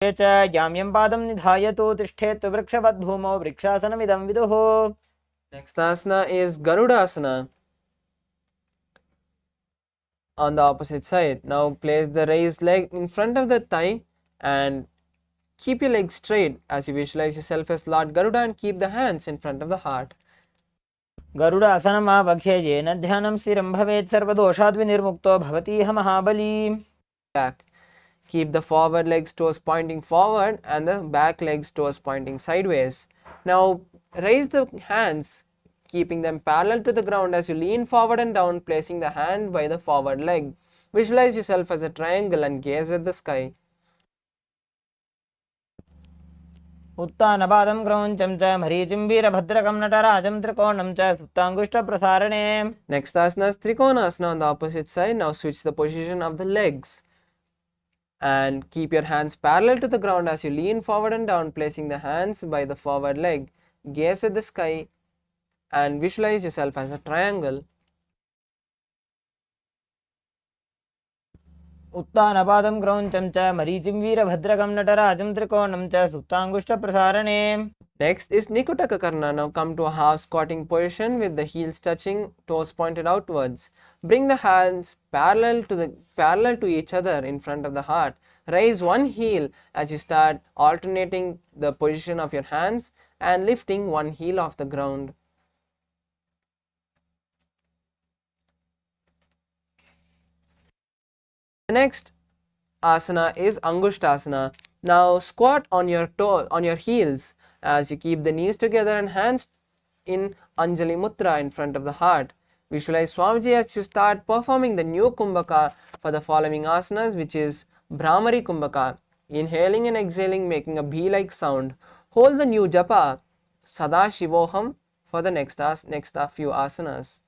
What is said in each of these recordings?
च जाम्यं पादं निधायतु तिष्ठेत् वृक्षवद्भूमौ वृक्षासनमिदं विदुः. Next asana is Garudasana. On the opposite side. Now place the raised leg in front of the thigh and keep your legs straight as you visualize yourself as Lord Garuda and keep the hands in front of the heart. गरुडासनमावक्ष्य येन ध्यानं स्थिरं भवेत् सर्वदोषाद्विनिर्मुक्तो भवतीह महाबली. Back. Keep the forward legs toes pointing forward and the back legs toes pointing sideways. Now raise the hands, keeping them parallel to the ground as you lean forward and down, placing the hand by the forward leg. Visualize yourself as a triangle and gaze at the sky. उत्तानपादं क्रौञ्चं च मरीचिं वीरभद्रकं नटराजं त्रिकोणं च सुप्ताङ्गुष्ठप्रसारणे. Next asana is Trikonasana on the opposite side. Now switch the position of the legs and keep your hands parallel to the ground as you lean forward and down, placing the hands by the forward leg. Gaze at the sky and visualize yourself as a triangle. उत्तानपादं क्रौञ्चं च मरीचिं वीरभद्रकं नटराजं त्रिकोणं च सुप्ताङ्गुष्ठप्रसारणे. Next is Nikutaka Karna. Now come to a half squatting position with the heels touching, toes pointed outwards. Bring the hands parallel to each other in front of the heart. Raise one heel as you start alternating the position of your hands and lifting one heel off the ground. The next asana is Angushtasana. Now squat on your heels as you keep the knees together and hands in Anjali Mudra in front of the heart. Visualize Swamiji as you start performing the new Kumbhaka for the following asanas, which is Brahmari Kumbhaka. Inhaling and exhaling, making a bee-like sound. Hold the new japa Sadashivoham for the next few asanas.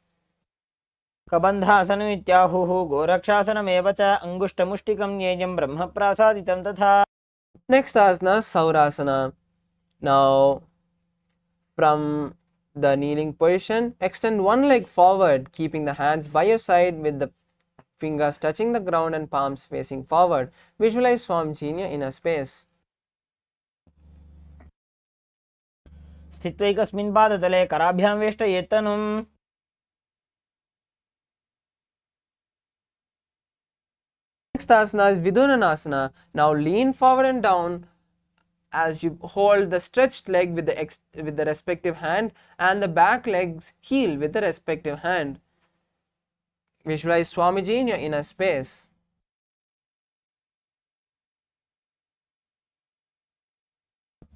कबन्धासनम् इत्याहुः गोरक्षासनमेव च अङ्गुष्ठमुष्टिकं ज्ञेयं ब्रह्मप्रासादितं तथा. Next asana Saurasana. Now from the kneeling position, extend one leg forward, keeping the hands by your side with the fingers touching the ground and palms facing forward. Visualize Swamiji in your inner space. स्थित्वैकस्मिन् पादतले कराभ्यां वेष्टयेत्तनुम्. Next asana is Vidunanasana. Now lean forward and down as you hold the stretched leg with the respective hand and the back leg's heel with the respective hand. Visualize Swamiji in your inner space.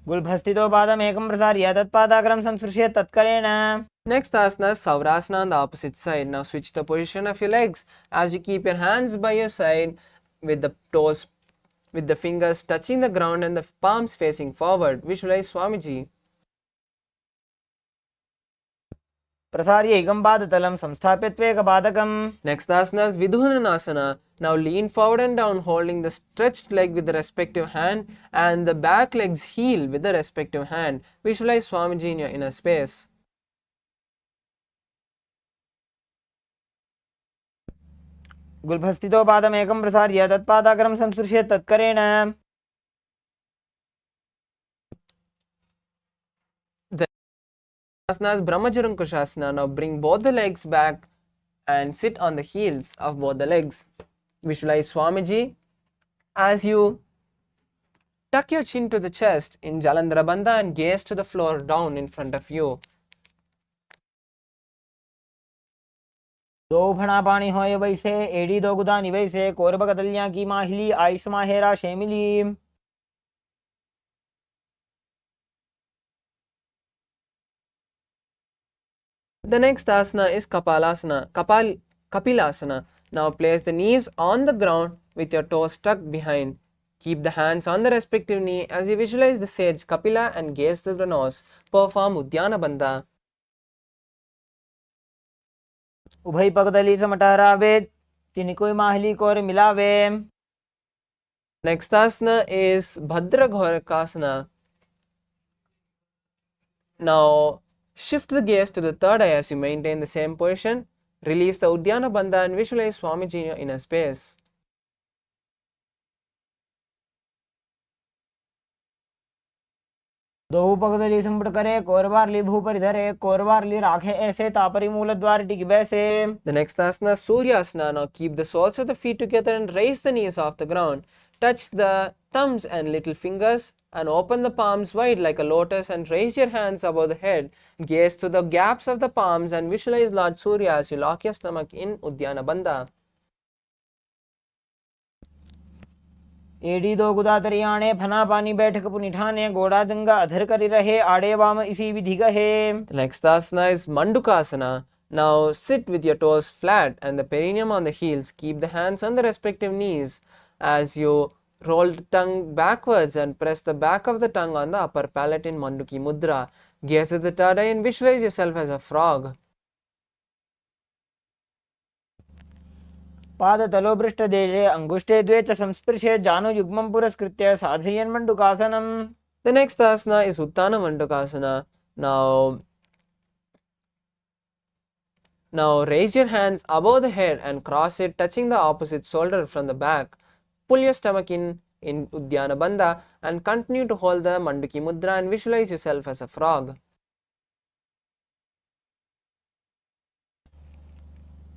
गुल्भस्थितो पादमेकं प्रसार्य तत्पादाग्रं संसृश्य तत्करेण. Next asana is Saurasana on the opposite side. Now switch the position of your legs as you keep your hands by your side with the fingers touching the ground and the palms facing forward. Visualize Swamiji. प्रसार्य एकं पादतलं संस्थाप्य त्वेकपादकम्. Next asana is Vidunanasana. Now lean forward and down, holding the stretched leg with the respective hand and the back leg's heel with the respective hand. Visualize Swamiji in your inner space. गुल्भस्थितो पादमेकं प्रसार्य तत्पादाग्रं संसृश्य तत्करेण. The asana is Brahmajarankushasana. Now bring both the legs back and sit on the heels of both the legs. Visualize Swamiji as you tuck your chin to the chest in Jalandhara Bandha and gaze to the floor down in front of you. दो भणा पानी होए वैसे एड़ी दो गुदानी वैसे कोरब कदलियां की माहिली ice माहेरा शेमिली. The next asana is Kapilasana. Now place the knees on the ground with your toes tucked behind. Keep the hands on the respective knee as you visualize the sage Kapila and gaze to the nose. Perform Udyana Bandha. उभय पगदली समटहरावे तिनिकोई माहिली core मिलावे. Next asana is Bhadraghorakasana. Now shift the gaze to the third eye as you maintain the same position. Release the Udyana Bandha and visualize Swamiji in your inner space. दो पगदली संपट करे कोरबारली भूपरि धरे कोरबारली राखे ऐसे तापरी मूल द्वार टिक बैसे. The next asana, Surya Asana. Now keep the soles of the feet together and raise the knees off the ground. Touch the thumbs and little fingers and open the palms wide like a lotus and raise your hands above the head. Gaze to the gaps of the palms and visualize Lord Surya as you lock your stomach in Uddiyana Bandha. एडी दो गुदा तरियाणे फना पानी बैठक पुनिठाने गोड़ा जंगा अधर करी रहे आड़े वाम इसी विधि गहे. The next asana is Mandukasana. Now sit with your toes flat and the perineum on the heels. Keep the hands on the respective knees as you roll the tongue backwards and press the back of the tongue on the upper palate in Manduki Mudra. Gaze at the third eye and visualize yourself as a frog. पाद तलोपृष्ठ देशे अंगुष्ठे द्वे च संस्पृशे जानु युग्मं पुरस्कृत्य साधयन् मंडुकासनम्. The next asana is Uttana Mandukasana. Now raise your hands above the head and cross it, touching the opposite shoulder from the back. Pull your stomach in Uddiyana Bandha and continue to hold the Manduki Mudra and visualize yourself as a frog.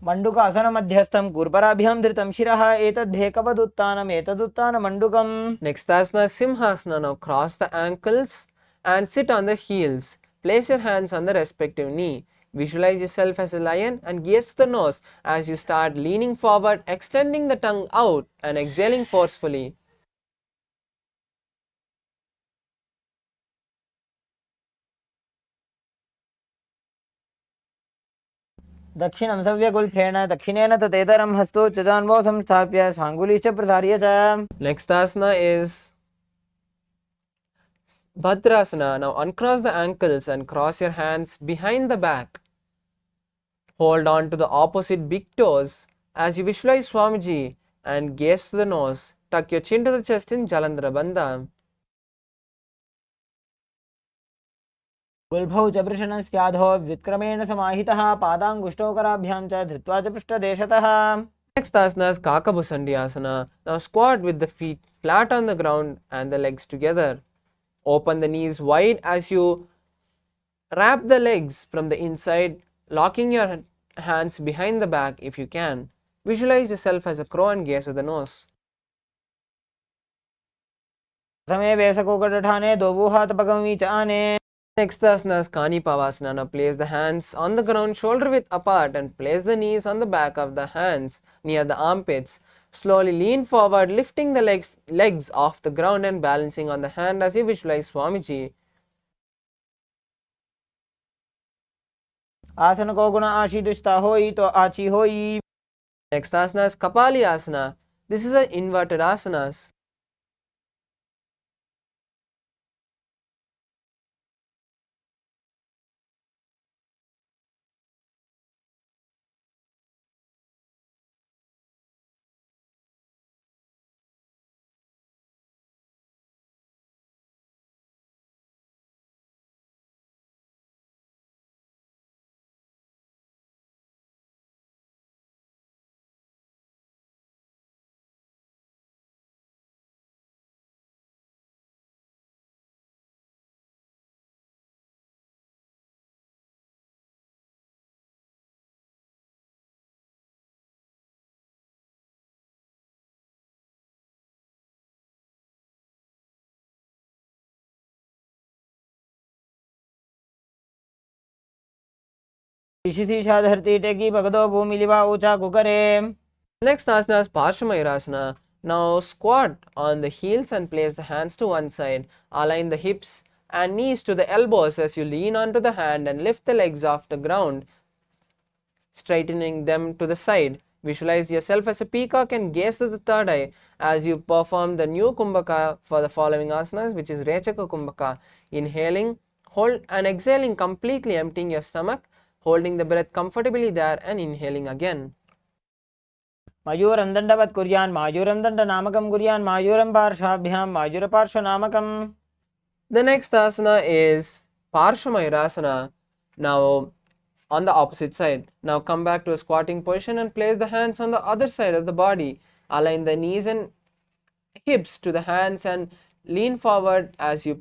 मंडुकासन मध्यस्थं कूर्पराभ्यां धृतं शिरः एतद्धेकपदुत्तानम् एतदुत्तान मंडुकम्. Next asana is Simhasana. Now cross the ankles and sit on the heels. Place your hands on the respective knee. Visualize yourself as a lion and gaze to the nose as you start leaning forward, extending the tongue out and exhaling forcefully. दक्षिणं सव्यकुल्फेन दक्षिणेन ततेतरं हस्तो चजान्वो संस्थाप्य साङ्गुलीश्च प्रसार्य च. Next asana is Bhadrasana. Now uncross the ankles and cross your hands behind the back. Hold on to the opposite big toes as you visualize Swamiji and gaze to the nose. Tuck your chin to the chest in Jalandhara Bandha. गुल्भौ च वृषणस्याधो विक्रमेण समाहितः पादाङ्गुष्ठोकराभ्यां च धृत्वा च पृष्ठदेशतः. Next asana is Kakabhusandhyasana. Now squat with the feet flat on the ground and the legs together. Open the knees wide as you wrap the legs from the inside, locking your hands behind the back if you can. Visualize yourself as a crow and gaze at the nose. प्रथमे वेसकोकटठाने दोबूहात पगमी च आने. Next asana is Kanipavasana. Now place the hands on the ground shoulder width apart and place the knees on the back of the hands near the armpits. Slowly lean forward, lifting the legs off the ground and balancing on the hand as you visualize Swamiji. आसन को गुण आशी दुष्टा होई तो आची होई. Next asana is Kapali Asana. This is an inverted asanas. ईशितीशा धरती टेकी भगदो भूमि लिवा ऊंचा कुकरे. Next asana is Parsvamayurasana. Now squat on the heels and place the hands to one side. Align the hips and knees to the elbows as you lean onto the hand and lift the legs off the ground, straightening them to the side. Visualize yourself as a peacock and gaze to the third eye as you perform the new Kumbhaka for the following asanas, which is Rechaka Kumbhaka. Inhaling, hold and exhaling, completely emptying your stomach, holding the breath comfortably there and inhaling again. मयूरं दण्डवत् कुर्यान् मायूरं दण्डनामकं कुर्यान् मायूरं पार्श्वाभ्यां मायूरपार्श्वनामकम्. The next asana is Parshvamayurasana. Now on the opposite side. Now come back to a squatting position and place the hands on the other side of the body. Align the knees and hips to the hands and lean forward as you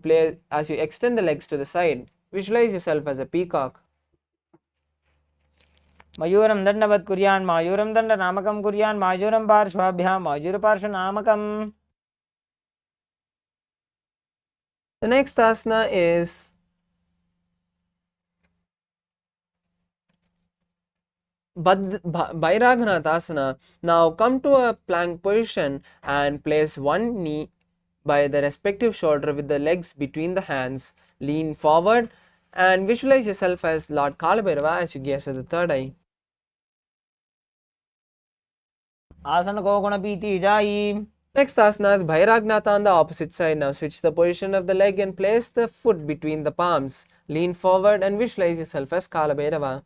extend the legs to the side. Visualize yourself as a peacock. मयूरं दण्डवत् कुर्यान् मायूरं दण्डनामकं कुर्यान् मायूरं पार्श्वाभ्यां मायूरपार्श्वनामकम्. The next asana is Vairagyanatha asana. Now come to a plank position and place one knee by the respective shoulder with the legs between the hands. Lean forward and visualize yourself as Lord Kalabhairava as you gaze at the third eye. आसन को गुणपीति जाई. Next asana is Vairagyanatha on the opposite side. Now switch the position of the leg and place the foot between the palms. Lean forward and visualize yourself as Kalabhairava.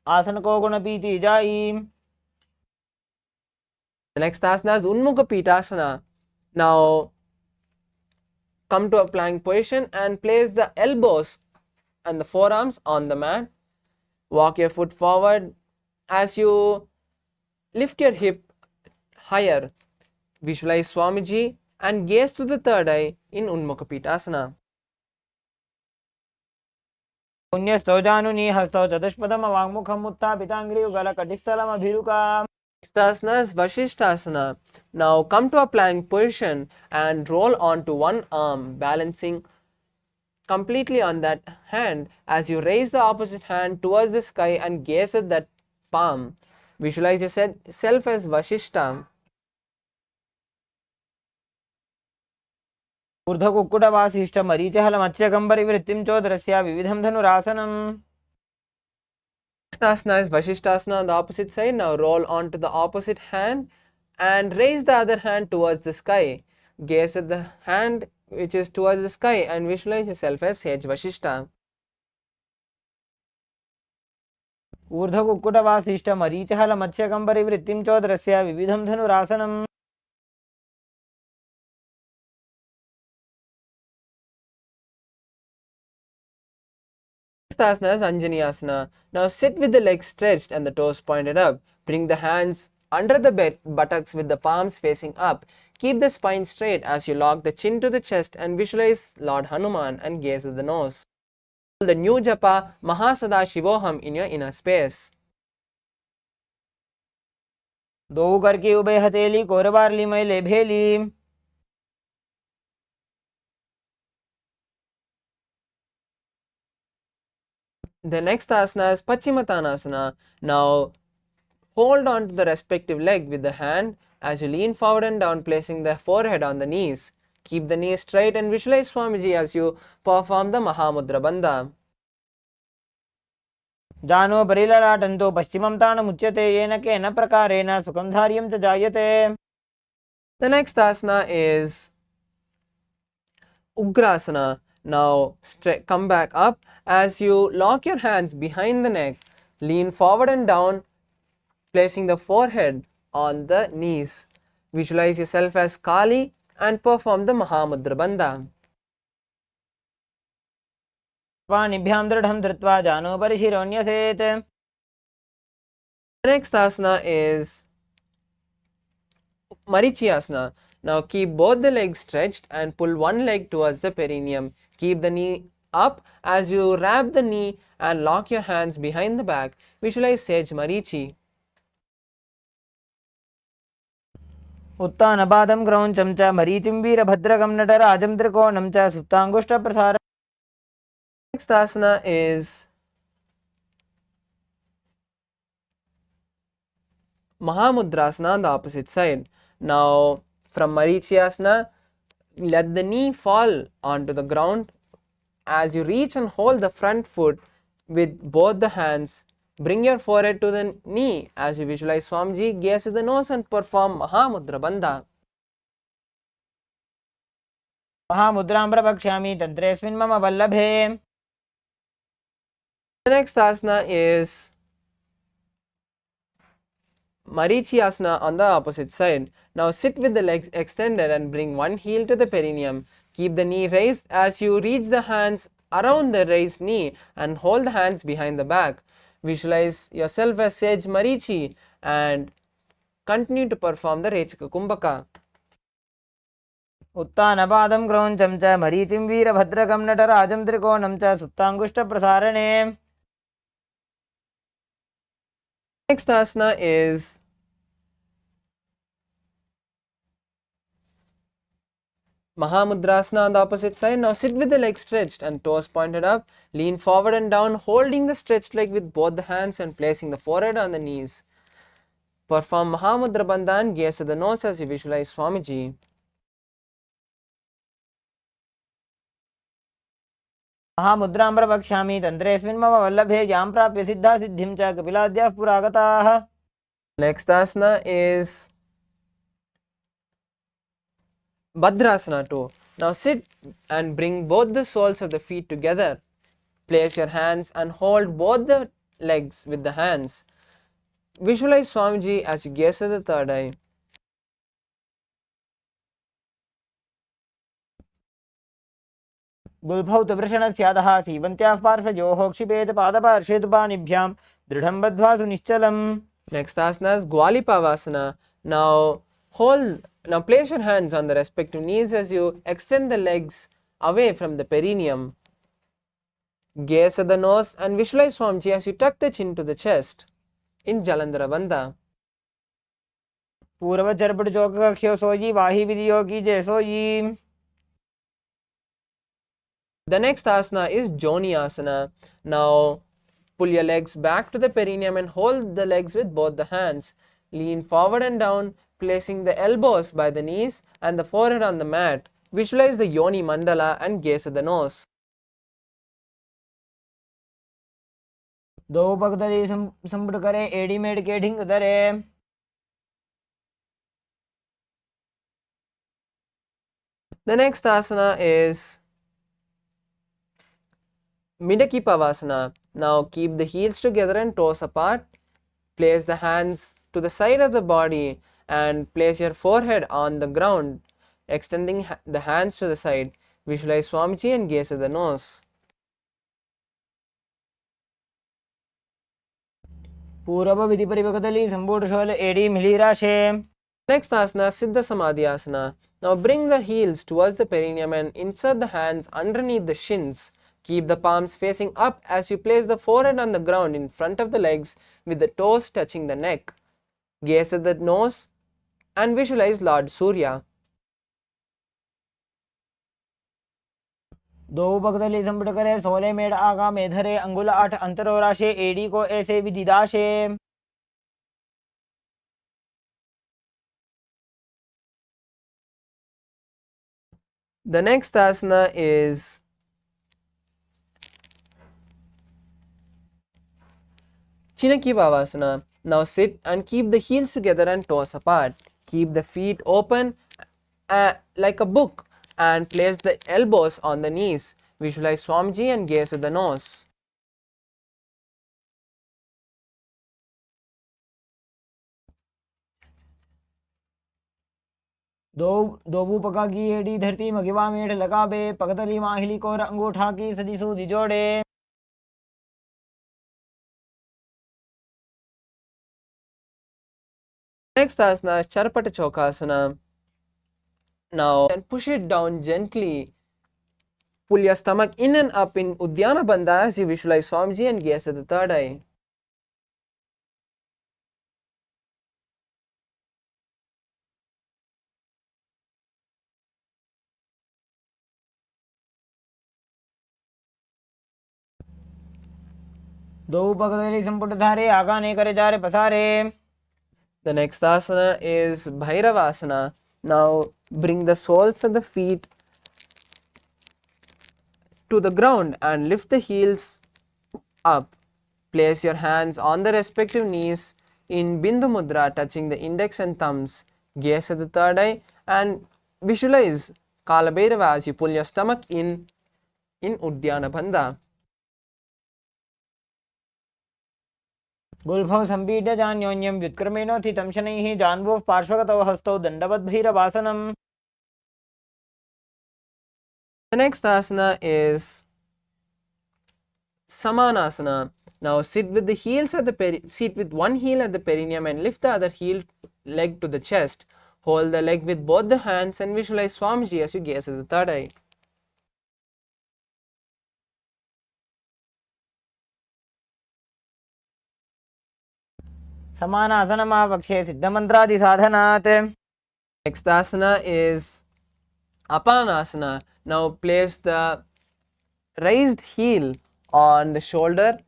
आसन को गुणपीति जाई. The next asana is Unmukha Pitasana. Now come to a plank position and place the elbows and the forearms on the mat. Walk your foot forward as you lift your hip higher. Visualize Swamiji and gaze to the third eye in Unmukha Pitasana. पुण्यस्थौ जानुनी हस्तौ चतुष्पदम वाङ्मुखम् उत्थापिताङ्घ्रियुगलकटिस्थलम् अभिरुका. Next asana is Vashishtasana. Now come to a plank position and roll onto one arm, balancing completely on that hand as you raise the opposite hand towards the sky and gaze at that palm. Visualize yourself as Vashishta. ऊर्ध्वकुक्कुटवासिष्ठ मरीचहलमत्स्यकम्बरिवृत्तिं चोदरस्य विविधं धनुरासनम्. Next asana is Vashishtasana on the opposite side. Now roll onto the opposite hand and raise the other hand towards the sky. Gaze at the hand which is towards the sky and visualize yourself as Sage Vashishta. ऊर्ध्वकुक्कुटवासिष्ठ मरीचहलमत्स्यकम्बरिवृत्तिं चोदरस्य विविधं धनुरासनम्. Next asana is Anjani asana. Now sit with the legs stretched and the toes pointed up. Bring the hands under the buttocks with the palms facing up. Keep the spine straight as you lock the chin to the chest and visualize Lord Hanuman and gaze at the nose. The new japa Mahasadaशिवोहम in your inner space. दो करके उभय हथेली कोरबारली मैले भेली. The next asana is Pachimatanasana. Now hold on to the respective leg with the hand as you lean forward and down, placing the forehead on the knees. Keep the knees straight and visualize Swamiji as you perform the Mahamudra Bandha. जानो परिललाटन्तो पश्चिमं ताणमुच्यते येन केन प्रकारेण सुखं धार्यं च जायते. The next asana is Ugrasana. Now come back up as you lock your hands behind the neck, lean forward and down, placing the forehead on the knees. Visualize yourself as Kali and perform the Mahamudra Bandha. पाणिभ्यां दृढं धृत्वा जानो परिशिरोऽन्यसेत्. The next asana is Marichyasana. Now keep both the legs stretched and pull one leg towards the perineum. Keep the knee up as you wrap the knee and lock your hands behind the back. Visualize Sage Marichi. उत्तानपादं क्रौञ्चं च मरीचिं वीरभद्रकं नटराजं त्रिकोणं च सुप्ताङ्गुष्ठप्रसारम्. Next asana is Mahamudrasana on the opposite side. Now from Marichyasana, let the knee fall onto the ground as you reach and hold the front foot with both the hands. Bring your forehead to the knee as you visualize Swamiji, gaze at the nose and perform Mahamudra Bandha. महामुद्रां प्रवक्ष्यामि तन्त्रेऽस्मिन् मम वल्लभे. The next asana is Marichyasana on the opposite side. Now sit with the legs extended and bring one heel to the perineum. Keep the knee raised as you reach the hands around the raised knee and hold the hands behind the back. Visualize yourself as Sage Marichi and continue to perform the Rechaka Kumbhaka. उत्तानपादं क्रौञ्चं च मरीचिं वीरभद्रकं नटराजं त्रिकोणं च सुप्ताङ्गुष्ठप्रसारणे. Next asana is Mahamudrasana on the opposite side. Now sit with the legs stretched and toes pointed up. Lean forward and down, holding the stretched leg with both the hands and placing the forehead on the knees. Perform Mahamudra Bandha and gaze at the nose as you visualize Swamiji. महामुद्रां प्रवक्ष्यामि तन्त्रेऽस्मिन् मम वल्लभे यां प्राप्य सिद्धा सिद्धिं च कपिलाद्याः पुरागताः. Next asana is Bhadrasana 2. Now sit and bring both the soles of the feet together. Place your hands and hold both the legs with the hands. Visualize Swamiji as you gaze at the third eye. गुल्फौ तु वृषणस्यादः सीवन्त्याः पार्श्वयोः क्षिपेत पादपार्श्वे तु पाणिभ्यां दृढं बद्ध्वा सुनिश्चलम्. Next asana is Gwalipavasana. Now place your hands on the respective knees as you extend the legs away from the perineum. Gaze at the nose and visualize Swamiji as you tuck the chin to the chest in Jalandhara Bandha. पूर्वचर्पट चौकख्यो सोयी वाही विधियो की जय सोयी. The next asana is Joni Asana. Now pull your legs back to the perineum and hold the legs with both the hands. Lean forward and down, placing the elbows by the knees and the forehead on the mat. Visualize the Yoni Mandala and gaze at the nose. दो पगदली संपुट करे एड़ी made के ढिंग दरे. The next asana is Midaki Pavasana. Now keep the heels together and toes apart. Place the hands to the side of the body and place your forehead on the ground, extending the hands to the side. Visualize Swamiji and gaze at the nose. पूर्व विधि परिपकदली संपुट शोल एड़ी मिली राशे. Next asana, Siddha Samadhi Asana. Now bring the heels towards the perineum and insert the hands underneath the shins. Keep the palms facing up as you place the forehead on the ground in front of the legs with the toes touching the neck. Gaze at the nose and visualize Lord Surya. दो पगदली संपुट करे 16 made आगा मेधरे अंगुल 8 अंतरो राशे एड़ी को ऐसे विदिदाशे. The next asana is Chinaki Bhavasana. Now sit and keep the heels together and toes apart. Keep the feet open like a book and place the elbows on the knees. Visualize Swamiji and gaze at the nose. दो पका की एड़ी धरती मगिवा मेढ़ लगा बे पगदली माहिली को अंगूठा की सदी सूदी जोड़े. Next asana is Charpata Chokasana. Now push it down gently. Pull your stomach in and up in Uddiyana Bandha as you visualize Swamiji and gaze at the third eye. दो पगदली संपुट धारे आगा ने करे जा रे पसारे. The next asana is Bhairavasana. Now bring the soles of the feet to the ground and lift the heels up. Place your hands on the respective knees in Bindu Mudra, touching the index and thumbs. Gaze at the third eye and visualize Kala Bhairava as you pull your stomach in Uddiyana Bandha. गुल्फौ संपीड्य जान्योन्यं व्युत्क्रमेणोत्थितं शनैः जान्वोः पार्श्वगतौ हस्तौ दण्डवद्भैरवासनम्. The next asana is Samanasana. Now sit with the heels at the sit with one heel at the perineum and lift the other leg to the chest. Hold the leg with both the hands and visualize Swamiji as you gaze at the third eye. समानासनमावक्षे सिद्धमन्त्रादिसाधनात्. Next asana is Apanasana. Now place the raised heel on the shoulder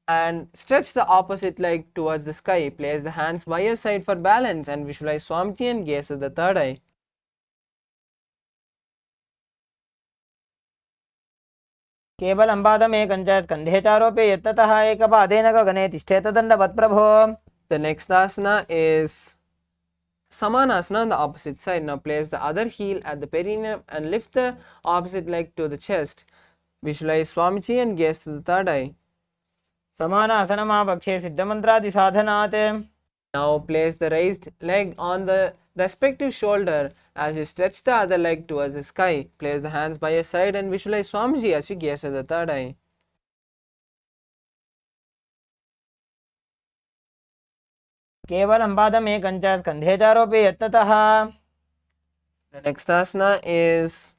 and stretch the opposite leg towards the sky. Place the hands by your side for balance and visualize Swamiji and gaze at the third eye. केवलं पादमेकञ्च स्कन्धे चारोपे यत्ततः एकपादेन गगने तिष्ठेत दण्डवत् प्रभो. The next asana is Samanasana on the opposite side. Now place the other heel at the perineum and lift the opposite leg to the chest. Visualize Swamiji and gaze to the third eye. समानासनमावक्षे सिद्धमन्त्रादिसाधनात्. Now place the raised leg on the respective shoulder as you stretch the other leg towards the sky. Place the hands by your side and visualize Swamiji as you gaze at the third eye. केवलं पादमेकञ्च स्कन्धे चारोपे यत्ततः. The next asana is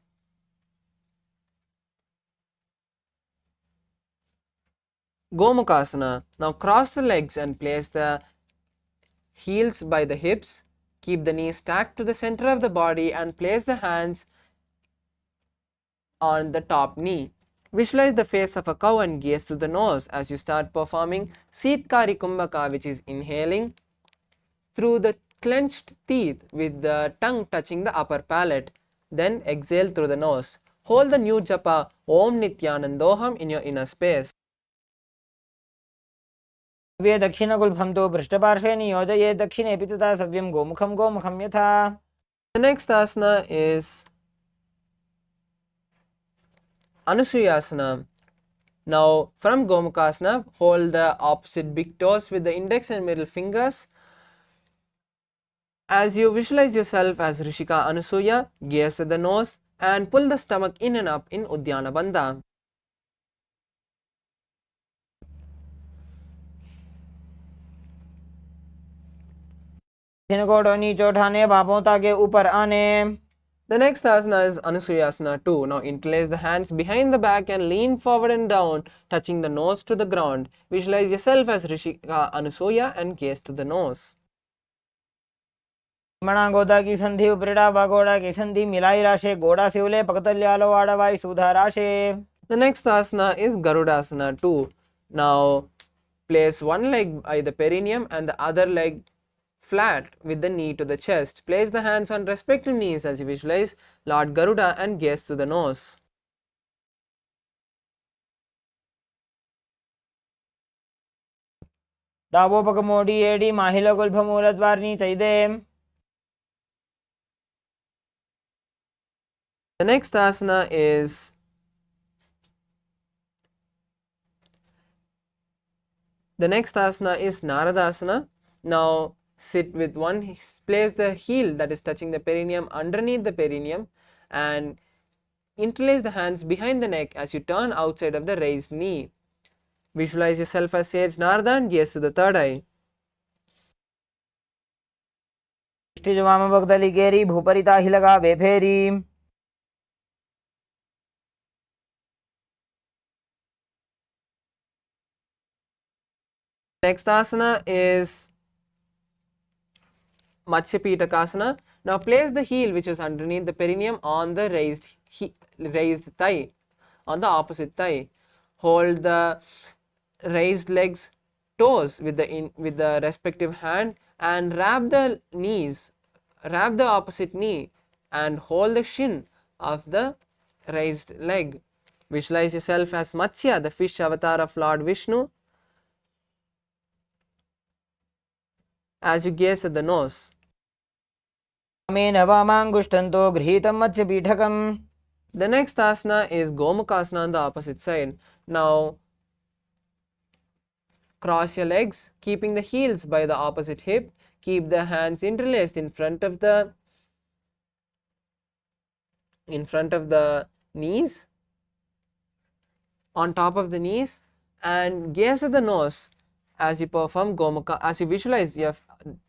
Gomukhasana. Now cross the legs and place the heels by the hips. Keep the knees stacked to the center of the body and place the hands on the top knee. Visualize the face of a cow and gaze to the nose as you start performing Sitkari Kumbhaka, which is inhaling through the clenched teeth with the tongue touching the upper palate. Then exhale through the nose. Hold the new japa Om Nithyanandoham in your inner space. वे दक्षिणगुल्फं तु पृष्ठपार्श्वे नियोजये दक्षिणेऽपि तथा सव्यं गोमुखं गोमुखं यथा. The next asana is Anusuyasana. Now from Gomukhasana, hold the opposite big toes with the index and middle fingers. As you visualize yourself as Rishika Anusuya, gaze at the nose and pull the stomach in and up in Udyana Bandha. दक्षिणकोटो नीचे उठाने बाहों ताके ऊपर आने. The next asana is Anusuyasana 2. Now interlace the hands behind the back and lean forward and down, touching the nose to the ground. Visualize yourself as Rishika Anusuya and gaze to the nose. मणा गोदा की संधि उपरेड़ा बागोड़ा की संधि मिलाई राशे गोड़ा सिवले पकतल्यालो आड़वाई सुधा राशे. The next asana is Garudasana 2. Now place one leg by the perineum and the other leg flat with the knee to the chest. Place the hands on respective knees as you visualize Lord Garuda and gaze to the nose. डाबो पग मोड़ी एडी माहिला गुल्फ मूलद्वारनी चैदे. The next asana is Naradasana. Now sit with one, place the heel that is touching the perineum underneath the perineum and interlace the hands behind the neck as you turn outside of the raised knee. Visualize yourself as Sage Narada and gaze to the third eye. वाम भक्तली केरी भूपरिता ही लगा बेफेरी. Next asana is Matsyapitakasana. Now place the heel which is underneath the perineum on the raised thigh, on the opposite thigh. Hold the raised legs toes with the respective hand and wrap the opposite knee and hold the shin of the raised leg. Visualize yourself as Matsya, the fish avatar of Lord Vishnu, as you gaze at the nose. The next asana is Gomukhasana on the opposite side. Now cross your legs, keeping the heels by the opposite hip. Keep the hands interlaced in front of the knees, on top of the knees, and gaze at the nose as you perform Gomukha, as you visualize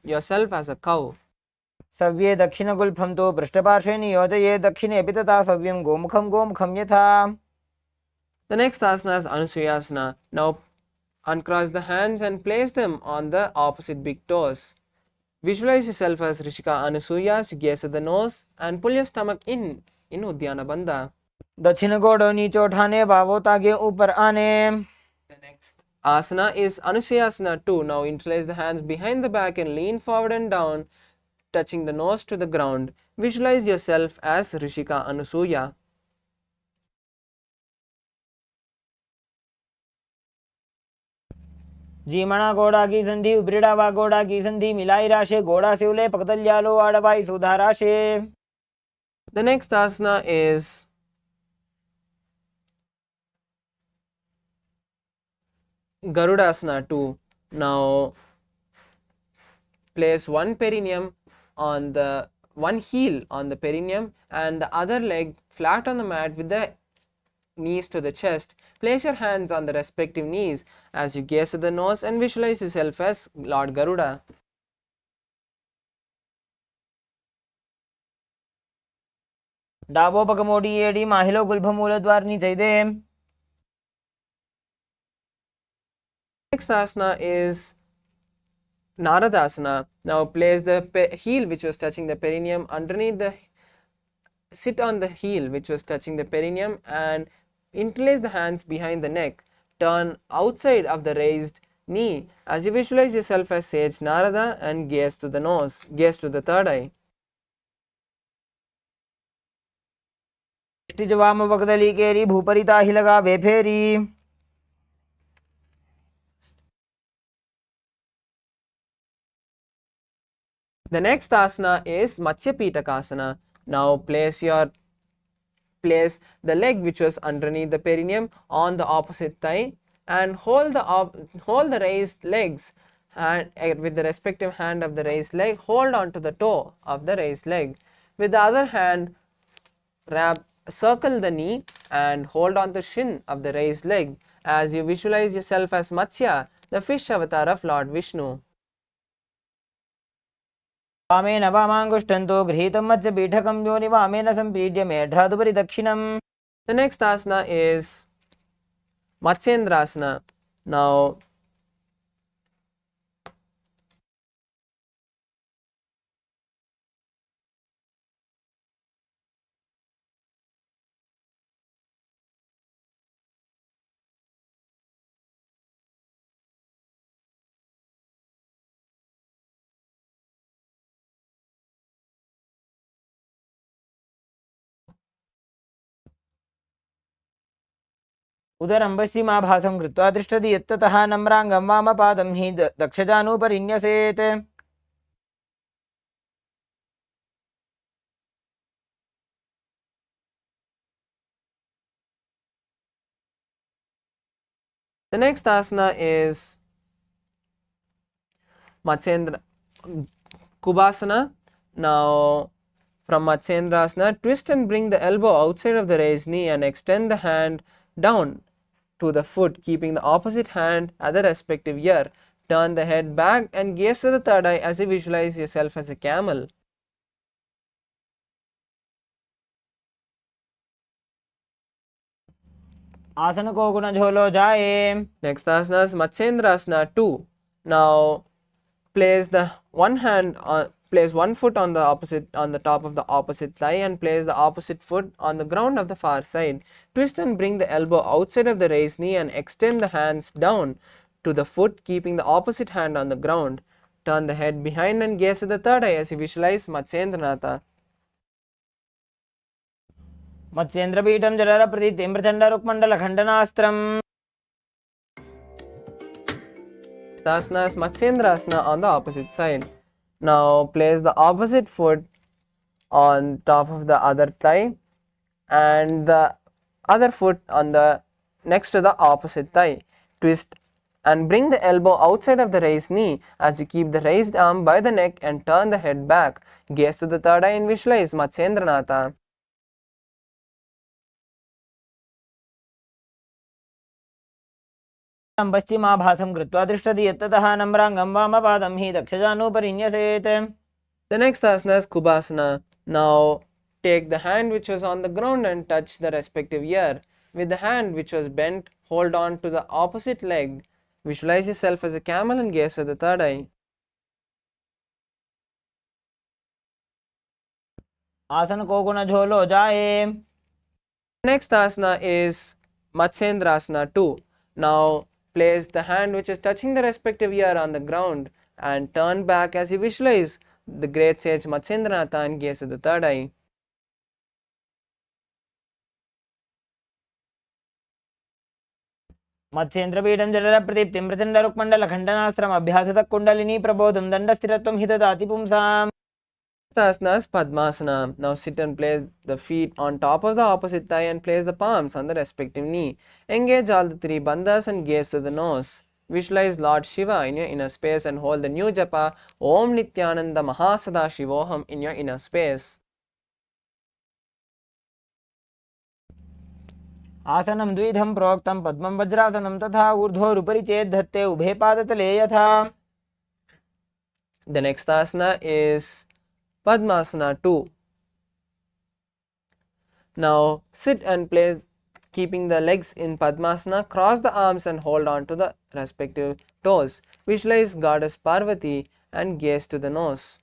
yourself as a cow. सव्ये दक्षिणगुल्फं तु पृष्ठपार्श्वे नियोजये दक्षिणेऽपि तथा सव्यं गोमुखं यथा. The next asana is Anusuyasana. Now uncross the hands and place them on the opposite big toes. Visualize yourself as Rishika Anusuya, you gaze at the nose and pull your stomach in Uddiyana Bandha. दक्षिण गोड़ नीचे उठाने, बाहों तागे ऊपर आने. The next asana is Anusuyasana 2. Now interlace the hands behind the back and lean forward and down, touching the nose to the ground. Visualize yourself as Rishika Anusuya. जीमणा गोड़ा की संधि, उपरीड़ा गोड़ा की संधि मिलाई राशे, गोड़ा सिवले पकतल्यालो आड़वाई सुधा राशे. The next asana is Garudasana 2. Now place one perineum on the one heel on the perineum and the other leg flat on the mat with the knees to the chest. Place your hands on the respective knees as you gaze at the nose and visualize yourself as Lord Garuda. डाबो पकमोडी एडी माहिलो गुल्भमूलद्वार नीचे दे. Next asana is Naradasana. Now place the heel which was touching the perineum underneath the, sit on the heel which was touching the perineum and interlace the hands behind the neck. Turn outside of the raised knee as you visualize yourself as sage Narada and gaze to the nose, gaze to the third eye. वाम पकदली केरी भूपरिता ही लगा बेफेरी. The next asana is Matsya Pitakasana. Now place the leg which was underneath the perineum on the opposite thigh and hold the raised legs, and with the respective hand of the raised leg hold on to the toe of the raised leg. With the other hand circle the knee and hold on the shin of the raised leg as you visualize yourself as Matsya, the fish avatar of Lord Vishnu. वामेन वामाङ्गुष्ठन्तो गृहीतं मत्स्यपीठकं योनि वामेन सम्पीड्य मेढ्रादुपरि दक्षिणम्. The next asana is Matsyendrasana. Now उदरं पश्चिमाभासं कृत्वा तिष्ठति यत्ततः नम्राङ्गं वामपादं हि दक्षजानुपरिन्यसेत्. the next asana is Matsyendra Kubasana. Now from Matsyendrasana, twist and bring the elbow outside of the raised knee and extend the hand down to the foot, keeping the opposite hand at the respective ear. Turn the head back and gaze to the third eye as you visualize yourself as a camel. आसन को गुण झोलो जाए. Next asana is Matsyendrasana 2. Now place one foot on the top of the opposite thigh and place the opposite foot on the ground of the far side. Twist and bring the elbow outside of the raised knee and extend the hands down to the foot, keeping the opposite hand on the ground. Turn the head behind and gaze at the third eye as you visualize Matsyendranatha. मत्स्येन्द्रपीठं जलरप्रतिं Prachanda रुक्मण्डलखण्डनास्त्रम्. Asana is Matsyendrasana on the opposite side. Now place the opposite foot on top of the other thigh and the other foot on the next to the opposite thigh. Twist and bring the elbow outside of the raised knee as you keep the raised arm by the neck and turn the head back. Gaze to the third eye and visualize Matsyendranatha. पश्चिमाभासं कृत्वा तिष्ठति यत्ततः नम्राङ्गं वामपादं हि दक्षजानुपरिन्यसेत्. The next asana is Kubhasana. Now take the hand which was on the ground and touch the respective ear. With the hand which was bent, hold on to the opposite leg. Visualize yourself as a camel and gaze at the third eye. आसन को गुण झोलो जाए. Next asana is Matsyendrasana 2. Now place the hand which is touching the respective ear on the ground and turn back as you visualize the great sage Matsyendranath and gaze at the third eye. मत्स्येन्द्रपीठं जलप्रदीप्तिं प्रचण्डरुक्मण्डलखण्डनाश्रम अभ्यासतः kundalini प्रबोधं दण्डस्थिरत्वं हि ददाति पुंसाम्. Asana is Padmasana. Now sit and place the feet on top of the opposite thigh and place the palms on the respective knee. Engage all the three bandhas and gaze to the nose. Visualize Lord Shiva in your inner space and hold the new japa Om Nithyananda Samādhi in your inner space. आसनं द्विधं प्रोक्तं पद्मं वज्रासनं तथा ऊर्ध्वोरुपरि चेत् धत्ते उभे पादतले यथा. The next asana is Padmasana 2. Now sit and place, keeping the legs in Padmasana, cross the arms and hold on to the respective toes. Visualize Goddess Parvati and gaze to the nose.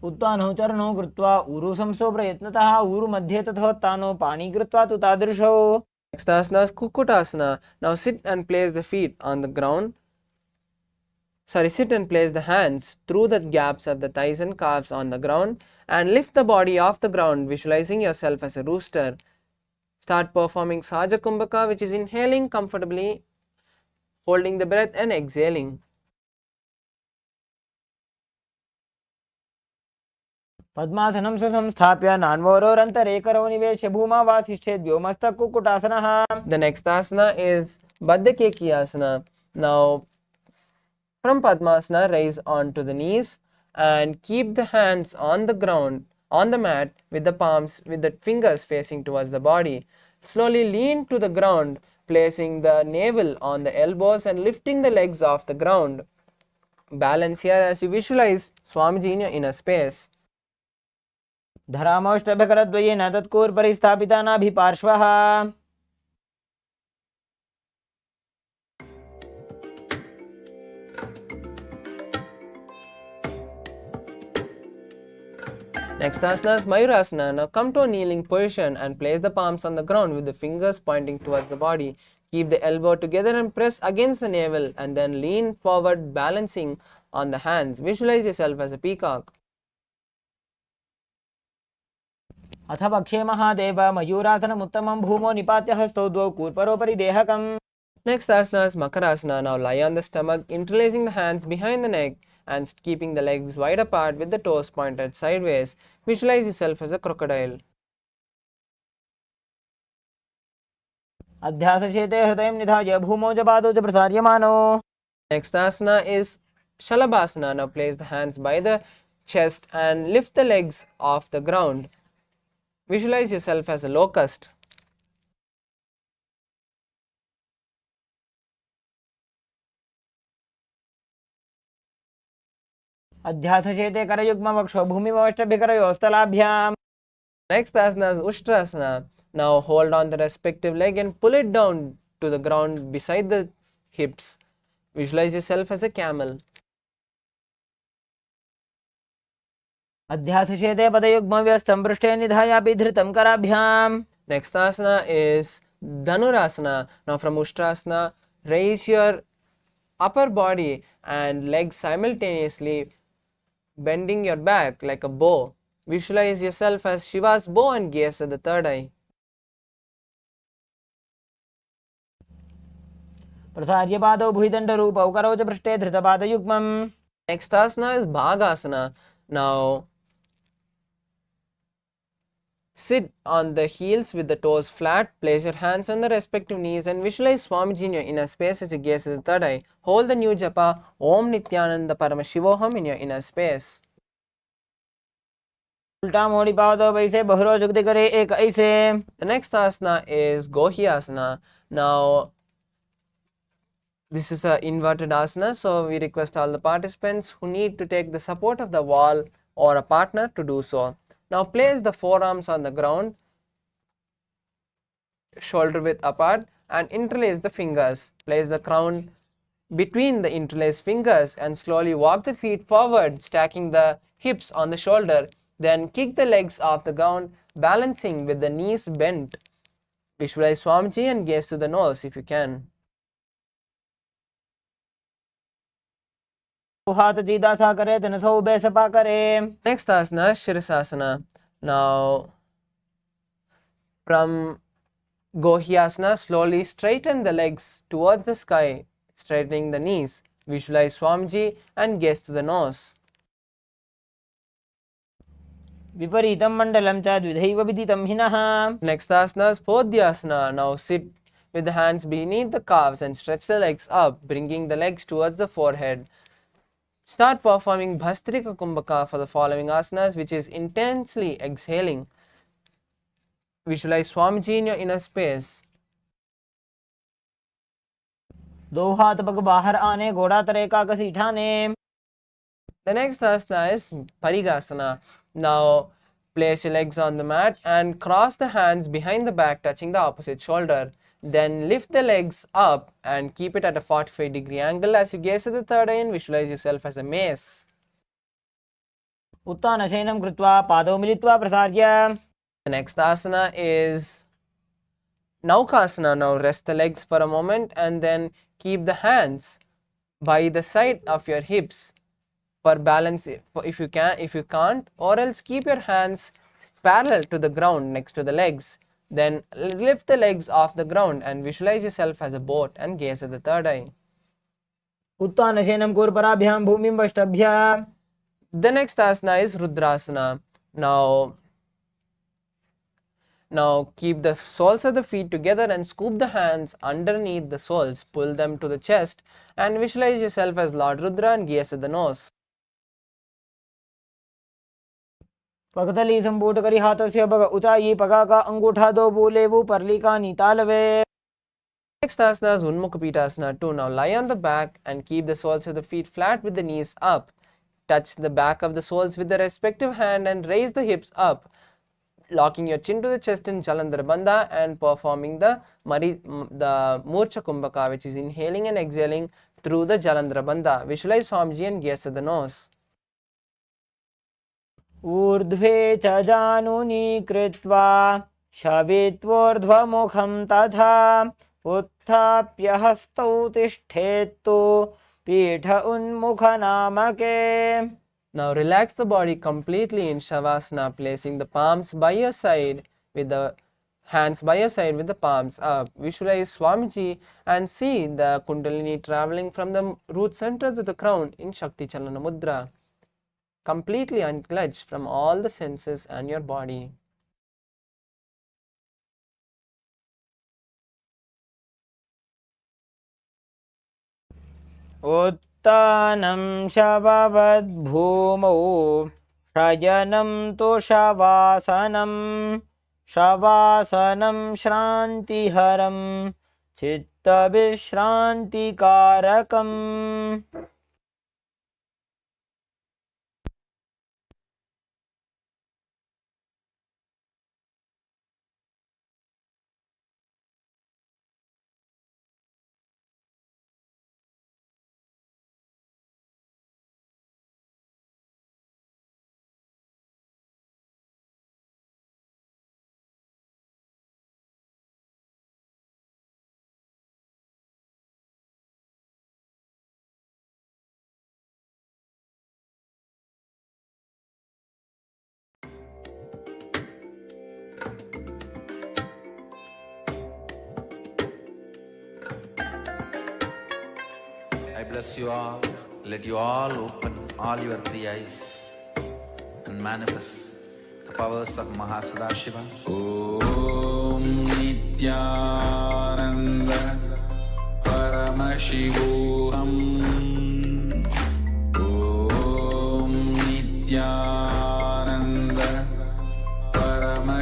उत्तानौ चरणौ कृत्वा ऊरु संस्थो प्रयत्नतः ऊरु मध्ये तथोत्तानो पाणि कृत्वा तु तादृशौ. Next asana is Kukutasana. Now sit and place the feet on the ground. Sit and place the hands through the gaps of the thighs and calves on the ground and lift the body off the ground, visualizing yourself as a rooster. Start performing Saja Kumbhaka, which is inhaling comfortably, holding the breath and exhaling. पद्मासनं संस्थाप्य नान्वरोरन्तरेकरौ निवेश्य भूमा वासिष्ठेद्यो मस्तकुक्कुटासनः. The next asana is Baddhakeki asana. Now from Padmasana, rise onto the knees and keep the hands on the ground, on the mat, with the fingers facing towards the body. Slowly lean to the ground, placing the navel on the elbows and lifting the legs off the ground. Balance here as you visualize Swamiji in your inner space. धरामौष्टभकरद्वयेन तत्कूर्परिस्थापिता नाभिपार्श्वः. Next asana is Mayurasana. Now come to a kneeling position and place the palms on the ground with the fingers pointing towards the body. Keep the elbow together and press against the navel and then lean forward, balancing on the hands. Visualize yourself as a peacock. अथ पक्षे महादेव मयूरासनमुत्तमं भूमो निपात्य हस्तौ द्वौ कूर्परोपरि देहकम्. Next asana is Makarasana. Now lie on the stomach, interlacing the hands behind the neck and keeping the legs wide apart with the toes pointed sideways. Visualize yourself as a crocodile. अध्यासशेते हृदयं निधाय भूमौ च पादौ च प्रसार्यमाणौ. Next asana is Shalabhasana. Now place the hands by the chest and lift the legs off the ground. Visualize yourself as a locust. अध्यासशेते करयुग्मवक्षौ भूमिमवष्टभिकरयोस्तलाभ्याम्. Next asana is Ushtrasana. Now hold on the respective leg and pull it down to the ground beside the hips. Visualize yourself as a camel. अध्यासशेते पदयुग्मव्यस्तं पृष्ठे निधायापि धृतं कराभ्याम्. Next asana is Dhanurasana. Now from Ushtrasana, raise your upper body and legs simultaneously, bending your back like a bow. Visualize yourself as Shiva's bow and gaze at the third eye. प्रसार्य पादौ भुजदण्डरूपौ करौ च पृष्ठे धृतपादयुग्मम्. Next asana is Bhagasana. Now sit on the heels with the toes flat, place your hands on the respective knees and visualize Swamiji in your inner space as you gaze at the third eye. Hold the new japa Om Nithyananda Paramashivoham in your inner space. उल्टा मोड़ी पाओ तो वैसे बहरो जुगते करे एक ऐसे. The next asana is Gohyasana. Now, this is an inverted asana, so we request all the participants who need to take the support of the wall or a partner to do so. Now, place the forearms on the ground, shoulder width apart, and interlace the fingers. Place the crown between the interlaced fingers and slowly walk the feet forward, stacking the hips on the shoulder. Then kick the legs off the ground, balancing with the knees bent. Visualize Swamiji and gaze to the nose if you can. हाथ सीधा सा करे तन सो ube Sapa करे. Next asana, Shirasasana. Now, from Gohyasana, slowly straighten the legs towards the sky, straightening the knees. Visualize Swamiji and gaze to the nose. विपरीतं मंडलं च द्विधैव विदितं हिनः. Next asana is Podhyasana. Now sit with the hands beneath the calves and stretch the legs up, bringing the legs towards the forehead. Start performing Bhastrika Kumbhaka for the following asanas, which is intensely exhaling. Visualize Swamiji in your inner space. दो हाथ पग बाहर आने घोड़ा तरे का घसीटा ने. The next asana is Parigasana. Now place your legs on the mat and cross the hands behind the back, touching the opposite shoulder. Then lift the legs up and keep it at a 45-degree angle. As you gaze at the third eye and visualize yourself as a mace. उत्तानशयनं कृत्वा पादौ मिलित्वा प्रसार्य. The next asana is Naukasana. Now rest the legs for a moment and then keep the hands by the side of your hips for balance if you can. If you can't, or else keep your hands parallel to the ground next to the legs. Then lift the legs off the ground and visualize yourself as a boat and gaze at the third eye. उत्तानशयनं कुर्पराभ्यां भूमिं वष्टभ्य. The next asana is Rudrasana. Now keep the soles of the feet together and scoop the hands underneath the soles. Pull them to the chest and visualize yourself as Lord Rudra and gaze at the nose. पगतली संपूट करी हाथस्य पग ऊंचाई पगा का अंगूठा दो बोले वो परली का नीतालवे. Next asana is Unmukha Pitasana 2. Now lie on the back and keep the soles of the feet flat with the knees up. Touch the back of the soles with the respective hand and raise the hips up, locking your chin to the chest in Jalandhara Bandha and performing the Murcha Kumbhaka, which is inhaling and exhaling through the Jalandhara Bandha. Visualize Swamiji and gaze at the nose. ऊर्ध्वे च जानुनी कृत्वा शवित्वोर्ध्वमुखं तथा उत्थाप्य हस्तौ तिष्ठेत्तु पीठ उन्मुख नामके. Now relax the body completely in Shavasana, placing the palms by your side with the hands by your side with the palms up. Visualize Swamiji and see the Kundalini traveling from the root center to the crown in Shakti Chalana Mudra, completely unclench from all the senses and your body. उत्तानं शववद्भूमौ शयनं तु शवासनं. शवासनं श्रान्तिहरं चित्तविश्रान्तिकारकम्. I bless you all. Let you all open all your three eyes and manifest the powers of Mahasadashiva. Om Nithyananda Paramashivoham. Om Nithyananda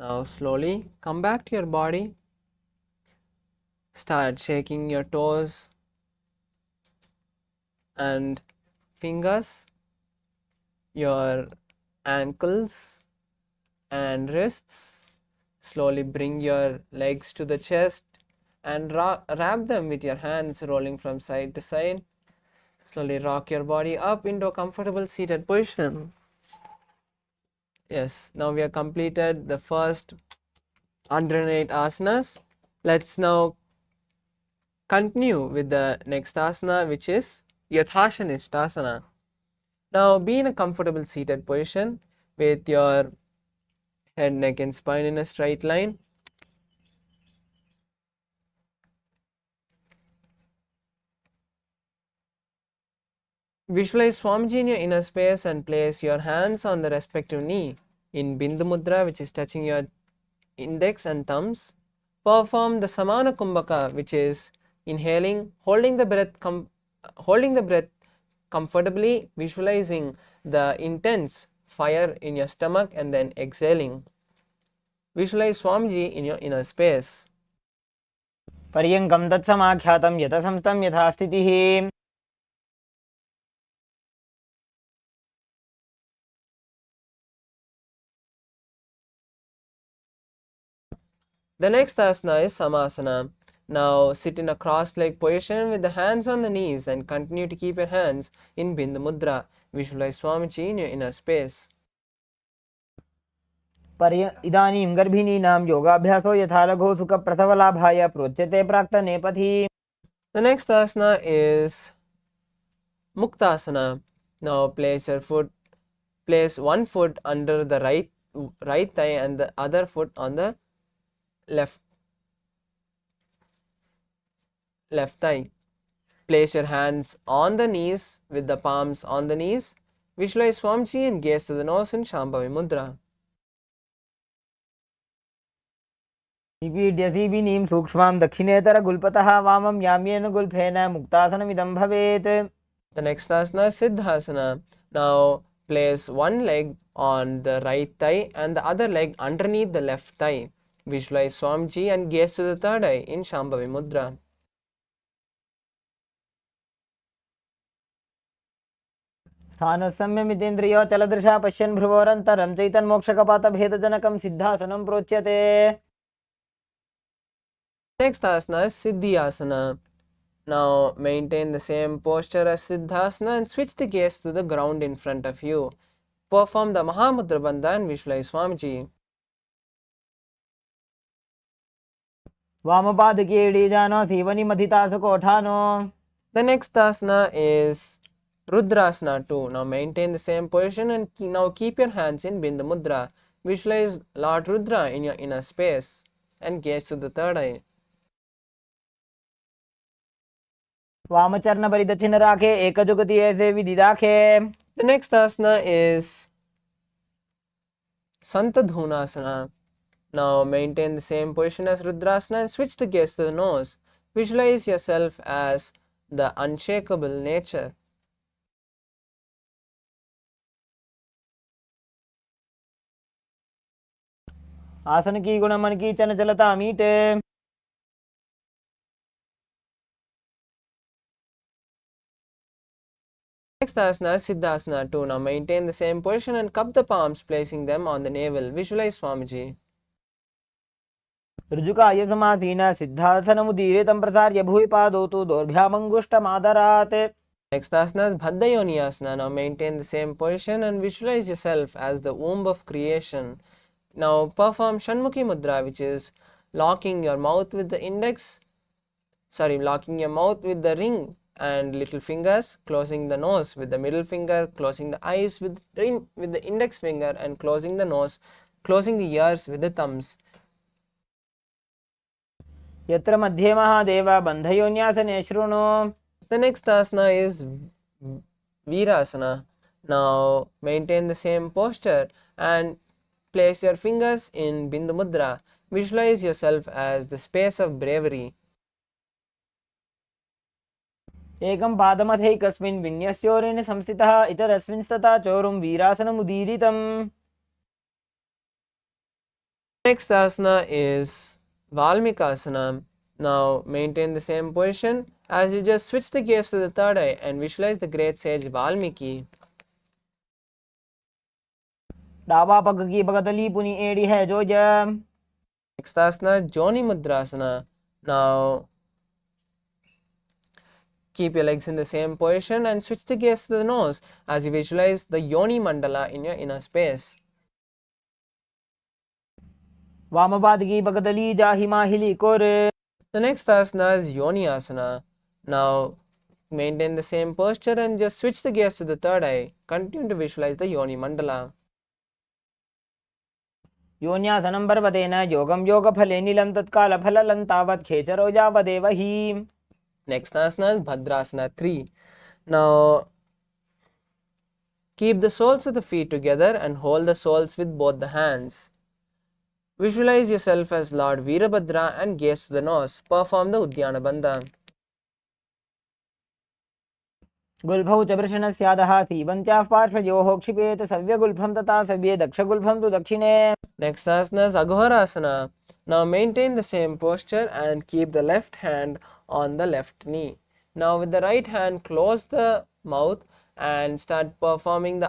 Now slowly come back to your body. Start shaking your toes and fingers, your ankles and wrists. Slowly bring your legs to the chest and wrap them with your hands, rolling from side to side. Slowly rock your body up into a comfortable seated position. Yes, now we have completed the first 108 asanas. Let's now continue with the next asana, which is Yathashanishtasana. Now be in a comfortable seated position with your head, neck and spine in a straight line. Visualize Swamiji in your inner space and place your hands on the respective knee in Bindu Mudra, which is touching your index and thumbs. Perform the Samana Kumbhaka, which is inhaling, holding the breath comfortably, visualizing the intense fire in your stomach and then exhaling. Visualize Swamiji in your inner space. पर्यङ्कं तत्समाख्यातं यतसंस्थं यथा स्थितिः. The next asana is Samasana. Now sit in a cross-leg position with the hands on the knees and continue to keep your hands in Bindu Mudra. Visualize Swamiji in your inner space. इदानीं गर्भिणीनां योगाभ्यासो यथा लघु सुखप्रसवलाभाय प्रोच्यते प्राक्तनेपथि. The next asana is Muktasana. Now place one foot under the right thigh and the other foot on the left thigh. Place your hands on the knees with the palms on the knees. Visualize Swamiji and gaze to the nose in Shambhavi Mudra. निपीड्यसीविनीं सूक्ष्मां दक्षिणेतरगुल्पतः वामं याम्येन गुल्फेन मुक्तासनमिदं भवेत्. The next asana is Siddhasana. Now place one leg on the right thigh and the other leg underneath the left thigh. Visualize Swamiji and gaze to the third eye in Shambhavi Mudra. स्थानसंयमितेन्द्रियो चलदृशा पश्यन् भ्रुवोरन्तरं चैतन्मोक्षकपातभेदजनकं सिद्धासनं प्रोच्यते. Next asana is Siddhyasana. Now maintain the same posture as Siddhasana and switch the gaze to the ground in front of you. Perform the Mahamudra Bandha and visualize Swamiji. वामपादकीडीजानो सीवनिमधितासुकोठानो. The next asana is Rudrasana 2. Now maintain the same position and now keep your hands in Bindu Mudra. Visualize Lord Rudra in your inner space and gaze to the third eye. वामचरण परिदक्षिण राखे एकजुगति ऐसे विधि राखे. The next asana is Santadhunasana. Now maintain the same position as Rudrasana and switch the gaze to the nose. Visualize yourself as the unshakable nature. आसन की गुण मन की चंचलता मीटे. Next asana is Siddhasana 2. Now maintain the same position and cup the palms, placing them on the navel. Visualize Swamiji. ऋजुकाय समासीन सिद्धासनमुदीरितं प्रसार्य भुवि पादौ तु दोर्भ्यामङ्गुष्ठमादरात्. Next asana is Bhaddayoni Asana. Now maintain the same position and visualize yourself as the womb of creation. Now perform Shanmukhi Mudra, which is locking your mouth with the ring and little fingers, closing the nose with the middle finger, closing the eyes with the index finger, and closing the nose, closing the ears with the thumbs. यत्र मध्ये महादेव बन्धयोन्यासने शृणु. The next asana is Virasana. Now maintain the same posture and place your fingers in Bindu Mudra. Visualize yourself as the space of bravery. एकं पादमथैकस्मिन् विन्यस्योरेण संस्थितः इतरस्मिंस्तथा चोरुं वीरासनमुदीरितम्. Next asana is Valmikasana. Now maintain the same position as you just switch the gaze to the third eye and visualize the great sage Valmiki. डावा पग की बगतली पुनी एड़ी है जो ज Next asana Joni Mudrasana. Now keep your legs in the same position and switch the gaze to the nose as you visualize the Yoni Mandala in your inner space. वाम पाद की बगतली जाहि माहिली core The next asana is Yoni Asana. Now maintain the same posture and just switch the gaze to the third eye. Continue to visualize the Yoni Mandala. योन्यासनं पर्वतेन योगं योगफले नीलं तत्काल फललं तावत् खेचरो यावदेव हि Next asana is Bhadrasana 3. Now keep the soles of the feet together and hold the soles with both the hands. Visualize yourself as Lord Veerabhadra and gaze to the nose. Perform the Udyana Bandha. गुल्फौ च वृषणस्यादः सीवन्त्याः पार्श्वयोः क्षिपेत सव्यगुल्फं तथा सव्ये दक्षगुल्फं तु दक्षिणे Next asana is Aghorasana. Now maintain the same posture and keep the left hand on the left knee. Now with the right hand close the mouth and start performing the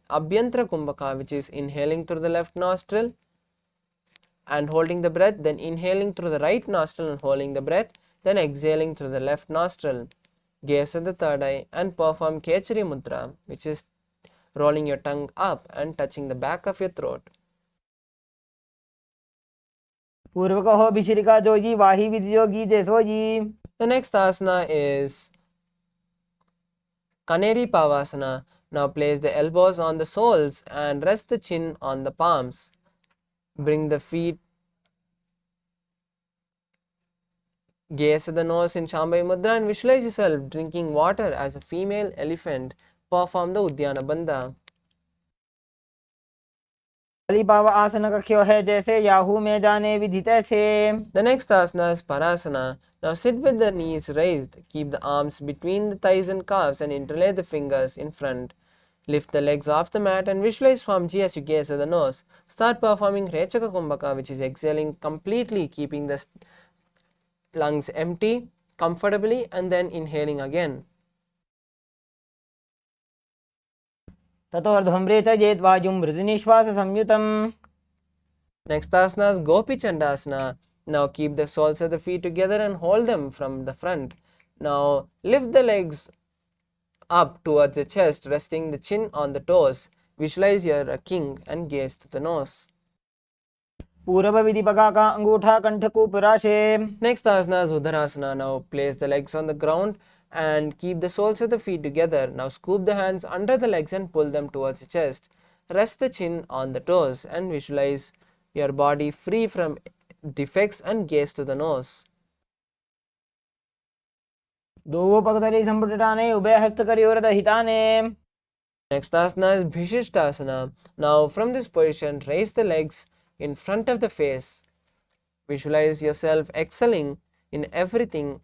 Abhyantra Kumbhaka, which is inhaling through the left nostril and holding the breath, then inhaling through the right nostril and holding the breath, then exhaling through the left nostril. Gaze at the third eye and perform Kechari Mudra, which is rolling your tongue up and touching the back of your throat. पूर्वकहो भिशिरिका Jogi Wahi विधियोगी जैसोजी The next asana is Kaneri Pavasana. Now place the elbows on the soles and rest the chin on the palms. Bring the feet, gaze at the nose in Shambhavi Mudra and visualize yourself drinking water as a female elephant. Perform the Udyana Bandha. पाव आसन कख्यो है जैसे Yahoo में जाने विधि तैसे The next asana is Parasana. Now sit with the knees raised. Keep the arms between the thighs and calves and interlace the fingers in front. Lift the legs off the mat and visualize Swamiji as you gaze at the nose. Start performing Rechaka Kumbhaka, which is exhaling completely, keeping the lungs empty comfortably and then inhaling again. ततोर्ध्वम्रे च जेत् वायुं मृदुनिश्वास संयुतम् Next asana is Gopi Chandasana. Now keep the soles of the feet together and hold them from the front. Now lift the legs up towards the chest, resting the chin on the toes. Visualize you're a king and gaze to the nose. पूर्व विधि पगा का अंगूठा कंठ कूपराशे Next asana is Udarasana. Now place the legs on the ground and keep the soles of the feet together. Now scoop the hands under the legs and pull them towards the chest. Rest the chin on the toes and visualize your body free from defects and gaze to the nose. दो पगतली संपुटाने उभय हस्त करियोर हिताने Next asana is Bhishishtasana. Now from this position, raise the legs in front of the face. Visualize yourself excelling in everything.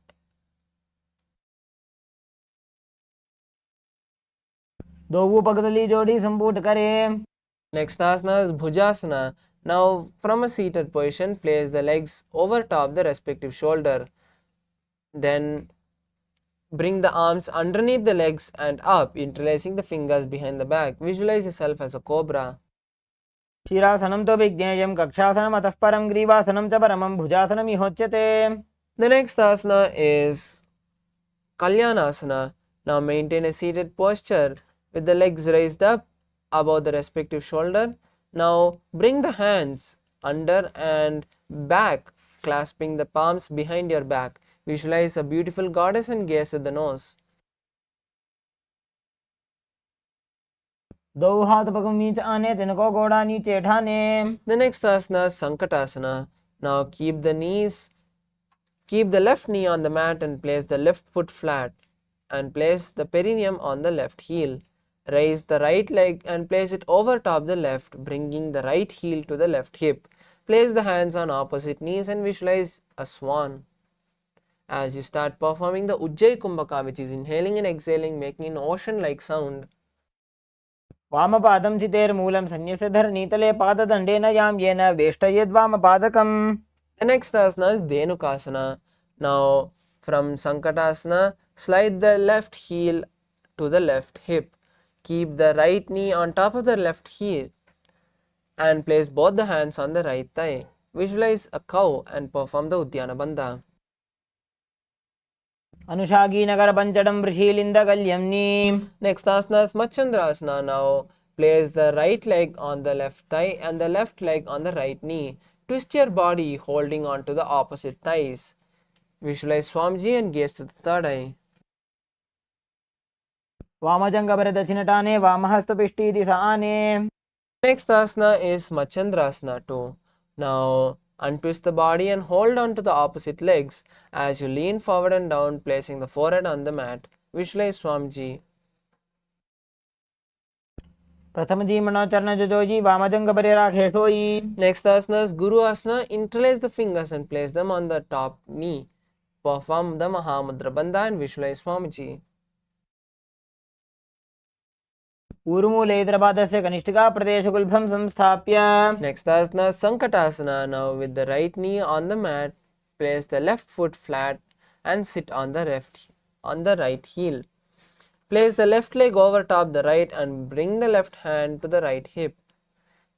दो पगतली जोड़ी संपुट करे Next asana is Bhujasana. Now from a seated position, place the legs over top the respective shoulder. Then bring the arms underneath the legs and up, interlacing the fingers behind the back. Visualize yourself as a cobra. शिरासनं तो विज्ञेयं कक्षासनम् अतः परं ग्रीवासनं च परमं भुजासनम् इहोच्यते The next asana is Kalyanasana. Now maintain a seated posture with the legs raised up above the respective shoulder. Now bring the hands under and back, clasping the palms behind your back. Visualize a beautiful goddess and gaze at the nose. दो हाथ पग नीचे आने तिनको गोड़ा नीचे ठाने The next asana is Sankatasana. Now keep the left knee on the mat and place the left foot flat and place the perineum on the left heel. Raise the right leg and place it over top the left, bringing the right heel to the left hip. Place the hands on opposite knees and visualize a swan. As you start performing the Ujjayi Kumbhaka, which is inhaling and exhaling, making an ocean-like sound. वामपादं चितेर्मूलं सन्न्यस्य धरणीतले पाददण्डेन यां येन वेष्टयेद्वामपादकम्. The next asana is Dhenukasana. Now, from Sankatasana, slide the left heel to the left hip. Keep the right knee on top of the left heel and place both the hands on the right thigh. Visualize a cow and perform the Uddiyana Bandha. अनुषागीनगरपञ्चडं वृषीलिन्दगल्यम्नि. Next asana is Machandrasana. Now, place the right leg on the left thigh and the left leg on the right knee. Twist your body holding on to the opposite thighs. Visualize Swamiji and gaze to the third eye. वामजङ्गपरदक्षिणटाने वामहस्तपिष्टीदिशाने. Next asana is Machandrasana too. Now untwist the body and hold on to the opposite legs as you lean forward and down, placing the forehead on the mat. Visualize Swamiji. प्रथमजी मनोचरणजोजी वामजङ्गपरे राखे सोयी. Next asana is Guru Asana. Interlace the fingers and place them on the top knee. Perform the Mahamudra Bandha and visualize Swamiji. ऊर्मूलेतरपादस्य कनिष्ठिका प्रदेशगुल्भं संस्थाप्य. Next asana is Sankatasana. Now with the right knee on the mat, place the left foot flat and sit on the right heel. Place the left leg over top the right and bring the left hand to the right hip.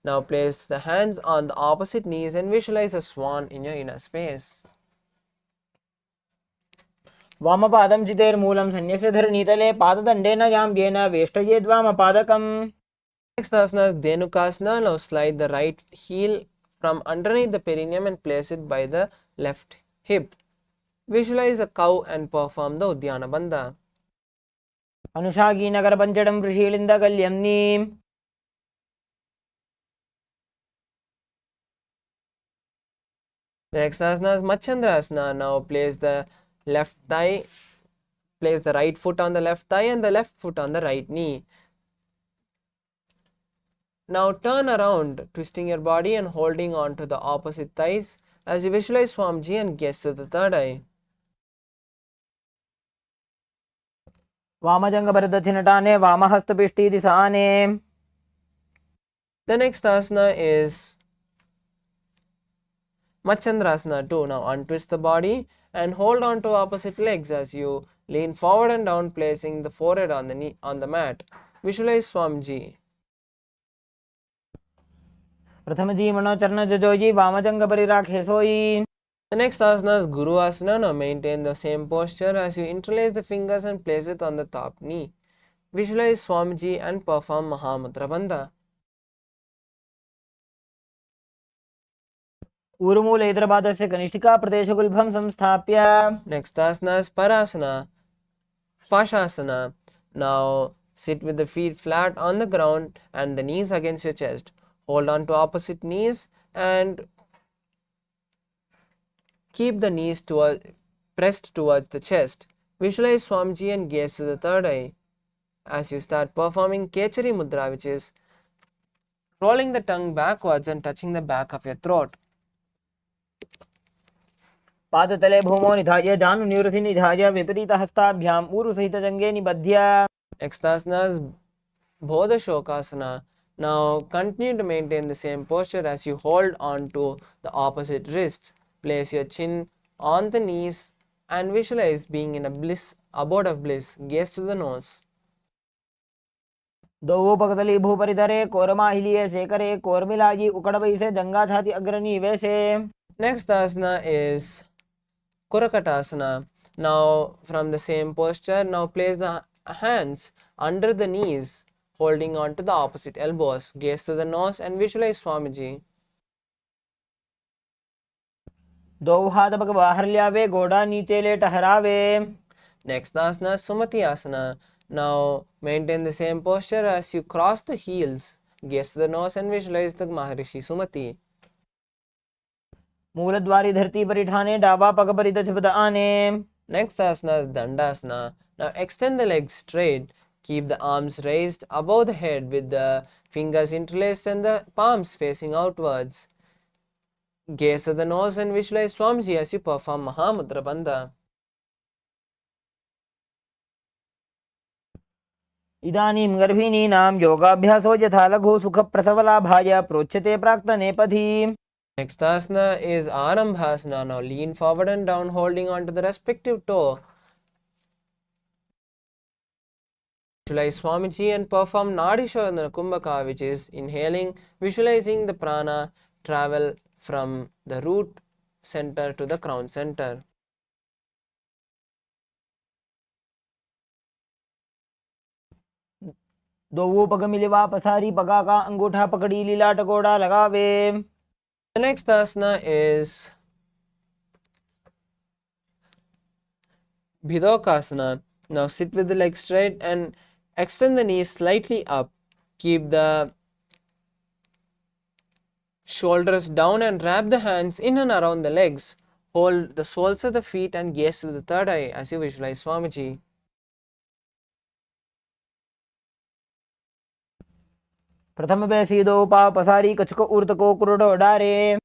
Now place the hands on the opposite knees and visualize a swan in your inner space. वामपादं चितेर्मूलं सन्न्यस्य धरणीतले पाददण्डेन यां येन वेष्टयेद्वामपादकम्. Next asana is Dhenukasana. Now slide the right heel from underneath the perineum and place it by the left hip. Visualize a cow and perform the Uddiyana Bandha. अनुषागीनगरपञ्चडं वृषीलिन्दगल्यम्नि. Next asana is Machandrasana. Now place the right foot on the left thigh and the left foot on the right knee. Now turn around, twisting your body and holding on to the opposite thighs as you visualize Swamiji and gaze to the third eye. वामजङ्गपरदक्षिणटाने वामहस्तपिष्टीदिशाने. The next asana is Machandrasana too. Now untwist the body and hold on to opposite legs as you lean forward and down, placing the forehead on the mat. Visualize Swamiji. प्रथमजी मनोचरणजोजी वामजङ्गपरे राखे सोयी. The next asana is Guru Asana. Now maintain the same posture as you interlace the fingers and place it on the top knee. Visualize Swamiji and perform Mahamudra Bandha. ऊर्मूलेतरपादस्य कनिष्ठिका प्रदेशगुल्भं संस्थाप्य. Next asana is Parasana, Pashasana. Now sit with the feet flat on the ground and the knees against your chest. Hold on to opposite knees and keep the knees pressed towards the chest. Visualize Swamiji and gaze to the third eye as you start performing Kechari Mudra, which is rolling the tongue backwards and touching the back of your throat. पादतले भूमौ निधाय जानुनिवृत्ति निधाय विपरीतहस्ताभ्याम् ऊरुसहितजङ्गे निबध्य. Next asana is Bodha Shokasana. Now continue to maintain the same posture as you hold on to the opposite wrists. Place your chin on the knees and visualize being in a abode of bliss. Gaze to the nose. दोपकतली भूपरिधरे कोरमाहिलिये शेखरे कोरमिलाजी उकडवैसे जंगा छाती अग्रणी वैसे. Next asana is Kurakatasana. Now from the same posture, now place the hands under the knees, holding on to the opposite elbows. Gaze to the nose and visualize Swamiji. दो हाथ पग बाहर ल्यावे गोड़ा नीचे ले टहरावे. Next asana is Sumati Asana. Now maintain the same posture as you cross the heels. Gaze to the nose and visualize the Maharishi Sumati. मूलद्वारी धरती परिठाने डाबा पग परिदछ आने. Next asana is Dandasana. Now extend the legs straight. Keep the arms raised above the head with the fingers interlaced and the palms facing outwards. Gaze to the nose and visualize Swamiji as you perform Mahamudra Bandha. इदानीं गर्भिणीनां योगाभ्यासो यथा लघु सुखप्रसवलाभाय प्रोच्यते प्राक्तनेपथि. Next asana is Arambhasana. Now lean forward and down, holding on to the respective toe. Visualize Swamiji and perform Nadi Shodhana Kumbhaka, which is inhaling, visualizing the prana travel from the root center to the crown center. दो पग मिलवा पसारी पगा का अंगूठा पकड़ी लीला टकोड़ा लगावे. The next asana is Bhidokasana. Now sit with the legs straight and extend the knees slightly up. Keep the shoulders down and wrap the hands in and around the legs. Hold the soles of the feet and gaze to the third eye as you visualize Swamiji. प्रथम बैसी दो पाव पसारी कछको उर्त को कुरुडो डारे.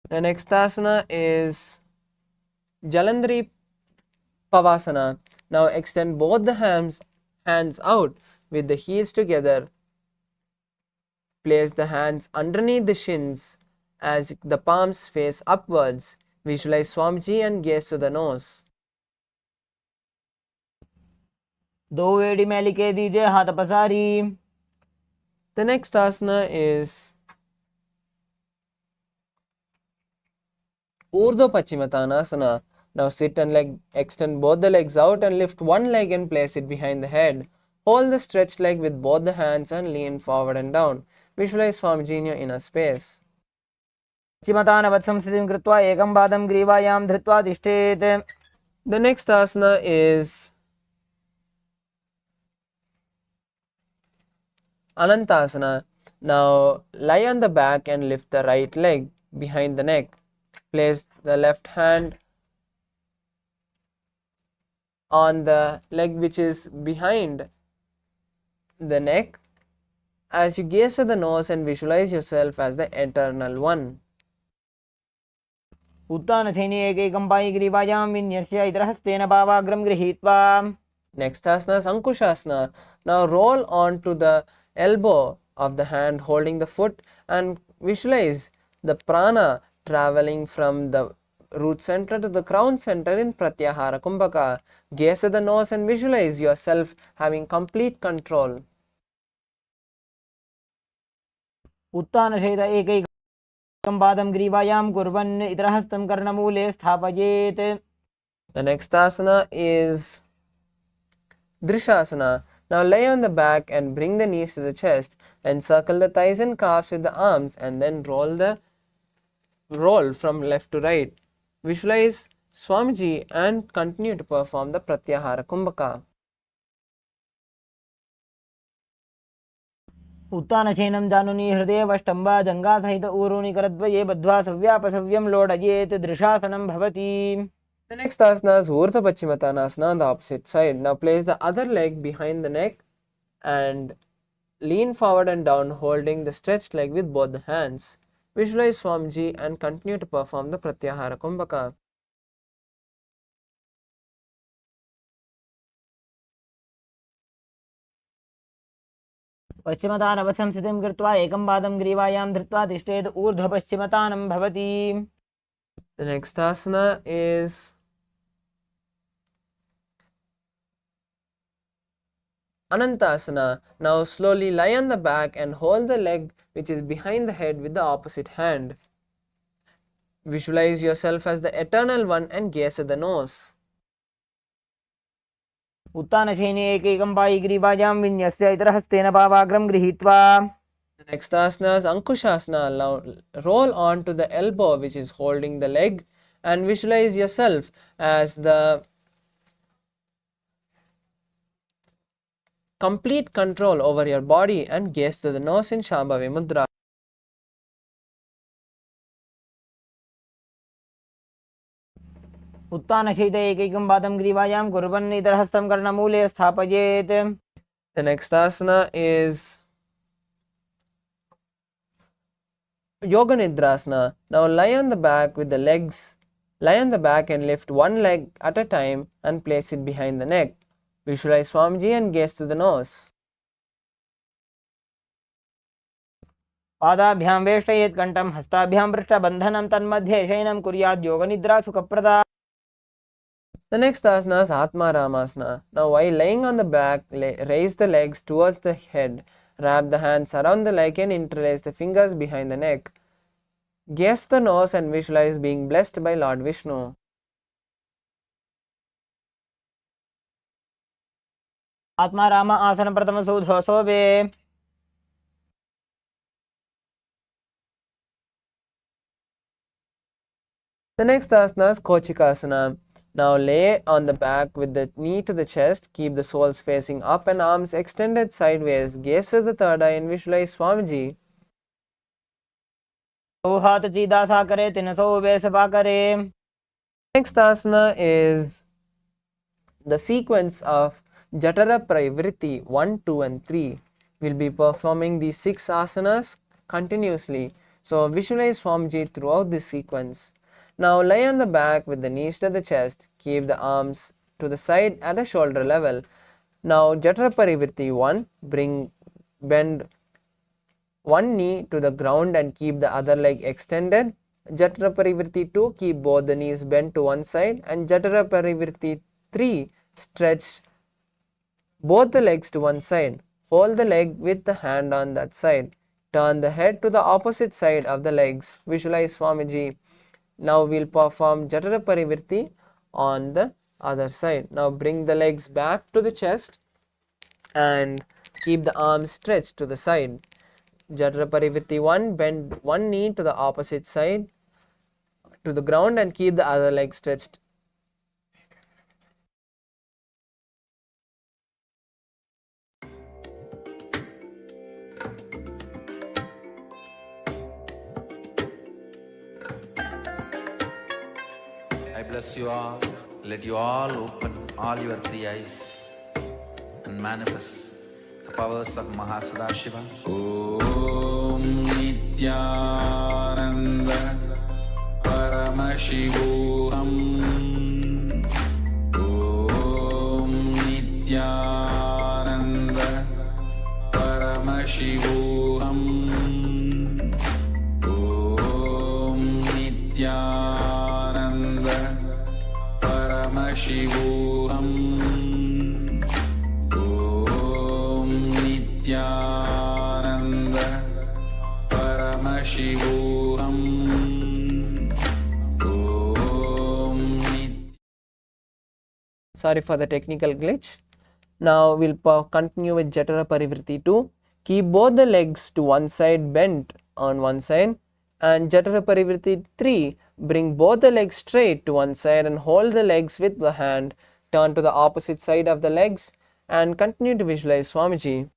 The next asana is Jalandhari Pavasana. Now extend both the hands out with the heels together. Place the hands underneath the shins as the palms face upwards. Visualize Swamiji and gaze to the nose. दो वेड़ी मैली के दीजिए हाथ पसारी. The next asana is Urdhva Paschimottanasana. Now sit and extend both the legs out and lift one leg and place it behind the head. Hold the stretched leg with both the hands and lean forward and down. Visualize Swamiji in your inner space. पश्चिमतानवत् संस्थितिं कृत्वा एकं पादं ग्रीवायां धृत्वा तिष्ठेत्. The next asana is Anantasana. Now lie on the back and lift the right leg behind the neck. Place the left hand on the leg which is behind the neck as you gaze at the nose and visualize yourself as the eternal one. उत्तानशयने एकैकं पायि ग्रीवायां विन्यस्य इतरहस्तेन पावाग्रं गृहीत्वा. Next asana is Ankushasana. Now roll on to the elbow of the hand holding the foot and visualize the prana traveling from the root center to the crown center in Pratyahara Kumbhaka. Gaze at the nose and visualize yourself having complete control. उत्तानशयित एकैकं पादं ग्रीवायां कुर्वन् इतरहस्तं कर्णमूले स्थापयेत्. The next asana is Drishasana. Now lay on the back and bring the knees to the chest and circle the thighs and calves with the arms and then roll from left to right. Visualize Swamiji and continue to perform the Pratyahara Kumbhaka. उत्तानशयनं जानुनी हृदयवष्टम्बा जङ्घासहित ऊरूनि करद्वये बद्ध्वा सव्यापसव्यं लोडयेत् दृशासनं भवति. The next asana is Urdhva Paschimottanasana on the opposite side. Now place the other leg behind the neck and lean forward and down holding the stretched leg with both the hands. Visualize Swamiji and continue to perform the Pratyahara Kumbhaka. पश्चिमतानवत् संस्थितिं कृत्वा एकं पादं ग्रीवायां धृत्वा तिष्ठेत् ऊर्ध्वपश्चिमतानं भवति. The next asana is Anantasana. Now slowly lie on the back and hold the leg which is behind the head with the opposite hand. Visualize yourself as the eternal one and gaze at the nose. उत्तानशयने एकैकं पायि ग्रीवायां विन्यस्य इतरहस्तेन पावाग्रं गृहीत्वा. The next asana is Ankushasana. Now roll on to the elbow which is holding the leg and visualize yourself as the complete control over your body and gaze to the nose in Shambhavi Mudra. उत्तानशयित एकैकं पादं ग्रीवायां कुर्वन् इतरहस्तं कर्णमूले स्थापयेत्. The next asana is Yoga Nidrasana. Now lie on the back with the legs. Lie on the back and lift one leg at a time and place it behind the neck. Visualize Swamiji and gaze to the nose. पादाभ्यां वेष्टयेत् कण्ठं हस्ताभ्यां पृष्ठबन्धनं तन्मध्ये शयनं कुर्यात् योगनिद्रा सुखप्रदा. The next asana is Atma Ramasana. Now while laying on the back, raise the legs towards the head. Wrap the hands around the leg and interlace the fingers behind the neck. Gaze the nose and visualize being blessed by Lord Vishnu. आत्मा राम आसन प्रथम सूधो सोबे. The next asana is Kochikasana. Now lay on the back with the knee to the chest. Keep the soles facing up and arms extended sideways. Gaze to the third eye and visualize Swamiji. दो हाथ सीधा सा करे, 300 बेसपा करे. Next asana is the sequence of Jatara Pravriti 1, 2 and 3. We'll be performing these 6 asanas continuously. So visualize Swamiji throughout this sequence. Now lie on the back with the knees to the chest. Keep the arms to the side at the shoulder level. Now Jatara Pravriti 1, bend one knee to the ground and keep the other leg extended. Jatara Pravriti 2, keep both the knees bent to one side. And Jatara Pravriti 3, stretch both the legs to one side. Hold the leg with the hand on that side. Turn the head to the opposite side of the legs. Visualize Swamiji. Now we'll perform Jatara Pravriti on the other side. Now bring the legs back to the chest and keep the arms stretched to the side. Jatara Pravriti 1, bend one knee to the opposite side to the ground and keep the other leg stretched. I bless you all. Let you all open all your 3 eyes and manifest the powers of Mahasadashiva. Om Nithyananda Paramashivoham. Om Nithyananda Paramashivoham. Om Nithyananda Paramashivoham. Om Nithyananda Paramashivoham. Om Sorry for the technical glitch. Now we'll continue with Jatara Pravriti 2. Keep both the legs to one side bent on one side. And Jatara Pravriti 3, bring both the legs straight to one side and hold the legs with the hand. Turn to the opposite side of the legs and continue to visualize Swamiji.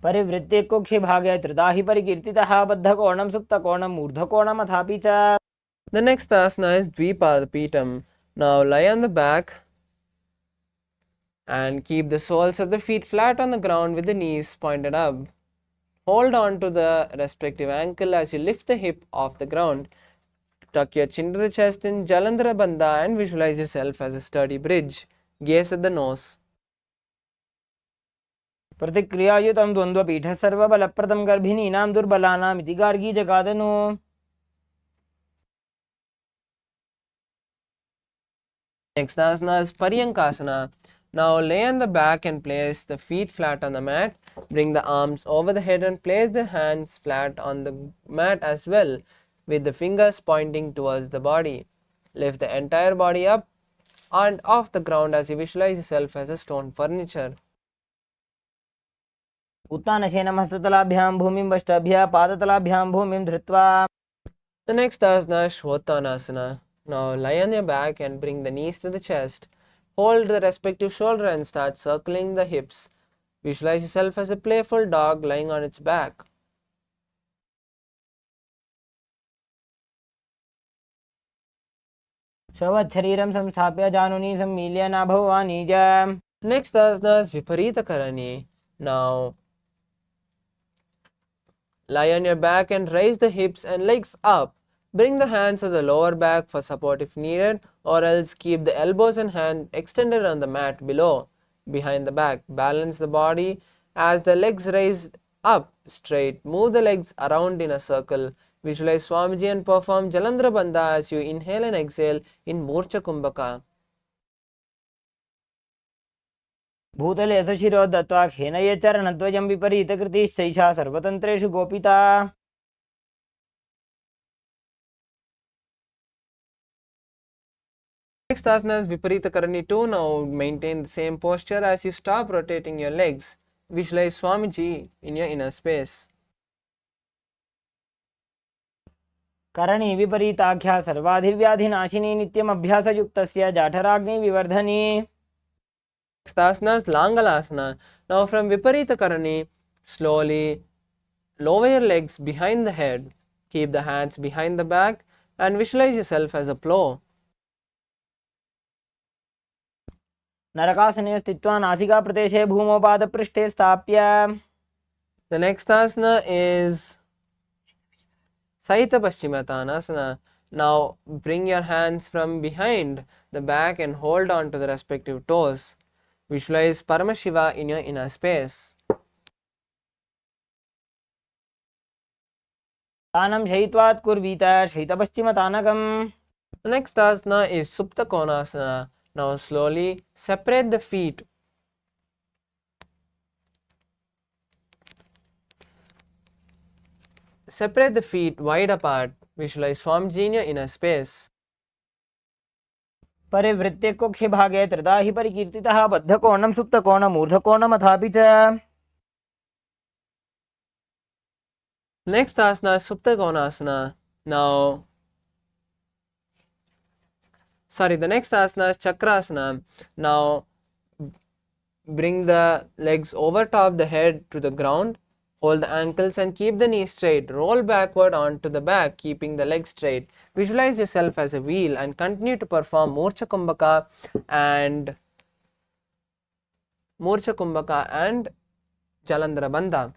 परिवृत्ति कुक्षि भागे त्रिदाहि परिकीर्तितः बद्धकोणं सुप्तकोणं ऊर्ध्वकोणम् अथापि च. The next asana is Dvipardapitam. Now lie on the back and keep the soles of the feet flat on the ground with the knees pointed up. Hold on to the respective ankle as you lift the hip off the ground. Tuck your chin to the chest in Jalandhara Bandha and visualize yourself as a sturdy bridge. Gaze at the nose. प्रतिक्रियायुतं द्वन्द्वपीठः सर्वबलप्रदं गर्भिणीनां दुर्बलानाम् इति Gargi जगादनु. Next asana is Paryankasana. Now lay on the back and place the feet flat on the mat. Bring the arms over the head and place the hands flat on the mat as well, with the fingers pointing towards the body. Lift the entire body up and off the ground as you visualize yourself as a stone furniture. उत्तानशेन हस्ततलाभ्यां भूमिं वष्टाभ्यां पादतलाभ्यां भूमिं धृत्वा. The next asana is Shvotanasana. Now lie on your back and bring the knees to the chest. Hold the respective shoulder and start circling the hips. Visualize yourself as a playful dog lying on its back. शरीरं संस्थाप्य जानुनी सम्मील्य नाभवानी च. Next asana is Viparita Karani. Now lie on your back and raise the hips and legs up. Bring the hands to the lower back for support if needed, or else keep the elbows and hand extended on the mat below, behind the back. Balance the body as the legs raise up straight. Move the legs around in a circle. Visualize Swamiji and perform Jalandhara Bandha as you inhale and exhale in Murcha Kumbhaka. भूतले शिरो दत्त्वा खेनये चरणद्वयं विपरीतकृतिश्चैषा सर्वतन्त्रेषु गोपिता Next asana is Viparita Karani 2. Now maintain the same posture as you stop rotating your legs. Visualize Swamiji in your inner space. करणी विपरीताख्या सर्वाधिव्याधिनाशिनी नित्यम अभ्यासयुक्तस्य जाठराग्नि विवर्धनी. Next asana is Langalasana. Now from Viparita Karani, slowly lower your legs behind the head. Keep the hands behind the back and visualize yourself as a plow. नरकासने स्थित्वा नासिका प्रदेशे भूमौ पादपृष्ठे स्थाप्य. The next asana is Saita Paschimottanasana. Now bring your hands from behind the back and hold on to the respective toes. Visualize Paramashiva in your inner space. तानं शयित्वात् कुर्वीत शयितपश्चिमतानकम्. The next asana is Supta Konasana. Now slowly separate the feet. Separate the feet wide apart. Visualize Swamiji in your inner space. परिवृत्ते कुक्षि भागे त्रिधा हि परिकीर्तितः बद्धकोणं सुप्तकोणम् ऊर्ध्वकोणमथापि च. Next asana is Supta Konasana. The next asana is Chakrasana. Now bring the legs over top the head to the ground. Hold the ankles and keep the knees straight. Roll backward onto the back, keeping the legs straight. Visualize yourself as a wheel and continue to perform Murcha Kumbhaka and Jalandhara Bandha.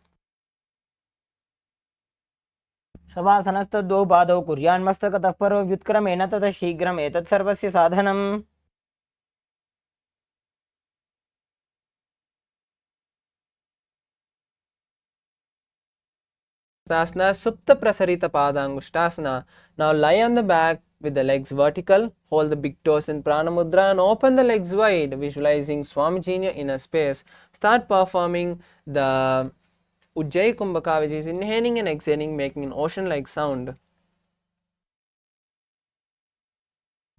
शवासनस्तद्वौ पादौ कुर्यान्मस्तकतः परो व्युत्क्रमेण ततः शीघ्रम् एतत् सर्वस्य साधनम्. Asana Supta Prasarita Padangushtasana. Now lie on the back with the legs vertical. Hold the big toes in Prana Mudra and open the legs wide, visualizing Swamiji in your inner space. Start performing the Ujjayi Kumbhaka, which is inhaling and exhaling, making an ocean-like sound.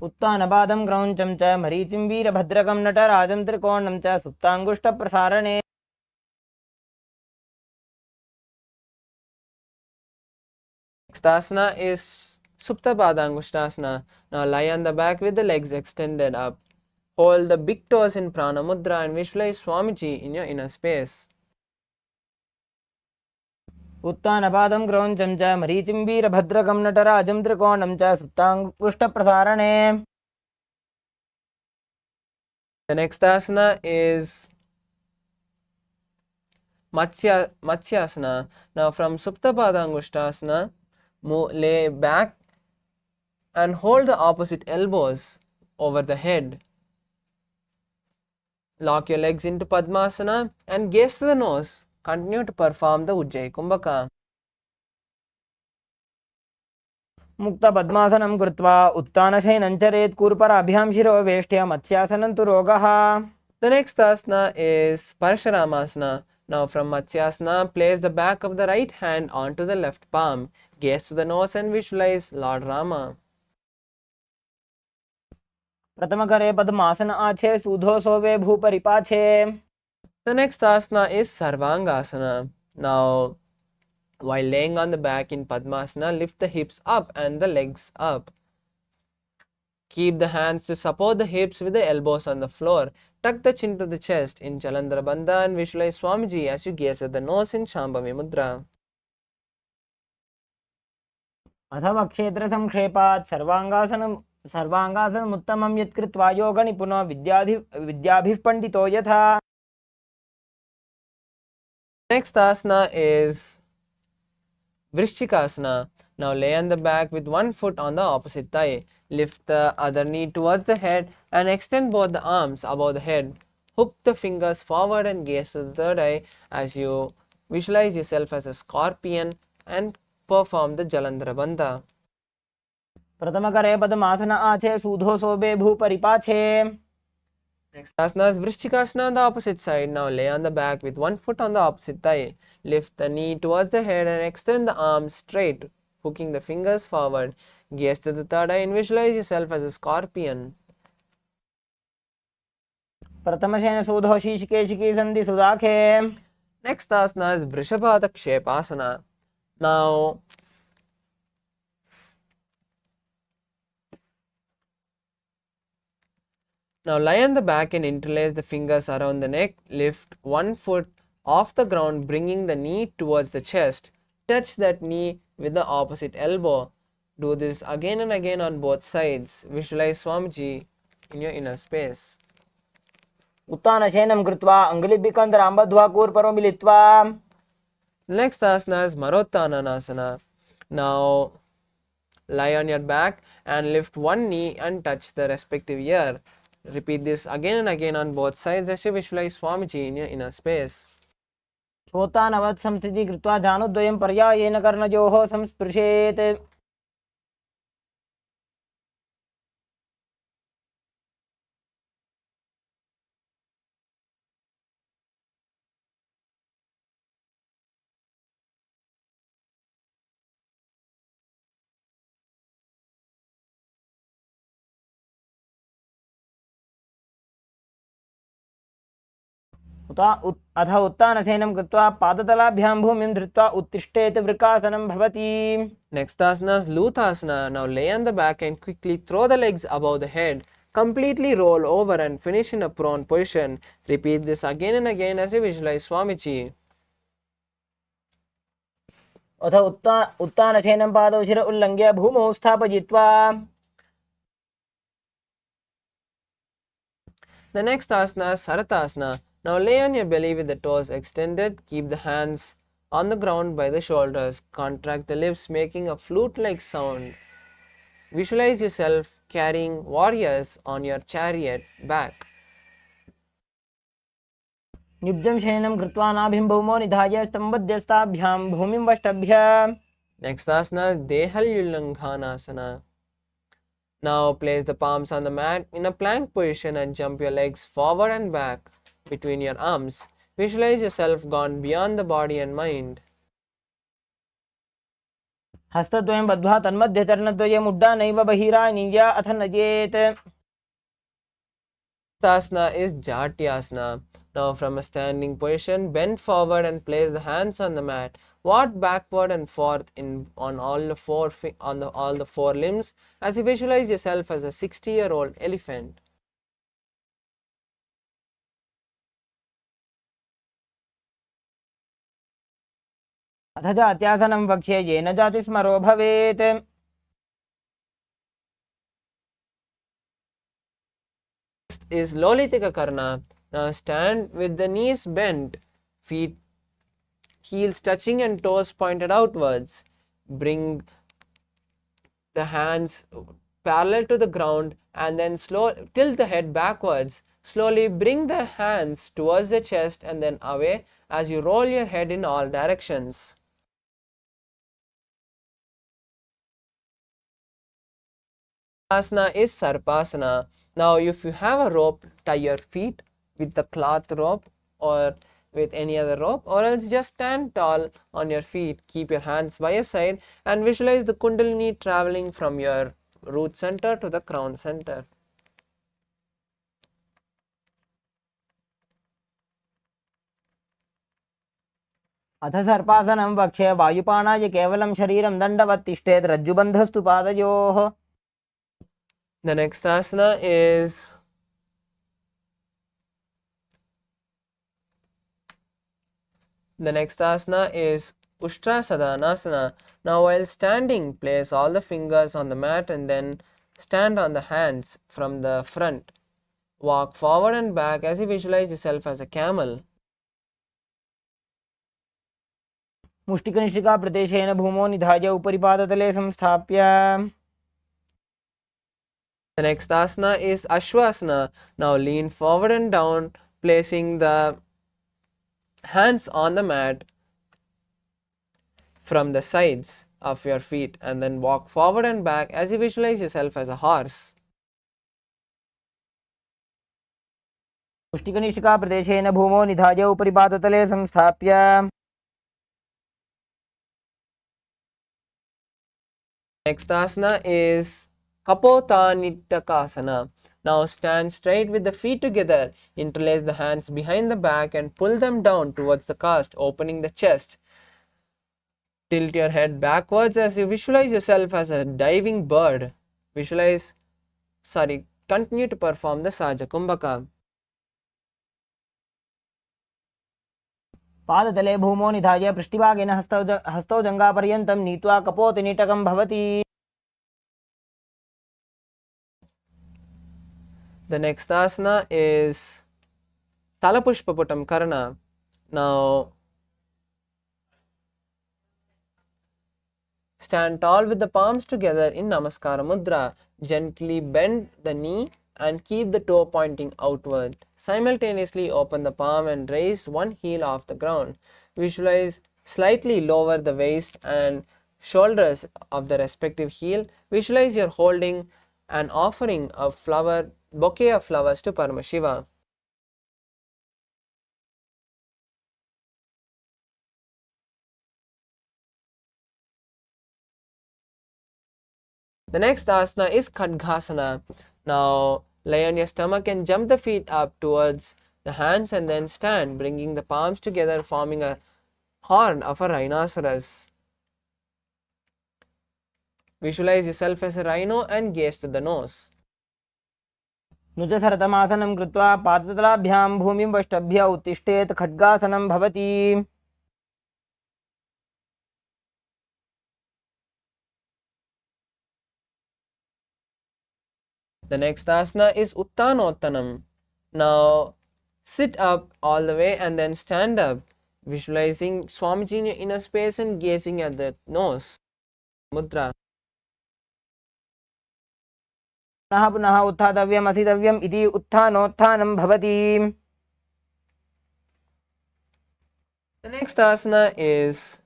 उत्तानपादं क्रौञ्चं च मरीचिं वीरभद्रकं नटराजं त्रिकोणं च सुप्ताङ्गुष्ठप्रसारणे. Next asana is Supta Padangushtasana. Now lie on the back with the legs extended up. Hold the big toes in Prana Mudra and visualize Swamiji in your inner space. उत्तानपादं क्रौञ्चं च मरीचिं वीरभद्रकं नटराजं त्रिकोणं च सुप्ताङ्गुष्ठप्रसारणे. The next asana is Matsyasana. Now from Supta Padangushtasana, lay back and hold the opposite elbows over the head. Lock your legs into Padmasana and gaze to the nose. Continue to perform the Ujjayi Kumbhaka. मुक्तपद्मासनं कृत्वा उत्तानशयनं चरेत् कूर्पराभ्यां शिरो वेष्ट्य मत्स्यासनं तु रोगः. The next asana is Parashuramasana. Now from Matsyasana, place the back of the right hand onto the left palm. Gaze to the nose and visualize Lord Rama. प्रथमकरे पद्मासन आछे सूधो सोवे भूपरिपाछे. The next asana is Sarvangasana. Now while laying on the back in Padmasana, lift the hips up and the legs up. Keep the hands to support the hips with the elbows on the floor. Tuck the chin to the chest in Jalandhara Bandha and visualize Swamiji as you gaze at the nose in Shambhavi Mudra. अथवा क्षेत्र संक्षेपात् सर्वांगासनम् उत्तमं यत् कृत्वा योग निपुनो विद्याभिः पंडितो यथा. Next asana is Vrishchikasana. Now lay on the back with one foot on the opposite thigh. Lift the other knee towards the head and extend both the arms above the head. Hook the fingers forward and gaze to the third eye as you visualize yourself as a scorpion and perform the Jalandhara Bandha. प्रथम करे पद्मासन आछे सूधो सोबे भू परिपाछे. Next asana is Vrishchikasana on the opposite side. Now lay on the back with one foot on the opposite thigh. Lift the knee towards the head and extend the arms straight, hooking the fingers forward. Gaze to the third eye and visualize yourself as a scorpion. प्रथम Shane सूधो शीशकेशिकी संधि सुदाखे. Next asana is Vrishabhata Kshepasana. Now lie on the back and interlace the fingers around the neck. Lift one foot off the ground, bringing the knee towards the chest. Touch that knee with the opposite elbow. Do this again and again on both sides. Visualize Swamiji in your inner space. उत्तान शेनम कृत्वा अंगुलिभिकन्दरां बद्ध्वा कूर्परो मिलित्वा. Next asana is Marottananasana. Now lie on your back and lift one knee and touch the respective ear. Repeat this again and again on both sides as you visualize Swamiji in your inner space. श्रोतानवत् संस्थिति कृत्वा जानुद्वयं पर्यायेन कर्णयोः संस्पृशेत्. अथ उत्तानसेनं कृत्वा पादतलाभ्यां भूमिं धृत्वा उत्तिष्ठेत् वृकासनं भवति. Next asana is Luthasana. Now lay on the back and quickly throw the legs above the head. Completely roll over and finish in a prone position. Repeat this again and again as you visualize Swamiji. अथ उत्तानसेनं पादौ शिर उल्लङ्घ्य भूमौ स्थापयित्वा. The next asana is Saratasana. Now lay on your belly with the toes extended. Keep the hands on the ground by the shoulders. Contract the lips, making a flute-like sound. Visualize yourself carrying warriors on your chariot back. निब्जं शयनं कृत्वा नाभिं भौमो निधाय स्तम्भध्यस्ताभ्यां भूमिं वष्टभ्य. Next asana is Dehalyulanghanasana. Now place the palms on the mat in a plank position and jump your legs forward and back between your arms. Visualize yourself gone beyond the body and mind. हस्तद्वयं बद्ध्वा तन्मध्ये चरणद्वयम् उड्डानैव बहिरानीय अथ नजेत्. Asana is Jatyasana. Now from a standing position, bend forward and place the hands on the mat. Walk backward and forth on all the four limbs as you visualize yourself as a 60-year-old elephant. अथ जात्यासनं वक्ष्ये येन जातिस्मरो भवेत्. Next is Lolitika Karna. Now stand with the knees bent, heels touching and toes pointed outwards. Bring the hands parallel to the ground and then tilt the head backwards. Slowly bring the hands towards the chest and then away as you roll your head in all directions. Asana is Sarpasana. Now if you have a rope, tie your feet with the cloth rope or with any other rope, or else just stand tall on your feet. Keep your hands by your side and visualize the Kundalini traveling from your root center to the crown center. अथ सर्पासनं वक्ष्ये वायुपानाय केवलं शरीरं दण्डवत् तिष्ठेत् रज्जुबन्धस्तु पादयोः. The next asana is Ushtrasadhanasana. Now while standing, place all the fingers on the mat and then stand on the hands from the front. Walk forward and back as you visualize yourself as a camel. मुष्टिकनिष्ठिका प्रदेशेन भूमौ निधाय उपरि पादतले संस्थाप्य. The next asana is Ashwasana. Now lean forward and down, placing the hands on the mat from the sides of your feet, and then walk forward and back as you visualize yourself as a horse. मुष्टिकनिष्ठिका प्रदेशेन भूमौ निधाय उपरि पादतले संस्थाप्य. Next asana is Kapotanitakasana. Now stand straight with the feet together, interlace the hands behind the back and pull them down towards the cast, opening the chest. Tilt your head backwards as you visualize yourself as a diving bird. Continue to perform the Saja Kumbhaka. पादतले भूमौ निधाय पृष्ठभागेन हस्तौ जङ्घापर्यन्तं नीत्वा कपोतनिटकं भवति. The next asana is Talapushpaputam Karana. Now stand tall with the palms together in Namaskara Mudra. Gently bend the knee and keep the toe pointing outward. Simultaneously open the palm and raise one heel off the ground. Visualize slightly lower the waist and shoulders of the respective heel. Visualize you're holding an offering of bouquet of flowers to Paramashiva. The next asana is Khadgasana. Now lay on your stomach and jump the feet up towards the hands and then stand, bringing the palms together, forming a horn of a rhinoceros. Visualize yourself as a rhino and gaze to the nose. नुजसरतमासनं कृत्वा पादतलाभ्यां भूमिं वष्टभ्य उत्तिष्ठेत्. खड्गासनं भवति. The next asana is Uttanottanam. Now sit up all the way and then stand up, visualizing Swamiji in your inner space and gazing at the nose. Mudra. पुनः पुनः उत्थातव्यम् असितव्यम् इति उत्थानोत्थानं भवति. The next asana is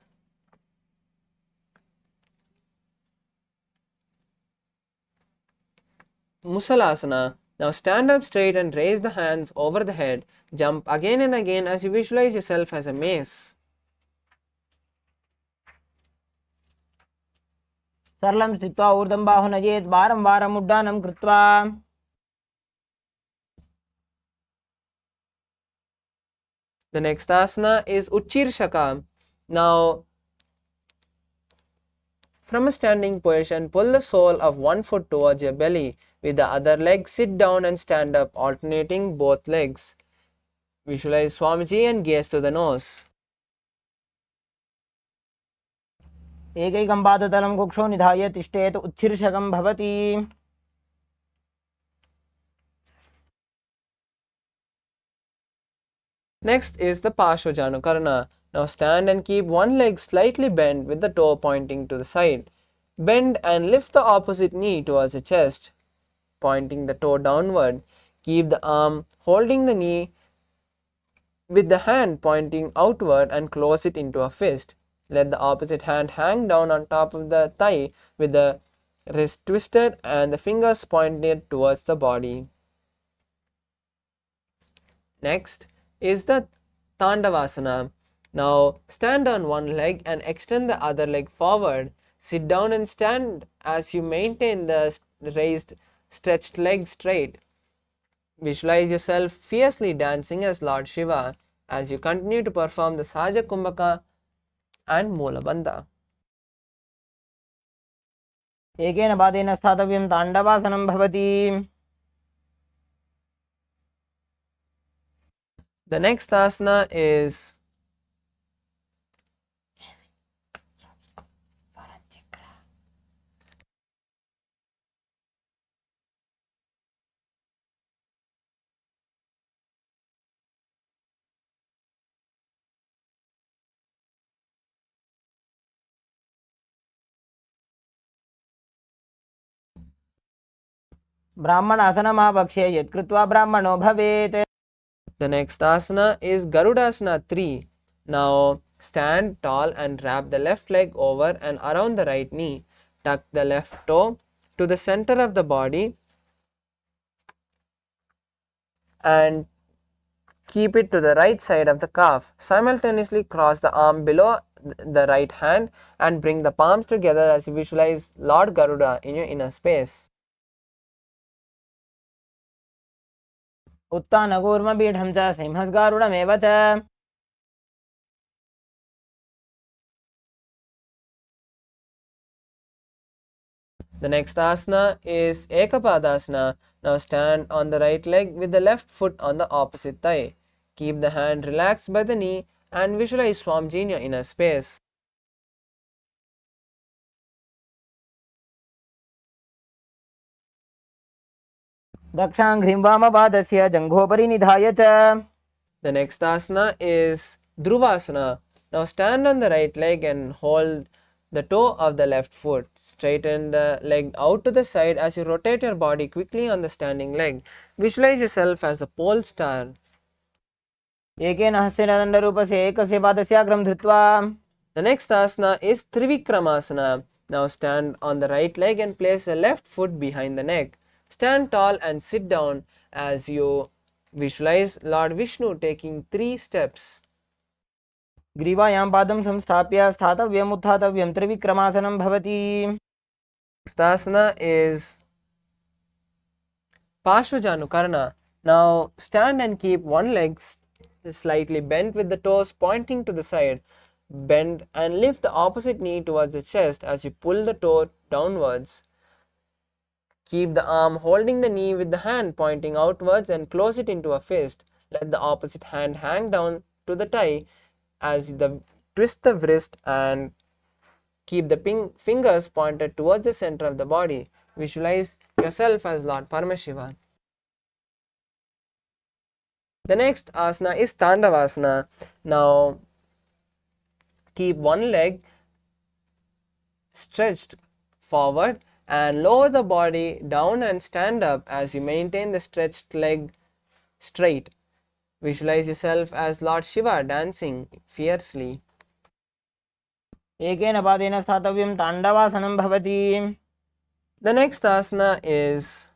Musalasana. Now stand up straight and raise the hands over the head. Jump again and again as you visualize yourself as a mace. सरलं स्थित्वा ऊर्ध्वं बाहु नयेत्. वारं वारम् उड्डानं कृत्वा. The next asana is Uchirshaka. Now from a standing position, pull the sole of one foot towards your belly. With the other leg, sit down and stand up, alternating both legs. Visualize Swamiji and gaze to the nose. एकैकं पादतलं कुक्षौ निधाय तिष्ठेत्. उच्छीर्षकं भवति. Next is the Parshvajanukarana. Now stand and keep one leg slightly bent with the toe pointing to the side. Bend and lift the opposite knee towards the chest, pointing the toe downward. Keep the arm holding the knee with the hand pointing outward and close it into a fist. Let the opposite hand hang down on top of the thigh with the wrist twisted and the fingers pointed towards the body. Next is the Tandavasana. Now stand on one leg and extend the other leg forward. Sit down and stand as you maintain the raised, stretched leg straight. Visualize yourself fiercely dancing as Lord Shiva as you continue to perform the Saja Kumbhaka and Mulabandha. एकेन पादेन स्थातव्यं. ताण्डवासनं भवति. The next asana is ब्राह्मणासनमावक्ष्ये यत्कृत्वा ब्राह्मणो भवेत्. The next asana is Garudasana 3. Now stand tall and wrap the left leg over and around the right knee. Tuck the left toe to the center of the body and keep it to the right side of the calf. Simultaneously cross the arm below the right hand and bring the palms together as you visualize Lord Garuda in your inner space. उत्तानकूर्मपीठं च सिंहस्गारुडमेव च. The next asana is Ekapadasana. Now stand on the right leg with the left foot on the opposite thigh. Keep the hand relaxed by the knee and visualize Swamiji in your inner space. दक्षाङ्घ्रिं वामपादस्य जङ्घोपरि निधाय च. The next asana is Dhruvasana. Now stand on the right leg and hold the toe of the left foot. Straighten the leg out to the side as you rotate your body quickly on the standing leg. Visualize yourself as a pole star. एकेन हस्तेन दण्डरूपस्य एकस्य पादस्याग्रं धृत्वा. The next asana is Trivikramasana. Now stand on the right leg and place the left foot behind the neck. Stand tall and sit down as you visualize Lord Vishnu taking 3 steps. ग्रीवायां पादं संस्थाप्य स्थातव्यम् उत्थातव्यं त्रिविक्रमासनं भवति. Next asana is Parshvajanukarana. Now stand and keep one leg slightly bent with the toes pointing to the side. Bend and lift the opposite knee towards the chest as you pull the toe downwards. Keep the arm holding the knee with the hand pointing outwards and close it into a fist. Let the opposite hand hang down to the thigh as you twist the wrist and keep the fingers pointed towards the center of the body. Visualize yourself as Lord Paramashivam. The next asana is Tandavasana. Now keep one leg stretched forward and lower the body down and stand up as you maintain the stretched leg straight. Visualize yourself as Lord Shiva dancing fiercely. एकेन पादेन स्थातव्यं ताण्डवासनं भवति. The next asana is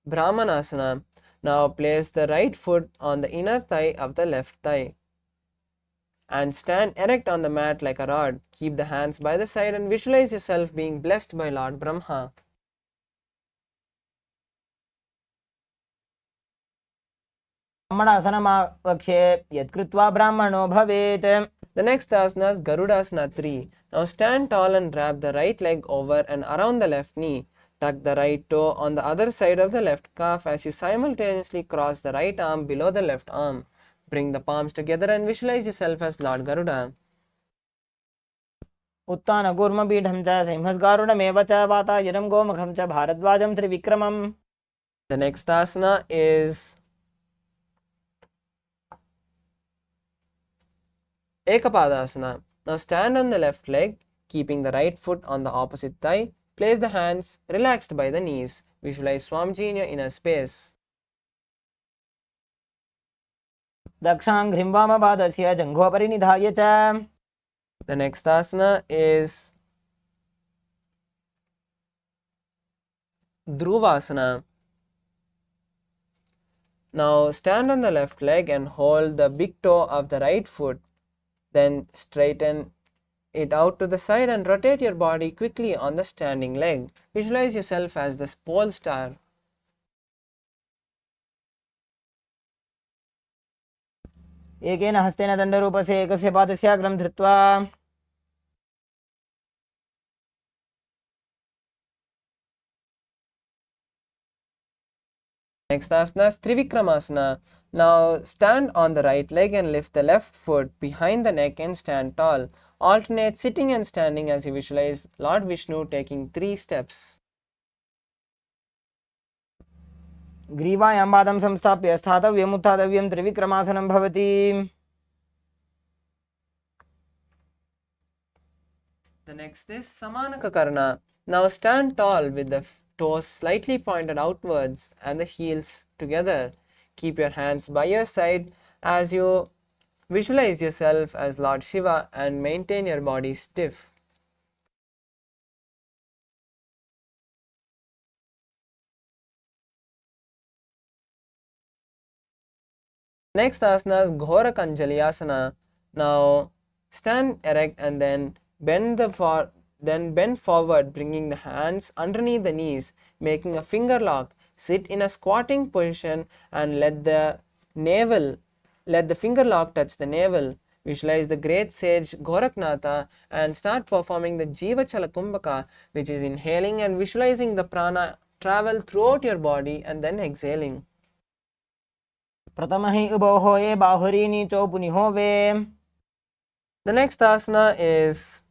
Brahmanasana. Now place the right foot on the inner thigh of the left thigh and stand erect on the mat like a rod. Keep the hands by the side and visualize yourself being blessed by Lord Brahma. ब्राह्मणासनमावक्ष्ये यत्कृत्वा ब्राह्मणो भवेत्. The next asana is Garudasana 3. Now stand tall and wrap the right leg over and around the left knee. Tuck the right toe on the other side of the left calf as you simultaneously cross the right arm below the left arm. Bring the palms together and visualize yourself as Lord Garuda. उत्तानकूर्मपीठं च सिंहस्गारुडमेव च वातायनं गोमुखं च भारद्वाजं त्रिविक्रमम्. The next asana is Ekapadasana. Now stand on the left leg, keeping the right foot on the opposite thigh. Place the hands relaxed by the knees. Visualize Swamiji in your inner space. दक्षाङ्घ्रिं वामपादस्य जङ्घोपरि निधाय च. The next asana is Dhruvasana. Now stand on the left leg and hold the big toe of the right foot. Then straighten it out to the side and rotate your body quickly on the standing leg. Visualize yourself as the pole star. एकेन हस्तेन दण्डरूपस्य एकस्य पादस्याग्रं धृत्वा. Next asana is Trivikramasana. Now stand on the right leg and lift the left foot behind the neck and stand tall. Alternate sitting and standing as you visualize Lord Vishnu taking 3 steps. ग्रीवायां पादं संस्थाप्य स्थातव्यम् उत्थातव्यं त्रिविक्रमासनं भवति. The next is Samanakakarna. Now stand tall with the toes slightly pointed outwards and the heels together. Keep your hands by your side as you visualize yourself as Lord Shiva and maintain your body stiff. Next asana is Ghorakanjali asana. Now stand erect and then bend forward, bringing the hands underneath the knees, making a finger lock. Sit in a squatting position and let the finger lock touch the navel. Visualize the great sage Goraknatha and start performing the Jiva Chala Kumbhaka, which is inhaling and visualizing the prana travel throughout your body and then exhaling. प्रथमहि उभो होये बाहुरी नीचो पुनि होवे. The next asana is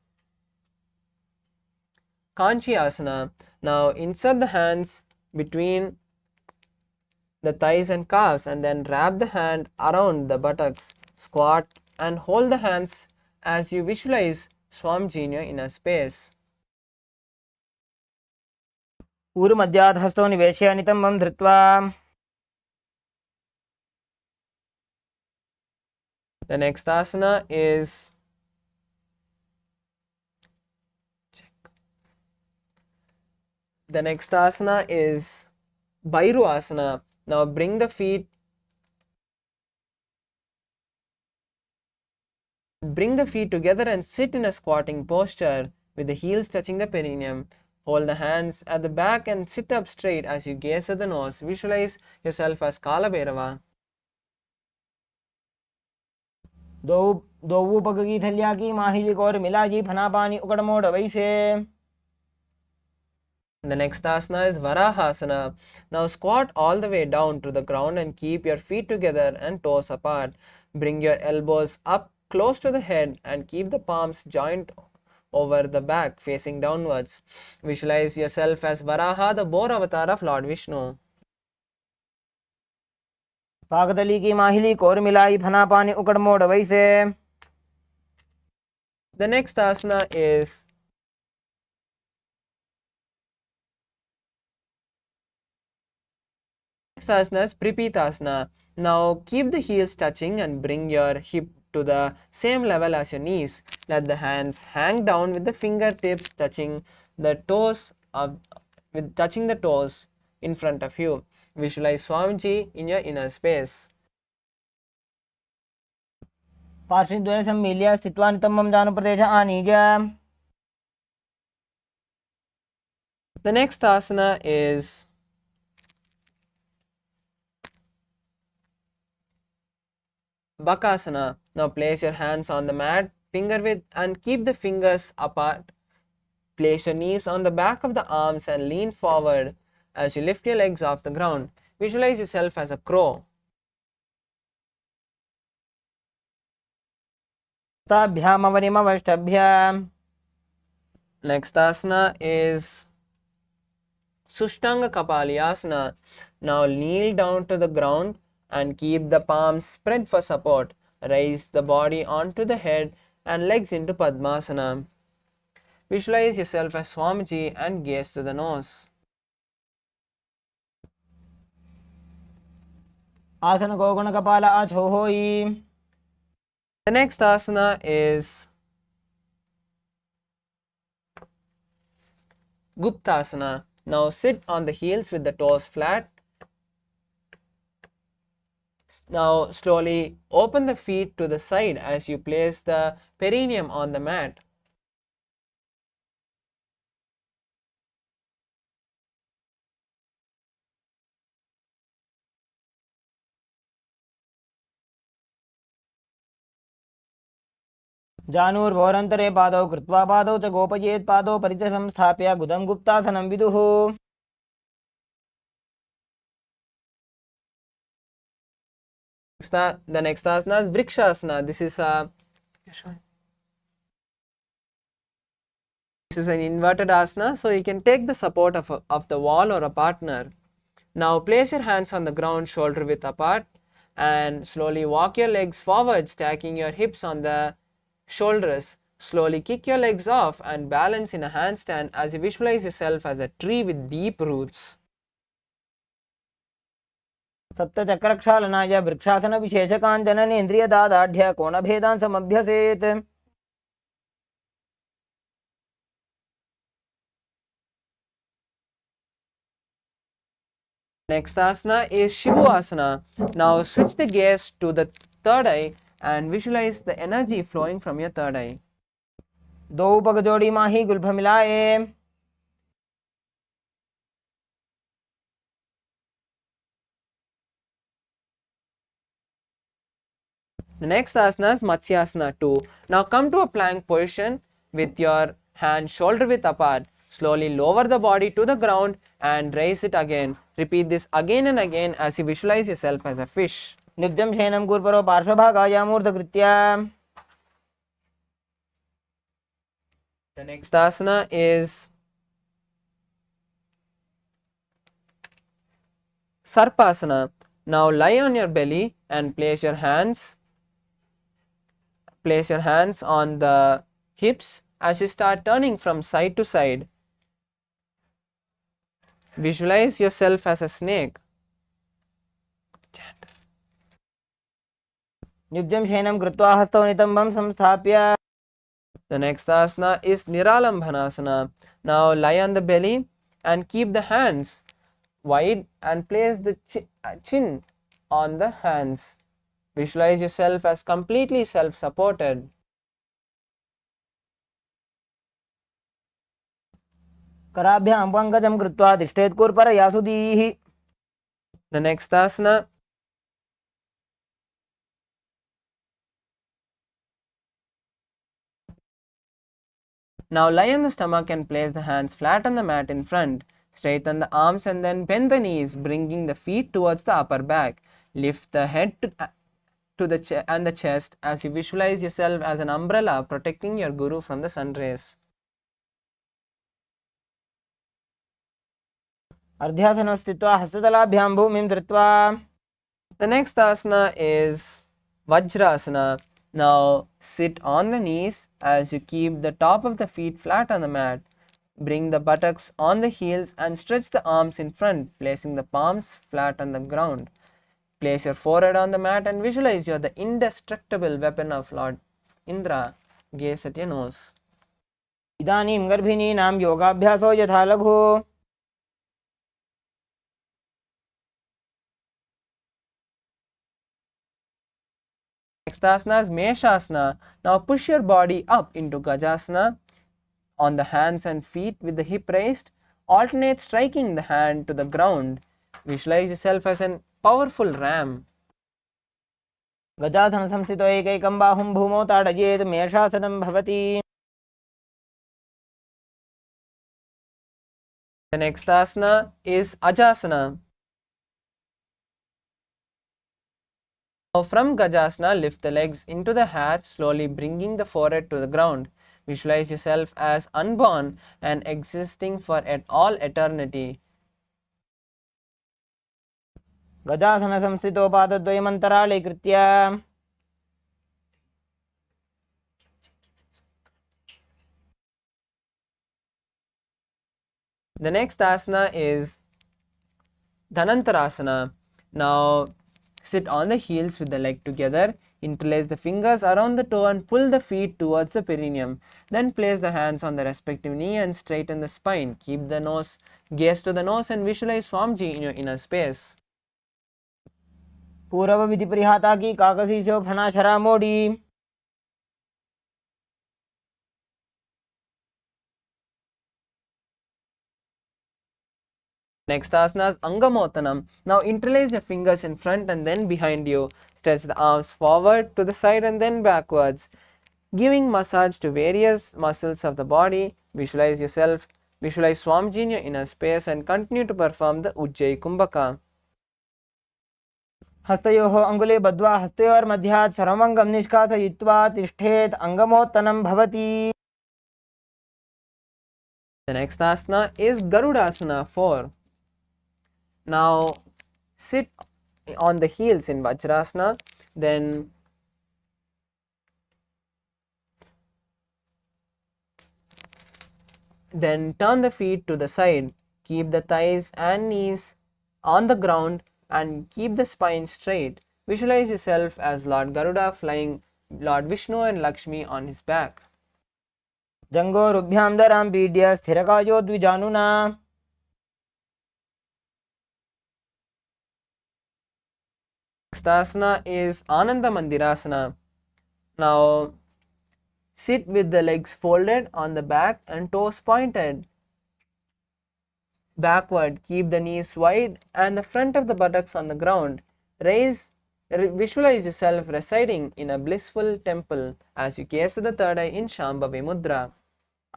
Kanchi asana. Now insert the hands between the thighs and calves and then wrap the hand around the buttocks. Squat and hold the hands as you visualize Swamiji in your inner space. ऊरुमध्यात् हस्तो निवेश्य नितम्बं धृत्वा. The next asana is Bhairu asana. Now bring the feet together and sit in a squatting posture with the heels touching the perineum. Hold the hands at the back and sit up straight as you gaze at the nose. Visualize yourself as Kala Bhairava. दो पग की थलिया की माहिली core मिला जी फना पानी उकड़ मोड़ वैसे. The next asana is Varahasana. Now squat all the way down to the ground and keep your feet together and toes apart. Bring your elbows up close to the head and keep the palms joined over the back facing downwards. Visualize yourself as Varaha, the boar avatar of Lord Vishnu. पाकतली की माहिली core मिलाई फना पानी उकड़ मोड़ वैसे. The next asana is Pripitasana. Now keep the heels touching and bring your hip to the same level as your knees. Let the hands hang down with the fingertips touching the toes in front of you. Visualize Swamiji in your inner space. पार्श्वद्वय सम्मील्य स्थित्वा नितम्बं जानुप्रदेश आनीय. The next asana is Bakasana. Now place your hands on the mat, finger width, and keep the fingers apart. Place your knees on the back of the arms and lean forward as you lift your legs off the ground. Visualize yourself as a crow. ताभ्यामवनिमवष्टभ्याम्. Next asana is Sushtanga Kapalyasana. Now kneel down to the ground and keep the palms spread for support. Raise the body onto the head and legs into Padmasana. Visualize yourself as Swamiji and gaze to the nose. आसन गोगुण कपाल आछो होई. The next asana is Guptasana. Now sit on the heels with the toes flat. Now slowly open the feet to the side as you place the perineum on the mat. जानुर्भोरन्तरे पादौ कृत्वा पादौ च गोपयेत् पादौ परिच संस्थाप्य गुदं गुप्तासनं विदुः. The next asana is Vrikshasana. This is an inverted asana, so you can take the support of the wall or a partner. Now place your hands on the ground, shoulder width apart, and slowly walk your legs forward, stacking your hips on the shoulders. Slowly kick your legs off and balance in a handstand as you visualize yourself as a tree with deep roots. सप्तचक्रक्षालनाय वृक्षासनविशेषकाञ्चननेन्द्रियदादाढ्य कोणभेदान् समभ्यसेत्. Next asana is Shivasana. Now switch the gaze to the third eye and visualize the energy flowing from your third eye. दो पग जोड़ी माही Gulf मिलाए. The next asana is Matsyasana 2. Now come to a plank position with your hands shoulder width apart. Slowly lower the body to the ground and raise it again. Repeat this again and again as you visualize yourself as a fish. नित्यं शयनं कुर्परो पार्श्वभागायामूर्धकृत्य. The next asana is Sarpasana. Now lie on your belly and place your hands on the hips as you start turning from side to side. Visualize yourself as a snake. नित्यं शयनं कृत्वा हस्तौ नितम्बं संस्थाप्य. The next asana is Niralambhanasana. Now lie on the belly and keep the hands wide and place the chin on the hands. Visualize yourself as completely self-supported. कराभ्यां पङ्कजं कृत्वा तिष्ठेत् कुर्परयासुदीः. The next asana Now lie on the stomach and place the hands flat on the mat in front. Straighten the arms and then bend the knees, bringing the feet towards the upper back. Lift the head to the chest as you visualize yourself as an umbrella protecting your guru from the sun rays. अर्ध्यासनं स्थित्वा हस्ततलाभ्यां भूमिं धृत्वा. The next asana is Vajrasana. Now sit on the knees as you keep the top of the feet flat on the mat. Bring the buttocks on the heels and stretch the arms in front, placing the palms flat on the ground. Place your forehead on the mat and visualize you're the indestructible weapon of Lord Indra. Gaze at your nose. इदानीं गर्भिणीनां योगाभ्यासो यथा लघु. Next asana is Meshasana. Now push your body up into Gajasana on the hands and feet with the hip raised. Alternate striking the hand to the ground. Visualize yourself as a powerful ram. गजासनं संस्थितो एकैकं बाहुं भूमौ ताडयेत् मेषासनं भवति. The next asana is Ajasana. Now from Gajasana, lift the legs into the hat, slowly bringing the forehead to the ground. Visualize yourself as unborn and existing for all eternity. गजासनं संस्थितो पादद्वयमन्तराळे कृत्य. The next asana is Dhanantarasana. Now sit on the heels with the leg together. Interlace the fingers around the toe and pull the feet towards the perineum. Then place the hands on the respective knee and straighten the spine. Keep the gaze to the nose and visualize Swamiji in your inner space. पूर्व विधि परिहाता की काकसी से फना शरा मोड़ी. Next asana is Angamotanam. Now interlace your fingers in front and then behind you. Stretch the arms forward to the side and then backwards, giving massage to various muscles of the body. Visualize Swamiji in your inner space and continue to perform the Ujjayi Kumbhaka. हस्तयोः अङ्गुले बद्ध्वा हस्तयोर्मध्यात् सर्वमङ्गं निष्कासयित्वा तिष्ठेत् अङ्गमोत्तनं भवति. The next asana is Garudasana 4. Now sit on the heels in Vajrasana, then Then turn the feet to the side. Keep the thighs and knees on the ground and keep the spine straight. Visualize yourself as Lord Garuda flying Lord Vishnu and Lakshmi on his back. जङ्घोरुभ्यां दरां पीड्य स्थिरकायो द्विजानुना Next asana is Ananda Mandirasana. Now sit with the legs folded on the back and toes pointed backward. Keep the knees wide and the front of the buttocks on the ground. Visualize yourself residing in a blissful temple as you gaze at the third eye in Shambhavi Mudra.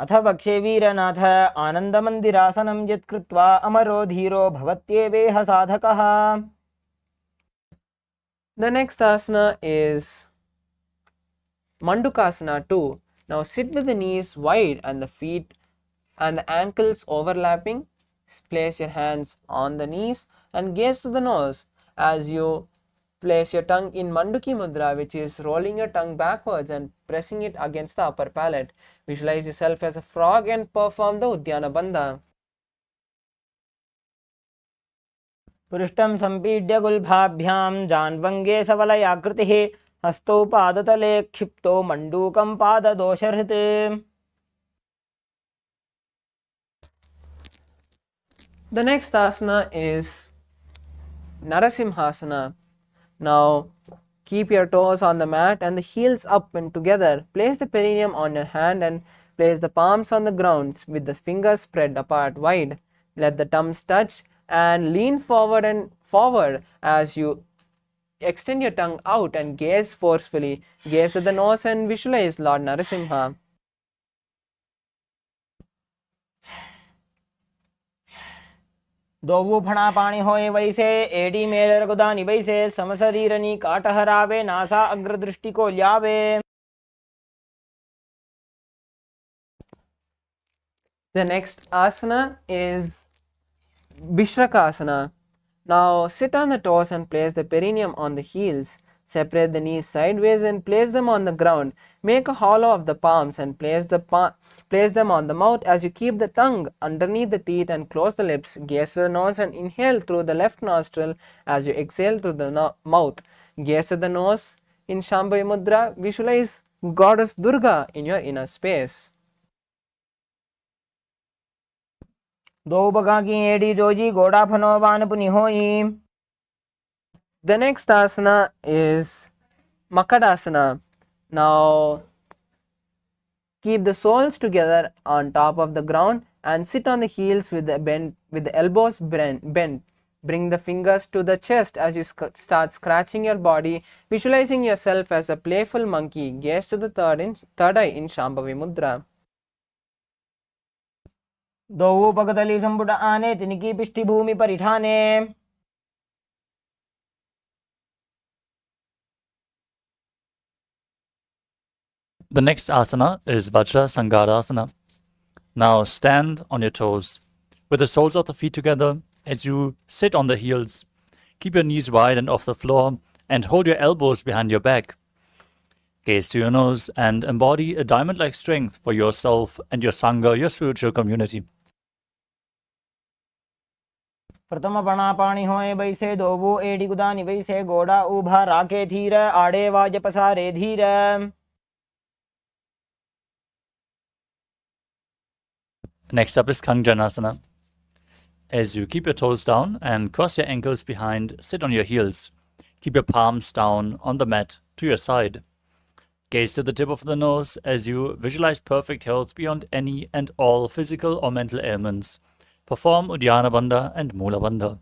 अथ वक्षे वीरनाथ आनन्दमन्दिरासनं यत्कृत्वा अमरो धीरो भवत्येवेह साधकः. The next asana is Mandukasana 2. Now sit with the knees wide and the feet and the ankles overlapping. Place your hands on the knees and gaze to the nose as you place your tongue in Manduki Mudra, which is rolling your tongue backwards and pressing it against the upper palate. Visualize yourself as a frog and perform the Udyana Bandha. पृष्ठं सम्पीड्य गुल्भाभ्यां जान्वङ्गे सवलयाकृतिः हस्तौ पादतले क्षिप्तो मण्डूकं पाददोषहृत्. The next asana is Narasimhasana. Now keep your toes on the mat and the heels up and together. Place the perineum on your hand and place the palms on the ground with the fingers spread apart wide. Let the thumbs touch and lean forward as you extend your tongue out and gaze forcefully. Gaze at the nose and visualize Lord Narasimha. दोवु फणा पाणी होए वैसे AD मेर गुदानी वैसे समशरीरनी काटहरावे NASA अग्रदृष्टि को ल्यावे. The next asana is Bishrakasana. Now sit on the toes and place the perineum on the heels. Separate the knees sideways and place them on the ground. Make a hollow of the palms and place them on the mouth as you keep the tongue underneath the teeth and close the lips. Gaze to the nose and inhale through the left nostril as you exhale through the mouth. Gaze at the nose in Shambhavi Mudra. Visualize Goddess Durga in your inner space. दो बगा की AD Joji गोड़ा फनो बान पुनि होई. The next asana is Makadasana. Now keep the soles together on top of the ground and sit on the heels with the elbows bent. Bring the fingers to the chest as you start scratching your body, visualizing yourself as a playful monkey. Gaze to the third eye in Shambhavi Mudra. दोवु पगतली संपुट आने तिनकी पिष्टि भूमि परिठाने. The next asana is Vajra Sangadasana. Now stand on your toes with the soles of the feet together as you sit on the heels. Keep your knees wide and off the floor and hold your elbows behind your back. Gaze to your nose and embody a diamond-like strength for yourself and your Sangha, your spiritual community. प्रथम पणा पाणी होए वैसे दोवु AD गुदानी वैसे गोड़ा उभा राके धीर आड़े वाज पसारे धीर. Next up is Kanjanasana. As you keep your toes down and cross your ankles behind, sit on your heels. Keep your palms down on the mat to your side. Gaze to the tip of the nose as you visualize perfect health beyond any and all physical or mental ailments. Perform Uddiyana Bandha and Mula Bandha.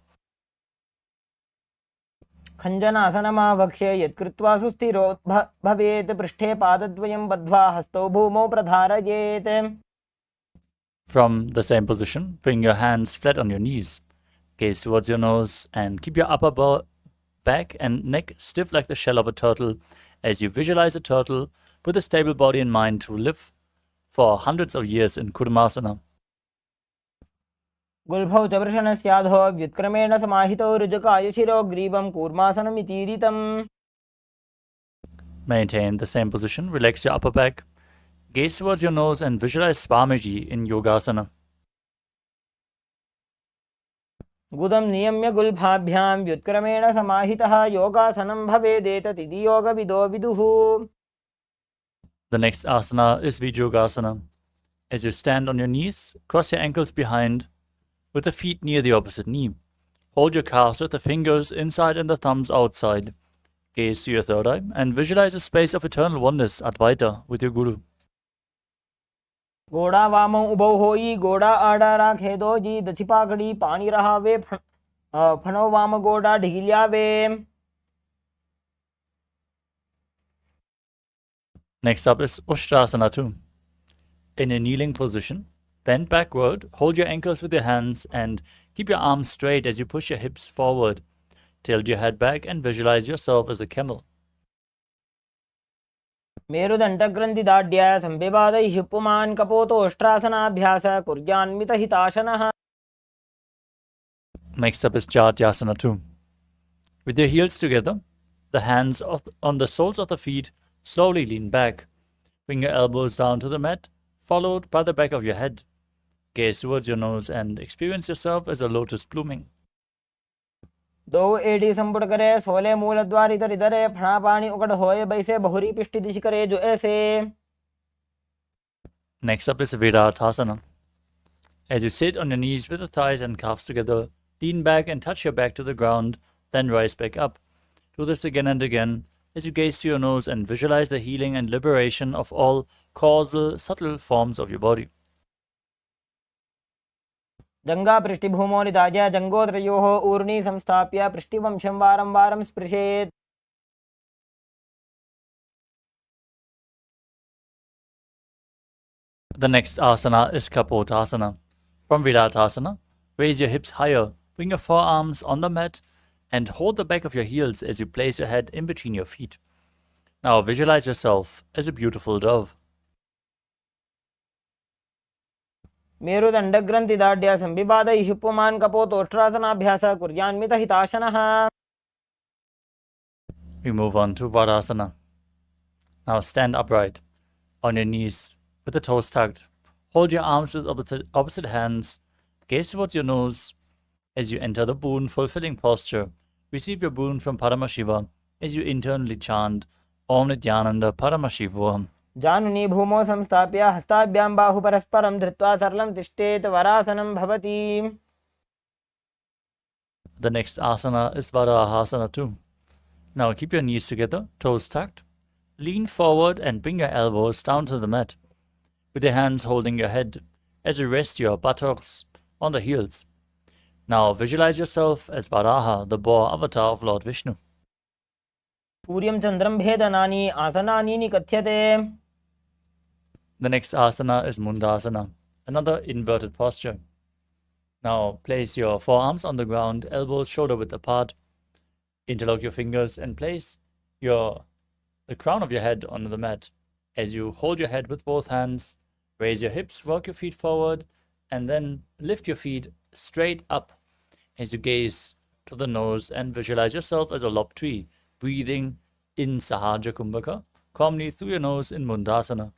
खञ्जनासनमा वक्ष्ये यत्कृत्वा सुस्थिरो भवेत् पृष्ठे पादद्वयं बद्ध्वा हस्तौ भूमौ प्रधारयेत्. From the same position, bring your hands flat on your knees. Gaze towards your nose and keep your upper back and neck stiff like the shell of a turtle as you visualize a turtle with a stable body and mind to live for hundreds of years in Kurmasana. गुल्भौ च वृषणस्याधो व्युत्क्रमेण समाहितौ ऋजुकाय शिरो ग्रीवं कूर्मासनमितीरितम्. Maintain the same position, relax your upper back. Gaze towards your nose and visualize Swamiji in Yogasana. गुदं नियम्य गुल्फाभ्यां व्युत्क्रमेण समाहितः योगासनं भवेदेतदिति योगविदो विदुः. The next asana is Vijyogasana. As you stand on your knees, cross your ankles behind with the feet near the opposite knee. Hold your calves with the fingers inside and the thumbs outside. Gaze to your third eye and visualize a space of eternal oneness, Advaita, with your Guru. गोड़ा वामो उभौ होई गोड़ा आड़ा राखे दो जी दछि पाकड़ी पानी रहावे फनो वाम गोड़ा ढीलियावे. Next up is Ushtrasana 2. In a kneeling position, bend backward, hold your ankles with your hands and keep your arms straight as you push your hips forward. Tilt your head back and visualize yourself as a camel. मेरुदण्डग्रन्थिदाढ्य संविवादैः पुमान् कपोतोष्ट्रासनाभ्यास कुर्यान्मितहिताशनः. Next up is Jyotisha 2. With your heels together, the hands on the soles of the feet, slowly lean back. Bring your elbows down to the mat, followed by the back of your head. Gaze towards your nose and experience yourself as a lotus blooming. दो AD संपुट करे सोले मूल द्वारी तरी दरे फणा पानी उकड़ होए बैसे बहुरी पिष्टि दिश करे जो ऐसे. Next up is Viratasana. As you sit on your knees with the thighs and calves together, lean back and touch your back to the ground, then rise back up. Do this again and again as you gaze to your nose and visualize the healing and liberation of all causal, subtle forms of your body. जंगा पृष्ठभूमो निधाय जंगोत्रयोः ऊर्णी संस्थाप्य पृष्ठवंशं वारं वारं स्पृशेत्. The next asana is Kapotasana. From Viratasana, raise your hips higher, bring your forearms on the mat, and hold the back of your heels as you place your head in between your feet. Now visualize yourself as a beautiful dove. मेरुदण्डग्रन्थिदाढ्य संविवादैः पुमान् कपोतोष्ट्रासनाभ्यास कुर्यान्मितहिताशनः. We move on to Vadasana. Now stand upright on your knees with the toes tucked. Hold your arms with opposite hands. Gaze towards your nose as you enter the boon fulfilling posture. Receive your boon from Paramashiva as you internally chant Om Nithyananda Paramashivoham. जानुनी भूमो संस्थाप्य हस्ताभ्यां बाहु परस्परं धृत्वा सरलं तिष्ठेत् वरासनं भवति. The next asana is Vadahasana 2. Now keep your knees together, toes tucked. Lean forward and bring your elbows down to the mat, with your hands holding your head as you rest your buttocks on the heels. Now visualize yourself as Varaha, the boar avatar of Lord Vishnu. सूर्यं चन्द्रं भेदनानि आसनानि निकथ्यते. The next asana is Mundasana, another inverted posture. Now place your forearms on the ground, elbows shoulder width apart. Interlock your fingers and place the crown of your head on the mat. As you hold your head with both hands, raise your hips, walk your feet forward, and then lift your feet straight up as you gaze to the nose and visualize yourself as a lob tree, breathing in Sahaja Kumbhaka, calmly through your nose in Mundasana.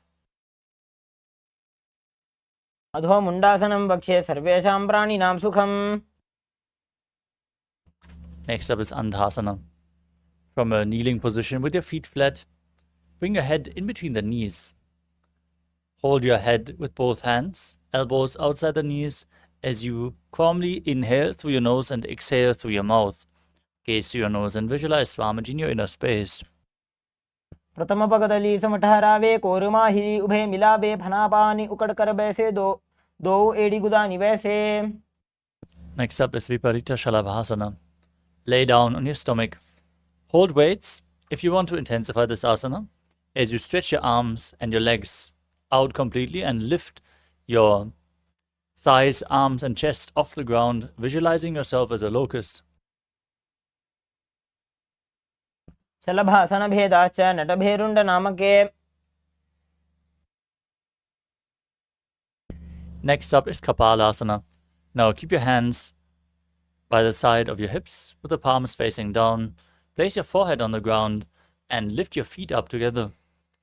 अधो मुण्डासनं वक्ष्ये सर्वेषां प्राणिनां सुखम्. Next up is Andhasana. From a kneeling position with your feet flat, bring your head in between the knees. Hold your head with both hands, elbows outside the knees, as you calmly inhale through your nose and exhale through your mouth. Gaze to your nose and visualize Swamiji in your inner space. प्रथम पगदली समठहरावे कोरमाही उभे मिलावे फनापानी उकड़ कर बैसे दो एड़ी गुदानी वैसे. Next up is Viparita Shalabhasana. Lay down on your stomach. Hold weights if you want to intensify this asana as you stretch your arms and your legs out completely and lift your thighs, arms and chest off the ground, visualizing yourself as a locust. शलभासन भेदाश्च नटभेरुण्ड नामके. Next up is Kapalasana. Now keep your hands by the side of your hips with the palms facing down. Place your forehead on the ground and lift your feet up together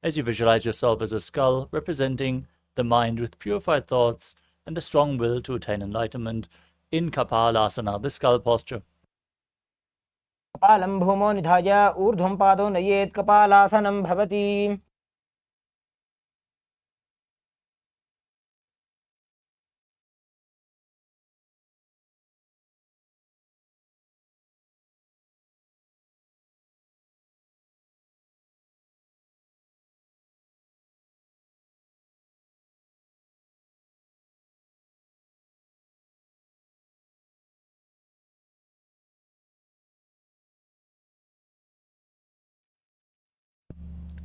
as you visualize yourself as a skull representing the mind with purified thoughts and the strong will to attain enlightenment in Kapalasana, the skull posture. कपालं भूमो निधाय ऊर्ध्वं पादो नयेत् कपालासनं भवति.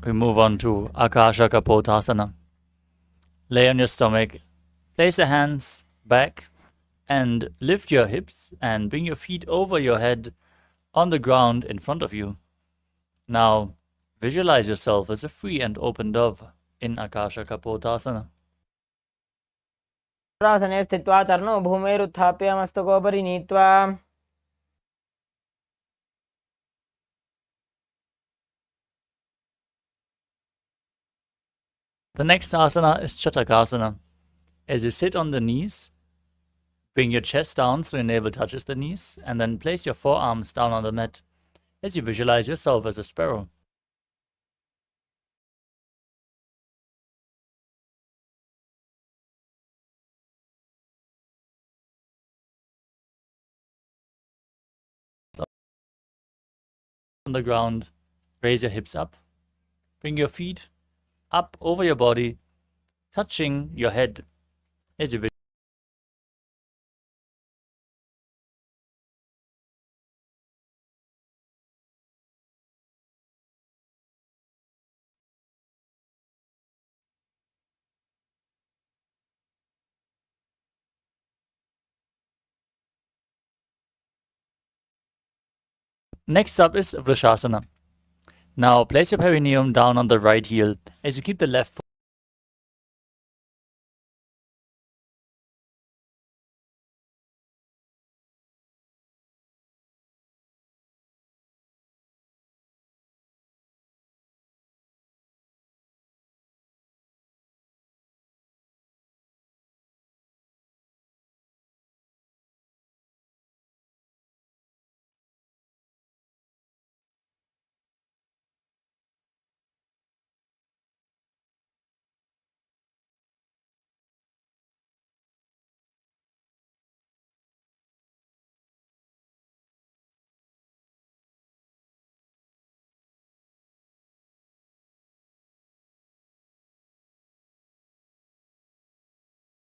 We move on to Akasha Kapotasana. Lay on your stomach, place the hands back and lift your hips and bring your feet over your head on the ground in front of you. Now visualize yourself as a free and open dove in Akasha Kapotasana. आसने स्थित्वा चरणौ भूमेरुत्थाप्य मस्तकोपरि नीत्वा The next asana is Chatakasana. As you sit on the knees, bring your chest down so your navel touches the knees, and then place your forearms down on the mat as you visualize yourself as a sparrow. On the ground, raise your hips up, bring your feet up over your body, touching your head as you Next up is Vrishasana. Now place your perineum down on the right heel as you keep the left foot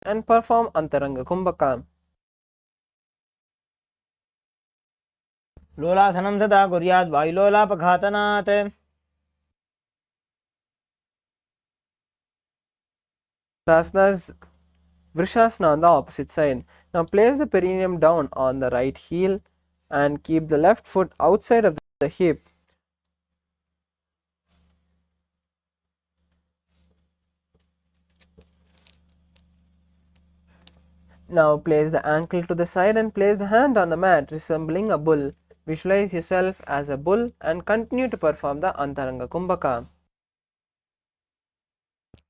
and perform Antaranga Kumbhaka. लोलासनं सदा कुर्यात् वायुलोलापघातनात्. Asanas Vrishasana on the opposite side. Now place the perineum down on the right heel and keep the left foot outside of the hip. Now place the ankle to the side and place the hand on the mat resembling a bull. Visualize yourself as a bull and continue to perform the Antaranga Kumbhaka.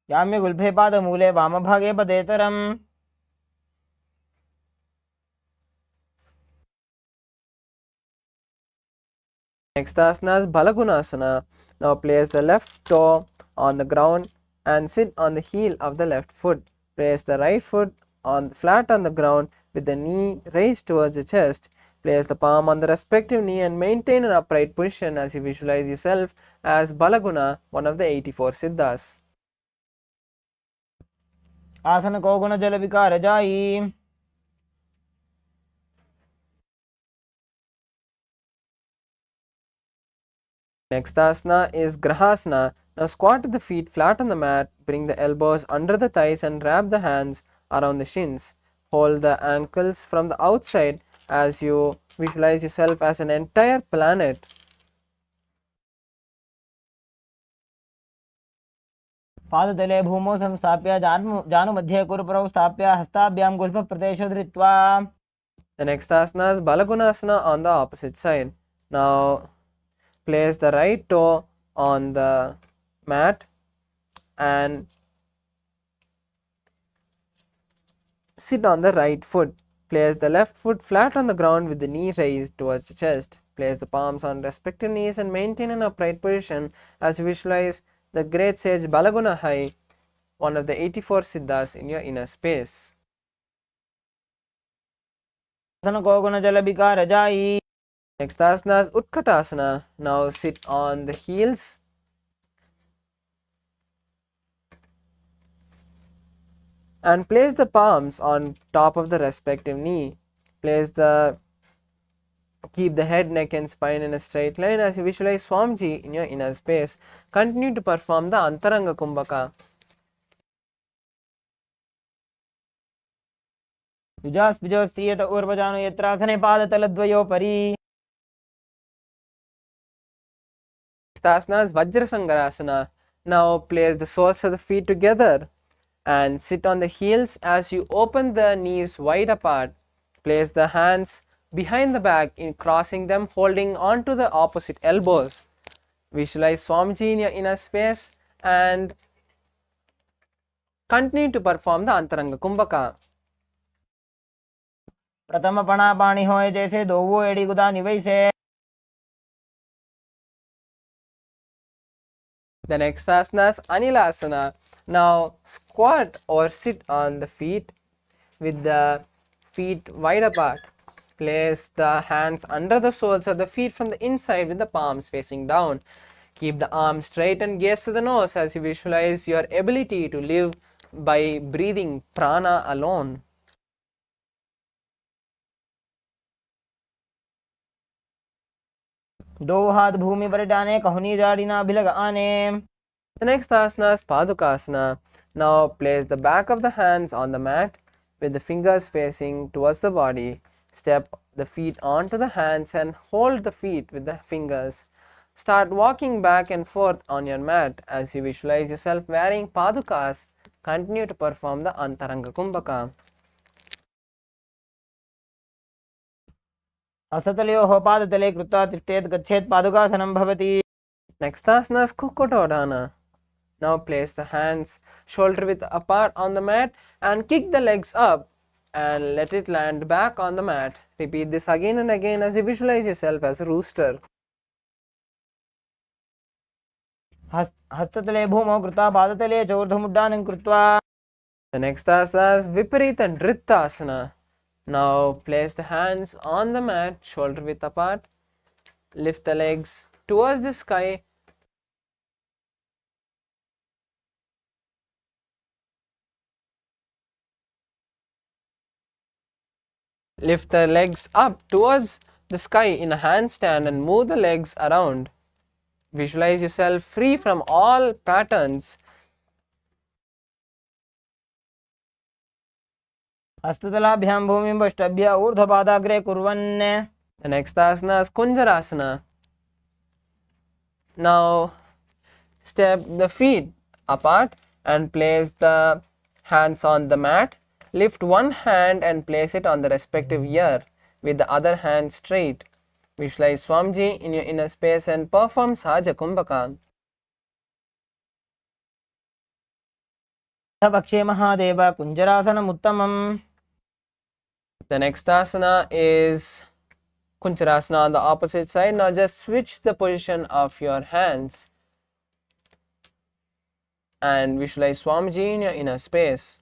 याम्य गुल्फे पादमूले वामभागे पदेतरम्. Next asana is Balagunasana. Now place the left toe on the ground and sit on the heel of the left foot. Place the right foot flat on the ground with the knee raised towards the chest. Place the palm on the respective knee and maintain an upright position as you visualize yourself as Balaguna, one of the 84 Siddhas. आसन को गुण जल विकार जाई. Next asana is Grahasana. Now squat the feet flat on the mat, bring the elbows under the thighs and wrap the hands around the shins. Hold the ankles from the outside as you visualize yourself as an entire planet. पादतले भूमौ संस्थाप्य जानुमध्ये कुरुपरौ स्थाप्य हस्ताभ्यां गुल्फप्रदेशो धृत्वा. The next asana is Balagunasana on the opposite side. Now place the right toe on the mat and sit on the right foot. Place the left foot flat on the ground with the knee raised towards the chest. Place the palms on respective knees and maintain an upright position as you visualize the great sage Balagunahai, one of the 84 Siddhas, in your inner space. सन को गुण जल विकार जाई. Next asana is Utkatasana. Now sit on the heels. And place the palms on top of the respective knee. Keep the head, neck and spine in a straight line as you visualize Swamiji in your inner space. Continue to perform the Antaranga Kumbhaka. युजास् विजोस् स्त्रियत ऊर्वजानो यत्रासने पादतलद्वयोपरि. Asana is Vajrasangarasana. Now place the soles of the feet together and sit on the heels as you open the knees wide apart. Place the hands behind the back in crossing them, holding on to the opposite elbows. Visualize Swamiji in your inner space and continue to perform the Antaranga Kumbhaka. प्रथम पणा पाणी होए जैसे दोवो एड़ी गुदा निवैसे. The next asana is Anilasana. Now squat or sit on the feet with the feet wide apart. Place the hands under the soles of the feet from the inside with the palms facing down. Keep the arms straight and gaze to the nose as you visualize your ability to live by breathing prana alone. दो हाथ भूमि पर डाने कहुनी जाड़ीना भिलग आने. The next asana is Padukasana. Now place the back of the hands on the mat with the fingers facing towards the body. Step the feet onto the hands and hold the feet with the fingers. Start walking back and forth on your mat as you visualize yourself wearing padukas. Continue to perform the Antaranga Kumbhaka. असतलयोः पादतले कृत्वा तिष्ठेत् गच्छेत् पादुकासनं भवति. Next asana is Kukkutoddhana. Now place the hands shoulder width apart on the mat and kick the legs up and let it land back on the mat. Repeat this again and again as you visualize yourself as a rooster. हस्ततले भूमौ कृत्वा पादतले च ऊर्ध्वमुड्डानं कृत्वा. The next asana is Viparita Nrittasana. Now place the hands on the mat, shoulder width apart. Lift the legs towards the sky. Lift the legs up towards the sky in a handstand and move the legs around. Visualize yourself free from all patterns. हस्ततलाभ्यां भूमिं वष्टभ्य ऊर्ध्वपादाग्रे कुर्वन्. The next asana is Kunjarasana. Now step the feet apart and place the hands on the mat. Lift one hand and place it on the respective ear with the other hand straight. Visualize Swamiji in your inner space and perform Sahaja Kumbhaka. पक्षे महादेव कुञ्जरासनम् उत्तमम्. The next asana is Kunjarasana on the opposite side. Now just switch the position of your hands and visualize Swamiji in your inner space.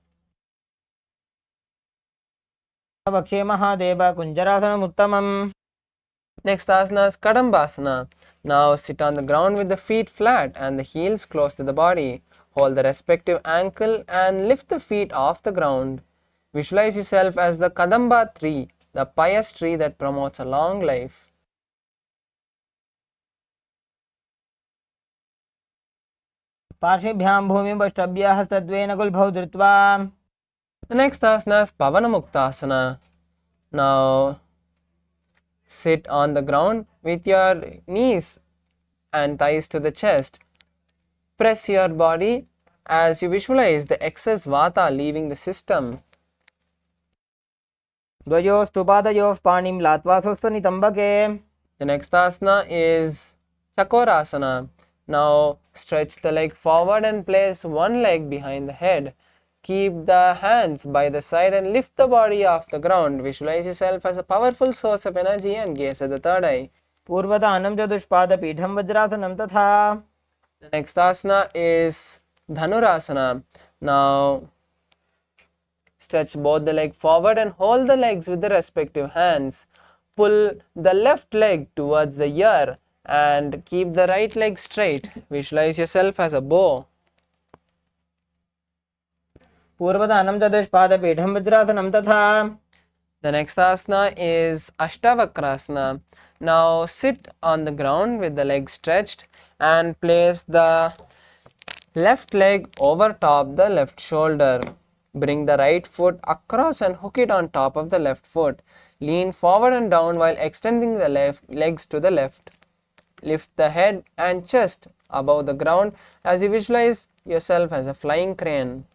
पक्षे महादेव कुञ्जरासनम् उत्तमम्. Next asana is Kadambasana. Now sit on the ground with the feet flat and the heels close to the body. Hold the respective ankle and lift the feet off the ground. Visualize yourself as the Kadamba tree, the pious tree that promotes a long life. पार्श्वेभ्यां भूमिं वष्टभ्य हस्तद्वयेन गुल्भौ धृत्वा. The next asana is Pavanamuktasana. Now sit on the ground with your knees and thighs to the chest. Press your body as you visualize the excess vata leaving the system. द्वयोस्तु पादयोः पाणिं लात्वा स्वस्वनितम्बके. The next asana is Chakorasana. Now stretch the leg forward and place one leg behind the head. Keep the hands by the side and lift the body off the ground. Visualize yourself as a powerful source of energy and gaze at the third eye. पूर्वतानं चतुष्पादपीठं वज्रासनं तथा. The next asana is Dhanurasana. Now stretch both the leg forward and hold the legs with the respective hands. Pull the left leg towards the ear and keep the right leg straight. Visualize yourself as a bow. पूर्वतानं चतुष्पादपीठं वज्रासनं तथा. The next asana is Ashtavakrasana. Now sit on the ground with the legs stretched and place the left leg over top the left shoulder. Bring the right foot across and hook it on top of the left foot. Lean forward and down while extending the legs to the left. Lift the head and chest above the ground as you visualize yourself as a flying crane.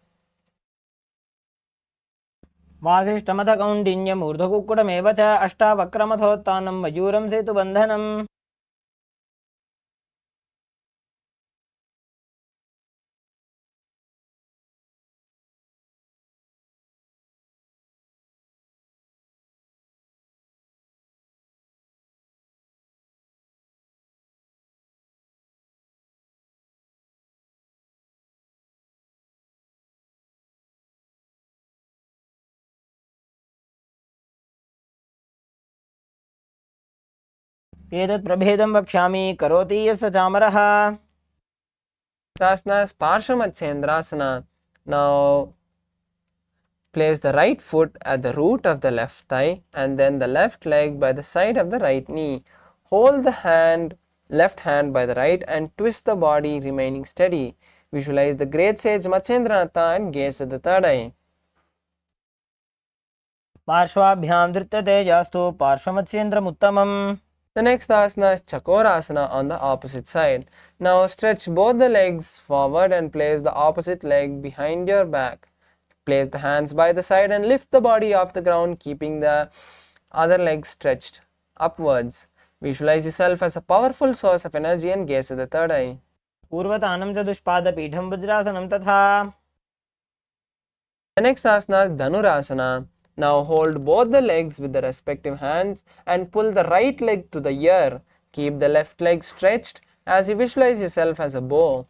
वासिष्ठमथ कौण्डिन्यम् ऊर्ध्वकुक्कुटमेव च अष्टावक्रमथोत्थानं मयूरं सेतुबन्धनम्. एतत् प्रभेदं वक्ष्यामि करोति यस्य चामरः. Asana is Parshamatsendrasana. Now place the right foot at the root of the left thigh and then the left leg by the side of the right knee. Hold the left hand by the right and twist the body remaining steady. Visualize the great sage Matsendranath and gaze at the third eye. पार्श्वाभ्यां धृत्यते यास्तु पार्श्वमत्स्येन्द्रमुत्तमम्. The next asana is Chakorasana on the opposite side. Now stretch both the legs forward and place the opposite leg behind your back. Place the hands by the side and lift the body off the ground, keeping the other leg stretched upwards. Visualize yourself as a powerful source of energy and gaze at the third eye. पूर्वतानं चतुष्पादपीठं वज्रासनं तथा. The next asana is Dhanurasana. Now hold both the legs with the respective hands and pull the right leg to the ear. Keep the left leg stretched as you visualize yourself as a bow.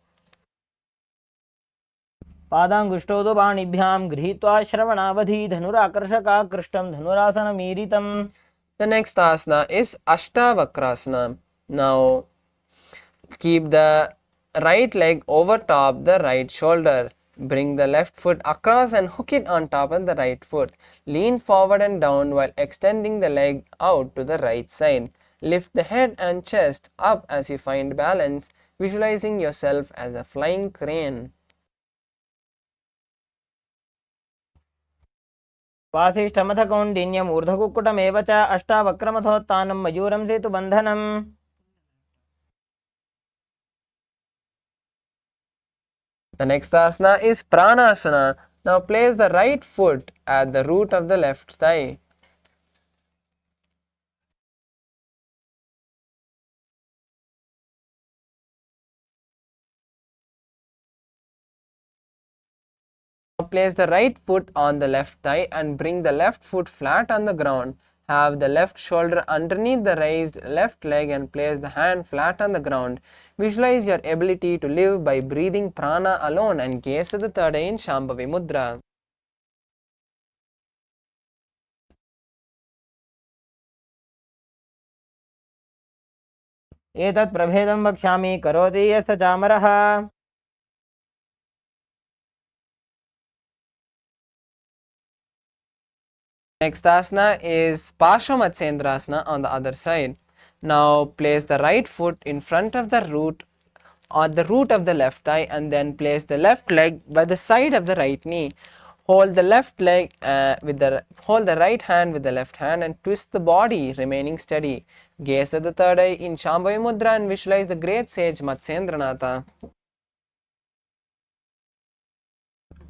पादाङ्गुष्ठौ तु पाणिभ्यां गृहीत्वा श्रवणावधि धनुराकर्षकाकृष्टं धनुरासनमीरितम्. The next asana is Ashtavakrasana. Now keep the right leg over top the right shoulder. Bring the left foot across and hook it on top of the right foot. Lean forward and down while extending the leg out to the right side. Lift the head and chest up as you find balance, visualizing yourself as a flying crane. वासिष्ठमथ कौण्डिन्यम् ऊर्ध्वकुक्कुटमेव च अष्टावक्रमथोत्थानं मयूरं सेतुबन्धनम्. The next asana is Pranasana. Now place the right foot at the root of the left thigh. Now place the right foot on the left thigh and bring the left foot flat on the ground. Have the left shoulder underneath the raised left leg and place the hand flat on the ground. Visualize your ability to live by breathing prana alone and gaze at the third eye in Shambhavi Mudra. एतत् प्रभेदं वक्ष्यामि करोति यस्य चामरः. Next asana is Parshamatsendrasana on the other side. Now place the right foot in front of the root on the root of the left thigh and then place the left leg by the side of the right knee. Hold the left leg hold the right hand with the left hand and twist the body remaining steady. Gaze at the third eye in Shambhavi Mudra and visualize the great sage Matsendranath.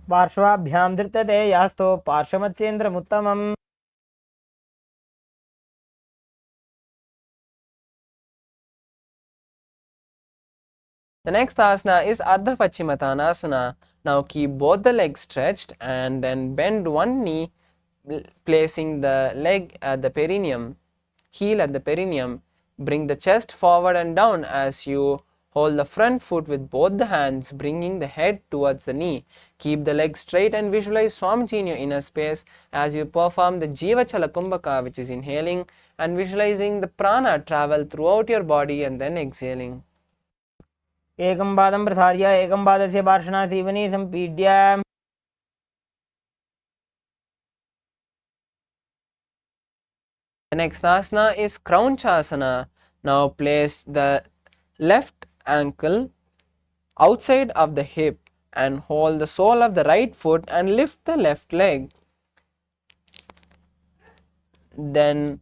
पार्श्वाभ्यां धृत्यते यास्तु पार्श्वमत्स्येन्द्रमुत्तमम्. The next asana is Ardha Paschimottanasana. Now keep both the legs stretched and then bend one knee, placing the leg at the perineum, heel at the perineum. Bring the chest forward and down as you hold the front foot with both the hands, bringing the head towards the knee. Keep the legs straight and visualize Swamiji in your inner space as you perform the Jiva Chala Kumbhaka, which is inhaling, and visualizing the prana travel throughout your body and then exhaling. एकं पादं प्रसार्य एकं पादस्य पार्श्वना सीवने सम्पीड्य The next asana is Kraunchasana. Now place the left ankle outside of the hip and hold the sole of the right foot and lift the left leg. Then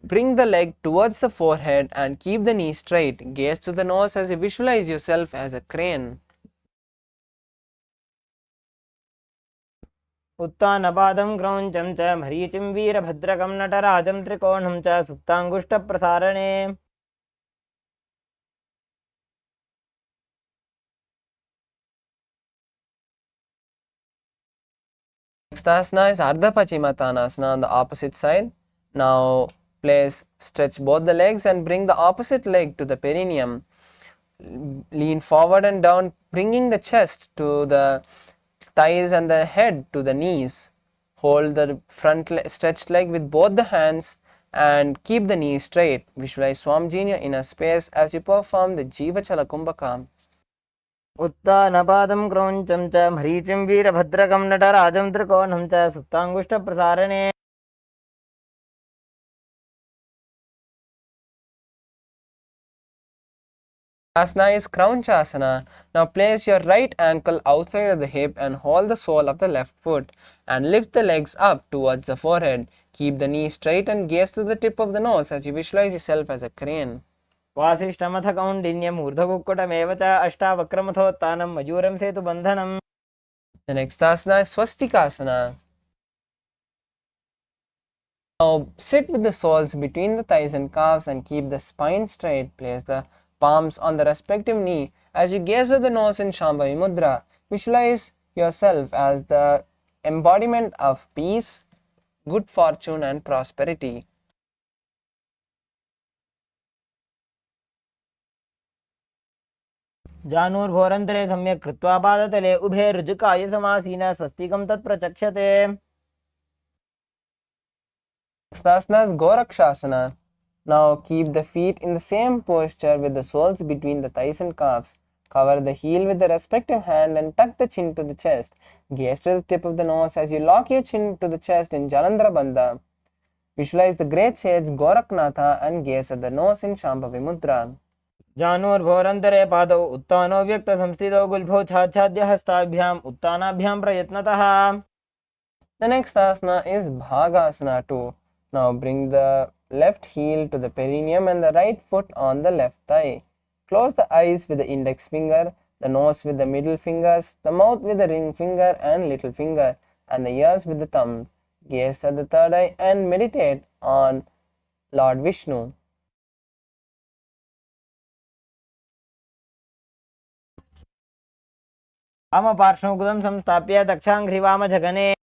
bring the leg towards the forehead and keep the knee straight. Gaze to the nose as you visualize yourself as a crane. उत्तानपादं क्रौञ्चं च मरीचिं वीरभद्रकं नटराजं त्रिकोणं च सुप्ताङ्गुष्ठप्रसारणे Next asana is Ardha Paschimottanasana on the opposite side. Now stretch both the legs and bring the opposite leg to the perineum. Lean forward and down, bringing the chest to the thighs and the head to the knees. Hold the front stretched leg with both the hands and keep the knees straight. Visualize Swamiji in your inner space as you perform the Jiva Chala Kumbhaka. उत्तानपादं क्रौञ्चं च मरीचिं वीरभद्रकं नटराजं त्रिकोणं च सुप्ताङ्गुष्ठप्रसारणे Asana is Kraunchasana. Now place your right ankle outside of the hip and hold the sole of the left foot and lift the legs up towards the forehead. Keep the knee straight and gaze to the tip of the nose as you visualize yourself as a crane. वासिष्ठमथ कौण्डिन्यम् ऊर्ध्वकुक्कुटमेव च अष्टावक्रमथोत्थानं मयूरं सेतुबन्धनम्. The next asana is Swastikasana. Now sit with the soles between the thighs and calves and keep the spine straight. Place the palms on the respective knee as you gaze at the nose in Shambhavi Mudra. Visualize yourself as the embodiment of peace, good fortune and prosperity. जानुर्भोरन्तरे सम्यक् कृत्वा पादतले उभे ऋजुकाय समासीन स्वस्तिकं तत्प्रचक्षते. Next asana is Gorakshasana. Now keep the feet in the same posture with the soles between the thighs and calves. Cover the heel with the respective hand and tuck the chin to the chest. Gaze to the tip of the nose as you lock your chin to the chest in Jalandhara Bandha. Visualize the great sage Goraknatha and gaze at the nose in Shambhavi Mudra. जानुर्भोरन्तरे पादौ उत्तानो व्यक्तसंस्थितौ गुल्भौ छाच्छाद्य हस्ताभ्याम् उत्तानाभ्यां प्रयत्नतः. The next asana is Bhagasana 2. Now bring the left heel to the perineum and the right foot on the left thigh. Close the eyes with the index finger, the nose with the middle fingers, the mouth with the ring finger and little finger, and the ears with the thumb. Gaze at the third eye and meditate on Lord Vishnu. वामपार्श्वमुकुदं संस्थाप्य दक्षाङ्घ्रिवामझगने.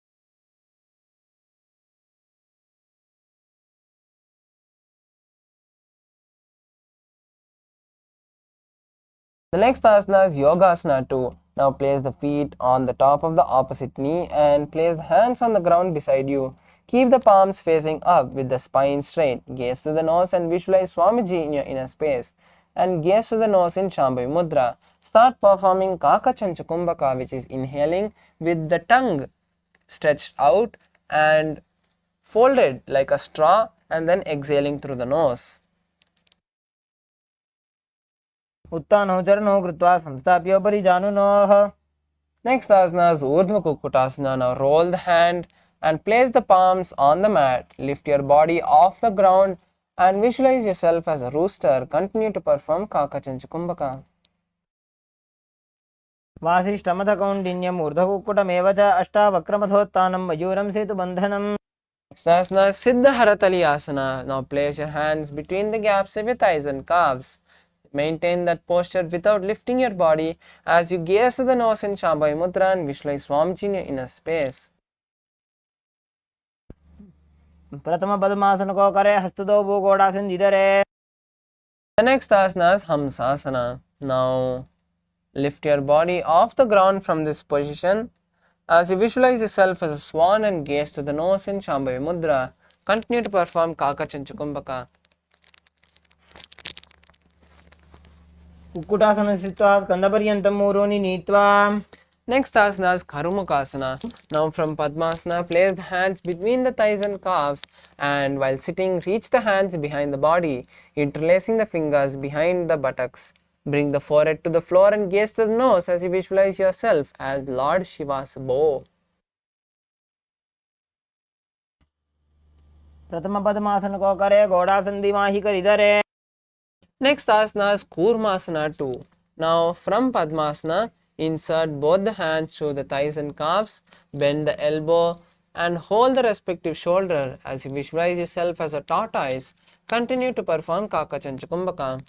The next asana is Yogasana 2. Now place the feet on the top of the opposite knee and place the hands on the ground beside you. Keep the palms facing up with the spine straight. Gaze to the nose and visualize Swamiji in your inner space. And gaze to the nose in Shambhavi Mudra. Start performing Kakachancha Kumbhaka, which is inhaling with the tongue stretched out and folded like a straw and then exhaling through the nose. उत्तानौ चरणौ कृत्वा संस्थाप्योपरि जानुनोः. Next asana is Urdhva Kukkutasana. Now roll the hand and place the palms on the mat. Lift your body off the ground and visualize yourself as a rooster. Continue to perform Kakachancha Kumbhaka. वासिष्ठमथ कौण्डिन्यम् ऊर्ध्वकुक्कुटमेव च अष्टावक्रमथोत्थानं मयूरं सेतुबन्धनम्. Next asana is Siddha Haratali Asana. Now place your hands between the gaps of your thighs and calves. Maintain that posture without lifting your body as you gaze to the nose in Shambhavi Mudra and visualize Swamiji in your inner space. प्रथम पद्मासन को करे, हस्त दो भूगोड़ासन जिधरे. The next asana is Hamsasana. Now lift your body off the ground from this position as you visualize yourself as a swan and gaze to the nose in Shambhavi Mudra. Continue to perform Kakachanchukumbhaka. Kukkutasana स्थित्वा स्कंदपर्यन्तं मूरोनि नीत्वा. Next asana is Karumukasana. Now from Padmasana, place the hands between the thighs and calves, and while sitting, reach the hands behind the body, interlacing the fingers behind the buttocks. Bring the forehead to the floor and gaze to the nose as you visualize yourself as Lord Shiva's bow. प्रथम पद्मासन को करे, घोड़ासन दिमाही कर इधरे. Next asana is Kurmasana 2. Now from Padmasana, insert both the hands through the thighs and calves, bend the elbow and hold the respective shoulder as you visualize yourself as a tortoise. Continue to perform Kakachanchukumbhaka.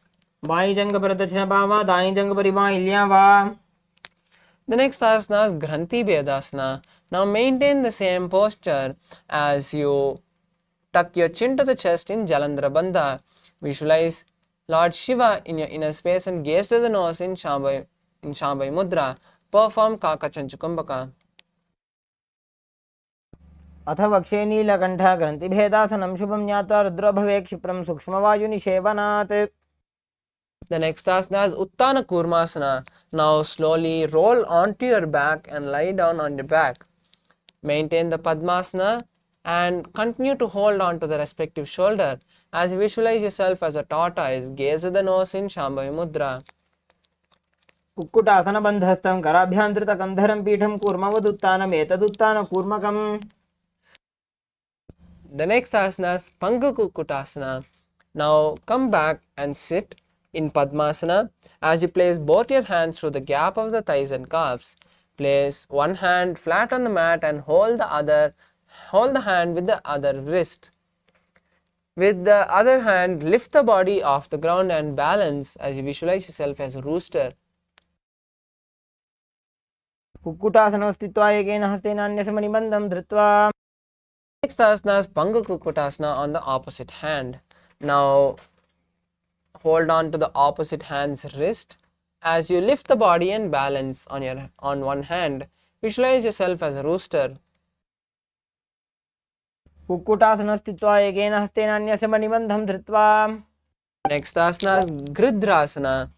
By जंग पर दक्षिण बावा, दाई जंग पर by इल्यावा. The next asana is Granthi Bedasana. Now maintain the same posture as you tuck your chin to the chest in Jalandhara Bandha. Visualize Lord Shiva in your inner space and gaze to the nose in Shambhavi Mudra. Perform Kakachanchukumbhaka. अथ वक्षे नीलकंठ ग्रंथि भेदासनं शुभं ज्ञात्वा रुद्रो भवे क्षिप्रं सूक्ष्मवायुनिषेवनात्. The next asana is Uttana Kurmasana. Now slowly roll onto your back and lie down on your back. Maintain the Padmasana and continue to hold on to the respective shoulder as you visualize yourself as a tortoise. Gaze at the nose in Shambhavi Mudra. Kukkutasana बंधस्थं कराभ्यान्तृत कंधरं पीठं कूर्मवदुत्तानम् एतदुत्तान कूर्मकम्. The next asana is Pangakukutasana. Now come back and sit in Padmasana as you place both your hands through the gap of the thighs and calves. Place one hand flat on the mat and hold the hand with the other wrist. With the other hand, lift the body off the ground and balance as you visualize yourself as a rooster. कुक्कुटासनो स्थित्वा एकेन हस्तेन अन्यसमनिबन्धं धृत्वा. Next asana is Pangakukutasana on the opposite hand. Now hold on to the opposite hand's wrist as you lift the body and balance on one hand. Visualize yourself as a rooster. कुक्कुटासनो स्थित्वा एकेन हस्तेन अन्यसमनिबन्धं धृत्वा. Next asana is Gridrasana.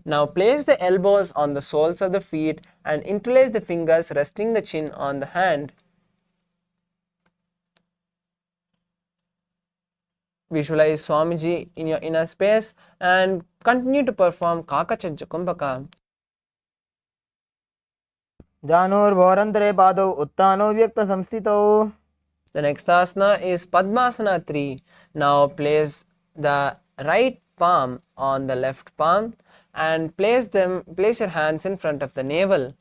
Now place the elbows on the soles of the feet and interlace the fingers, resting the chin on the hand. Visualize Swamiji in your inner space and continue to perform Kakachanchukumbhaka. जानोर्भोरन्तरे पादौ उत्तानो व्यक्तसंस्थितौ. The next asana is Padmasana 3. Now place the right palm on the left palm and place your hands in front of the navel.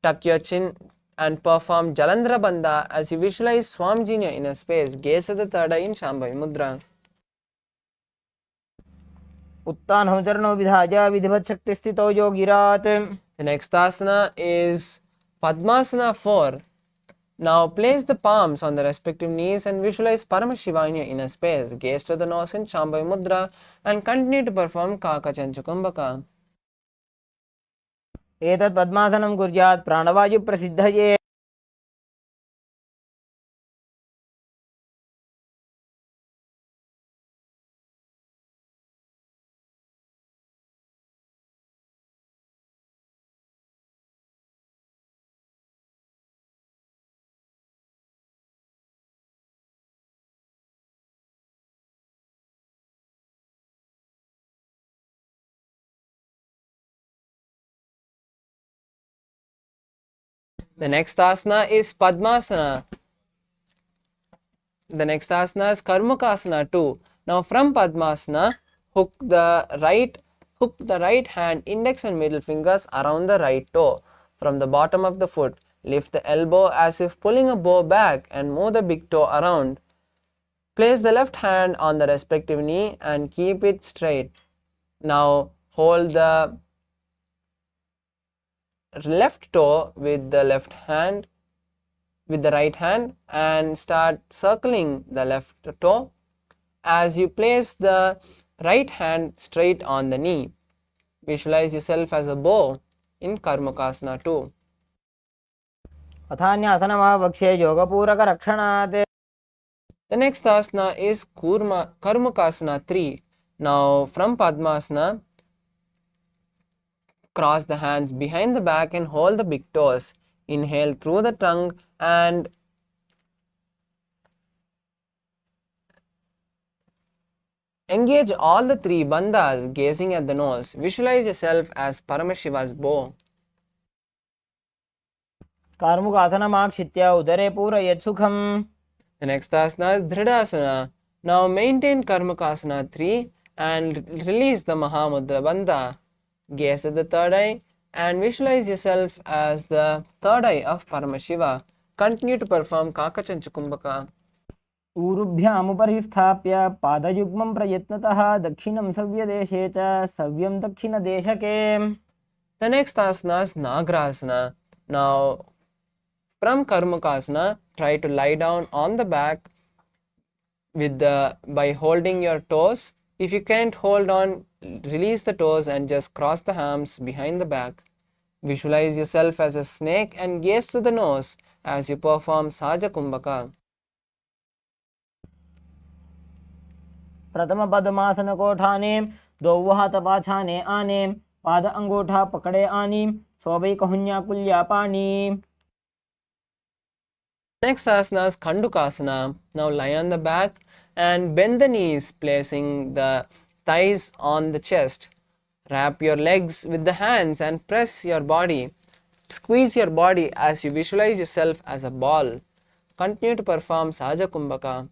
Tuck your chin and perform Jalandhara Bandha as you visualize Swamiji in your inner space. Gaze at the third eye in Shambhavi Mudra. उत्तानो चरणो विधाय विधिवत् शक्तिस्थितौ योगिरात्. The next asana is Padmasana 4. Now place the palms on the respective knees and visualize Paramashiva in your inner space. Gaze to the nose in Shambhavi Mudra and continue to perform Kakachanchukumbhaka. एतत् पद्मासनं कुर्यात् प्राणवायु प्रसिद्धये. The next asana is Padmasana. The next asana is Karmukasana 2. Now from Padmasana, hook the right hand, index and middle fingers around the right toe from the bottom of the foot. Lift the elbow as if pulling a bow back and move the big toe around. Place the left hand on the respective knee and keep it straight. Now hold the left toe with the right hand and start circling the left toe as you place the right hand straight on the knee. Visualize yourself as a bow in Karmakasana 2. अथान्यासनमवक्षे योगपूरकरक्षणात्. The next asana is Karmakasana 3. Now from Padmasana, cross the hands behind the back and hold the big toes. Inhale through the tongue and engage all the three bandhas gazing at the nose. Visualize yourself as Paramashiva's bow. कार्मुकासनमाक्षित्य उदरे पूरयेत् सुखम्. The next asana is Dhridasana. Now maintain Karmakasana 3 and release the Mahamudra Bandha. Gaze at the third eye and visualize yourself as the third eye of Paramashiva. Continue to perform Kakachanchukumbhaka. ऊरुभ्यामुपरि स्थाप्य पादयुग्मं प्रयत्नतः दक्षिणं सव्यदेशे च सव्यं दक्षिणदेशके. The next asana is Nagrasana. Now from Karmakasana, try to lie down on the back by holding your toes. If you can't hold on, release the toes and just cross the arms behind the back. Visualize yourself as a snake and gaze to the nose as you perform Saja Kumbhaka. प्रथम पद्मासन कोठाने दो हाथ पाछाने आने पाद अंगूठा पकड़े आनी सोबई कहुन्या कुल्या पानी. Next asana is Khandukasana. Now lie on the back and bend the knees, placing the thighs on the chest. Wrap your legs with the hands and press your body. Squeeze your body as you visualize yourself as a ball. Continue to perform Saja Kumbhaka.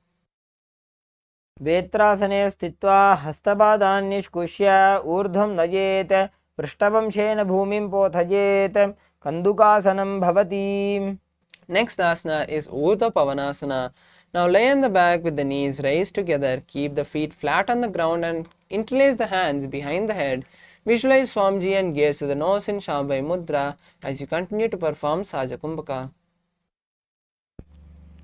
वेत्रासने स्थित्वा हस्तपादान् निष्कुष्य ऊर्ध्वं नयेत् पृष्ठवंशेन भूमिं पोथयेत् कन्दुकासनं भवति. Next asana is Urdhva Pavanasana. Now lay on the back with the knees raised together. Keep the feet flat on the ground and interlace the hands behind the head. Visualize Swamiji and gaze to the nose in Shabbai Mudra as you continue to perform Saja Kumbhaka.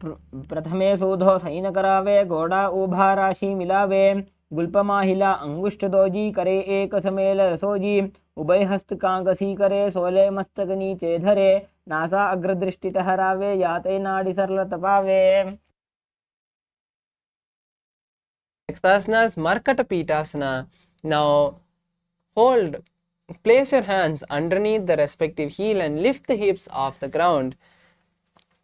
प्रथमे सूधो सैनकरावे घोड़ा ऊभा राशि मिलावे गुल्पमाहिला अंगुष्ठ doji करे एक समेल रसोजी उभय हस्त कांगसी करे सोले मस्तक नीचे धरे नासा अग्रदृष्टि टहरावे याते नाड़ी सरल तपावे. Next asana is Markata Pitasana. Now place your hands underneath the respective heel and lift the hips off the ground.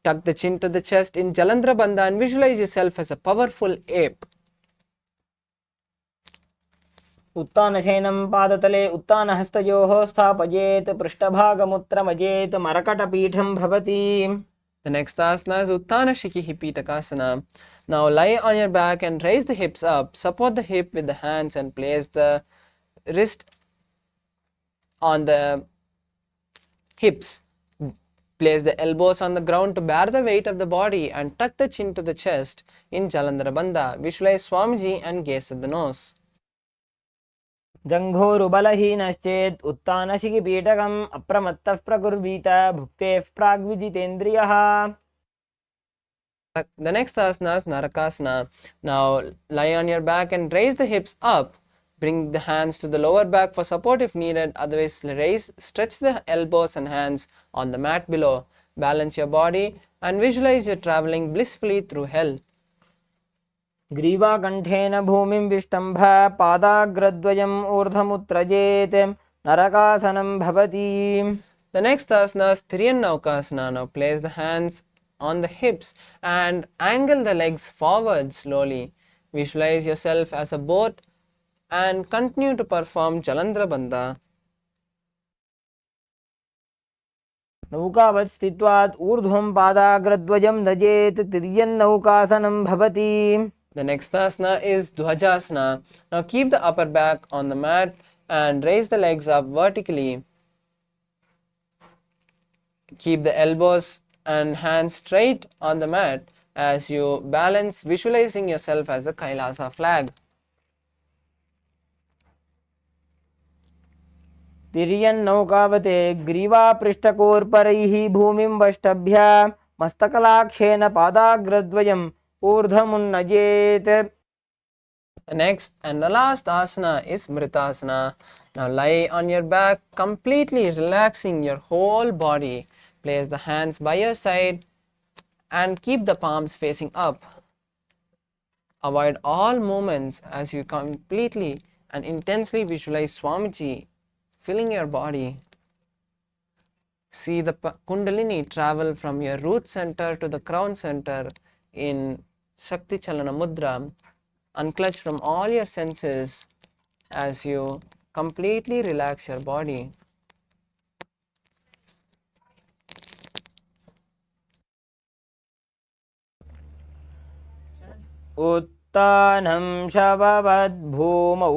Tuck the chin to the chest in Jalandhara Bandha and visualize yourself as a powerful ape. उत्तानशयनं पादतले उत्तानहस्तयोः स्थापयेत् पृष्ठभागमुत्रमजेत् मरकटपीठं भवति. The next asana is Uttana Shikihi Pitakasana. Now lie on your back and raise the hips up. Support the hip with the hands and place the wrist on the hips. Place the elbows on the ground to bear the weight of the body and tuck the chin to the chest in Jalandhara Bandha. Visualize Swamiji and gaze at the nose. जङ्घोरुबलहीनश्चेत् उत्तानशिखिपीठकम् अप्रमत्तः प्रकुर्वीत भुक्तेः प्राग्विदितेन्द्रियः. The next asana is Narakasana. Now lie on your back and raise the hips up. Bring the hands to the lower back for support if needed. Otherwise, stretch the elbows and hands on the mat below. Balance your body and visualize you traveling blissfully through hell. ग्रीवाकण्ठेन भूमिं विष्टम्भ पादाग्रद्वयम् ऊर्ध्वमुत्रजेत् नरकासनं भवति. The next asana is Tiryannaukasana. Now place the hands on the hips and angle the legs forward slowly. Visualize yourself as a boat and continue to perform Jalandhara Bandha. नौकावत् स्थित्वात् ऊर्ध्वं पादाग्रद्वयं नजेत् तिर्यन्नौकासनं भवति. The next asana is Dhwajasana. Now keep the upper back on the mat and raise the legs up vertically. Keep the elbows and hands straight on the mat as you balance, visualizing yourself as a Kailasa flag. तिर्यन्नौकावते ग्रीवापृष्ठकोर्परैः भूमिं वष्टभ्य मस्तकलाक्षेन पादाग्रद्वयम् ऊर्ध्वमुन्नजेत्. The next and the last asana is Mritasana. Now lie on your back, completely relaxing your whole body. Place the hands by your side and keep the palms facing up. Avoid all movements as you completely and intensely visualize Swamiji filling your body. See the Kundalini travel from your root center to the crown center in Shakti Chalana Mudra. Unclutch from all your senses as you completely relax your body. उत्तानं शववद्भूमौ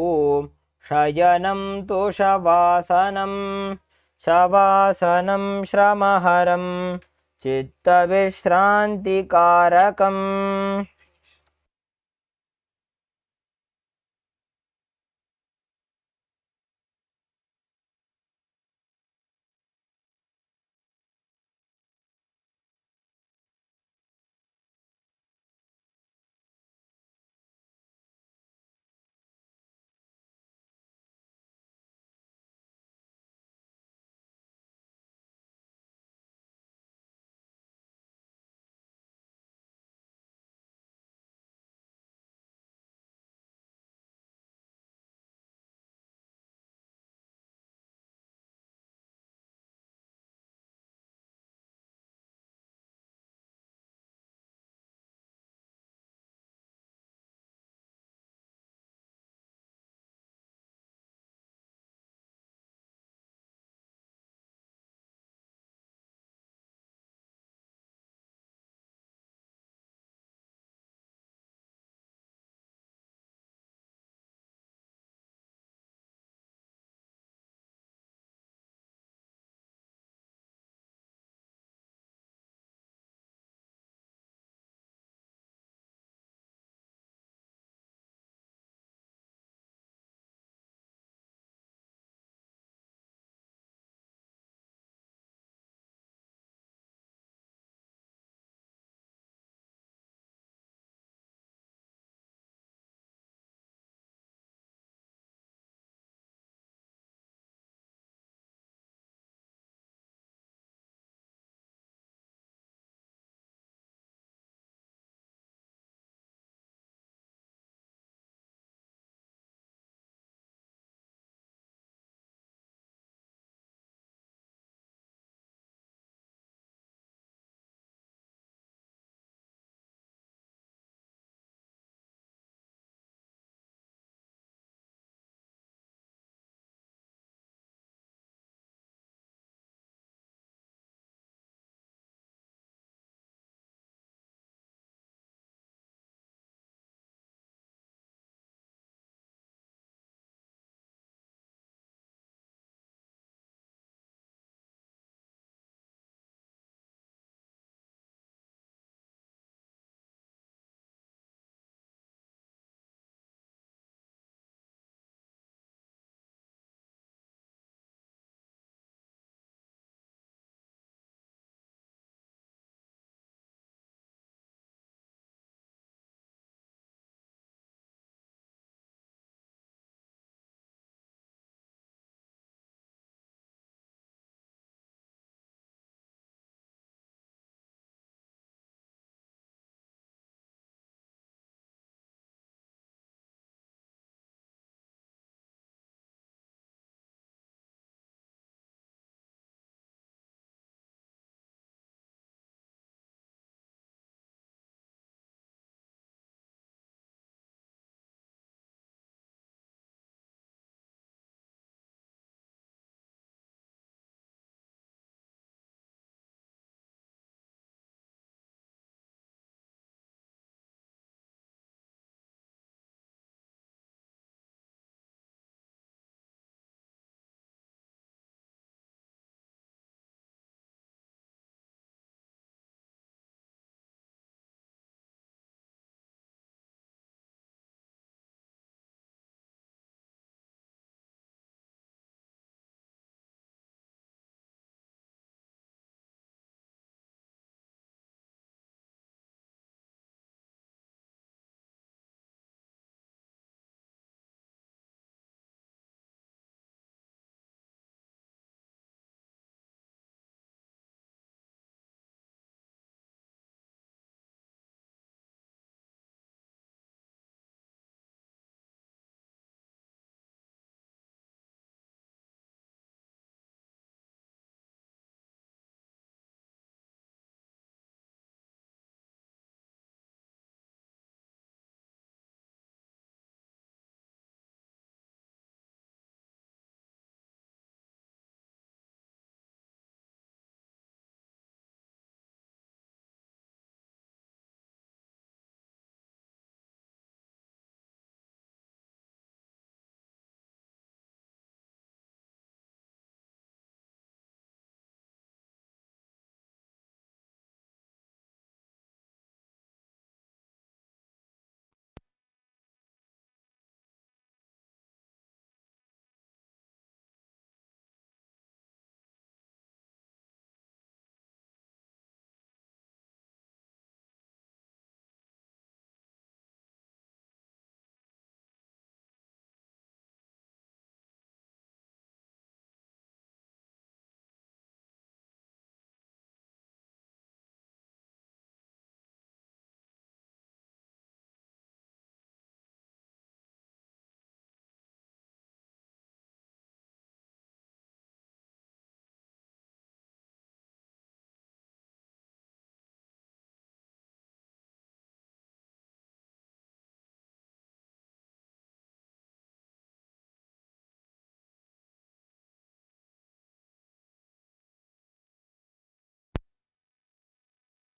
शयनं तु शवासनं शवासनं श्रमहरं चित्तविश्रान्तिकारकम्.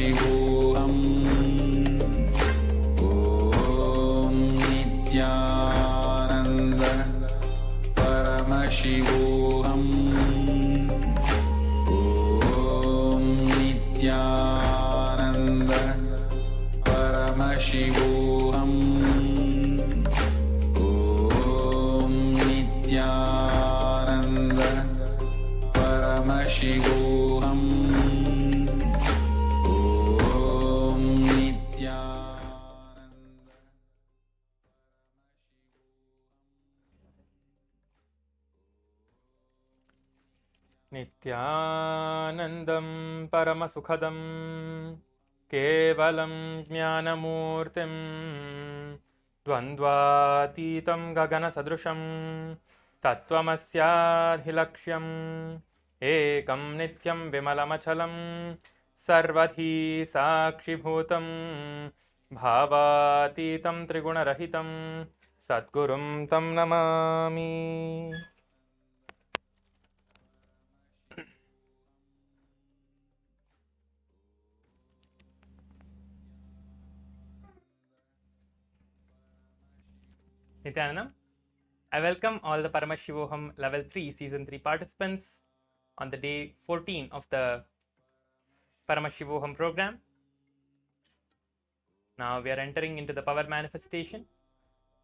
Paramashivoham. Om Nithyananda Paramashivoham. Om Nithyananda Paramashivoham. Om Nithyananda Paramashivoham. Om Nithyananda. नित्यानन्दं परमसुखदं केवलं ज्ञानमूर्तिं द्वन्द्वातीतं गगनसदृशं तत्त्वमस्याधिलक्ष्यम् एकं नित्यं विमलमचलं सर्वधी साक्षिभूतं भावातीतं त्रिगुणरहितं सद्गुरुं तं Namami. Nithyananda, I welcome all the Paramashivoham Level 3 Season 3 participants on the day 14 of the Paramashivoham program. Now we are entering into the power manifestation,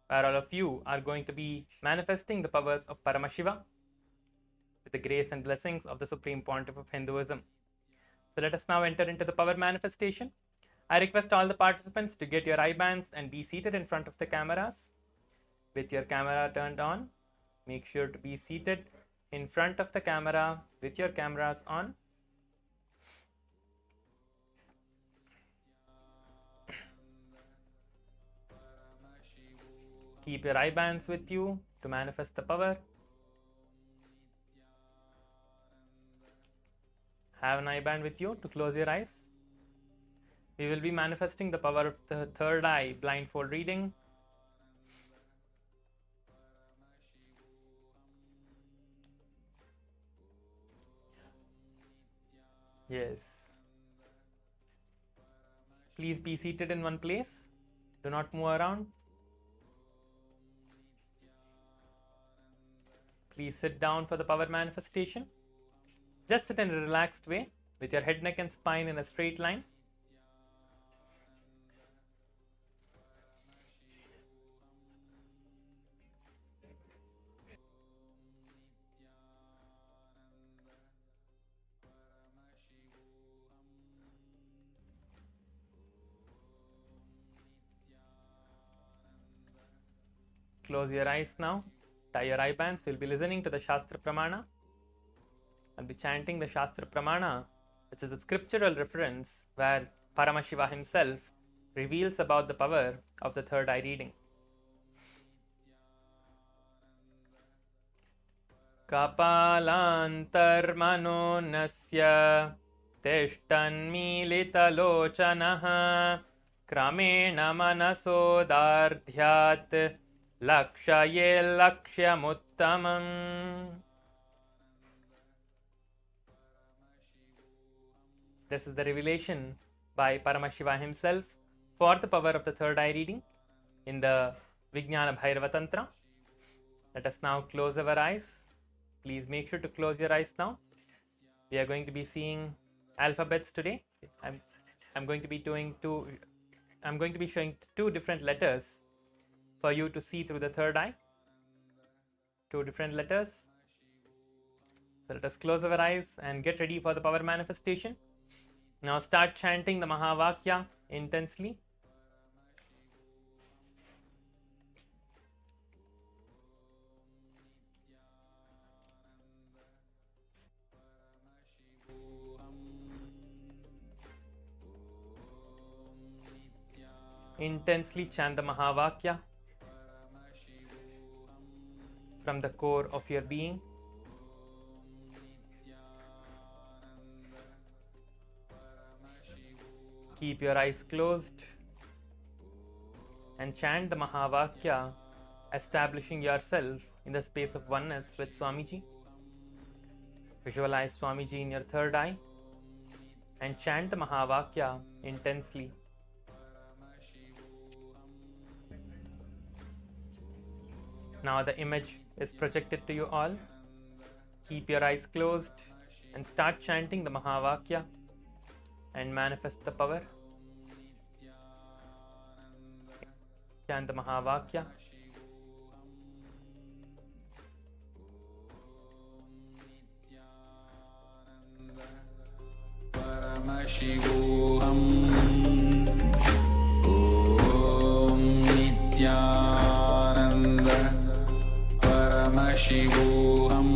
where all of you are going to be manifesting the powers of Paramashiva with the grace and blessings of the Supreme Pontiff of Hinduism. So let us now enter into the power manifestation. I request all the participants to get your eye bands and be seated in front of the cameras with your camera turned on. Make sure to be seated in front of the camera with your cameras on. Keep your eye bands with you to manifest the power. Have an eye band with you to close your eyes. We will be manifesting the power of the third eye blindfold reading. Yes. Please be seated in one place. Do not move around. Please sit down for the power manifestation. Just sit in a relaxed way with your head, neck and spine in a straight line. Close your eyes now. Tie your eye bands. We'll be listening to the Shastra Pramana. I'll be chanting the Shastra Pramana, which is a scriptural reference where Paramashiva himself reveals about the power of the third eye reading. Kapalantarmano nasya tishtanmilitalochanaha kramena manasodardhyat lakshaye lakshyamuttamam. This is the revelation by Paramashiva himself for the power of the third eye reading in the Vijnana Bhairava Tantra. Let us now close our eyes. Please make sure to close your eyes now. We are going to be seeing alphabets today. I'm going to be showing two different letters for you to see through the third eye. Two different letters. So let us close our eyes and get ready for the power manifestation. Now start chanting the Mahavakya intensely. Intensely chant the Mahavakya from the core of your being. Keep your eyes closed and chant the Mahavakya, establishing yourself in the space of oneness with Swamiji. Visualize Swamiji in your third eye. and chant the Mahavakya intensely. Now the image is projected to you all. Keep your eyes closed and start chanting the Mahavakya and manifest the power. Chant the Mahavakya. Paramashivoham. Om Nithyananda. Paramashivoham.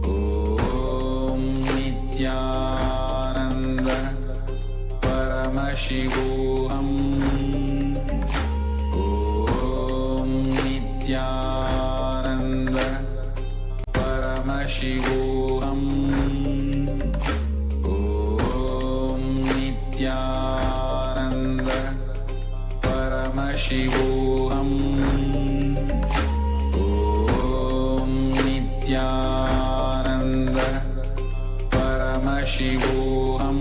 Om Nithyananda. Paramashivoham. Om Nithyananda. Paramashivoham. Nithyananda Paramashivoham. Om Nithyananda Paramashivoham.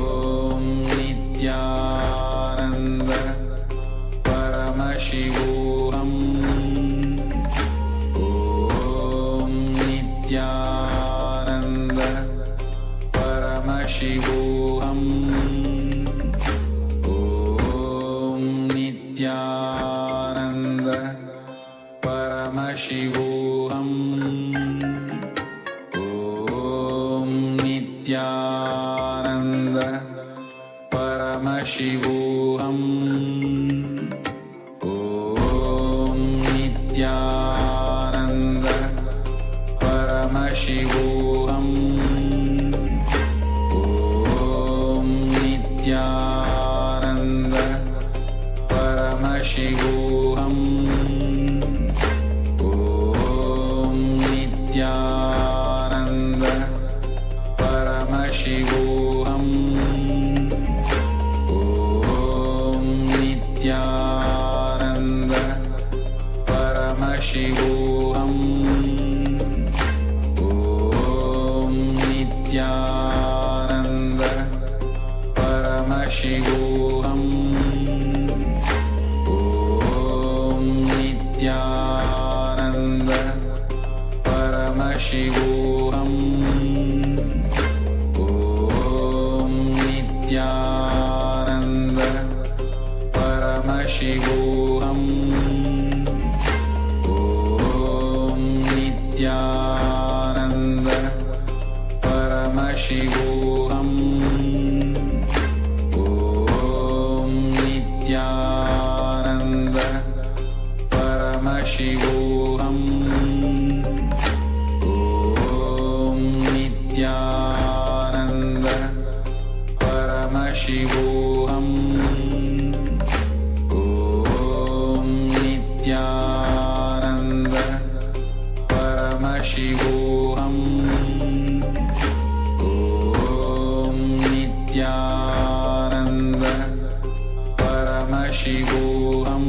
Om Nithyananda Paramashivoham. Om Nithyananda Paramashivoham. Om Nithyananda Paramashivoham. Om Nithyananda Paramashivoham. Om Nithyananda Paramashivoham. Nithyananda Paramashivoham. Om Nithyananda Paramashivoham. Om Nithyananda Paramashivoham. Om Nithyananda Paramashivoham. Om Nithyananda Paramashivoham. Om Nithyananda Paramashivoham. Om Nithyananda Paramashivoham. Om Nithyananda Paramashivoham. Om Nithyananda Paramashivoham. Om Nithyananda Paramashivoham. Om Nithyananda Paramashivoham.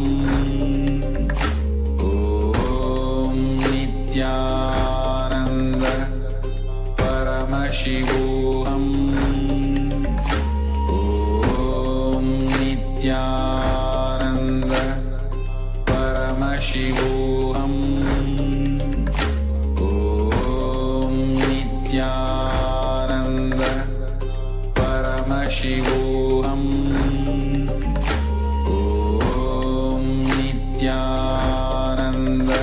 Om Nithyananda Paramashivoham. Om Nithyananda Paramashivoham. Om Nithyananda Paramashivoham. Om Nithyananda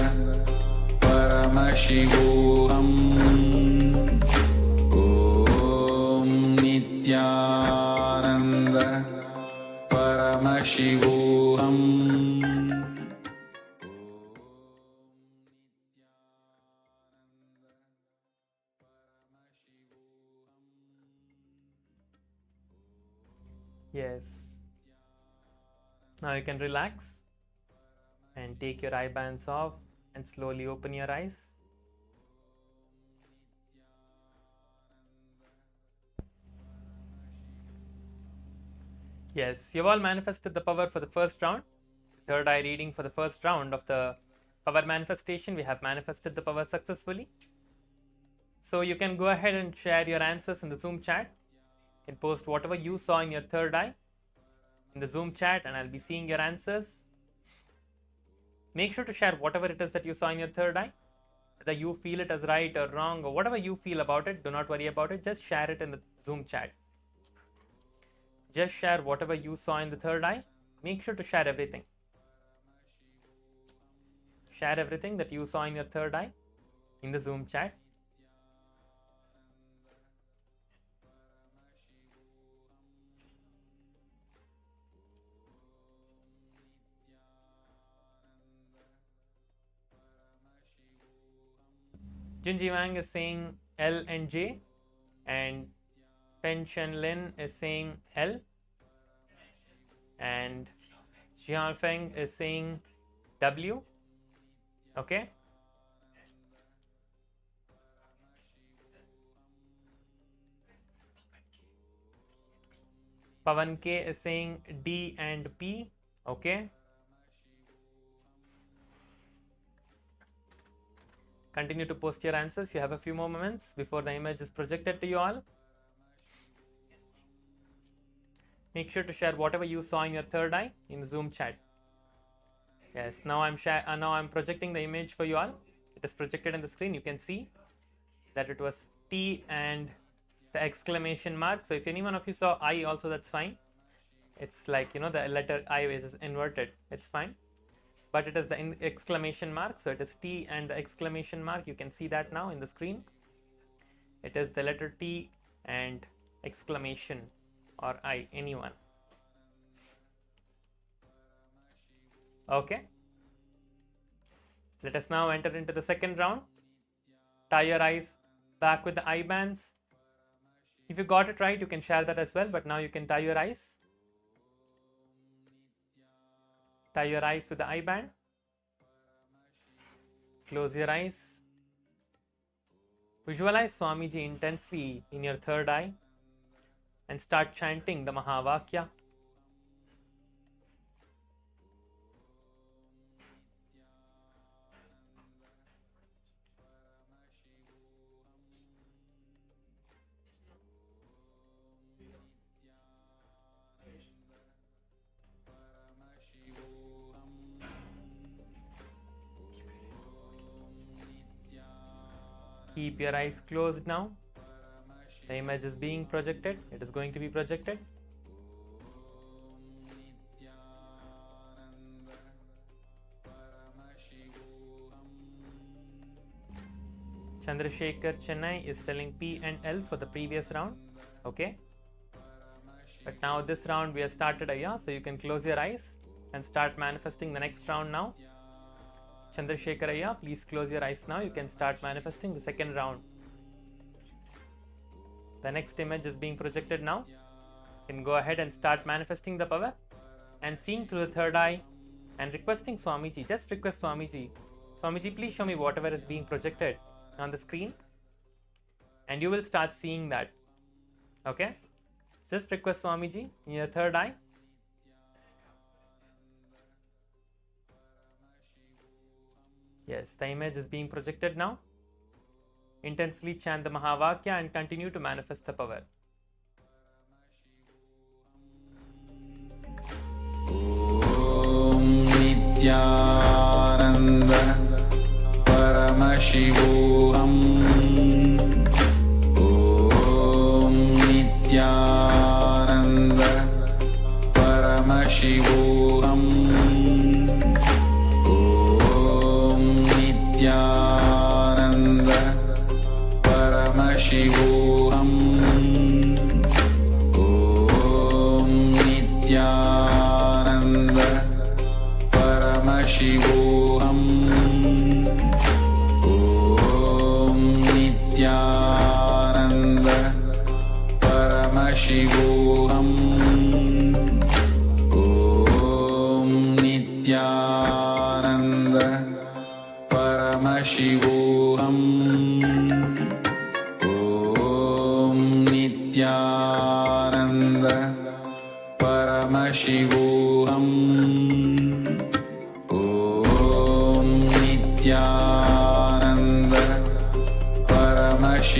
Paramashivoham. Om Nithyananda Paramashivoham. Yes. Now you can relax and take your eye bands off and slowly open your eyes. Yes, you've all manifested the power for the first round. Third eye reading for the first round of the power manifestation. We have manifested the power successfully. So you can go ahead and share your answers in the Zoom chat. You can post whatever you saw in your third eye in the Zoom chat, and I'll be seeing your answers. Make sure to share whatever it is that you saw in your third eye. Whether you feel it as right or wrong, or whatever you feel about it, do not worry about it. Just share it in the Zoom chat. Just share whatever you saw in the third eye. Make sure to share everything. Share everything that you saw in your third eye in the Zoom chat. Junji Wang is saying L and J, and Pen Chen Lin is saying L, and Xian Feng is saying W. Okay. Pavan K is saying D and P. Okay. Continue to post your answers. You have a few more moments before the image is projected to you all. Make sure to share whatever you saw in your third eye in Zoom chat. Yes, now I'm projecting the image for you all. It is projected on the screen. You can see that it was T and the exclamation mark. So if any one of you saw I also, that's fine. It's like, the letter I which is inverted. It's fine. But it is the exclamation mark. So it is T and the exclamation mark. You can see that now in the screen. It is the letter T and exclamation or I, anyone. Okay. Let us now enter into the second round. Tie your eyes back with the eye bands. If you got it right, you can share that as well. But now you can tie your eyes. Tie your eyes with the eye band. Close your eyes. Visualize Swamiji intensely in your third eye and start chanting the Mahavakya. Keep your eyes closed now. The image is being projected. It is going to be projected. Chandrasekhar Chennai is telling P and L for the previous round. Okay. But now this round we have started Ayya, so you can close your eyes and start manifesting the next round now. Chandrasekhar Ayya, please close your eyes now. You can start manifesting the second round. The next image is being projected now. You can go ahead and start manifesting the power and seeing through the third eye and requesting Swamiji. Just request Swamiji. Swamiji, please show me whatever is being projected on the screen, and you will start seeing that. Okay? Just request Swamiji in your third eye. Yes, the image is being projected now. Intensely chant the Mahavakya and continue to manifest the power. Om Nithyananda Paramashivoham. Om Nithyananda Paramashivoham. Om Nithyananda Paramashivoham. Om Nithyananda Paramashivoham. Om Nithyananda Paramashivoham. Om Nithyananda Paramashivoham. Om Nithyananda Paramashivoham. Om Nithyananda Paramashivoham.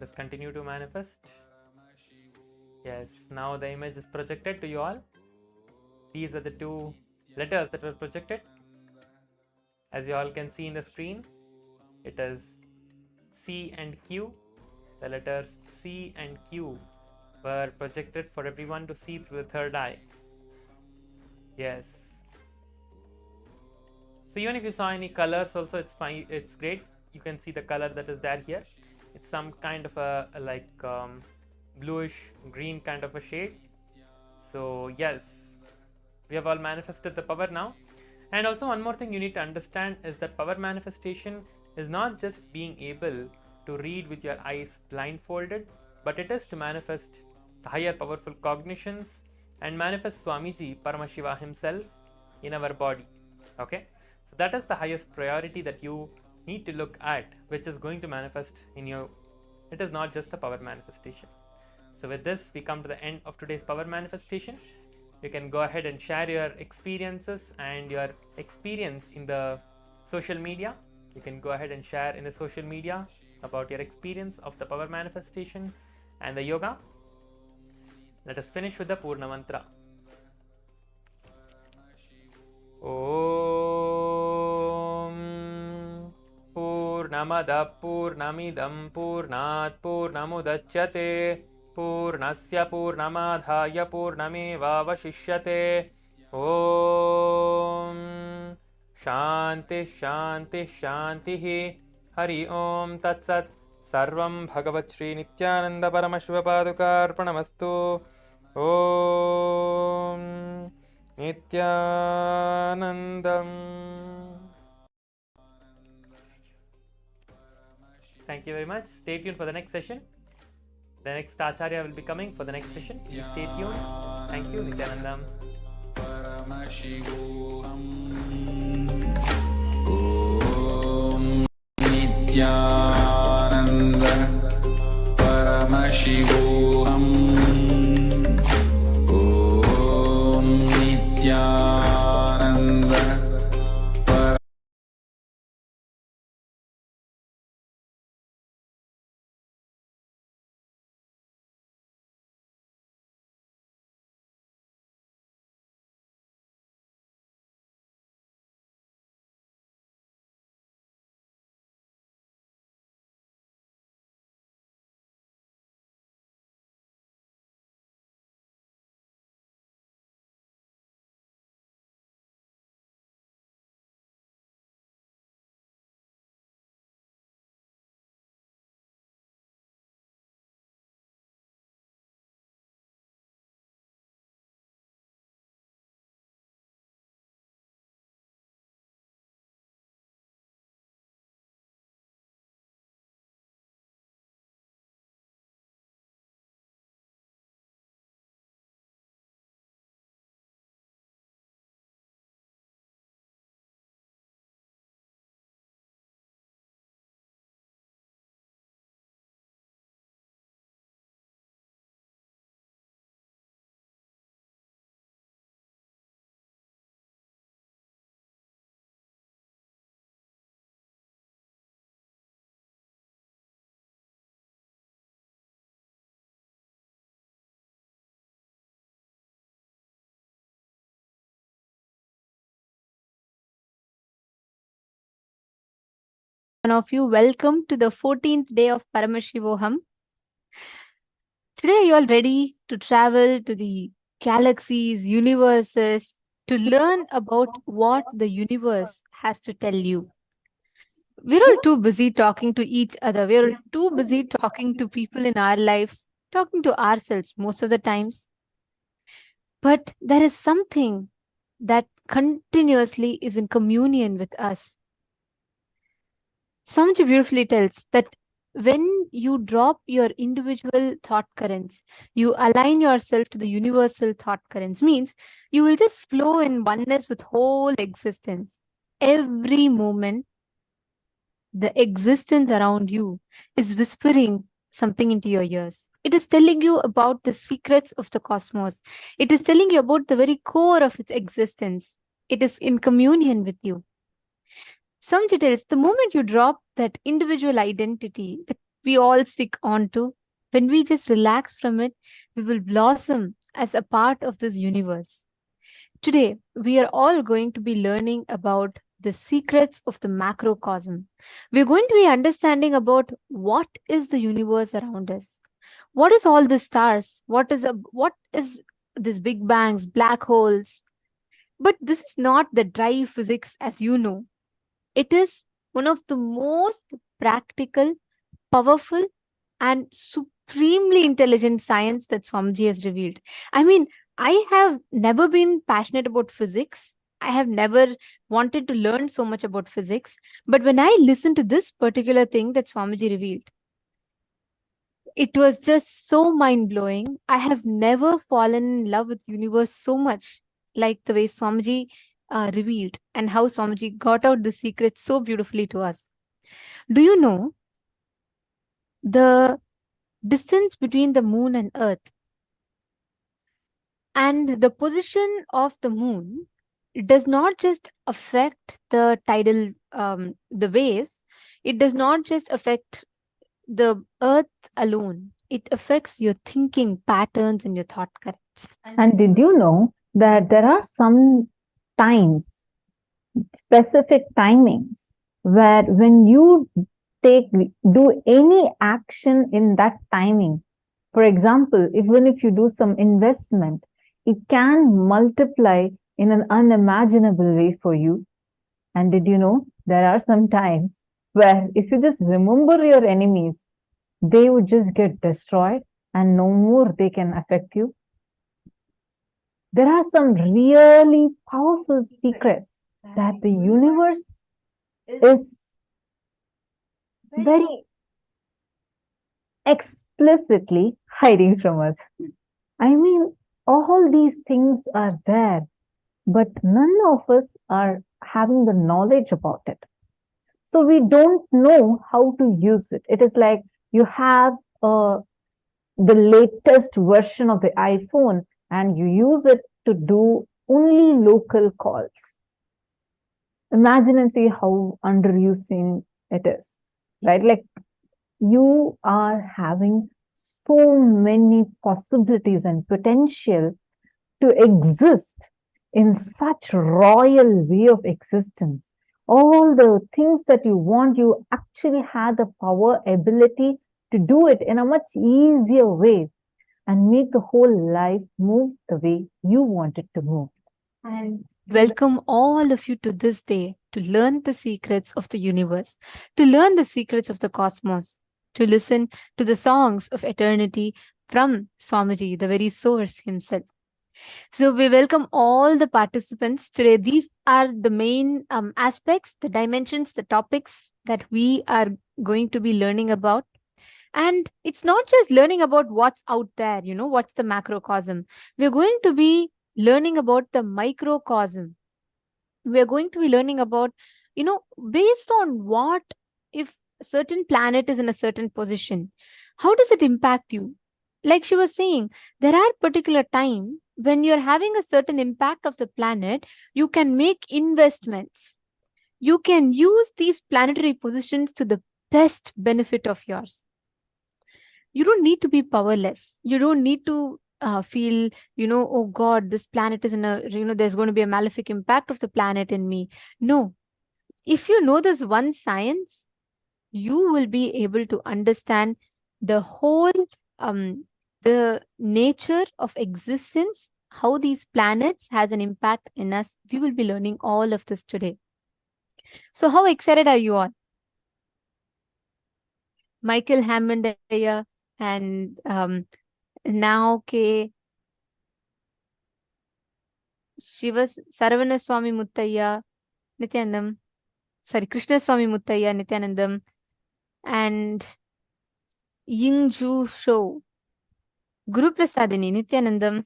Just continue to manifest. Yes, now the image is projected to you all. These are the two letters that were projected. As you all can see in the screen, it is C and Q. The letters C and Q were projected for everyone to see through the third eye. Yes. So even if you saw any colors also, it's fine, it's great. You can see the color that is there here. It's some kind of a like bluish green kind of a shade. So yes, we have all manifested the power now. And also one more thing you need to understand is that power manifestation is not just being able to read with your eyes blindfolded, but it is to manifest the higher powerful cognitions and manifest Swamiji Paramashiva himself in our body. Okay, so that is the highest priority that you need to look at, which is going to manifest in you. It is not just the power manifestation. So with this, we come to the end of today's power manifestation. You can go ahead and share your experiences and your experience in the social media. You can go ahead and share in the social media about your experience of the power manifestation and the yoga. Let us finish with the Purna Mantra. Om Purnamada Purnamidam Purnat Purnamudachyate Purnasya Purnamadhaya Purnamevavashishyate. Om Shanti Shanti Shantihi. Hari Om Tat Sat. Sarvam Bhagavat Shri Nithyananda Paramashiva Padukarpanamastu. Om Nithyanandam. Thank you very much. Stay tuned for the next session. The next Acharya will be coming for the next session. Please stay tuned. Thank you, Nithyanandam. Paramashivoham. Om Nithyananda Paramashivoham. Om Nithyananda. One of you, welcome to the 14th day of Paramashivoham. Today you are ready to travel to the galaxies, universes, to learn about what the universe has to tell you. We're all too busy talking to each other. We're too busy talking to people in our lives, talking to ourselves most of the times. But there is something that continuously is in communion with us. Swamiji beautifully tells that when you drop your individual thought currents, you align yourself to the universal thought currents, means you will just flow in oneness with whole existence. Every moment, the existence around you is whispering something into your ears. It is telling you about the secrets of the cosmos. It is telling you about the very core of its existence. It is in communion with you. Some details, the moment you drop that individual identity, the we all stick on to, when we just relax from it, we will blossom as a part of this universe. Today, we are all going to be learning about the secrets of the macrocosm. We're going to be understanding about what is the universe around us. What is all the stars? What is this big bangs, black holes? But this is not the dry physics as you know. It is one of the most practical, powerful, and supremely intelligent science that Swamiji has revealed. I mean, I have never been passionate about physics. I have never wanted to learn so much about physics. But when I listened to this particular thing that Swamiji revealed, it was just so mind-blowing. I have never fallen in love with universe so much like the way Swamiji revealed, and how Swamiji got out the secret so beautifully to us. Do you know the distance between the moon and earth and the position of the moon? It does not just affect the tidal the waves. It does not just affect the earth alone. It affects your thinking patterns and your thought currents. And did you know that there are some times, specific timings, where when you do any action in that timing, for example, even if you do some investment, it can multiply in an unimaginable way for you. And did you know there are some times where if you just remember your enemies, they would just get destroyed and no more they can affect you? There are some really powerful secrets that the universe is very explicitly hiding from us. I mean, all these things are there, but none of us are having the knowledge about it. So we don't know how to use it. It is like you have the latest version of the iPhone and you use it to do only local calls. Imagine and see how underusing it is, right? Like, you are having so many possibilities and potential to exist in such royal way of existence. All the things that you want, you actually have the power, ability to do it in a much easier way and make the whole life move the way you want it to move. And welcome all of you to this day to learn the secrets of the universe, to learn the secrets of the cosmos, to listen to the songs of eternity from Swamiji, the very source himself. So we welcome all the participants today. These are the main aspects, the dimensions, the topics that we are going to be learning about. And it's not just learning about what's out there, what's the macrocosm. We're going to be learning about the microcosm. We're going to be learning about, based on what, if a certain planet is in a certain position, how does it impact you? Like she was saying, there are particular time when you're having a certain impact of the planet, you can make investments. You can use these planetary positions to the best benefit of yours. You don't need to be powerless. You don't need to feel, oh God, this planet is in a, there's going to be a malefic impact of the planet in me. No. If you know this one science, you will be able to understand the whole, the nature of existence, how these planets has an impact in us. We will be learning all of this today. So how excited are you all? Michael Hammond and now Shivas Saravana Swami Muttaya Nithyanandam, Krishna Swami Muttaya Nithyanandam, and Ying Ju Shou, Guru Prasadini Nithyanandam,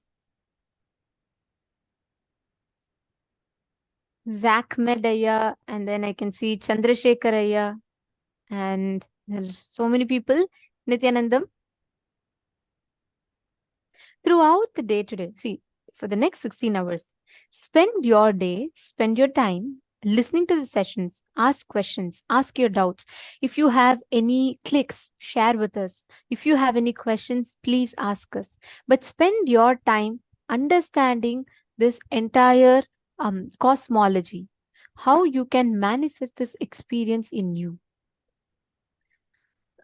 Zach Medaya, and then I can see Chandrasekharaya, and there are so many people. Nithyanandam. Throughout the day today, see, for the next 16 hours, spend your day, spend your time listening to the sessions, ask questions, ask your doubts. If you have any clicks, share with us. If you have any questions, please ask us. But spend your time understanding this entire cosmology, how you can manifest this experience in you.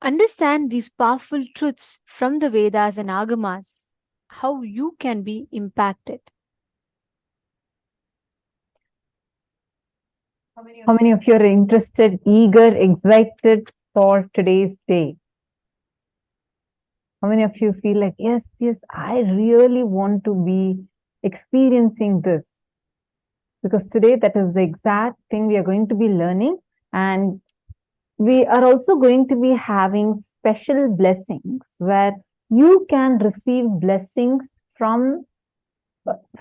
Understand these powerful truths from the Vedas and Agamas, how you can be impacted. How many of you are interested, eager, excited for today's day? How many of you feel like, yes, I really want to be experiencing this? Because today that is the exact thing we are going to be learning, and we are also going to be having special blessings where you can receive blessings from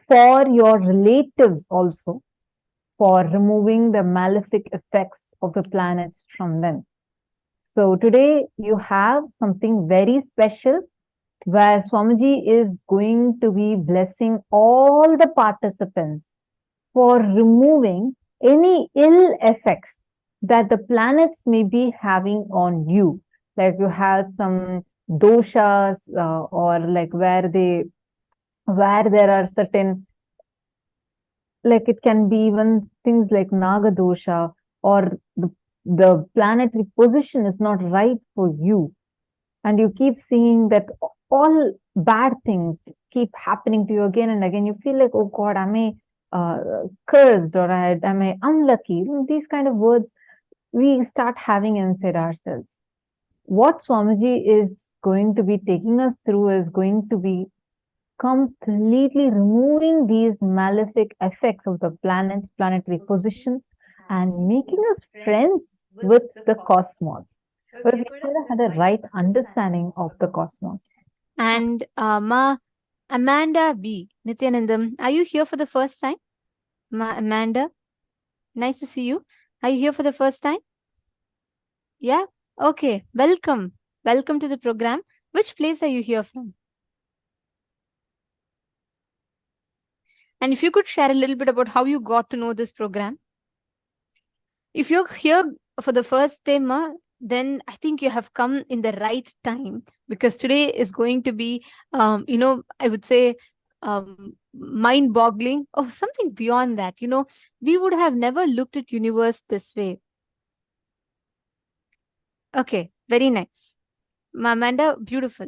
for your relatives also, for removing the malefic effects of the planets from them. So today you have something very special where Swamiji is going to be blessing all the participants for removing any ill effects that the planets may be having on you. Like you have some doshas or like where there are certain, like it can be even things like Naga dosha, or the planetary position is not right for you. And you keep seeing that all bad things keep happening to you again and again. You feel like, oh God, am I cursed, or am I unlucky? These kind of words we start having inside ourselves. What Swamiji is going to be taking us through is going to be completely removing these malefic effects of the planets, planetary positions, and making us friends with the cosmos. But we never had a right understanding of the cosmos. And Ma Amanda B. Nithyanandam, are you here for the first time? Ma Amanda, nice to see you. Are you here for the first time? Yeah? Okay. Welcome. Welcome to the program. Which place are you here from? And if you could share a little bit about how you got to know this program. If you're here for the first time, then I think you have come in the right time, because today is going to be, I would say, mind-boggling, or something beyond that. We would have never looked at universe this way. Okay, very nice. Amanda, beautiful.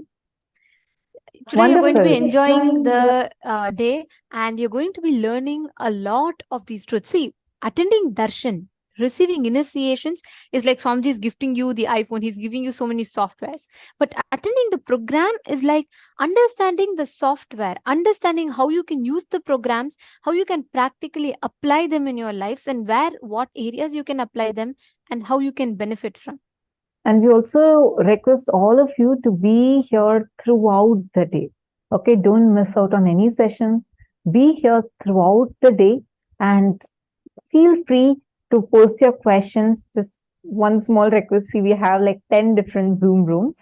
Today you're going to be enjoying the day, and you're going to be learning a lot of these truths. See, attending darshan, receiving initiations is like Swamiji is gifting you the iPhone. He's giving you so many softwares. But attending the program is like understanding the software, understanding how you can use the programs, how you can practically apply them in your lives, and what areas you can apply them, and how you can benefit from. And we also request all of you to be here throughout the day. Okay, don't miss out on any sessions. Be here throughout the day, and feel free to post your questions. Just one small request. See, we have like 10 different Zoom rooms.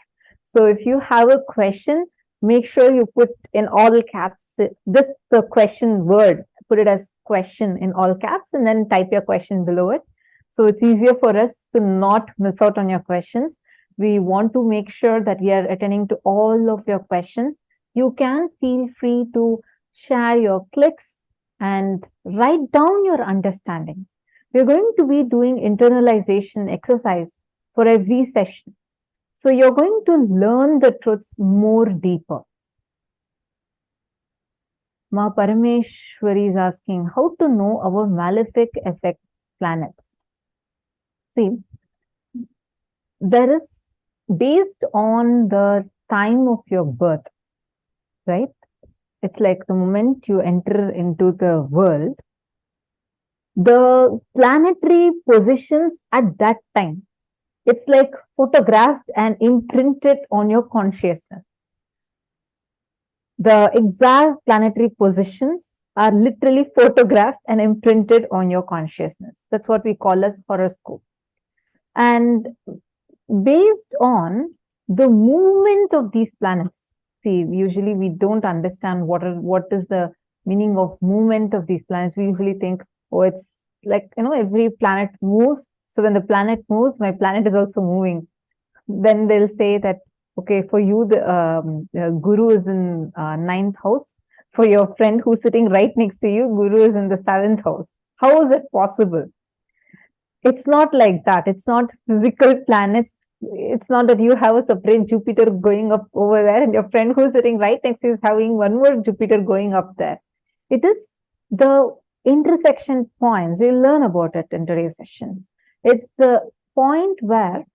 So if you have a question, make sure you put in all caps, just the question word, put it as question in all caps, and then type your question below it. So it's easier for us to not miss out on your questions. We want to make sure that we are attending to all of your questions. You can feel free to share your clicks and write down your understandings. We're going to be doing internalization exercise for every session. So you're going to learn the truths more deeper. Ma Parameshwari is asking, how to know our malefic effect planets? See, there is, based on the time of your birth, right? It's like the moment you enter into the world, the planetary positions at that time, it's like photographed and imprinted on your consciousness. The exact planetary positions are literally photographed and imprinted on your consciousness. That's what we call as horoscope. And based on the movement of these planets, see, usually we don't understand what is the meaning of movement of these planets. We usually think, oh, it's like, every planet moves. So when the planet moves, my planet is also moving. Then they'll say that, okay, for you, the Guru is in 9th house. For your friend who's sitting right next to you, Guru is in the 7th house. How is it possible? It's not like that. It's not physical planets. It's not that you have a separate Jupiter going up over there and your friend who's sitting right next to you is having one more Jupiter going up there. It is the intersection points. We'll learn about it in today's sessions. It's the point where,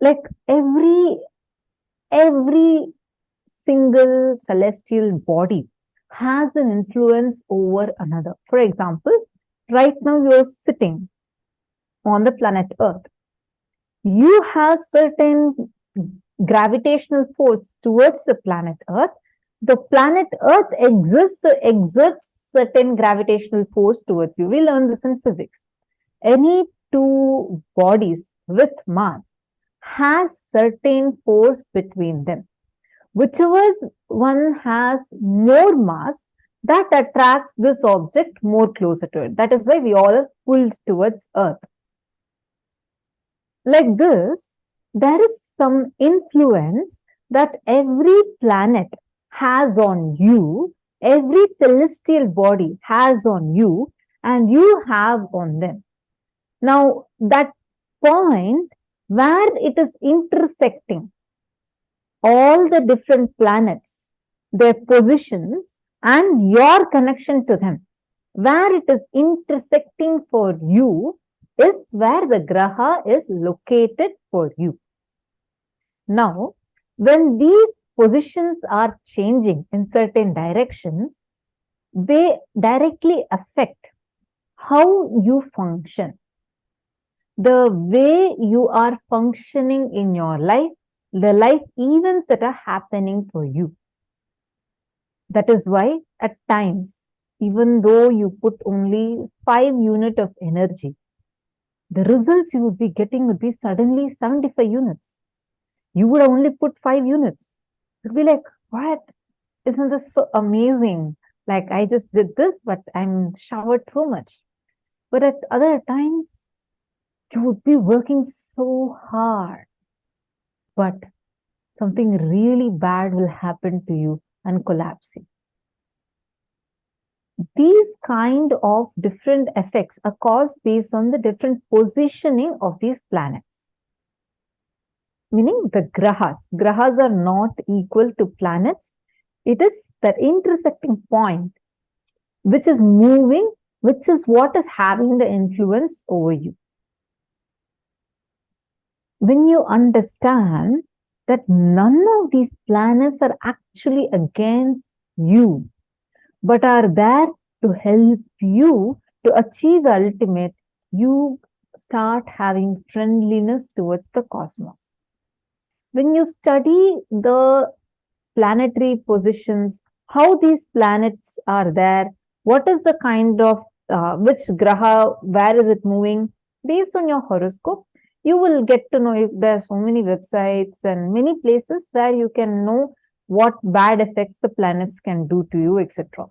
like, every single celestial body has an influence over another. For example, right now you're sitting on the planet Earth. You have certain gravitational force towards the planet Earth. The planet Earth exerts certain gravitational force towards you. We learn this in physics. Any two bodies with mass has certain force between them. Whichever one has more mass, that attracts this object more closer to it. That is why we all are pulled towards Earth. Like this, there is some influence that every planet has on you, every celestial body has on you, and you have on them. Now, that point where it is intersecting all the different planets, their positions, and your connection to them, where it is intersecting for you, is where the graha is located for you. Now, when these positions are changing in certain directions, they directly affect how you function. The way you are functioning in your life, the life events that are happening for you. That is why at times, even though you put only 5 units of energy, the results you would be getting would be suddenly 75 units. You would only put 5 units. You'd be like, what? Isn't this so amazing? Like, I just did this, but I'm showered so much. But at other times, you would be working so hard, but something really bad will happen to you and collapse you. These kind of different effects are caused based on the different positioning of these planets. Meaning the grahas. Grahas are not equal to planets. It is that intersecting point which is moving, which is what is having the influence over you. When you understand that none of these planets are actually against you, but are there to help you to achieve the ultimate, you start having friendliness towards the cosmos. When you study the planetary positions, how these planets are there, what is the kind of, which graha, where is it moving, based on your horoscope, you will get to know. There are so many websites and many places where you can know what bad effects the planets can do to you, etc.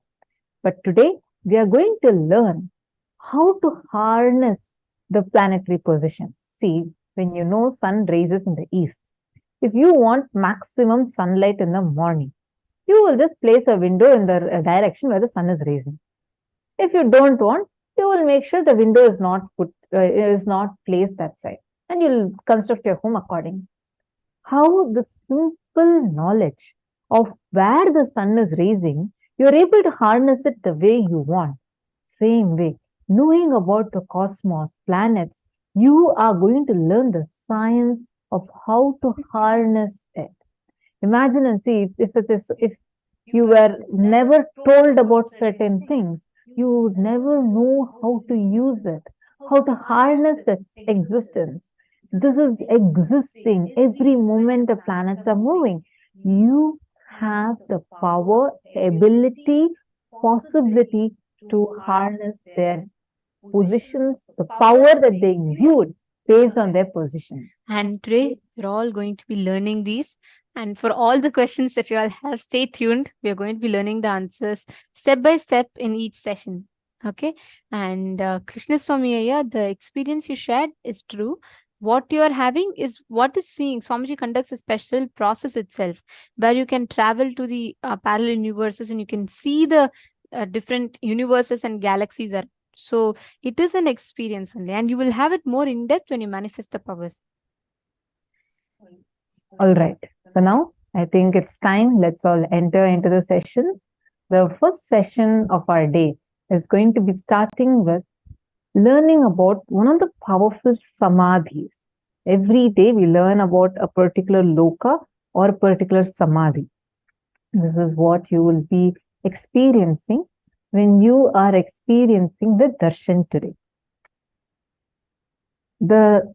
But today, we are going to learn how to harness the planetary positions. See, when you know sun rises in the east, if you want maximum sunlight in the morning, you will just place a window in the direction where the sun is rising. If you don't want, you will make sure the window is not placed that side, and you'll construct your home accordingly. How the simple knowledge of where the sun is rising, you're able to harness it the way you want. Same way, knowing about the cosmos, planets, you are going to learn the science of how to harness it. Imagine and see, if you were never told about certain things, you would never know how to use it, how to harness its existence. This is existing. Every moment the planets are moving. You have the power, ability, possibility to harness their positions, the power that they exude based on their position. And today, we're all going to be learning these. And for all the questions that you all have, stay tuned. We're going to be learning the answers step by step in each session. Okay. And Krishna Swami Ayya, the experience you shared is true. What you are having is what is seeing. Swamiji conducts a special process itself where you can travel to the parallel universes and you can see the different universes and galaxies are. So it is an experience only, and you will have it more in depth when you manifest the powers. All right. So now I think it's time. Let's all enter into the sessions. The first session of our day is going to be starting with learning about one of the powerful samadhis. Every day we learn about a particular loka or a particular samadhi. This is what you will be experiencing when you are experiencing the darshan today. The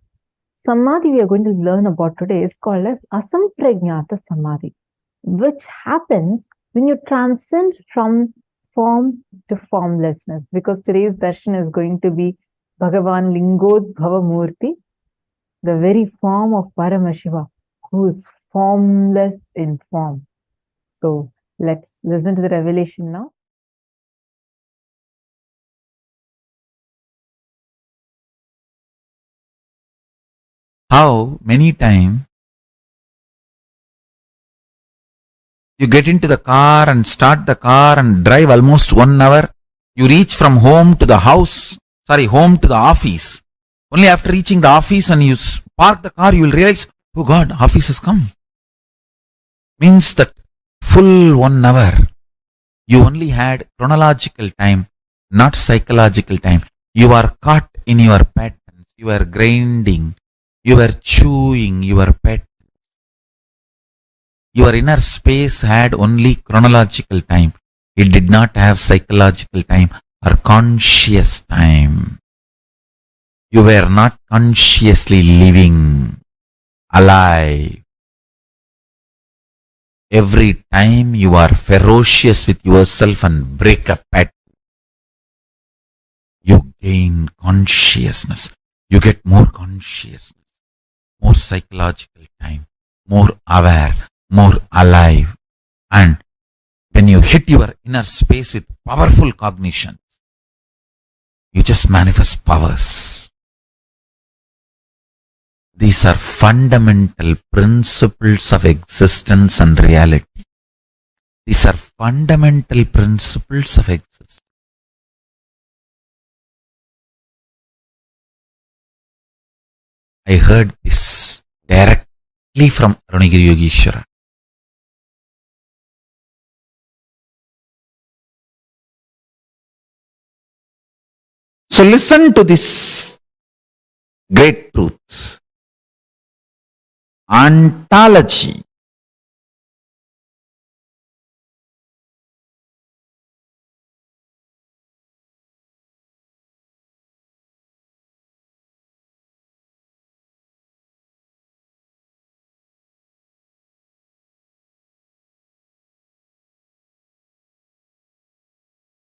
samadhi we are going to learn about today is called as Asamprajnata Samādhi, which happens when you transcend from form to formlessness, because today's darshan is going to be Bhagavan Lingodbhava Murti, the very form of Paramashiva, who is formless in form. So let's listen to the revelation now. How many times you get into the car and start the car and drive almost 1 hour. You reach from home to the home to the office. Only after reaching the office and you park the car, you will realize, oh God, office has come. Means that full 1 hour, you only had chronological time, not psychological time. You are caught in your patterns. You are grinding. You are chewing your pet. Your inner space had only chronological time. It did not have psychological time or conscious time. You were not consciously living, alive. Every time you are ferocious with yourself and break a pattern, you gain consciousness. You get more consciousness, more psychological time, more aware, more alive. And when you hit your inner space with powerful cognition, you just manifest powers. These are fundamental principles of existence and reality. These are fundamental principles of existence. I heard this directly from Arunagiri Yogeshwara. So listen to this great truth. Ontology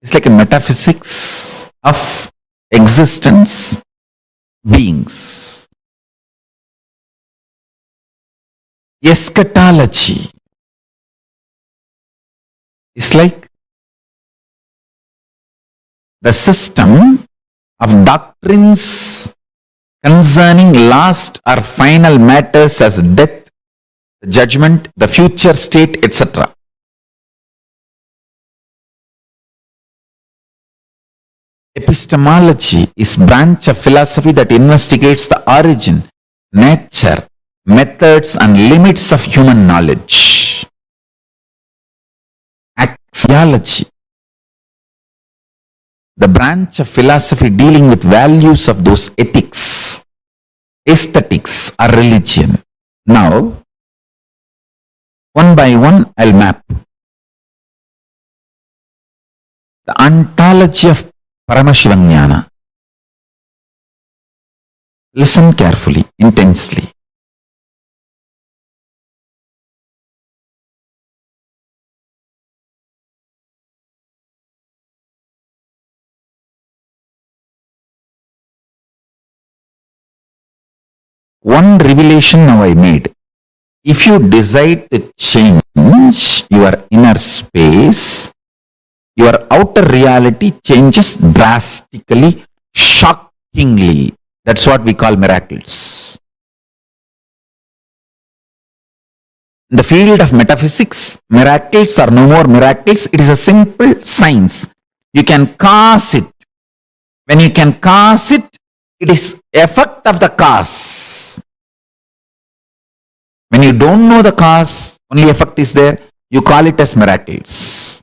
is like a metaphysics of existence, beings. Eschatology is like the system of doctrines concerning last or final matters as death, judgment, the future state, etc. Epistemology is branch of philosophy that investigates the origin, nature, methods and limits of human knowledge. Axiology, the branch of philosophy dealing with values of those ethics, aesthetics or religion. Now, one by one I'll map. The ontology of Paramashivam. Listen carefully, intensely. One revelation now I made. If you decide to change your inner space, your outer reality changes drastically, shockingly. That's what we call miracles. In the field of metaphysics, miracles are no more miracles. It is a simple science. You can cause it. When you can cause it, it is effect of the cause. When you don't know the cause, only effect is there, you call it as miracles.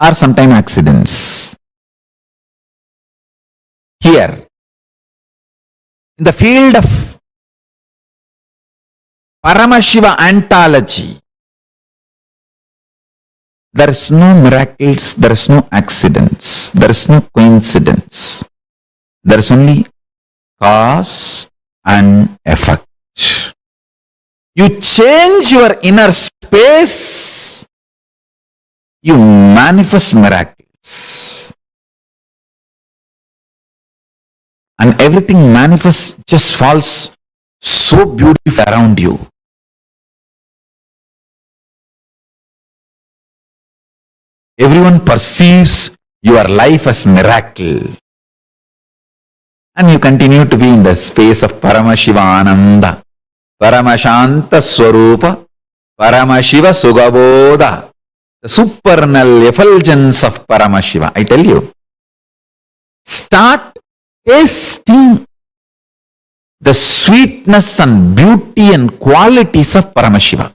Or sometimes accidents. Here, in the field of Paramashiva ontology, there is no miracles, there is no accidents, there is no coincidence. There is only cause and effect. You change your inner space, you manifest miracles. And everything manifests, just falls so beautiful around you. Everyone perceives your life as miracle. And you continue to be in the space of Paramashivananda, Paramashanta Swarupa, Paramashiva Sugabodha, the supernal effulgence of Paramashiva. I tell you, start tasting the sweetness and beauty and qualities of Paramashiva.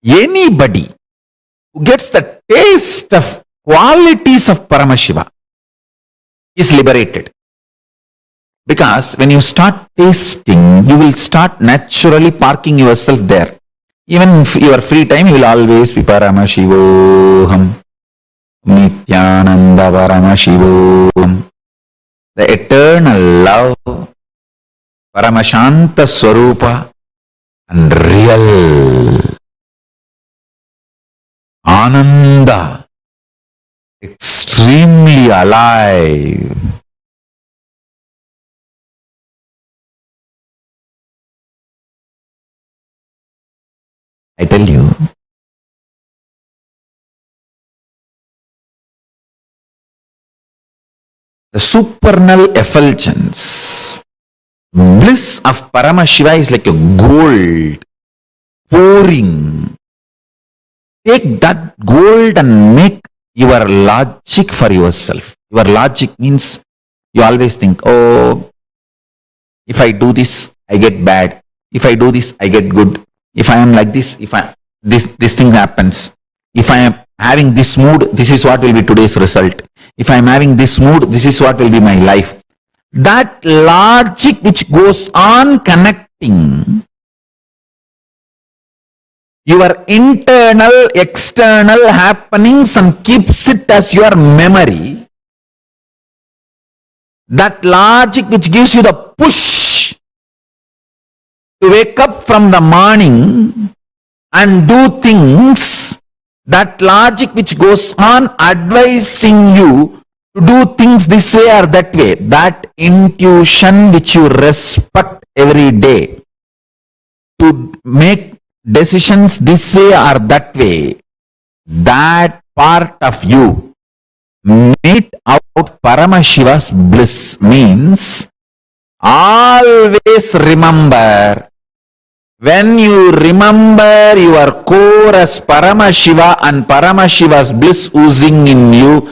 Anybody who gets the taste of qualities of Paramashiva is liberated. Because when you start tasting, you will start naturally parking yourself there. Even in your free time, you will always be Paramashivoham, Nithyananda Paramashivoham. The eternal love, Paramashanta Swarupa, and real Ananda, extremely alive. I tell you, the supernal effulgence, bliss of Paramashiva is like a gold pouring. Take that gold and make your logic for yourself. Your logic means you always think, oh, if I do this, I get bad. If I do this, I get good. If I am like this, this thing happens. If I am having this mood, this is what will be today's result. If I am having this mood, this is what will be my life. That logic which goes on connecting your internal, external happenings and keeps it as your memory. That logic which gives you the push to wake up from the morning and do things, that logic which goes on advising you to do things this way or that way, that intuition which you respect every day, to make decisions this way or that way, that part of you made out Paramashiva's bliss means always remember, when you remember your core as Paramashiva and Paramashiva's bliss oozing in you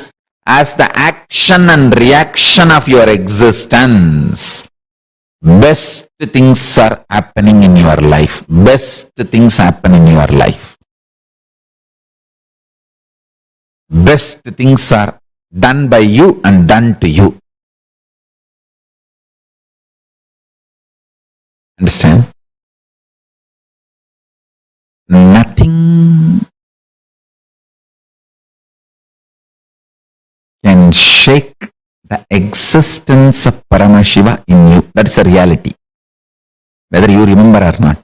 as the action and reaction of your existence, best things are happening in your life. Best things happen in your life. Best things are done by you and done to you. Understand? Nothing can shake the existence of Paramashiva in you. That's a reality, whether you remember or not.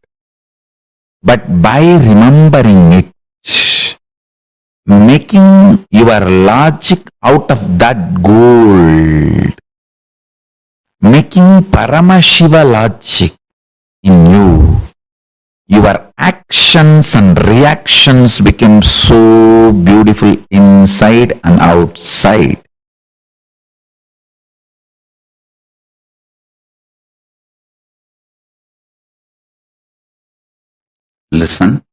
But by remembering it, making your logic out of that gold, making Paramashiva logic in you, your action actions and reactions become so beautiful inside and outside. Listen.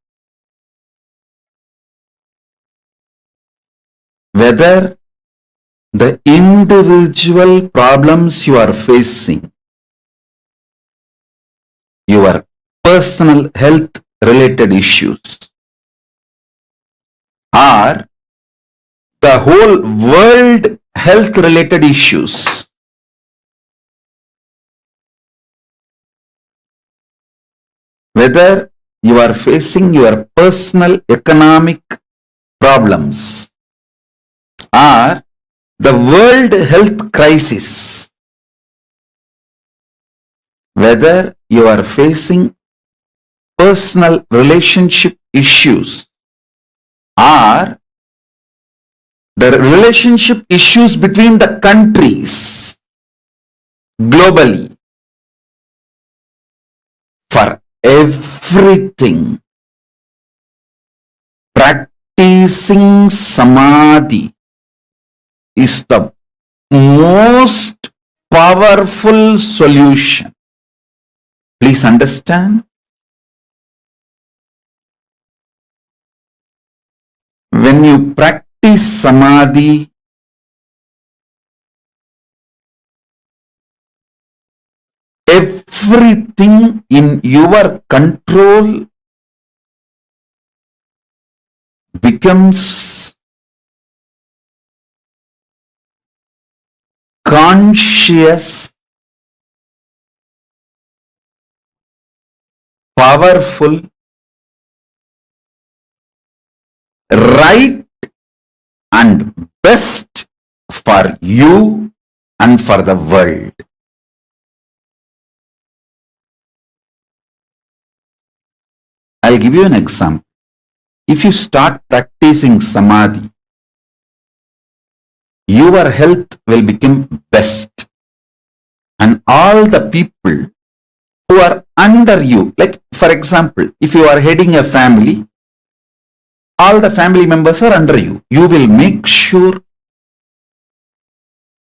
Whether the individual problems you are facing, your personal health related issues, or the whole world health related issues, whether you are facing your personal economic problems or the world health crisis, whether you are facing personal relationship issues or the relationship issues between the countries globally, for everything, practicing samadhi is the most powerful solution. Please understand. When you practice samadhi, everything in your control becomes conscious, powerful, right and best for you and for the world. I'll give you an example. If you start practicing samadhi, your health will become best, and all the people who are under you, like for example, if you are heading a family, all the family members are under you. You will make sure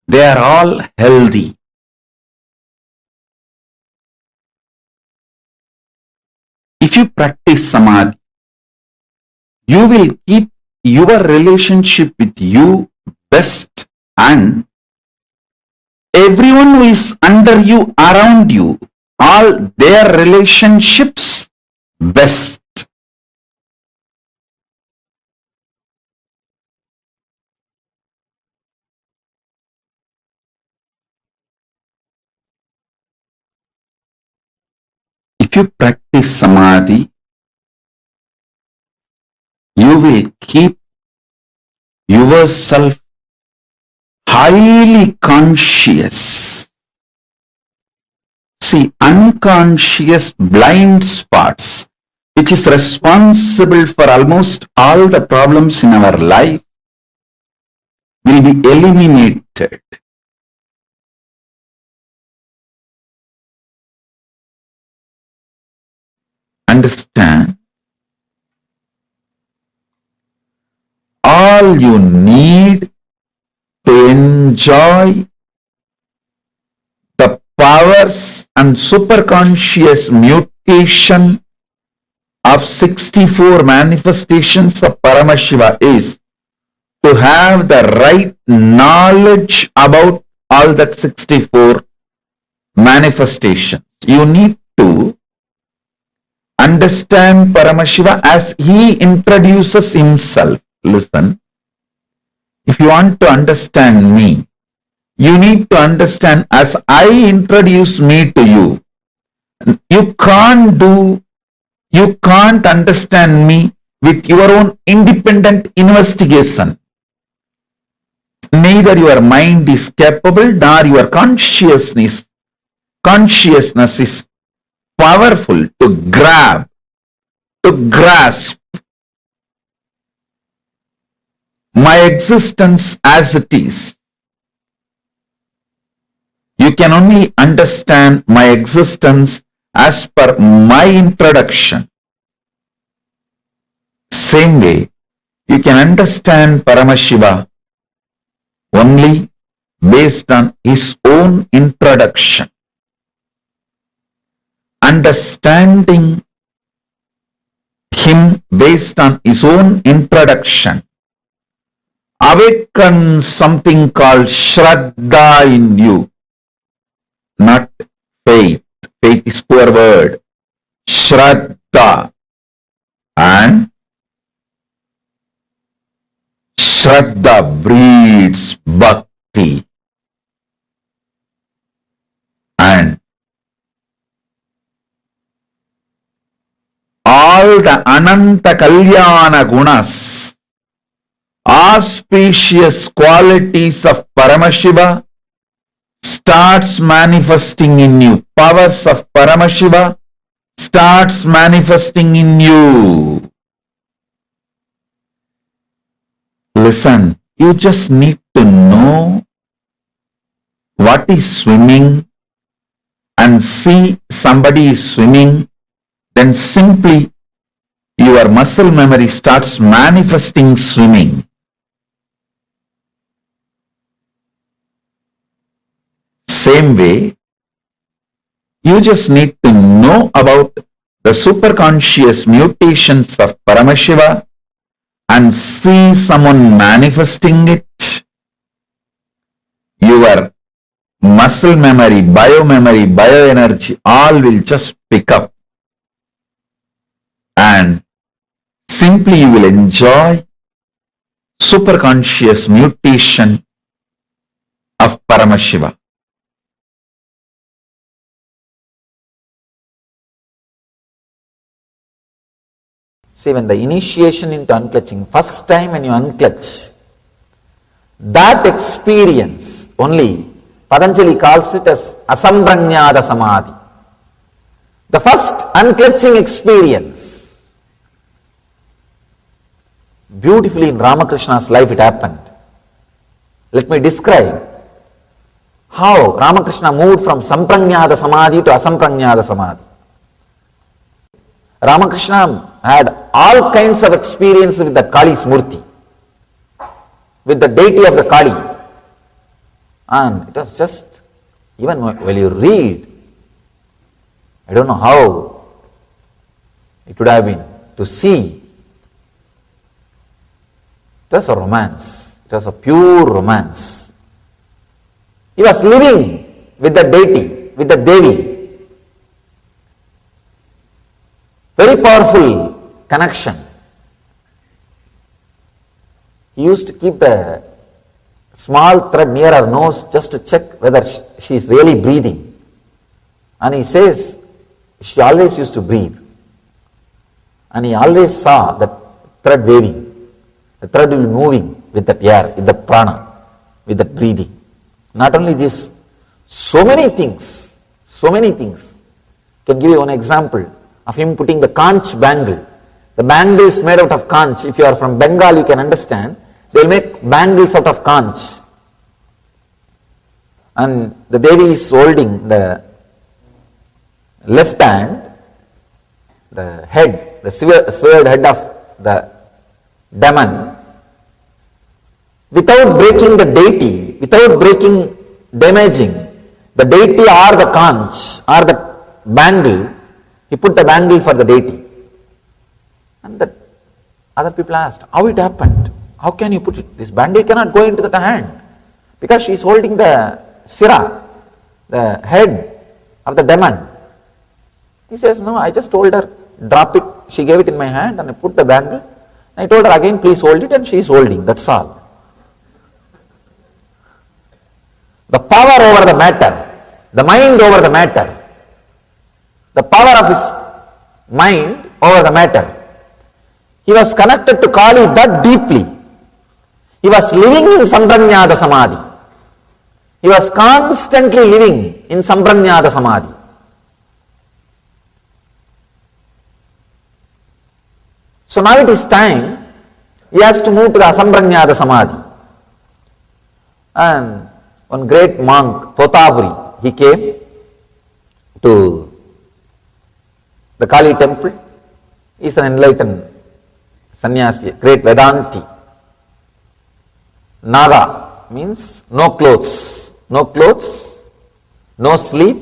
they are all healthy. If you practice samadhi, you will keep your relationship with you best, and everyone who is under you, around you, all their relationships best. If you practice samadhi, you will keep yourself highly conscious. See, unconscious blind spots, which is responsible for almost all the problems in our life, will be eliminated. Understand? All you need to enjoy the powers and superconscious mutation of 64 manifestations of Paramashiva is to have the right knowledge about all that 64 manifestations. You need to understand Paramashiva as he introduces himself. Listen, if you want to understand me, you need to understand as I introduce me to you. You can't understand me with your own independent investigation. Neither your mind is capable nor your consciousness is powerful to grasp my existence as it is. You can only understand my existence as per my introduction. same way, you can understand Paramashiva only based on his own introduction. Understanding him based on his own introduction awakens something called Shraddha in you, not faith. Faith is poor word. Shraddha. And Shraddha breeds bhakti. And all the Ananta Kalyana Gunas, auspicious qualities of Paramashiva starts manifesting in you. Powers of Paramashiva starts manifesting in you. Listen, you just need to know what is swimming and see somebody is swimming, then simply your muscle memory starts manifesting swimming. Same way, you just need to know about the superconscious mutations of Paramashiva and see someone manifesting it. Your muscle memory, bioenergy, all will just pick up. And simply you will enjoy superconscious mutation of Paramashiva. See, when the initiation into unclutching, first time when you unclutch, that experience only, Patanjali calls it as Asamprajnata Samādhi. The first unclutching experience. Beautifully in Ramakrishna's life it happened. Let me describe how Ramakrishna moved from Samprajnata Samādhi to Asamprajnata Samādhi. Ramakrishna had all kinds of experience with the Kali's Murti, with the deity of the Kali. And it was just, even when you read, I don't know how it would have been to see. It was a romance. It was a pure romance. He was living with the deity, with the Devi. Very powerful connection. He used to keep a small thread near her nose just to check whether she is really breathing. And he says she always used to breathe. And he always saw that thread waving. The thread will be moving with that air, with the prana, with that breathing. Not only this, so many things. Can give you one example of him putting the conch bangle. The bangle is made out of conch. If you are from Bengal, you can understand. They will make bangles out of conch. And the Devi is holding the left hand, the head, the severed head of the demon, without breaking the deity, without damaging the deity or the conch or the bangle. He put the bangle for the deity. And the other people asked, how it happened? How can you put it? This bangle cannot go into the hand. Because she is holding the sira, the head of the demon. He says, no, I just told her, drop it. She gave it in my hand and I put the bangle. I told her again, please hold it, and she is holding. That's all. The power over the matter, the mind over the matter, the power of his mind over the matter. He was connected to Kali that deeply. He was living in Samprajnata Samādhi. He was constantly living in Samprajnata Samādhi. So now it is time, he has to move to the Asamprajnata Samādhi. And one great monk, Totapuri, he came to the Kali temple. He is an enlightened sannyasi, great Vedanti. Naga means no clothes, no sleep.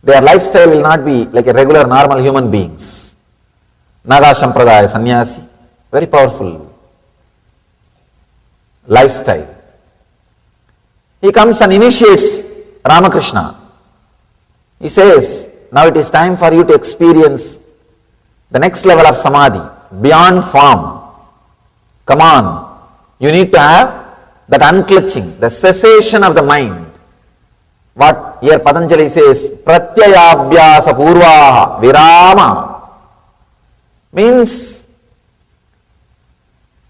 Their lifestyle will not be like a regular normal human beings. Naga Sampradaya sannyasi, very powerful lifestyle. He comes and initiates Ramakrishna. He says, now it is time for you to experience the next level of samadhi, beyond form. Come on, you need to have that unclutching, the cessation of the mind. What here Patanjali says, pratyayabhyasa purvaha virama, means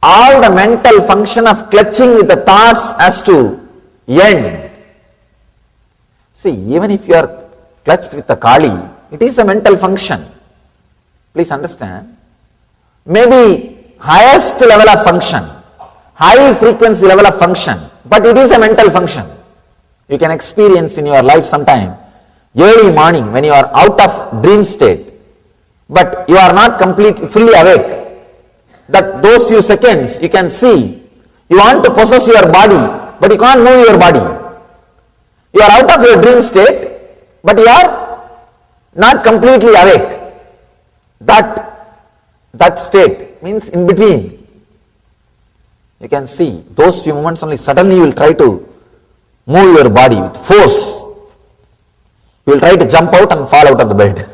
all the mental function of clutching with the thoughts has to end. See, even if you are clutched with the Kali, it is a mental function. Please understand. Maybe highest level of function, high frequency level of function, but it is a mental function. You can experience in your life sometime, early morning when you are out of dream state, but you are not completely fully awake. That those few seconds you can see, you want to possess your body, but you can't move your body. You are out of your dream state, but you are not completely awake. That state means in between. You can see those few moments only, suddenly you will try to move your body with force. You will try to jump out and fall out of the bed.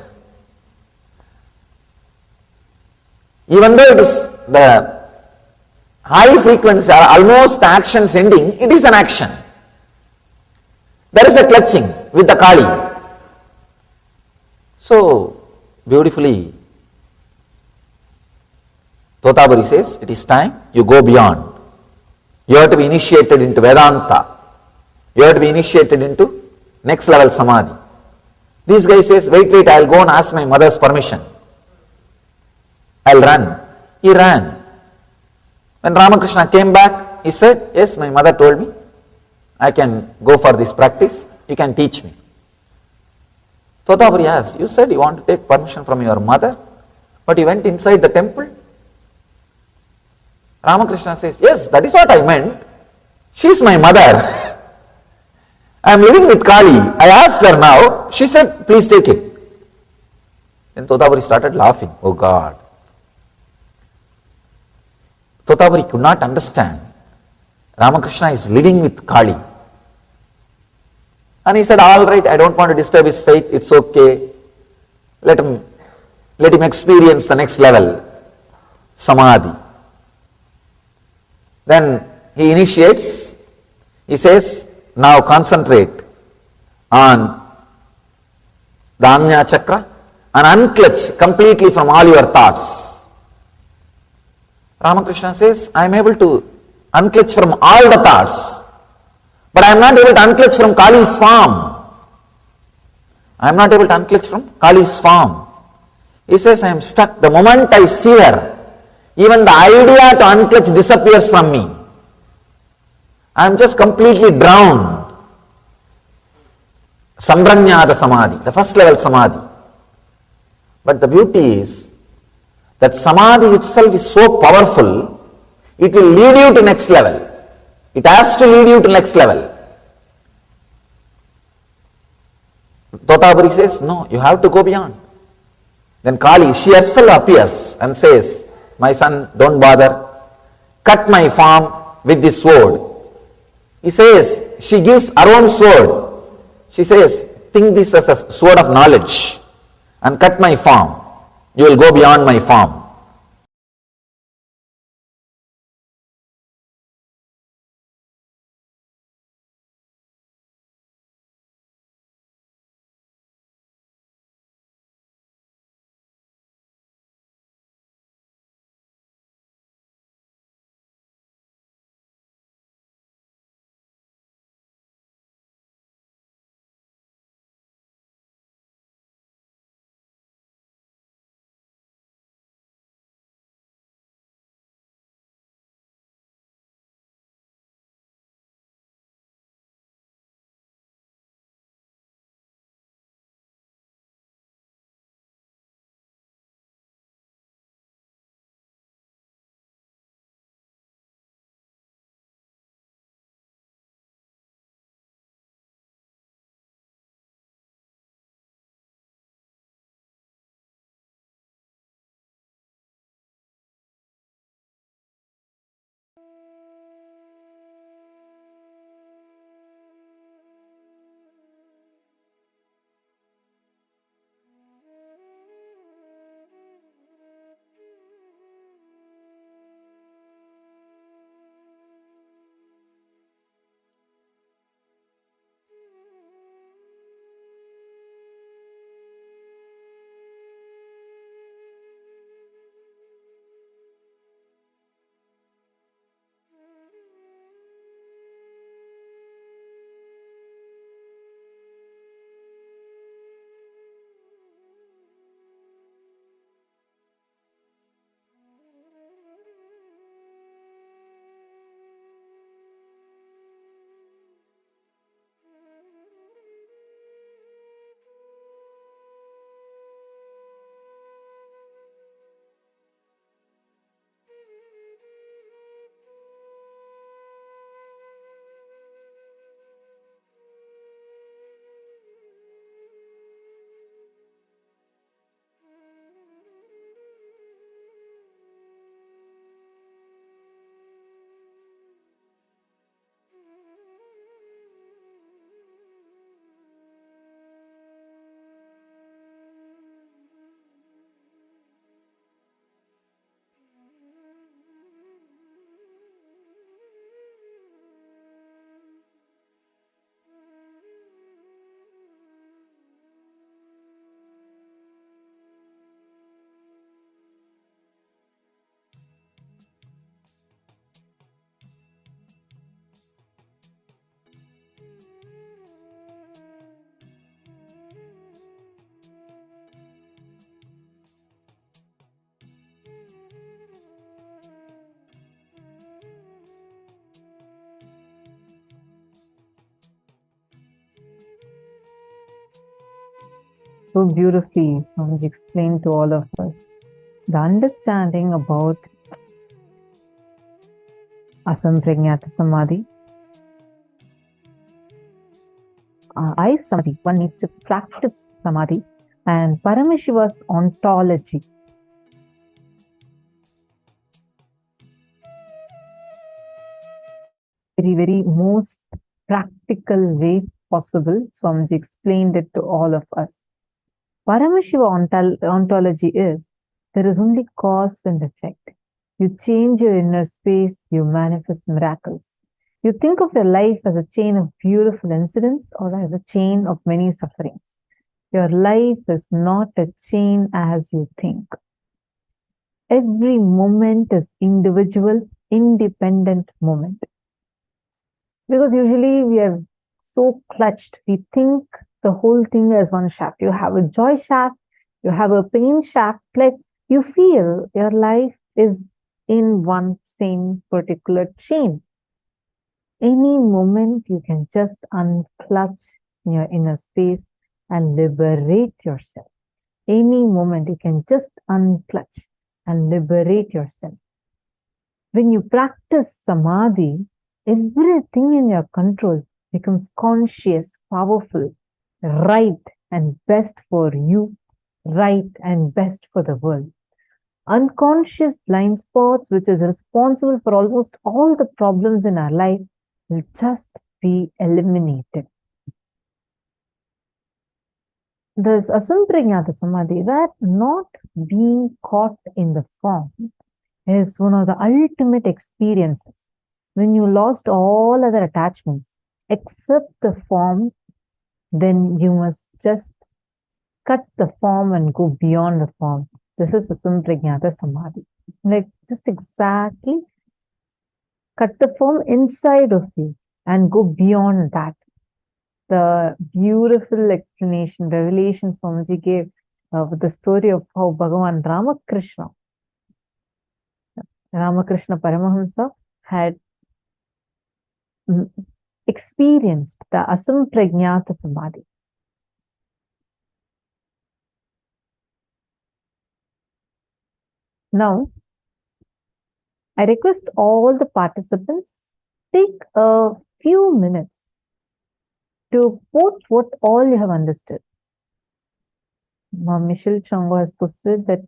Even though it is the high frequency, almost the actions ending, it is an action. There is a clutching with the Kali. So, beautifully, Totabari says, it is time you go beyond. You have to be initiated into Vedanta. You have to be initiated into next level Samadhi. This guy says, wait, I'll go and ask my mother's permission. I'll run. He ran. When Ramakrishna came back, he said, yes, my mother told me, I can go for this practice, you can teach me. Totabari asked, you said you want to take permission from your mother, but you went inside the temple? Ramakrishna says, yes, that is what I meant. She is my mother. I am living with Kali. I asked her now. She said, please take it. Then Totabari started laughing. Oh God. Totabari could not understand. Ramakrishna is living with Kali. And he said, all right, I don't want to disturb his faith. It's okay. Let him experience the next level, Samadhi. Then he initiates. He says, now concentrate on the Ajna Chakra and unclutch completely from all your thoughts. Ramakrishna says, I am able to unclutch from all the thoughts, but I am not able to unclutch from Kali's form. I am not able to unclutch from Kali's form. He says, I am stuck. The moment I see her, even the idea to unclutch disappears from me. I am just completely drowned. Asamprajnata Samādhi, the first level Samadhi. But the beauty is that Samadhi itself is so powerful, it will lead you to next level. It has to lead you to next level. Totabari says, no, you have to go beyond. Then Kali, she herself appears and says, my son, don't bother. Cut my form with this sword. He says, she gives her own sword. She says, think this as a sword of knowledge and cut my form. You will go beyond my form. So beautifully, Swamiji explained to all of us the understanding about Asamprajnata Samādhi. Samadhi, one needs to practice Samadhi, and Paramashiva's ontology. Very most practical way possible. Swamiji explained it to all of us. Paramashiva ontology is, there is only cause and effect. You change your inner space, you manifest miracles. You think of your life as a chain of beautiful incidents or as a chain of many sufferings. Your life is not a chain as you think. Every moment is individual, independent moment. Because usually we are so clutched. We think the whole thing as one shaft. You have a joy shaft, you have a pain shaft. Like you feel your life is in one same particular chain. Any moment you can just unclutch in your inner space and liberate yourself. Any moment you can just unclutch and liberate yourself. When you practice Samadhi, everything in your control becomes conscious, powerful, right and best for you, right and best for the world. Unconscious blind spots, which is responsible for almost all the problems in our life, will just be eliminated. This Asamprajnata Samādhi, that not being caught in the form, is one of the ultimate experiences. When you lost all other attachments except the form, then you must just cut the form and go beyond the form. This is Asamprajnata Samādhi. Like just exactly cut the form inside of you and go beyond that. The beautiful explanation, revelation Swamiji gave with the story of how Bhagavan Ramakrishna Paramahamsa had experienced the Asamprajnata Samādhi. Now, I request all the participants take a few minutes to post what all you have understood. Michelle Chango has posted that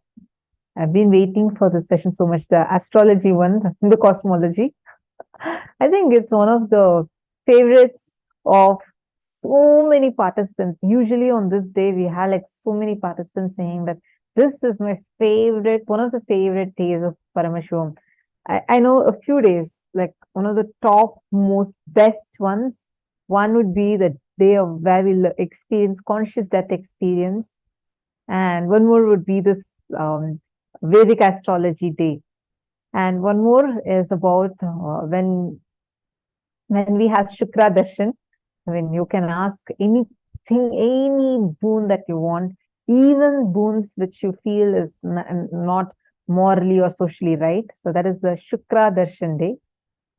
I've been waiting for this session so much, the astrology one, the Hindu Cosmology. I think it's one of the favorites of so many participants. Usually on this day, we have like so many participants saying that this is my favorite, one of the favorite days of Paramashivam. I know a few days, like one of the top most best ones. One would be the day of where we experience conscious death experience. And one more would be this Vedic Astrology day. And one more is about when we have Shukra Darshan, when you can ask anything, any boon that you want, even boons which you feel is not morally or socially right. So that is the Shukra Darshan day.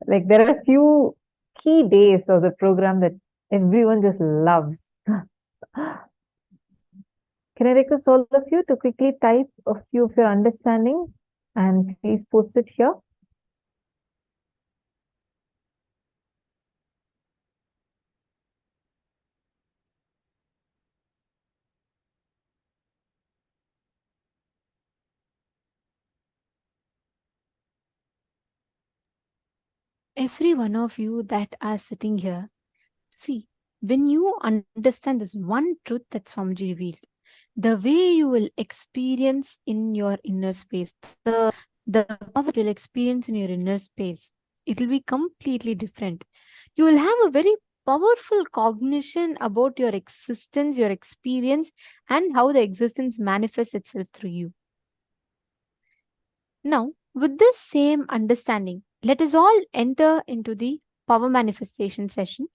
Like there are a few key days of the program that everyone just loves. Can I request all of you to quickly type a few of your understanding and please post it here. Every one of you that are sitting here, see, when you understand this one truth that Swamiji revealed, the way you will experience in your inner space, the power you'll experience in your inner space, it will be completely different. You will have a very powerful cognition about your existence, your experience, and how the existence manifests itself through you. Now, with this same understanding, let us all enter into the power manifestation session.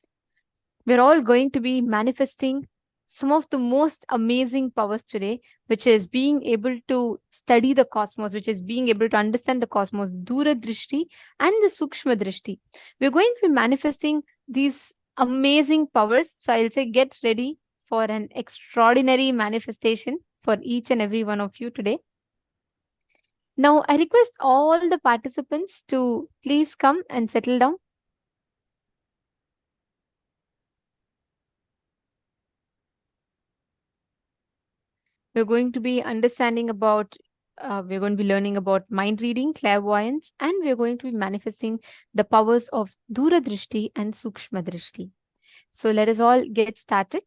We're all going to be manifesting some of the most amazing powers today, which is being able to study the cosmos, which is being able to understand the cosmos, Dura Drishti and the Sukshma Drishti. We're going to be manifesting these amazing powers. So I'll say get ready for an extraordinary manifestation for each and every one of you today. Now, I request all the participants to please come and settle down. We're going to be understanding about, we're going to be learning about mind reading, clairvoyance, and we're going to be manifesting the powers of Dura Drishti and Sukshma Drishti. So let us all get started.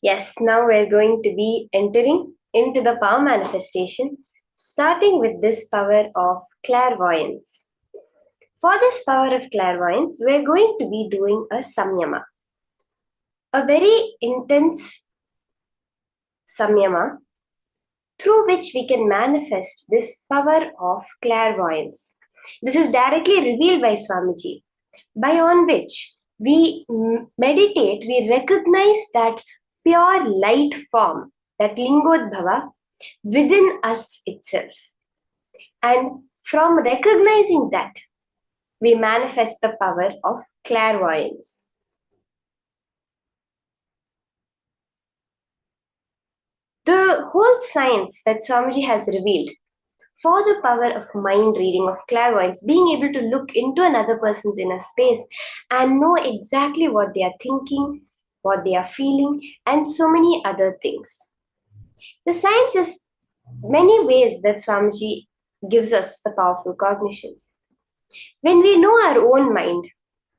Yes, now we're going to be entering into the power manifestation, starting with this power of clairvoyance. For this power of clairvoyance, we're going to be doing a samyama, a very intense samyama through which we can manifest this power of clairvoyance. This is directly revealed by Swamiji, by on which we meditate, we recognize that pure light form, that Lingodbhava, within us itself. And from recognizing that, we manifest the power of clairvoyance. The whole science that Swamiji has revealed for the power of mind reading, of clairvoyance, being able to look into another person's inner space and know exactly what they are thinking, what they are feeling, and so many other things. The science is many ways that Swamiji gives us the powerful cognitions. When we know our own mind,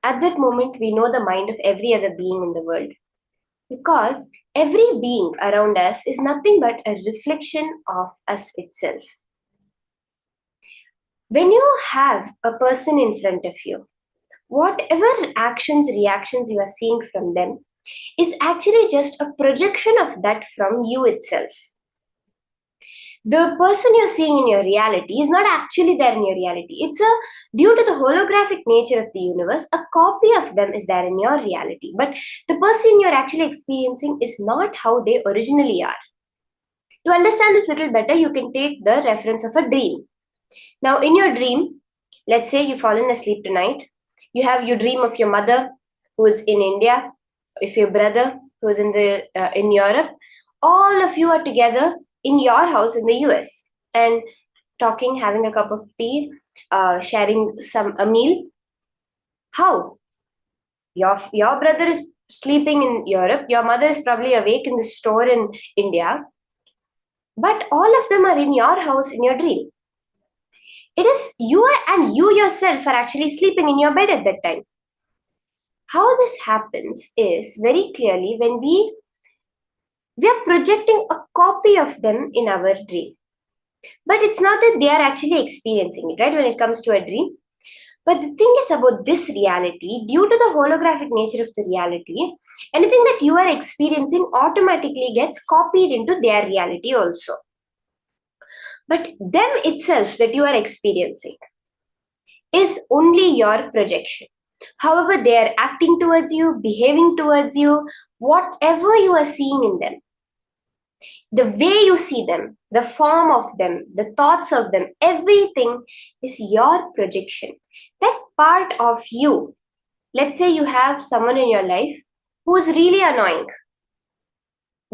at that moment we know the mind of every other being in the world. Because every being around us is nothing but a reflection of us itself. When you have a person in front of you, whatever actions, reactions you are seeing from them is actually just a projection of that from you itself. The person you're seeing in your reality is not actually there in your reality. It's due to the holographic nature of the universe, a copy of them is there in your reality. But the person you're actually experiencing is not how they originally are. To understand this little better, you can take the reference of a dream. Now, in your dream, let's say you've fallen asleep tonight, you dream of your mother who is in India, if your brother who is in Europe, all of you are together in your house in the US and talking, having a cup of tea, sharing a meal. How? Your brother is sleeping in Europe, your mother is probably awake in the store in India, but all of them are in your house in your dream. It is you and you yourself are actually sleeping in your bed at that time. How this happens is very clearly when we are projecting a copy of them in our dream. But it's not that they are actually experiencing it, right? When it comes to a dream. But the thing is about this reality, due to the holographic nature of the reality, anything that you are experiencing automatically gets copied into their reality also. But them itself that you are experiencing is only your projection. However, they are acting towards you, behaving towards you, whatever you are seeing in them, the way you see them, the form of them, the thoughts of them, everything is your projection. That part of you, let's say you have someone in your life who is really annoying.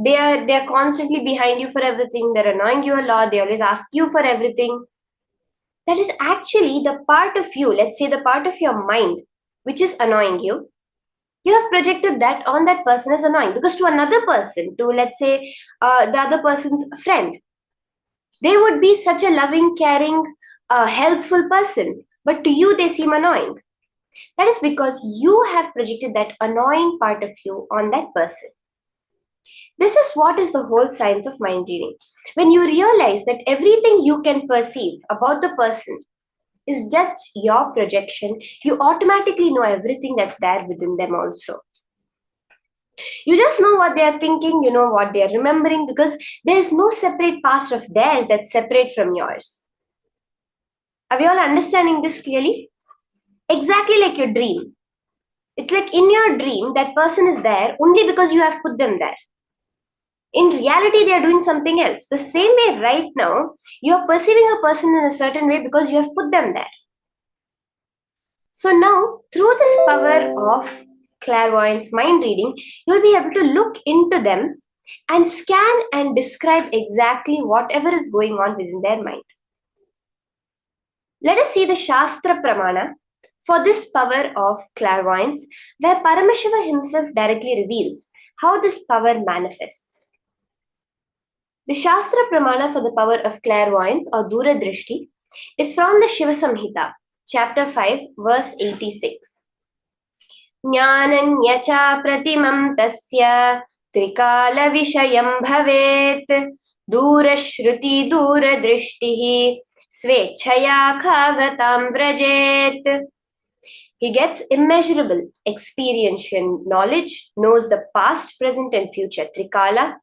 They're constantly behind you for everything. They're annoying you a lot. They always ask you for everything. That is actually the part of you, let's say the part of your mind, which is annoying you. You have projected that on that person as annoying, because to another person, to let's say the other person's friend, they would be such a loving, caring, helpful person, but to you they seem annoying. That is because you have projected that annoying part of you on that person. This is what is the whole science of mind reading. When you realize that everything you can perceive about the person is just your projection, you automatically know everything that's there within them also. You just know what they are thinking, you know what they are remembering, because there is no separate past of theirs that's separate from yours. Are we all understanding this clearly? Exactly like your dream. It's like in your dream, that person is there only because you have put them there. In reality, they are doing something else. The same way right now, you are perceiving a person in a certain way because you have put them there. So now, through this power of clairvoyance mind reading, you will be able to look into them and scan and describe exactly whatever is going on within their mind. Let us see the Shastra Pramana for this power of clairvoyance, where Paramashiva himself directly reveals how this power manifests. The Shastra Pramana for the power of clairvoyance or Dura Drishti is from the Shiva Samhita, chapter 5, verse 86. Jnananya cha pratimam tasya trikala vishayam bhavet dura shruti dura drishtihi svechaya khagatam vrajet. He gets immeasurable experiential knowledge, knows the past, present and future trikala,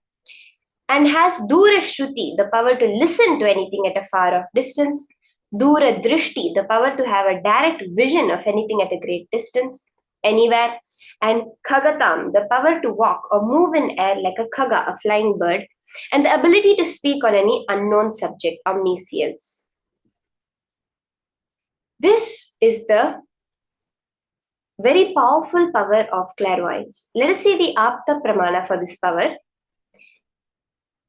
and has Dura Shruti, the power to listen to anything at a far off distance, Dura Drishti, the power to have a direct vision of anything at a great distance, anywhere, and Khagatam, the power to walk or move in air like a khaga, a flying bird, and the ability to speak on any unknown subject, omniscience. This is the very powerful power of clairvoyance. Let us see the Apta Pramana for this power.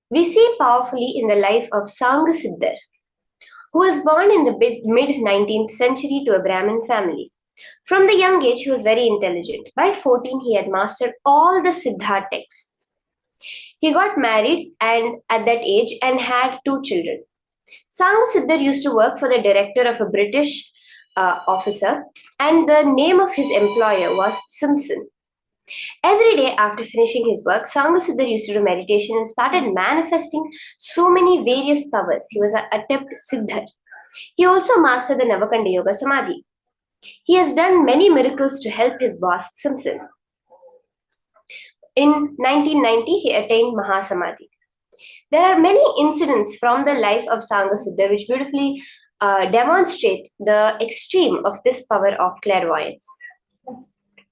We see powerfully in the life of Sangasiddhar, who was born in the mid-19th century to a Brahmin family. From the young age, he was very intelligent. By 14, he had mastered all the Siddha texts. He got married and at that age and had 2 children. Sangasiddhar used to work for the director of a British officer, and the name of his employer was Simpson. Every day after finishing his work, Sangasiddhar used to do meditation and started manifesting so many various powers. He was an adept Siddhar. He also mastered the Navagrahas Yoga Samadhi. He has done many miracles to help his boss, Simpson. In 1990, he attained Mahasamadhi. There are many incidents from the life of Sangasiddhar which beautifully demonstrate the extreme of this power of clairvoyance.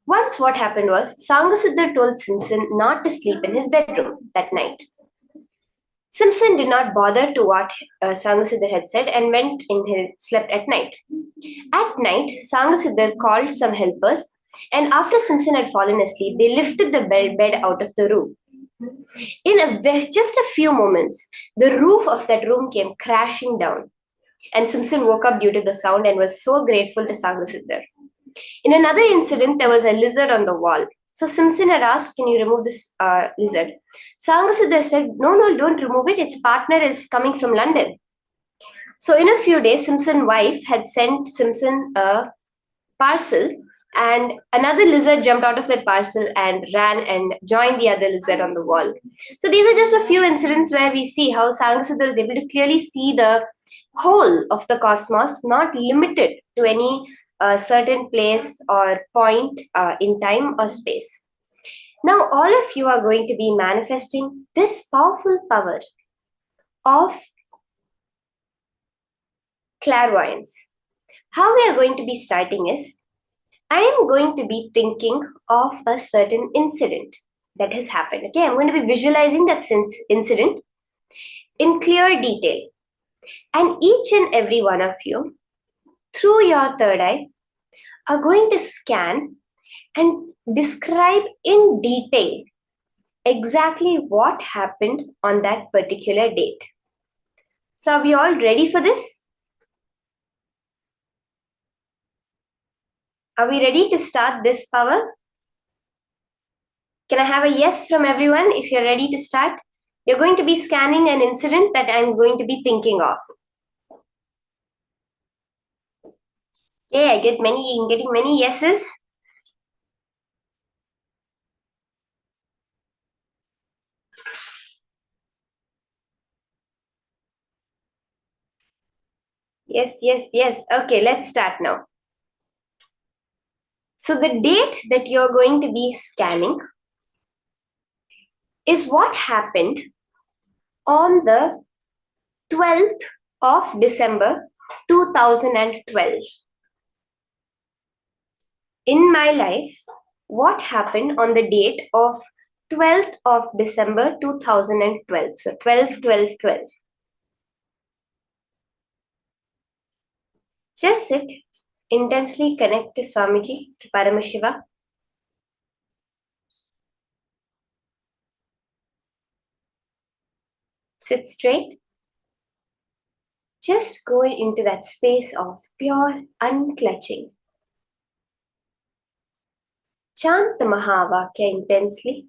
Once what happened was, Sangasiddhar told Simpson not to sleep in his bedroom that night. Simpson did not bother to what Sangasiddhar had said and went in his slept at night. At night, Sangasiddhar called some helpers, and after Simpson had fallen asleep, they lifted the bed out of the room. In just a few moments, the roof of that room came crashing down, and Simpson woke up due to the sound and was so grateful to Sangasiddhar. In another incident, there was a lizard on the wall. So Simpson had asked, "Can you remove this lizard?" Sangasiddhar said, No, don't remove it. Its partner is coming from London." So in a few days, Simpson's wife had sent Simpson a parcel, and another lizard jumped out of that parcel and ran and joined the other lizard on the wall. So these are just a few incidents where we see how Sangasiddhar is able to clearly see the whole of the cosmos, not limited to any certain place or point in time or space. Now, all of you are going to be manifesting this powerful power of clairvoyance. How we are going to be starting is, I am going to be thinking of a certain incident that has happened. Okay, I'm going to be visualizing that incident in clear detail. And each and every one of you, through your third eye, are going to scan and describe in detail exactly what happened on that particular date. So, are we all ready for this? Are we ready to start this power? Can I have a yes from everyone if you're ready to start? You're going to be scanning an incident that I'm going to be thinking of. Yeah, I'm getting many yeses. Yes. Okay, let's start now. So the date that you're going to be scanning is what happened on the 12th of December 2012. In my life, what happened on the date of 12th of December 2012? So 12. Just sit, intensely connect to Swamiji, to Paramashiva. Sit straight. Just go into that space of pure unclutching. Chant the Mahavakya intensely.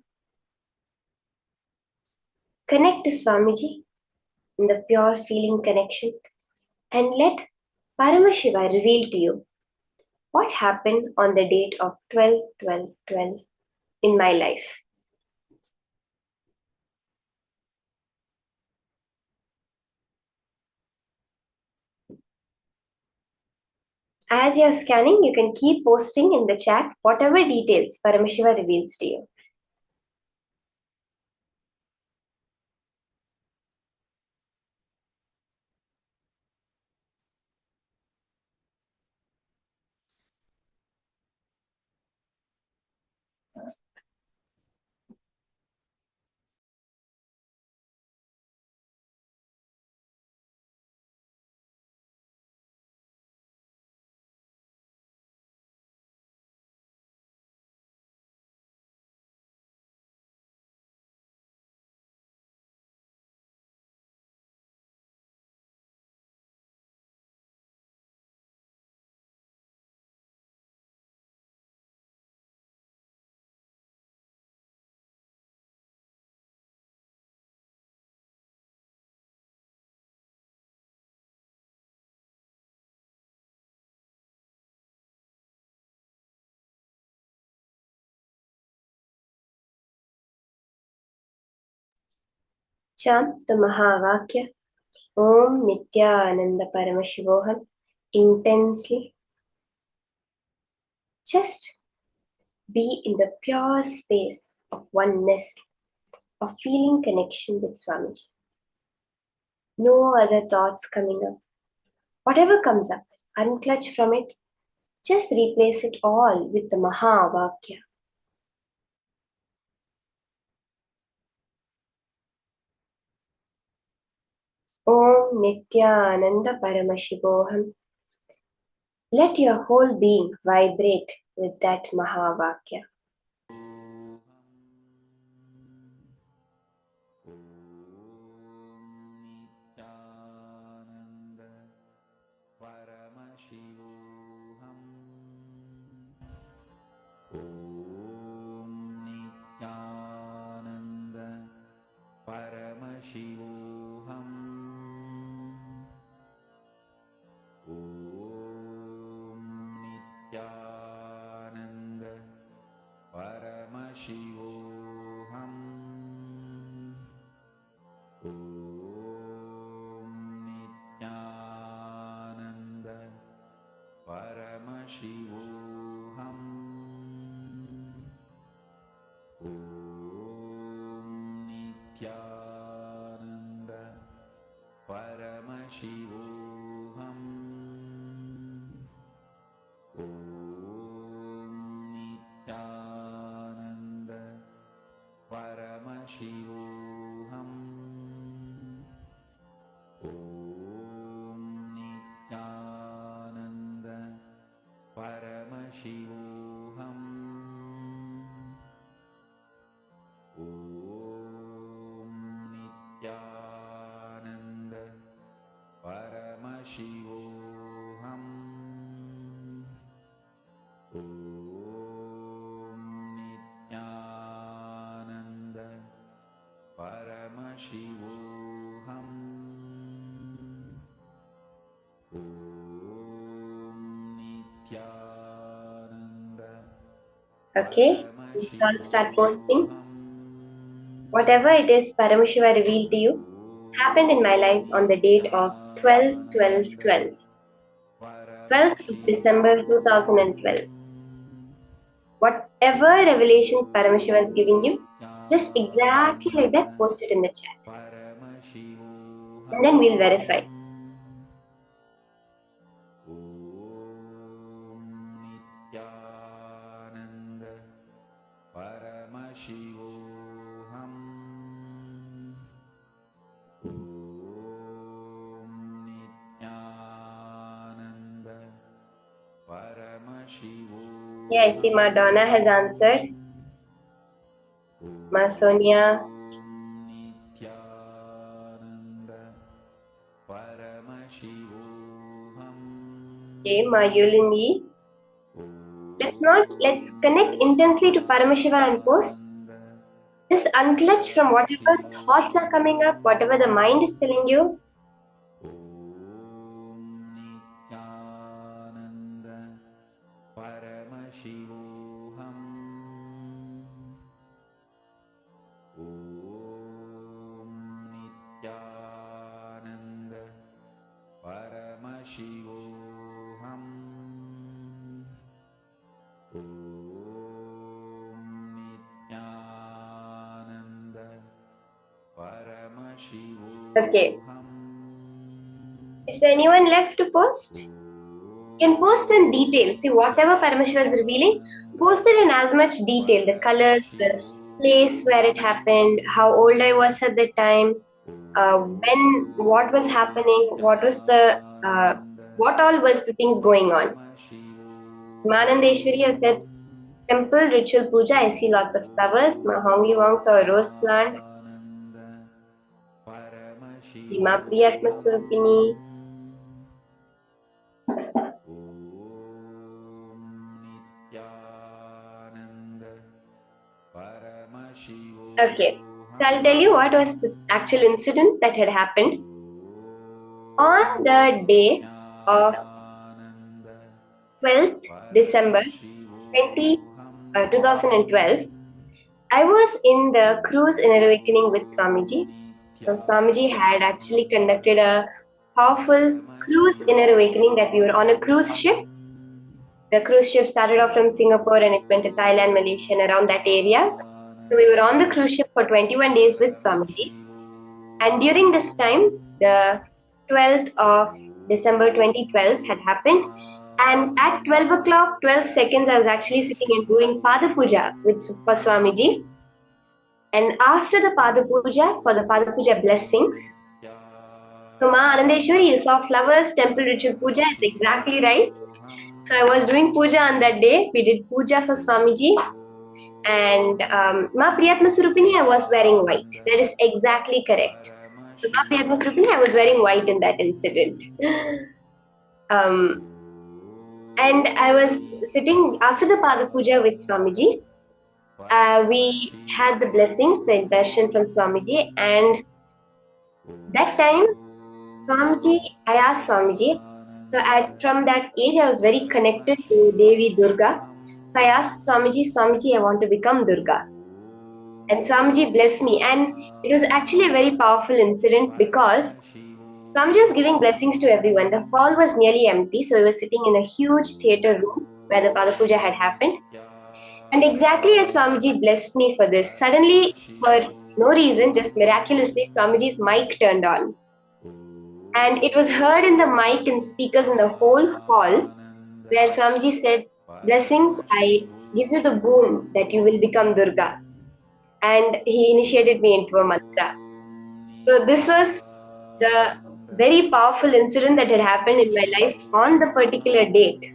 Connect to Swamiji in the pure feeling connection, and let Paramashiva reveal to you what happened on the date of 12/12/12 in my life. As you're scanning, you can keep posting in the chat whatever details Paramashiva reveals to you. Chant the Mahavakya Om Nithyananda Paramashivoham intensely. Just be in the pure space of oneness, of feeling connection with Swamiji. No other thoughts coming up. Whatever comes up, unclutch from it. Just replace it all with the Mahavakya. Om Nithyananda Paramashivoham. Let your whole being vibrate with that Mahavakya. Okay, let's all start posting. Whatever it is Paramashiva revealed to you happened in my life on the date of 12/12/12. 12th of December 2012. Whatever revelations Paramashiva is giving you, just exactly like that, post it in the chat. And then we'll verify. Yeah, I see Madonna has answered. Ma Sonia. Okay, Ma Yulini. Let's connect intensely to Paramashiva and post. Just unclutch from whatever thoughts are coming up, whatever the mind is telling you. Okay. Is there anyone left to post? You can post in detail. See, whatever Paramashiva is revealing, post it in as much detail. The colors, the place where it happened, how old I was at the time, what was happening, what all was the things going on. Manandeshwari has said, temple ritual puja, I see lots of flowers. Mahongi Wong saw a rose plant. Hima Priyatma Surupini. Okay, so I'll tell you what was the actual incident that had happened. On the day of 12th December 2012, I was in the cruise in awakening with Swamiji. So Swamiji had actually conducted a powerful cruise inner awakening that we were on a cruise ship. The cruise ship started off from Singapore and it went to Thailand, Malaysia, and around that area. So we were on the cruise ship for 21 days with Swamiji. And during this time, the 12th of December 2012 had happened. And at 12 o'clock, 12 seconds, I was actually sitting and doing Pada Puja for Swamiji. And after the Pada Puja, for the Pada Puja blessings, So Ma Anandeshwari, you saw flowers, temple ritual puja, it's exactly right. So I was doing puja on that day. We did puja for Swamiji. And Ma Priyatma Surupini, I was wearing white. That is exactly correct. So Ma Priyatma Surupini, I was wearing white in that incident. And I was sitting after the Pada Puja with Swamiji. We had the blessings, the darshan from Swamiji, and that time, Swamiji, I asked Swamiji. So from that age, I was very connected to Devi Durga. So I asked Swamiji, Swamiji, I want to become Durga. And Swamiji blessed me. And it was actually a very powerful incident because Swamiji was giving blessings to everyone. The hall was nearly empty, so we were sitting in a huge theatre room where the Pada Puja had happened. And exactly as Swamiji blessed me for this, suddenly, for no reason, just miraculously, Swamiji's mic turned on. And it was heard in the mic and speakers in the whole hall where Swamiji said, "Blessings, I give you the boon that you will become Durga." And he initiated me into a mantra. So this was the very powerful incident that had happened in my life on the particular date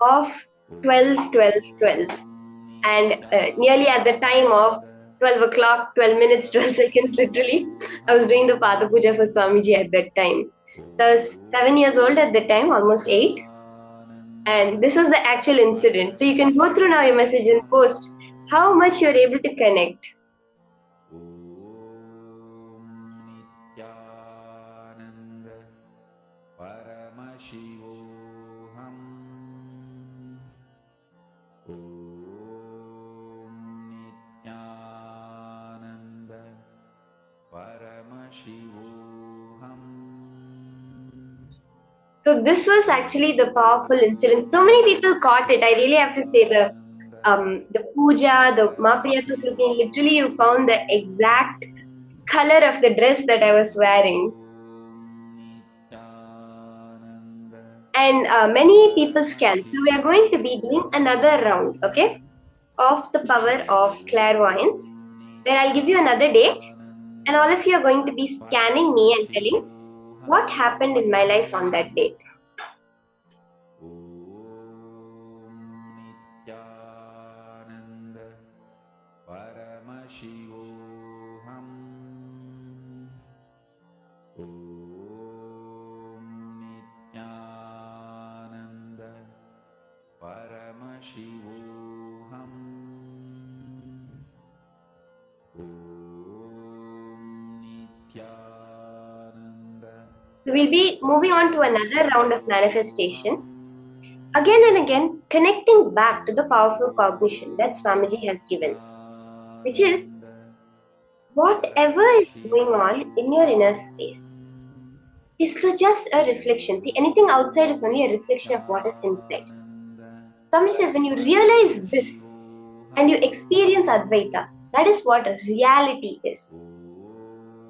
of 12/12/12. And nearly at the time of 12 o'clock, 12 minutes, 12 seconds, literally, I was doing the Pada Puja for Swamiji at that time. So I was 7 years old at the time, almost 8. And this was the actual incident. So you can go through now your message and post how much you're able to connect. So this was actually the powerful incident. So many people caught it. I really have to say the puja, the Ma Priyatma Surupini, literally you found the exact color of the dress that I was wearing. And many people can. So we are going to be doing another round, okay, of the power of clairvoyance, where I'll give you another date, and all of you are going to be scanning me and telling what happened in my life on that date. So we'll be moving on to another round of manifestation. Again and again, connecting back to the powerful cognition that Swamiji has given, which is whatever is going on in your inner space is just a reflection. See, anything outside is only a reflection of what is inside. Swamiji says, when you realize this and you experience Advaita, that is what reality is.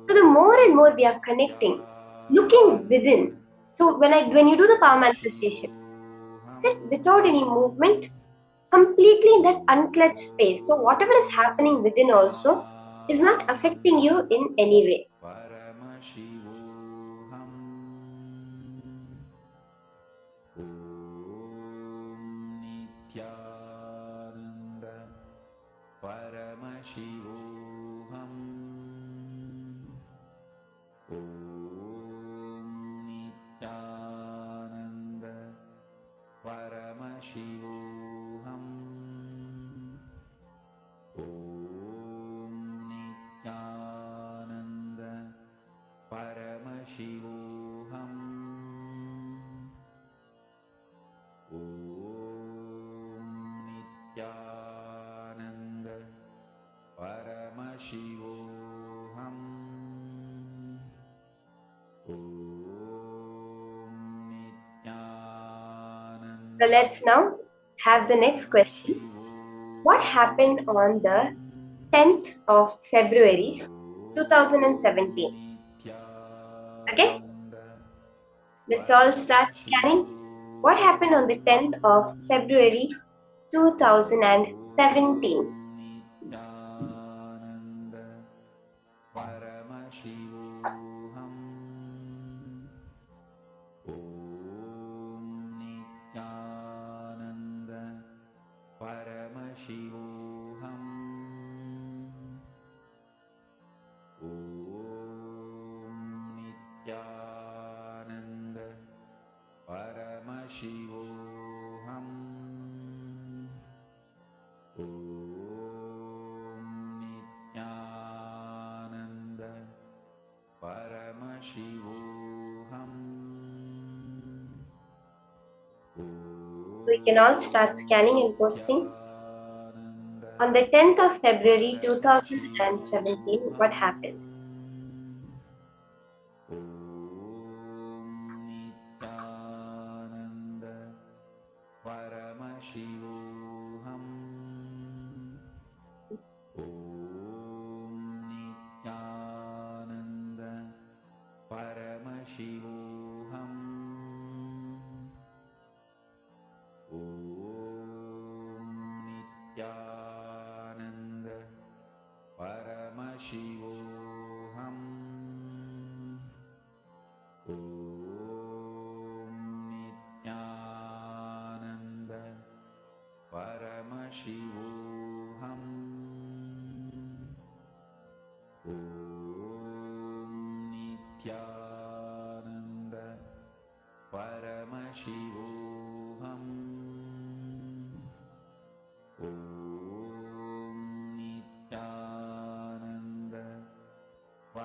So the more and more we are connecting, looking within. So when you do the power manifestation, sit without any movement, completely in that unclutched space. So whatever is happening within also is not affecting you in any way. So let's now have the next question. What happened on the 10th of February 2017? Okay? Let's all start scanning. What happened on the 10th of February 2017? Paramashivoham. Om Nithyananda Paramashivoham. Om Nithyananda Paramashivoham. We can all start scanning and posting. On the 10th of February 2017, what happened? Om Nithyananda Paramashivoham. Om Nithyananda Paramashivoham. Om Nithyananda Paramashivoham. Om Nithyananda Paramashivoham. Om Nithyananda Paramashivoham. Om Nithyananda Paramashivoham. Om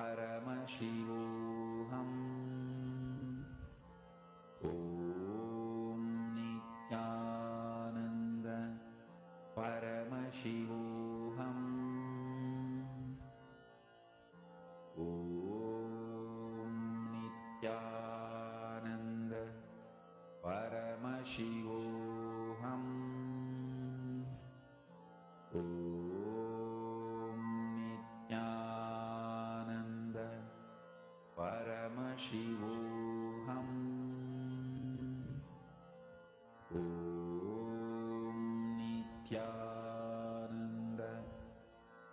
Nithyananda Paramashivoham. Om Nithyananda Paramashivoham. Om Nithyananda Paramashivoham. Om Nithyananda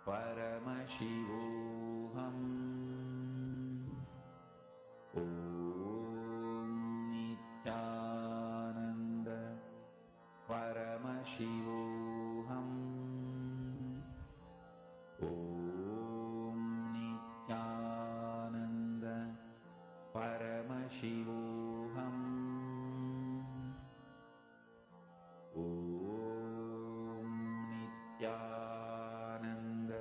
Paramashivoham. Om Nithyananda Paramashivoham. Om Nithyananda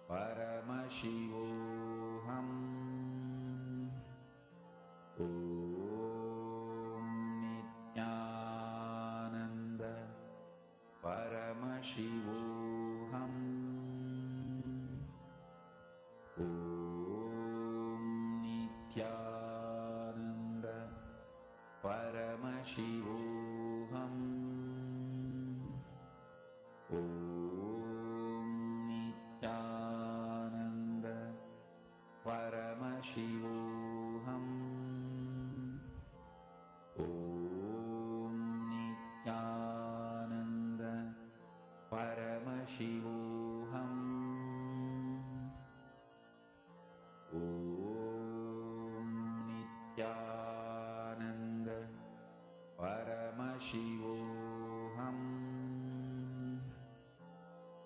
Paramashivoham. Om Nithyananda Paramashivoham. Om Nithyananda Paramashivoham. Om Nithyananda Paramashivoham. Om Nithyananda Paramashivoham. Om Nithyananda Paramashivoham. Om Nithyananda Paramashivoham.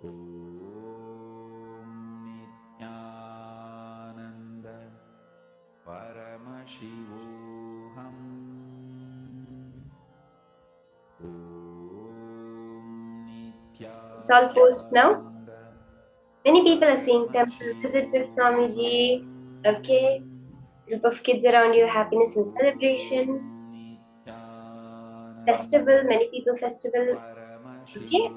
Om Nithyananda Paramashivoham. It's all post now. Many people are saying temple visit with Swamiji. Okay. Group of kids around you, happiness and celebration. Festival, many people festival. Okay.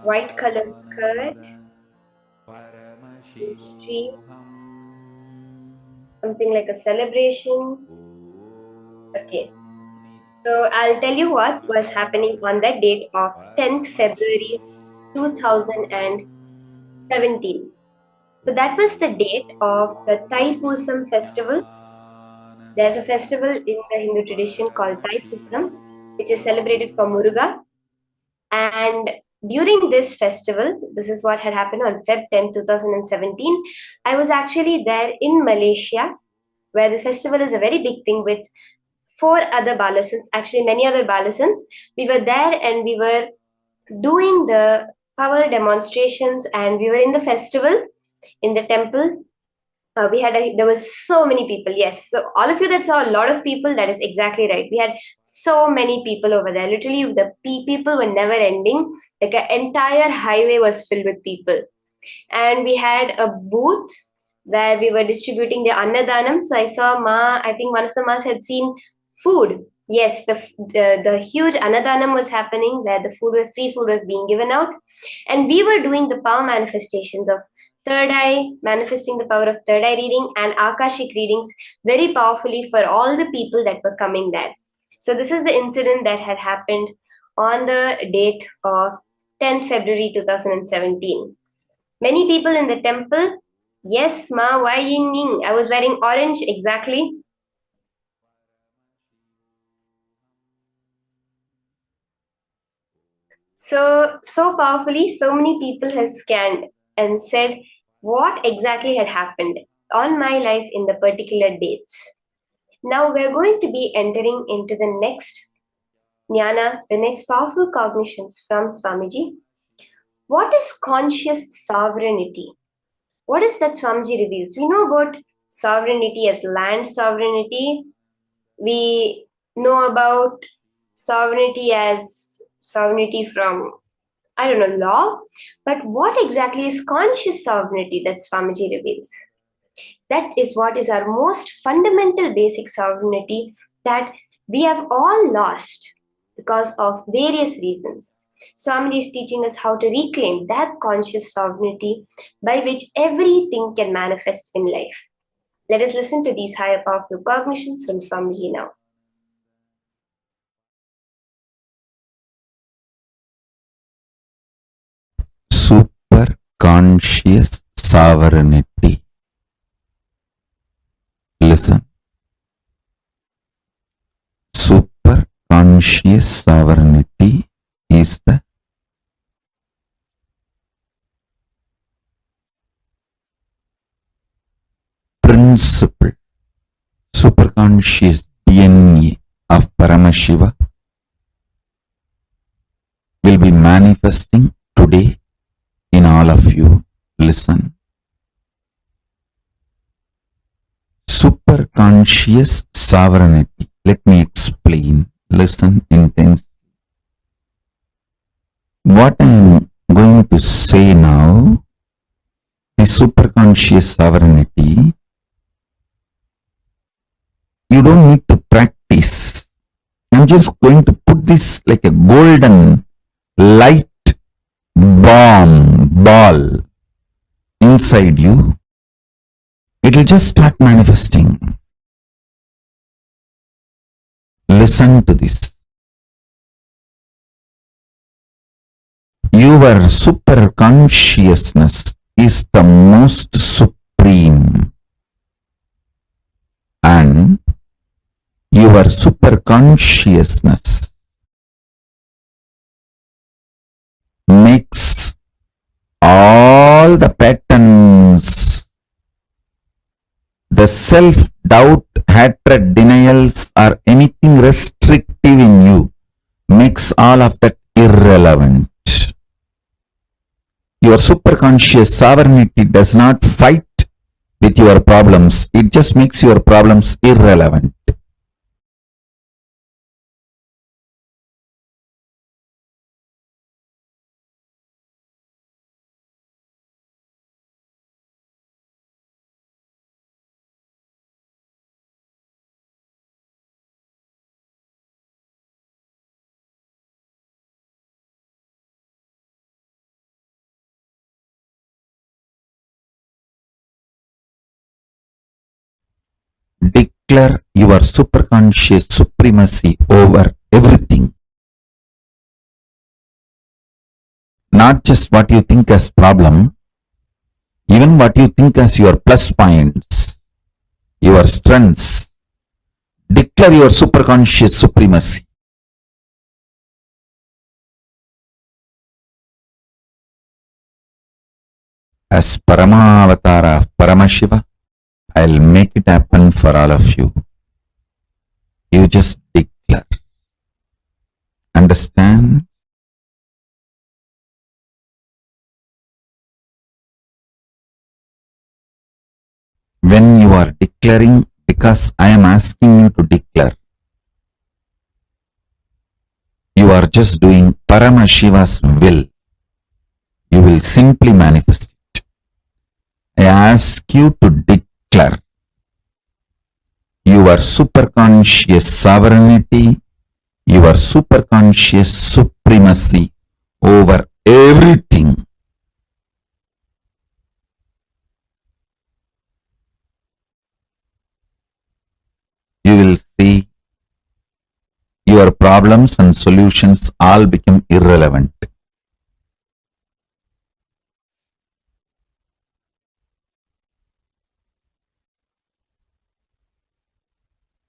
White color skirt. Street. Something like a celebration. Okay. So I'll tell you what was happening on that date of 10th February 2017. So that was the date of the Thaipusam festival. There's a festival in the Hindu tradition called Thaipusam, which is celebrated for Muruga. And during this festival, this is what had happened on Feb 10, 2017. I was actually there in Malaysia, where the festival is a very big thing with 4 other balasans, actually many other balasans. We were there and we were doing the power demonstrations, and we were in the festival in the temple. There was so many people. Yes, so all of you that saw a lot of people, that is exactly right. We had so many people over there. Literally, the people were never ending. Like an entire highway was filled with people, and we had a booth where we were distributing the annadanam. So I saw Ma. I think one of the Mas had seen food. Yes, the huge annadanam was happening where the free food was being given out, and we were doing the power manifestations of third eye, manifesting the power of third eye reading and akashic readings very powerfully for all the people that were coming there. So this is the incident that had happened on the date of 10th February 2017. Many people in the temple. Yes, Ma, why yin yin? I was wearing orange, exactly. So powerfully, so many people have scanned and said what exactly had happened on my life in the particular dates. Now we're going to be entering into the next jnana, the next powerful cognitions from Swamiji. What is conscious sovereignty? What is that Swamiji reveals? We know about sovereignty as land sovereignty. We know about sovereignty as sovereignty from, I don't know, law. But what exactly is conscious sovereignty that Swamiji reveals? That is what is our most fundamental basic sovereignty that we have all lost because of various reasons. Swamiji is teaching us how to reclaim that conscious sovereignty by which everything can manifest in life. Let us listen to these higher powerful cognitions from Swamiji now. Super conscious sovereignty. Listen. Super conscious sovereignty is the principle, superconscious DNA of Paramashiva will be manifesting today in all of you. Listen. Superconscious sovereignty. Let me explain. Listen intensely. What I am going to say now is superconscious sovereignty. You don't need to practice. I'm just going to put this like a golden light ball inside you. It will just start manifesting. Listen to this. Your super consciousness is the most supreme, and your super consciousness makes all the patterns, the self-doubt, hatred, denials, or anything restrictive in you, makes all of that irrelevant. Your superconscious sovereignty does not fight with your problems. It just makes your problems irrelevant. Declare your superconscious supremacy over everything. Not just what you think as problem, even what you think as your plus points, your strengths. Declare your superconscious supremacy. As Paramavatara of Paramashiva, I'll make it happen for all of you. You just declare. Understand? When you are declaring, because I am asking you to declare, you are just doing Paramashiva's will. You will simply manifest it. I ask you to declare your superconscious sovereignty, your superconscious supremacy over everything. You will see your problems and solutions all become irrelevant.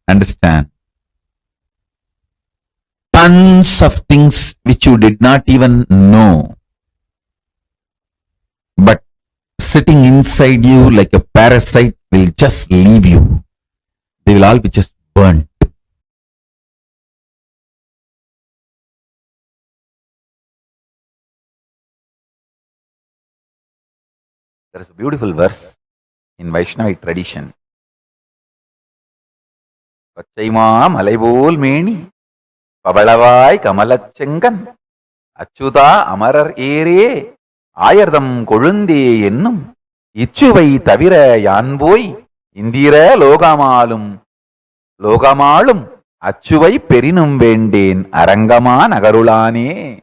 Understand? Tons of things which you did not even know, but sitting inside you like a parasite will just leave you. They will all be just burnt. There is a beautiful verse in Vaishnavite tradition. Pachaima malaibol meni, pabalavai kamalachengan, achuda amarar ere, ayardam kolunde ennum, ichuvai tavira yanboi, indira logamalum, achuvai perinum vendeen, arangama nagarulane.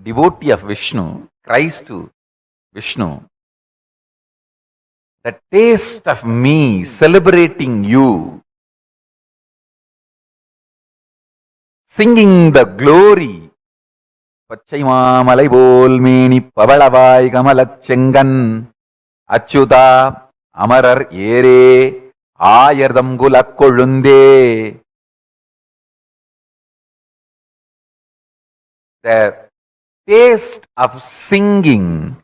Devotee of Vishnu cries to Vishnu, the taste of me celebrating you, singing the glory. Pachaima malaibol meni pabalavai kamalachengan, achuda amarar ere, ayardam gulakkolunde. The taste of singing,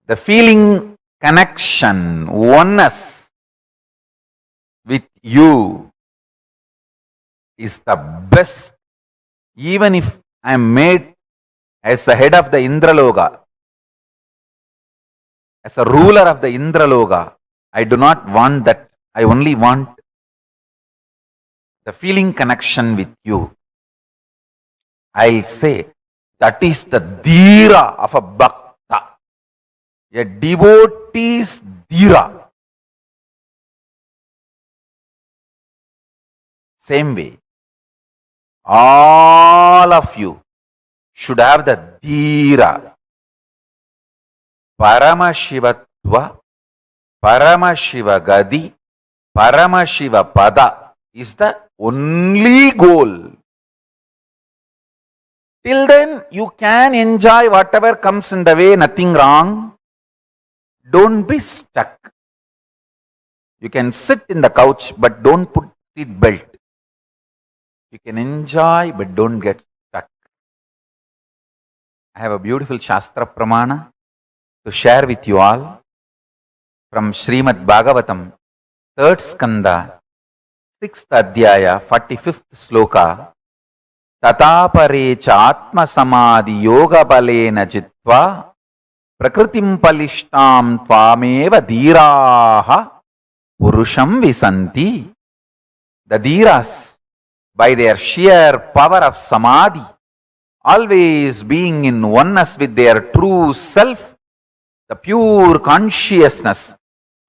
the feeling connection, oneness with you is the best. Even if I am made as the head of the Indraloka, as a ruler of the Indraloka, I do not want that. I only want the feeling connection with you. I'll say, that is the dhira of a bhakta, a devotee's dhira. Same way, all of you should have the dhira. Paramashivatva, Paramashivagadi, Paramashivapada is the only goal. Till then, you can enjoy whatever comes in the way, nothing wrong. Don't be stuck. You can sit in the couch, but don't put seat belt. You can enjoy, but don't get stuck. I have a beautiful Shastra Pramana to share with you all from Srimad Bhagavatam, 3rd Skanda, 6th Adhyaya, 45th Sloka. Tatapare cha atma samadhi yoga balena jitva prakritim palishtam tvameva dhiraha purusham visanti. The dhiras, by their sheer power of samadhi, always being in oneness with their true self, the pure consciousness,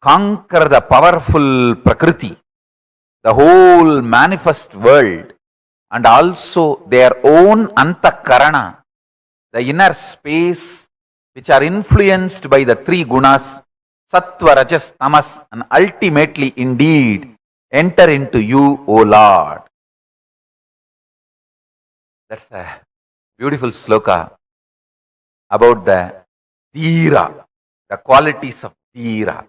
conquer the powerful prakriti, the whole manifest world, and also their own antakarana, the inner space, which are influenced by the three gunas, sattva, rajas, tamas, and ultimately indeed enter into you, O Lord. That's a beautiful sloka about the dhira, the qualities of dhira.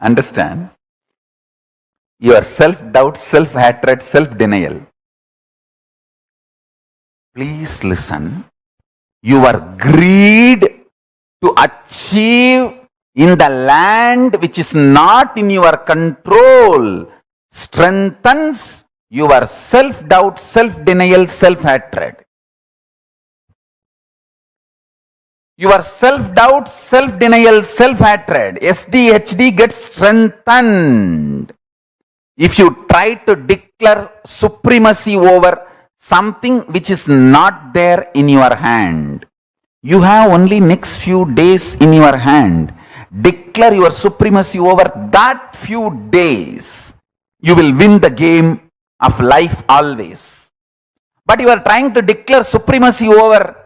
Understand? Your self-doubt, self-hatred, self-denial. Please listen. Your greed to achieve in the land which is not in your control strengthens your self-doubt, self-denial, self-hatred. Your self-doubt, self-denial, self-hatred, SDHD gets strengthened if you try to declare supremacy over something which is not there in your hand. You have only next few days in your hand. Declare your supremacy over that few days. You will win the game of life always. But you are trying to declare supremacy over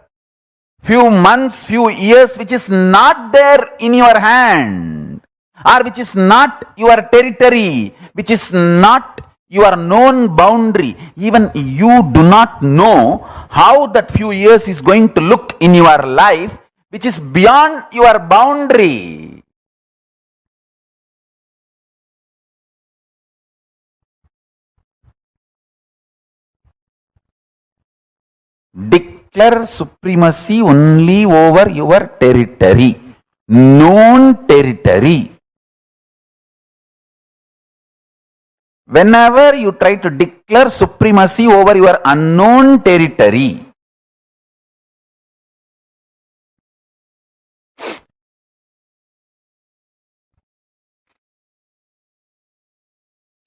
few months, few years, which is not there in your hand, or which is not your territory, which is not your known boundary. Even you do not know how that few years is going to look in your life, which is beyond your boundary. Declare supremacy only over your territory, known territory. Whenever you try to declare supremacy over your unknown territory,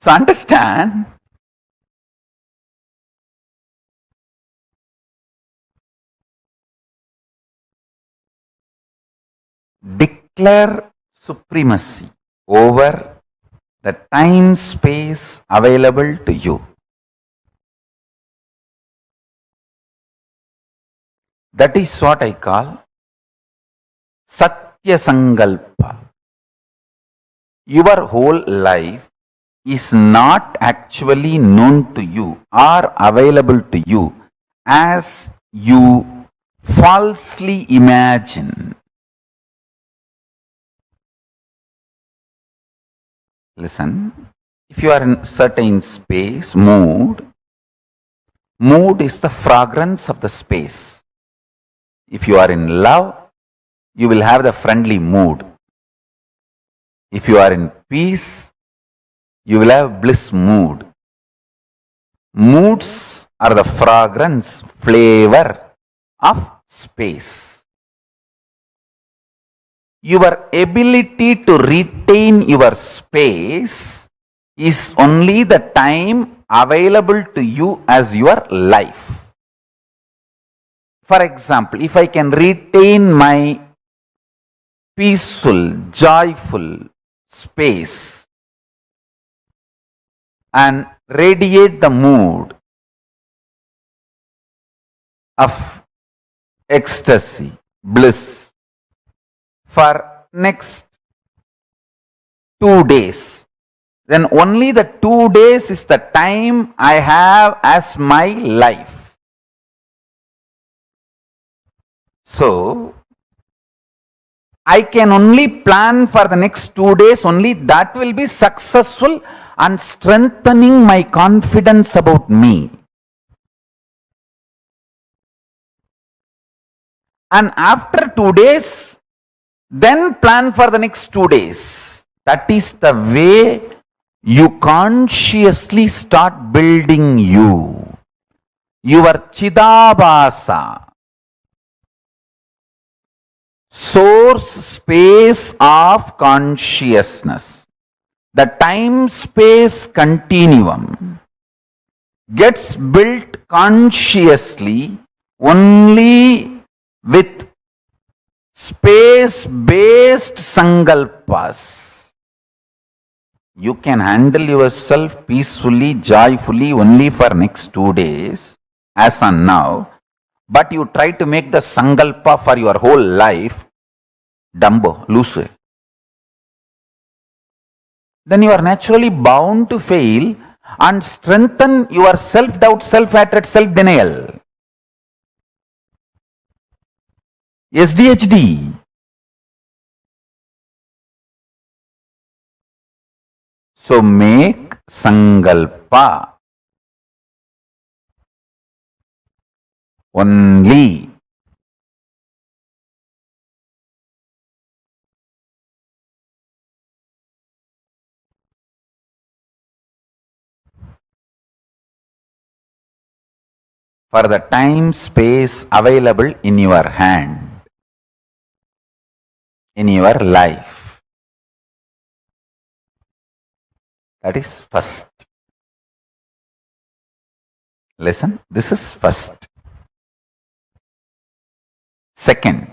so understand, declare supremacy over the time space available to you. That is what I call Satya Sankalpa. Your whole life is not actually known to you or available to you as you falsely imagine. Listen, if you are in certain space, mood is the fragrance of the space. If you are in love, you will have the friendly mood. If you are in peace, you will have bliss mood. Moods are the fragrance, flavor of space. Your ability to retain your space is only the time available to you as your life. For example, if I can retain my peaceful, joyful space and radiate the mood of ecstasy, bliss for next 2 days, then only the 2 days is the time I have as my life. So, I can only plan for the next 2 days, only that will be successful and strengthening my confidence about me. And after 2 days, then plan for the next 2 days. That is the way you consciously start building you. Your Chidabhasa, source space of consciousness, the time-space continuum gets built consciously only with space-based sankalpas. You can handle yourself peacefully, joyfully only for next 2 days, as on now, but you try to make the sankalpa for your whole life, Dumbo, loose. Then you are naturally bound to fail and strengthen your self-doubt, self-hatred, self-denial. SDHD. So make sankalpa only for the time space available in your hand, in your life. That is first. Listen, this is first. Second,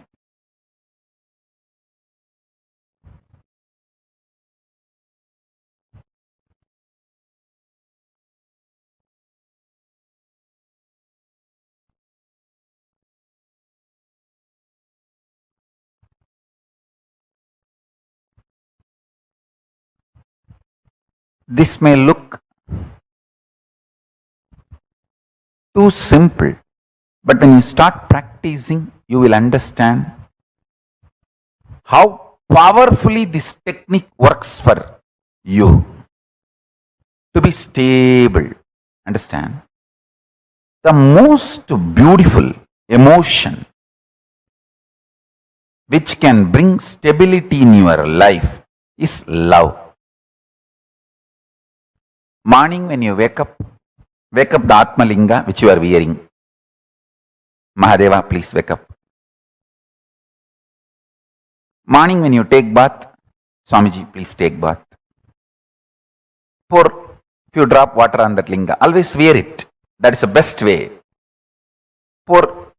this may look too simple, but when you start practicing, you will understand how powerfully this technique works for you to be stable. Understand? The most beautiful emotion which can bring stability in your life is love. Morning when you wake up the Atma Linga which you are wearing. Mahadeva, please wake up. Morning when you take bath, Swamiji, please take bath. Pour few drop water on that linga. Always wear it. That is the best way. Pour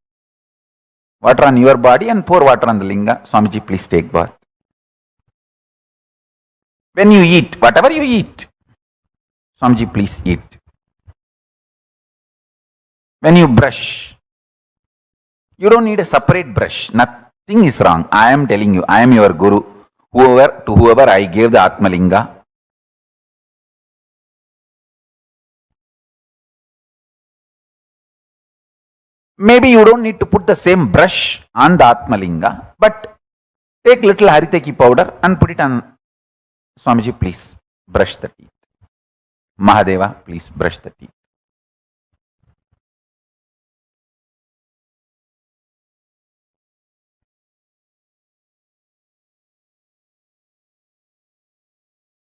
water on your body and pour water on the linga. Swamiji, please take bath. When you eat, whatever you eat, Swamiji, please eat. When you brush, you don't need a separate brush. Nothing is wrong. I am telling you, I am your guru. To whoever I gave the Atma Linga, maybe you don't need to put the same brush on the Atma Linga, but take little Hariteki powder and put it on. Swamiji, please brush the teeth. Mahadeva, please brush the teeth.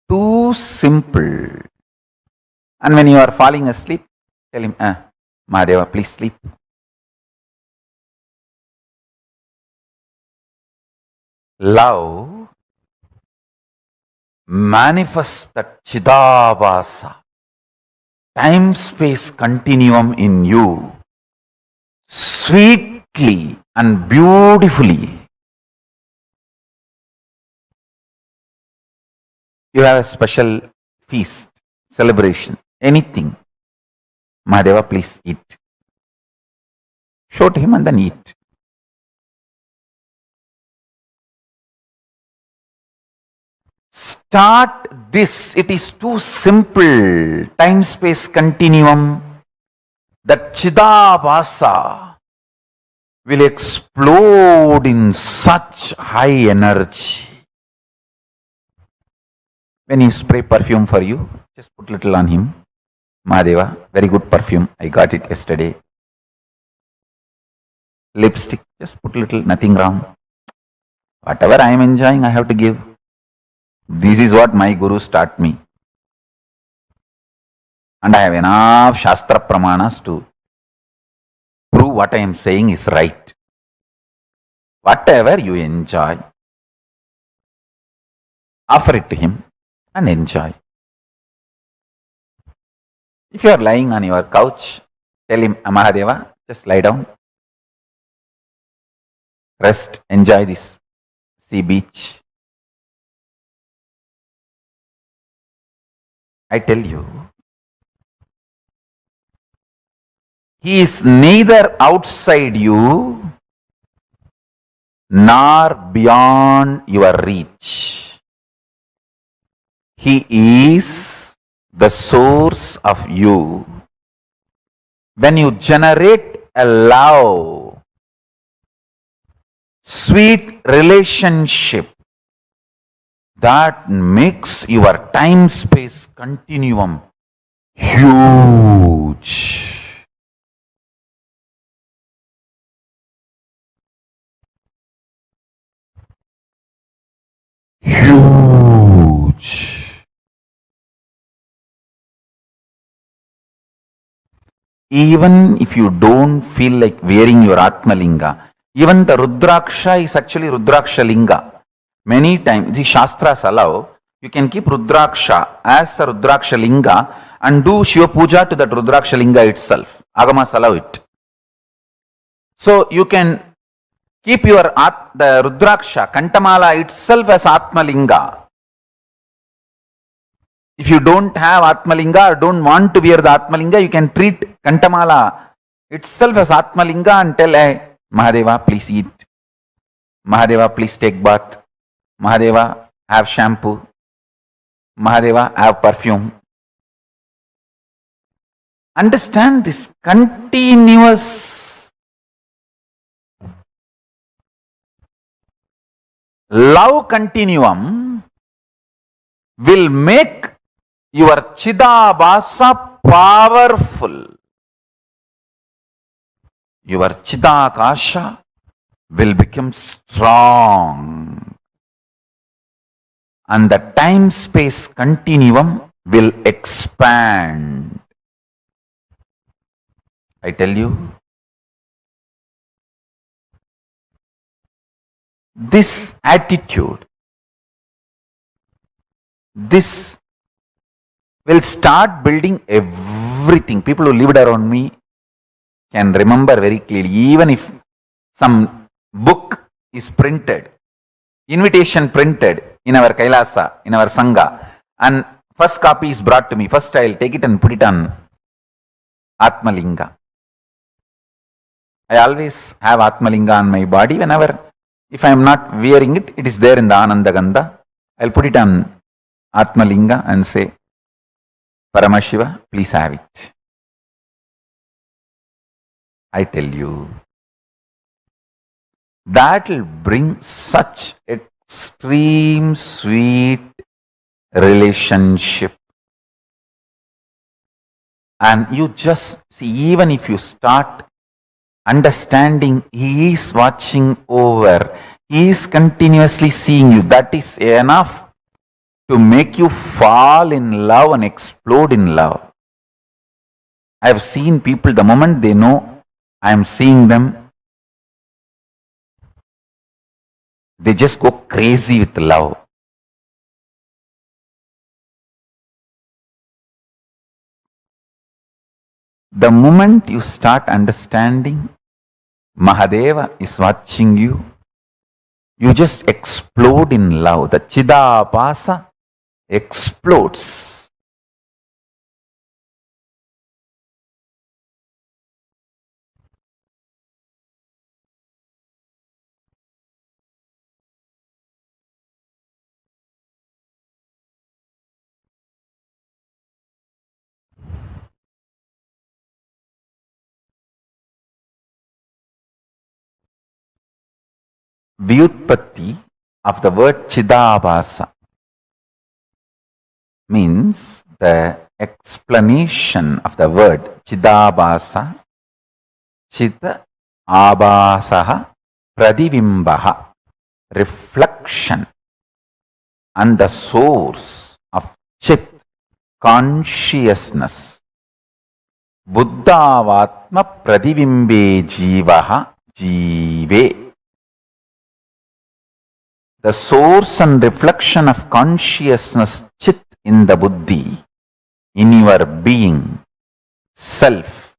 Too simple. And when you are falling asleep, tell him, Mahadeva, please sleep. Love manifests the Chidabhasa, time-space continuum in you, sweetly and beautifully. You have a special feast, celebration, anything. Mahadeva, please eat. Show to him and then eat. Start this. It is too simple. Time-space continuum. That Chidabhasa will explode in such high energy. When you spray perfume for you, just put little on him. Mahadeva, very good perfume. I got it yesterday. Lipstick, just put little, nothing wrong. Whatever I am enjoying, I have to give. This is what my gurus taught me. And I have enough Shastra Pramanas to prove what I am saying is right. Whatever you enjoy, offer it to him and enjoy. If you are lying on your couch, tell him, Mahadeva, just lie down. Rest, enjoy this sea beach. I tell you, he is neither outside you nor beyond your reach. He is the source of you. When you generate a love, sweet relationship, that makes your time-space continuum huge. Huge. even if you don't feel like wearing your Atmalinga, even the Rudraksha is actually Rudraksha Linga. Many times, the Shastras allow, you can keep Rudraksha as the Rudraksha Linga and do Shiva Puja to that Rudraksha Linga itself. Agamas allow it. So you can keep your the Rudraksha, Kantamala itself as Atmalinga. If you don't have Atmalinga or don't want to wear the Atmalinga, you can treat Kantamala itself as Atmalinga and tell, hey, Mahadeva, please eat. Mahadeva, please take bath. Mahadeva, have shampoo. Mahadeva, have perfume. Understand this continuous love continuum will make your Chidabhasa powerful. Your Chidakasha will become strong. And the time-space continuum will expand. I tell you, this attitude, this will start building everything. People who lived around me can remember very clearly, even if some book is printed, invitation printed in our Kailasa, in our Sangha, and first copy is brought to me. First I will take it and put it on Atmalinga. I always have Atmalinga on my body. Whenever, if I am not wearing it, it is there in the Ananda Gandha. I will put it on Atmalinga and say, Paramashiva, please have it. I tell you, that will bring such extreme sweet relationship. And you just see, even if you start understanding He is watching over, He is continuously seeing you, that is enough to make you fall in love and explode in love. I have seen people, the moment they know I am seeing them, they just go crazy with love. The moment you start understanding Mahadeva is watching you, you just explode in love. The Chidabhasa explodes. Vyutpatti of the word Chidabhasa means the explanation of the word Chidabhasa, Chita Abhasaha Pradivimbaha, reflection, and the source of Chit, consciousness. Buddhavatma Pradivimbe Jivaha Jive. The source and reflection of consciousness, Chit, in the Buddhi, in your being, self.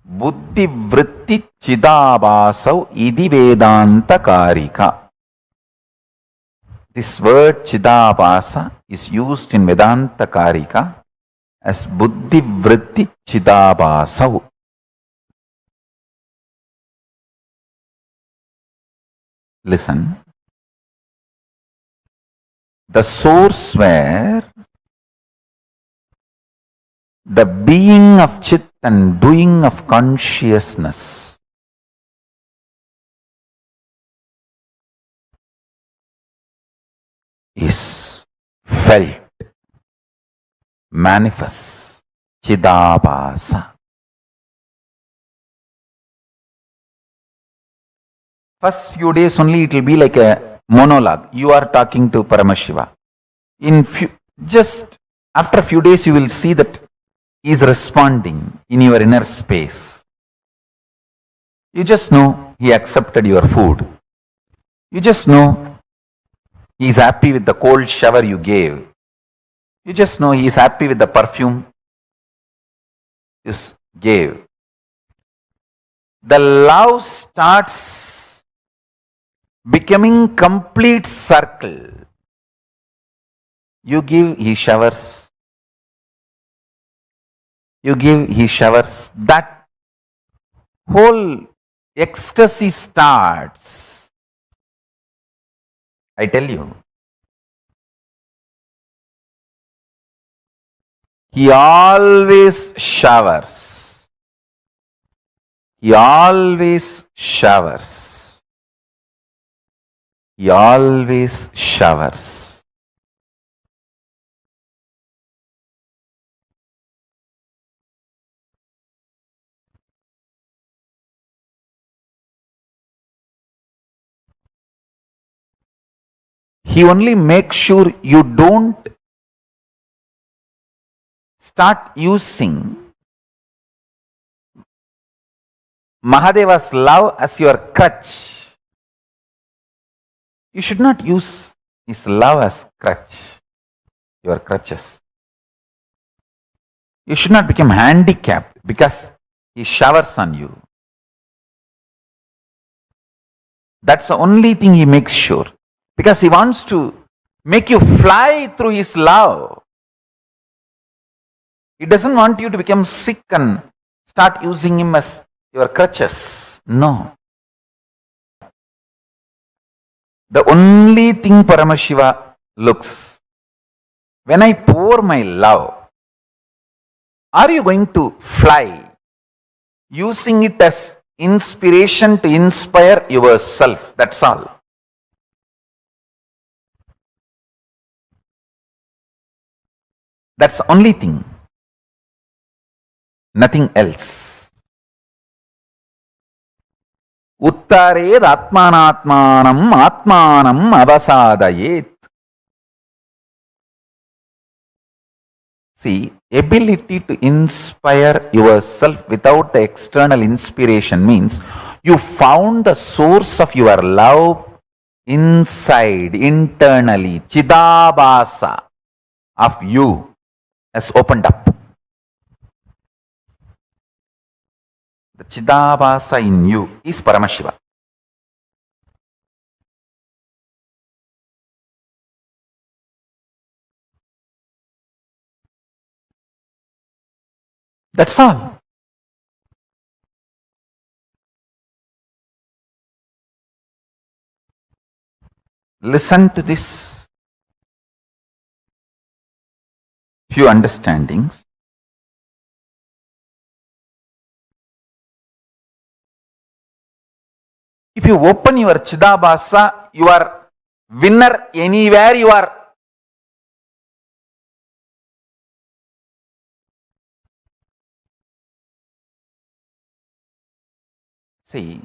Buddhi vritti Chidabhasau idi Vedanta Karika. This word Chidabhasa is used in Vedanta Karika as Buddhi vritti Chidabhasau. Listen. The source where the being of Chit and doing of consciousness is felt, manifests, Chidabhasa. First few days only it will be like a monologue. You are talking to Paramashiva. Just after a few days you will see that is responding in your inner space. You just know he accepted your food. You just know he is happy with the cold shower you gave. You just know he is happy with the perfume you gave. The love starts becoming complete circle. You give, he showers. You give, he showers. That whole ecstasy starts. I tell you. He always showers. He always showers. He always showers. He only makes sure you don't start using Mahadeva's love as your crutch. You should not use his love as crutch, your crutches. You should not become handicapped because he showers on you. That's the only thing he makes sure. Because he wants to make you fly through his love. He doesn't want you to become sick and start using him as your crutches. No. The only thing Paramashiva looks, when I pour my love, are you going to fly, using it as inspiration to inspire yourself? That's all. That's the only thing. Nothing else. Uttared atmanatmanam atmanam avasadayet. See, ability to inspire yourself without the external inspiration means you found the source of your love inside, internally. Chidabhasa of you has opened up. The Chidabhasa in you is Paramashiva. That's all. Listen to this few understandings. If you open your Chidabhasa, you are winner anywhere you are. See,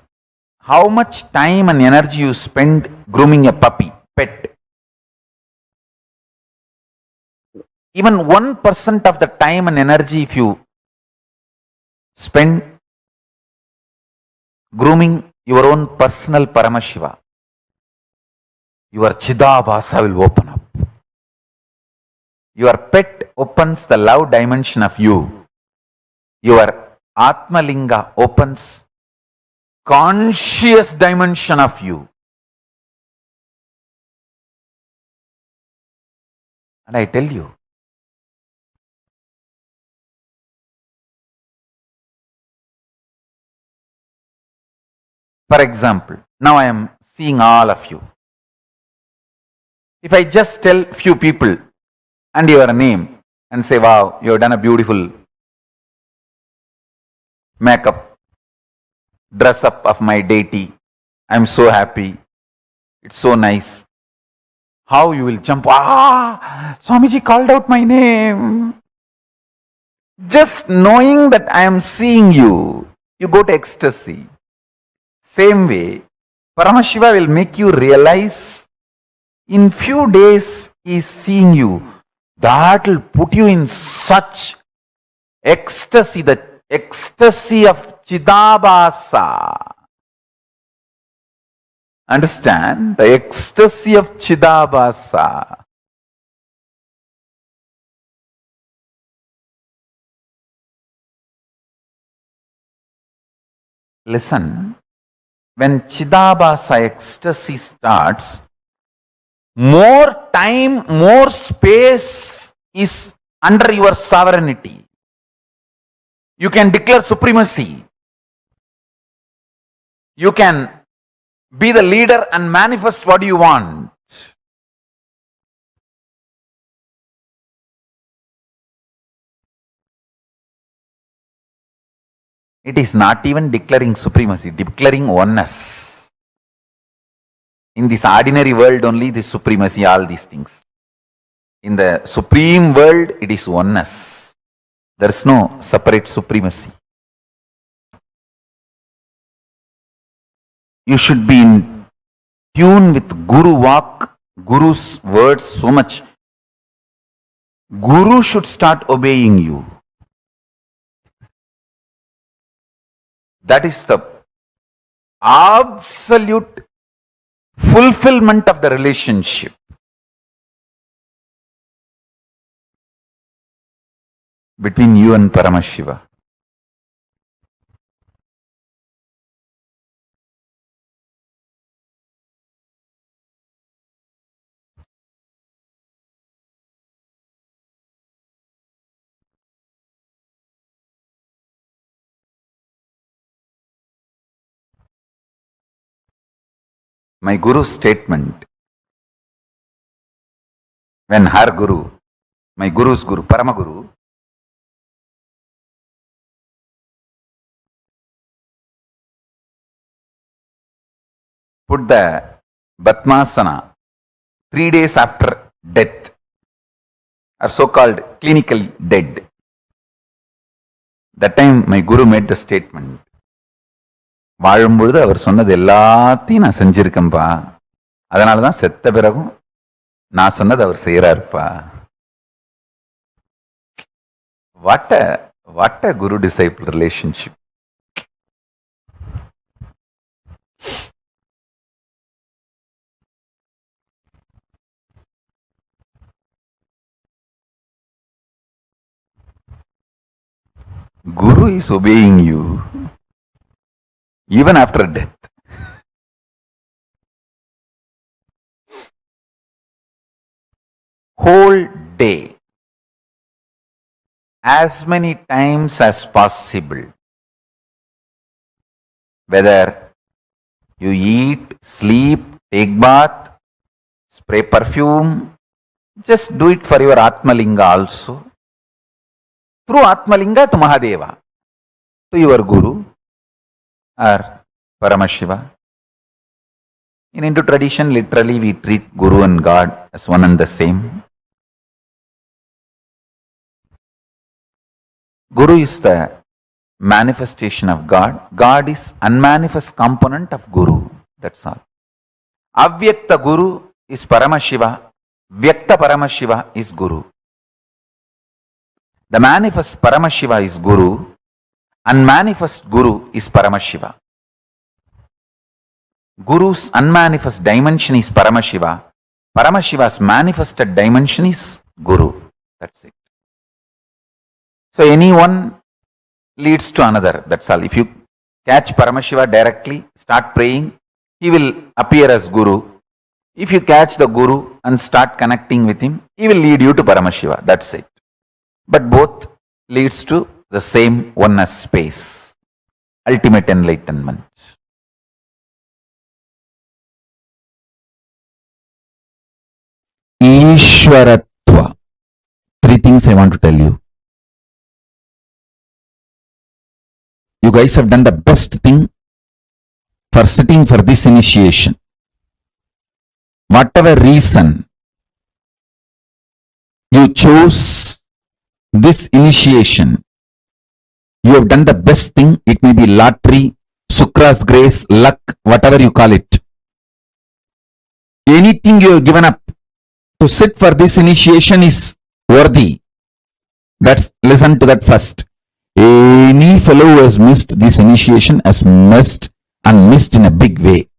how much time and energy you spend grooming a puppy, pet. Even 1% of the time and energy if you spend grooming your own personal Paramashiva, your Chidabhasa will open up. Your pet opens the love dimension of you. Your Atmalinga opens conscious dimension of you. And I tell you, for example, now I am seeing all of you. If I just tell few people and your name and say, wow, you have done a beautiful makeup, dress up of my deity, I am so happy, it's so nice. How you will jump, Swamiji called out my name. Just knowing that I am seeing you, you go to ecstasy. Same way, Paramashiva will make you realize in few days he is seeing you. That will put you in such Ecstasy, the ecstasy of Chidabhasa. Understand? The ecstasy of Chidabhasa. Listen, when Chidabhasa ecstasy starts, more time, more space is under your sovereignty. You can declare supremacy. You can be the leader and manifest what you want. It is not even declaring supremacy, declaring oneness. In this ordinary world only, this supremacy, all these things. In the supreme world, it is oneness. There is no separate supremacy. You should be in tune with Guru Vak, Guru's words so much. Guru should start obeying you. That is the absolute fulfillment of the relationship. Between you and Paramashiva. My Guru's statement, when her Guru, my Guru's Guru, Paramaguru, put the Batmasana 3 days after death, or so-called clinically dead. That time my Guru made the statement, வாழும்பொழுது அவர் சொன்னது எல்லாத்தையும் நான் செஞ்சிருக்கேன்பா, அதனாலதான் செத்த பிறகும் நான் சொன்னது அவர் செய்யறாருப்பா. What a Guru disciple relationship. Guru is obeying you even after death. Whole day, as many times as possible, whether you eat, sleep, take bath, spray perfume, just do it for your Atmalinga also. Through Atmalinga to Mahadeva, to your Guru or Paramashiva. In Hindu tradition, literally we treat Guru and God as one and the same. Guru is the manifestation of God. God is unmanifest component of Guru. That's all. Avyakta Guru is Paramashiva. Vyakta Paramashiva is Guru. The manifest Paramashiva is Guru. Unmanifest Guru is Paramashiva. Guru's unmanifest dimension is Paramashiva. Paramashiva's manifested dimension is Guru. That's it. So anyone leads to another. That's all. If you catch Paramashiva directly, start praying, he will appear as Guru. If you catch the Guru and start connecting with him, he will lead you to Paramashiva. That's it. But both leads to the same oneness space, ultimate enlightenment. Ishwaratva. 3 things I want to tell you. You guys have done the best thing for sitting for this initiation. Whatever reason you chose this initiation, you have done the best thing. It may be lottery, Sukra's grace, luck, whatever you call it. Anything you have given up to sit for this initiation is worthy. Listen to that first. Any fellow who has missed this initiation has missed and missed in a big way.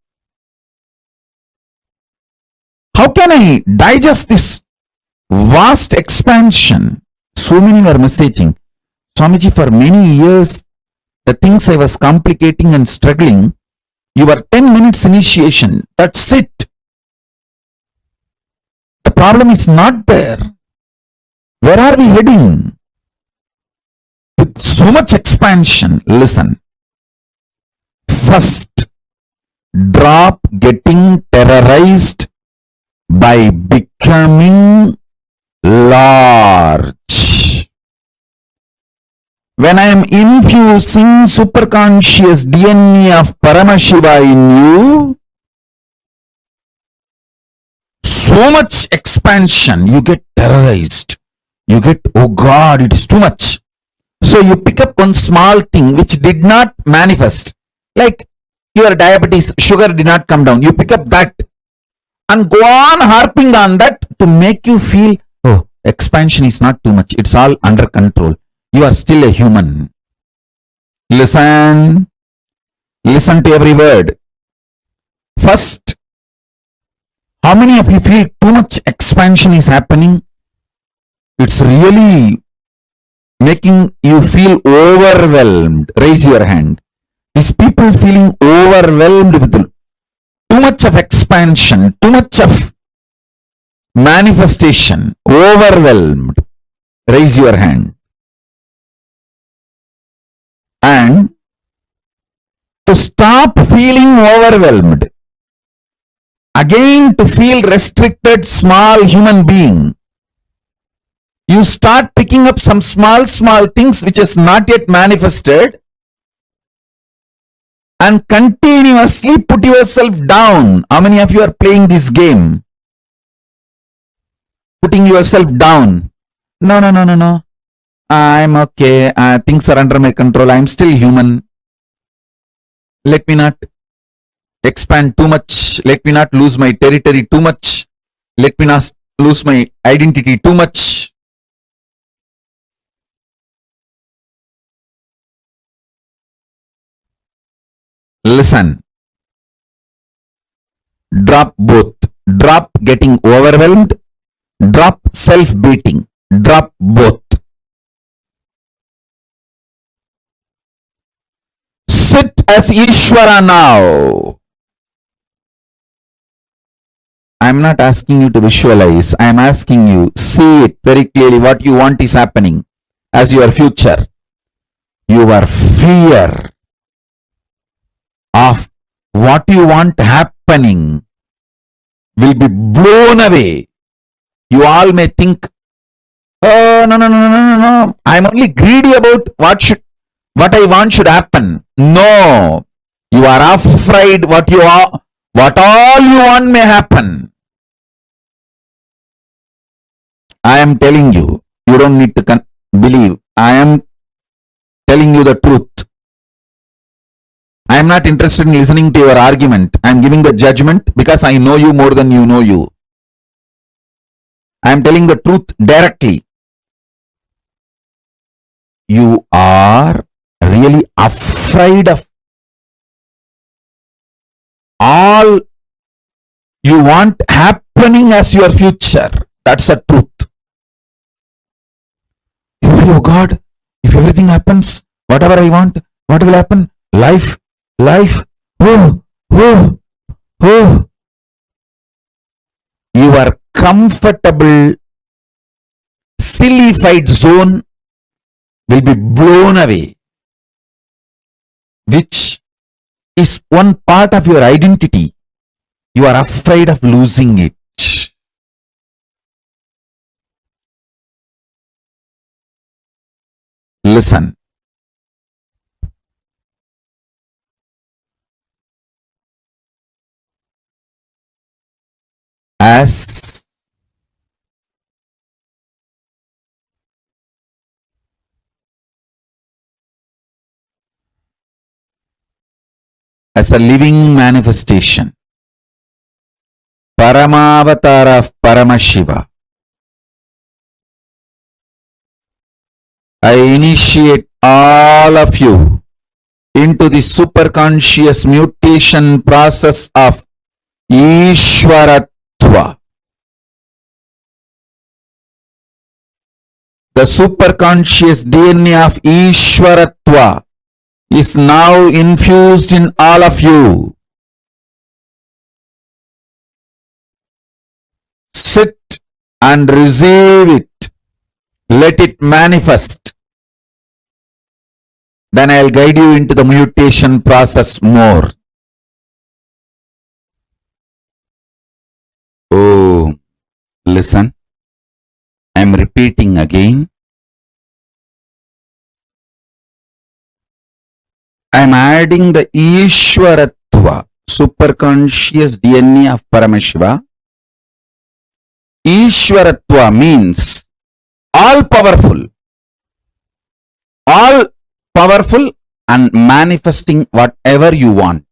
How can I digest this vast expansion? So many were messaging, Swamiji, for many years, the things I was complicating and struggling, you were 10 minutes initiation. That's it. The problem is not there. Where are we heading? With so much expansion, listen. First, drop getting terrorized by becoming large. When I am infusing superconscious DNA of Paramashiva in you, so much expansion, you get terrorized. You get, oh God, it is too much. So you pick up one small thing which did not manifest. Like your diabetes, sugar did not come down. You pick up that and go on harping on that to make you feel, oh, expansion is not too much. It's all under control. You are still a human. Listen. Listen to every word. First, how many of you feel too much expansion is happening? It's really making you feel overwhelmed. Raise your hand. These people feeling overwhelmed with too much of expansion, too much of manifestation, overwhelmed. Raise your hand. And to stop feeling overwhelmed, again to feel restricted small human being, you start picking up some small things which is not yet manifested and continuously put yourself down. How many of you are playing this game? Putting yourself down. No. I'm okay. Things are under my control. I'm still human. Let me not expand too much. Let me not lose my territory too much. Let me not lose my identity too much. Listen. Drop both. Drop getting overwhelmed. Drop self-beating. Drop both. Sit as Ishvara now. I am not asking you to visualize. I am asking you, see it very clearly. What you want is happening as your future. Your fear of what you want happening will be blown away. You all may think, oh, no. I am only greedy about what I want should happen. No. You are afraid what all you want may happen. I am telling you, you don't need to believe. I am telling you the truth. I am not interested in listening to your argument. I am giving the judgment because I know you more than you know you. I am telling the truth directly. You are really afraid of all you want happening as your future. That's the truth. You feel, oh God, if everything happens, whatever I want, what will happen? Life, oh. Your comfortable, sillified zone will be blown away, which is one part of your identity. You are afraid of losing it. Listen. As a living manifestation, Paramavatara of Paramashiva, I initiate all of you into the superconscious mutation process of Ishwaratva. The superconscious DNA of Ishwaratva is now infused in all of you. Sit and receive it. Let it manifest. Then I'll guide you into the mutation process more. Oh, listen. I'm repeating again. I'm adding the Ishwaratva, superconscious DNA of Paramashiva. Ishwaratva means all powerful and manifesting whatever you want.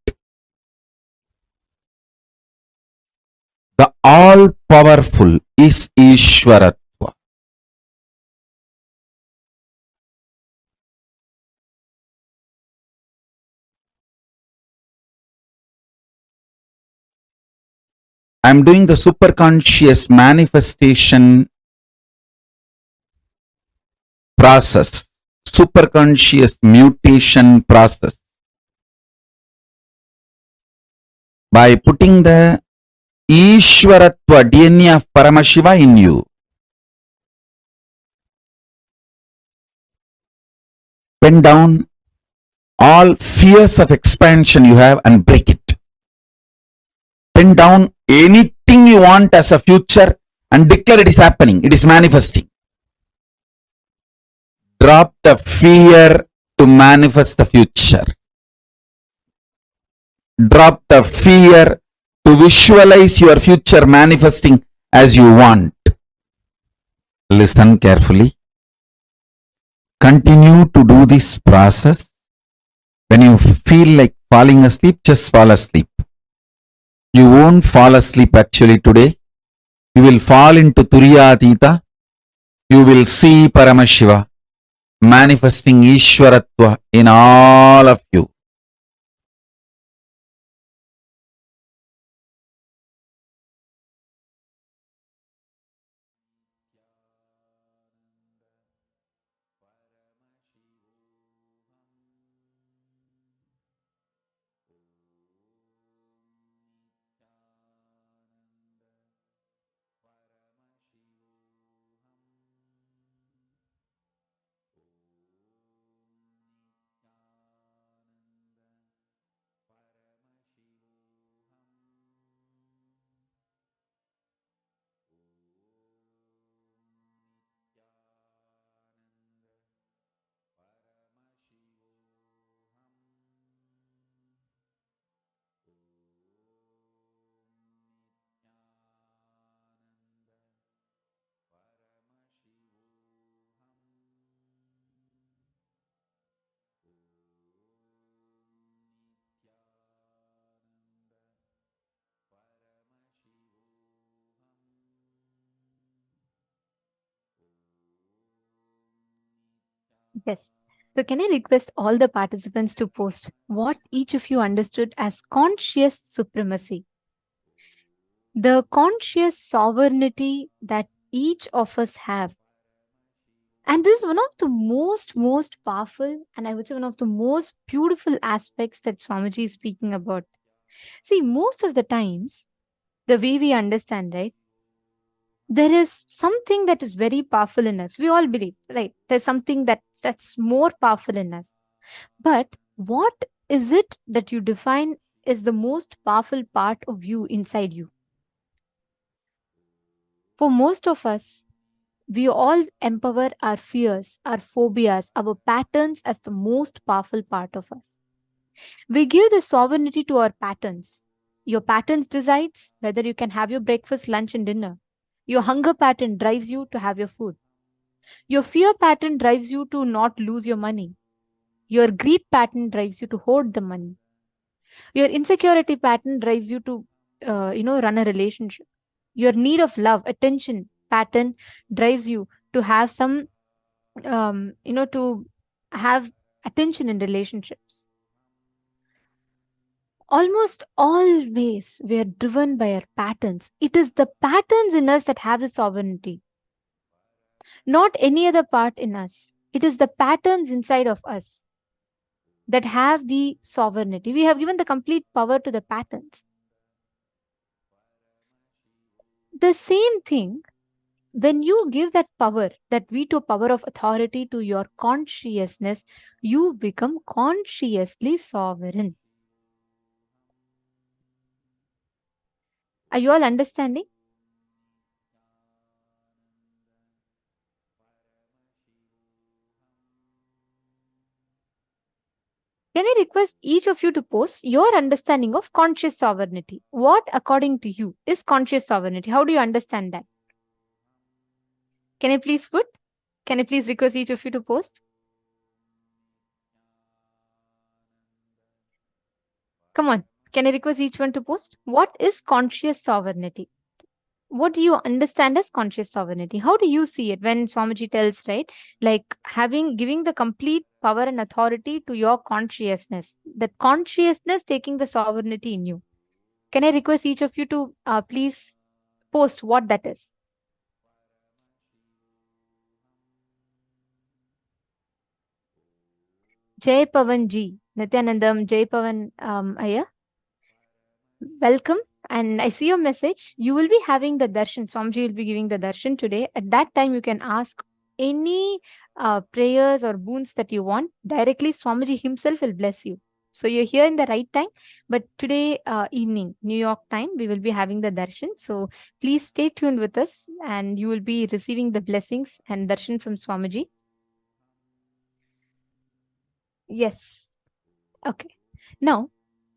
The all powerful is Ishwaratva. I'm doing the superconscious manifestation process, superconscious mutation process, by putting the Ishwaratva DNA of Paramashiva in you. Bend down all fears of expansion you have and break it. Pin down anything you want as a future and declare it is happening, it is manifesting. Drop the fear to manifest the future. Drop the fear to visualize your future manifesting as you want. Listen carefully. Continue to do this process. When you feel like falling asleep, just fall asleep. You won't fall asleep actually today. You will fall into Turyatita. You will see Paramashiva manifesting Ishwaratva in all of you. Yes. So, can I request all the participants to post what each of you understood as conscious supremacy? The conscious sovereignty that each of us have. And this is one of the most powerful, and I would say one of the most beautiful aspects that Swamiji is speaking about. See, most of the times, the way we understand, right? There is something that is very powerful in us. We all believe, right? There's something that's more powerful in us. But what is it that you define is the most powerful part of you inside you? For most of us, we all empower our fears, our phobias, our patterns as the most powerful part of us. We give the sovereignty to our patterns. Your patterns decides whether you can have your breakfast, lunch, and dinner. Your hunger pattern drives you to have your food. Your fear pattern drives you to not lose your money. Your greed pattern drives you to hoard the money. Your insecurity pattern drives you to, run a relationship. Your need of love, attention pattern drives you to have some, to have attention in relationships. Almost always we are driven by our patterns. It is the patterns in us that have the sovereignty, not any other part in us. It is the patterns inside of us that have the sovereignty. We have given the complete power to the patterns. The same thing, when you give that power, that veto power of authority to your consciousness, you become consciously sovereign. Are you all understanding? Can I request each of you to post your understanding of conscious sovereignty? What, according to you, is conscious sovereignty? How do you understand that? Can I please put? Can I please request each of you to post? Come on. Can I request each one to post? What is conscious sovereignty? What do you understand as conscious sovereignty? How do you see it when Swamiji tells, right? Like giving the complete power and authority to your consciousness, that consciousness taking the sovereignty in you. Can I request each of you to please post what that is? Jai Pavan Ji, Nithyanandam, Jai Pavan Aya. Welcome. And I see your message. You will be having the darshan. Swamiji will be giving the darshan today. At that time, you can ask any prayers or boons that you want. Directly, Swamiji himself will bless you. So you're here in the right time. But today evening, New York time, we will be having the darshan. So please stay tuned with us and you will be receiving the blessings and darshan from Swamiji. Yes. Okay. Now,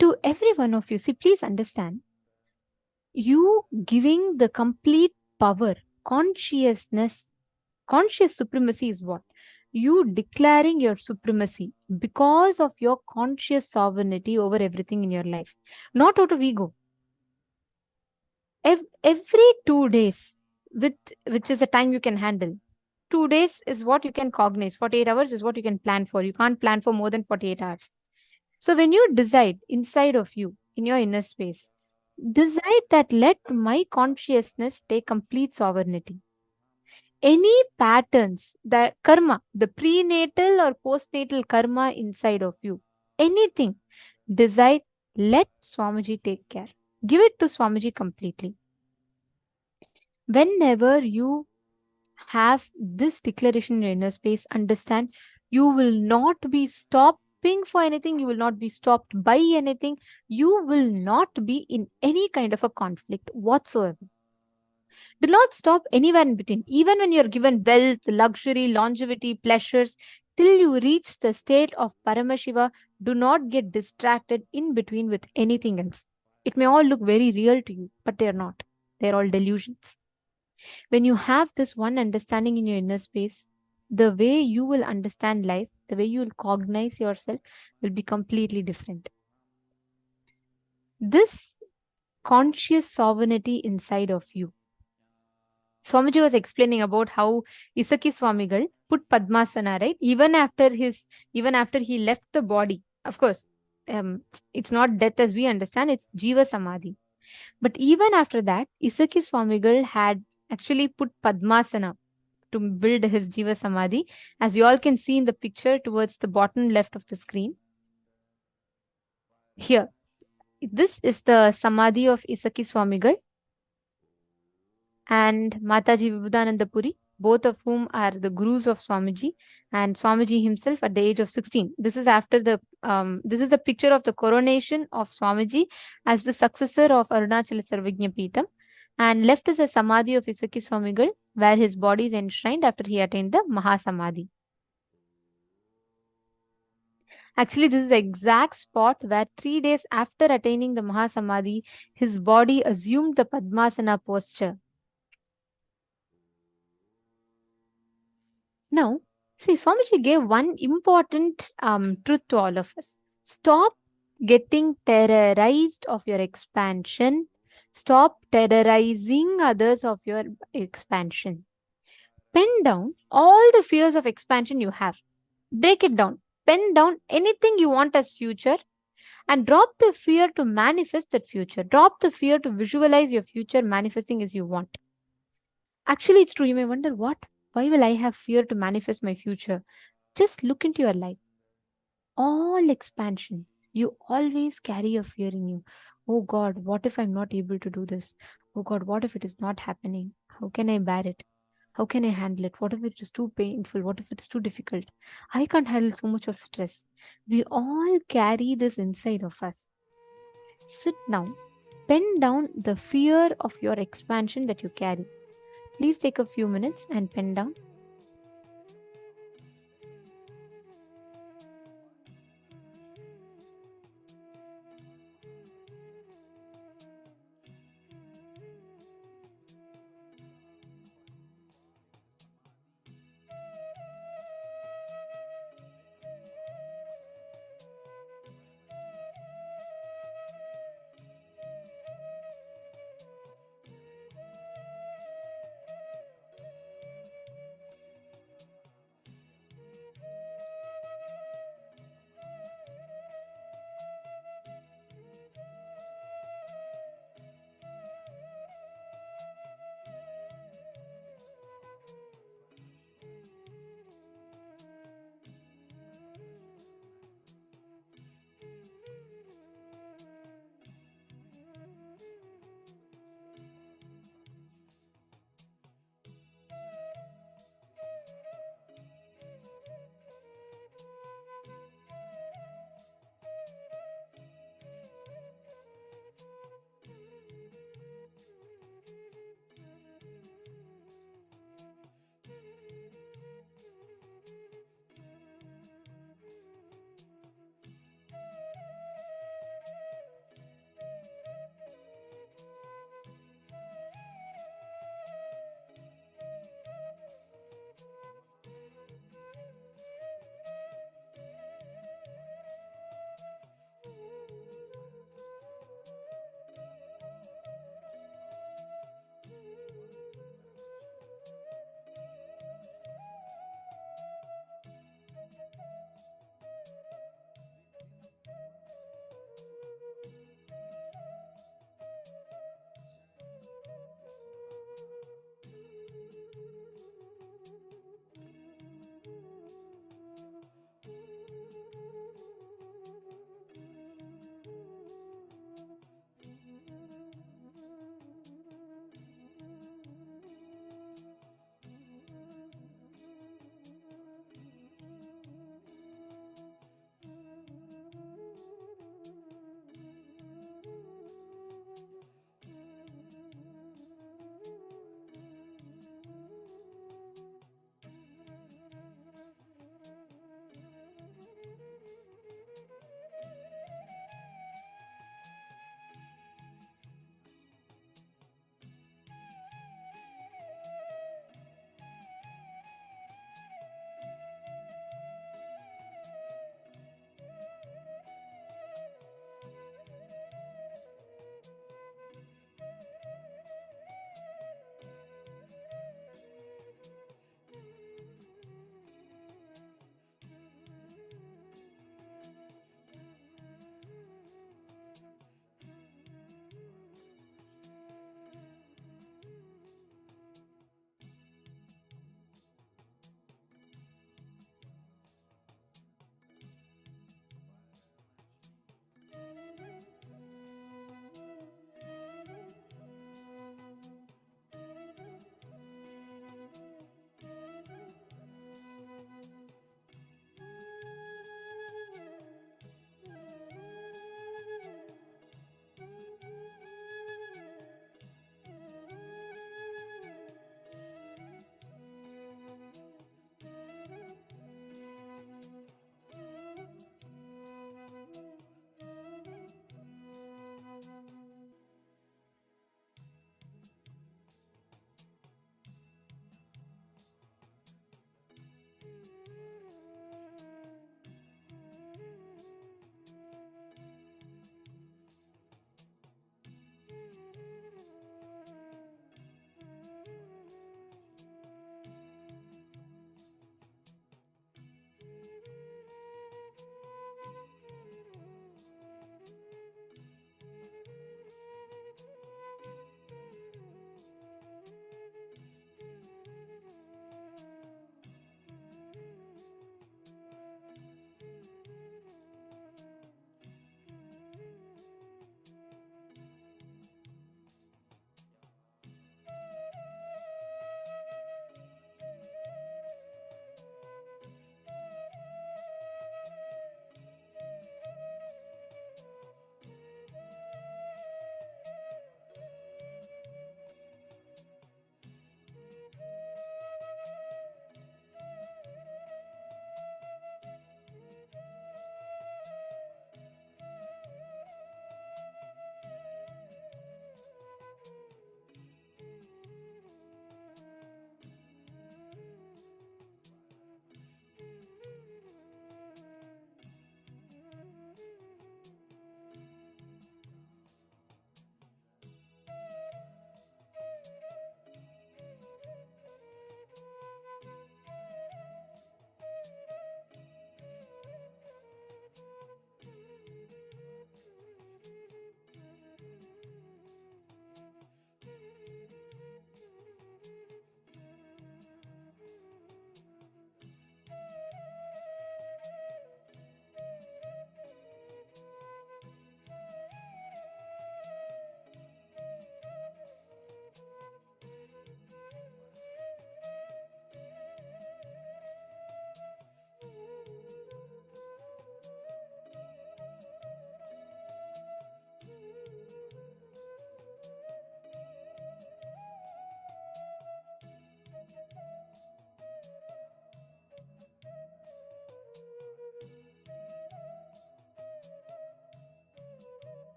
to every one of you, see, please understand, you giving the complete power, consciousness, conscious supremacy is what? You declaring your supremacy because of your conscious sovereignty over everything in your life, not out of ego. Every 2 days, which is a time you can handle, 2 days is what you can cognize. 48 hours is what you can plan for. You can't plan for more than 48 hours. So when you decide inside of you, in your inner space, decide that let my consciousness take complete sovereignty. Any patterns, the karma, the prenatal or postnatal karma inside of you, anything, decide, let Swamiji take care. Give it to Swamiji completely. Whenever you have this declaration in your inner space, understand you will not be stopping for anything, you will not be stopped by anything, you will not be in any kind of a conflict whatsoever. Do not stop anywhere in between. Even when you're given wealth, luxury, longevity, pleasures, till you reach the state of Paramashiva, do not get distracted in between with anything else. It may all look very real to you, but they're not. They're all delusions. When you have this one understanding in your inner space, the way you will understand life, the way you will cognize yourself will be completely different. This conscious sovereignty inside of you. Swamiji was explaining about how Isaki Swamigal put Padmasana, right? Even after he left the body. Of course, it's not death as we understand, it's Jiva Samadhi. But even after that, Isaki Swamigal had actually put Padmasana to build his Jiva Samadhi, as you all can see in the picture towards the bottom left of the screen. Here, this is the Samadhi of Isaki Swamigal and Mataji Vibhudananda Puri, both of whom are the gurus of Swamiji, and Swamiji himself at the age of 16. This is after this is the picture of the coronation of Swamiji as the successor of Arunachala Sarvajna Peetham, and left is a Samadhi of Isaki Swamigal, where his body is enshrined after he attained the Mahasamadhi. Actually, this is the exact spot where 3 days after attaining the Mahasamadhi, his body assumed the Padmasana posture. Now, see, Swamiji gave one important truth to all of us. Stop getting terrorized of your expansion. Stop terrorizing others of your expansion. Pen down all the fears of expansion you have. break it down. Pen down anything you want as future and drop the fear to manifest that future. Drop the fear to visualize your future manifesting as you want. Actually, it's true. You may wonder, what? Why will I have fear to manifest my future? Just look into your life. All expansion, you always carry a fear in you. Oh God, what if I'm not able to do this? Oh God, what if it is not happening? How can I bear it? How can I handle it? What if it is too painful? What if it's too difficult? I can't handle so much of stress. We all carry this inside of us. Sit down, pen down the fear of your expansion that you carry. Please take a few minutes and pen down.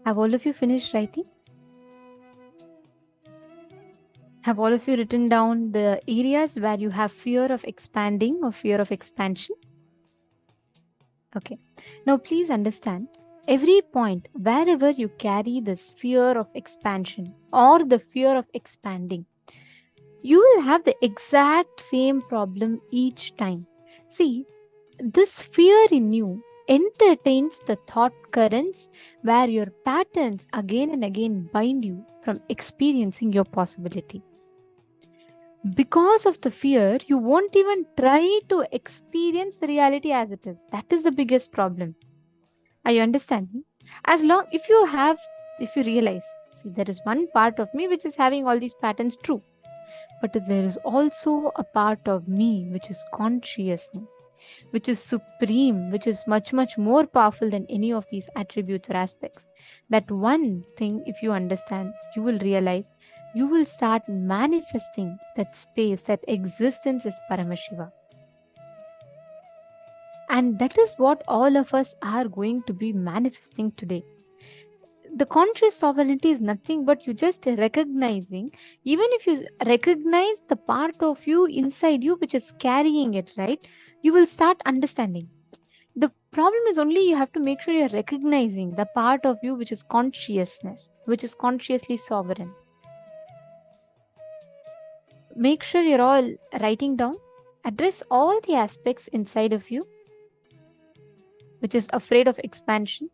Have all of you finished writing? Have all of you written down the areas where you have fear of expanding or fear of expansion? Okay. Now please understand, every point wherever you carry this fear of expansion or the fear of expanding, you will have the exact same problem each time. See, this fear in you entertains the thought currents where your patterns again and again bind you from experiencing your possibility. Because of the fear, you won't even try to experience the reality as it is. That is the biggest problem. Are you understanding? If you realize, see, there is one part of me which is having all these patterns true, but there is also a part of me which is consciousness, which is supreme, which is much, much more powerful than any of these attributes or aspects. That one thing, if you understand, you will realize, you will start manifesting that space, that existence is Paramashiva. And that is what all of us are going to be manifesting today. The conscious sovereignty is nothing but you just recognizing, even if you recognize the part of you inside you which is carrying it, right? You will start understanding. The problem is only you have to make sure you're recognizing the part of you which is consciousness, which is consciously sovereign. Make sure you're all writing down, address all the aspects inside of you which is afraid of expansion.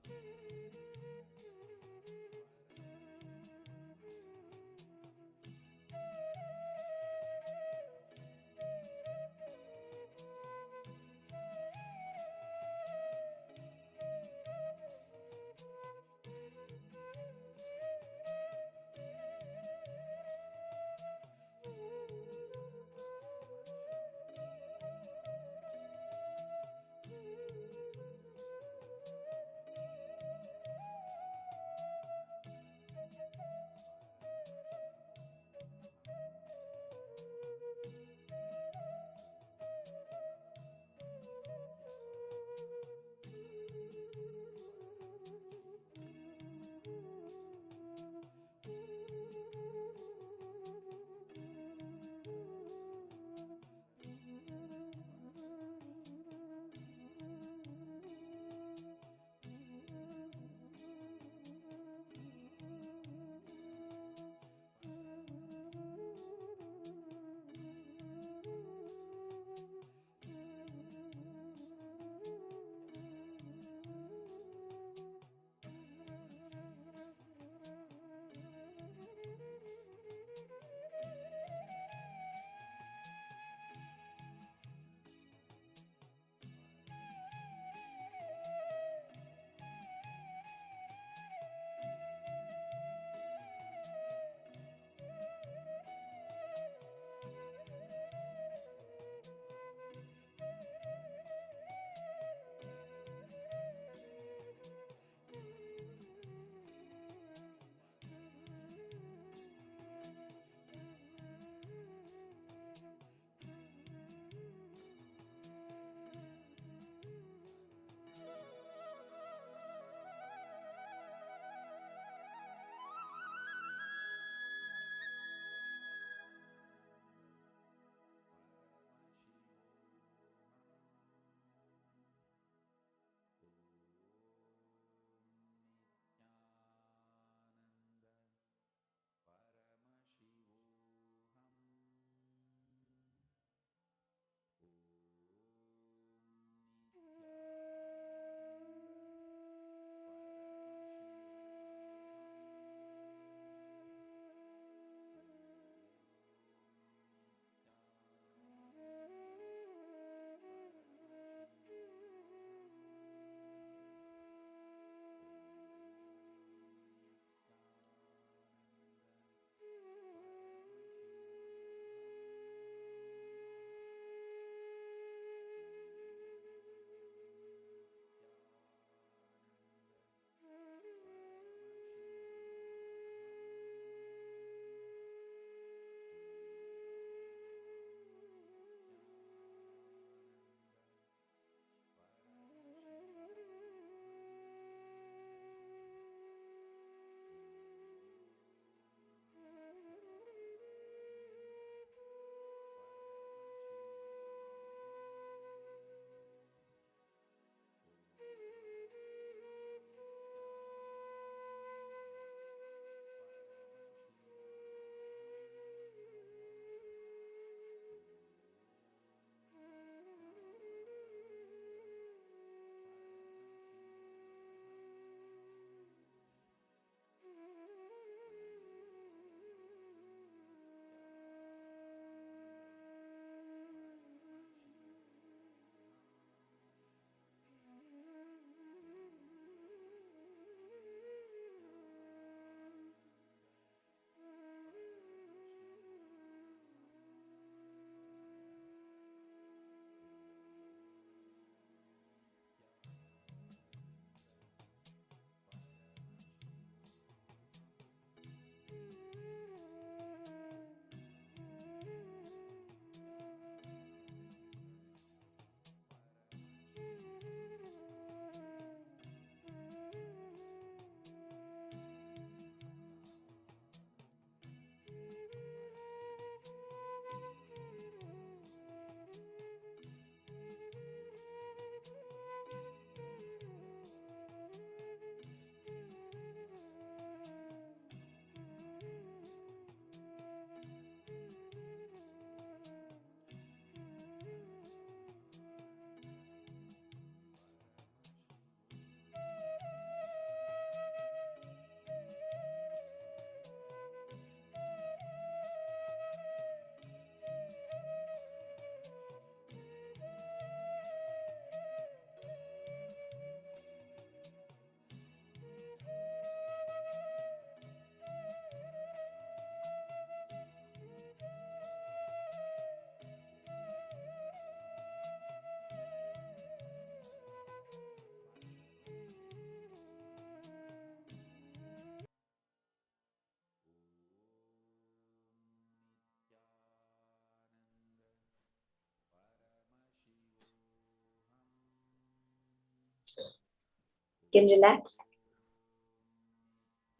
You can relax.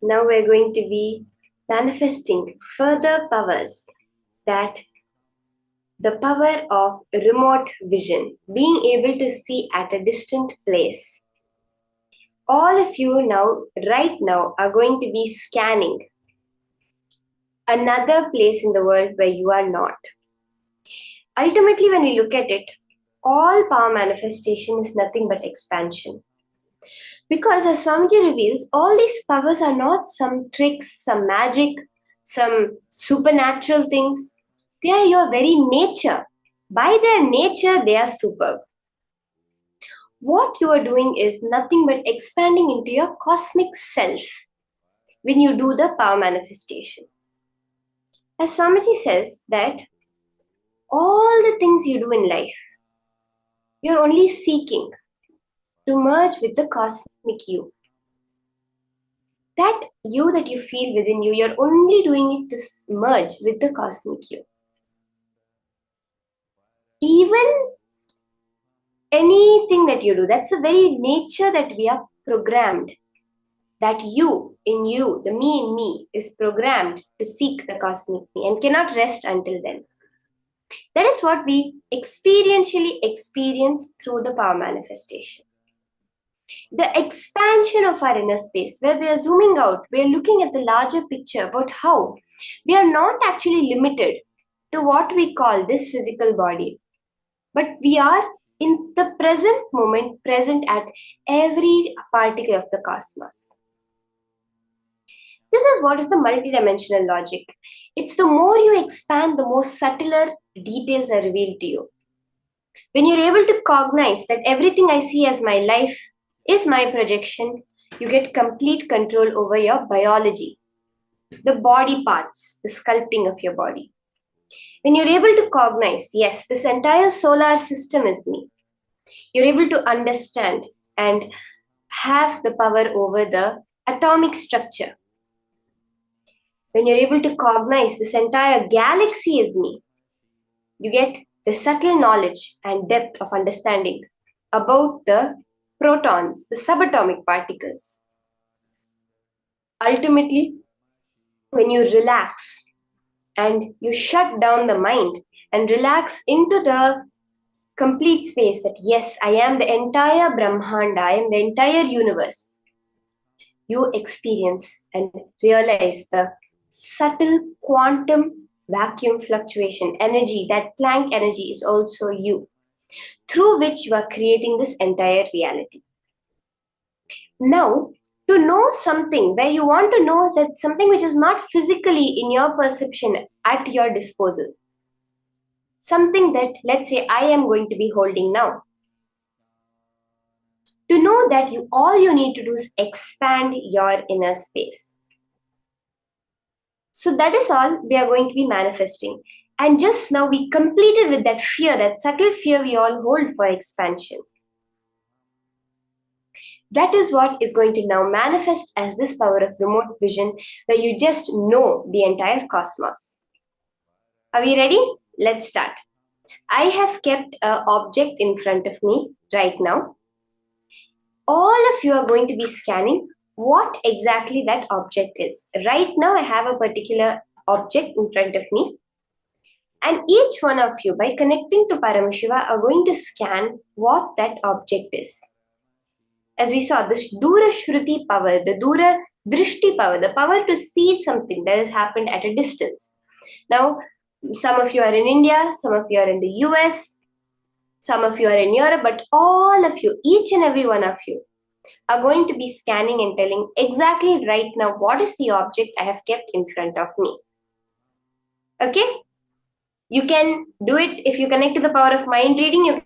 Now we're going to be manifesting further powers, that the power of remote vision, being able to see at a distant place. All of you now, right now, are going to be scanning another place in the world where you are not. Ultimately, when we look at it, all power manifestation is nothing but expansion. Because as Swamiji reveals, all these powers are not some tricks, some magic, some supernatural things. They are your very nature. By their nature, they are superb. What you are doing is nothing but expanding into your cosmic self when you do the power manifestation. As Swamiji says that all the things you do in life, you're only seeking to merge with the cosmic you. That you that you feel within you, you're only doing it to merge with the cosmic you. Even anything that you do, that's the very nature that we are programmed. That you in you, the me in me, is programmed to seek the cosmic me and cannot rest until then. That is what we experientially experience through the power manifestation. The expansion of our inner space, where we are zooming out, we are looking at the larger picture about how we are not actually limited to what we call this physical body, but we are in the present moment, present at every particle of the cosmos. This is what is the multidimensional logic. It's the more you expand, the more subtler details are revealed to you. When you're able to cognize that everything I see as my life is my projection, you get complete control over your biology, the body parts, the sculpting of your body. When you're able to cognize, yes, this entire solar system is me, you're able to understand and have the power over the atomic structure. When you're able to cognize this entire galaxy is me, you get the subtle knowledge and depth of understanding about the protons, the subatomic particles. Ultimately, when you relax and you shut down the mind and relax into the complete space that yes, I am the entire Brahmanda, I am the entire universe, you experience and realize the subtle quantum vacuum fluctuation energy, that Planck energy is also you, through which you are creating this entire reality. Now, to know something where you want to know that something which is not physically in your perception at your disposal, something that, let's say, I am going to be holding now. To know that all you need to do is expand your inner space. So that is all we are going to be manifesting. And just now we completed with that fear, that subtle fear we all hold for expansion. That is what is going to now manifest as this power of remote vision, where you just know the entire cosmos. Are we ready? Let's start. I have kept an object in front of me right now. All of you are going to be scanning what exactly that object is. Right now, I have a particular object in front of me. And each one of you, by connecting to Paramashiva, are going to scan what that object is. As we saw, this Dura Shruti power, the Dura Drishti power, the power to see something that has happened at a distance. Now, some of you are in India, some of you are in the US, some of you are in Europe, but all of you, each and every one of you, are going to be scanning and telling exactly right now what is the object I have kept in front of me. Okay? You can do it if you connect to the power of mind reading. You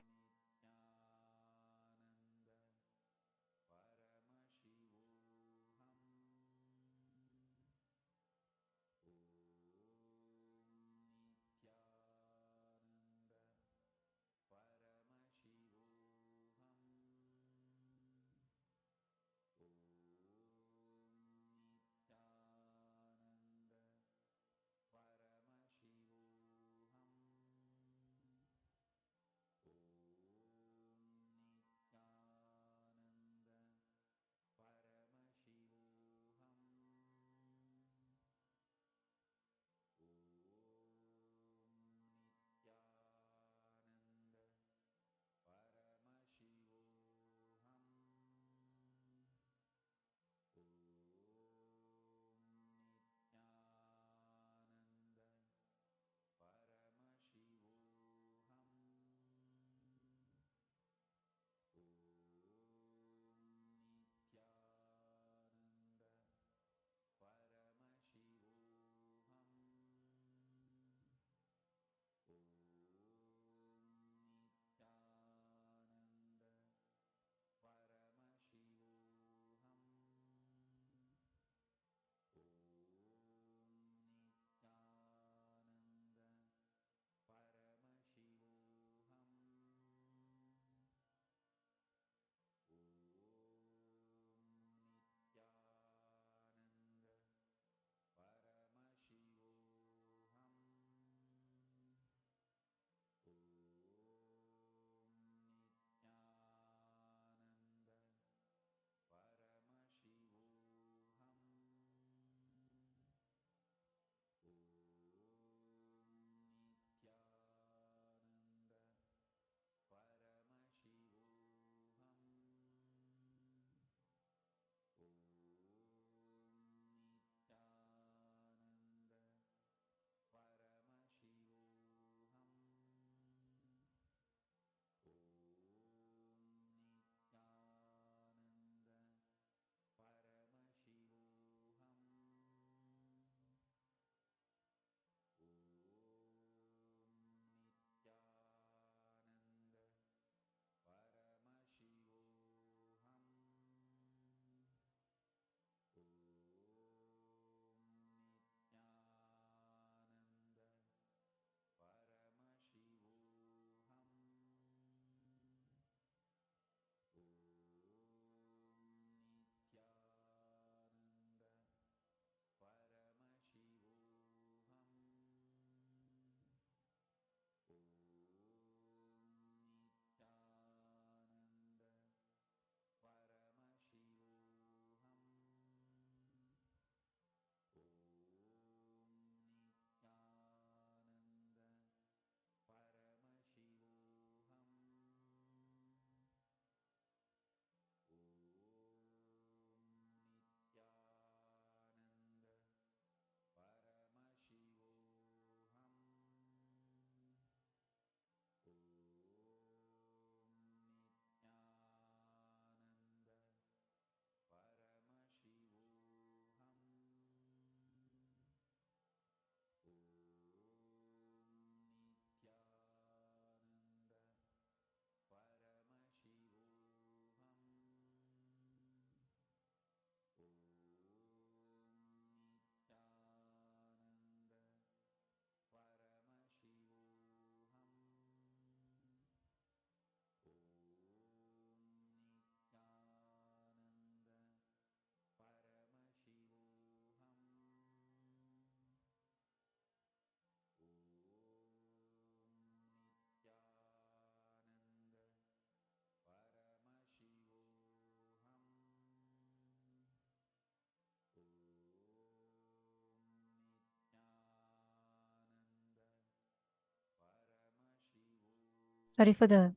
Sorry for the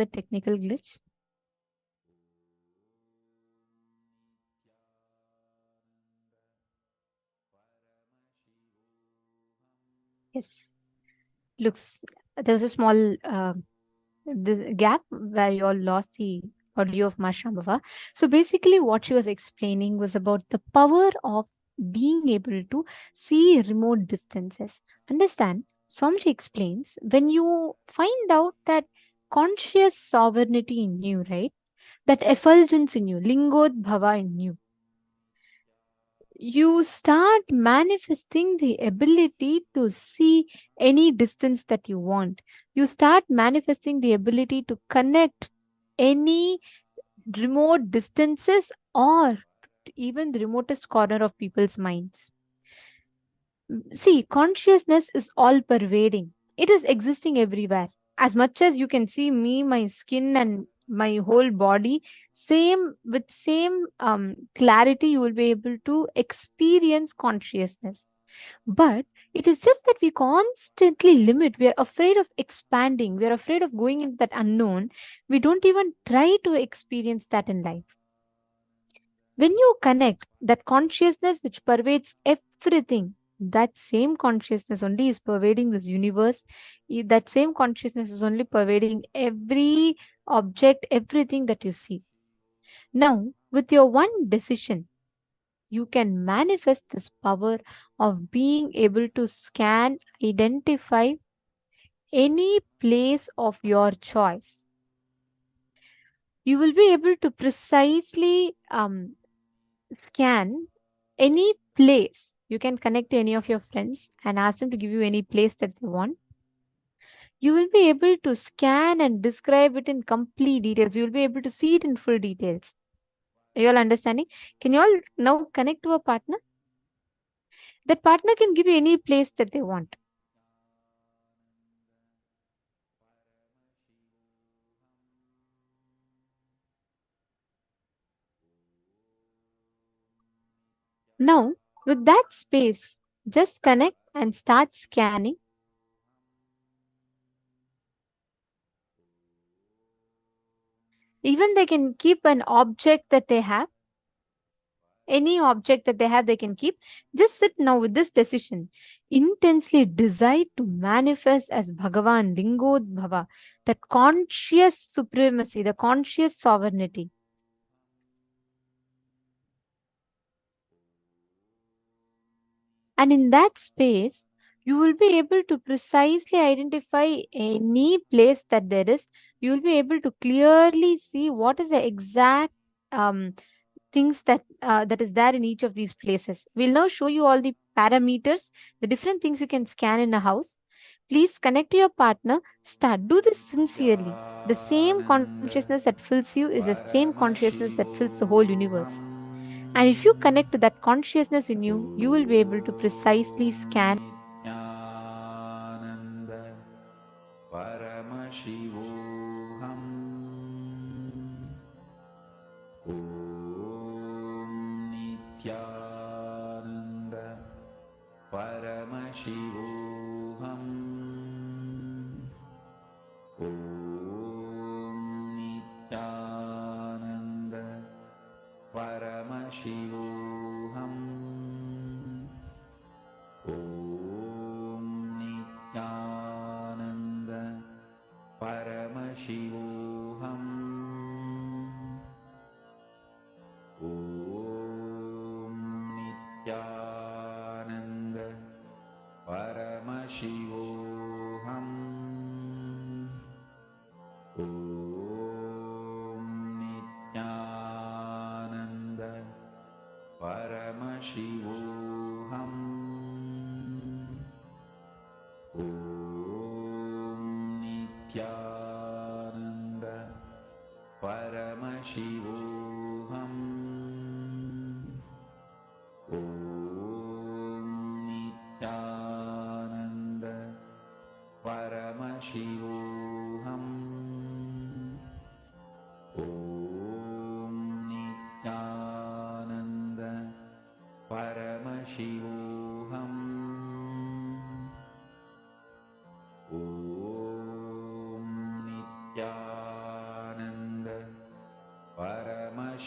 technical glitch. Yes. Looks there was a small the gap where you all lost the audio of Ma Shambhava. So basically, what she was explaining was about the power of being able to see remote distances. Understand? Swamiji explains when you find out that conscious sovereignty in you, right? That effulgence in you, Lingodbhava in you, you start manifesting the ability to see any distance that you want. You start manifesting the ability to connect any remote distances or even the remotest corner of people's minds. See, consciousness is all pervading, it is existing everywhere. As much as you can see me, my skin, and my whole body, same clarity, you will be able to experience consciousness. But it is just that we constantly limit. We are afraid of expanding. We are afraid of going into that unknown. We don't even try to experience that in life. When you connect that consciousness which pervades everything, that same consciousness only is pervading this universe. That same consciousness is only pervading every object, everything that you see. Now, with your one decision, you can manifest this power of being able to scan, identify any place of your choice. You will be able to precisely scan any place. You can connect to any of your friends and ask them to give you any place that they want. You will be able to scan and describe it in complete details. You will be able to see it in full details. Are you all understanding? Can you all now connect to a partner? That partner can give you any place that they want. Now, with that space, just connect and start scanning. Even they can keep an object that they have. Any object that they have, they can keep. Just sit now with this decision. Intensely decide to manifest as Bhagavan Lingodbhava, that conscious supremacy, the conscious sovereignty. And in that space, you will be able to precisely identify any place that there is. You will be able to clearly see what is the exact things that that is there in each of these places. We'll now show you all the parameters, the different things you can scan in a house. Please connect to your partner. Start. Do this sincerely. The same consciousness that fills you is the same consciousness that fills the whole universe. And if you connect to that consciousness in you, you will be able to precisely scan. Nithyananda Paramashivoham. Om Nithyananda Paramashivoham. Om Nithyananda Paramashivoham. Om Nithyananda Paramashivoham. Om Nithyananda Paramashivoham. Om Nithyananda Paramashivoham. Om Nithyananda Paramashivoham. Om Nithyananda Paramashivoham. Om Nithyananda Paramashivoham. Om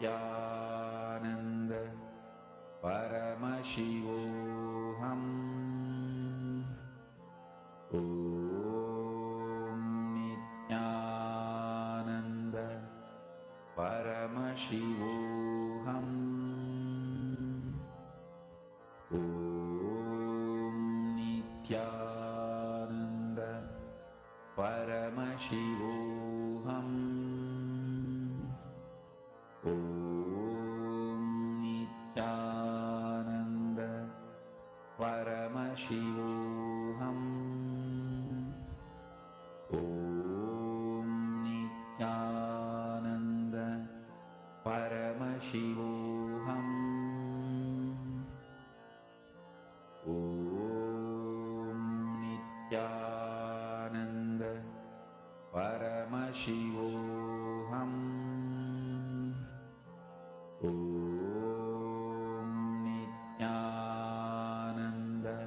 Nithyananda Paramashivoham. Om Nithyananda Paramashivoham. Om Nithyananda Paramashivoham. Om Nithyananda Paramashivoham. Om Nithyananda Paramashivoham. Om Nithyananda Paramashivoham. Om Nithyananda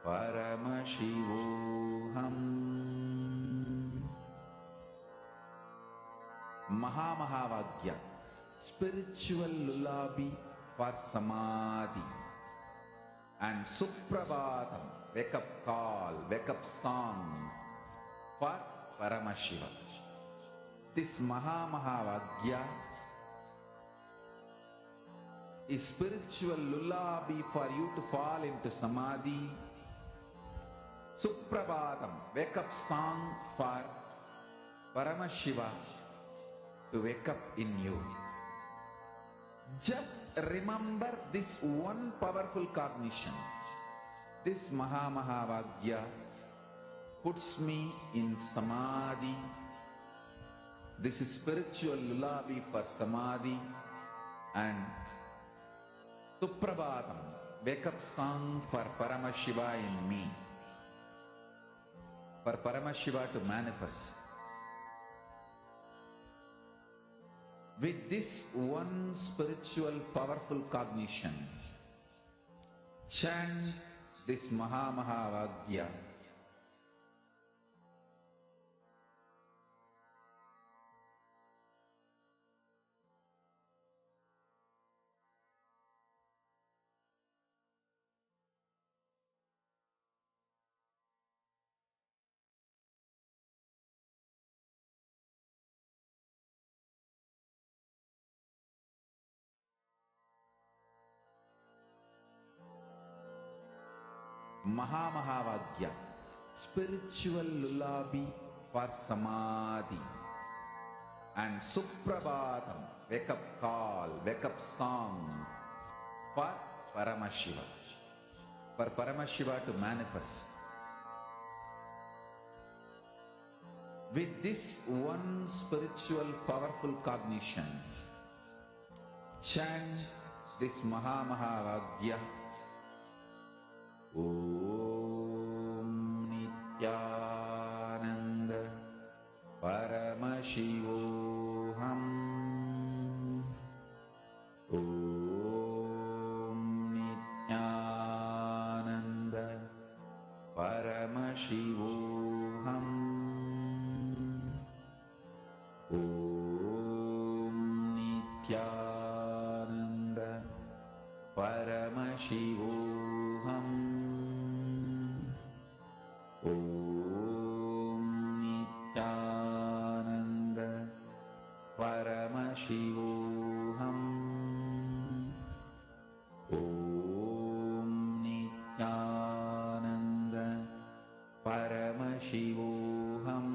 Paramashivoham. Mahavagya, spiritual lullaby for Samadhi, and Suprabhatam, wake up call, wake up song for Paramashiva. This Mahavagya is spiritual lullaby for you to fall into Samadhi. Suprabhatam, wake up song for Paramashiva to wake up in you. Just remember this one powerful cognition. This Mahavagya puts me in Samadhi. This is spiritual lullaby for Samadhi. And Suprabhatam, wake up song for Paramashiva in me. For Paramashiva to manifest. With this one spiritual powerful cognition, chant this Mahavagya. Mahavagya, spiritual lullaby for Samadhi. And Suprabhatam, wake up call, wake up song for Paramashiva. For Paramashiva to manifest. With this one spiritual powerful cognition, chant this Mahavagya. Om Nithyananda Paramashivoham. Om Nithyananda Paramashivoham. Om Nithyananda Paramashivoham. Om Nithyananda Paramashivoham. Om Nithyananda Paramashivoham.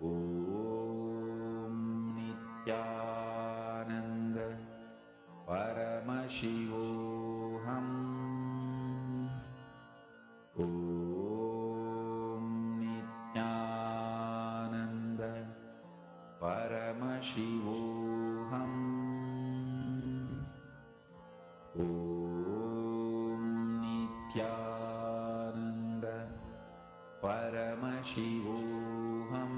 Om Nithyananda Paramashivoham. Om Nithyananda Paramashivoham. Om Nithyananda Paramashivoham.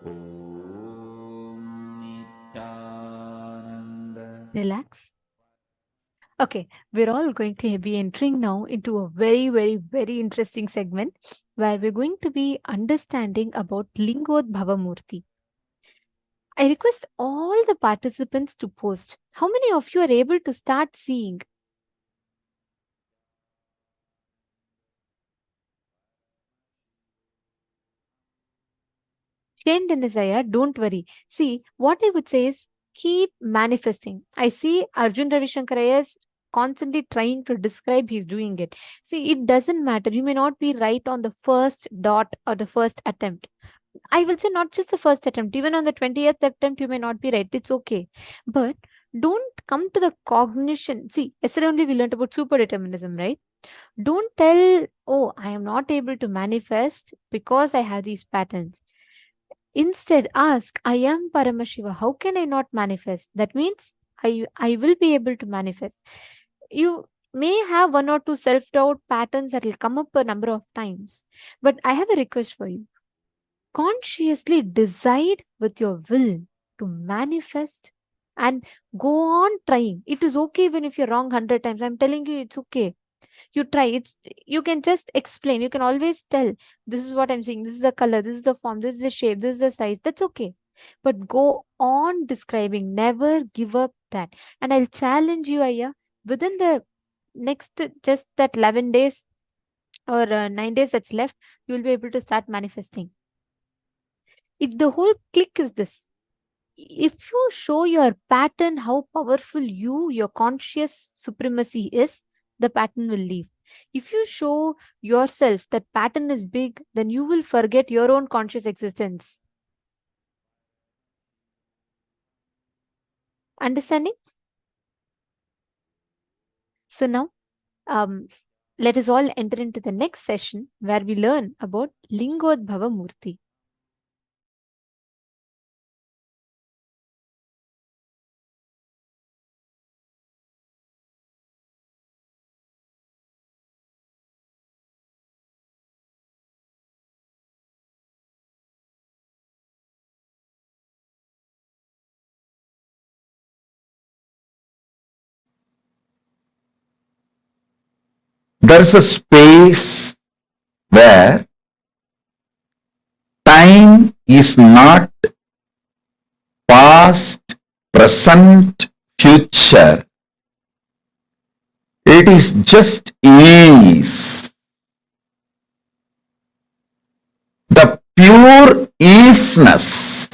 Om Nithyananda. Relax. Okay, we're all going to be entering now into a very, very, very interesting segment where we're going to be understanding about Lingodbhava Murti. I request all the participants to post. How many of you are able to start seeing? Shane Denisaya, don't worry. See, what I would say is keep manifesting. I see Arjun Ravishankar is constantly trying to describe he's doing it. See, it doesn't matter. You may not be right on the first dot or the first attempt. I will say not just the first attempt, even on the 20th attempt, you may not be right. It's okay. But don't come to the cognition. See, yesterday only we learned about super determinism, right? Don't tell, oh, I am not able to manifest because I have these patterns. Instead, ask, I am Paramashiva. How can I not manifest? That means I will be able to manifest. You may have one or two self doubt patterns that will come up a number of times. But I have a request for you. Consciously decide with your will to manifest and go on trying. It is okay even if you're wrong 100 times. I'm telling you, it's okay. You try. You can just explain. You can always tell, this is what I'm seeing, this is the color, this is the form, this is the shape, this is the size. That's okay. But go on describing. Never give up that. And I'll challenge you, Aya, within the next just that 11 days or 9 days that's left, you'll be able to start manifesting. The whole click is this. If you show your pattern how powerful your conscious supremacy is, the pattern will leave. If you show yourself that pattern is big, then you will forget your own conscious existence. Understanding? So now, let us all enter into the next session where we learn about Lingodbhava Murti. There is a space where time is not past, present, future. It is just ease. The pure easiness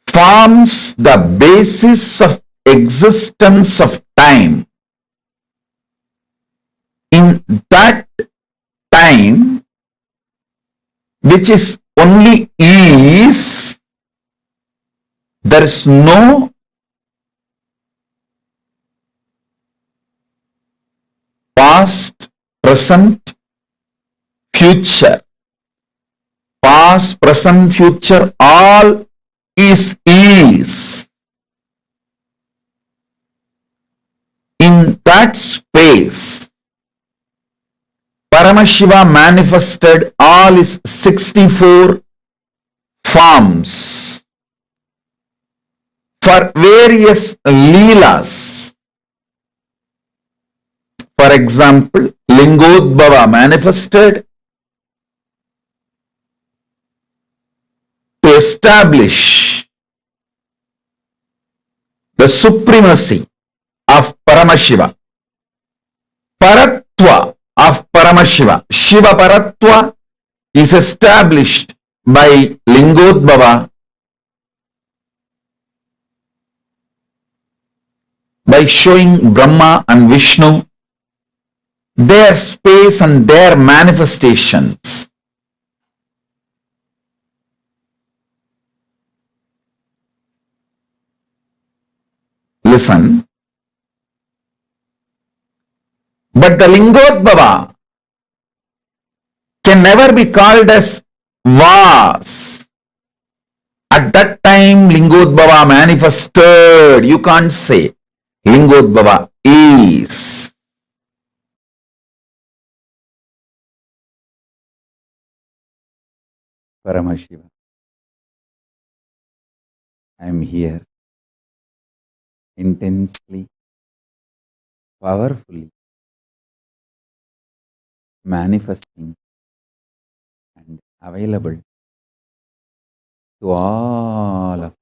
forms the basis of existence of time. In that time, which is only ease, there is no past, present, future. Past, present, future, all is ease. In that space, Paramashiva manifested all his 64 forms for various leelas. For example, Lingodbhava manifested to establish the supremacy of Paramashiva. Paratva of Paramashiva, Shiva Paratva, is established by Lingodbhava by showing Brahma and Vishnu their space and their manifestations. Listen. But the Lingodbhava can never be called as was. At that time, Lingodbhava manifested. You can't say Lingodbhava is. Paramashiva, I am here intensely, powerfully manifesting and available to all of us.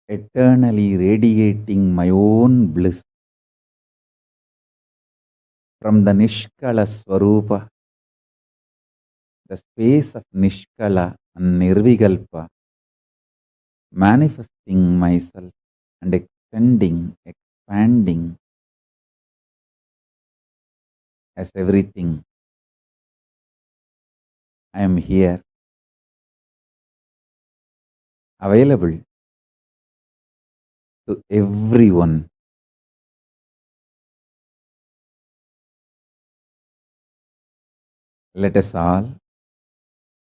Eternally radiating my own bliss from the Nishkala Swarupa, the space of Nishkala and Nirvikalpa, manifesting myself and extending, expanding as everything. I am here, available to everyone. Let us all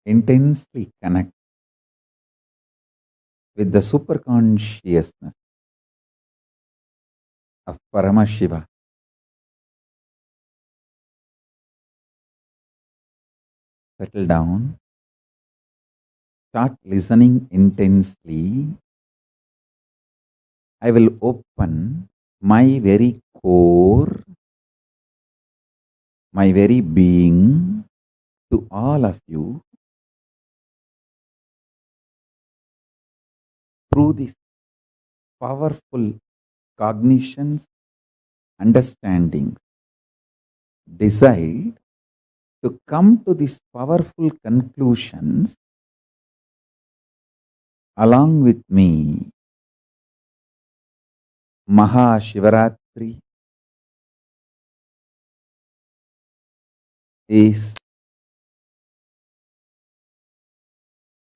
intensely connect with the superconsciousness of Paramashiva. Settle down, start listening intensely. I will open my very core, my very being to all of you through these powerful cognitions, understandings. Decide to come to these powerful conclusions along with me. Mahashivaratri is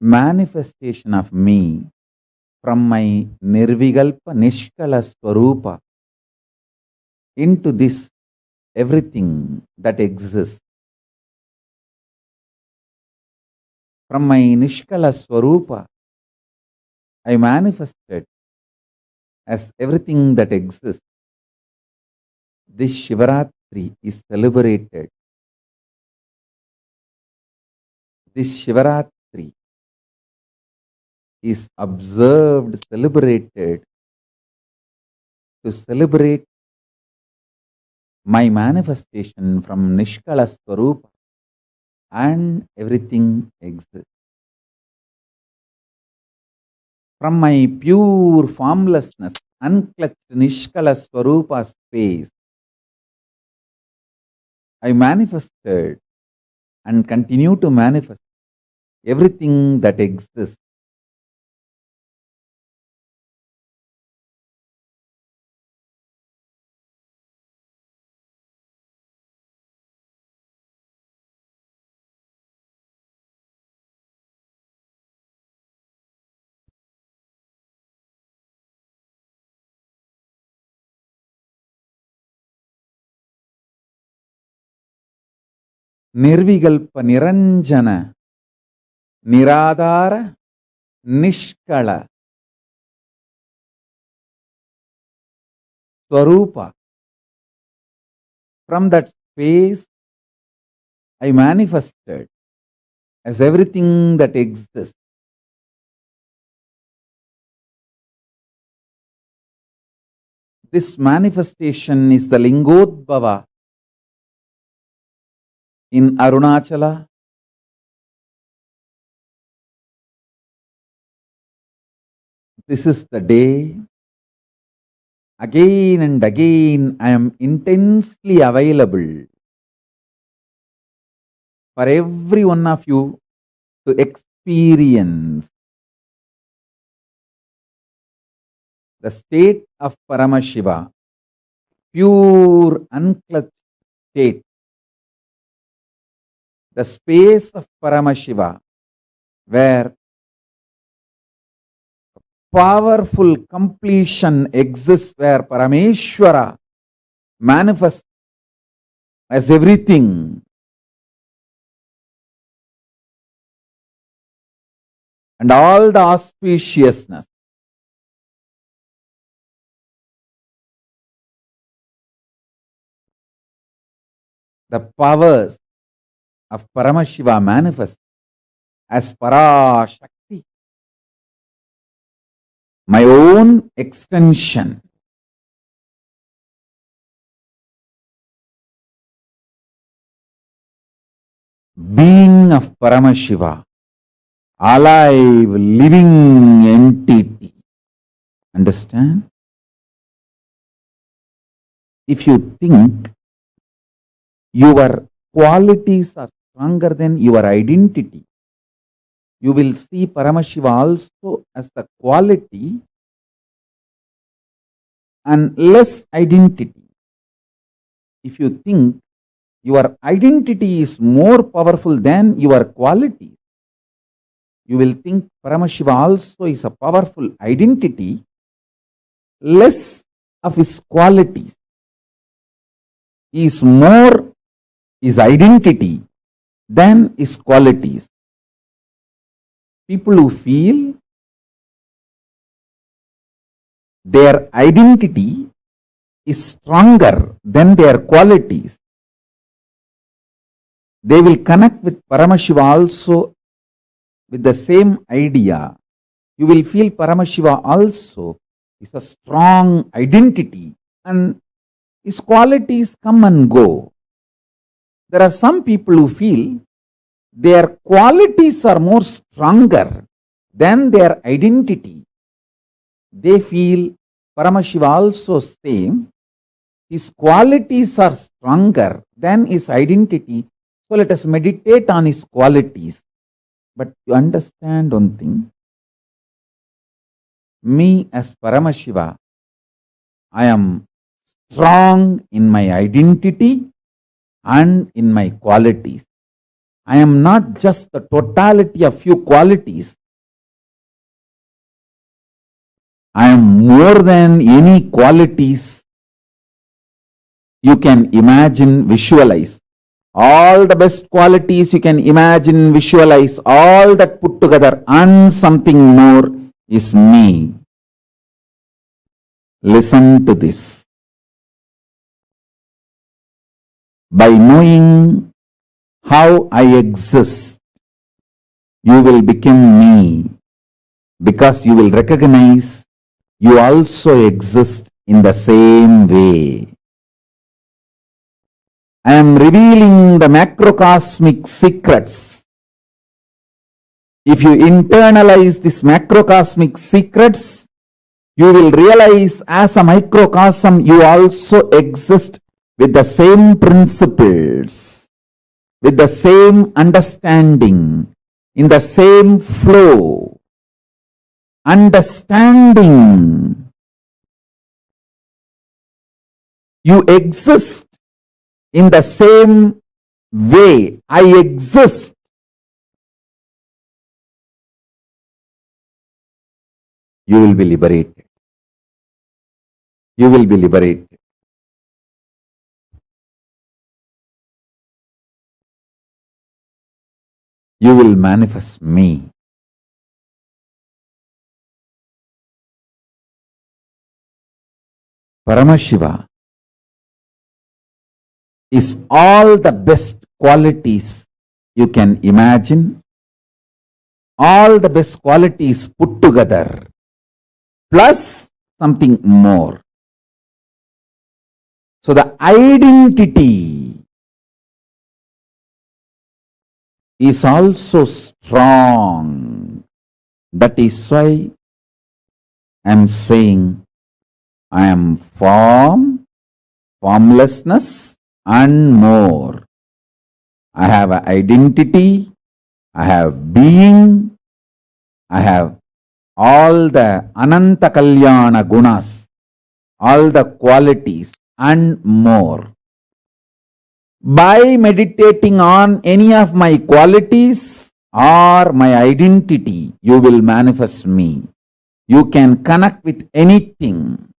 manifestation of me from my Nirvikalpa Nishkala Swarupa into this everything that exists. From my Nishkala Swarupa, I manifested as everything that exists. This Shivaratri is celebrated. This Shivaratri is observed, celebrated to celebrate my manifestation from Nishkala Swarupa and everything exists. From my pure formlessness, unclutched Nishkala Swarupa space, I manifested and continue to manifest everything that exists. Nirvikalpa Niranjana Niradhara Nishkala Swarupa. From that space, I manifested as everything that exists. This manifestation is the Lingodbhava in Arunachala. This is the day. Again and again, I am intensely available for every one of you to experience the state of Paramashiva, pure, unclutched state, the space of Paramashiva, where powerful completion exists, where Parameshwara manifests as everything. And all the auspiciousness, the powers of Paramashiva manifest as Parashakti, my own extension. Being of Paramashiva, alive, living entity. Understand? If you think your qualities are stronger than your identity, you will see Paramashiva also as the quality and less identity. If you think your identity is more powerful than your quality, you will think Paramashiva also is a powerful identity, less of his qualities. He is more his identity than his qualities. People who feel their identity is stronger than their qualities, they will connect with Paramashiva also with the same idea. You will feel Paramashiva also is a strong identity and his qualities come and go. There are some people who feel their qualities are more stronger than their identity. They feel Paramashiva also same. His qualities are stronger than his identity. So let us meditate on his qualities. But you understand one thing. Me as Paramashiva, I am strong in my identity and in my qualities. I am not just the totality of few qualities. I am more than any qualities you can imagine, visualize. All the best qualities you can imagine, visualize, all that put together and something more is me. Listen to this. By knowing how I exist, you will become me, because you will recognize you also exist in the same way. I am revealing the macrocosmic secrets. If you internalize these macrocosmic secrets, you will realize as a microcosm you also exist with the same principles, with the same understanding, in the same flow. Understanding. You exist in the same way I exist. You will be liberated. You will be liberated. You will manifest me. Paramashiva is all the best qualities you can imagine, all the best qualities put together, plus something more. So the identity is also strong. That is why I am saying I am form, formlessness, and more. I have an identity, I have being, I have all the Ananta Kalyana gunas, all the qualities, and more. By meditating on any of my qualities or my identity, you will manifest me. You can connect with anything.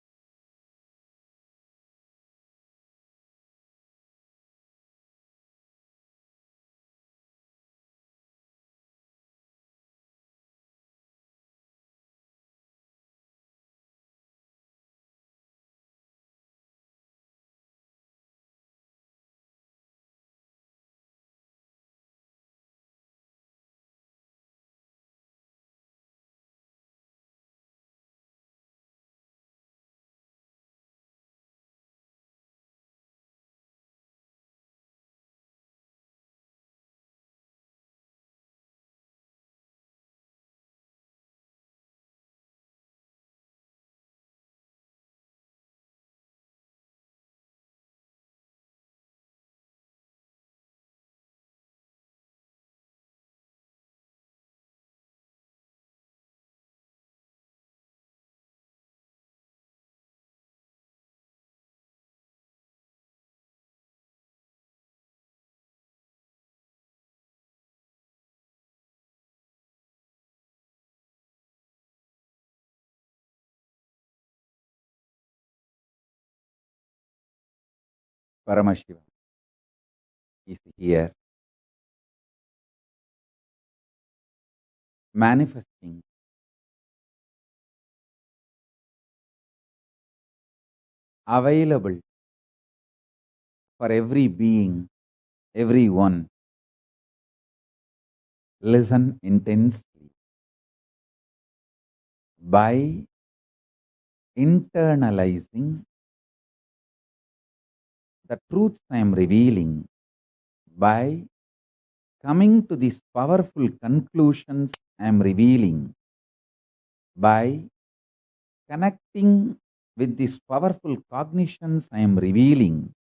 Paramashivam is here manifesting available for every being, everyone. Listen intensely. By internalizing the truths I am revealing, by coming to these powerful conclusions I am revealing, by connecting with these powerful cognitions I am revealing,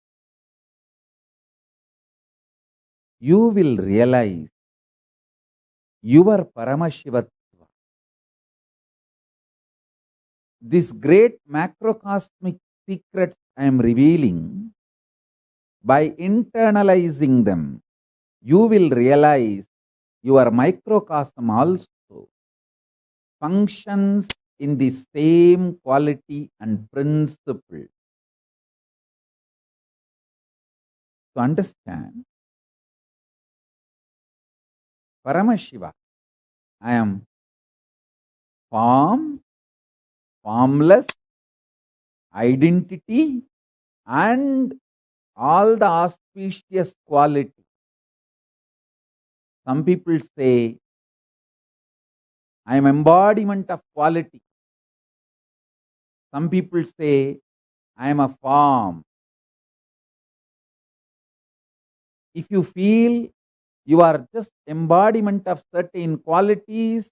you will realize your Paramashivatva. This great macrocosmic secrets I am revealing, by internalizing them, you will realize your microcosm also functions in the same quality and principle. To understand, Paramashiva, I am form, formless, identity, and all the auspicious qualities. Some people say, I am embodiment of quality. Some people say, I am a form. If you feel you are just embodiment of certain qualities,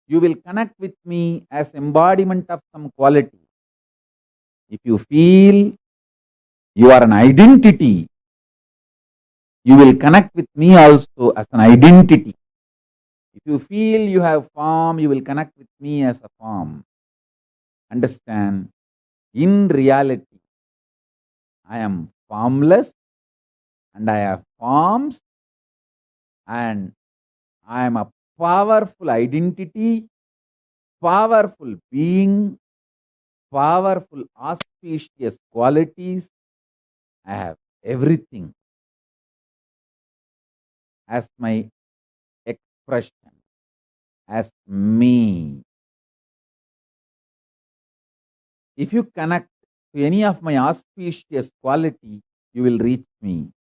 you will connect with me as embodiment of some quality. If you feel you are an identity, you will connect with me also as an identity. If you feel you have form, you will connect with me as a form. Understand, in reality, I am formless and I have forms, and I am a powerful identity, powerful being, powerful auspicious qualities. I have everything as my expression, as me. If you connect to any of my auspicious quality, you will reach me.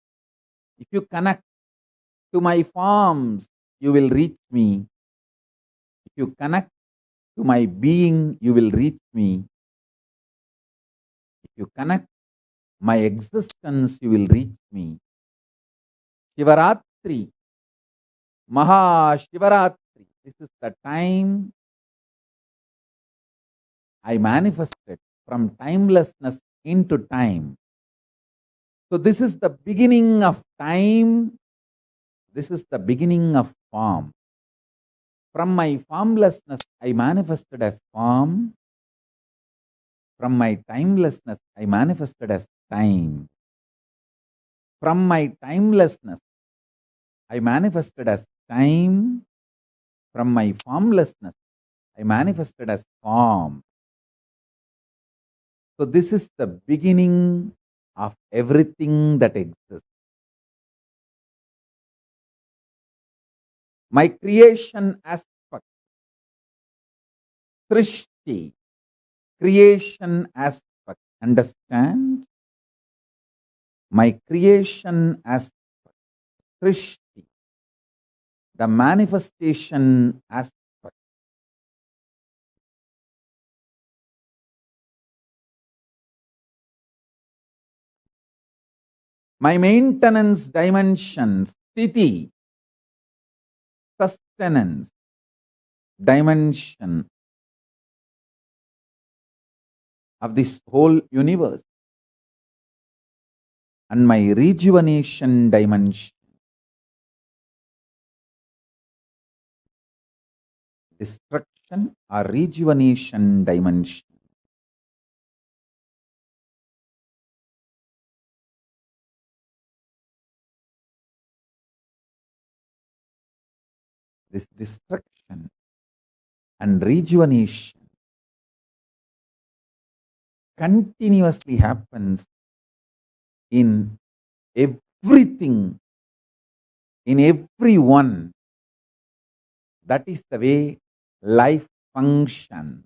If you connect to my forms, you will reach me. If you connect to my being, you will reach me. If you connect my existence, you will reach me. Shivaratri, Mahashivaratri, this is the time I manifested from timelessness into time. So this is the beginning of time. This is the beginning of form. From my formlessness, I manifested as form. From my timelessness, I manifested as time. From my timelessness, I manifested as time. From my formlessness, I manifested as form. So this is the beginning of everything that exists. My creation aspect, Srishti, creation aspect, understand? My creation aspect, Srishti, the manifestation aspect. My maintenance dimension, Sthiti, sustenance dimension of this whole universe, and my rejuvenation dimension, destruction or rejuvenation dimension. This destruction and rejuvenation continuously happens in everything in everyone. That is the way life functions.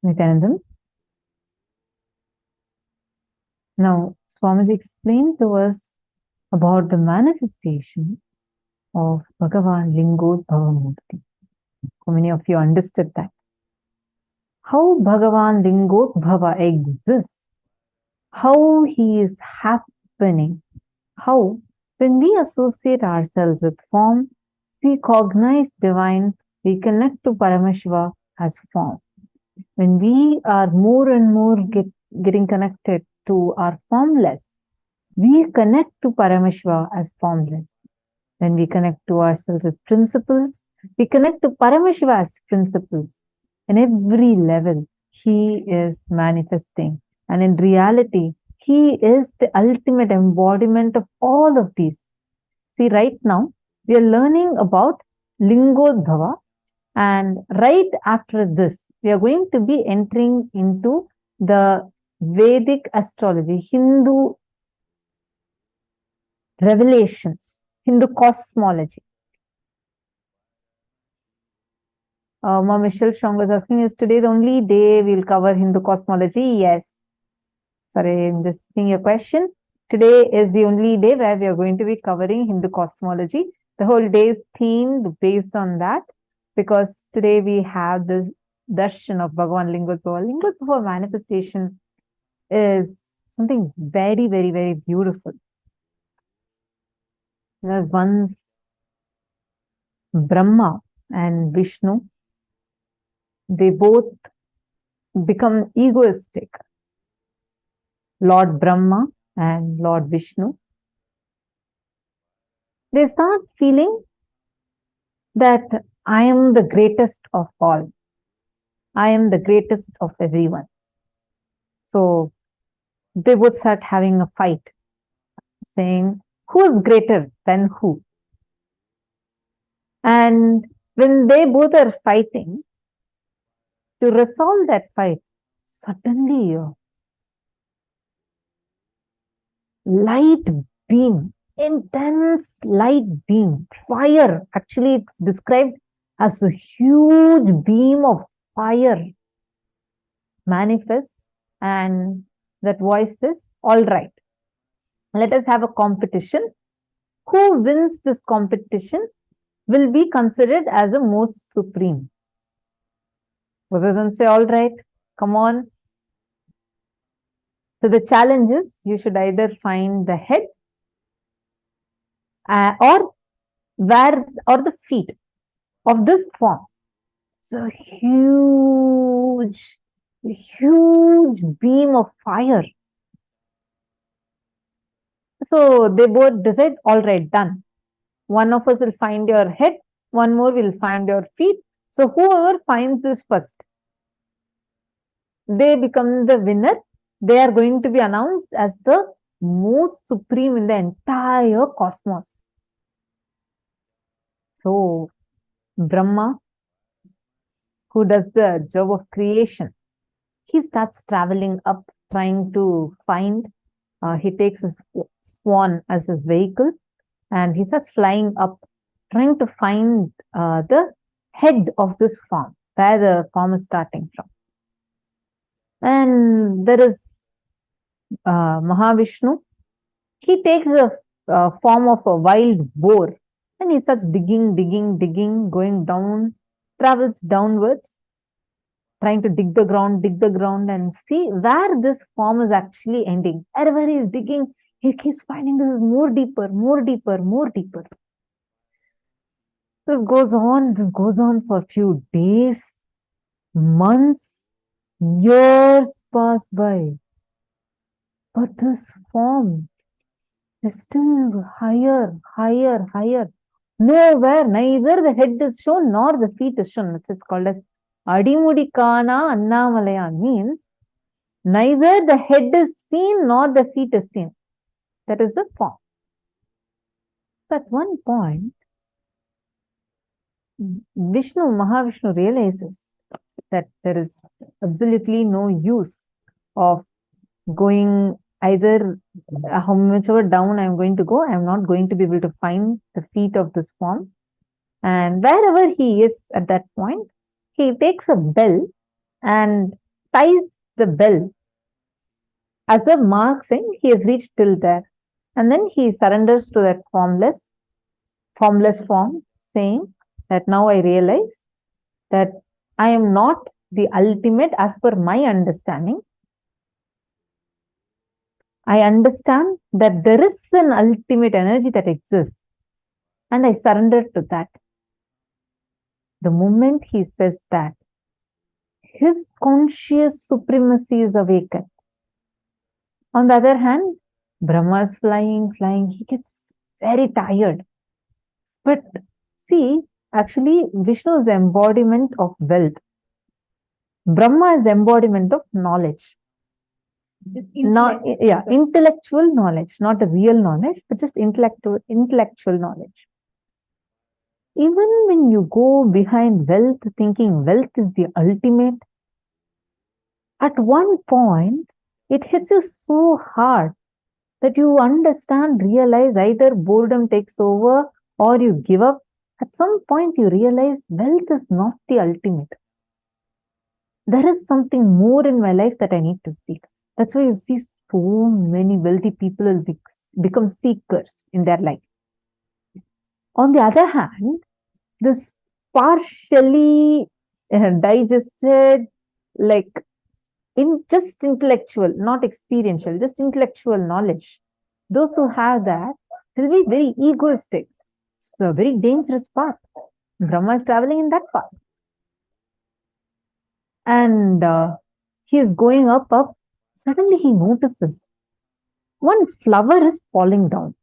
Nithyananda. Now, Swamiji explained to us about the manifestation of Bhagavan Lingodbhava Murti. How many of you understood that? How Bhagavan Lingodbhava exists, how he is happening, how when we associate ourselves with form, we cognize divine, we connect to Paramashiva as form. When we are more and more getting connected to our formless, we connect to Paramashiva as formless. When we connect to ourselves as principles, we connect to Paramashiva as principles. In every level, he is manifesting. And in reality, he is the ultimate embodiment of all of these. See, right now, we are learning about Lingodbhava. And right after this, we are going to be entering into the Vedic Astrology, Hindu revelations, Hindu Cosmology. Michelle Shong was asking, is today the only day we'll cover Hindu Cosmology? Yes. Sorry, I'm just seeing your question. Today is the only day where we are going to be covering Hindu Cosmology. The whole day is themed based on that, because today we have the darshan of Bhagavan Lingodbhava. Lingodbhava manifestation is something very, very, very beautiful. There's once Brahma and Vishnu, they both become egoistic. Lord Brahma and Lord Vishnu, they start feeling that I am the greatest of all. I am the greatest of everyone. So they would start having a fight, saying, who is greater than who? And when they both are fighting, to resolve that fight, suddenly light beam, intense light beam, fire. Actually, it's described as a huge beam of fire manifests, and that voice says, all right, let us have a competition. Who wins this competition will be considered as the most supreme. Rather than say, all right, come on. So the challenge is, you should either find the head or the feet of this form. So huge beam of fire. So they both decide, all right, done. One of us will find your head, one more will find your feet. So whoever finds this first, they become the winner. They are going to be announced as the most supreme in the entire cosmos. So Brahma, who does the job of creation, he starts traveling up, trying to find, he takes his swan as his vehicle, and he starts flying up, trying to find the head of this form, where the form is starting from. And there is Mahavishnu. He takes the form of a wild boar, and he starts digging, going down, travels downwards, trying to dig the ground and see where this form is actually ending. Wherever he is digging, he keeps finding this is more deeper. This goes on for a few days, months, years pass by. But this form is still higher. Nowhere, neither the head is shown nor the feet is shown. It's called as Adimudikana Annamalaya, means neither the head is seen nor the feet is seen. That is the form. At one point, Mahavishnu realizes that there is absolutely no use of going either how much ever down I'm going to go, I'm not going to be able to find the feet of this form. And wherever he is at that point, he takes a bell and ties the bell as a mark saying he has reached till there. And then he surrenders to that formless form, saying that now I realize that I am not the ultimate as per my understanding. I understand that there is an ultimate energy that exists, and I surrender to that. The moment he says that, his conscious supremacy is awakened. On the other hand, Brahma is flying, he gets very tired. But see, actually, Vishnu is the embodiment of wealth. Brahma is the embodiment of knowledge. Intellectual knowledge, not a real knowledge, but just intellectual knowledge. Even when you go behind wealth, thinking wealth is the ultimate, at one point, it hits you so hard that you realize either boredom takes over or you give up. At some point, you realize wealth is not the ultimate. There is something more in my life that I need to seek. That's why you see so many wealthy people become seekers in their life. On the other hand, this partially digested, just intellectual, not experiential, just intellectual knowledge, those who have that will be very egoistic. It's a very dangerous path. Brahma is traveling in that path. And he is going up. Suddenly he notices one flower is falling down.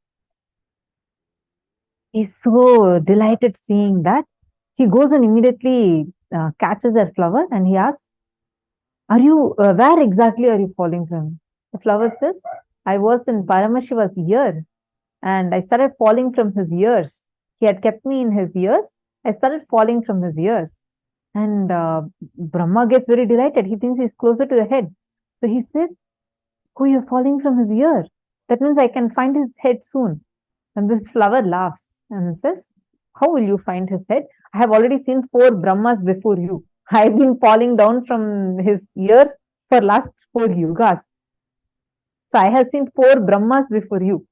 He's so delighted seeing that. He goes and immediately catches that flower and he asks, where exactly are you falling from? The flower says, I was in Paramashiva's ear and I started falling from his ears. He had kept me in his ears. I started falling from his ears. And Brahma gets very delighted. He thinks he's closer to the head. So he says, oh, you're falling from his ear. That means I can find his head soon. And this flower laughs and says, how will you find his head? I have already seen 4 Brahmas before you. I've been falling down from his ears for last 4 yugas. So I have seen 4 Brahmas before you.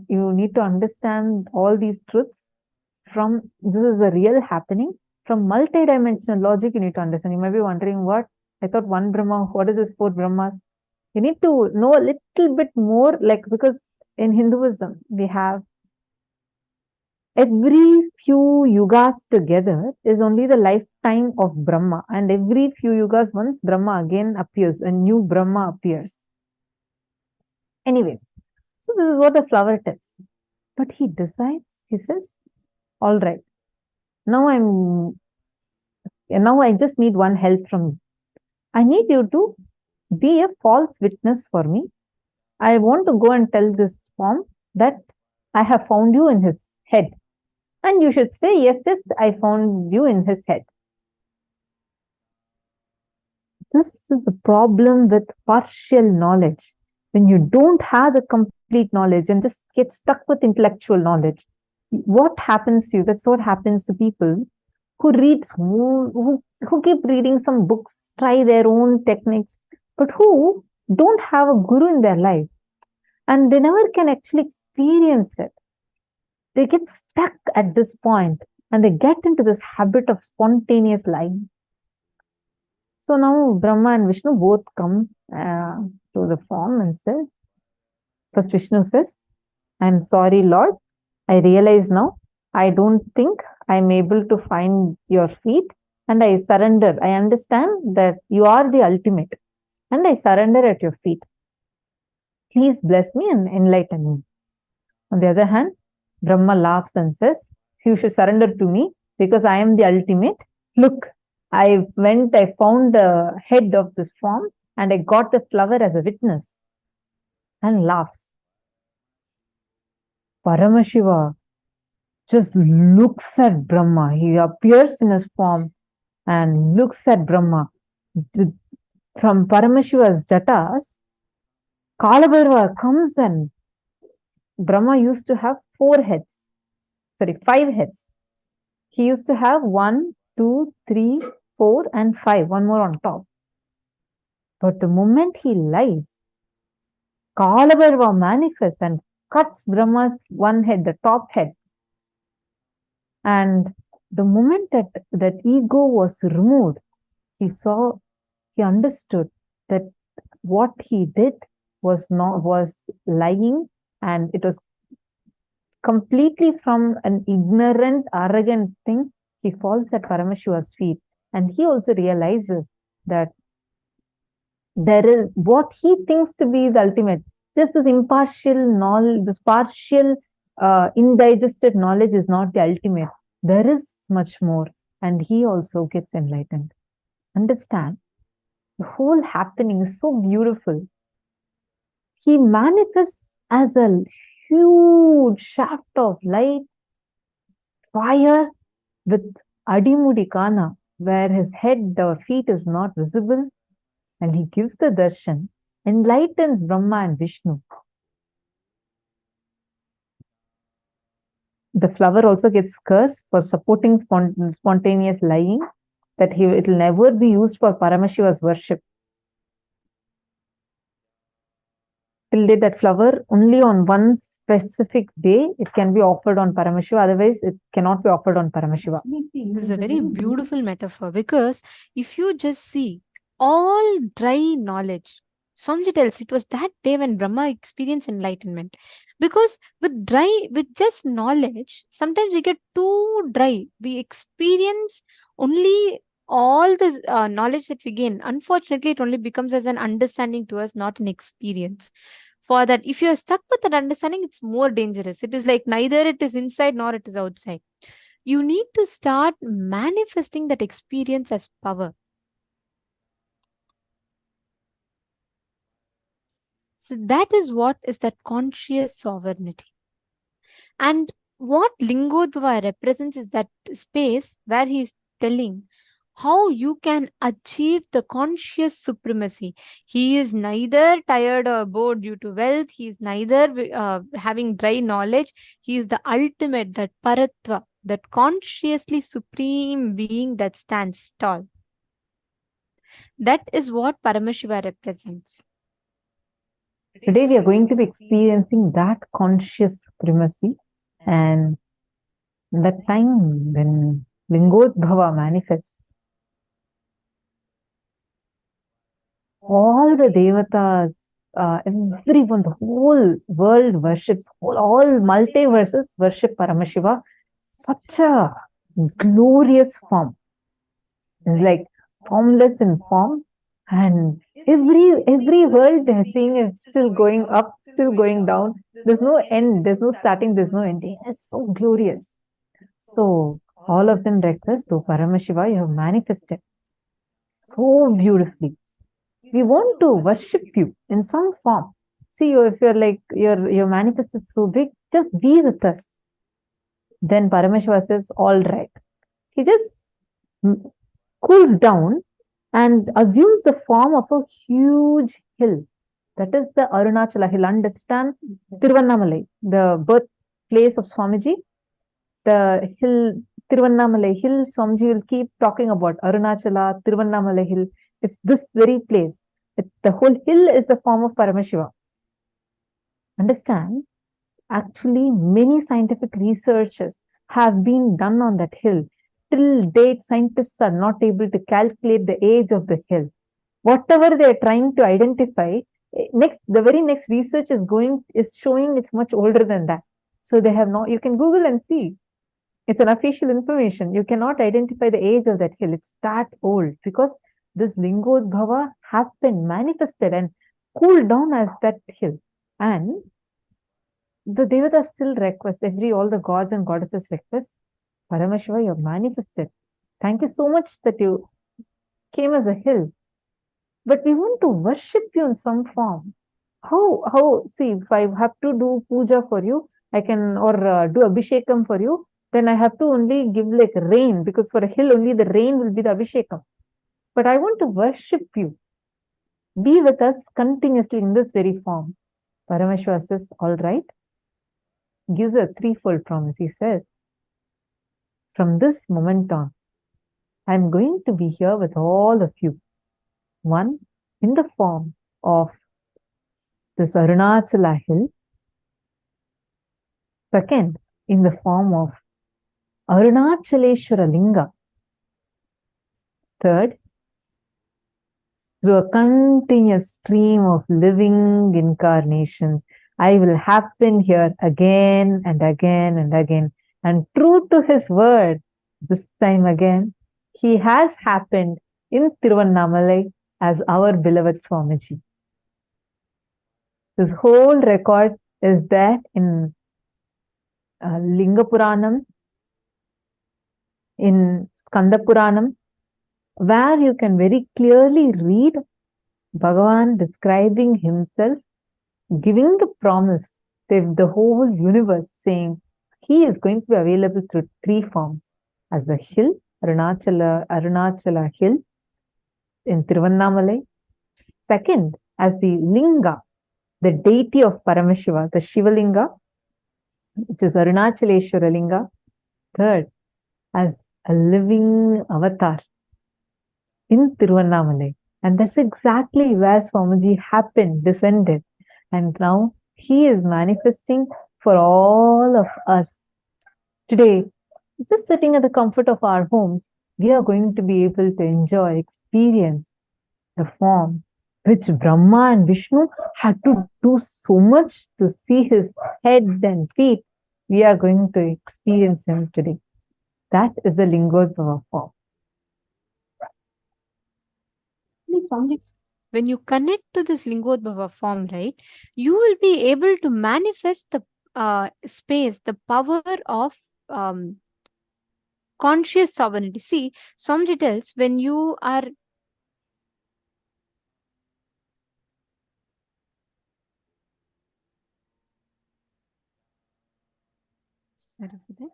You need to understand all these truths from, this is a real happening. From multidimensional logic, you need to understand. You might be wondering, what? I thought 1 Brahma, what is this 4 Brahmas? You need to know a little bit more, because in Hinduism, we have every few yugas together is only the lifetime of Brahma. And every few yugas, once Brahma again appears, a new Brahma appears. Anyways, so this is what the flower tells. But he decides, he says, all right, now I just need one help from you. I need you to be a false witness for me. I want to go and tell this form that I have found you in his head. And you should say, yes, I found you in his head. This is a problem with partial knowledge. When you don't have the complete knowledge and just get stuck with intellectual knowledge, what happens to you? That's what happens to people who read, who keep reading some books, try their own techniques, but who don't have a guru in their life. And they never can actually experience it. They get stuck at this point and they get into this habit of spontaneous lying. So now Brahma and Vishnu both come to the form and say, first Vishnu says, I'm sorry, Lord. I realize now, I don't think I'm able to find your feet, and I surrender. I understand that you are the ultimate, and I surrender at your feet. Please bless me and enlighten me. On the other hand, Brahma laughs and says, you should surrender to me because I am the ultimate. Look, I found the head of this form and I got the flower as a witness, and laughs. Paramashiva just looks at Brahma. He appears in his form and looks at Brahma. From Paramashiva's jatas, Kalabhairava comes, and Brahma used to have 5 heads. He used to have 1, 2, 3, 4, and 5, one more on top. But the moment he lies, Kalabhairava manifests and cuts Brahma's one head, the top head. And the moment that ego was removed, he understood that what he did was lying, and it was completely from an ignorant, arrogant thing. He falls at Paramashiva's feet, and he also realizes that there is what he thinks to be the ultimate. Just this impartial knowledge, this partial, indigested knowledge is not the ultimate. There is much more, and he also gets enlightened. Understand? The whole happening is so beautiful. He manifests as a huge shaft of light, fire with Adimudikana, where his head or feet is not visible, and he gives the darshan, enlightens Brahma and Vishnu. The flower also gets cursed for supporting spontaneous lying, that it will never be used for Paramashiva's worship. Till date, that flower only on one specific day it can be offered on Paramashiva, otherwise it cannot be offered on Paramashiva. This is a very beautiful metaphor, because if you just see all dry knowledge, Swamiji tells it was that day when Brahma experienced enlightenment. Because with just knowledge, sometimes we get too dry. We experience only all the knowledge that we gain. Unfortunately, it only becomes as an understanding to us, not an experience. For that, if you are stuck with that understanding, it's more dangerous. It is like neither it is inside nor it is outside. You need to start manifesting that experience as power. So that is what is that conscious sovereignty. And what Lingodbhava represents is that space where he is telling how you can achieve the conscious supremacy. He is neither tired or bored due to wealth. He is neither having dry knowledge. He is the ultimate, that Paratva, that consciously supreme being that stands tall. That is what Paramashiva represents. Today we are going to be experiencing that conscious supremacy, and that time when Lingodbhava manifests, all the devatas, everyone, the whole world worships, all multiverses worship Paramashiva. Such a glorious form. It's like formless in form, and every world they're seeing is still going up, still going down. There's no end, there's no starting, there's no ending. It's so glorious. So all of them request, oh Paramashiva, you have manifested so beautifully. We want to worship you in some form. See, if you're like you're manifested so big, just be with us. Then Paramashiva says, all right. He just cools down and assumes the form of a huge hill. That is the Arunachala hill. Understand Tiruvannamalai, the birthplace of Swamiji. The hill, Tiruvannamalai hill, Swamiji will keep talking about Arunachala, Tiruvannamalai hill. It's this very place. The whole hill is the form of Paramashiva. Understand? Actually, many scientific researches have been done on that hill. Till date, scientists are not able to calculate the age of the hill. Whatever they are trying to identify, the very next research is showing it's much older than that. So they have not. You can Google and see. It's an official information. You cannot identify the age of that hill. It's that old because this Lingodbhava happened, manifested, and cooled down as that hill. And the Devatas still request, all the gods and goddesses request, Paramashiva, you have manifested. Thank you so much that you came as a hill. But we want to worship you in some form. See, if I have to do puja for you, I can, or do abhishekam for you, then I have to only give like rain, because for a hill only the rain will be the abhishekam. But I want to worship you. Be with us continuously in this very form. Paramashiva says, all right. Gives a threefold promise. He says, from this moment on, I'm going to be here with all of you. One, in the form of this Arunachala hill. Second, in the form of Arunachaleshwara Linga. Third, through a continuous stream of living incarnations, I will happen here again and again and again. And true to his word, this time again, he has happened in Tiruvannamalai as our beloved Swamiji. This whole record is there in Linga Puranam, in Skanda Puranam, where you can very clearly read Bhagavan describing himself, giving the promise to the whole universe, saying he is going to be available through three forms: as the hill, Arunachala hill in Tiruvannamalai. Second, as the Linga, the deity of Paramashiva, the Shiva Linga, which is Arunachaleshwara Linga. Third, as a living avatar in Tiruvannamalai. And that's exactly where Swamiji happened, descended. And now he is manifesting for all of us. Today, just sitting at the comfort of our homes, we are going to be able to enjoy, experience the form which Brahma and Vishnu had to do so much to see his head and feet. We are going to experience him today. That is the Lingodbhava form. When you connect to this Lingodbhava form, right, you will be able to manifest the space, the power of conscious sovereignty. See, Swamiji tells, when you are sorry for that.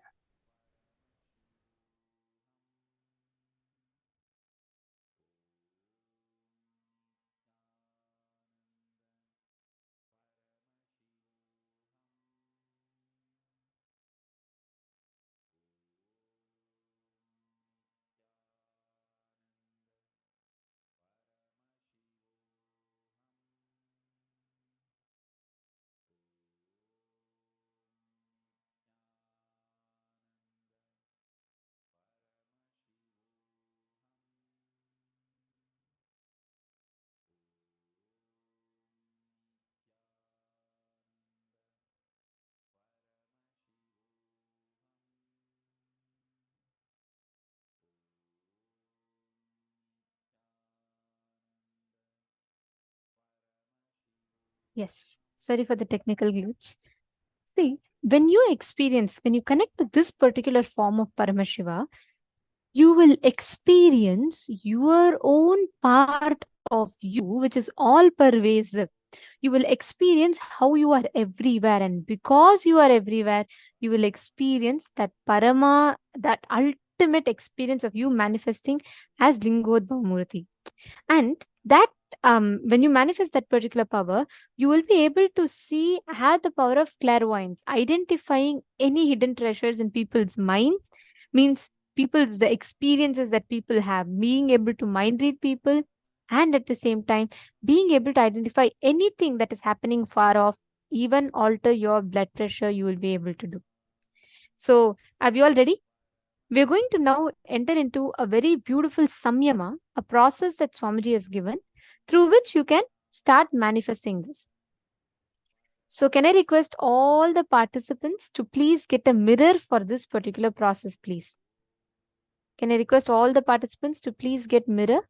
Yes, sorry for the technical glitch. See, when you connect to this particular form of Paramashiva, you will experience your own part of you, which is all pervasive. You will experience how you are everywhere, and because you are everywhere, you will experience that Parama, that ultimate experience of you manifesting as Lingodbhava Murti. And that when you manifest that particular power, you will be able to see, have the power of clairvoyance, identifying any hidden treasures in people's minds, means the experiences that people have, being able to mind read people, and at the same time being able to identify anything that is happening far off, even alter your blood pressure, you will be able to do. So are we all ready? We're going to now enter into a very beautiful samyama, a process that Swamiji has given, through which you can start manifesting this. So can I request all the participants to please get a mirror for this particular process, please? Can I request all the participants to please get mirror?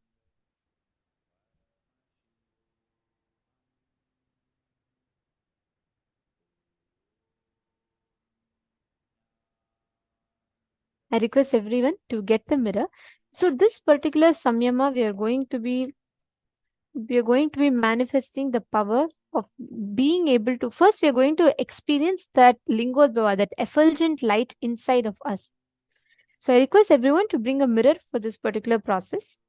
I request everyone to get the mirror. So this particular samyama, we are going to be manifesting the power of being able to, first we are going to experience that Lingodbhava, that effulgent light inside of us. So I request everyone to bring a mirror for this particular process.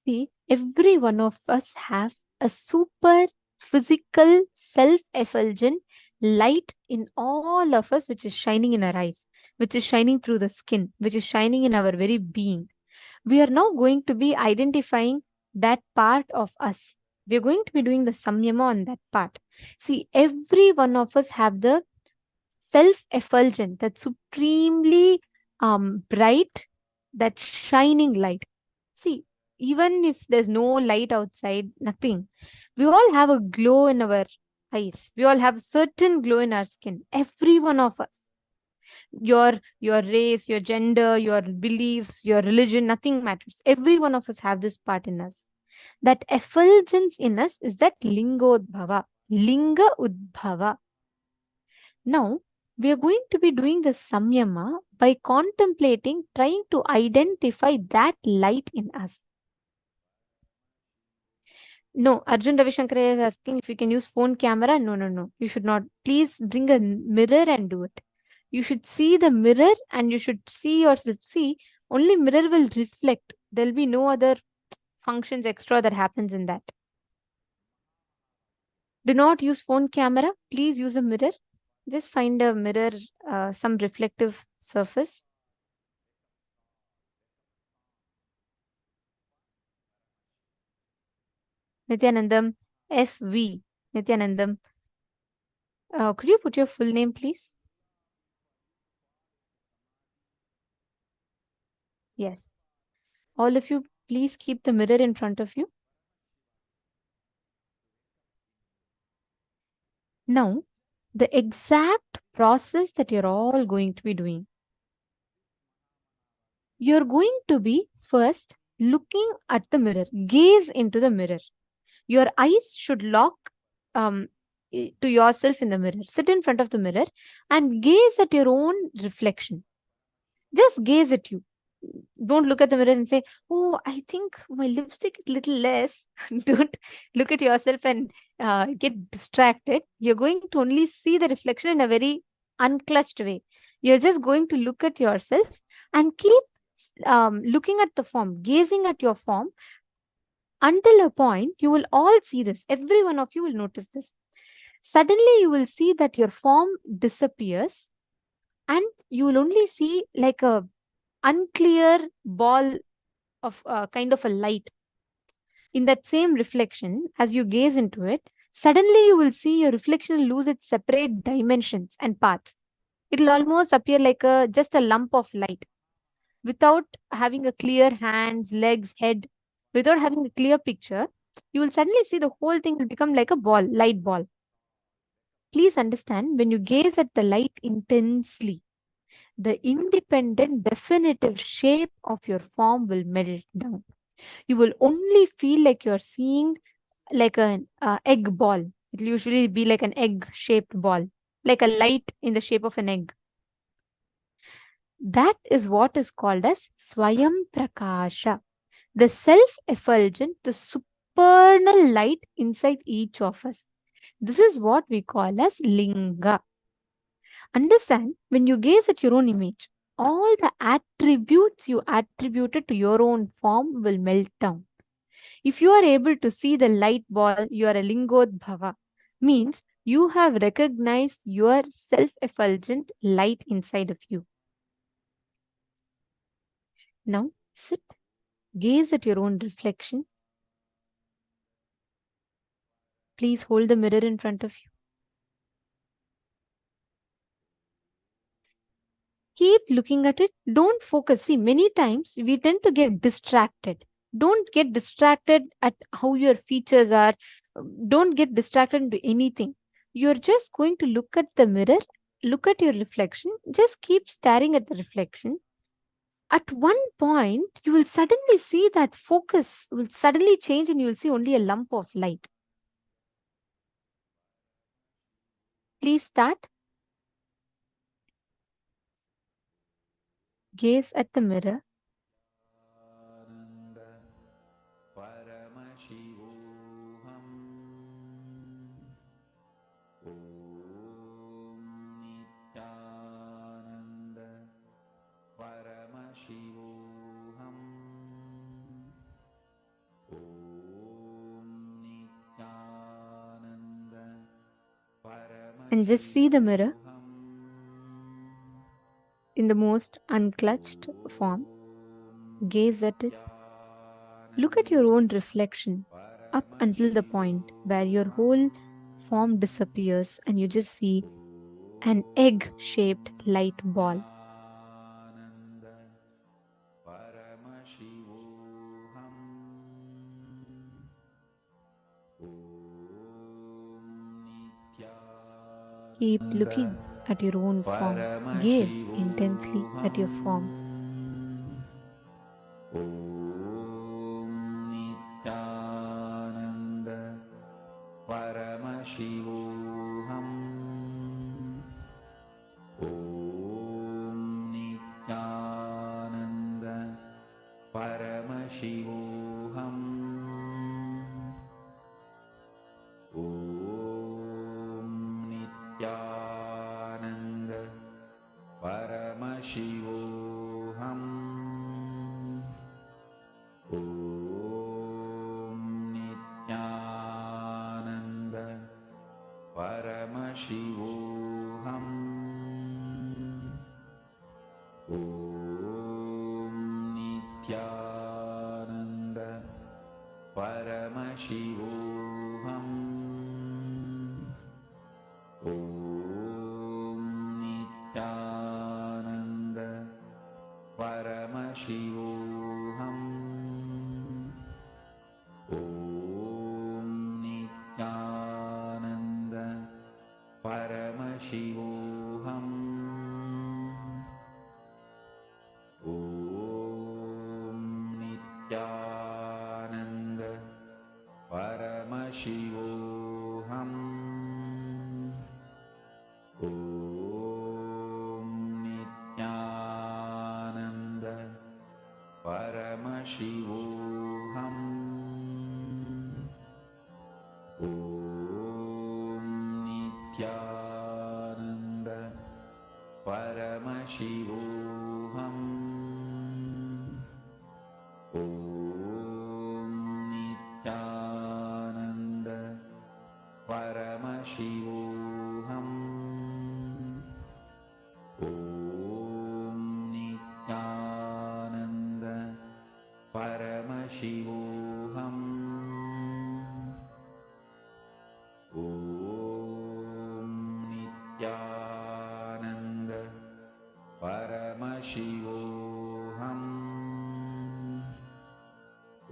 See, every one of us have a super physical self-effulgent light in all of us, which is shining in our eyes, which is shining through the skin, which is shining in our very being. We are now going to be identifying that part of us. We are going to be doing the samyama on that part. See, every one of us have the self-effulgent, that supremely bright, that shining light. See, even if there's no light outside, nothing, we all have a glow in our eyes. We all have certain glow in our skin. Every one of us. Your race, your gender, your beliefs, your religion, nothing matters. Every one of us have this part in us. That effulgence in us is that Lingodbhava, Linga Udbhava. Now, we are going to be doing the samyama by contemplating, trying to identify that light in us. No, Arjun Ravishankar is asking if you can use phone camera. No. You should not. Please bring a mirror and do it. You should see the mirror and you should see yourself. See, only mirror will reflect. There'll be no other functions extra that happens in that. Do not use phone camera. Please use a mirror. Just find a mirror, some reflective surface. Nithyanandam, FV. Nithyanandam. Could you put your full name, please? Yes. All of you, please keep the mirror in front of you. Now, the exact process that you're all going to be doing. You're going to be first looking at the mirror. Gaze into the mirror. Your eyes should lock to yourself in the mirror. Sit in front of the mirror and gaze at your own reflection. Just gaze at you. Don't look at the mirror and say, oh, I think my lipstick is a little less. Don't look at yourself and get distracted. You're going to only see the reflection in a very unclutched way. You're just going to look at yourself and keep looking at the form, gazing at your form until a point you will all see this. Every one of you will notice this. Suddenly you will see that your form disappears and you will only see like a unclear ball of kind of a light. In that same reflection, as you gaze into it, suddenly you will see your reflection lose its separate dimensions and paths. It will almost appear like just a lump of light. Without having a clear hands, legs, head, without having a clear picture, you will suddenly see the whole thing will become like a ball, light ball. Please understand, when you gaze at the light intensely, the independent, definitive shape of your form will melt down. You will only feel like you're seeing like an egg ball. It will usually be like an egg-shaped ball, like a light in the shape of an egg. That is what is called as Swayam Prakasha, the self-effulgent, the supernal light inside each of us. This is what we call as Linga. Understand, when you gaze at your own image, all the attributes you attributed to your own form will melt down. If you are able to see the light ball, you are a Lingodbhava. Means you have recognized your self-effulgent light inside of you. Now sit, gaze at your own reflection. Please hold the mirror in front of you. Keep looking at it. Don't focus. See, many times we tend to get distracted. Don't get distracted at how your features are. Don't get distracted into anything. You're just going to look at the mirror, look at your reflection. Just keep staring at the reflection. At one point, you will suddenly see that focus will suddenly change and you will see only a lump of light. Please start. Gaze at the mirror. Paramashivoham. Om Nithyananda Paramashivoham. Om Nithyananda And just see the mirror Paramashivoham. in the most unclutched form. Gaze at it. Look at your own reflection up until the point where your whole form disappears and you just see an egg-shaped light ball. Paramashivoham. Om Nithyananda Keep looking at your own form. Gaze intensely at your form. Om Nithyananda Paramashivoham. Om Nithyananda Paramashivoham. Om Nithyananda Paramashivoham. Om Nithyananda Paramashivoham. Om Nithyananda Paramashivoham. Om Nithyananda Paramashivoham. Om Nithyananda Paramashivoham. Om Nithyananda Paramashivoham. Om Nithyananda Paramashivoham. Om Nithyananda Paramashivoham. Om Nithyananda Paramashivoham. Om Nithyananda Paramashivoham. Om Nithyananda Paramashivoham.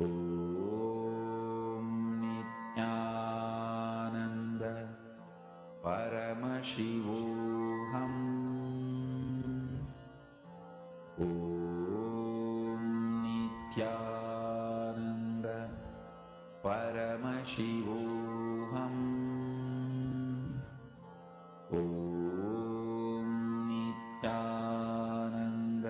Om Nithyananda Paramashivoham. Om Nithyananda Paramashivoham. Om Nithyananda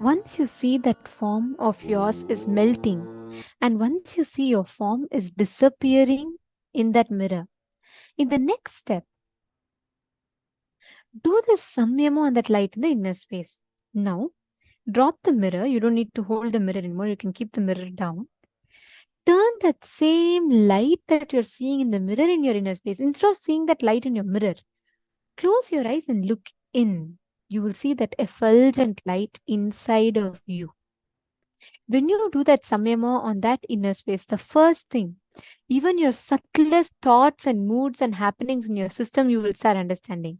Once you see that form of yours is melting, and once you see your form is disappearing in that mirror, in the next step, do this samyama on that light in the inner space. Now, drop the mirror. You don't need to hold the mirror anymore. You can keep the mirror down. Turn that same light that you're seeing in the mirror in your inner space. Instead of seeing that light in your mirror, close your eyes and look in. You will see that effulgent light inside of you. When you do that samyama on that inner space, the first thing, even your subtlest thoughts and moods and happenings in your system, you will start understanding.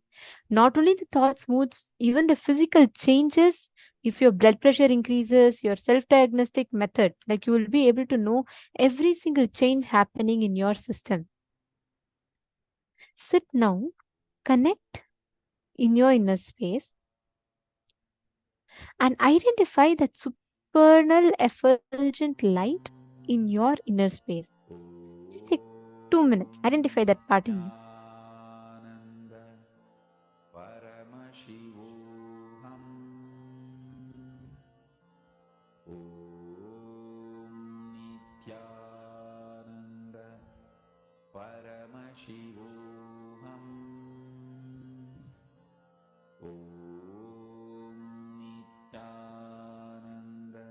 Not only the thoughts, moods, even the physical changes. If your blood pressure increases, your self-diagnostic method, like you will be able to know every single change happening in your system. Sit now, connect in your inner space and identify that supernal effulgent light in your inner space. Just take 2 minutes. Identify that part in you. Paramashivoham. Om Nithyananda Paramashivoham. Om Nithyananda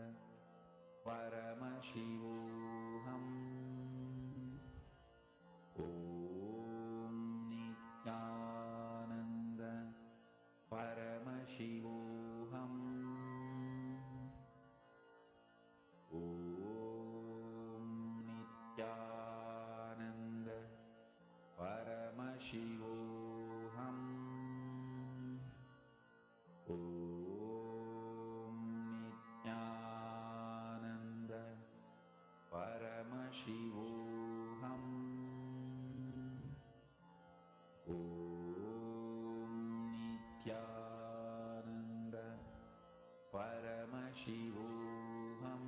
Paramashivoham. Om Nithyananda Paramashivoham. Om Nithyananda Paramashivoham. Om Nithyananda Paramashivoham. Om Nithyananda Paramashivoham.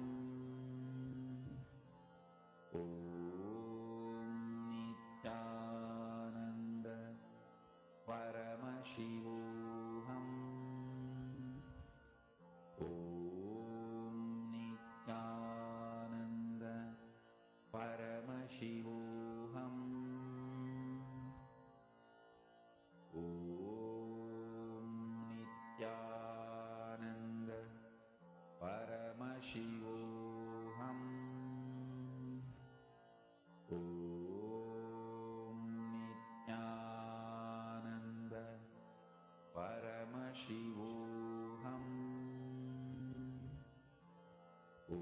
Om Nithyananda Paramashivoham. Om Nithyananda Paramashivoham. Om Nithyananda Paramashivoham. Om Nithyananda Paramashivoham. Om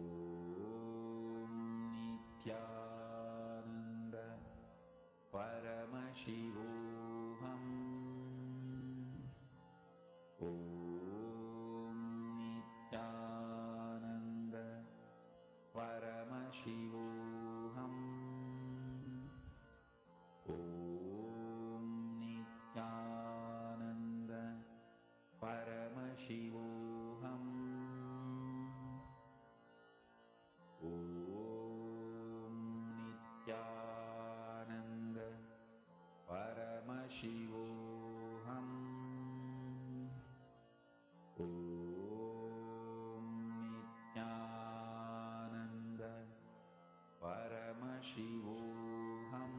Nithyananda Paramashivoham. Om Nithyananda Paramashivoham. Om Nithyananda Paramashivoham. Om Nithyananda Paramashivoham. Om Nithyananda Paramashivoham.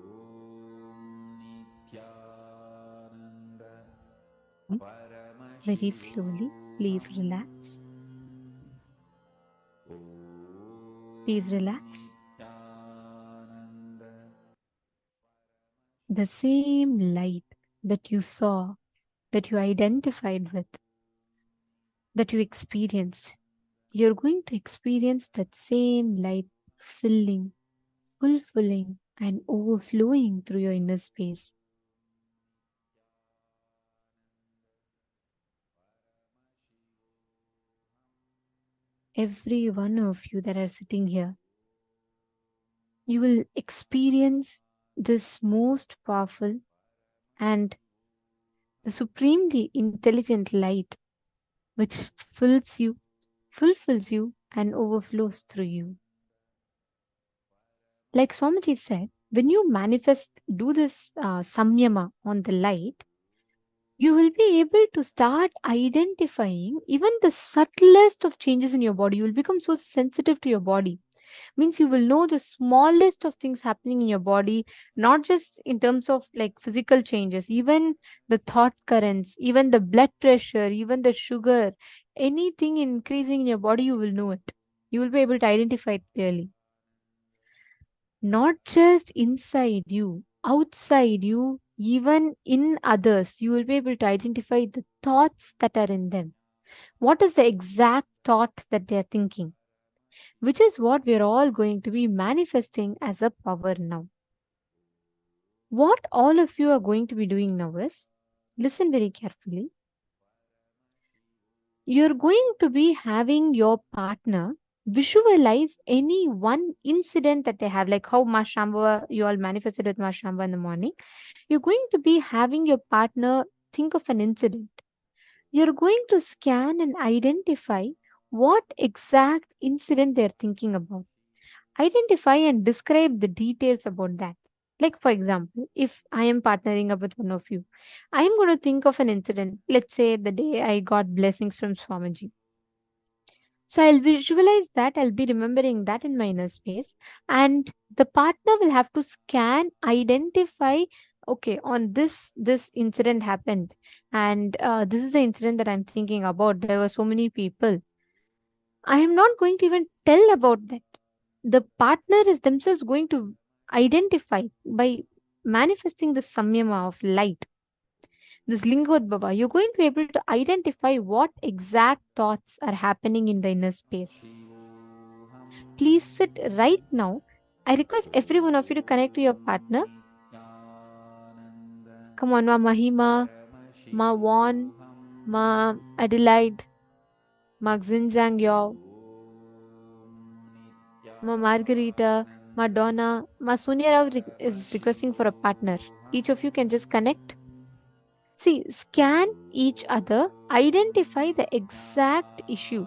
Om Nithyananda Very slowly, please relax. Please relax. The same light that you saw, that you identified with, that you experienced, you're going to experience that same light filling, fulfilling, and overflowing through your inner space. Every one of you that are sitting here, you will experience this most powerful and the supremely intelligent light which fills you, fulfills you, and overflows through you. Like Swamiji said, when you manifest, do this samyama on the light, you will be able to start identifying even the subtlest of changes in your body. You will become so sensitive to your body. Means you will know the smallest of things happening in your body, not just in terms of like physical changes, even the thought currents, even the blood pressure, even the sugar, anything increasing in your body, you will know it. You will be able to identify it clearly. Not just inside you, outside you, even in others, you will be able to identify the thoughts that are in them. What is the exact thought that they are thinking? Which is what we are all going to be manifesting as a power now. What all of you are going to be doing now is, listen very carefully. You're going to be having your partner visualize any one incident that they have, like how Ma Shambhava, you all manifested with Ma Shambhava in the morning. You're going to be having your partner think of an incident. You're going to scan and identify what exact incident they're thinking about. Identify and describe the details about that. Like, for example, if I am partnering up with one of you, I am going to think of an incident. Let's say the day I got blessings from Swamiji. So I'll visualize that, I'll be remembering that in my inner space, and the partner will have to scan, identify, okay, on this incident happened, and this is the incident that I'm thinking about. There were so many people. I am not going to even tell about that. The partner is themselves going to identify by manifesting the samyama of light, this Lingodbhava. You're going to be able to identify what exact thoughts are happening in the inner space. Please sit right now. I request every one of you to connect to your partner. Come on, Ma Mahima, Ma Juan, Ma Adelaide, Ma Xinzang Yao, Ma Margarita, Ma Donna, Ma Sonia Rao is requesting for a partner. Each of you can just connect. See, scan each other, identify the exact issue.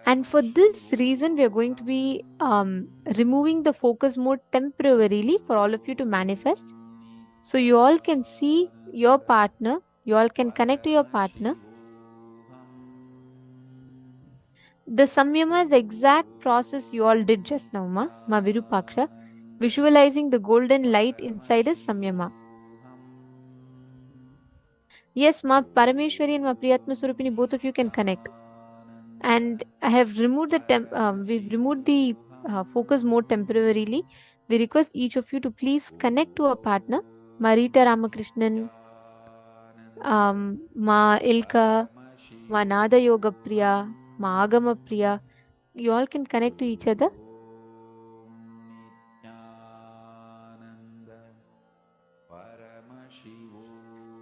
And for this reason, we are going to be removing the focus mode temporarily for all of you to manifest. So you all can see your partner, you all can connect to your partner. The samyama is the exact process you all did just now, Ma Virupaksha. Visualizing the golden light inside is samyama. Yes, Ma Parameshwari and Ma Priyatma Surupini, both of you can connect. And I have removed the we've removed the focus mode temporarily. We request each of you to please connect to a partner. Marita Ramakrishnan, Ma Ilka, Ma Nada Yoga Priya, Ma Agama Priya. You all can connect to each other.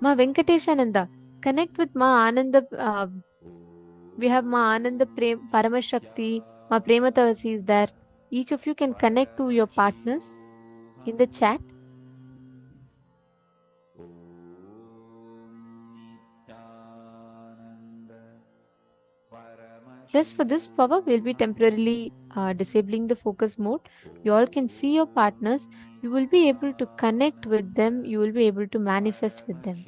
Ma Venkateshananda, connect with Ma Ananda. We have Ma Ananda Paramashakti, Ma Prematavasi is there. Each of you can connect to your partners in the chat. Just for this power, we'll be temporarily disabling the focus mode. You all can see your partners. You will be able to connect with them. You will be able to manifest with them.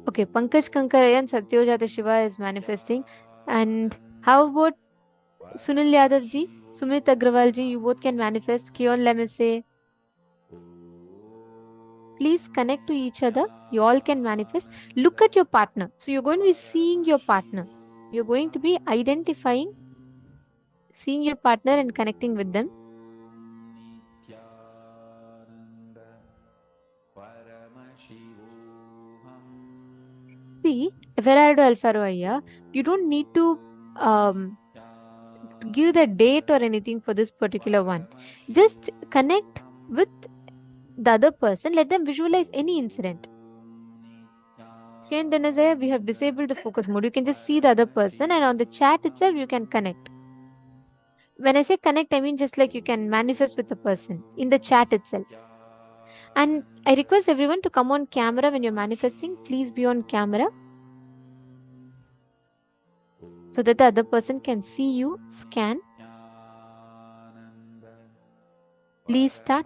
Okay, Pankaj Kankarayan Satyojata Shiva is manifesting. And how about Sunil Yadav ji, Sumit Agrawal ji, you both can manifest. Kion Lemese. Please connect to each other. You all can manifest. Look at your partner. So you're going to be seeing your partner. You're going to be identifying, seeing your partner and connecting with them. See, Everardo Alfaro Aya, you don't need to give the date or anything for this particular one. Just connect with the other person. Let them visualize any incident. Here in Denazaya, we have disabled the focus mode. You can just see the other person, and on the chat itself, you can connect. When I say connect, I mean just like you can manifest with the person in the chat itself. And I request everyone to come on camera when you're manifesting. Please be on camera so that the other person can see you scan. Please start.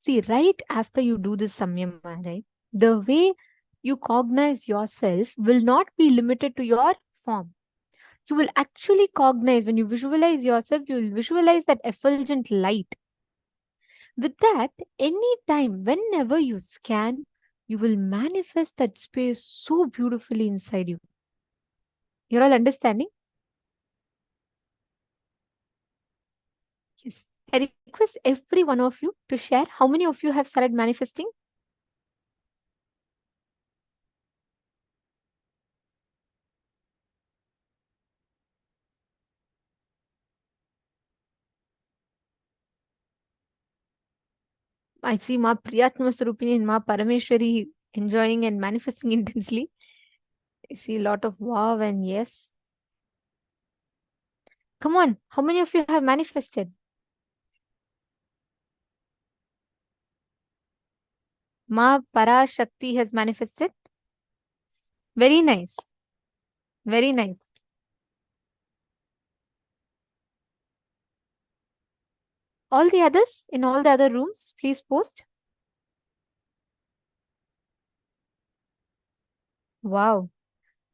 See, right after you do this samyama, right, the way you cognize yourself will not be limited to your form. You will actually cognize, when you visualize yourself, you will visualize that effulgent light. With that, anytime, whenever you scan, you will manifest that space so beautifully inside you. You're all understanding? Yes. I request every one of you to share how many of you have started manifesting. I see Ma Priyatma Sarupini and Ma Parameshwari enjoying and manifesting intensely. I see a lot of wow and yes. Come on, how many of you have manifested? Ma Parashakti has manifested. Very nice. Very nice. All the others in all the other rooms, please post. Wow.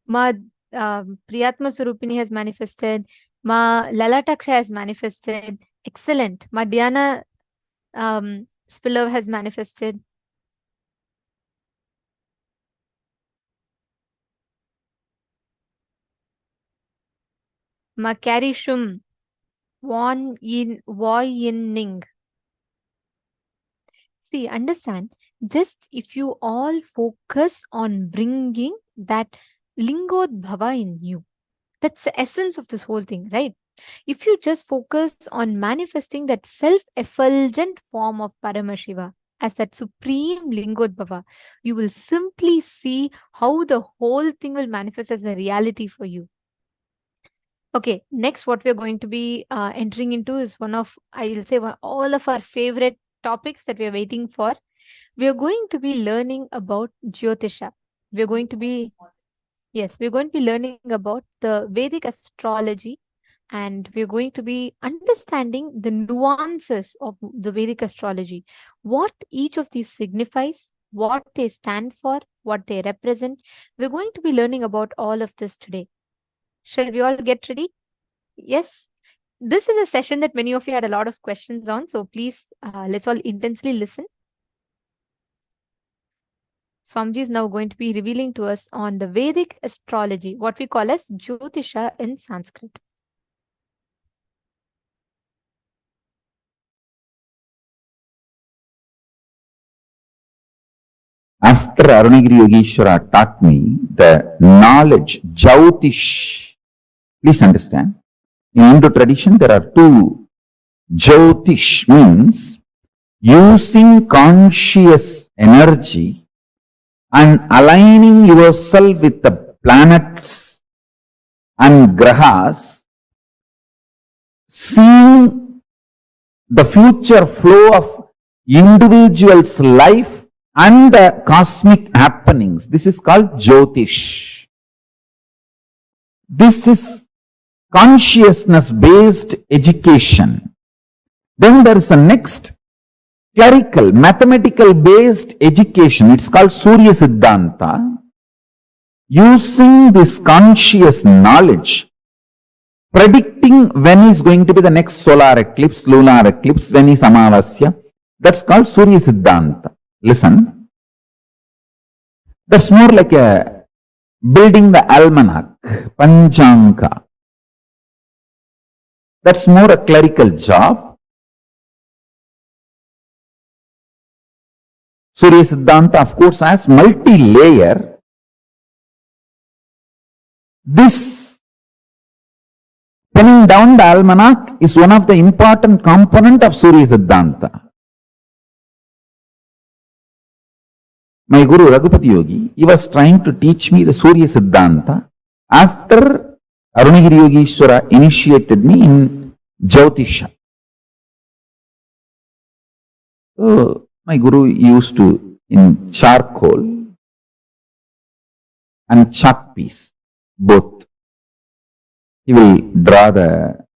Ma Priyatma Surupini has manifested. Ma Lalataksha has manifested. Excellent. Ma Diana Spiller has manifested. Ma Carrie Shum. Ning. See, understand, just if you all focus on bringing that Lingodbhava in you, that's the essence of this whole thing, right? If you just focus on manifesting that self-effulgent form of Paramashiva as that supreme Lingodbhava, you will simply see how the whole thing will manifest as a reality for you. Okay, next what we're going to be entering into is one of, I will say, all of our favorite topics that we're waiting for. We're going to be learning about Jyotisha. We're going to be learning about the Vedic astrology, and we're going to be understanding the nuances of the Vedic astrology, what each of these signifies, what they stand for, what they represent. We're going to be learning about all of this today. Shall we all get ready? Yes. This is a session that many of you had a lot of questions on, so please let's all intensely listen. Swamiji is now going to be revealing to us on the Vedic astrology, what we call as Jyotisha in Sanskrit. After Arunagiri Yogeshwara taught me the knowledge, Jyotish, please understand, in Hindu tradition there are two. Jyotish means using conscious energy and aligning yourself with the planets and grahas, seeing the future flow of individual's life and the cosmic happenings. This is called Jyotish. This is consciousness-based education. Then there is a next clerical, mathematical-based education. It's called Surya Siddhanta. Using this conscious knowledge, predicting when is going to be the next solar eclipse, lunar eclipse, when is Amavasya. That's called Surya Siddhanta. Listen, that's more like a building the almanac, Panchanka. That's more a clerical job. Surya Siddhanta, of course, has multi-layer. This pinning down the almanac is one of the important component of Surya Siddhanta. My Guru Raghupati Yogi, he was trying to teach me the Surya Siddhanta after Arunagiri Yogeshwara initiated me in Jyotisha. So, my Guru used to, in charcoal and chalk piece, both, he will draw the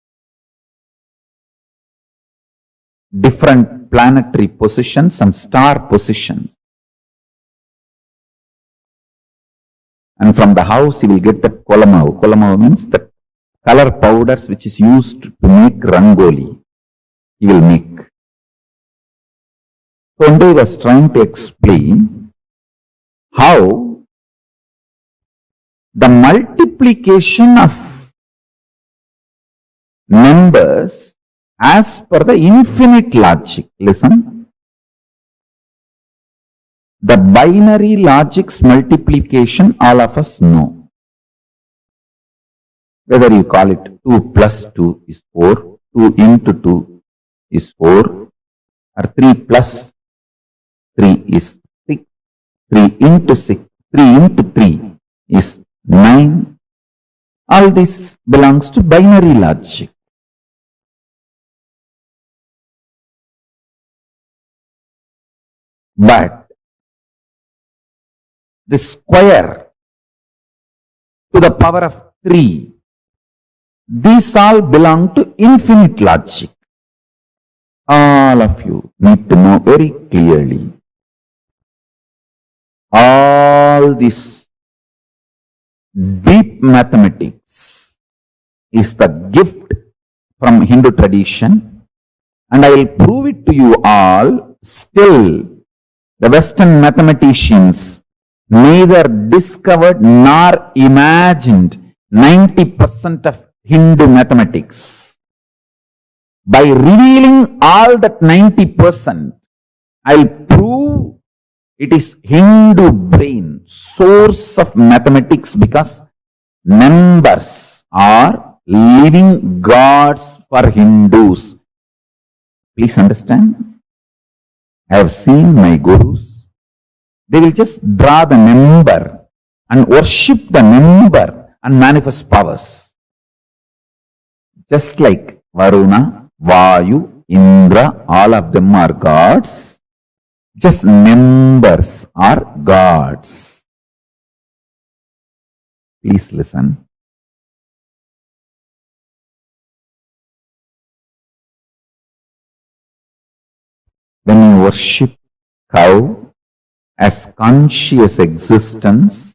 different planetary positions and star positions. And from the house, he will get the kolamavu. Kolamavu means the color powders which is used to make rangoli. He will make. So one day he was trying to explain how the multiplication of numbers as per the infinite logic. Listen. The binary logic's multiplication, all of us know. Whether you call it 2 plus 2 is 4, 2 into 2 is 4, or 3 plus 3 is 6, 3 into 6, 3 into 3 is 9. All this belongs to binary logic. But the square to the power of 3, these all belong to infinite logic. All of you need to know very clearly. All this deep mathematics is the gift from Hindu tradition, and I will prove it to you all. Still, the Western mathematicians neither discovered nor imagined 90% of Hindu mathematics. By revealing all that 90%, I'll prove it is Hindu brain, source of mathematics, because numbers are living gods for Hindus. Please understand. I have seen my gurus. They will just draw the number and worship the number and manifest powers. Just like Varuna, Vayu, Indra, all of them are gods. Just numbers are gods. Please listen. When you worship cow as conscious existence,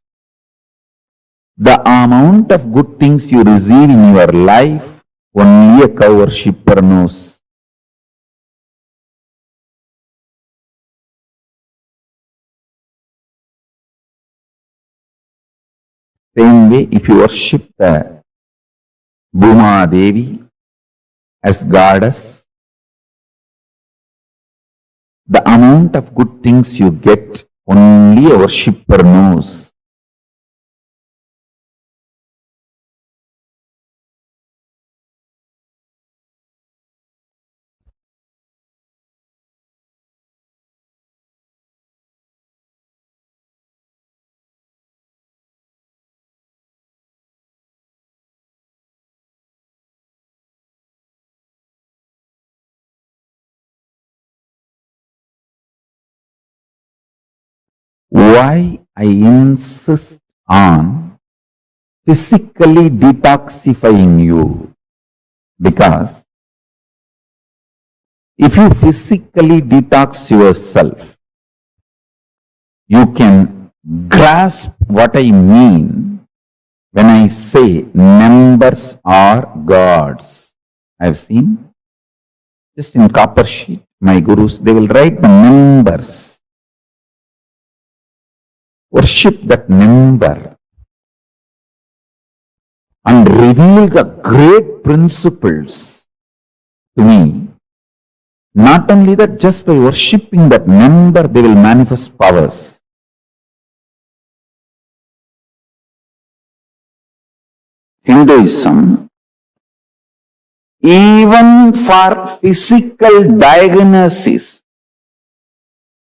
the amount of good things you receive in your life, only a cow worshipper knows. Same way, if you worship the Bhuma Devi as goddess, the amount of good things you get, only a worshipper knows. Why I insist on physically detoxifying you? Because if you physically detox yourself, you can grasp what I mean when I say numbers are gods. I have seen just in copper sheet, my gurus, they will write the numbers. Worship that number and reveal the great principles to me. Not only that, just by worshipping that number, they will manifest powers. Hinduism, even for physical diagnosis,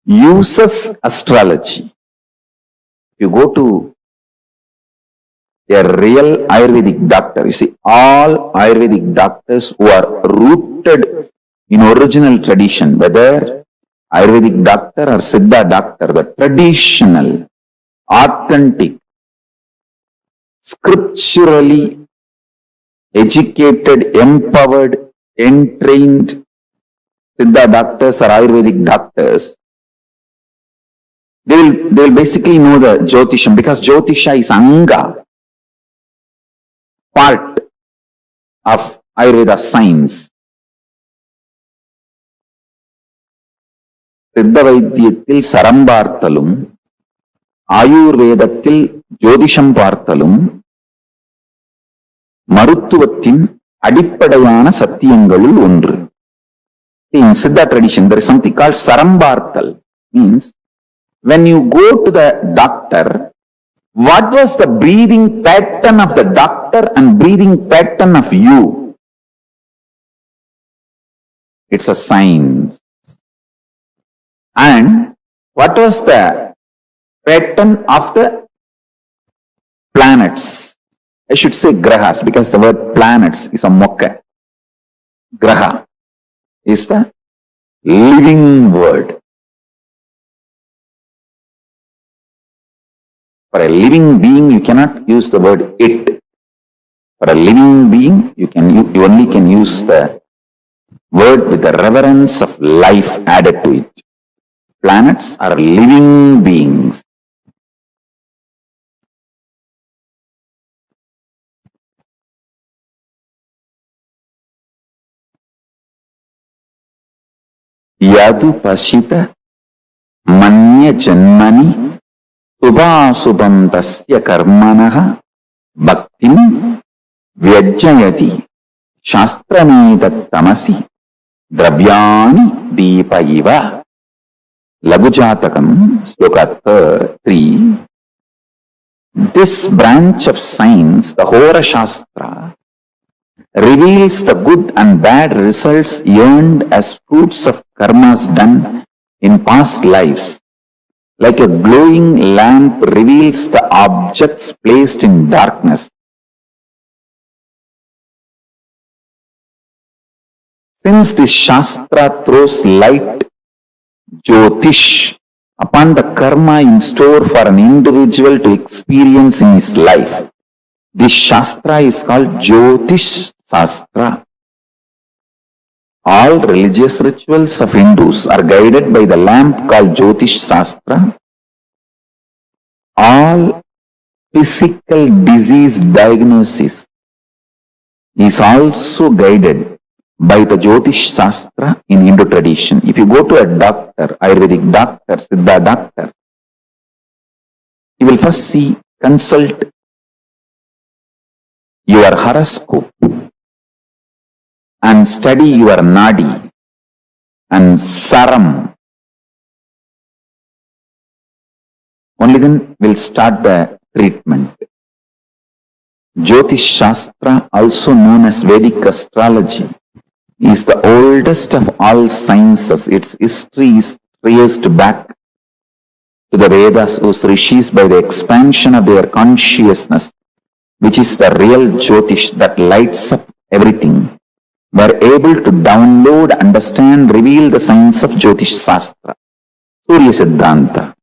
uses astrology. You go to a real Ayurvedic doctor, you see, all Ayurvedic doctors who are rooted in original tradition, whether Ayurvedic doctor or Siddha doctor, the traditional, authentic, scripturally educated, empowered, entrained, Siddha doctors or Ayurvedic doctors, they will basically know the Jyotisha, because Jyotisha is Anga, part of Ayurveda science. சித்த வைத்தியத்தில் சரம் பார்த்தலும் ஆயுர்வேதத்தில் ஜோதிஷம் பார்த்தலும் மருத்துவத்தின் அடிப்படையான சத்தியங்களுள் ஒன்று. In Siddha tradition, there is something called sarambartal. Means, when you go to the doctor, what was the breathing pattern of the doctor and breathing pattern of you? It's a science. And what was the pattern of the planets? I should say grahas, because the word planets is a mokka. Graha is the living word. For a living being, you cannot use the word it. For a living being, you only can use the word with the reverence of life added to it. Planets are living beings. Yadu pasita manya janmani subhasubham tasya karmanaha bhaktim vyajjayati shastranetat tamasi dravyani deepa iva. Lagujatakam, sloka 3. This branch of science, the Hora Shastra, reveals the good and bad results earned as fruits of karmas done in past lives. Like a glowing lamp reveals the objects placed in darkness. Since this Shastra throws light, Jyotish, upon the karma in store for an individual to experience in his life, this Shastra is called Jyotish Shastra. All religious rituals of Hindus are guided by the lamp called Jyotish Shastra. All physical disease diagnosis is also guided by the Jyotish Shastra in Hindu tradition. If you go to a doctor, Ayurvedic doctor, Siddha doctor, you will first consult your horoscope and study your nadi and saram. Only then will start the treatment. Jyotish Shastra, also known as Vedic Astrology, is the oldest of all sciences. Its history is traced back to the Vedas, whose rishis, by the expansion of their consciousness, which is the real Jyotish that lights up everything, were able to download, understand, reveal the science of Jyotish Shastra. Surya Siddhanta.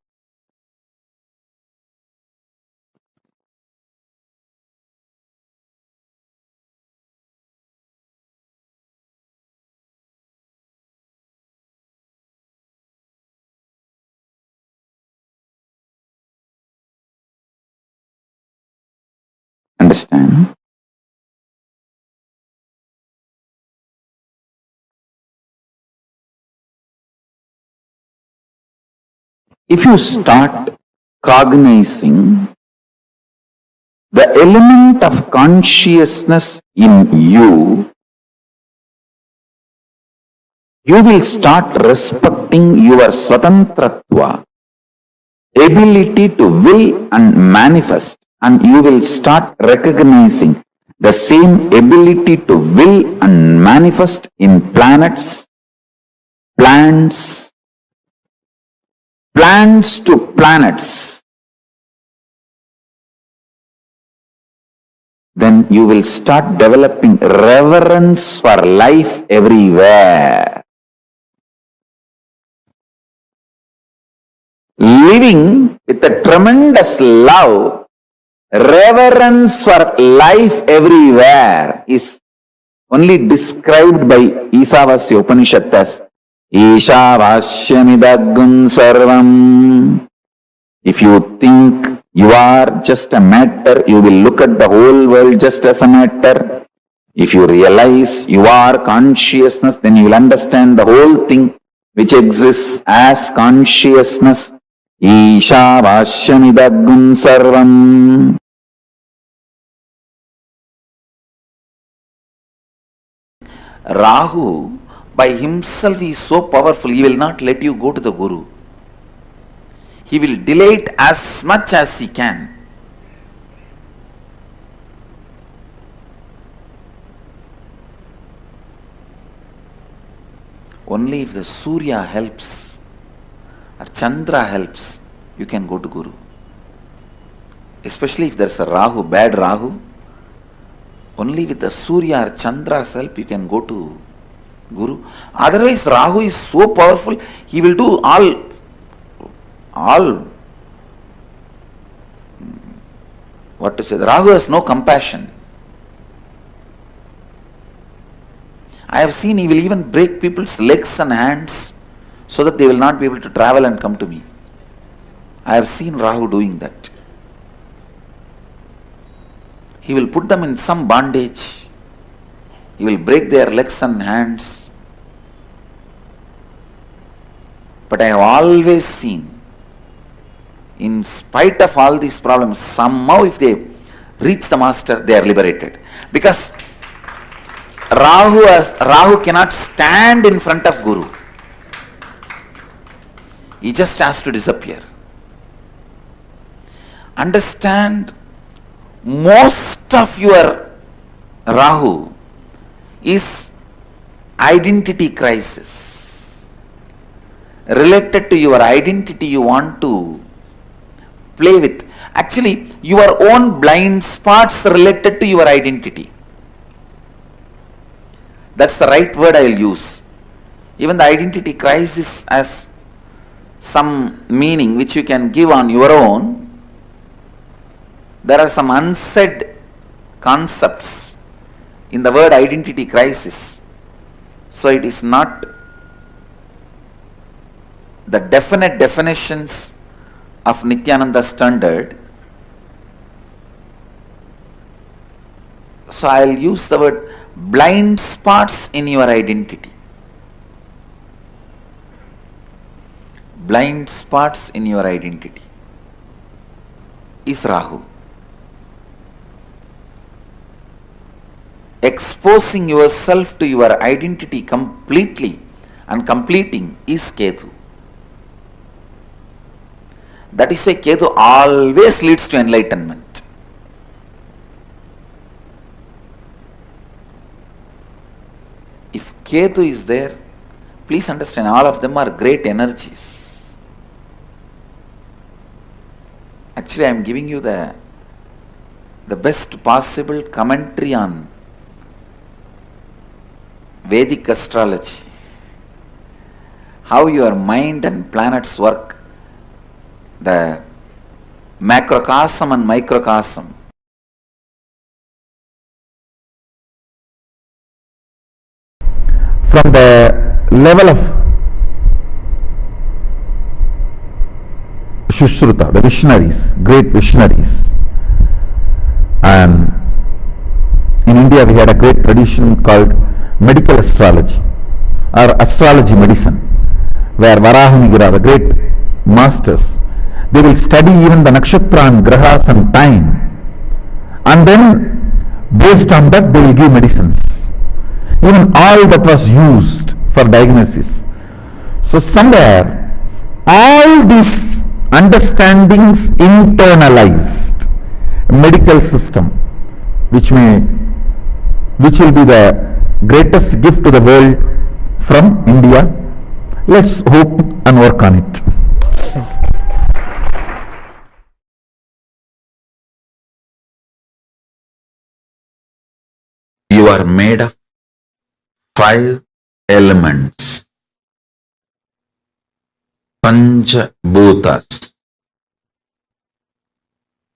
Understand? If you start cognizing the element of consciousness in you, you will start respecting your swatantratva, ability to will and manifest, and you will start recognizing the same ability to will and manifest in planets, plants to planets. Then you will start developing reverence for life everywhere. Living with a tremendous love, reverence for life everywhere is only described by Isavasya Upanishad as Ishavashyamidaggun sarvam. If you think you are just a matter, you will look at the whole world just as a matter. If you realize you are consciousness, then you will understand the whole thing which exists as consciousness. Ishavashyamidaggun sarvam. Rahu by himself is so powerful, he will not let you go to the Guru. He will delay it as much as he can. Only if the Surya helps or Chandra helps, you can go to Guru. Especially if there's a Rahu, bad Rahu, only with the Surya or Chandra's help you can go to Guru. Otherwise, Rahu is so powerful, he will do all what to say, Rahu has no compassion. I have seen he will even break people's legs and hands so that they will not be able to travel and come to me. I have seen Rahu doing that. He will put them in some bondage. He will break their legs and hands. But I have always seen, in spite of all these problems, somehow if they reach the master, they are liberated. Because Rahu cannot stand in front of Guru. He just has to disappear. Understand, most of your Rahu is identity crisis. Related to your identity you want to play with. Actually, your own blind spots related to your identity. That's the right word I will use. Even the identity crisis has some meaning which you can give on your own. There are some unsaid concepts in the word identity crisis. So it is not the definite definitions of Nithyananda standard. So I will use the word blind spots in your identity. Blind spots in your identity is Rahu. Exposing yourself to your identity completely and completing is Ketu. That is why Ketu always leads to enlightenment. If Ketu is there, please understand, all of them are great energies. Actually, I am giving you the best possible commentary on Vedic Astrology. How your mind and planets work, the macrocosm and microcosm. From the level of Shushruta, the visionaries, great visionaries, and in India we had a great tradition called medical astrology or astrology medicine, where Varahamigira, the great masters, they will study even the nakshatra and grahas and time, and then based on that they will give medicines. Even all that was used for diagnosis. So somewhere all these understandings internalized medical system, which will be the greatest gift to the world from India. Let's hope and work on it. You are made of 5 elements. Pancha Bhutas.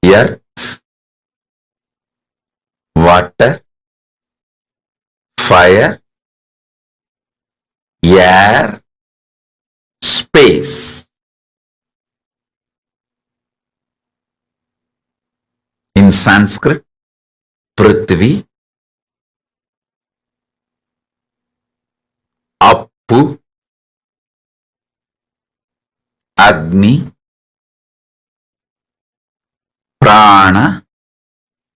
Earth, water, fire, air, space. In Sanskrit, Prithvi, Appu, Agni, Prana,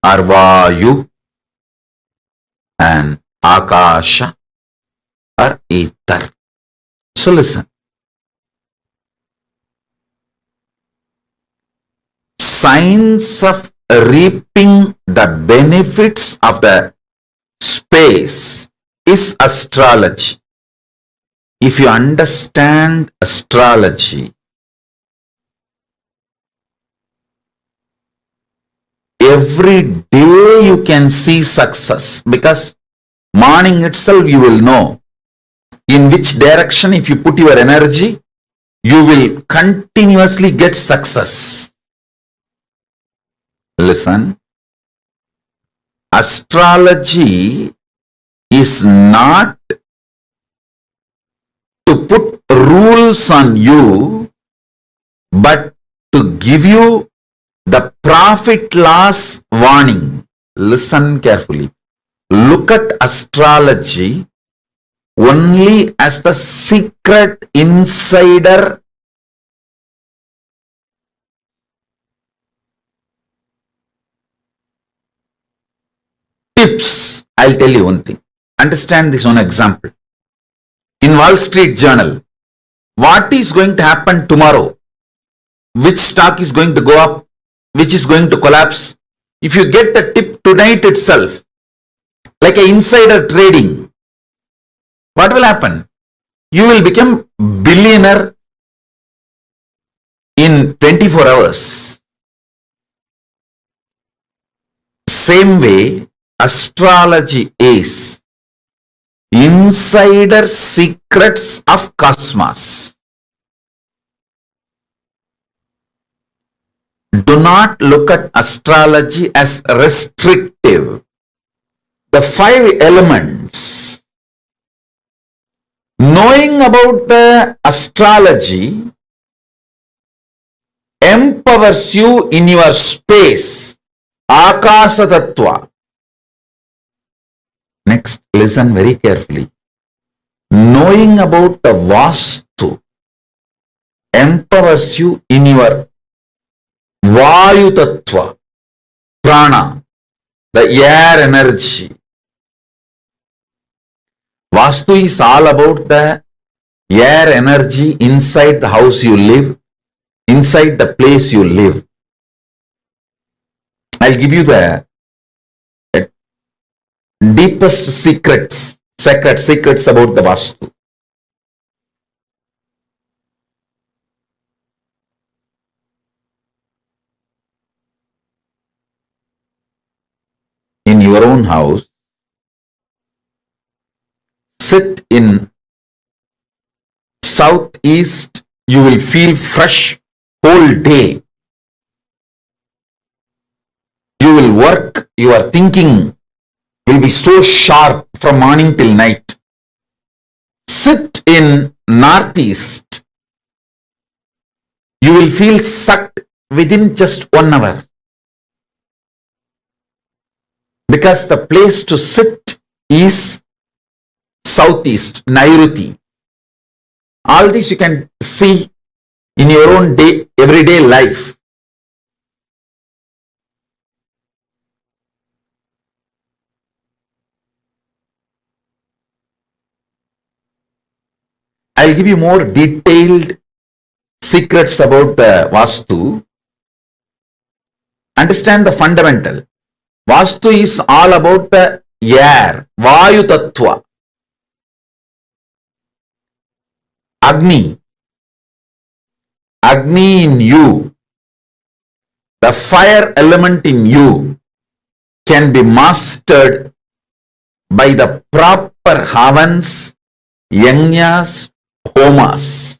or Vayu, and Akasha, or ether. So listen. Science of reaping the benefits of the space is astrology. If you understand astrology, every day you can see success, because morning itself you will know in which direction if you put your energy, you will continuously get success. Listen, astrology is not to put rules on you, but to give you the profit loss warning. Listen carefully. Look at astrology only as the secret insider tips. I'll tell you one thing. Understand this one example. In Wall Street Journal, what is going to happen tomorrow? Which stock is going to go up? Which is going to collapse? If you get the tip tonight itself, like an insider trading, what will happen? You will become billionaire in 24 hours. Same way, astrology is insider secrets of cosmos. Do not look at astrology as restrictive. The 5 elements. Knowing about the astrology empowers you in your space. Akasa Tattva. Next, listen very carefully. Knowing about the Vastu empowers you in your Vayu Tattva, Prana, the air energy. Vastu is all about the air energy inside the house you live, inside the place you live. I'll give you the deepest secrets about the Vastu. In your own house, sit in southeast, you will feel fresh whole day. You will work, your thinking will be so sharp from morning till night. Sit in northeast, you will feel sucked within just 1 hour. Because the place to sit is southeast, Nairuti. All this you can see in your own everyday life. I'll give you more detailed secrets about the Vastu. Understand the fundamental. Vastu is all about the air, Vayu Tattva. Agni. Agni in you, the fire element in you, can be mastered by the proper havans, yajnas, homas.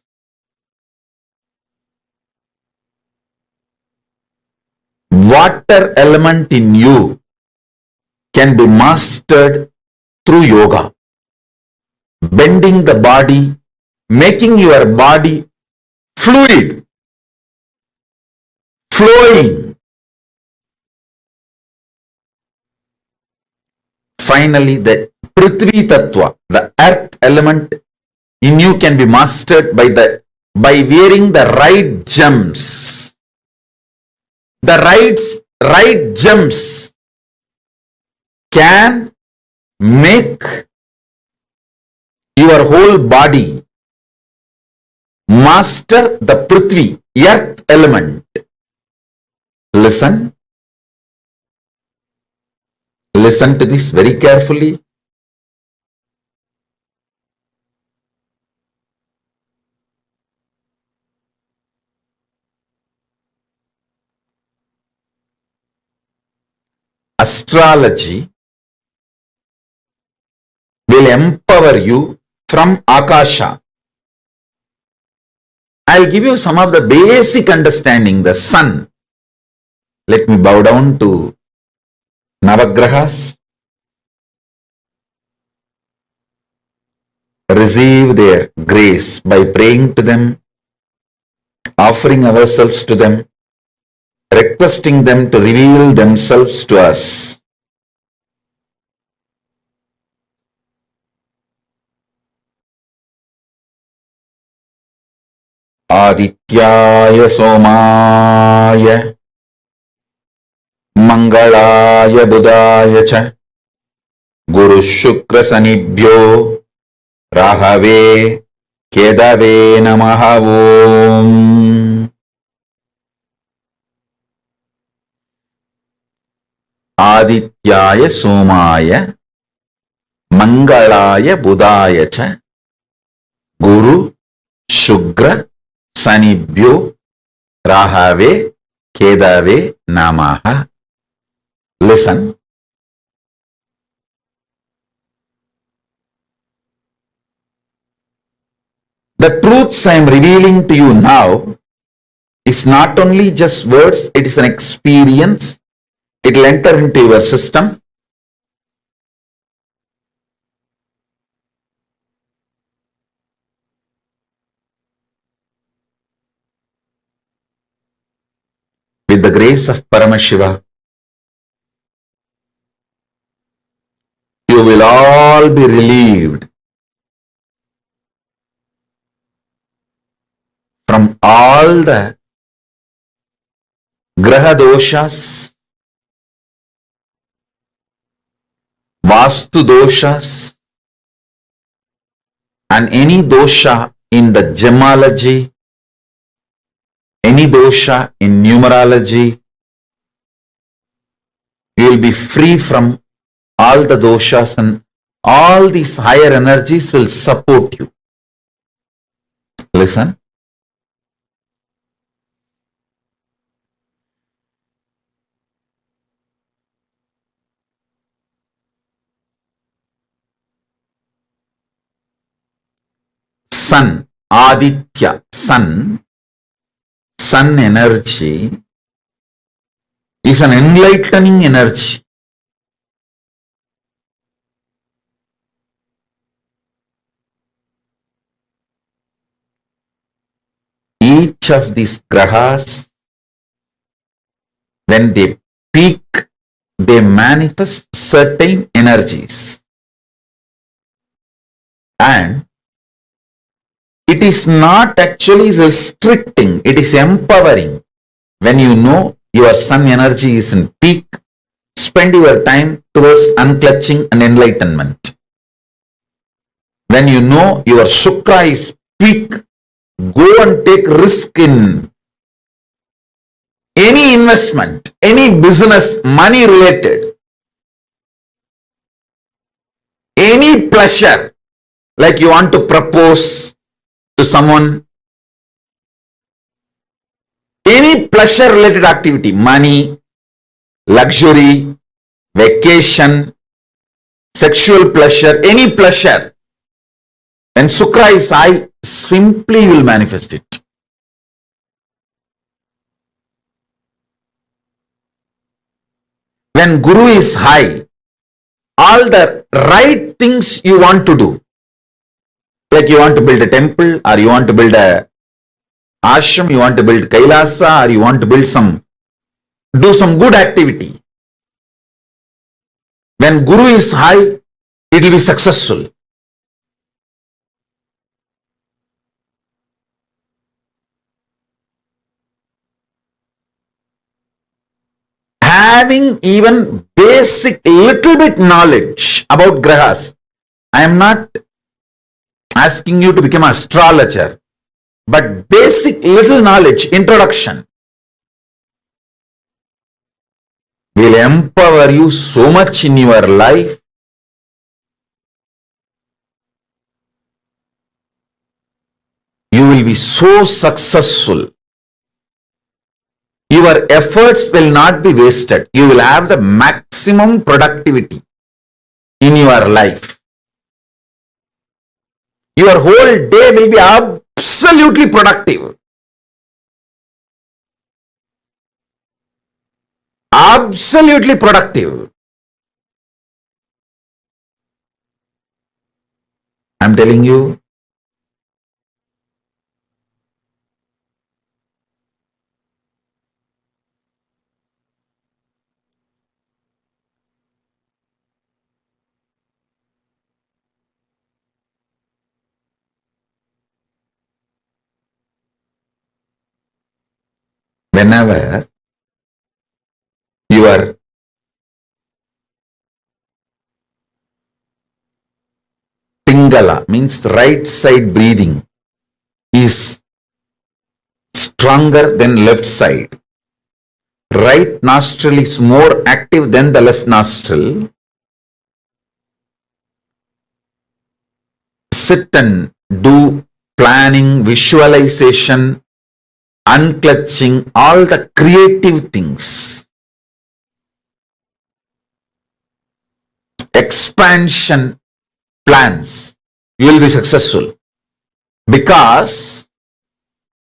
Water element in you can be mastered through yoga, bending the body, making your body fluid, flowing. Finally, the Prithvi Tattva, the earth element in you, can be mastered by wearing the right gems. The right gems can make your whole body master the Prithvi, earth element. Listen to this very carefully. Astrology will empower you from Akasha. I'll give you some of the basic understanding. The sun. Let me bow down to Navagrahas. Receive their grace by praying to them, offering ourselves to them, requesting them to reveal themselves to us. Adityaya Somaya Mangalaya Budaya Cha Guru Shukra Sanibhyo Rahave Kedave Namaha Om. Adityaya Somaya Mangalaya Budaya Cha Guru Shukra Sanibhyo Rahave Kedave Namaha. Listen. The truths I am revealing to you now is not only just words, it is an experience. It will enter into your system. With the grace of Paramashiva, you will all be relieved from all the Graha doshas, Vastu doshas, and any dosha in the gemology, any dosha in numerology. You will be free from all the doshas, and all these higher energies will support you. Listen. Sun, Aditya, sun energy is an enlightening energy. Each of these grahas, when they peak, they manifest certain energies. And it is not actually restricting, it is empowering. When you know your sun energy is in peak, spend your time towards unclutching and enlightenment. When you know your Shukra is peak, go and take risk in any investment, any business, money related, any pleasure, like you want to propose to someone, any pleasure related activity, money, luxury, vacation, sexual pleasure, any pleasure. When Shukra is high, simply you will manifest it. When Guru is high, all the right things you want to do, like you want to build a temple or you want to build a ashram, you want to build Kailasa, or you want to build do some good activity. When Guru is high, it will be successful. Having even basic little bit knowledge about grahas. I am not asking you to become an astrologer, but basic little knowledge, introduction, will empower you so much in your life. You will be so successful. Your efforts will not be wasted. You will have the maximum productivity in your life. Your whole day will be absolutely productive. Absolutely productive. I'm telling you. Whenever your Pingala, means right side breathing, is stronger than left side, right nostril is more active than the left nostril, sit and do planning, visualization, unclutching, all the creative things, expansion plans, you will be successful, because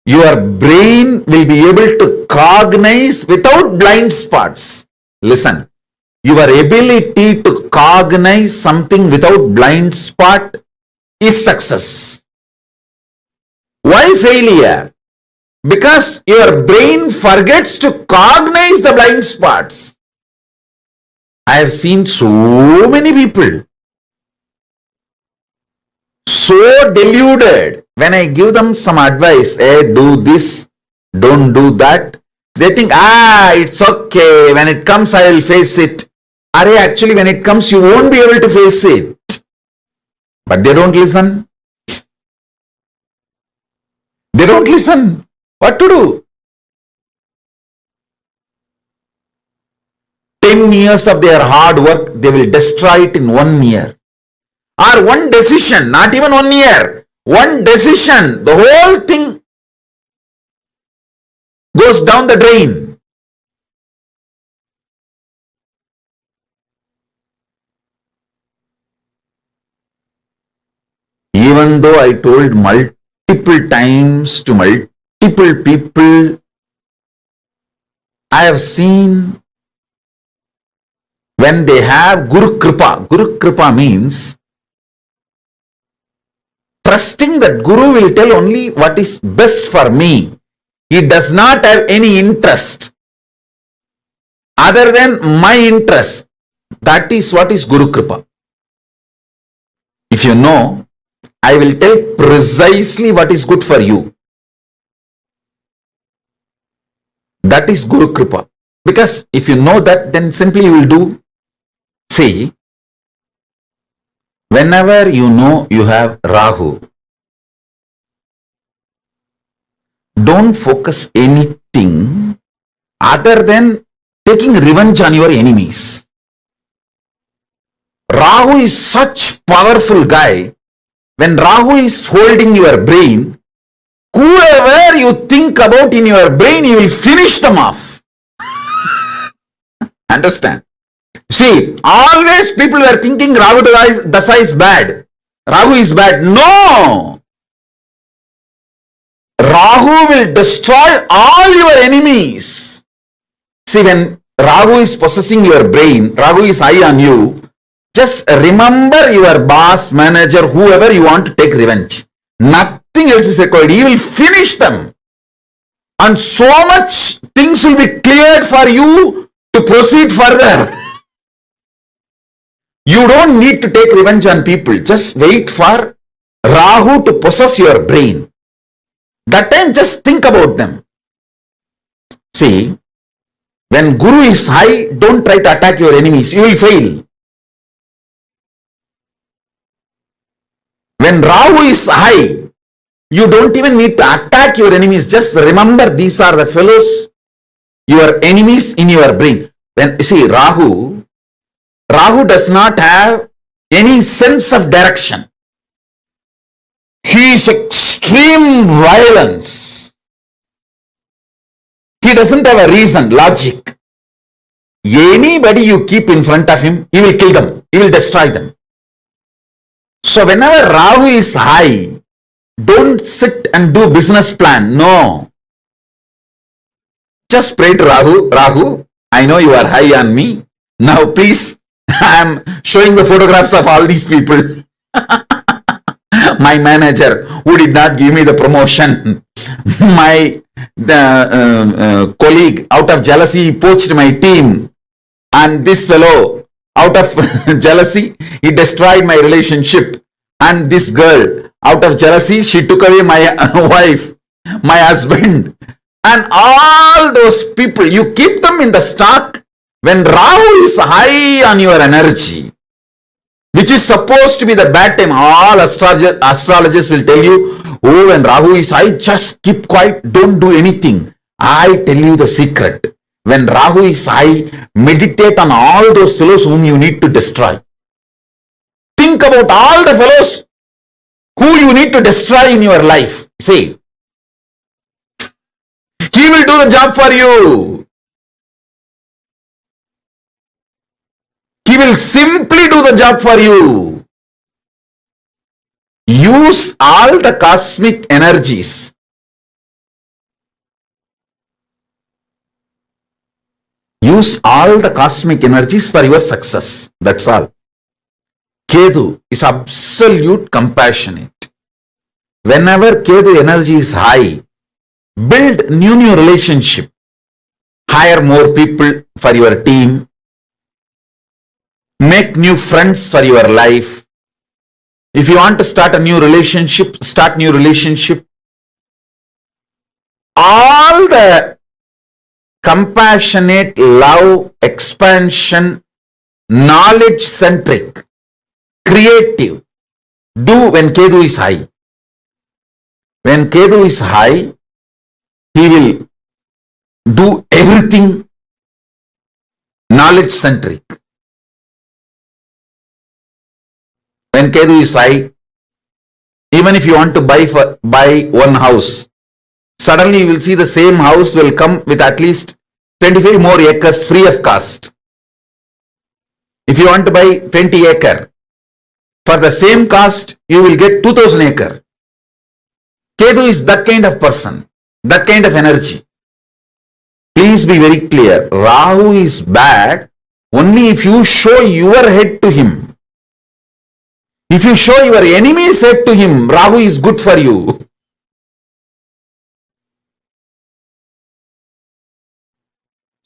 your brain will be able to cognize without blind spots. Listen, your ability to cognize something without blind spot is success. Why failure? Because your brain forgets to cognize the blind spots. I have seen so many people so deluded. When I give them some advice, hey, do this, don't do that, they think, it's okay, when it comes I will face it. Actually when it comes you won't be able to face it. But they don't listen. They don't listen. What to do? 10 years of their hard work, they will destroy it in 1 year. Or one decision, not even 1 year. One decision, the whole thing goes down the drain. Even though I told multiple times to multiple people, I have seen when they have Guru Kripa means trusting that Guru will tell only what is best for me. He does not have any interest other than my interest. That is what is Guru Kripa. If you know, I will tell precisely what is good for you. That is Guru Kripa. Because if you know that, then simply you will do. See, whenever you know you have Rahu, don't focus anything other than taking revenge on your enemies. Rahu is such powerful guy. When Rahu is holding your brain, whoever you think about in your brain, you will finish them off. Understand? See, always people were thinking Rahu Dasa is bad. Rahu is bad. No! Rahu will destroy all your enemies. See, when Rahu is possessing your brain, Rahu is high on you, just remember your boss, manager, whoever you want to take revenge. Nothing else is required. He will finish them. and so much things will be cleared for you to proceed further. You don't need to take revenge on people. Just wait for Rahu to possess your brain. That time just think about them. See, when Guru is high, don't try to attack your enemies. You will fail. When Rahu is high, you don't even need to attack your enemies. Just remember these are the fellows, your enemies in your brain. When you see Rahu does not have any sense of direction. He is extreme violence. He doesn't have a reason, logic. Anybody you keep in front of him, he will kill them. He will destroy them. So whenever Rahu is high, don't sit and do business plan. No. Just pray to Rahu. Rahu, I know you are high on me. Now please, I am showing the photographs of all these people. My manager who did not give me the promotion. My colleague out of jealousy poached my team. And this fellow out of jealousy, he destroyed my relationship. And this girl out of jealousy, she took away my wife, my husband. And all those people, you keep them in the stock. When Rahu is high on your energy, which is supposed to be the bad time, all astrologers will tell you, oh, when Rahu is high, just keep quiet, don't do anything. I tell you the secret. When Rahu is high, meditate on all those fellows whom you need to destroy. Think about all the fellows who you need to destroy in your life. See, he will do the job for you. He will simply do the job for you. Use all the cosmic energies. Use all the cosmic energies for your success. That's all. Ketu is absolute compassionate. Whenever Ketu energy is high, build new relationship. Hire more people for your team. Make new friends for your life. If you want to start a new relationship, start new relationship. All the compassionate, love, expansion, knowledge-centric, creative, do when Ketu is high. When Ketu is high, he will do everything knowledge-centric. When Ketu is high, even if you want to buy one house, suddenly you will see the same house will come with at least 25 more acres free of cost. If you want to buy 20 acre, for the same cost, you will get 2000 acre. Ketu is that kind of person, that kind of energy. Please be very clear. Rahu is bad only if you show your head to him. If you show your enemy's head to him, Rahu is good for you.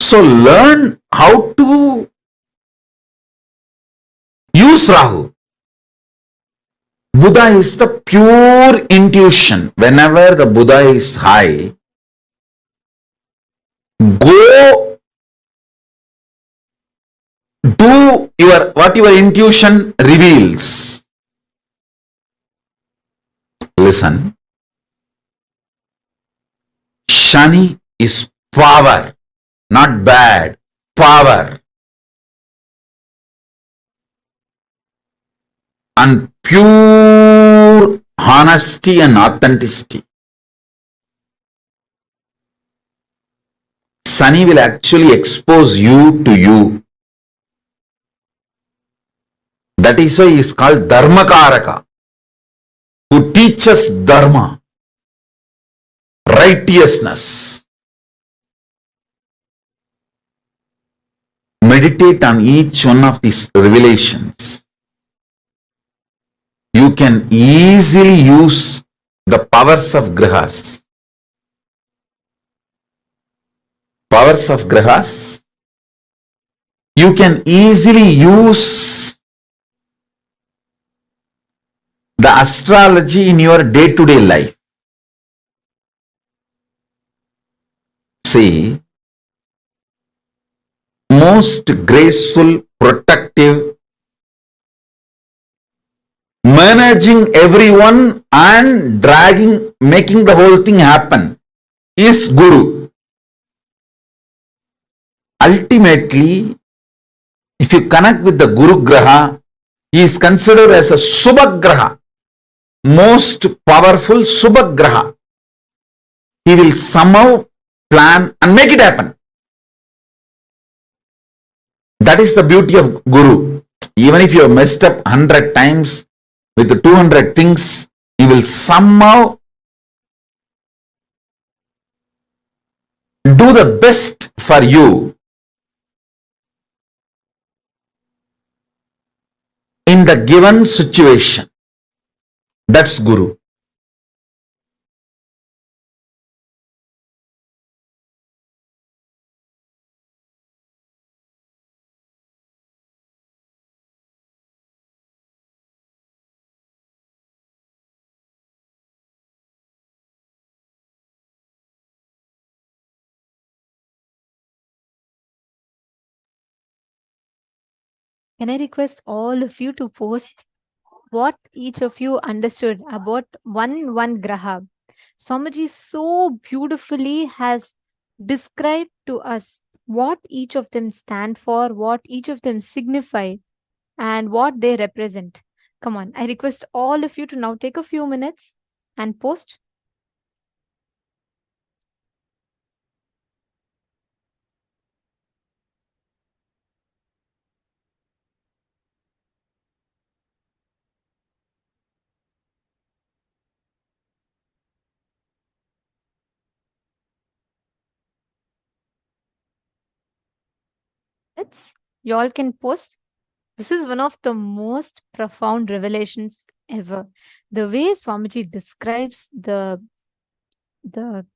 So learn how to use Rahu. Buddha is the pure intuition. Whenever the Buddha is high, go do what your intuition reveals. Listen. Shani is power, not bad, power. And pure honesty and authenticity. Sunny will actually expose you to you. That is why he is called Dharmakaraka, who teaches Dharma, righteousness. Meditate on each one of these revelations. You can easily use the powers of grahas. powers of grahas, you can easily use the astrology in your day-to-day life. See, most graceful, protective, managing everyone and making the whole thing happen is Guru. Ultimately, if you connect with the Guru Graha, he is considered as a Subhagraha, most powerful Subhagraha. He will somehow plan and make it happen. That is the beauty of Guru. Even if you have messed up 100 times with the 200 things, he will somehow do the best for you in the given situation. That's Guru. Can I request all of you to post what each of you understood about one graha? Swamiji so beautifully has described to us what each of them stand for, what each of them signify, and what they represent. Come on, I request all of you to now take a few minutes and post. You all can post. This is one of the most profound revelations ever. The way Swamiji describes the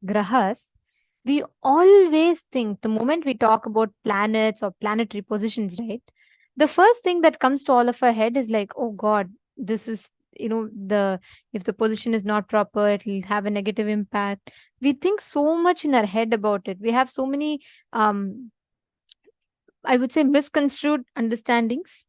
grahas, we always think the moment we talk about planets or planetary positions, right? The first thing that comes to all of our head is like, oh God, this is, if the position is not proper, it'll have a negative impact. We think so much in our head about it. We have so many, I would say, misconstrued understandings.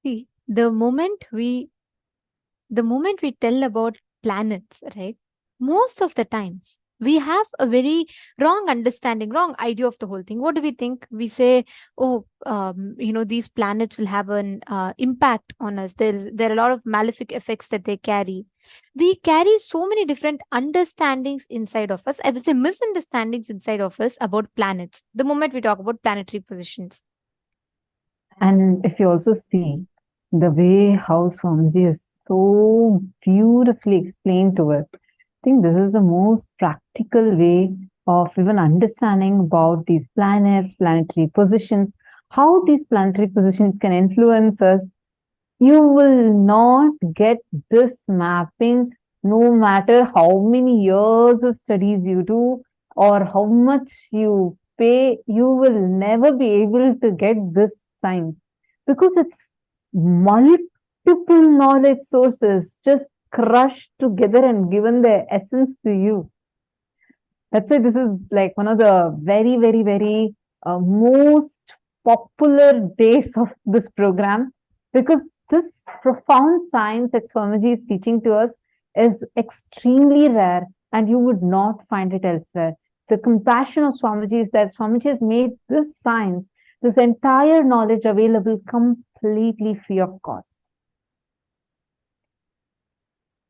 See, the moment we tell about planets, right? Most of the times we have a very wrong understanding, wrong idea of the whole thing. What do we think? We say, oh, these planets will have an impact on us. There are a lot of malefic effects that they carry. We carry so many different understandings inside of us. I would say misunderstandings inside of us about planets. The moment we talk about planetary positions. And if you also see the way how Swamiji is so beautifully explained to us, I think this is the most practical way of even understanding about these planets, planetary positions, how these planetary positions can influence us. You will not get this mapping no matter how many years of studies you do or how much you pay. You will never be able to get this science because it's multiple knowledge sources just crushed together and given their essence to you. That's why this is like one of the very, very, very most popular days of this program, because this profound science that Swamiji is teaching to us is extremely rare and you would not find it elsewhere. The compassion of Swamiji is that Swamiji has made this science, this entire knowledge available completely free of cost.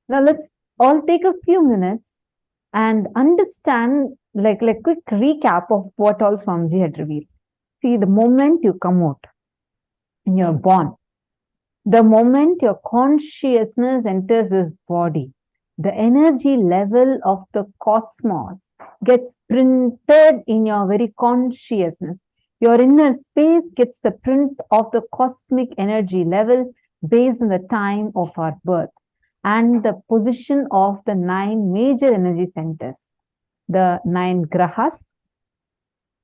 Now let's all take a few minutes and understand, like quick recap of what all Swamiji had revealed. See, the moment you come out and you're born, the moment your consciousness enters this body, the energy level of the cosmos gets printed in your very consciousness. Your inner space gets the print of the cosmic energy level based on the time of our birth and the position of the 9 major energy centers, the 9 grahas.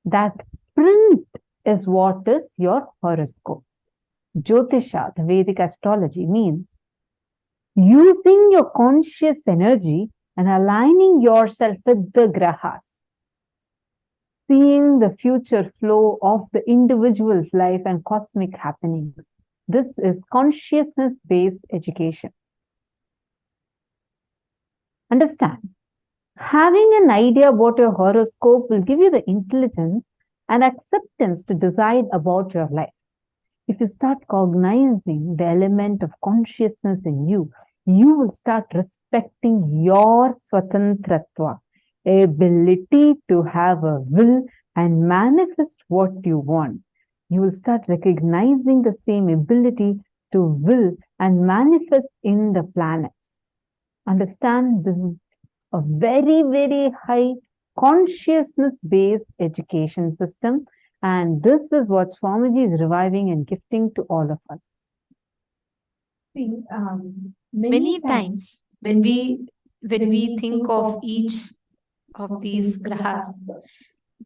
That print is what is your horoscope. Jyotisha, the Vedic astrology, means using your conscious energy and aligning yourself with the grahas, seeing the future flow of the individual's life and cosmic happenings. This is consciousness-based education. Understand, having an idea about your horoscope will give you the intelligence and acceptance to decide about your life. If you start cognizing the element of consciousness in you, you will start respecting your swatantratva, ability to have a will and manifest what you want. You will start recognizing the same ability to will and manifest in the planets. Understand, this is a very, very high consciousness-based education system, and this is what Swamiji is reviving and gifting to all of us. Many times when we think of each of these grahas,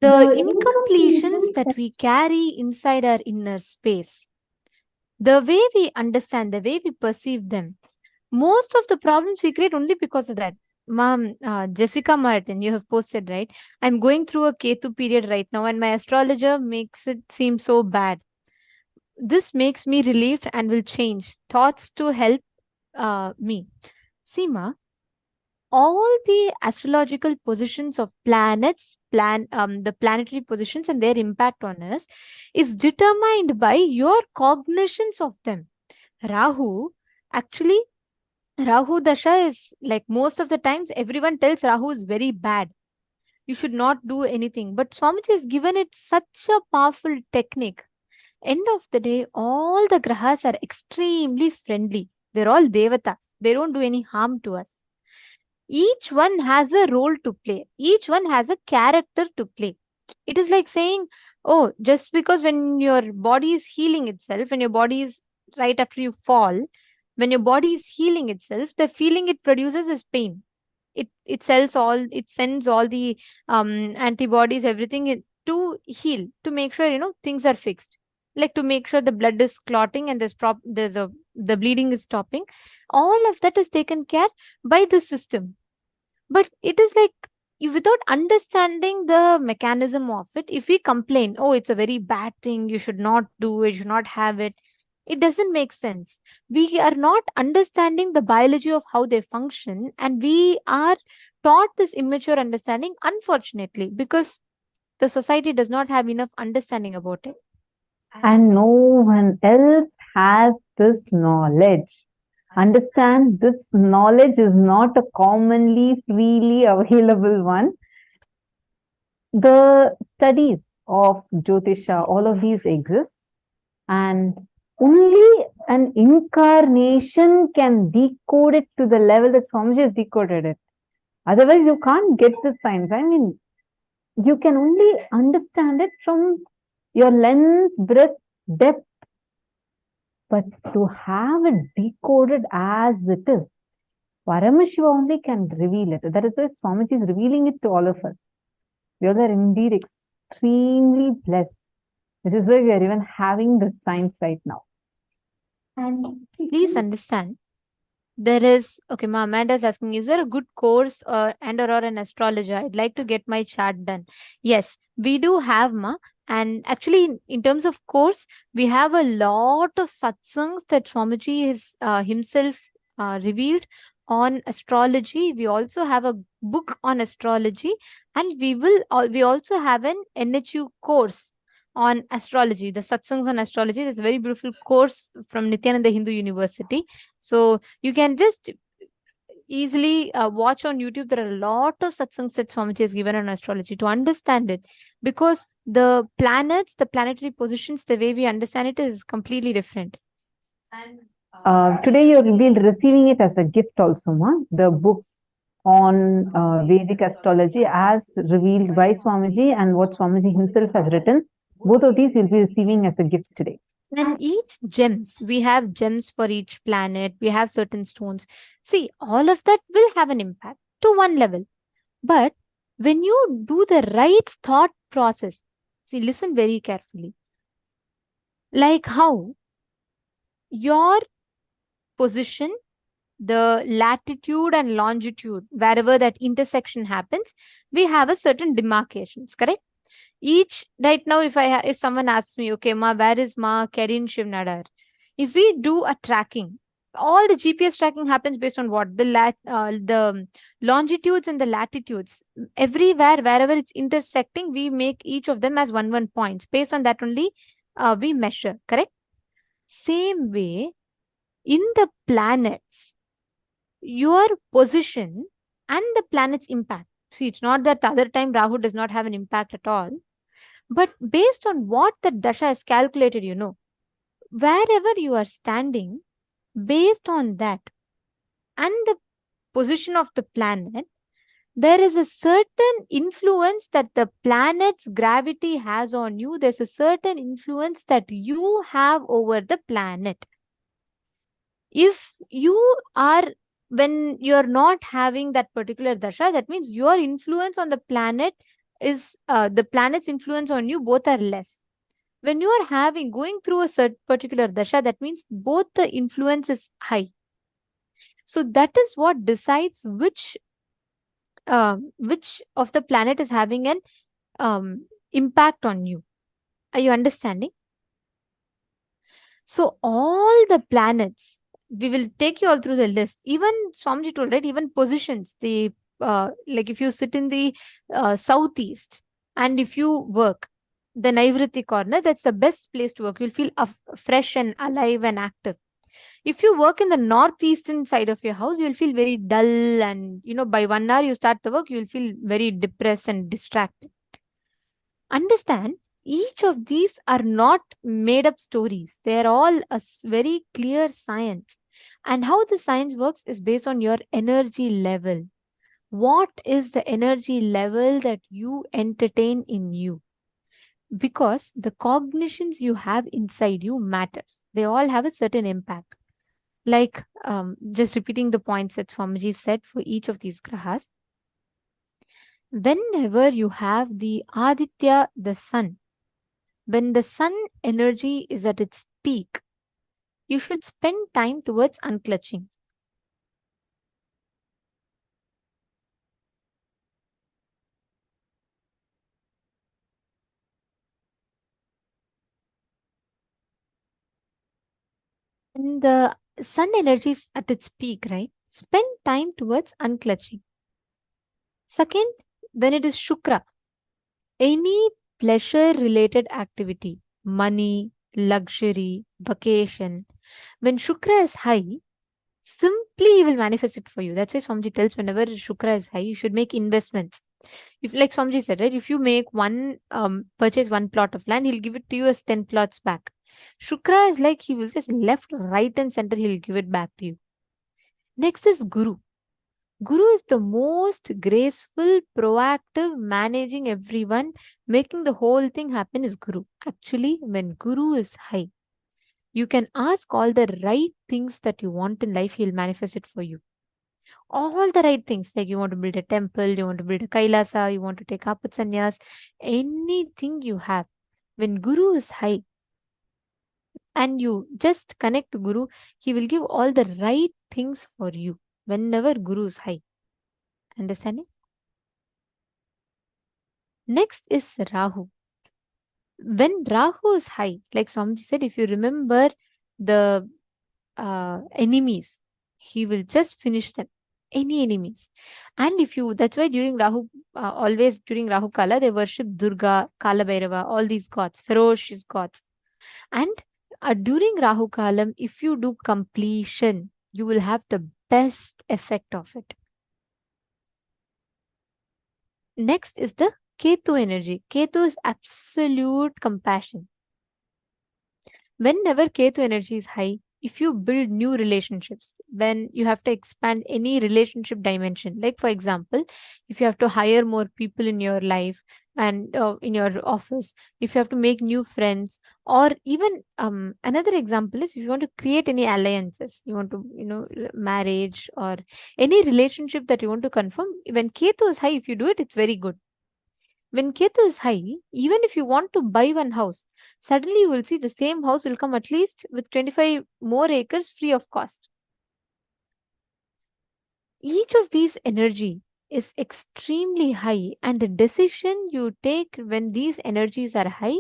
the incompletions that we carry inside our inner space, the way we understand, the way we perceive them, most of the problems we create only because of that. Ma'am, Jessica Martin, you have posted, right? I'm going through a Ketu period right now and my astrologer makes it seem so bad. This makes me relieved and will change thoughts to help me. Seema, all the astrological positions of planets, the planetary positions and their impact on us is determined by your cognitions of them. Rahu Dasha is like, most of the times everyone tells Rahu is very bad. You should not do anything. But Swamiji has given it such a powerful technique. End of the day, all the grahas are extremely friendly. They're all devatas. They don't do any harm to us. Each one has a role to play. Each one has a character to play. It is like saying, oh, just because when your body is healing itself, when your body is right after you fall, when your body is healing itself, the feeling it produces is pain. It sends all the antibodies, everything to heal, to make sure things are fixed, like to make sure the blood is clotting and the bleeding is stopping. All of that is taken care by the system. But it is like, without understanding the mechanism of it, if we complain, oh, it's a very bad thing, you should not do it, you should not have it, it doesn't make sense. We are not understanding the biology of how they function, and we are taught this immature understanding, unfortunately, because the society does not have enough understanding about it. And no one else has this knowledge. Understand, this knowledge is not a commonly, freely available one. The studies of Jyotisha, all of these exist. And only an incarnation can decode it to the level that Swamiji has decoded it. Otherwise, you can't get the science. I mean, you can only understand it from your length, breadth, depth. But to have it decoded as it is, Paramashiva only can reveal it. That is why Swamiji is revealing it to all of us. We all are indeed extremely blessed. This is why we are even having this science right now. And please understand, there is, okay, Ma Amanda is asking, is there a good course or an astrologer? I'd like to get my chart done. Yes, we do have, Ma. And actually, in terms of course, we have a lot of satsangs that Swamiji has himself revealed on astrology. We also have a book on astrology, and we also have an NHU course on astrology, the satsangs on astrology. There's a very beautiful course from Nithyananda Hindu University. So you can just easily watch on YouTube. There are a lot of satsangs that Swamiji has given on astrology to understand it, because the planets, the planetary positions, the way we understand it is completely different. And today you will be receiving it as a gift also, Ma. The books on Vedic astrology as revealed by Swamiji and what Swamiji himself has written. Both of these you'll be receiving as a gift today. And each gems, we have gems for each planet, we have certain stones. See, all of that will have an impact to one level. But when you do the right thought process, see, listen very carefully. Like how your position, the latitude and longitude, wherever that intersection happens, we have a certain demarcations, correct? Each, right now, if someone asks me, okay, Ma, where is Ma Kerin Shivnadar? If we do a tracking, all the GPS tracking happens based on what? The longitudes and the latitudes. Everywhere, wherever it's intersecting, we make each of them as 1 points. Based on that only, we measure, correct? Same way, in the planets, your position and the planet's impact. See, it's not that the other time Rahu does not have an impact at all. But based on what the dasha is calculated, wherever you are standing, based on that and the position of the planet, there is a certain influence that the planet's gravity has on you. There's a certain influence that you have over the planet. If you are, when you're not having that particular dasha, that means your influence on the planet is the planet's influence on you, both are less. When you are going through a certain particular dasha, that means both the influence is high. So that is what decides which of the planet is having an impact on you. Are you understanding? So all the planets, we will take you all through the list. Even Swamiji told, right? Even positions, the like if you sit in the southeast and if you work the Naivriti corner, that's the best place to work. You'll feel fresh and alive and active. If you work in the northeastern side of your house, you'll feel very dull, and by 1 hour you start the work, you'll feel very depressed and distracted. Understand, each of these are not made up stories. They're all a very clear science. And how the science works is based on your energy level. What is the energy level that you entertain in you? Because the cognitions you have inside you matters. They all have a certain impact. Like, just repeating the points that Swamiji said for each of these grahas. Whenever you have the Aditya, the sun, when the sun energy is at its peak, you should spend time towards unclutching. When the sun energy is at its peak, right? Spend time towards unclutching. Second, when it is Shukra, any pleasure-related activity, money, luxury, vacation, when Shukra is high, simply he will manifest it for you. That's why Swamiji tells whenever Shukra is high, you should make investments. If, like Swamiji said, right, if you make purchase 1 plot of land, he'll give it to you as 10 plots back. Shukra is like he will just left, right, and center, he'll give it back to you. Next is Guru. Guru is the most graceful, proactive, managing everyone, making the whole thing happen is Guru. Actually, when Guru is high, you can ask all the right things that you want in life, he'll manifest it for you. All the right things, like you want to build a temple, you want to build a Kailasa, you want to take up with sannyas, anything you have. When Guru is high and you just connect to Guru, he will give all the right things for you whenever Guru is high. Understanding? Next is Rahu. When Rahu is high, like Swamiji said, if you remember the enemies, he will just finish them. Any enemies. And if you, that's why during Rahu, always during Rahu Kala, they worship Durga, Kala Bhairava, all these gods, ferocious gods. And during Rahu Kalam, if you do completion, you will have the best effect of it. Next is the Ketu energy. Ketu is absolute compassion. Whenever Ketu energy is high, if you build new relationships, when you have to expand any relationship dimension, like for example, if you have to hire more people in your life and in your office, if you have to make new friends, or even another example is if you want to create any alliances, you want to, marriage or any relationship that you want to confirm, when Ketu is high, if you do it, it's very good. When Ketu is high, even if you want to buy one house, suddenly you will see the same house will come at least with 25 more acres free of cost. Each of these energy is extremely high, and the decision you take when these energies are high,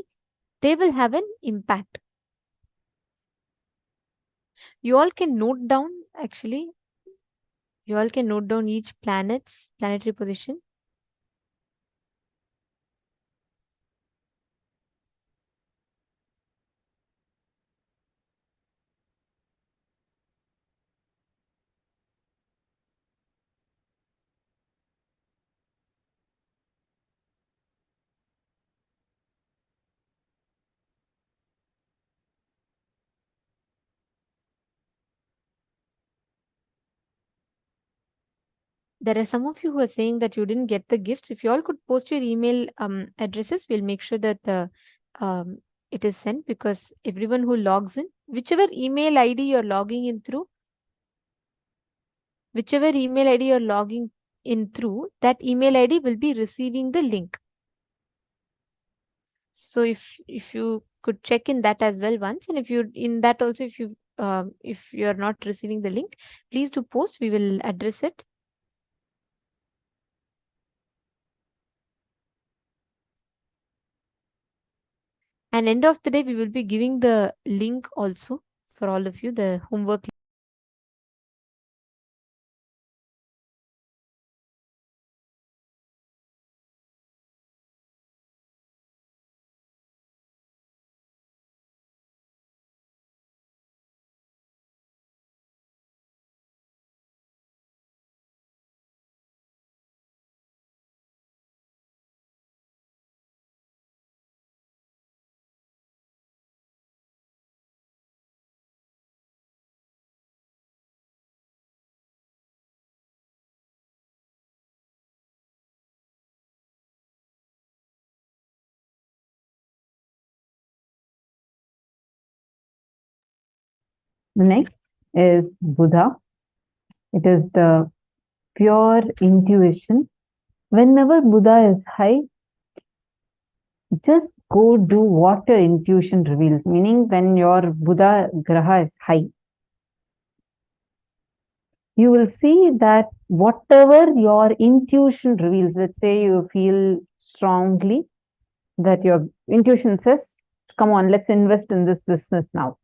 they will have an impact. You all can note down, actually, you all can note down each planet's planetary position. There are some of you who are saying that you didn't get the gifts. If you all could post your email addresses, we'll make sure that it is sent, because everyone who logs in, whichever email ID you're logging in through, that email ID will be receiving the link. So if you could check in that as well once, and if you in that also, if you're not receiving the link, please do post. We will address it. And end of the day, we will be giving the link also for all of you, the homework. Next is Buddha. It is the pure intuition. Whenever Buddha is high, just go do what your intuition reveals. Meaning, when your Buddha Graha is high, you will see that whatever your intuition reveals, let's say you feel strongly that your intuition says, come on, let's invest in this business now.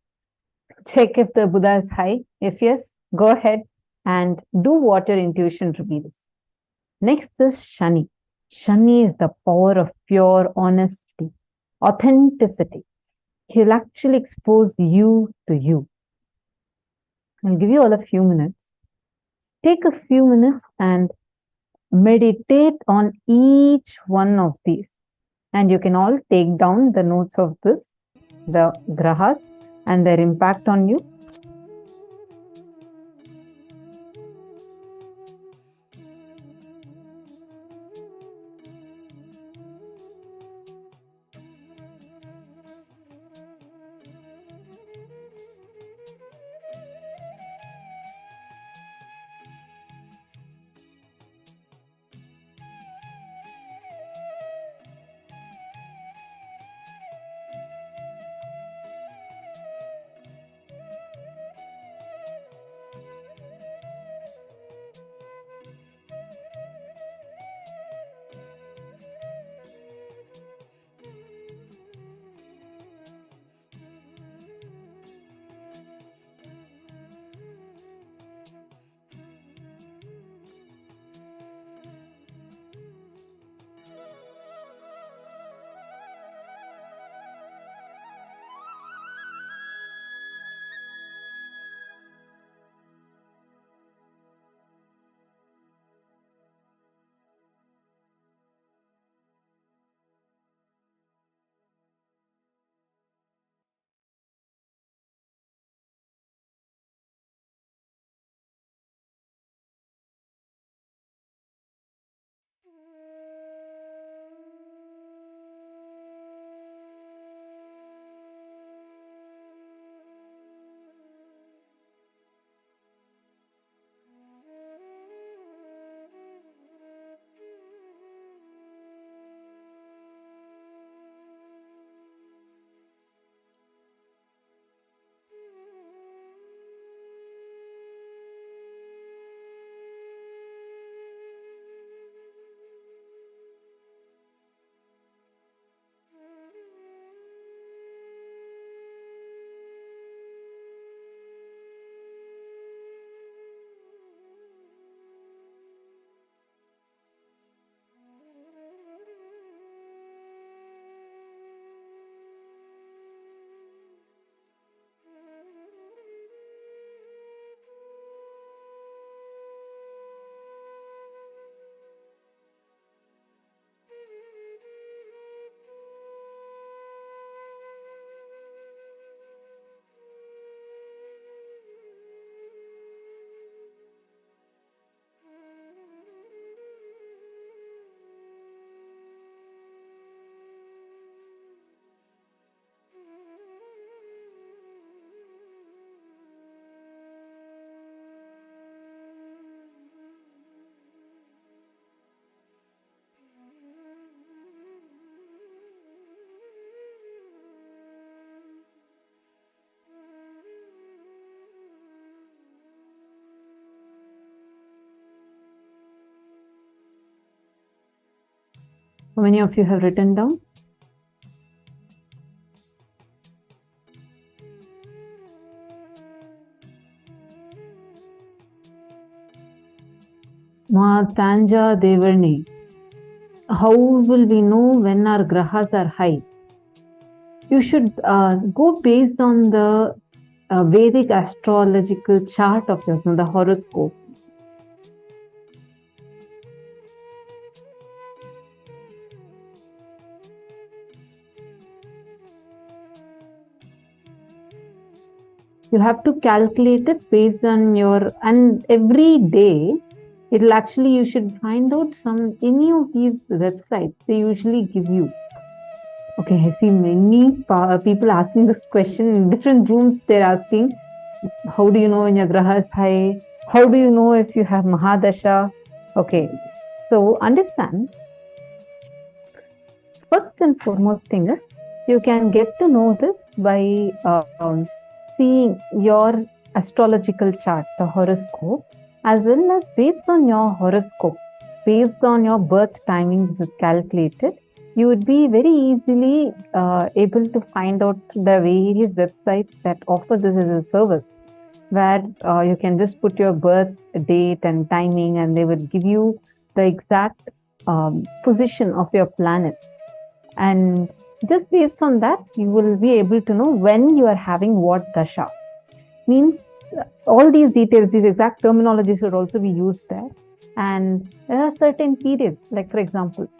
Check if the Buddha is high. If yes, go ahead and do what your intuition reveals. Next is Shani. Shani is the power of pure honesty, authenticity. He'll actually expose you to you. I'll give you all a few minutes. Take a few minutes and meditate on each one of these. And you can all take down the notes of this. the grahas and their impact on you? How many of you have written down? Ma Tanja Devarni. How will we know when our grahas are high? You should go based on the Vedic astrological chart of yours, the horoscope. You have to calculate it based on your, and every day it'll actually, you should find out any of these websites, they usually give you. Okay, I see many people asking this question in different rooms. They're asking, how do you know when your graha is high? How do you know if you have Mahadasha? Okay, so understand, first and foremost thing is, you can get to know this by seeing your astrological chart, the horoscope, as well as based on your horoscope, based on your birth timing, this is calculated. You would be very easily able to find out the various websites that offer this as a service, where you can just put your birth date and timing, and they would give you the exact position of your planets. And just based on that, you will be able to know when you are having what dasha. Means all these details, these exact terminologies should also be used there. And there are certain periods, like for example,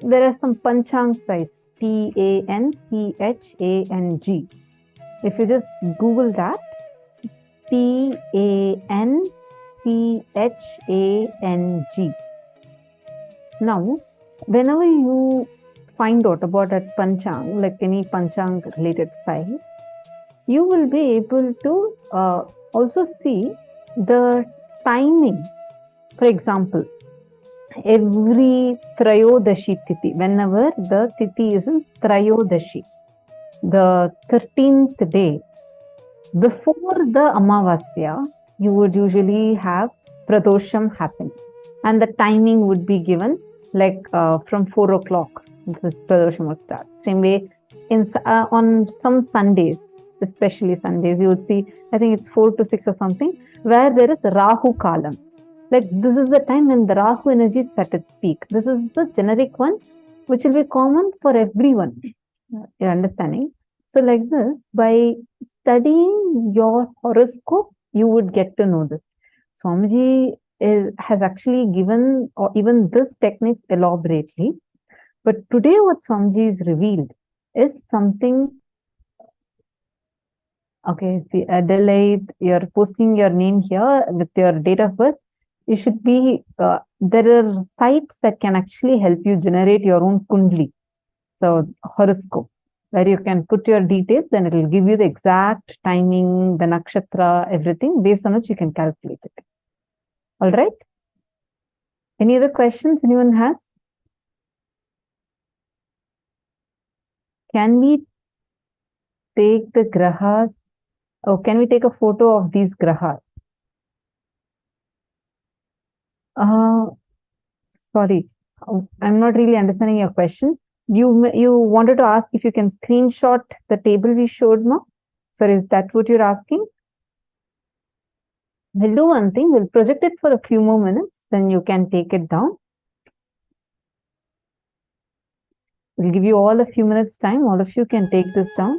there are some panchang sites. Tanchang. If you just Google that, Tanchang. Now, whenever you find out about that Panchang, like any Panchang related site, you will be able to also see the timing. For example, every Trayodashi Tithi, whenever the Tithi is in Trayodashi, the 13th day, before the Amavasya, you would usually have Pradosham happen. And the timing would be given like from 4 o'clock, this Pradosham would start. Same way, on some Sundays, especially Sundays, you would see, I think it's 4 to 6 or something, where there is Rahu Kalam. Like this is the time when the Rahu energy is at its peak. This is the generic one, which will be common for everyone. You're understanding? So like this, by studying your horoscope, you would get to know this. Swamiji has actually given or even this techniques elaborately. But today what Swamiji is revealed is something. Okay, see, Adelaide, you're posting your name here with your date of birth. You should be, there are sites that can actually help you generate your own kundli, so horoscope, where you can put your details and it will give you the exact timing, the nakshatra, everything, based on which you can calculate it. All right? Any other questions anyone has? Can we take the grahas? Oh, can we take a photo of these grahas? Sorry, I'm not really understanding your question. You wanted to ask if you can screenshot the table we showed, ma? So is that what you're asking? We'll do one thing. We'll project it for a few more minutes. Then you can take it down. We'll give you all a few minutes time. All of you can take this down.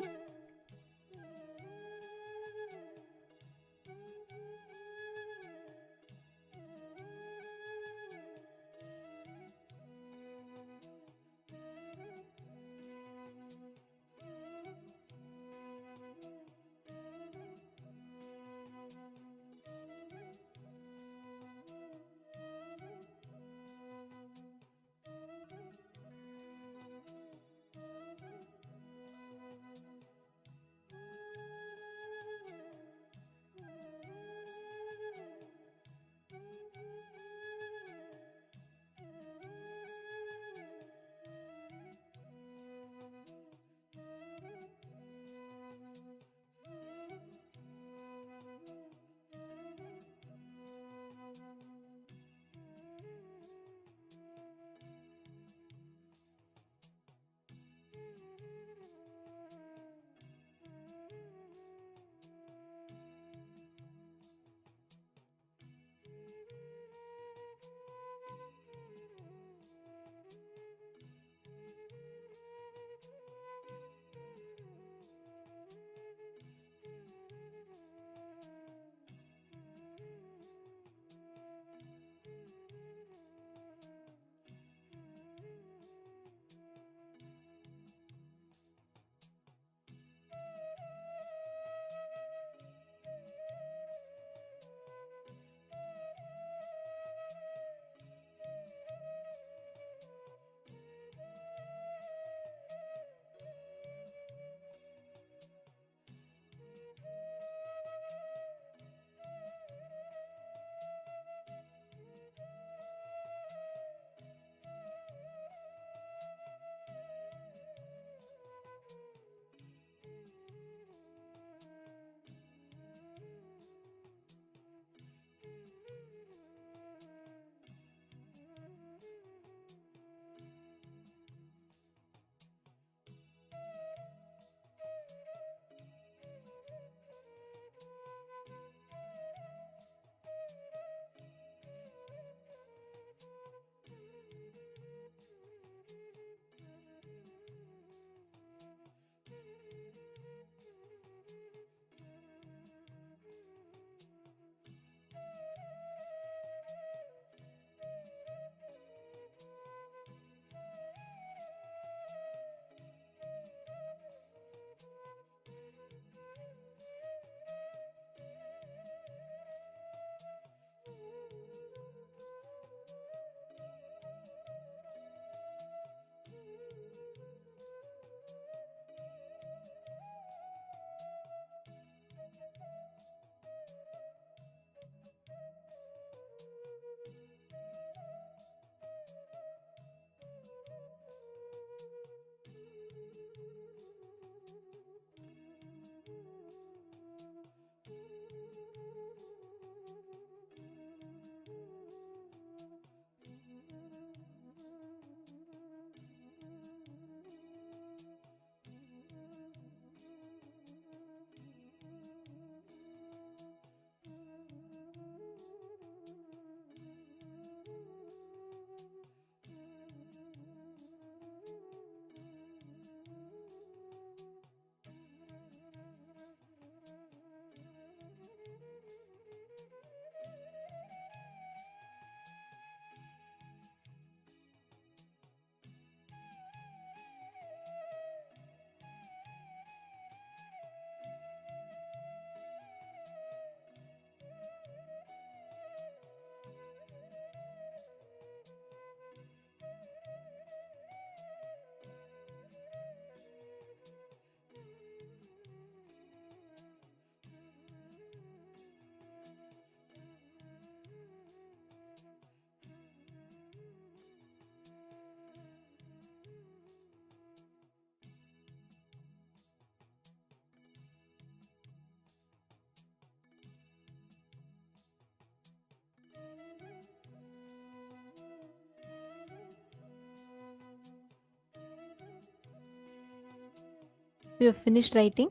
You have finished writing?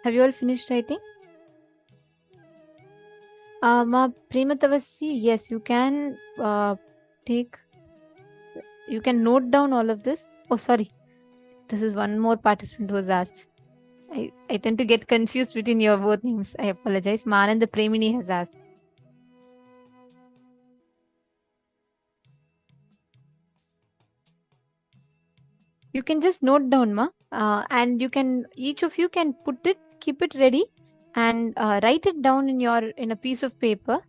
Have you all finished writing? Ma Prematavasi, yes, you can you can note down all of this. Oh, sorry. This is one more participant who was asked. I tend to get confused between your both names. I apologize. Manand Premini has asked. You can just note down, ma, and each of you can keep it ready, and write it down in a piece of paper.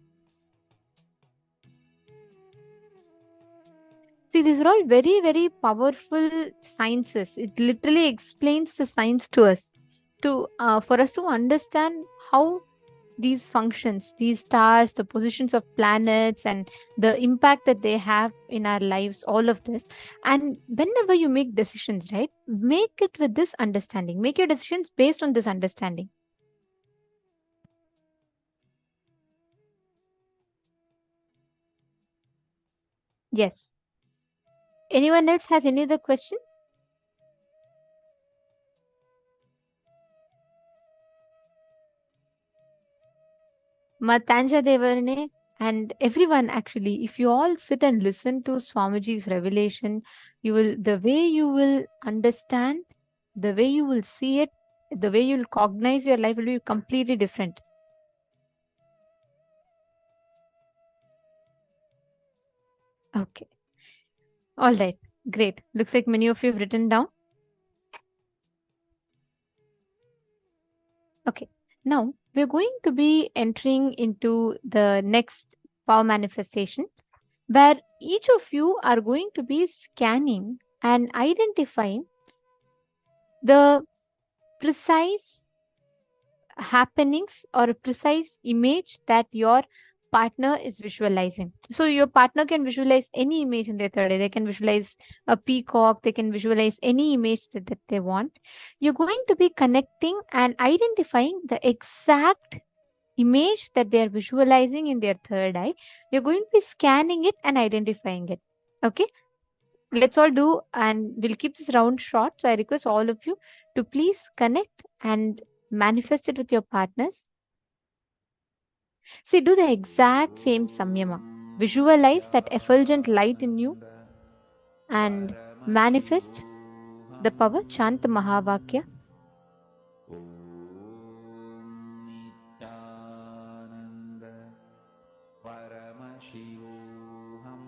See, these are all very, very powerful sciences. It literally explains the science to us, for us to understand how these functions, these stars, the positions of planets, and the impact that they have in our lives, all of this. And whenever you make decisions, right, make it with this understanding. Make your decisions based on this understanding. Yes. Anyone else has any other question? Matanja Devarne and everyone, actually, if you all sit and listen to Swamiji's revelation, the way you will understand, the way you will see it, the way you'll cognize your life will be completely different. Okay. All right. Great. Looks like many of you have written down. Okay. Now we're going to be entering into the next power manifestation, where each of you are going to be scanning and identifying the precise happenings or a precise image that your partner is visualizing. So your partner can visualize any image in their third eye. They can visualize a peacock, they can visualize any image that they want. You're going to be connecting and identifying the exact image that they are visualizing in their third eye. You're going to be scanning it and identifying it. Okay, let's all do, and we'll keep this round short. So I request all of you to please connect and manifest it with your partners. See, do the exact same samyama. Visualize that effulgent light in you and manifest the power. Chant Mahavakya. Nithyananda Paramashivoham.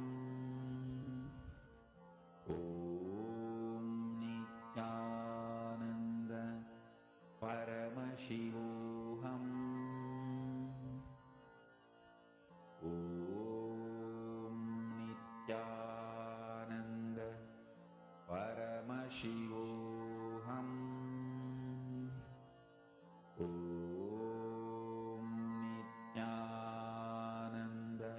Om Nithyananda Paramashivoham. Om Nithyananda Paramashivoham. Om Nithyananda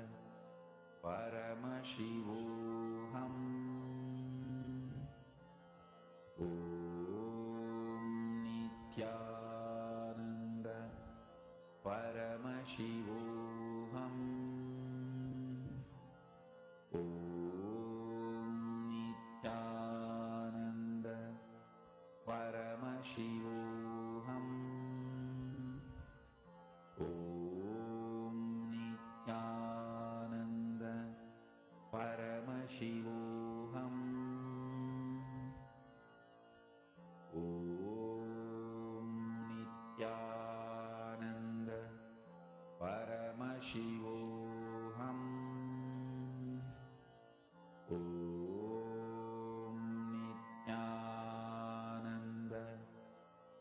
Paramashivoham. Om Nithyananda Paramashivoham. Om Nithyananda Paramashivoham. Om Nithyananda Paramashivoham. Om Nithyananda Paramashivoham. Om Nithyananda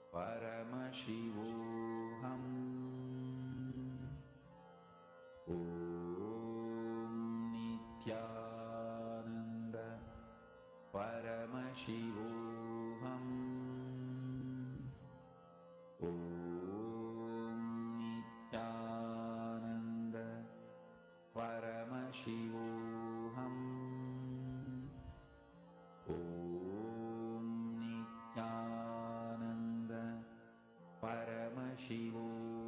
Paramashivoham. Om Nithyananda Paramashivoham. Om Nithyananda Paramashivoham. Om Nithyananda Paramashivoham.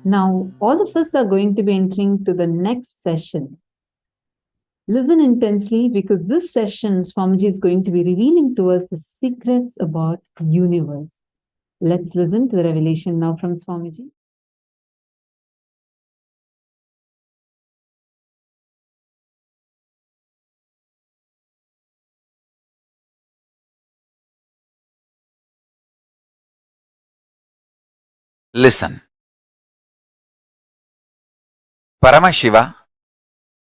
Now, all of us are going to be entering to the next session. Listen intensely because this session, Swamiji is going to be revealing to us the secrets about universe. Let's listen to the revelation now from Swamiji. Listen. Paramashiva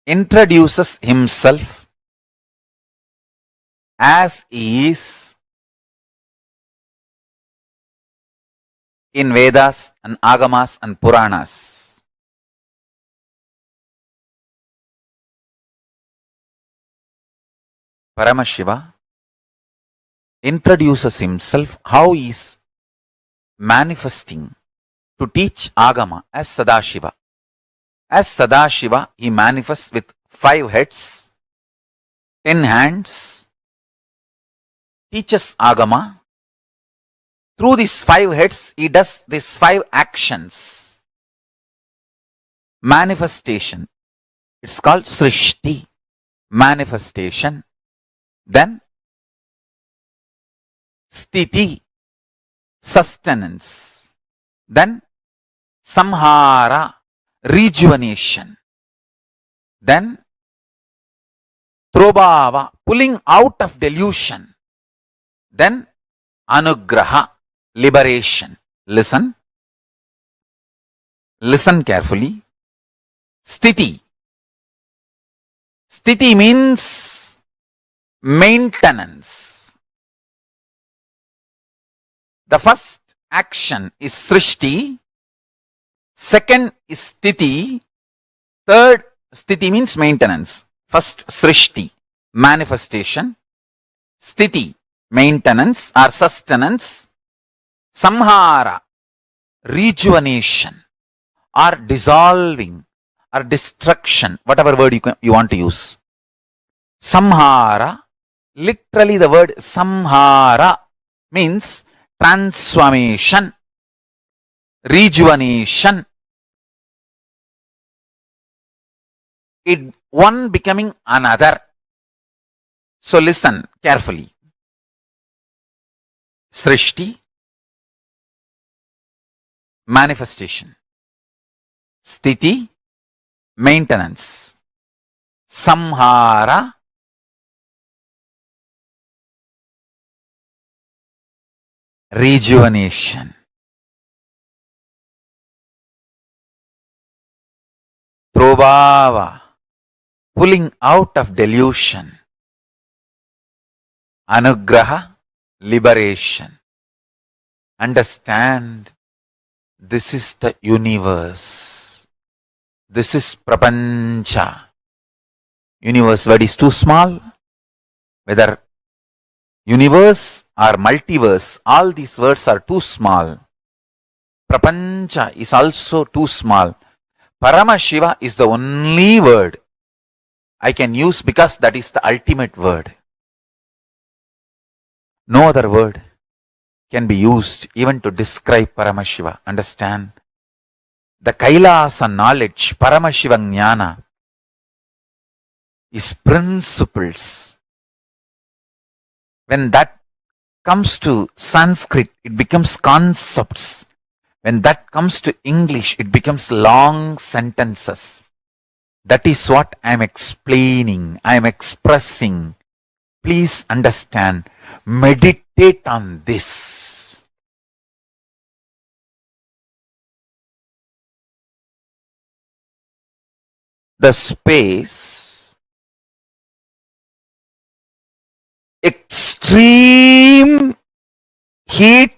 introduces himself as he is in Vedas and Agamas and Puranas. Paramashiva introduces himself how he is manifesting to teach Agama as Sadashiva. As Sadashiva, he manifests with 5 heads, 10 hands, teaches Agama. Through these 5 heads, he does these 5 actions. Manifestation. It's called Srishti. Manifestation. Then Sthiti. Sustenance. Then Samhara. Rejuvenation. Then Prabhava. Pulling out of delusion. Then Anugraha. Liberation. Listen. Listen carefully. Sthiti. Sthiti means maintenance. The first action is Srishti. Second is Sthiti. Third, Sthiti means maintenance. First, Srishti, manifestation. Sthiti, maintenance or sustenance. Samhara, rejuvenation or dissolving or destruction, whatever word you want to use. Samhara, literally the word Samhara means transformation, rejuvenation. It one becoming another. So listen carefully. Srishti, manifestation. Sthiti, maintenance. Samhara, rejuvenation. Prabhava, pulling out of delusion. Anugraha, liberation. Understand, this is the universe. This is Prapancha. Universe word is too small. Whether universe or multiverse, all these words are too small. Prapancha is also too small. Paramashiva is the only word I can use because that is the ultimate word. No other word can be used even to describe Paramashiva. Understand? The Kailasa knowledge, Paramashiva Jnana, is principles. When that comes to Sanskrit, it becomes concepts. When that comes to English, it becomes long sentences. That is what I am explaining, I am expressing. Please understand, meditate on this. The space, extreme heat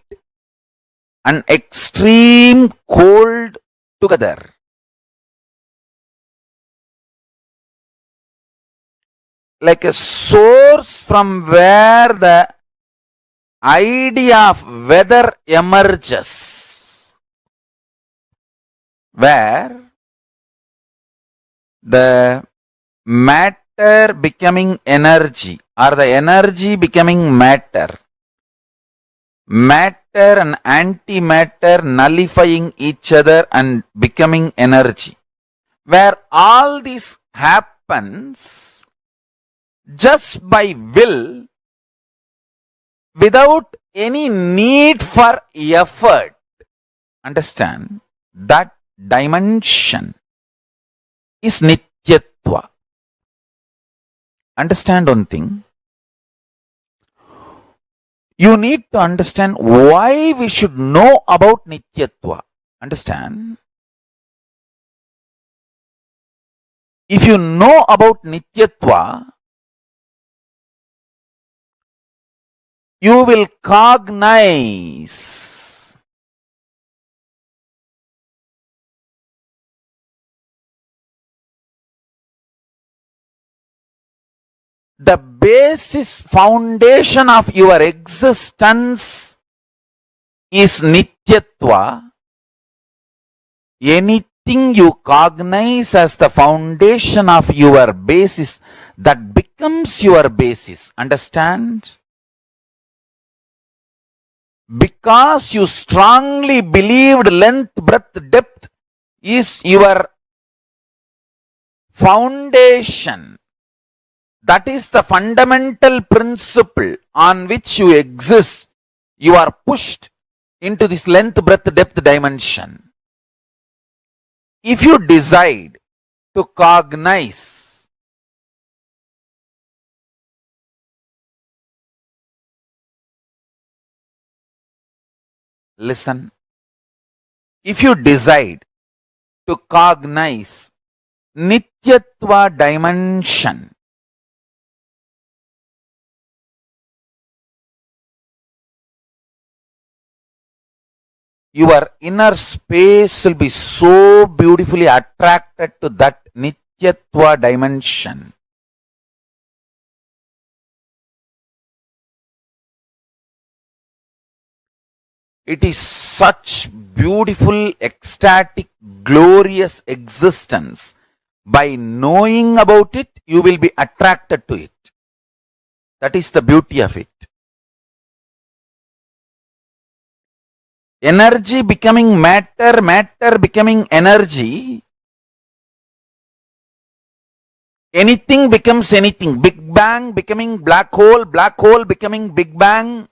and extreme cold together. Like a source from where the idea of weather emerges. Where the matter becoming energy or the energy becoming matter. matter and antimatter nullifying each other and becoming energy, where all this happens just by will without any need for effort. Understand? That dimension is Nityatva. Understand one thing. You need to understand why we should know about Nityatva. Understand? If you know about Nityatva, you will cognize the basis foundation of your existence is Nityatva. Anything you cognize as the foundation of your basis, that becomes your basis. Understand? Because you strongly believed length, breadth, depth is your foundation. That is the fundamental principle on which you exist. You are pushed into this length, breadth, depth dimension. If you decide to cognize listen, if you decide to cognize Nityatva dimension, your inner space will be so beautifully attracted to that Nityatva dimension. It is such beautiful, ecstatic, glorious existence. By knowing about it, you will be attracted to it. That is the beauty of it. Energy becoming matter, matter becoming energy. Anything becomes anything. Big Bang becoming black hole becoming Big Bang.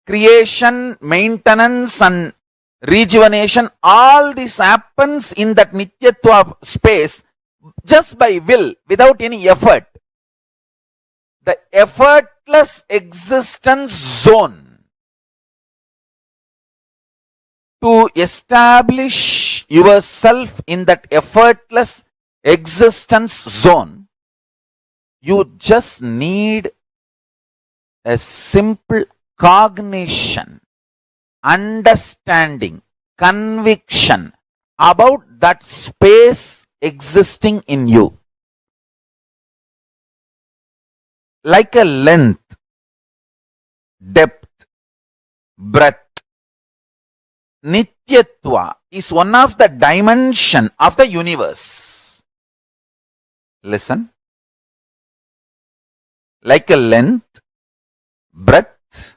Creation, maintenance and rejuvenation, all this happens in that Nityatva space just by will, without any effort. The effortless existence zone. To establish yourself in that effortless existence zone, you just need a simple cognition, understanding, conviction about that space existing in you. Like a length, depth, breadth, Nityatva is one of the dimension of the universe. Listen. Like a length, breadth,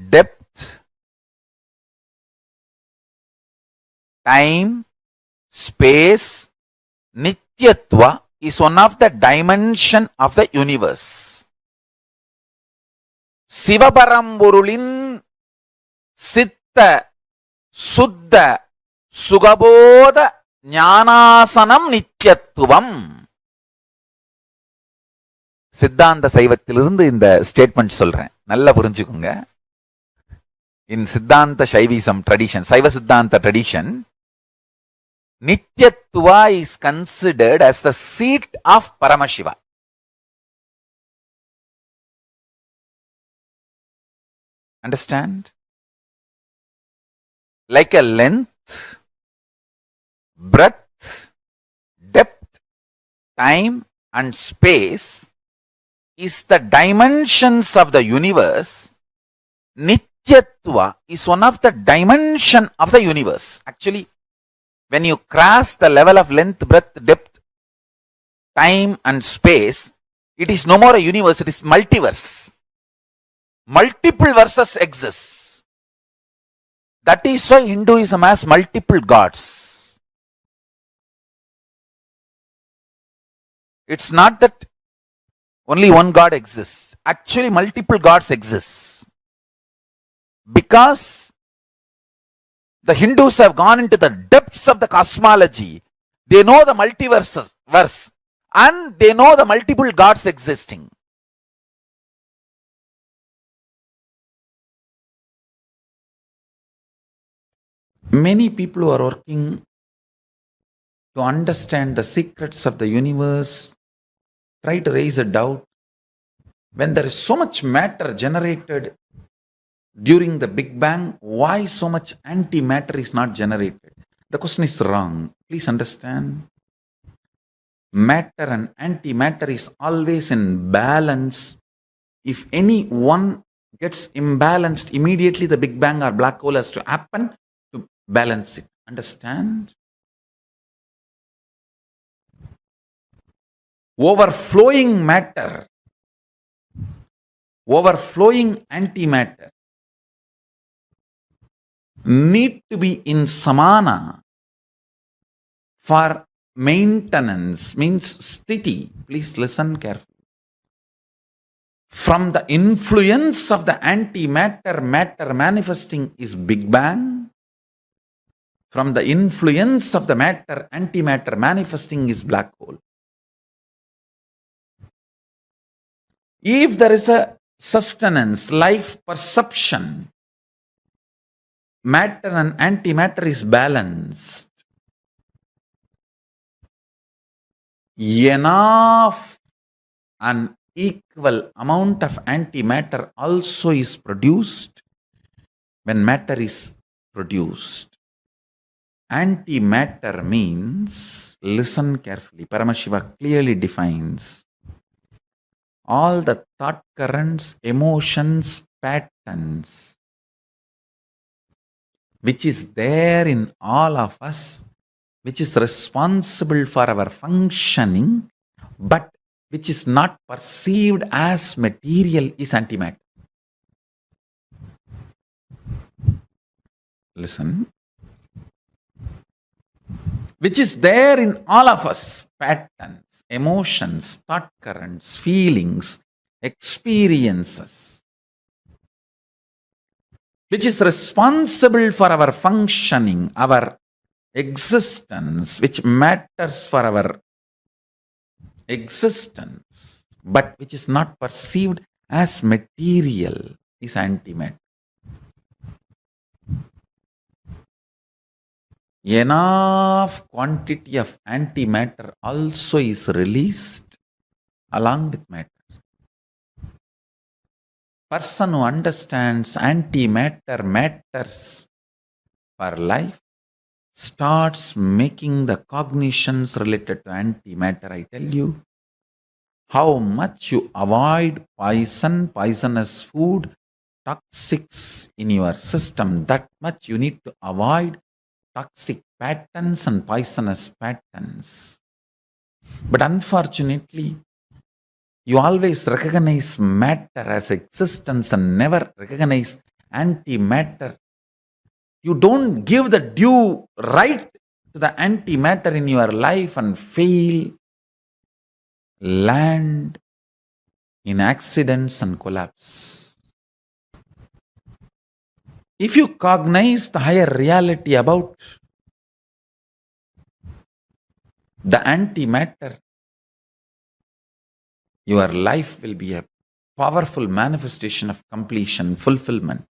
depth, time, space, Nityatva is one of the dimension of the universe. Sivaparamburulin Sitta Suddha Sugabodha Jnanasanam Nityatvam. சித்தாந்த சைவத்திலிருந்து இந்த statement சொல்றேன், நல்லா புரிஞ்சுக்குங்க. In Siddhanta Shaivism tradition, Saiva Siddhanta tradition, Nityatva is considered as the seat of Paramashiva. Understand? Like a length, breadth, depth, time and space is the dimensions of the universe. Nityatva is one of the dimension of the universe. Actually, when you cross the level of length, breadth, depth, time and space, it is no more a universe, it is multiverse. multiple verses exist. That is why Hinduism has multiple gods. It's not that only one God exists. Actually, multiple gods exist. Because the Hindus have gone into the depths of the cosmology. They know the multiverse and they know the multiple gods existing. Many people who are working to understand the secrets of the universe try to raise a doubt. When there is so much matter generated during the Big Bang, why so much antimatter is not generated? The question is wrong. Please understand. Matter and antimatter is always in balance. If any one gets imbalanced, immediately the Big Bang or black hole has to happen to balance it. Understand? Overflowing matter, overflowing antimatter need to be in samana for maintenance, means sthiti. Please listen carefully. From the influence of the antimatter, matter manifesting is Big Bang. From the influence of the matter, antimatter manifesting is black hole. If there is a sustenance, life perception, matter and antimatter is balanced, enough and equal amount of antimatter also is produced when matter is produced. Antimatter means, listen carefully, Paramashiva clearly defines all the thought currents, emotions, patterns, which is there in all of us, which is responsible for our functioning, but which is not perceived as material, is antimatter. Listen. Which is there in all of us, patterns, emotions, thought currents, feelings, experiences, which is responsible for our functioning, our existence, which matters for our existence, but which is not perceived as material, is antimatter. Enough quantity of antimatter also is released along with matter. Person who understands antimatter matters for life starts making the cognitions related to antimatter. I tell you, how much you avoid poison, poisonous food, toxics in your system, that much you need to avoid toxic patterns and poisonous patterns. But unfortunately, you always recognize matter as existence and never recognize antimatter. You don't give the due right to the antimatter in your life and fail, land in accidents and collapse. If you cognize the higher reality about the antimatter, your life will be a powerful manifestation of completion, fulfillment,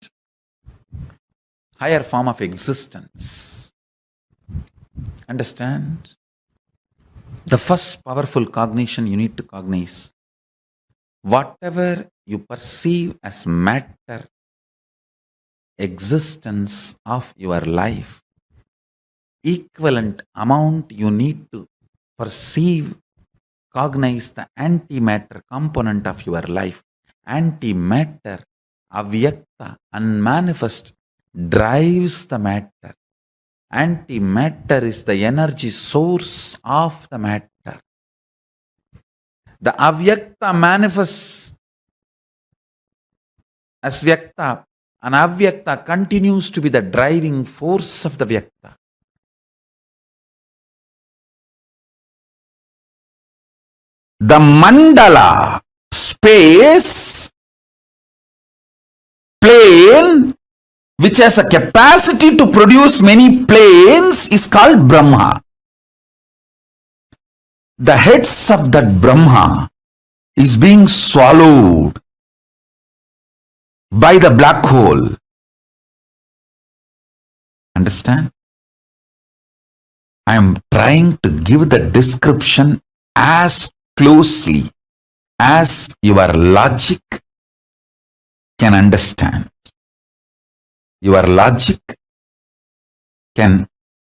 higher form of existence. Understand? The first powerful cognition you need to cognize, whatever you perceive as matter, existence of your life, equivalent amount you need to perceive, cognize the antimatter component of your life. Antimatter, avyakta, unmanifest, drives the matter. Antimatter is the energy source of the matter. The avyakta manifests as Vyakta, and Avyakta continues to be the driving force of the Vyakta. The mandala, space, plane, which has a capacity to produce many planes, is called Brahma. The heads of that Brahma is being swallowed by the black hole. Understand? I am trying to give the description as closely as your logic can understand. Your logic can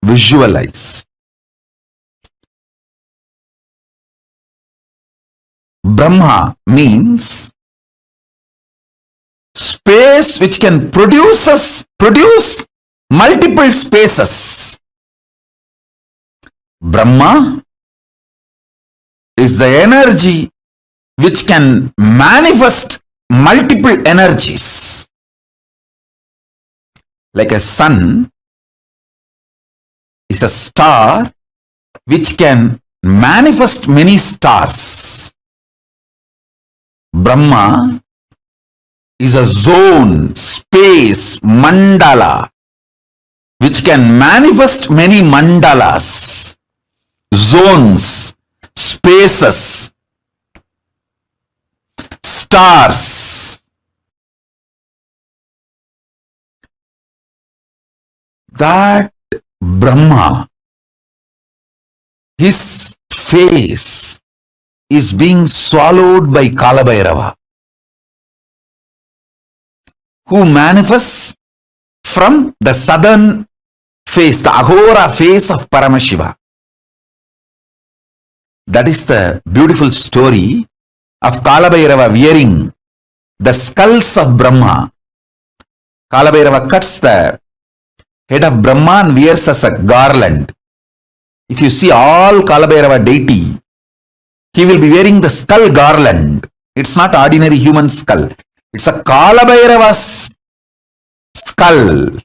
visualize. Brahma means space which can produce multiple spaces. Brahma is the energy which can manifest multiple energies. Like a sun is a star which can manifest many stars. Brahma is a zone, space, mandala, which can manifest many mandalas, zones, spaces, stars. That Brahma, his face is being swallowed by Kalabhairava, who manifests from the southern face, the Ahora face of Paramashiva. That is the beautiful story of Kalabhairava wearing the skulls of Brahma. Kalabhairava cuts the head of Brahma and wears as a garland. If you see all Kalabhairava deity, he will be wearing the skull garland. It's not ordinary human skull. It's a Kalabhairava's skull.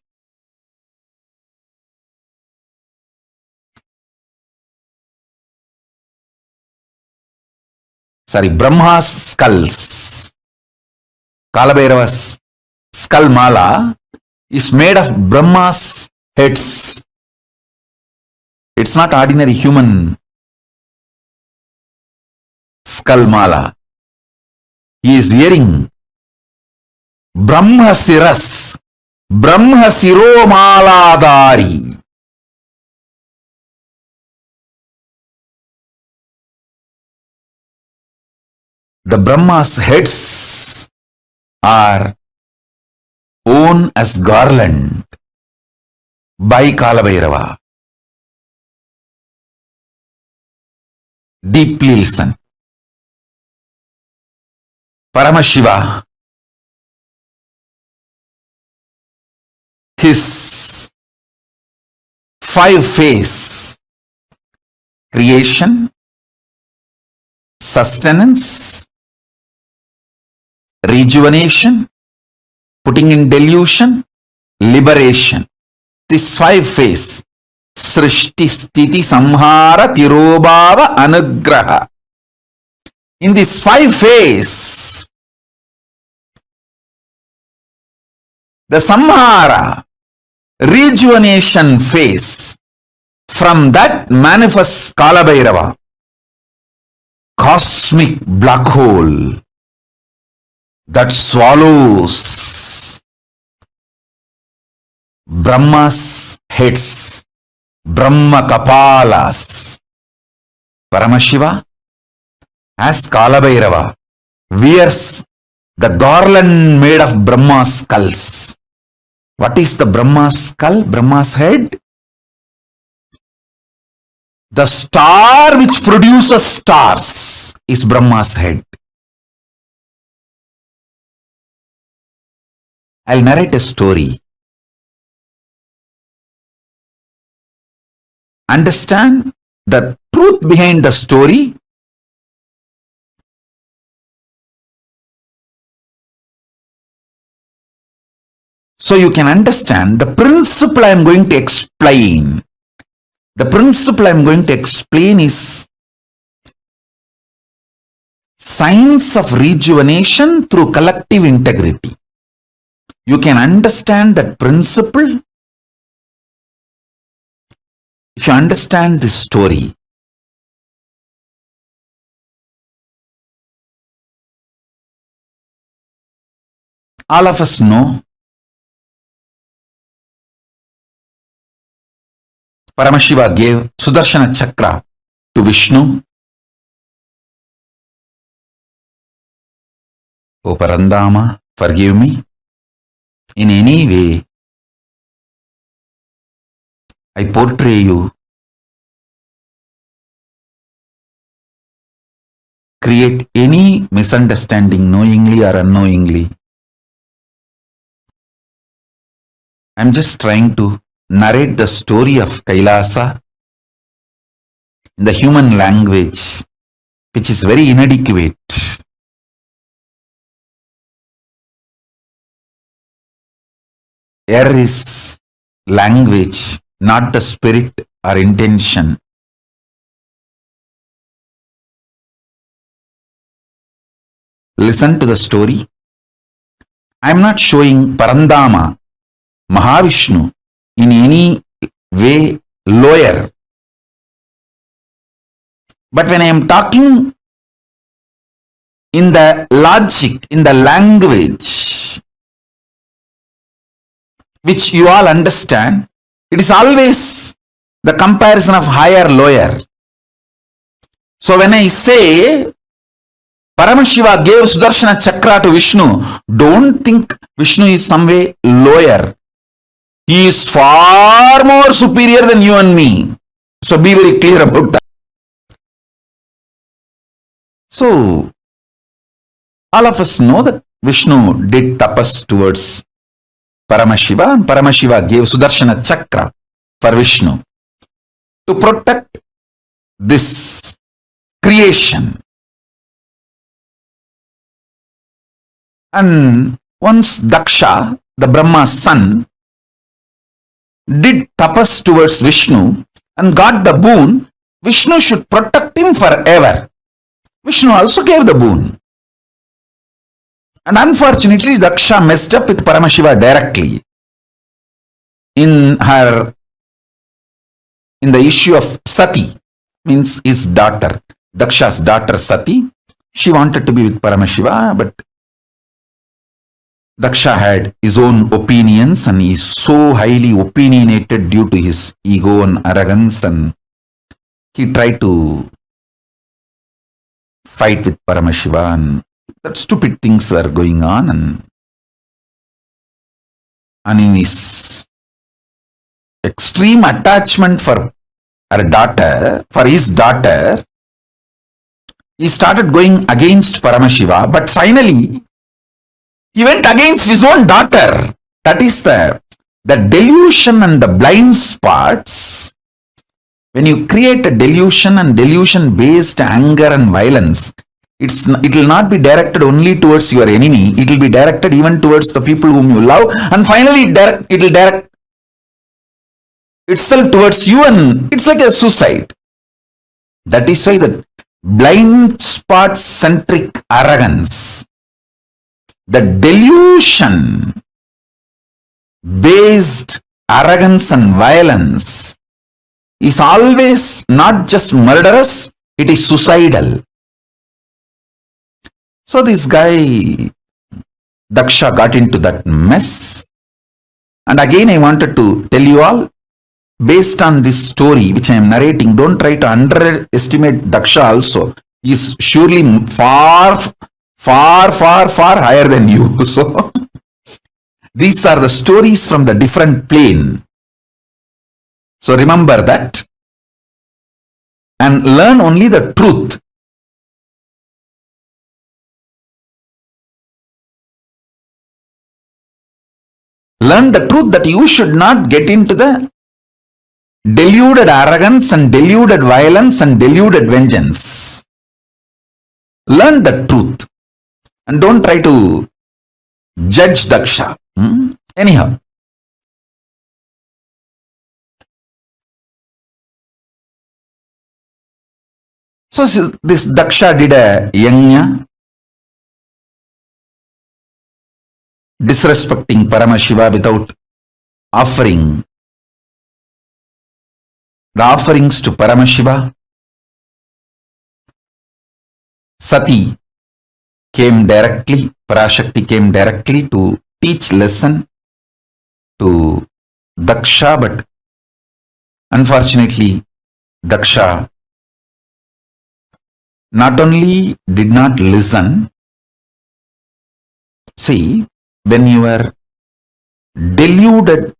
Sorry, Brahma's skulls. Kalabhairava's skull mala is made of Brahma's heads. It's not ordinary human skull mala. He is wearing Brahma Siras, Brahma Siromaladari. The Brahma's heads are worn as garland by Kalabhairava. Deeply listen. Paramashiva, his five-phase creation, sustenance, rejuvenation, putting in delusion, liberation. This five-phase, Srishti, Sthiti, Samhara, Tirobhava, Anugraha. In this five-phase, the Samhara, rejuvenation phase, from that manifests Kalabhairava, cosmic black hole that swallows Brahma's heads, Brahma Kapalas. Paramashiva, as Kalabhairava, wears the garland made of Brahma's skulls. What is the Brahma's skull, Brahma's head? The star which produces stars is Brahma's head. I'll narrate a story. Understand the truth behind the story. So you can understand the principle I am going to explain. The principle I am going to explain is science of rejuvenation through collective integrity. You can understand that principle if you understand this story. All of us know Paramashiva gave Sudarshana Chakra to Vishnu. O Parandama, forgive me. In any way, I portray you, create any misunderstanding knowingly or unknowingly. I'm just trying to narrate the story of Kailasa in the human language, which is very inadequate. Air is language, not the spirit or intention. Listen to the story. I'm not showing Parandama, Mahavishnu, in any way lower. But when I am talking in the logic, in the language, which you all understand, it is always the comparison of higher, lower. So when I say Paramashiva gave Sudarshana Chakra to Vishnu, don't think Vishnu is some way lower. He is far more superior than you and me. So be very clear about that. So, all of us know that Vishnu did tapas towards Paramashiva, and Paramashiva gave Sudarshana Chakra for Vishnu to protect this creation. And once Daksha, the Brahma's son, did tapas towards Vishnu and got the boon, Vishnu should protect him forever. Vishnu also gave the boon. And unfortunately, Daksha messed up with Paramashiva directly in the issue of Sati, means his daughter, Daksha's daughter Sati. She wanted to be with Paramashiva, but Daksha had his own opinions and he is so highly opinionated due to his ego and arrogance, and he tried to fight with Paramashiva, and that stupid things were going on, and in his extreme attachment for his daughter, he started going against Paramashiva, but finally he went against his own daughter. That is the delusion and the blind spots. When you create a delusion and delusion-based anger and violence, it will not be directed only towards your enemy. It will be directed even towards the people whom you love, and finally it will direct itself towards you, and it's like a suicide. That is why the blind spot-centric arrogance, the delusion-based arrogance and violence is always not just murderous, it is suicidal. So this guy, Daksha, got into that mess. And again I wanted to tell you all, based on this story which I am narrating, don't try to underestimate Daksha also. He is surely far higher than you. So these are the stories from the different plane. So remember that and learn only the truth. Learn the truth that you should not get into the deluded arrogance and deluded violence and deluded vengeance. Learn the truth and don't try to judge Daksha. Anyhow, so this Daksha did a yajna, disrespecting Paramashiva without offering the offerings to Paramashiva. Sati came directly, Parashakti came directly to teach lesson to Daksha, but unfortunately Daksha not only did not listen. See, when your deluded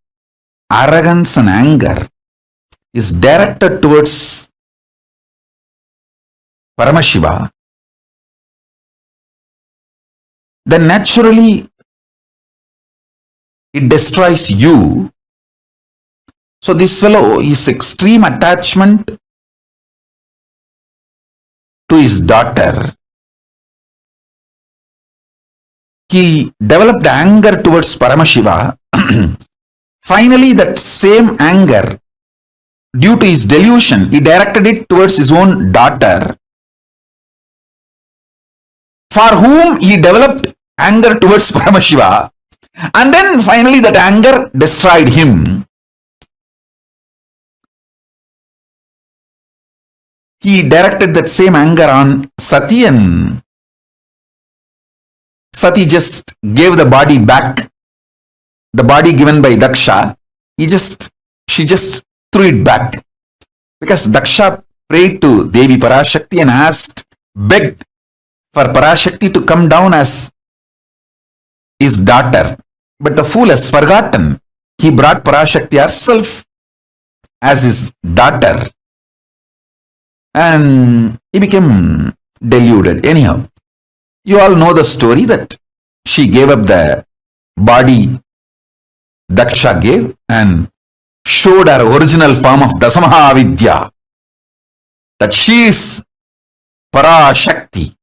arrogance and anger is directed towards Paramashiva, then naturally it destroys you. So this fellow is extreme attachment to his daughter. He developed anger towards Paramashiva. Finally, that same anger, due to his delusion, he directed it towards his own daughter, for whom he developed anger towards Paramashiva, and then finally that anger destroyed him. He directed that same anger on Sati, and Sati just gave the body back, the body given by Daksha. She just threw it back, because Daksha prayed to Devi Parashakti and begged for Parashakti to come down as his daughter. But the fool has forgotten. He brought Parashakti herself as his daughter, and he became deluded. Anyhow, you all know the story that she gave up the body Daksha gave and showed her original form of Dasamahavidya, that she is Parashakti.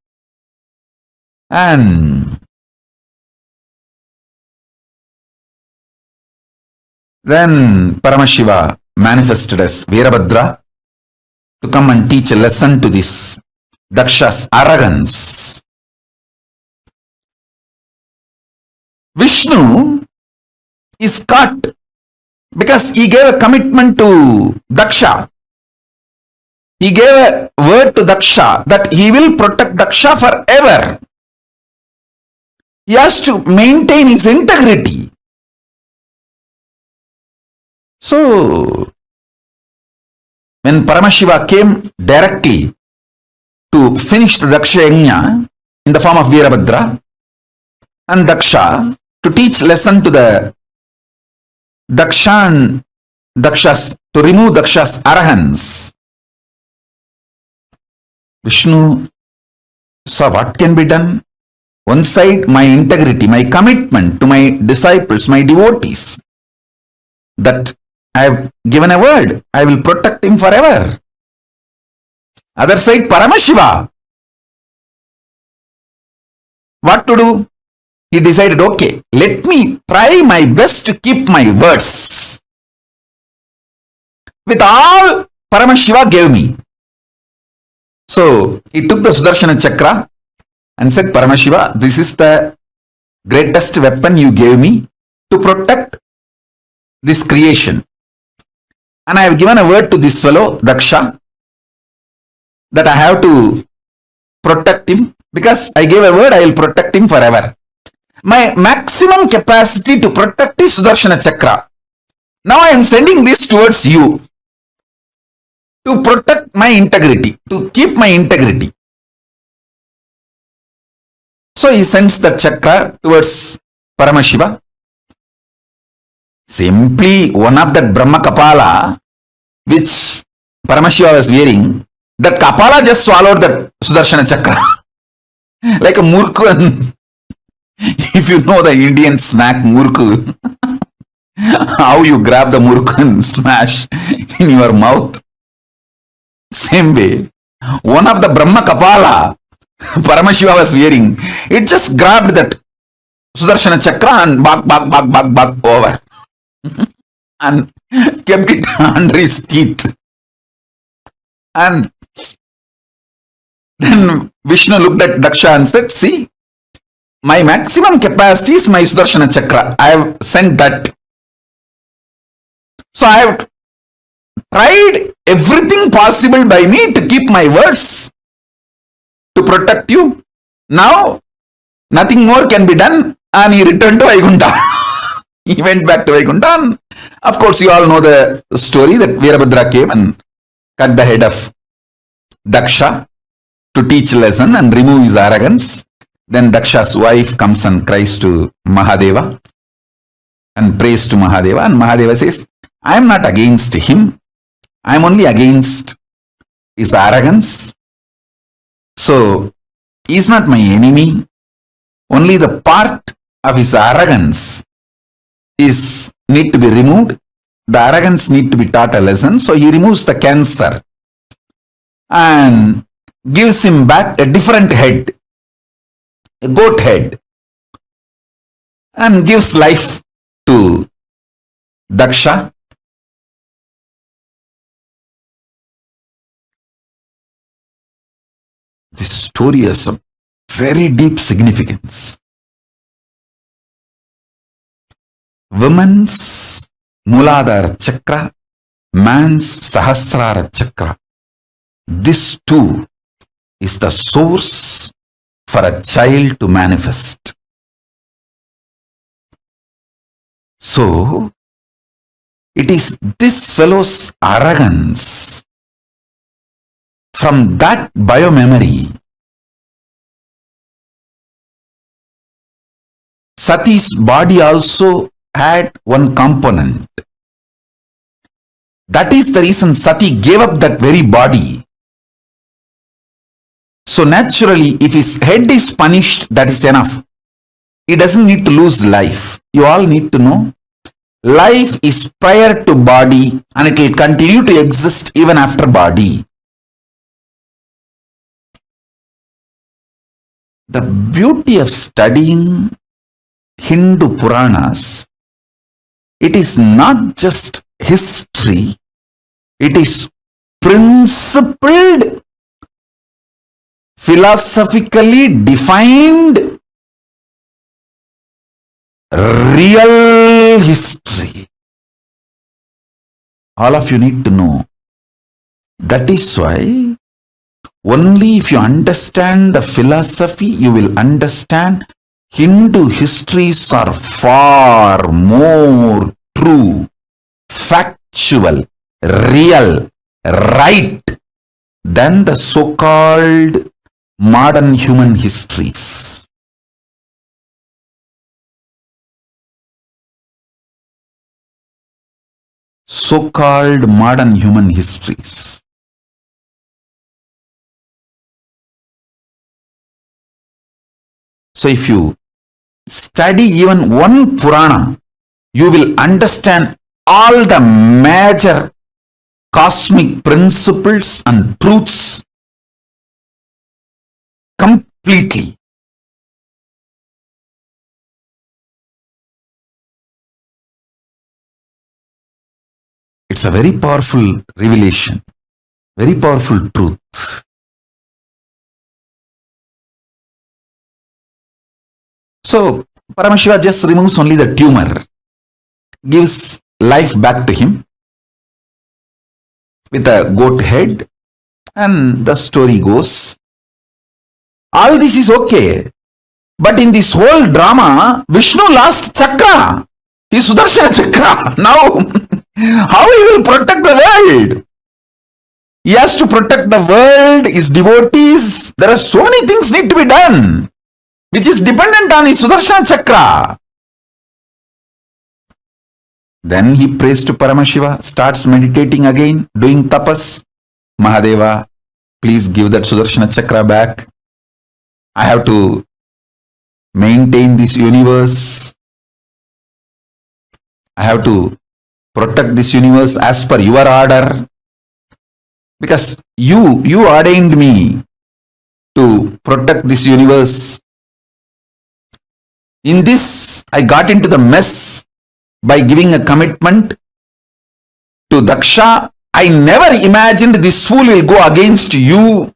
And then Paramashiva manifested as Veerabhadra to come and teach a lesson to this Daksha's arrogance. Vishnu is caught because he gave a commitment to Daksha. He gave a word to Daksha that he will protect Daksha forever. He has to maintain his integrity. So, when Paramashiva came directly to finish the Daksha Yajna in the form of Veerabhadra, and Daksha to teach lesson to the Daksha and Daksha's, to remove Daksha's arrogance, Vishnu saw what can be done. One side, my integrity, my commitment to my disciples, my devotees, that I have given a word, I will protect him forever. Other side, Paramashiva. What to do? He decided, okay, let me try my best to keep my words. With all Paramashiva gave me. So, he took the Sudarshana Chakra and said, Paramashiva, this is the greatest weapon you gave me to protect this creation. And I have given a word to this fellow, Daksha, that I have to protect him, because I gave a word, I will protect him forever. My maximum capacity to protect is Sudarshana Chakra. Now I am sending this towards you to protect my integrity, to keep my integrity. So he sends the chakra towards Paramashiva. Simply one of that Brahma Kapala, which Paramashiva was wearing, that Kapala just swallowed that Sudarshana Chakra. Like a murku. And if you know the Indian snack murku, how you grab the murku and smash in your mouth. Same way, one of the Brahma Kapala Paramashiva was wearing, it just grabbed that Sudarshana Chakra and bak over. And kept it under his teeth. And then Vishnu looked at Daksha and said, see, my maximum capacity is my Sudarshana Chakra. I have sent that. So I have tried everything possible by me to keep my words, to protect you. Now, nothing more can be done, and he returned to Vaikuntha. He went back to Vaikuntha, and of course you all know the story that Veerabhadra came and cut the head of Daksha to teach lesson and remove his arrogance. Then Daksha's wife comes and cries to Mahadeva and prays to Mahadeva, and Mahadeva says, I am not against him, I am only against his arrogance. So he is not my enemy. Only the part of his arrogance is need to be removed. The arrogance need to be taught a lesson. So he removes the cancer and gives him back a different head, a goat head, and gives life to Daksha. This story has a very deep significance. Women's Muladhara Chakra, man's Sahasrara Chakra. This too is the source for a child to manifest. So, it is this fellow's arrogance, from that biomemory, Sati's body also had one component. That is the reason Sati gave up that very body. So naturally, if his head is punished, that is enough. He doesn't need to lose life. You all need to know, life is prior to body and it will continue to exist even after body. The beauty of studying Hindu Puranas, it is not just history, it is principled, philosophically defined, real history. All of you need to know. That is why only if you understand the philosophy, you will understand Hindu histories are far more true, factual, real, right than the so-called modern human histories. So-called modern human histories. So if you study even one Purana, you will understand all the major cosmic principles and truths completely. It's a very powerful revelation, very powerful truth. So Paramashiva just removes only the tumor, gives life back to him with a goat head, and the story goes. All this is okay, but in this whole drama, Vishnu lost chakra, his Sudarshana chakra. Now, how he will protect the world? He has to protect the world, his devotees. There are so many things need to be done, which is dependent on his Sudarshana chakra. Then he prays to Paramashiva, starts meditating again, doing tapas. Mahadeva, please give that Sudarshana chakra back. I have to maintain this universe. I have to protect this universe as per your order. Because you ordained me to protect this universe. In this, I got into the mess by giving a commitment to Daksha. I never imagined this fool will go against you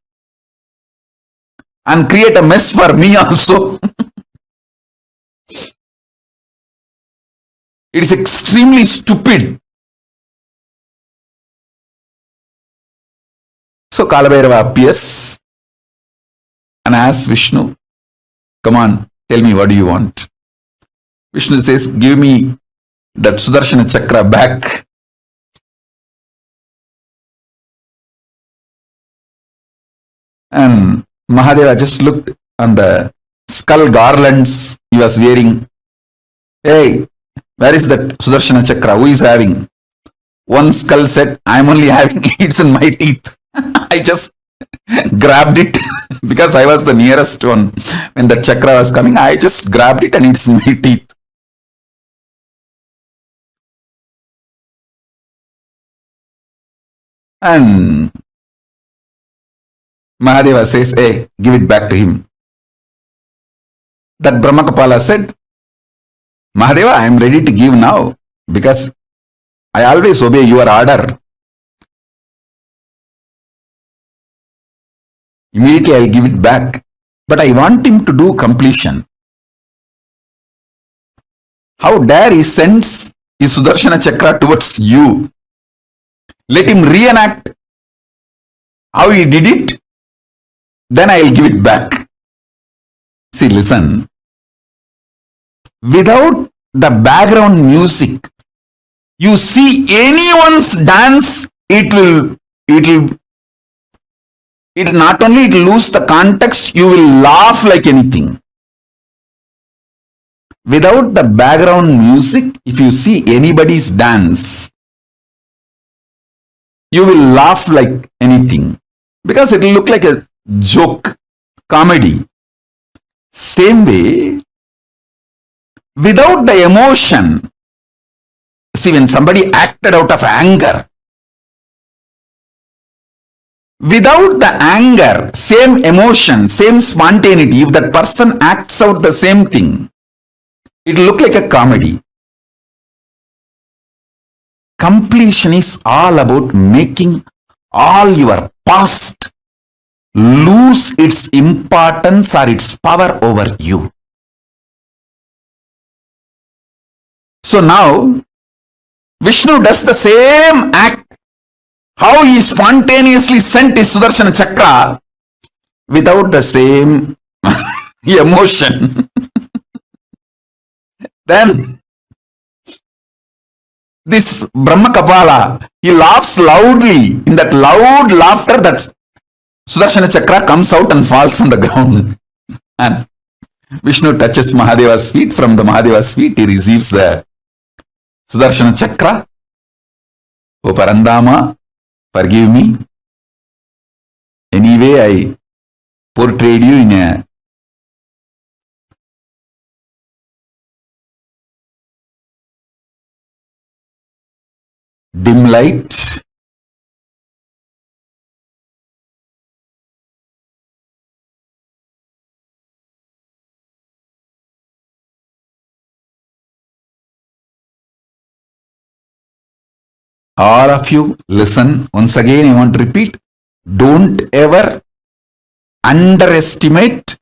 and create a mess for me also. It is extremely stupid. So Kalabhairava appears and asks Vishnu, come on, tell me, what do you want? Vishnu says, give me that Sudarshana Chakra back. And Mahadeva just looked on the skull garlands he was wearing. Hey, where is that Sudarshana Chakra? Who is having? One skull said, I am only having it's in my teeth. I just grabbed it because I was the nearest one. When the chakra was coming, I just grabbed it and it's in my teeth. And Mahadeva says, hey, give it back to him. That Brahmakapala said, Mahadeva, I am ready to give now because I always obey your order. Immediately I will give it back. But I want him to do completion. How dare he sends his Sudarshana Chakra towards you? Let him reenact how he did it. Then I will give it back. See, listen. Without the background music, you see anyone's dance, it not only it lose the context, you will laugh like anything. Without the background music, if you see anybody's dance, you will laugh like anything because it will look like a joke, comedy. Same way, without the emotion, see, when somebody acted out of anger, without the anger, same emotion, same spontaneity, if that person acts out the same thing, it will look like a comedy. Completion is all about making all your past lose its importance or its power over you. So now, Vishnu does the same act. How he spontaneously sent his Sudarshana Chakra without the same emotion. Then this Brahmakapala, he laughs loudly. In that loud laughter, that Sudarshana Chakra comes out and falls on the ground. And Vishnu touches Mahadeva's feet. From the Mahadeva's feet, he receives the Sudarshana Chakra. O Parandama, forgive me. Anyway, I portrayed you in a dim light. All of you, listen. Once again, I want to repeat. Don't ever underestimate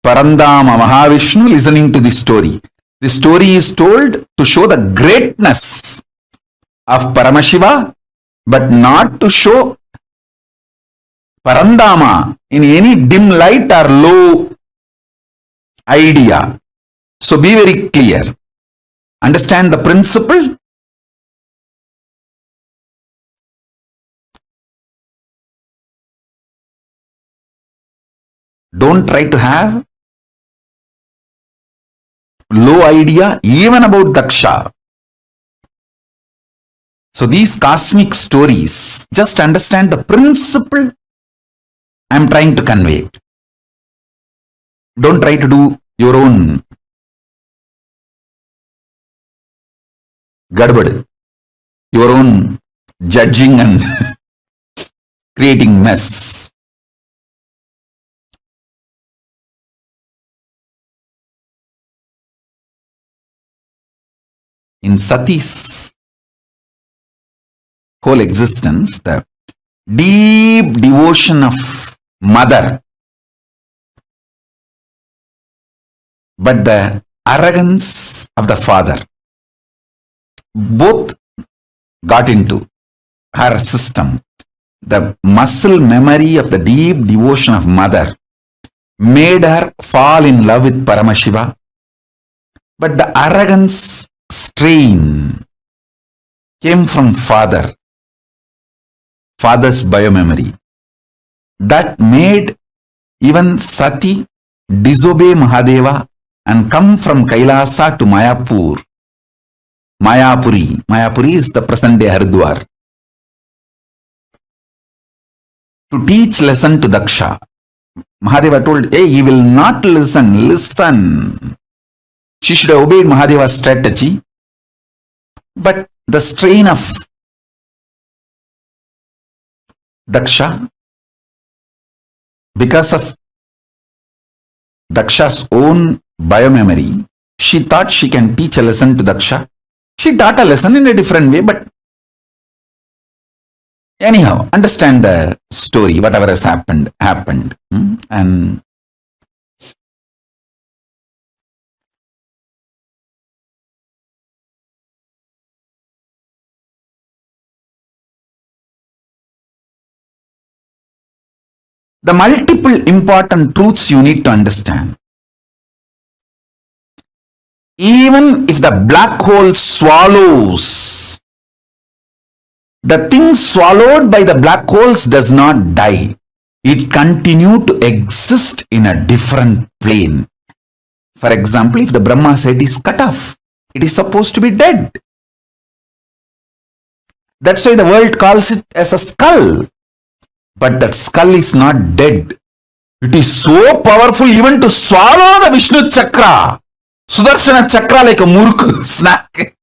Parandama Mahavishnu listening to this story. This story is told to show the greatness of Paramashiva, but not to show Parandama in any dim light or low idea. So be very clear. Understand the principle. Don't try to have low idea even about Daksha. So these cosmic stories, just understand the principle I am trying to convey. Don't try to do your own gadbad, your own judging and creating mess. in Sati's whole existence, the deep devotion of mother, but the arrogance of the father, both got into her system. The muscle memory of the deep devotion of mother made her fall in love with Paramashiva, but the arrogance strain came from father's biomemory. That made even Sati disobey Mahadeva and come from Kailasa to Mayapur. Mayapuri is the present day Haridwar, to teach lesson to Daksha. Mahadeva told, hey, he will not listen. She should have obeyed Mahadeva's strategy. But the strain of Daksha, because of Daksha's own biomemory, she thought she can teach a lesson to Daksha. She taught a lesson in a different way, but anyhow, understand the story, whatever has happened. And the multiple important truths you need to understand. Even if the black hole swallows, the thing swallowed by the black holes does not die. It continues to exist in a different plane. For example, if the Brahma's head is cut off, it is supposed to be dead. That's why the world calls it as a skull. But that skull is not dead. It is so powerful even to swallow the Vishnu chakra, Sudarshana chakra, like a muruk snack.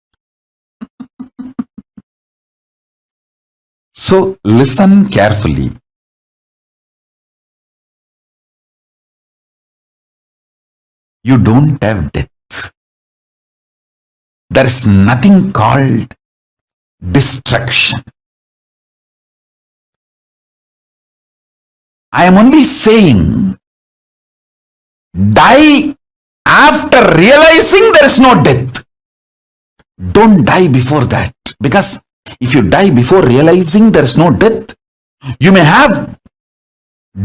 So listen carefully. You don't have death. There is nothing called destruction. I am only saying, die after realizing there is no death. Don't die before that. Because if you die before realizing there is no death, you may have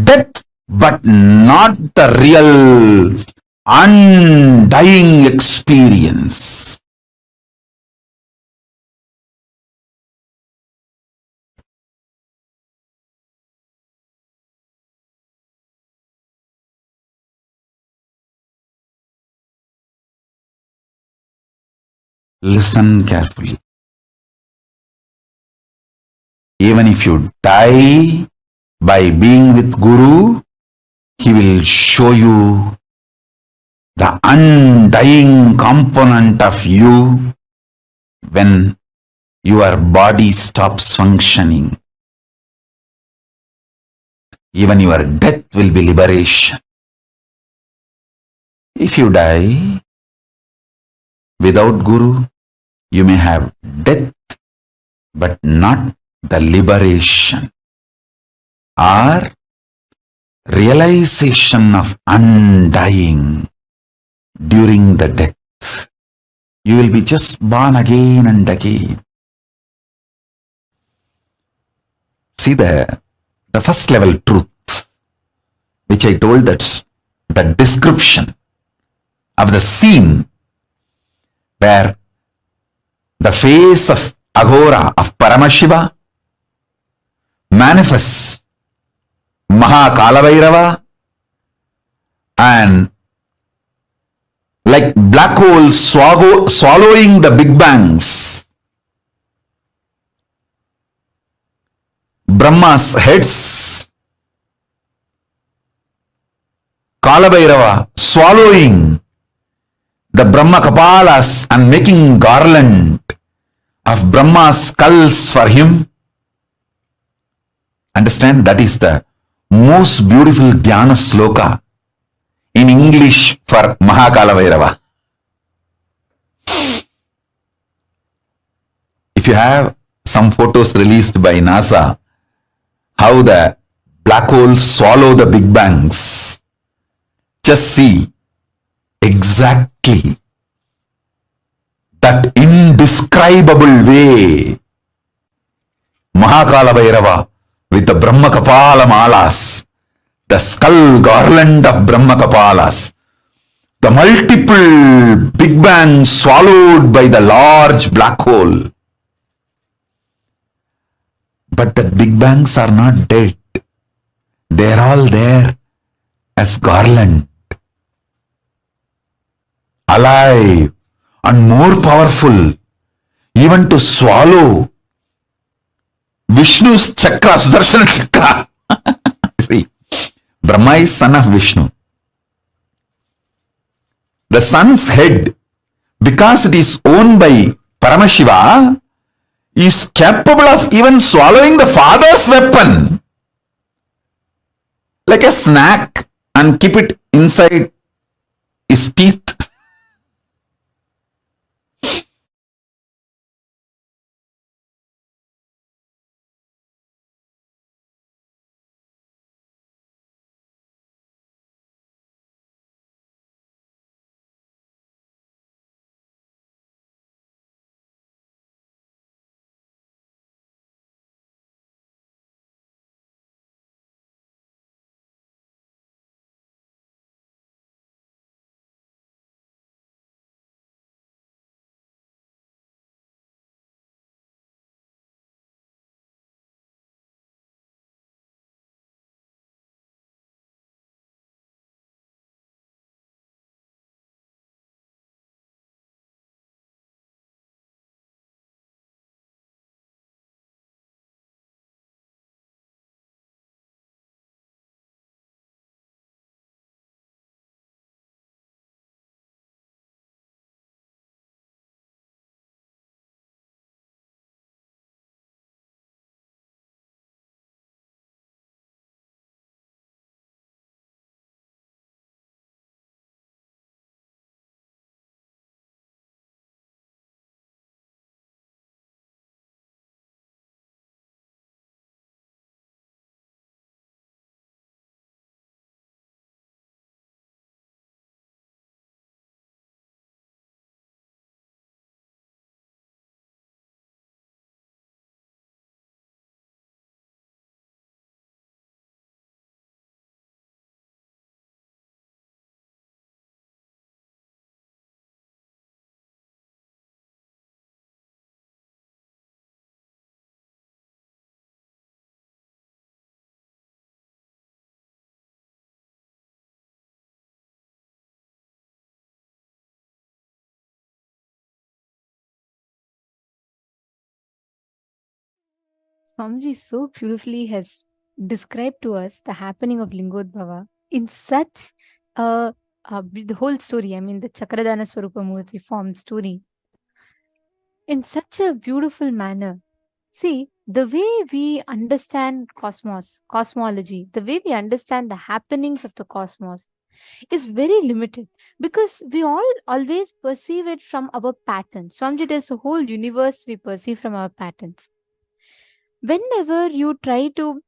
death, but not the real undying experience. Listen carefully. Even if you die by being with Guru, he will show you the undying component of you when your body stops functioning. Even your death will be liberation. If you die without Guru, you may have death, but not the liberation or realization of undying during the death. You will be just born again and again. See the first level truth, which I told, that's the description of the scene where the face of Aghora, of Paramashiva, manifests Mahakalavhairava, and like black holes swallowing the big bangs, Brahma's heads, Kalabhairava swallowing the Brahma Kapalas and making garland of Brahma's skulls for him. Understand, that is the most beautiful Dhyana sloka in English for Mahakalavhairava. you have some photos released by NASA, how the black holes swallow the big bangs, just see exactly that indescribable way Mahakala Bhairava with the Brahma Kapala Malas, the skull garland of Brahma Kapalas, the multiple big bangs swallowed by the large black hole. But the big bangs are not dead. They are all there as garland, alive and more powerful, even to swallow Vishnu's chakra, Sudarshana chakra. See, Brahma is son of Vishnu. The sun's head, because it is owned by Paramashiva, is capable of even swallowing the father's weapon like a snack and keep it inside his teeth. Swamiji so beautifully has described to us the happening of Lingodbhava in such the whole story, I mean the Chakradana Swarupa Murti form story, in such a beautiful manner. See, the way we understand cosmology, the way we understand the happenings of the cosmos is very limited because we all always perceive it from our patterns. Swamiji, there's a whole universe we perceive from our patterns. Whenever you try to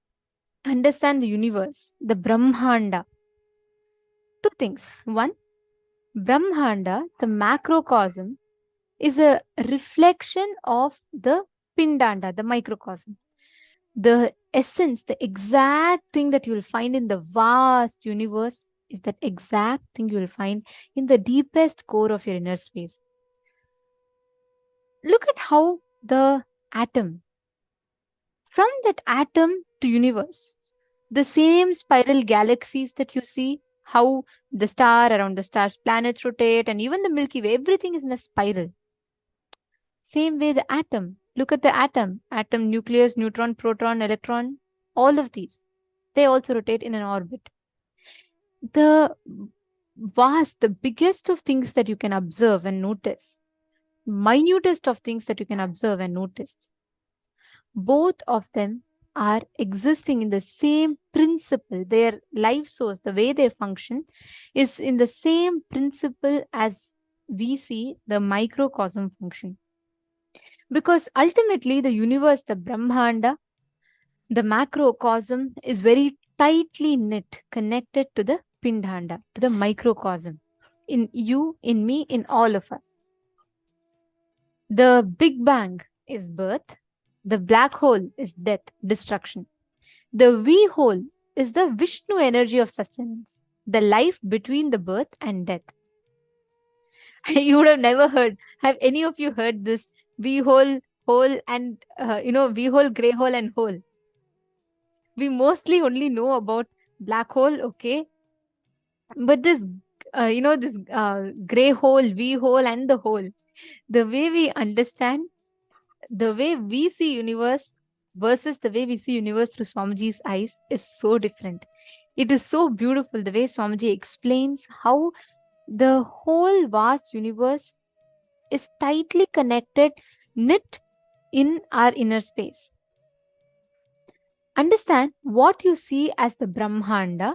understand the universe, the Brahmanda, two things. One, Brahmanda, the macrocosm, is a reflection of the Pindanda, the microcosm. The essence, the exact thing that you will find in the vast universe is that exact thing you will find in the deepest core of your inner space. Look at how the atom, from that atom to universe, the same spiral galaxies that you see, how the star around the stars, planets rotate, and even the Milky Way, everything is in a spiral. Same way the atom. Look at the atom, nucleus, neutron, proton, electron, all of these. They also rotate in an orbit. The vast, the biggest of things that you can observe and notice, minutest of things that you can observe and notice, both of them are existing in the same principle. Their life source, the way they function, is in the same principle as we see the microcosm function. Because ultimately the universe, the Brahmanda, the macrocosm is very tightly knit, connected to the Pindanda, to the microcosm, in you, in me, in all of us. The Big Bang is birth, the black hole is death, destruction. The V hole is the Vishnu energy of sustenance, the life between the birth and death. You would have never heard. Have any of you heard this V hole, hole, and V hole, gray hole, and hole? We mostly only know about black hole, okay? But this, this gray hole, V hole, and the hole, the way we understand, the way we see universe versus the way we see universe through Swamiji's eyes is so different. It is so beautiful the way Swamiji explains how the whole vast universe is tightly connected, knit in our inner space. Understand what you see as the Brahmanda,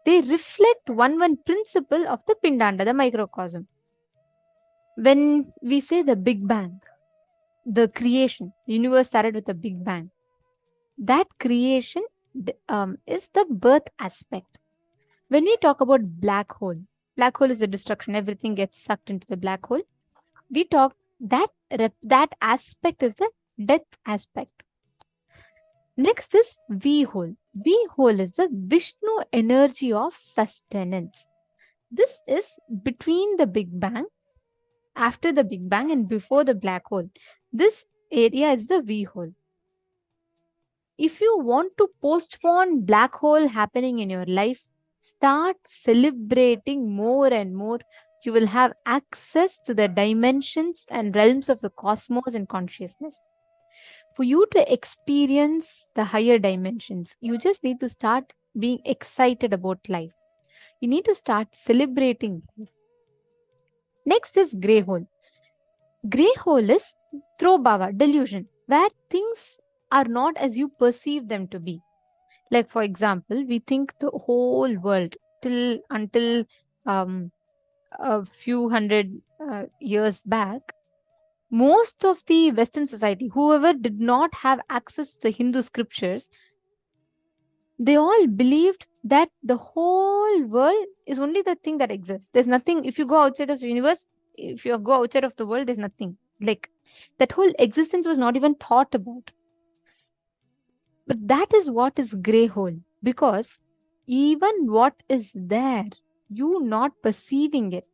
they reflect one principle of the Pindanda, the microcosm. When we say the Big Bang, the creation, the universe started with a Big Bang. That creation is the birth aspect. When we talk about black hole is the destruction, everything gets sucked into the black hole. We talk that aspect is the death aspect. Next is V hole. V hole is the Vishnu energy of sustenance. This is between the Big Bang, after the Big Bang, and before the black hole. This area is the V hole. If you want to postpone black hole happening in your life, start celebrating more and more. You will have access to the dimensions and realms of the cosmos and consciousness. For you to experience the higher dimensions, you just need to start being excited about life. You need to start celebrating life. Next is gray hole. Gray hole is throwbhava, delusion, where things are not as you perceive them to be. Like, for example, we think the whole world until a few hundred years back, most of the Western society, whoever did not have access to the Hindu scriptures, they all believed that the whole world is only the thing that exists. There's nothing. If you go outside of the universe, if you go outside of the world, there's nothing. Like, that whole existence was not even thought about. But that is what is gray hole, because even what is there, you not perceiving it,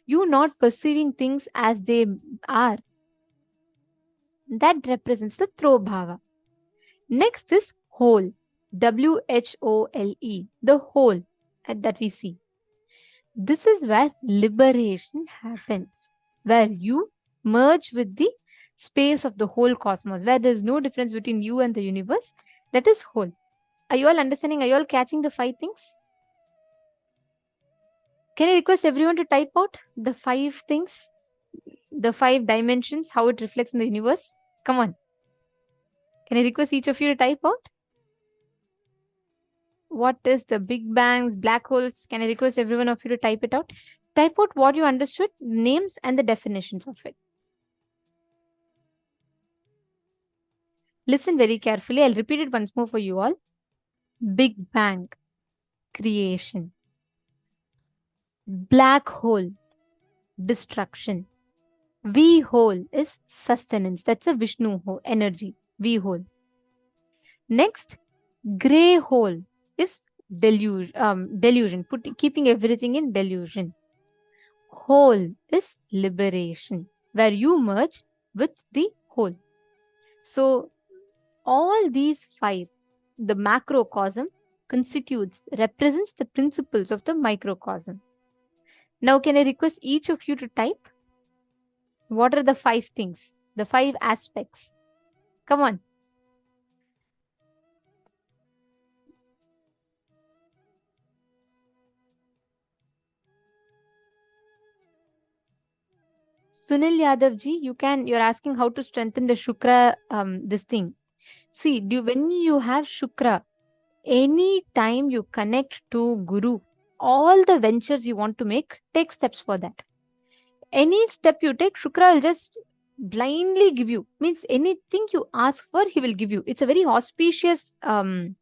you not perceiving things as they are, that represents the throwbhava. Next is whole, WHOLE, the whole that we see. This is where liberation happens, where you merge with the space of the whole cosmos, where there is no difference between you and the universe. That is whole. Are you all understanding? Are you all catching the 5 things? Can I request everyone to type out the 5 things, the 5 dimensions, how it reflects in the universe? Come on. Can I request each of you to type out? What is the Big Bangs, black holes? Can I request every one of you to type it out? Type out what you understood, names and the definitions of it. Listen very carefully. I'll repeat it once more for you all. Big Bang, creation. Black hole, destruction. V hole is sustenance. That's a Vishnu energy, V hole. Next, gray hole is delusion, keeping everything in delusion. Whole is liberation, where you merge with the whole. So all these 5, the macrocosm represents the principles of the microcosm. Now, can I request each of you to type? What are the 5 things, the 5 aspects? Come on. Sunil Yadav ji, you're asking how to strengthen the Shukra, this thing. See, when you have Shukra, any time you connect to Guru, all the ventures you want to make, take steps for that. Any step you take, Shukra will just blindly give you. Means anything you ask for, he will give you. It's a very auspicious graha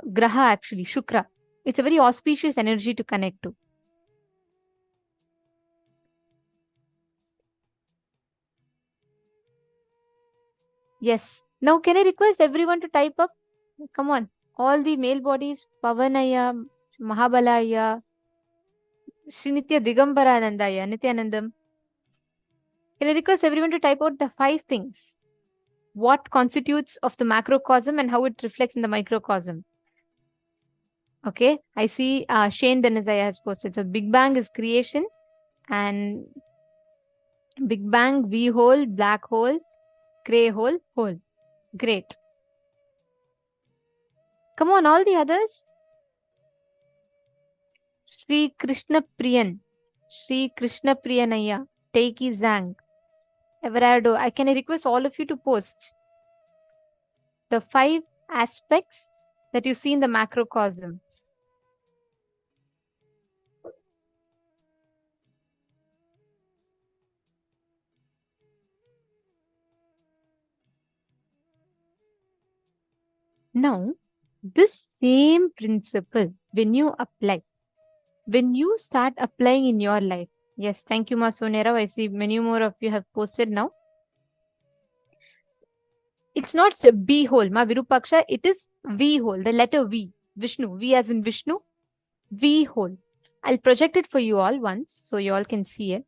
actually, Shukra. It's a very auspicious energy to connect to. Yes. Now, can I request everyone to type up? Come on. All the male bodies, Pavanaya, Mahabalaya, Srinitya Digambaranandaya, Nithyanandam. Can I request everyone to type out the 5 things? What constitutes of the macrocosm and how it reflects in the microcosm? Okay. I see Shane Denizaya has posted. So, Big Bang is creation and Big Bang, V hole, black hole, gray hole, hole. Great. Come on, all the others. Sri Krishna Priyan, Sri Krishna Priyanaya, Teiki Zhang, Everardo. Can I request all of you to post the 5 aspects that you see in the macrocosm? Now, this same principle, when you start applying in your life. Yes, thank you, Masonera. I see many more of you have posted now. It's not B whole, Ma Virupaksha. It is V whole, the letter V. Vishnu, V as in Vishnu, V whole. I'll project it for you all once so you all can see it.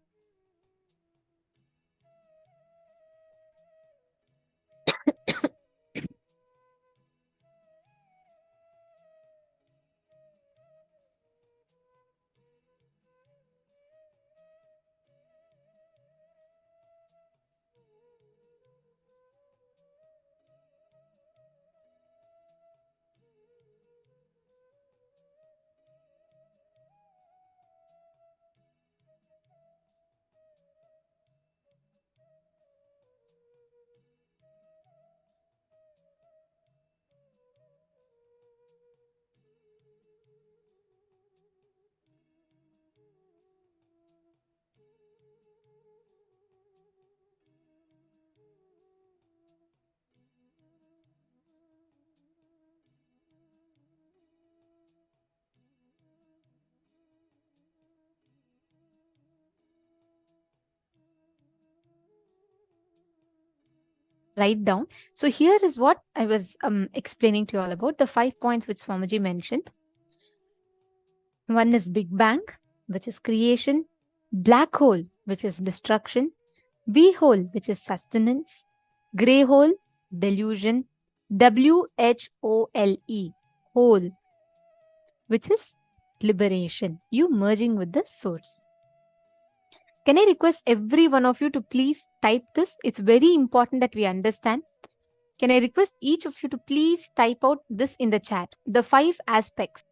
Write down. So here is what I was explaining to you all about the 5 points which Swamiji mentioned. One is Big Bang, which is creation, black hole, which is destruction, V hole, which is sustenance, gray hole, delusion, WHOLE, hole, which is liberation, you merging with the source. Can I request every one of you to please type this? It's very important that we understand. Can I request each of you to please type out this in the chat, the 5 aspects.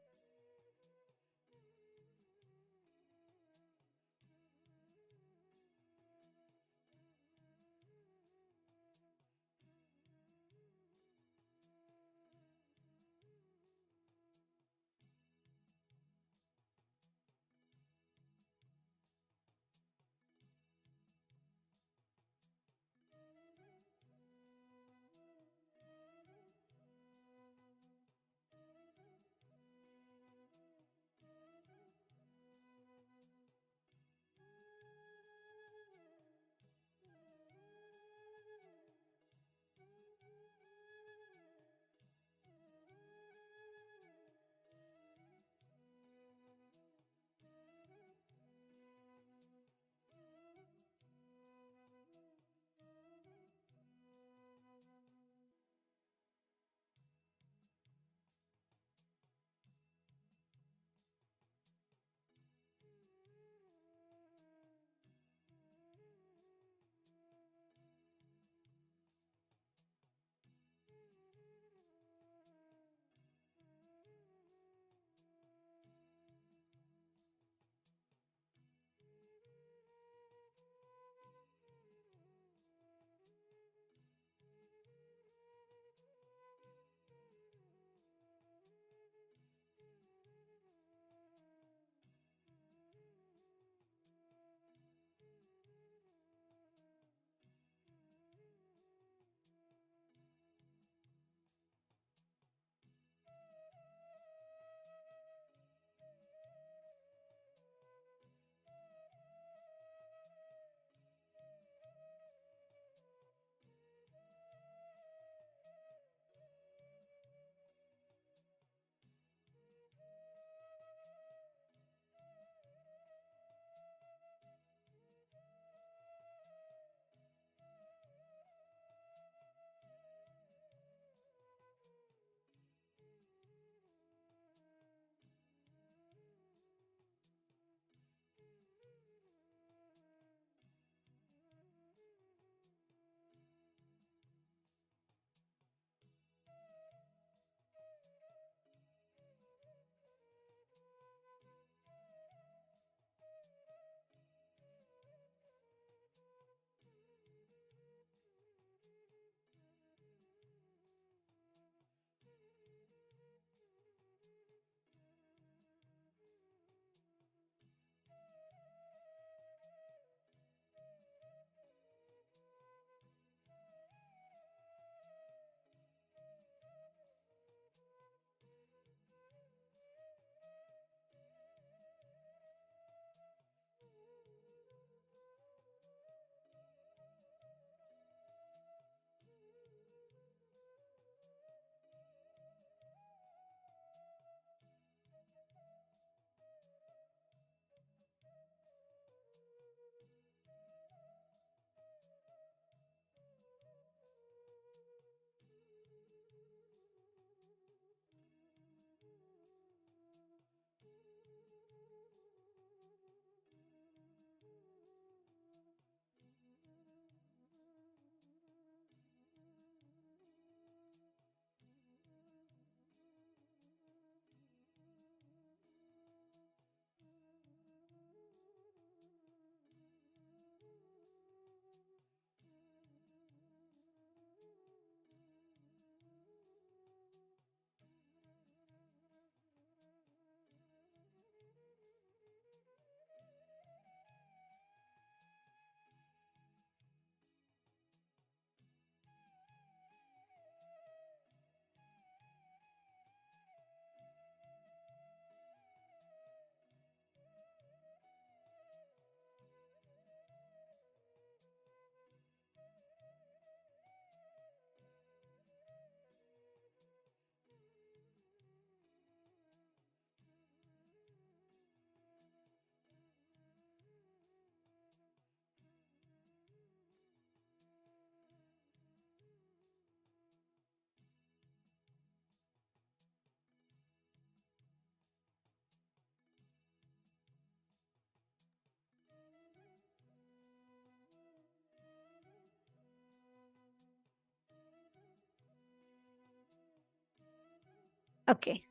Okay.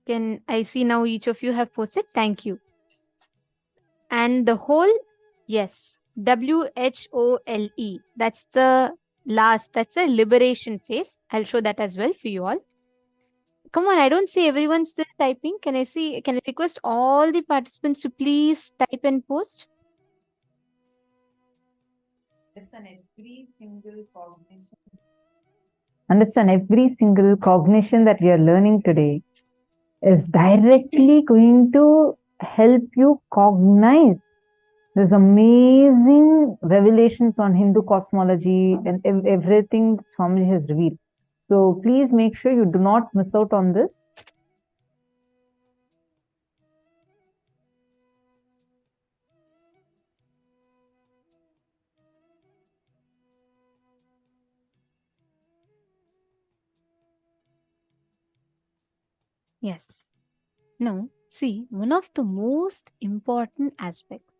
Can I see now each of you have posted? Thank you. And the whole, yes, WHOLE. That's the last, that's the liberation phase. I'll show that as well for you all. Come on, I don't see everyone still typing. Can I request all the participants to please type and post? Understand, every single cognition that we are learning today is directly going to help you cognize. There's amazing revelations on Hindu cosmology and everything Swamiji has revealed. So please make sure you do not miss out on this. Yes. Now, see, one of the most important aspects.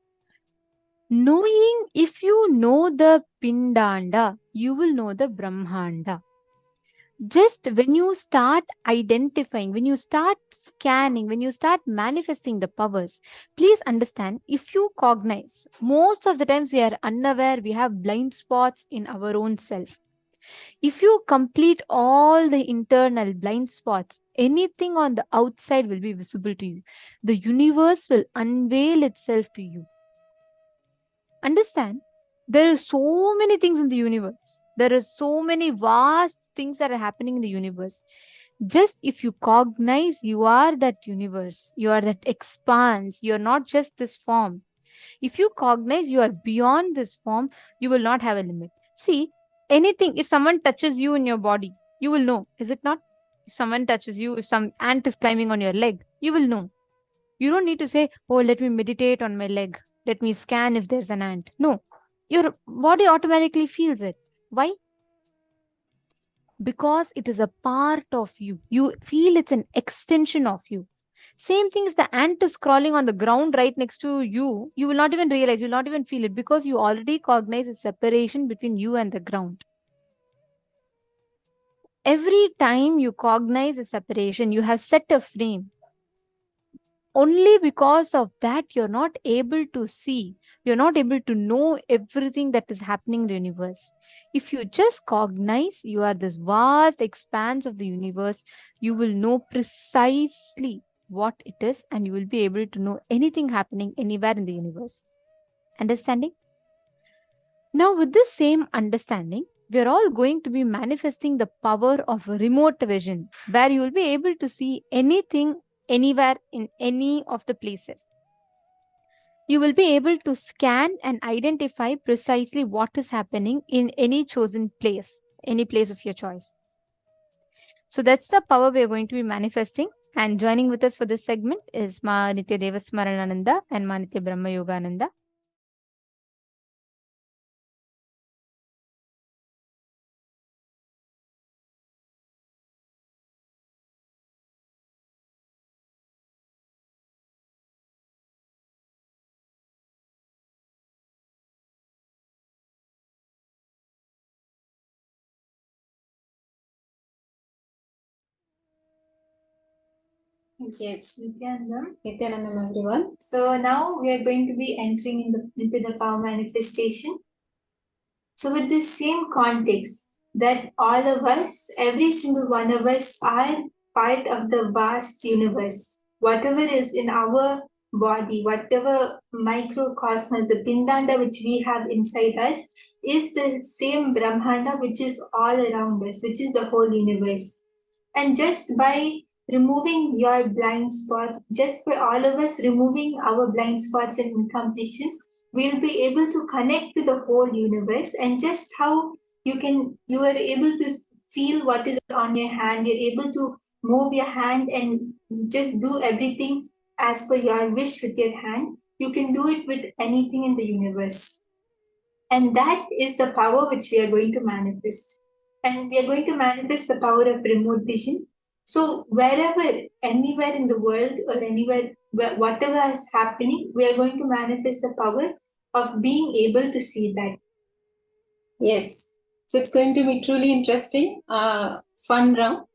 Knowing, if you know the Pindanda, you will know the Brahmanda. Just when you start identifying, when you start scanning, when you start manifesting the powers, please understand, if you cognize, most of the times we are unaware, we have blind spots in our own self. If you complete all the internal blind spots, anything on the outside will be visible to you. The universe will unveil itself to you. Understand, there are so many things in the universe. There are so many vast things that are happening in the universe. Just if you cognize, you are that universe, you are that expanse, you are not just this form. If you cognize you are beyond this form, you will not have a limit. See, anything, if someone touches you in your body, you will know, is it not? If someone touches you, if some ant is climbing on your leg, you will know. You don't need to say, oh, let me meditate on my leg, let me scan if there's an ant. No, your body automatically feels it. Why? Because it is a part of you. You feel it's an extension of you. Same thing, if the ant is crawling on the ground right next to you, you will not even realize, you will not even feel it, because you already cognize a separation between you and the ground. Every time you cognize a separation, you have set a frame. Only because of that, you're not able to see, you're not able to know everything that is happening in the universe. If you just cognize you are this vast expanse of the universe, you will know precisely what it is, and you will be able to know anything happening anywhere in the universe. Understanding? Now, with this same understanding, we are all going to be manifesting the power of remote vision, where you will be able to see anything, anywhere, in any of the places. You will be able to scan and identify precisely what is happening in any chosen place, any place of your choice. So that's the power we are going to be manifesting. And joining with us for this segment is Ma Nitya Devasmaranananda and Ma Nitya Brahma Yogananda. Yes, Nithyanandam everyone. So now we are going to be entering into the power manifestation. So with this same context, that all of us, every single one of us, are part of the vast universe. Whatever is in our body, whatever microcosmos, the pindanda which we have inside us, is the same Brahmanda which is all around us, which is the whole universe. And just by removing your blind spot, just by all of us removing our blind spots and incompletions, we'll be able to connect to the whole universe. And just how you are able to feel what is on your hand, you're able to move your hand and just do everything as per your wish with your hand. You can do it with anything in the universe. And that is the power which we are going to manifest. And we are going to manifest the power of remote vision. So wherever, anywhere in the world or anywhere, whatever is happening, we are going to manifest the power of being able to see that. Yes. So it's going to be truly interesting, fun round.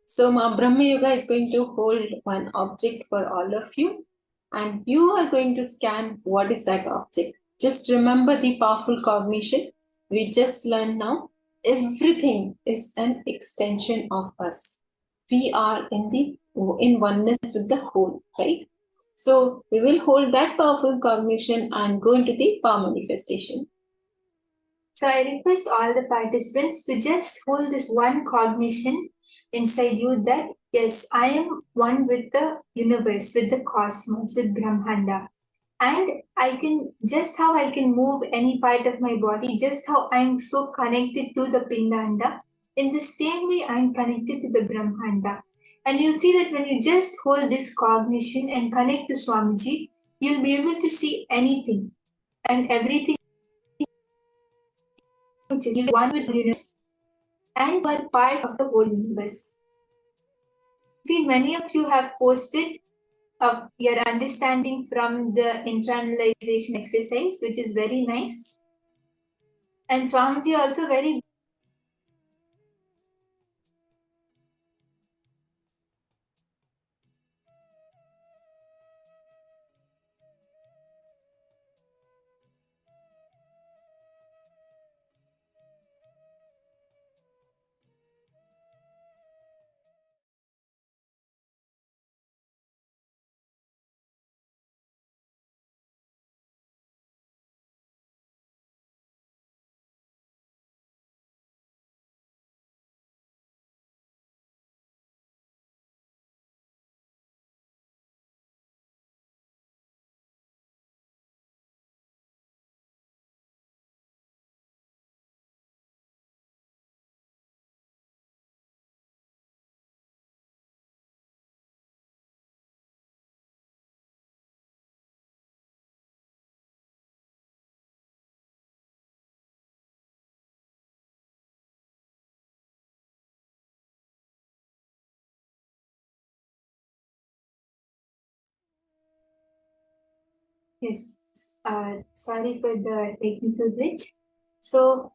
So Brahma Yoga is going to hold one object for all of you, and you are going to scan what is that object. Just remember the powerful cognition we just learned now. Everything is an extension of us. We are in oneness with the whole, right? So we will hold that powerful cognition and go into the power manifestation. So I request all the participants to just hold this one cognition inside you that yes, I am one with the universe, with the cosmos, with Brahmanda. And I can just how I can move any part of my body, just how I'm so connected to the Pindanda. In the same way, I'm connected to the Brahmanda. And you'll see that when you just hold this cognition and connect to Swamiji, you'll be able to see anything and everything which is one with the universe and you are part of the whole universe. See, many of you have posted of your understanding from the internalization exercise, which is very nice. And Swamiji also very yes. Sorry for the technical glitch. So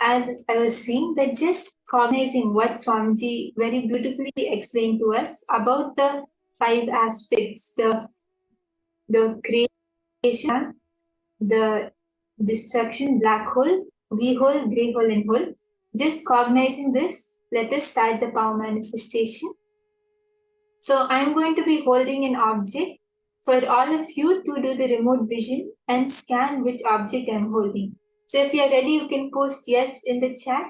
as I was saying, that just cognizing what Swamiji very beautifully explained to us about the five aspects, the creation, the destruction, black hole, V hole, grey hole, and hole. Just cognizing this, let us start the power manifestation. So I'm going to be holding an object for all of you to do the remote vision and scan which object I'm holding. So if you're ready, you can post yes in the chat.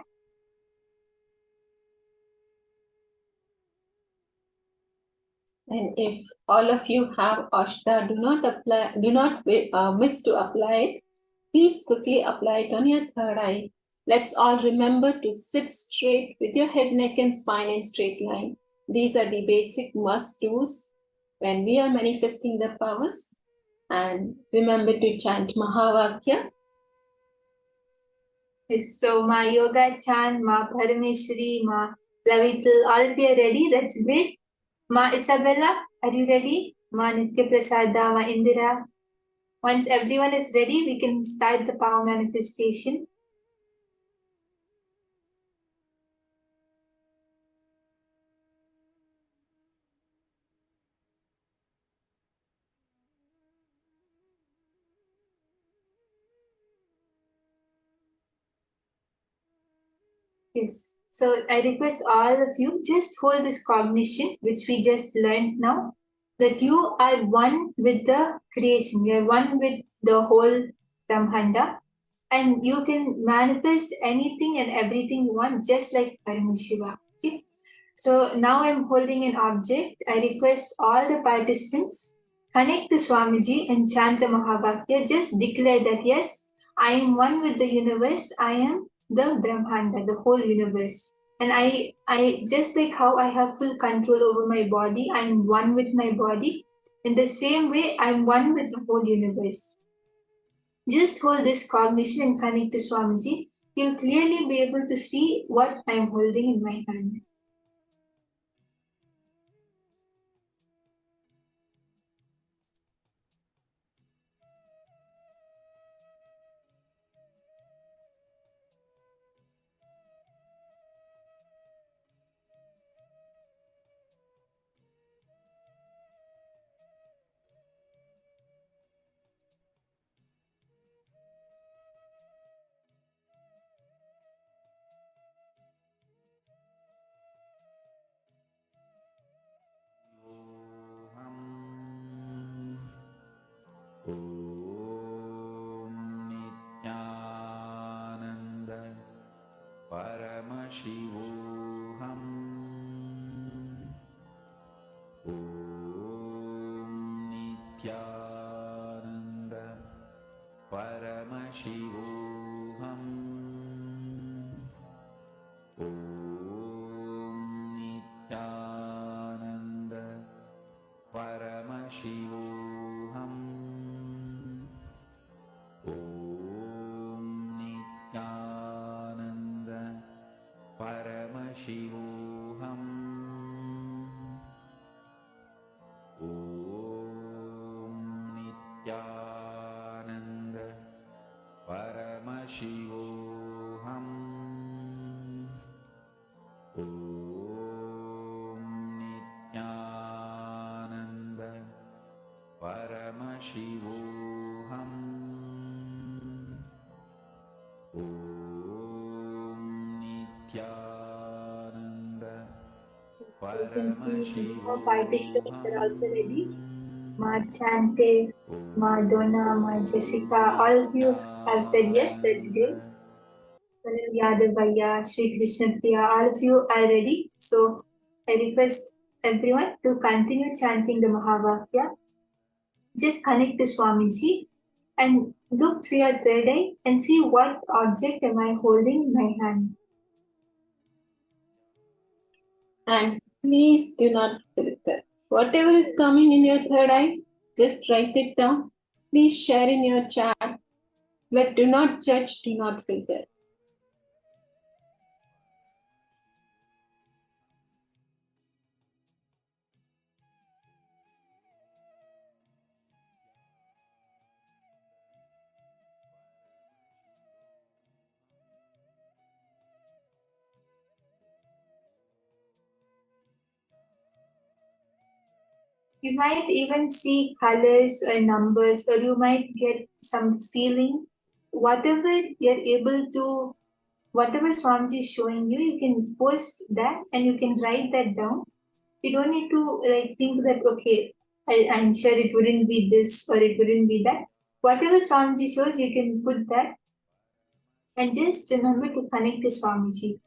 And if all of you have Ashta, do not miss to apply it. Please quickly apply it on your third eye. Let's all remember to sit straight with your head, neck, and spine in straight line. These are the basic must-dos when we are manifesting the powers. And remember to chant Mahavakya. Yes, so Ma Yoga chant, Ma Parameshwari, Ma Lavital, all of you are ready? That's great. Ma Isabella, are you ready? Ma Nitya Prasada, Ma Indira. Once everyone is ready, we can start the power manifestation. Yes. So I request all of you just hold this cognition, which we just learned now, that you are one with the creation. You are one with the whole Brahmanda, and you can manifest anything and everything you want, just like Paramashiva. Okay. So now I'm holding an object. I request all the participants connect to Swamiji and chant the Mahavakya. Just declare that yes, I am one with the universe. I am the Brahmanda, the whole universe. And I just like how I have full control over my body, I'm one with my body. In the same way, I'm one with the whole universe. Just hold this cognition and connect to Swamiji. You'll clearly be able to see what I'm holding in my hand. Om Nithyananda Paramashivoham. Om Nithyananda Paramashivoham. Om Nithyananda Paramashivoham. Om Nithyananda Paramashivoham. Om Nithyananda Paramashivoham. Om Nithyananda Paramashivoham. Om Nithyananda So you can see more participants are also ready. Paramashivoham. Ma Chante, Ma Donna, Ma Jessica, all of you have said yes, that's great. Sunil Yadav Bhaiya, Shri Krishna Priya, all of you are ready. So I request everyone to continue chanting the Mahavakya. Just connect to Swamiji and look through your third eye and see what object am I holding in my hand. And please do not filter. Whatever is coming in your third eye, just write it down. Please share in your chat. But do not judge, do not filter. You might even see colors or numbers, or you might get some feeling. Whatever you're able to, whatever Swamiji is showing you, you can post that and you can write that down. You don't need to think that, okay, I'm sure it wouldn't be this or it wouldn't be that. Whatever Swamiji shows, you can put that. And just remember to connect to Swamiji.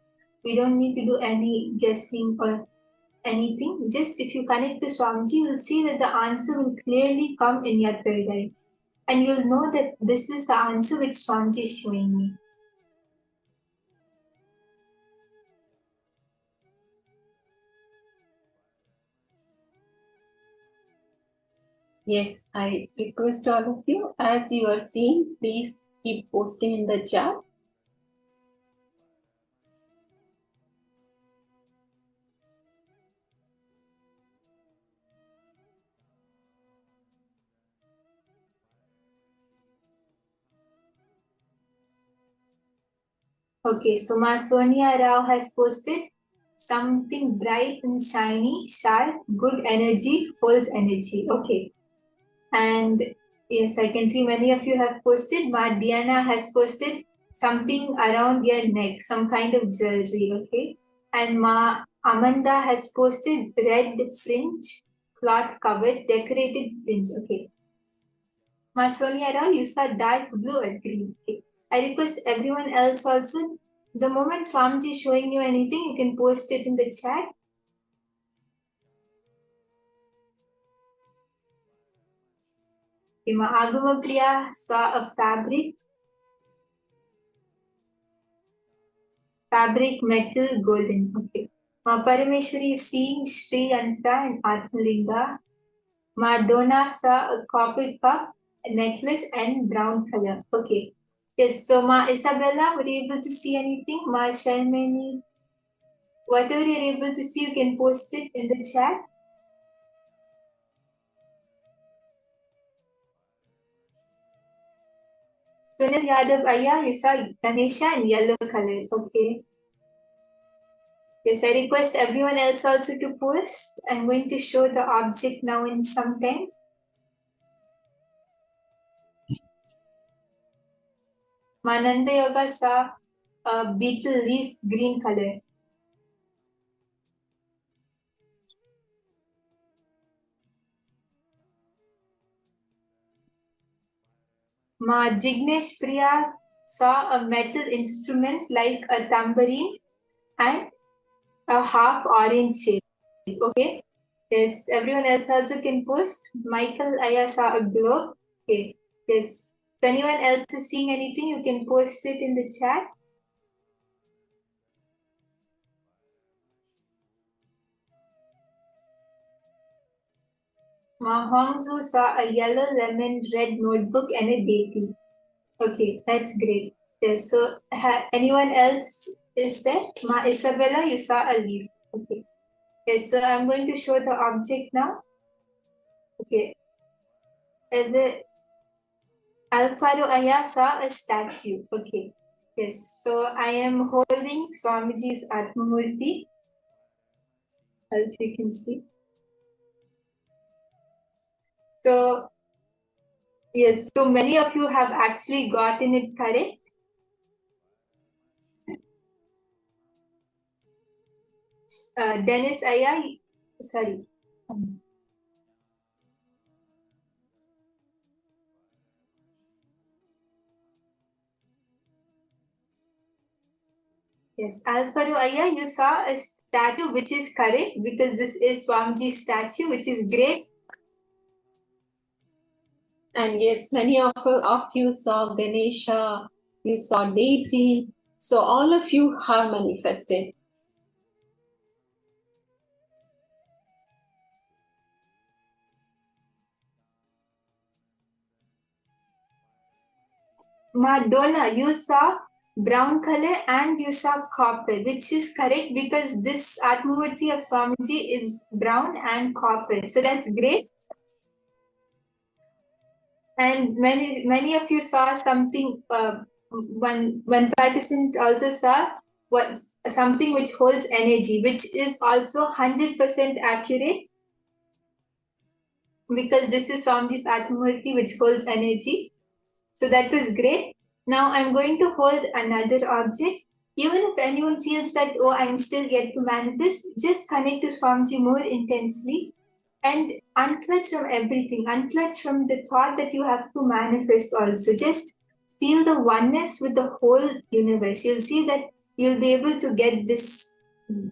We don't need to do any guessing or anything. Just if you connect to Swamiji, you'll see that the answer will clearly come in your third eye. And you'll know that this is the answer which Swamiji is showing me. Yes, I request all of you, as you are seeing, please keep posting in the chat. Okay, so Ma Sonia Rao has posted something bright and shiny, sharp, good energy, holds energy. Okay. And yes, I can see many of you have posted. Ma Diana has posted something around your neck, some kind of jewelry. Okay. And Ma Amanda has posted red fringe, cloth covered, decorated fringe. Okay. Ma Sonia Rao, you saw dark blue or green. Okay. I request everyone else also, the moment Swamiji is showing you anything, you can post it in the chat. Okay, Ma Agama Priya saw a fabric metal, golden. Okay. Ma Parameshwari is seeing Sri Yantra and Atmalinga. Ma Donna saw a copper cup, a necklace, and brown color. Okay. Yes, so Ma Isabella, were you able to see anything? Ma Shalmeni, whatever you're able to see, you can post it in the chat. Sunil Yadav Aya, you saw Ganesha in yellow color. Okay. Yes, I request everyone else also to post. I'm going to show the object now in some time. Mananda Yoga saw a beetle leaf green color. Ma Jignesh Priya saw a metal instrument like a tambourine and a half orange shape. Okay. Yes, everyone else also can post. Michael Aya saw a globe. Okay. Yes. If anyone else is seeing anything, you can post it in the chat. Ma Hongzu saw a yellow lemon red notebook and a deity. Okay, that's great. Yes, so anyone else is there? Ma Isabella, you saw a leaf. Okay. Yes, so I'm going to show the object now. Okay. The Alfaro Aya saw a statue. Okay. Yes, so I am holding Swamiji's Atmamurti, as you can see. So, yes, so many of you have actually gotten it correct. Dennis Aya, sorry. Yes, Alfaro Aya, you saw a statue which is correct because this is Swamiji's statue, which is great. And yes, many of you saw Ganesha, you saw deity. So all of you have manifested. Madonna, you saw brown color and you saw copper, which is correct because this Atmamurti of Swamiji is brown and copper. So that's great. And many of you saw something, one participant also saw something which holds energy, which is also 100% accurate because this is Swamiji's Atmamurti which holds energy. So that was great. Now I'm going to hold another object. Even if anyone feels that, oh, I'm still yet to manifest, just connect to Swamiji more intensely and unclutch from everything. Unclutch from the thought that you have to manifest also. Just feel the oneness with the whole universe. You'll see that you'll be able to get this,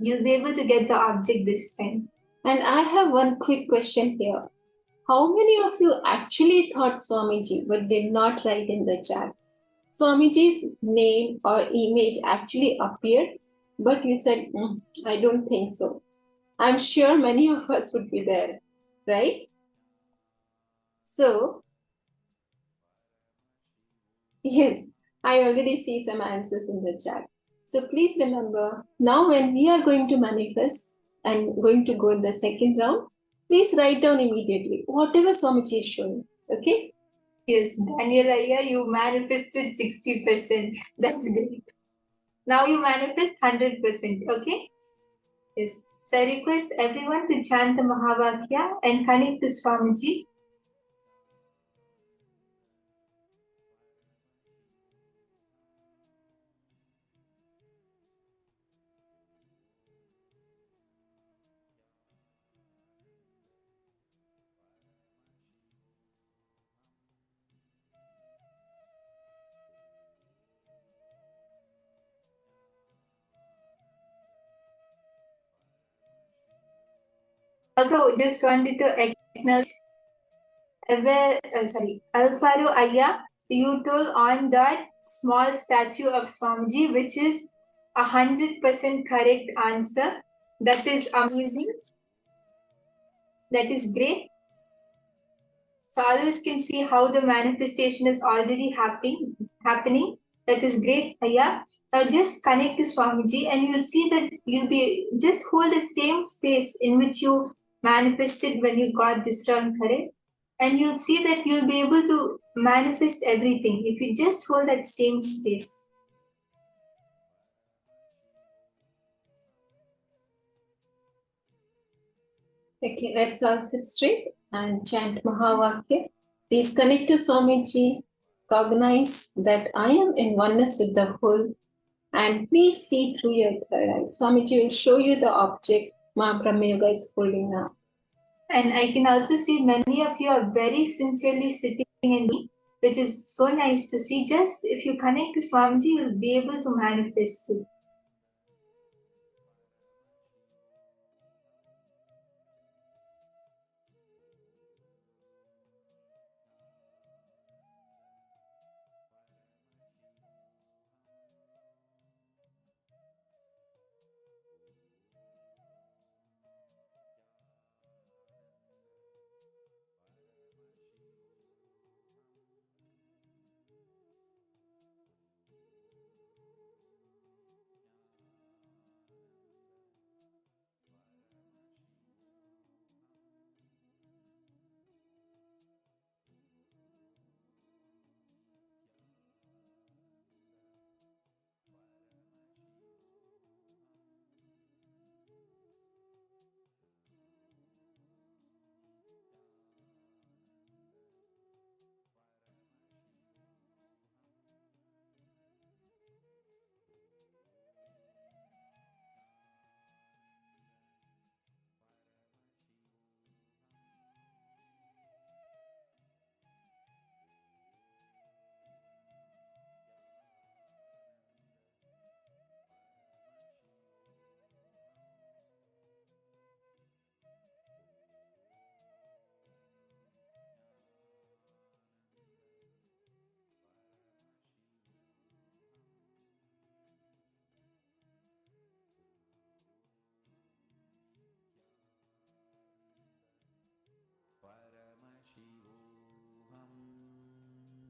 you'll be able to get the object this time. And I have one quick question here. How many of you actually thought Swamiji but did not write in the chat? Swamiji's name or image actually appeared, but you said, I don't think so. I'm sure many of us would be there, right? So, yes, I already see some answers in the chat. So please remember, now when we are going to manifest and going to go in the second round, please write down immediately whatever Swamiji is showing, okay? Yes, Daniel Aya, you manifested 60%. That's great. Now you manifest 100%, okay? Yes. So I request everyone to chant the Mahavakya and connect to Swamiji. Also, just wanted to acknowledge Alfaro Aya, you told on that small statue of Swamiji, which is 100% correct answer. That is amazing. That is great. So all of us can see how the manifestation is already happening. That is great, Aya. Now just connect to Swamiji and you'll see that you'll be just hold the same space in which you manifested when you got this round correct. And you'll see that you'll be able to manifest everything if you just hold that same space. Okay, let's all sit straight and chant Mahavakya. Please connect to Swamiji, cognize that I am in oneness with the whole, and please see through your third eye. Swamiji will show you the object Mahabrahma Yoga is holding now. And I can also see many of you are very sincerely sitting and doing which is so nice to see. Just if you connect to Swamiji, you'll be able to manifest it.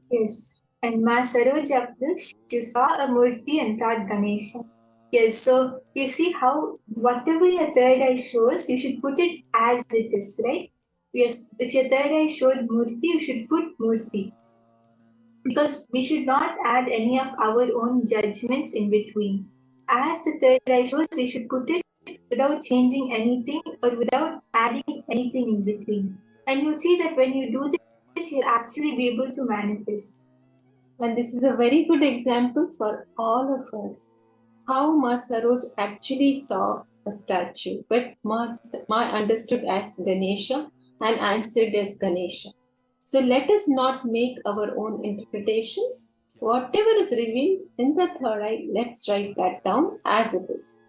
Yes. And Ma Saroja Praksh, you saw a Murti and thought Ganesha. Yes, so you see how whatever your third eye shows, you should put it as it is, right? Yes, if your third eye showed Murti, you should put Murti. Because we should not add any of our own judgments in between. As the third eye shows, we should put it without changing anything or without adding anything in between. And you'll see that when you do this, you'll actually be able to manifest. And this is a very good example for all of us. How Ma Saroj actually saw a statue, but Ma understood as Ganesha and answered as Ganesha. So let us not make our own interpretations. Whatever is revealed in the third eye, let's write that down as it is.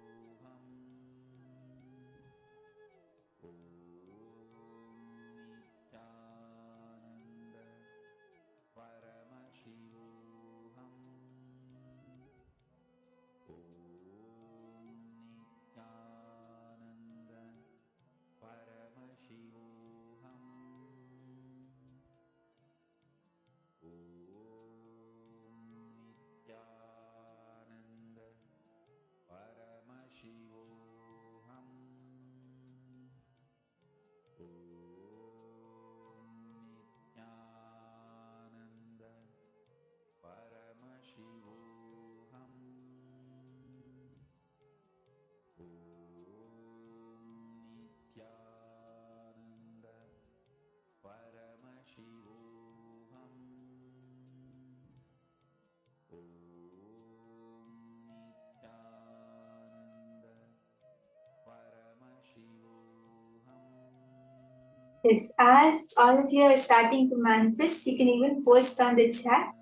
Yes, as all of you are starting to manifest, you can even post on the chat.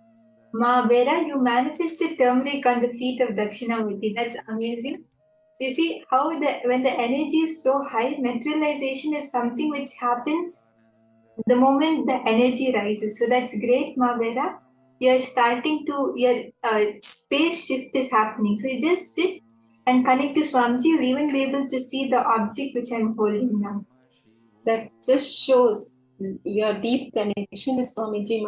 Ma Vera, you manifested turmeric on the feet of Dakshinamurti. That's amazing. You see how when the energy is so high, materialization is something which happens the moment the energy rises. So that's great, Ma Vera. You're starting to, your space shift is happening. So you just sit and connect to Swamiji. You'll even be able to see the object which I'm holding now. That just shows your deep connection with Swamiji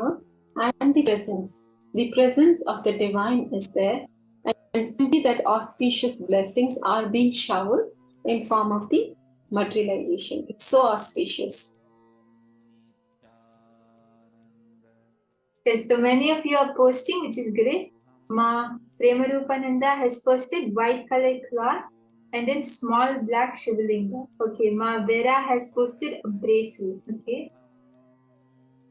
Ma and the presence. The presence of the divine is there, and simply that auspicious blessings are being showered in form of the materialization. It's so auspicious. Yes, so many of you are posting, which is great. Ma Premarupananda has posted white colored cloth and then small black Shivalinga. Okay, Ma Vera has posted a bracelet. Okay.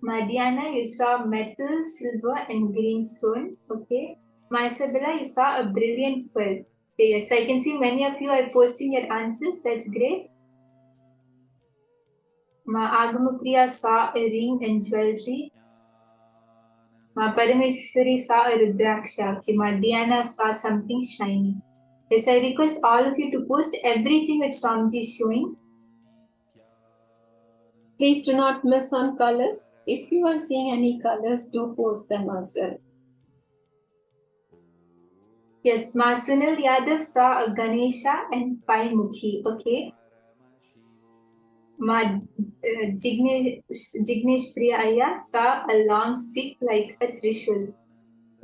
Ma Diana, you saw metal, silver, and green stone. Okay. Ma Isabella, you saw a brilliant pearl. Okay, yes, I can see many of you are posting your answers. That's great. Ma Agamapriya saw a ring and jewelry. Ma Parameshwari saw a Rudraksha. Okay, Ma Diana saw something shiny. Yes, I request all of you to post everything that Swamiji is showing. Please do not miss on colors. If you are seeing any colors, do post them as well. Yes, Ma Sunil Yadav saw a Ganesha and 5 Mukhi. Okay. Ma Jignesh Priya Aya saw a long stick like a trishul.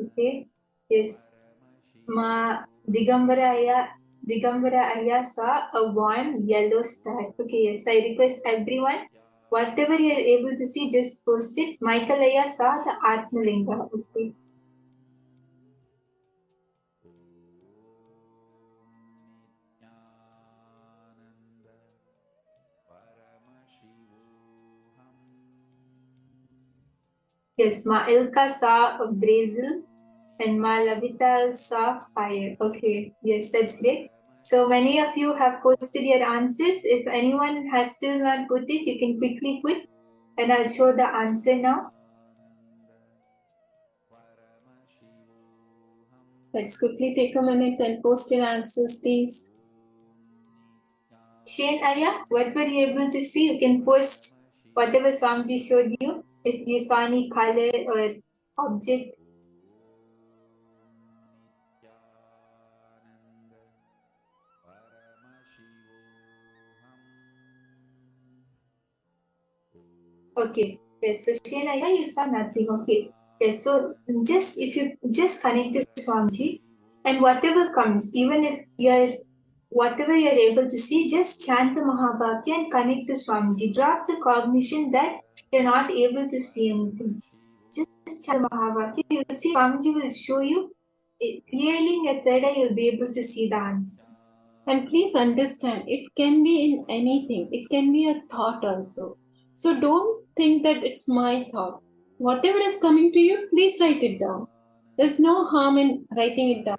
Okay. Yes. Ma Digambara Aya saw a warm yellow star. Okay, yes. I request everyone, whatever you are able to see, just post it. Michael Aya saw the Atmalinga. Okay. Yes, Ma Ilka saw a Brazil and Ma Lavita saw fire. Okay, yes, that's great. So many of you have posted your answers. If anyone has still not put it, you can quickly put and I'll show the answer now. Let's quickly take a minute and post your answers, please. Shane Aya, what were you able to see? You can post whatever Swamiji showed you. If you saw any color or object. Okay, yes, so Shane Aya, you saw nothing. Okay, yes, so just if you just connect to Swamiji and whatever comes, even if you're whatever you're able to see, just chant the Mahabhagya and connect to Swamiji. Drop the cognition that you're not able to see anything. Just chant the Mahabhagya. You will see Swamiji will show you clearly in your third eye, you'll be able to see the answer. And please understand, it can be in anything. It can be a thought also. So don't think that it's my thought. Whatever is coming to you, please write it down. There's no harm in writing it down.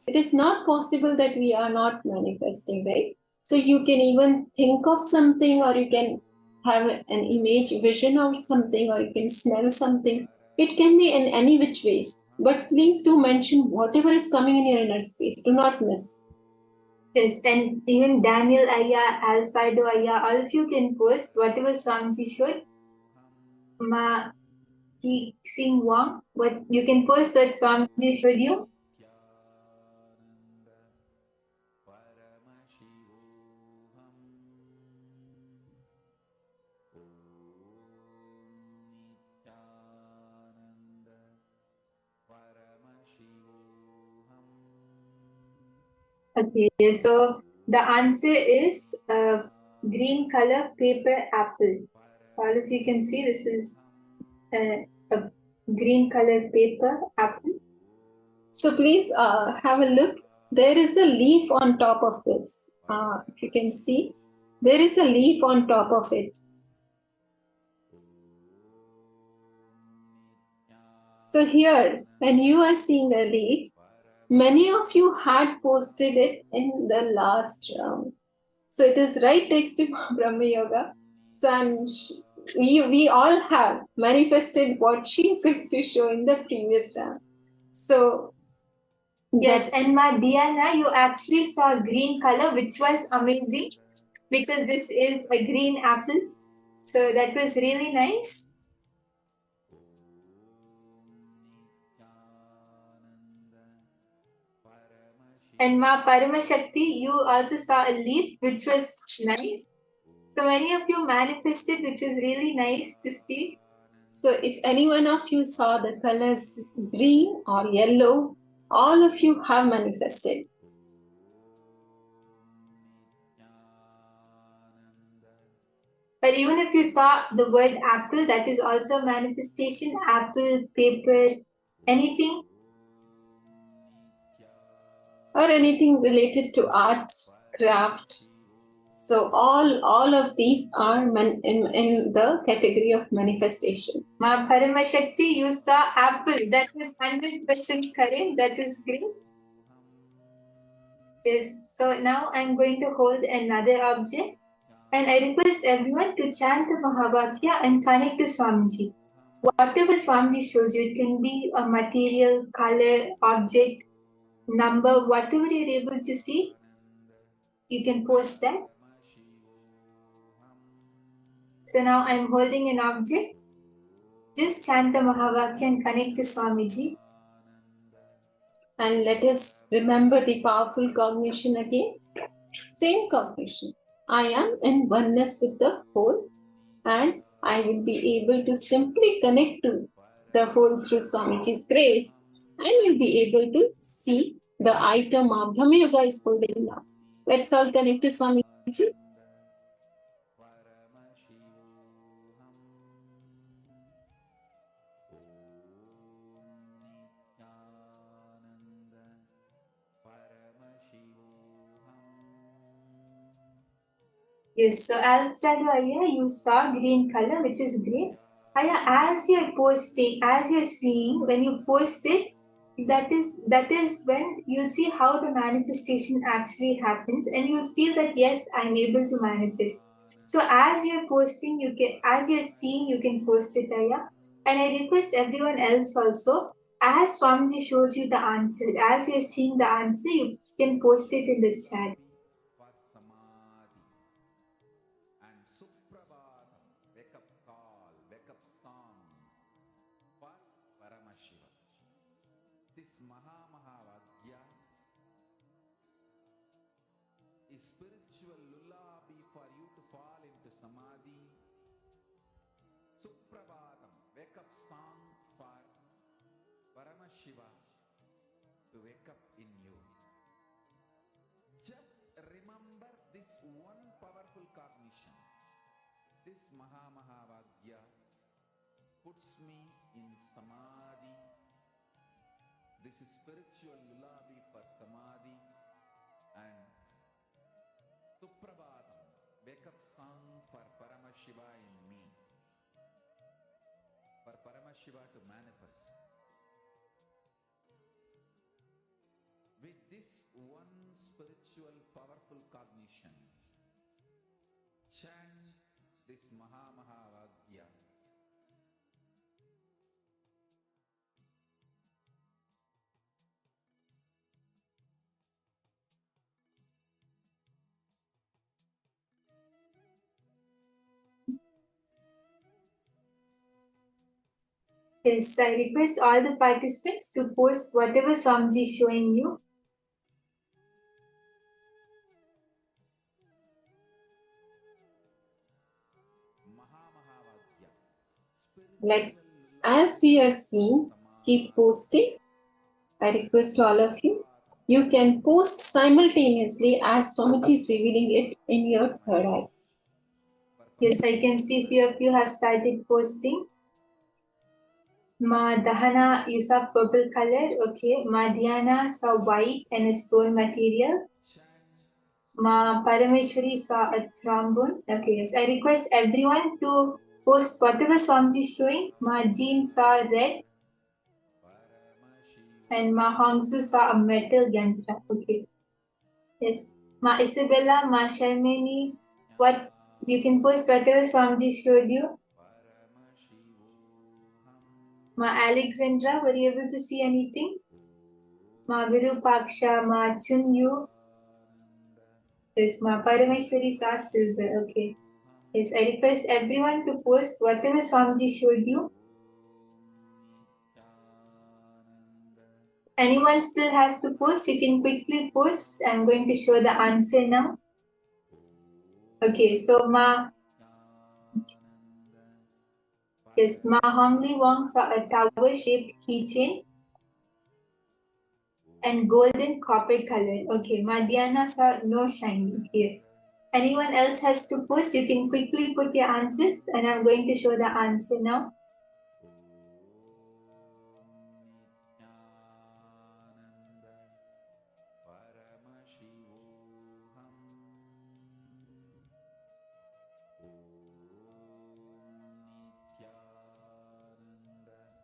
It is not possible that we are not manifesting, right? So you can even think of something, or you can have an image, vision of something, or you can smell something. It can be in any which ways. But please do mention whatever is coming in your inner space. Do not miss. Yes, and even Daniel Aya, Alfredo Aya, all of you can post whatever Swamiji showed. Ma Ki Sing Wang, what you can post what Swamiji showed you. Okay, so the answer is green color paper apple. So all of you can see this is a green color paper apple. So please have a look. There is a leaf on top of this. If you can see, there is a leaf on top of it. So here, when you are seeing a leaf, many of you had posted it in the last round. So it is right next to Brahma Yoga. So we all have manifested what she is going to show in the previous round. So yes, and Ma Diana, you actually saw green color, which was amazing because this is a green apple. So that was really nice. And Ma Paramashakti, you also saw a leaf, which was nice. So many of you manifested, which is really nice to see. So if any one of you saw the colors green or yellow, all of you have manifested. But even if you saw the word apple, that is also a manifestation. Apple, paper, anything. Or anything related to art, craft. So all of these are in the category of manifestation. Ma Paramashakti, you saw apple. That was 100% correct. That is great. Yes. So now I'm going to hold another object. And I request everyone to chant the Mahabhagya and connect to Swamiji. whatever Swamiji shows you, it can be a material, color, object, number, whatever you're able to see, you can post that. So now I'm holding an object. Just chant the Mahavakya and connect to Swamiji. And let us remember the powerful cognition again. Same cognition. I am in oneness with the whole, and I will be able to simply connect to the whole through Swamiji's grace, and will be able to see the item Brahma Yoga is holding now. Let's all connect to Swamiji. Yes, so Alfredo Aya, you saw green color, which is great. Aya, as you're posting, as you're seeing, when you post it, that is when you'll see how the manifestation actually happens, and you'll feel that yes, I'm able to manifest. So as you're posting, as you're seeing, you can post it, Aya. And I request everyone else also, as Swamiji shows you the answer, as you're seeing the answer, you can post it in the chat. For Samadhi and Suprabhatam, wake up call, wake up song for Paramashiva. This Mahavagya is spiritual lullaby for you to fall into Samadhi. Suprabhatam, wake up song for Paramashiva to wake up in you. Just remember this one powerful cognition. This Mahavagya puts me in Samadhi. This is spiritual lullaby for Samadhi. And Suprabhatam, wake up song for Paramashiva in me. For Paramashiva to manifest. With this one spiritual powerful cognition, chant this Mahavagya. Yes, I request all the participants to post whatever Swamiji is showing you. Mahavagya. Let's, as we are seeing, keep posting. I request all of you. You can post simultaneously as Swamiji is revealing it in your third eye. Yes, I can see few of you have started posting. Ma Dahana, you saw purple color. Okay. Ma Dhyana saw white and a stone material. Ma Parameshwari saw a trombone. Okay, yes. I request everyone to post whatever Swamiji is showing. Ma Jean saw red. And Ma Hongsu saw a metal yantra. Okay. Yes. Ma Isabella, Ma Sharmini, what you can post whatever Swamiji showed you. Ma Alexandra, were you able to see anything? Ma Virupaksha, Ma Chunyu. Yes, Ma Parameshwari saw silver. Okay. Yes, I request everyone to post whatever Swamiji showed you. Anyone still has to post, you can quickly post. I'm going to show the answer now. Okay, so Ma Hongli Wong saw a tower-shaped keychain and golden copper color. Okay, Ma Diana saw no shiny. Yes. Anyone else has to post, you can quickly put your answers, and I'm going to show the answer now.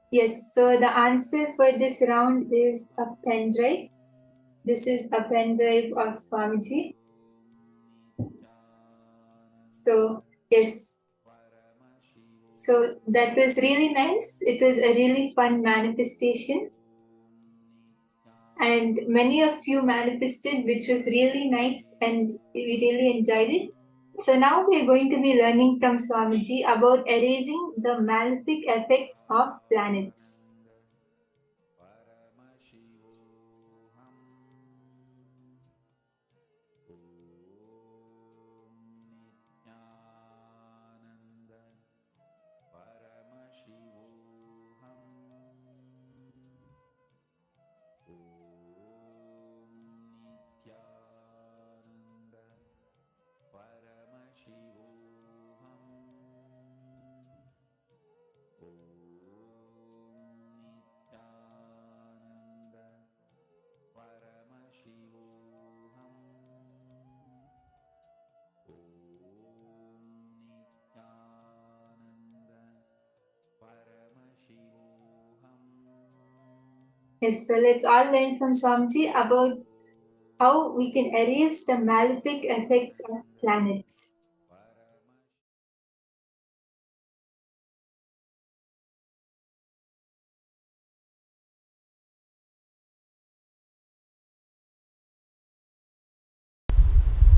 Yes, so the answer for this round is a pen drive. This is a pen drive of Swamiji. So, yes. So that was really nice. It was a really fun manifestation. And many of you manifested, which was really nice, and we really enjoyed it. So now we are going to be learning from Swamiji about erasing the malefic effects of planets. Yes, so let's all learn from Swamiji about how we can erase the malefic effects of planets.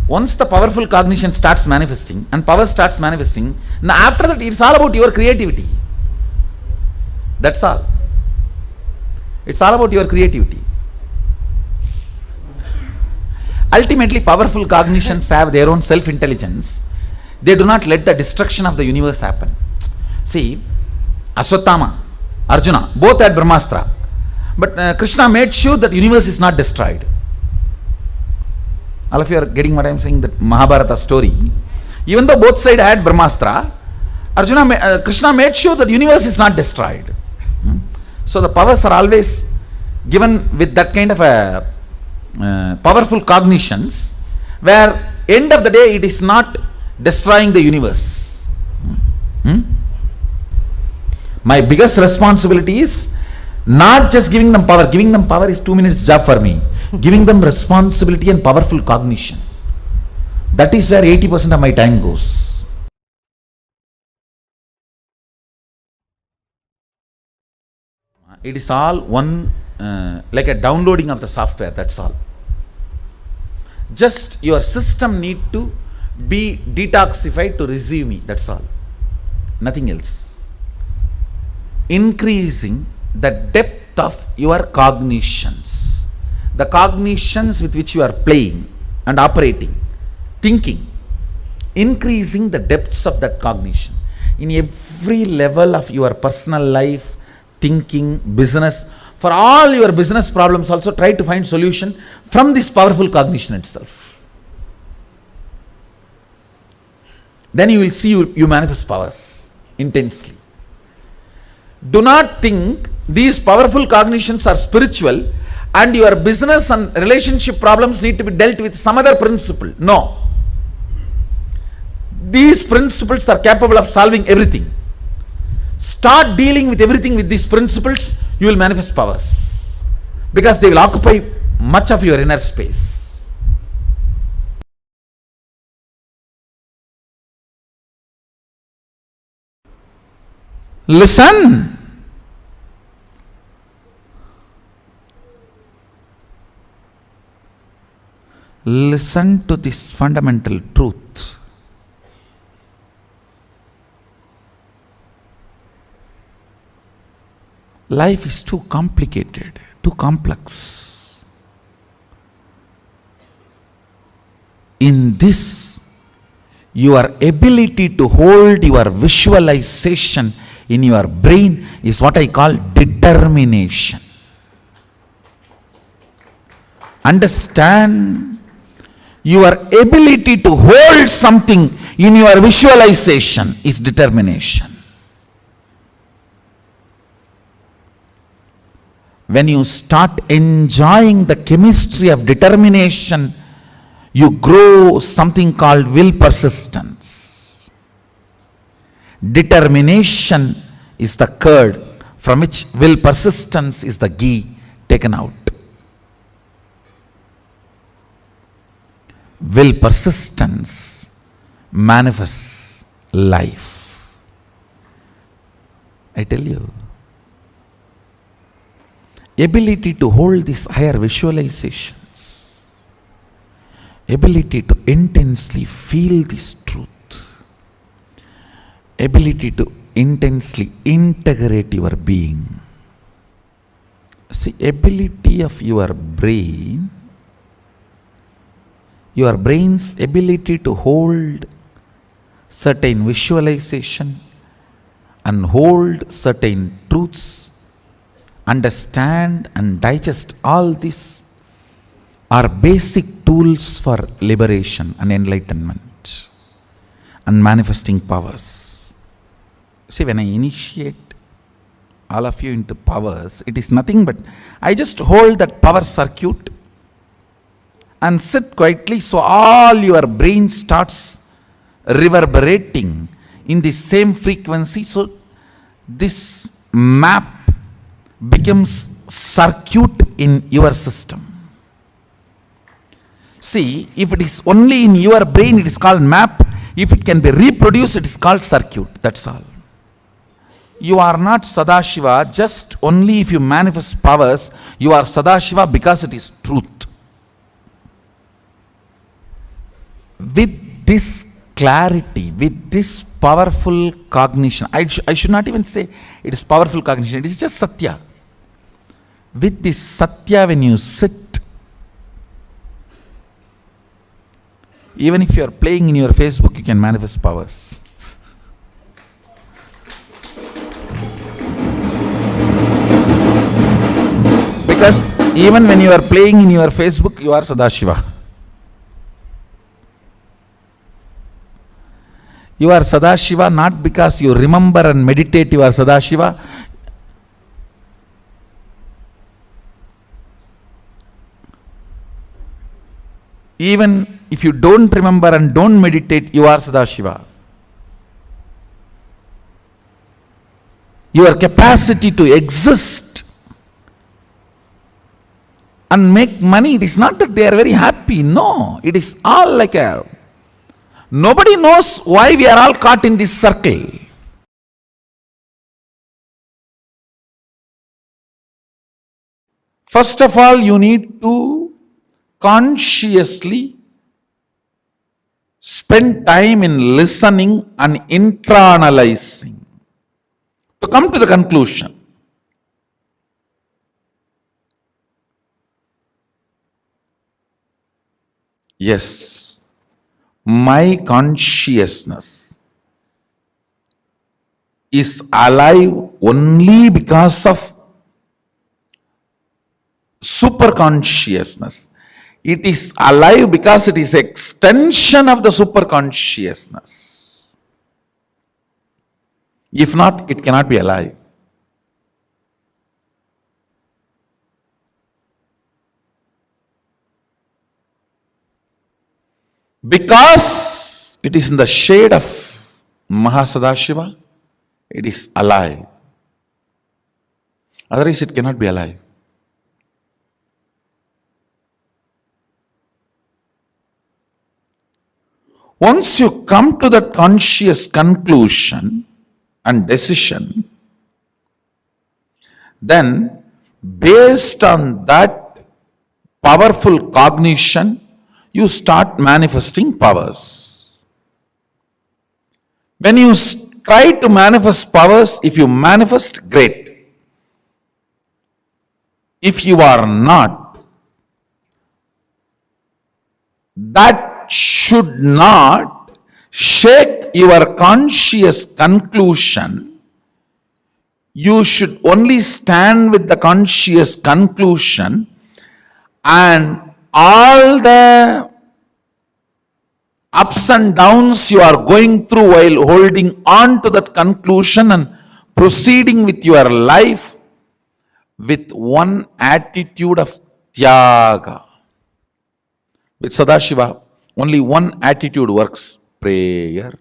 Once the powerful cognition starts manifesting and power starts manifesting, now after that it's all about your creativity. That's all. It's all about your creativity. Ultimately, powerful cognitions have their own self-intelligence. They do not let the destruction of the universe happen. See, Aswathama, Arjuna, both had Brahmastra. But Krishna made sure that universe is not destroyed. All of you are getting what I am saying, that Mahabharata story. Even though both sides had Brahmastra, Krishna made sure that universe is not destroyed. So the powers are always given with that kind of a powerful cognitions, where end of the day it is not destroying the universe. My biggest responsibility is not just giving them power. Giving them power is 2 minutes job for me. Giving them responsibility and powerful cognition. That is where 80% of my time goes. It is all one, like a downloading of the software, that's all. Just your system need to be detoxified to receive me, that's all. Nothing else. Increasing the depth of your cognitions, the cognitions with which you are playing and operating, thinking, increasing the depths of that cognition in every level of your personal life, thinking, business. For all your business problems also try to find solution from this powerful cognition itself. Then you will see you manifest powers intensely. Do not think these powerful cognitions are spiritual and your business and relationship problems need to be dealt with some other principle. No. These principles are capable of solving everything. Start dealing with everything with these principles, you will manifest powers, because they will occupy much of your inner space. Listen. Listen to this fundamental truth. Life is too complicated, too complex. In this, your ability to hold your visualization in your brain is what I call determination. Understand, your ability to hold something in your visualization is determination. When you start enjoying the chemistry of determination, you grow something called will persistence. Determination is the curd from which will persistence is the ghee taken out. Will persistence manifests life. I tell you. Ability to hold these higher visualizations. Ability to intensely feel this truth. Ability to intensely integrate your being. See, ability of your brain's ability to hold certain visualization and hold certain truths, understand and digest all this are basic tools for liberation and enlightenment and manifesting powers. See, when I initiate all of you into powers, it is nothing but I just hold that power circuit and sit quietly, so all your brain starts reverberating in the same frequency. So this map becomes circuit in your system. See, if it is only in your brain, it is called map. If it can be reproduced, it is called circuit. That's all. You are not Sadashiva just only if you manifest powers. You are Sadashiva because it is truth. With this clarity, with this powerful cognition, I should not even say it is powerful cognition, it is just Satya. With this Satya, when you sit, even if you are playing in your Facebook, you can manifest powers. Because even when you are playing in your Facebook, you are Sadashiva. You are Sadashiva not because you remember and meditate, you are Sadashiva. Even if you don't remember and don't meditate, you are Sadashiva. Your capacity to exist and make money, it is not that they are very happy. No, it is all like a... Nobody knows why we are all caught in this circle. First of all, you need to consciously spend time in listening and internalizing to come to the conclusion. Yes, my consciousness is alive only because of super consciousness. It is alive because it is extension of the super consciousness. If not, it cannot be alive. Because it is in the shade of Mahasadashiva, it is alive. Otherwise, it cannot be alive. Once you come to that conscious conclusion and decision, then based on that powerful cognition, you start manifesting powers. When you try to manifest powers, if you manifest, great. If you are not, that should not shake your conscious conclusion. You should only stand with the conscious conclusion, and all the ups and downs you are going through while holding on to that conclusion and proceeding with your life with one attitude of Tyaga. With Sadashiva, only one attitude works: prayer.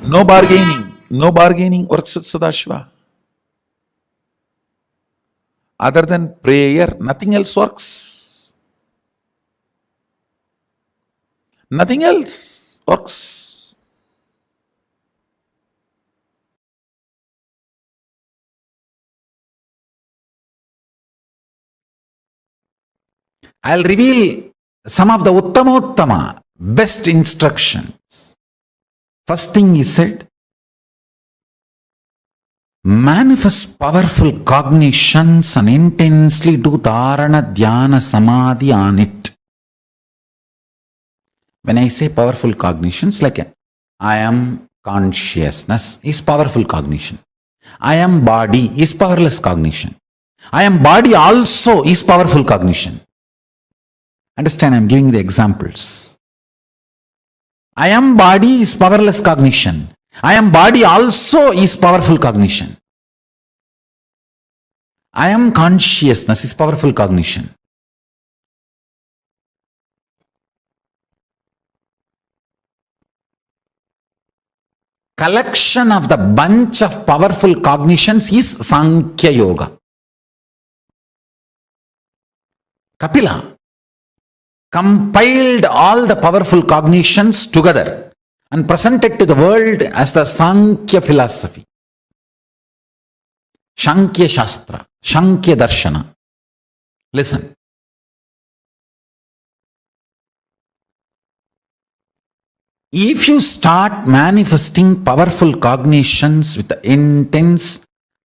No bargaining. No bargaining works with Sadashiva. Other than prayer, nothing else works. Nothing else works. I'll reveal some of the Uttamottama, best instructions. First thing he said, manifest powerful cognitions and intensely do dharana, dhyana, samadhi on it. When I say powerful cognitions, like I am consciousness is powerful cognition. I am body is powerless cognition. I am body also is powerful cognition. Understand, I am giving the examples. I am body is powerless cognition. I am body also is powerful cognition. I am consciousness is powerful cognition. Collection of the bunch of powerful cognitions is Sankhya Yoga. Kapila compiled all the powerful cognitions together and presented to the world as the Sankhya philosophy. Sankhya Shastra, Sankhya Darshana. Listen. If you start manifesting powerful cognitions with the intense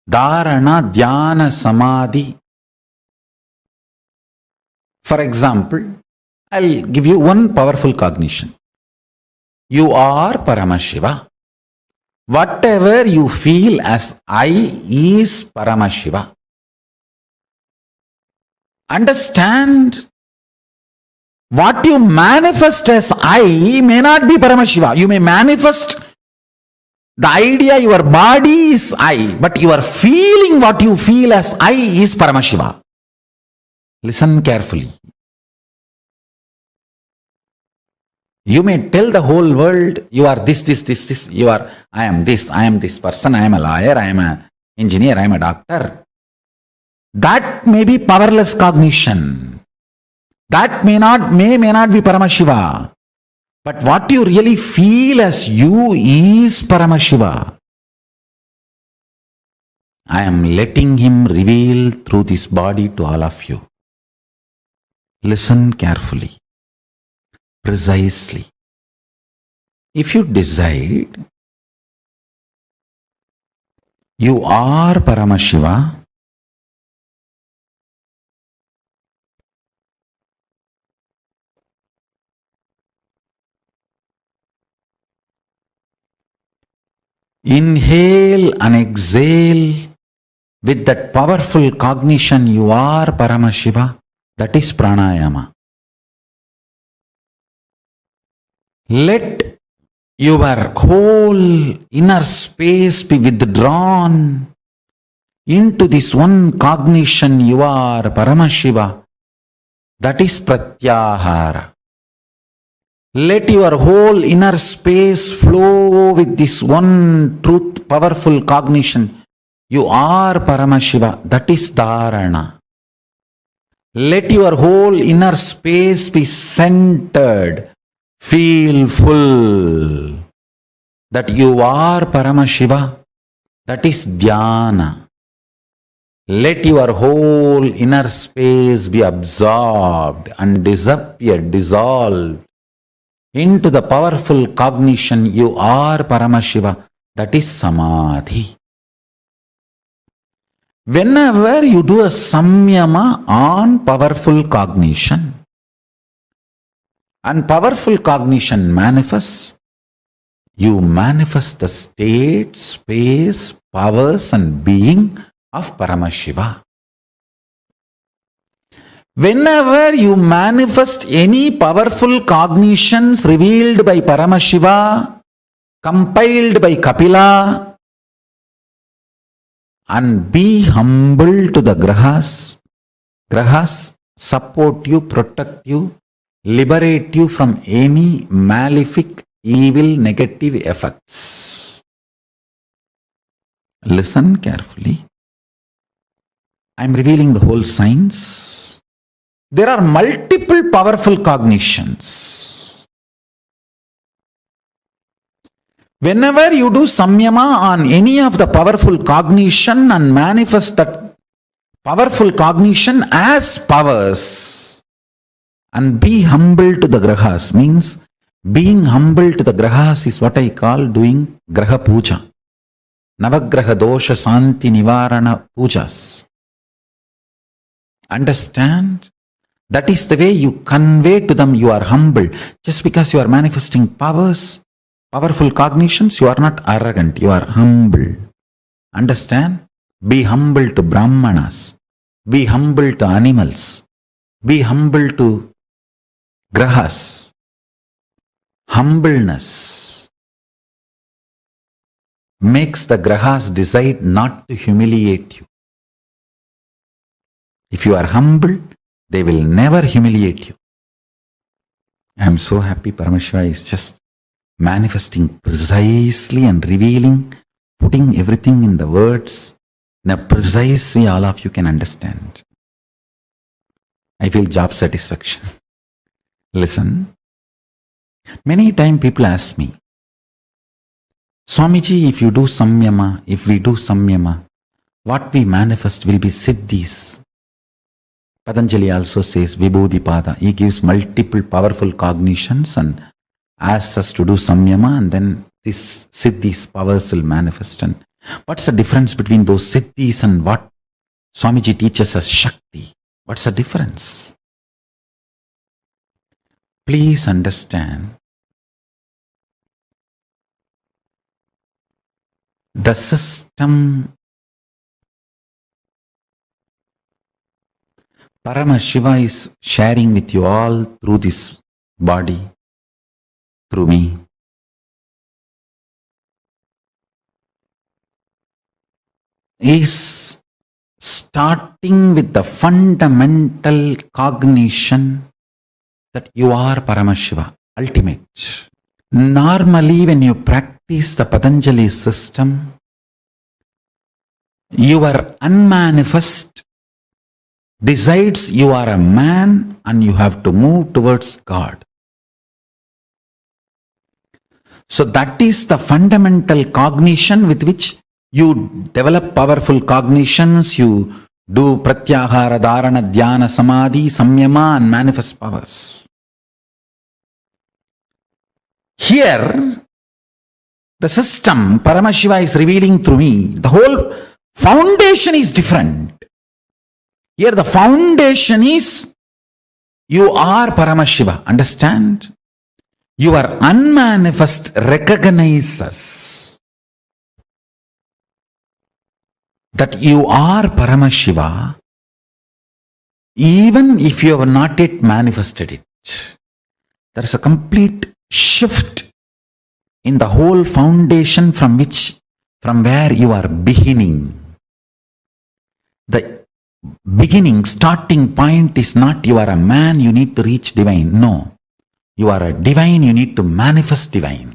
dharana, dhyana, samadhi, for example, I'll give you one powerful cognition. You are Paramashiva. Whatever you feel as I is Paramashiva. Understand, what you manifest as I may not be Paramashiva. You may manifest the idea your body is I, but you are feeling what you feel as I is Paramashiva. Listen carefully. You may tell the whole world you are this. You are, I am this person, I am a lawyer, I am an engineer, I am a doctor. That may be powerless cognition. That may not be Paramashiva. But what you really feel as you is Paramashiva. I am letting him reveal through this body to all of you. Listen carefully, precisely. If you decide you are Paramashiva, inhale and exhale with that powerful cognition you are Paramashiva. That is pranayama. Let your whole inner space be withdrawn into this one cognition you are Paramashiva. That is pratyahara. Let your whole inner space flow with this one truth, powerful cognition. You are Paramashiva. That is dharana. Let your whole inner space be centered. Feel full that you are Paramashiva. That is dhyana. Let your whole inner space be absorbed and dissolved into the powerful cognition you are Paramashiva. That is samadhi. Whenever you do a samyama on powerful cognition, and powerful cognition manifests, you manifest the state, space, powers and being of Paramashiva. Whenever you manifest any powerful cognitions revealed by Paramashiva, compiled by Kapila, and be humble to the grahas. Grahas support you, protect you, liberate you from any malefic, evil, negative effects. Listen carefully. I am revealing the whole science. There are multiple powerful cognitions. Whenever you do samyama on any of the powerful cognition and manifest that powerful cognition as powers and be humble to the grahas, means being humble to the grahas is what I call doing graha puja. Navagraha dosha santi nivarana pujas. Understand? That is the way you convey to them you are humble. Just because you are manifesting powers, powerful cognitions, you are not arrogant, you are humble. Understand? Be humble to brahmanas. Be humble to animals. Be humble to grahas. Humbleness makes the grahas decide not to humiliate you. If you are humble, they will never humiliate you. I am so happy Paramashiva is just manifesting precisely and revealing, putting everything in the words in a precise way all of you can understand. I feel job satisfaction. Listen, many times people ask me, Swamiji, if you do samyama, if we do samyama, what we manifest will be siddhis. Patanjali also says Vibhudipada. He gives multiple powerful cognitions and asks us to do samyama, and then this siddhis powers will manifest. And what's the difference between those siddhis and what Swamiji teaches us Shakti? What's the difference? Please understand, the system Paramashiva is sharing with you all through this body, through me. Is starting with the fundamental cognition that you are Paramashiva, ultimate. Normally, when you practice the Patanjali system, your unmanifest decides you are a man and you have to move towards God. So that is the fundamental cognition with which you develop powerful cognitions, you do pratyahara, dharana, dhyana, samadhi, samyama and manifest powers. Here, the system Paramashiva is revealing through me, the whole foundation is different. Here the foundation is you are Paramashiva. Understand? Your unmanifest recognizes that you are Paramashiva even if you have not yet manifested it. There is a complete shift in the whole foundation from where you are beginning. The beginning, starting point is not you are a man, you need to reach divine. No. You are a divine, you need to manifest divine.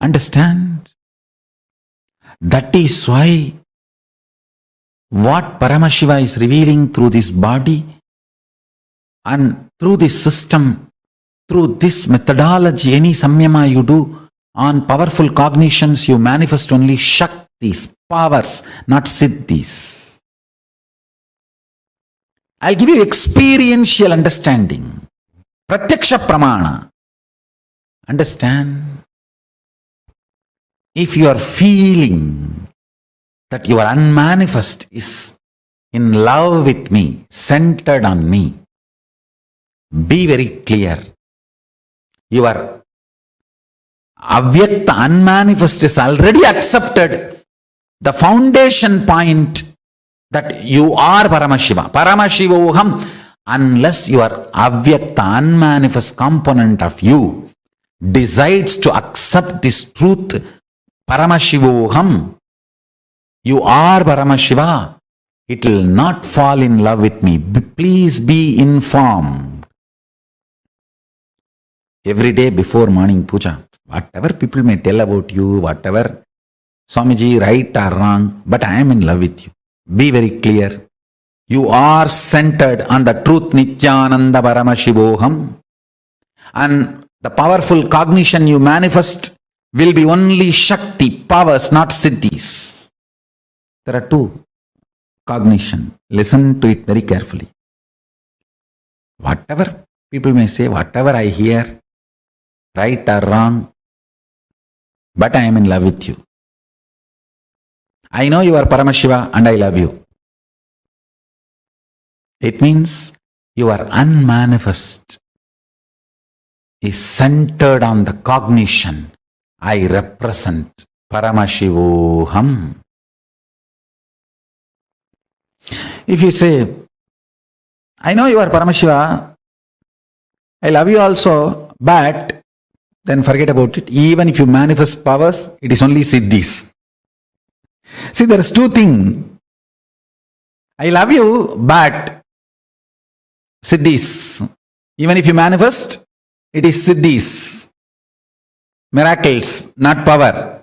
Understand? That is why what Paramashiva is revealing through this body and through this system, through this methodology, any samyama you do on powerful cognitions, you manifest only shaktis, powers, not siddhis. I'll give you experiential understanding. Pratyaksha pramana. Understand? If you are feeling that your unmanifest is in love with me, centered on me, be very clear. Your avyakta, unmanifest is already accepted the foundation point that you are Paramashiva. Paramashivoham, unless your avyakta, unmanifest component of you decides to accept this truth, Paramashivoham, you are Paramashiva, it will not fall in love with me. Please be informed. Every day before morning puja, whatever people may tell about you, whatever, Swamiji, right or wrong, but I am in love with you. Be very clear. You are centered on the truth Nithyananda Paramashivoham. And The powerful cognition you manifest will be only Shakti, powers, not Siddhis. There are two cognition. Listen to it very carefully. Whatever people may say, whatever I hear, right or wrong, but I am in love with you. I know you are Paramashiva and I love you. It means your unmanifest is centered on the cognition. I represent Paramashivoham. If you say, I know you are Paramashiva, I love you also, but then forget about it. Even if you manifest powers, it is only Siddhis. See, there is two things. I love you, but Siddhis. Even if you manifest, it is Siddhis. Miracles, not power.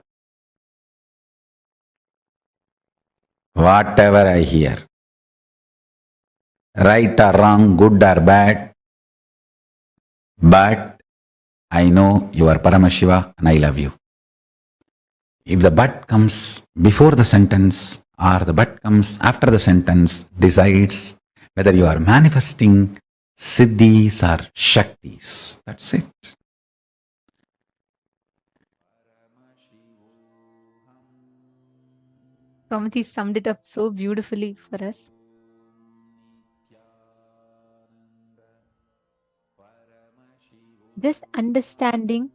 Whatever I hear, right or wrong, good or bad, but I know you are Paramashiva and I love you. If the but comes before the sentence or the but comes after the sentence, decides whether you are manifesting Siddhis or Shaktis. That's it. Swamiji summed it up so beautifully for us. Just understanding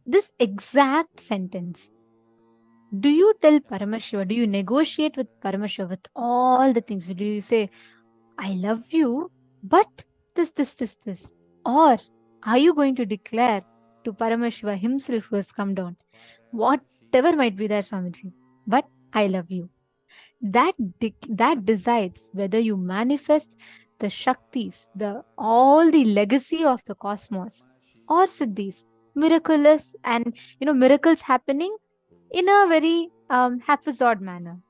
this exact sentence. Do you tell Paramashiva, do you negotiate with Paramashiva with all the things? Do you say, I love you, but this. Or are you going to declare to Paramashiva himself who has come down, whatever might be there, Swamiji, but I love you. That decides whether you manifest the Shaktis, all the legacy of the cosmos, or Siddhis, miraculous and miracles happening in a very haphazard manner,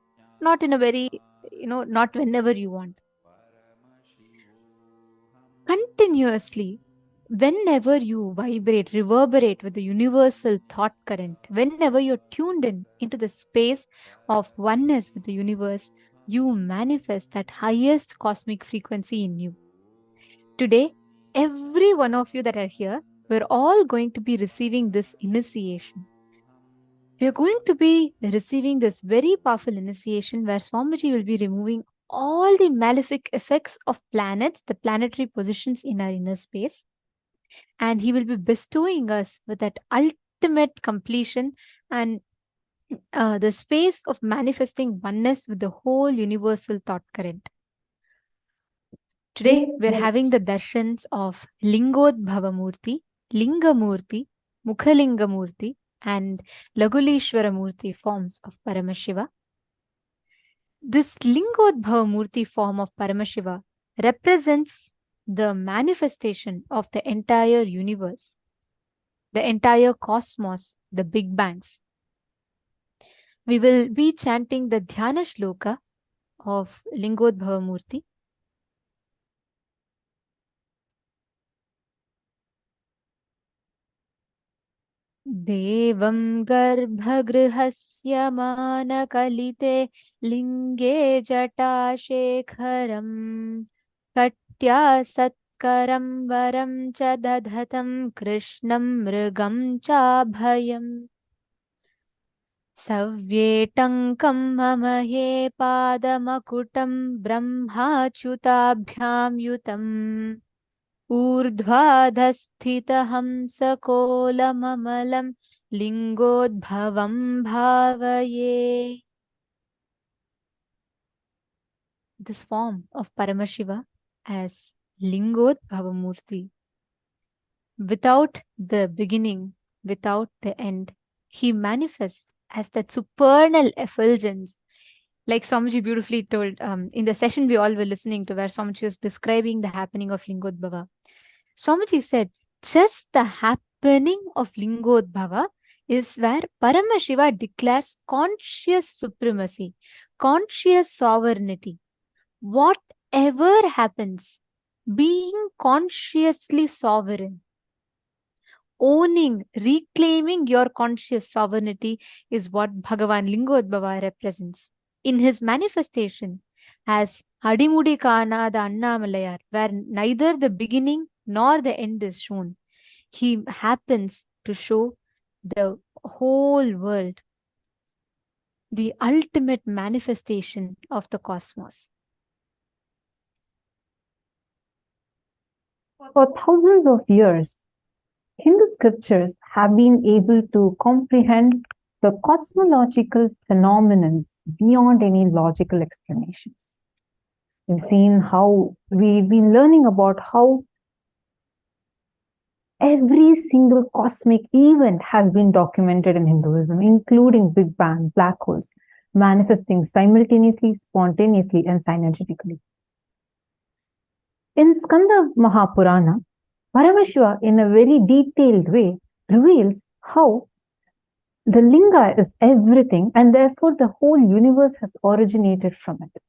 not in a very not whenever you want. Continuously, whenever you vibrate, reverberate with the universal thought current, whenever you're tuned into the space of oneness with the universe, you manifest that highest cosmic frequency in you. Today, every one of you that are here, we're all going to be receiving this initiation. We're going to be receiving this very powerful initiation where Swamiji will be removing all the malefic effects of planets, the planetary positions in our inner space. And he will be bestowing us with that ultimate completion and the space of manifesting oneness with the whole universal thought current. Today, we're having the darshans of Lingodbhava Murti, Linga Murti, Mukhalinga Murti, and Lagulishwara Murti forms of Paramashiva. This Lingodbhava Murti form of Paramashiva represents the manifestation of the entire universe, the entire cosmos, the Big Bangs. We will be chanting the Dhyana Shloka of Lingodbhava Murti. Devam garbhagruhasya manakalite linge jatashekharam katya satkaram varam cha dadhatam krishnam mrigam cha bhayam Savyetankam mamahe padamakutam brahmachutabhyam yutam urdhvadhasthitaham sakolamalam lingodbhavam bhavaye. This form of Paramashiva as Lingodbhava Murti, without the beginning, without the end, he manifests as that supernal effulgence. Like Swamiji beautifully told in the session we all were listening to, where Swamiji was describing the happening of Lingodbhava. Swamiji said, just the happening of Lingodbhava is where Paramashiva declares conscious supremacy, conscious sovereignty. Whatever happens, being consciously sovereign. owning, reclaiming your conscious sovereignty is what Bhagavan Lingodbhava represents. In his manifestation as Adimudi Kana the Annamalayar, where neither the beginning nor the end is shown, he happens to show the whole world the ultimate manifestation of the cosmos. For thousands of years, Hindu scriptures have been able to comprehend the cosmological phenomena beyond any logical explanations. We've seen how we've been learning about how every single cosmic event has been documented in Hinduism, including Big Bang, black holes, manifesting simultaneously, spontaneously, and synergetically. In Skanda Mahapurana, Paramashiva, in a very detailed way, reveals how the Linga is everything, and therefore the whole universe has originated from it.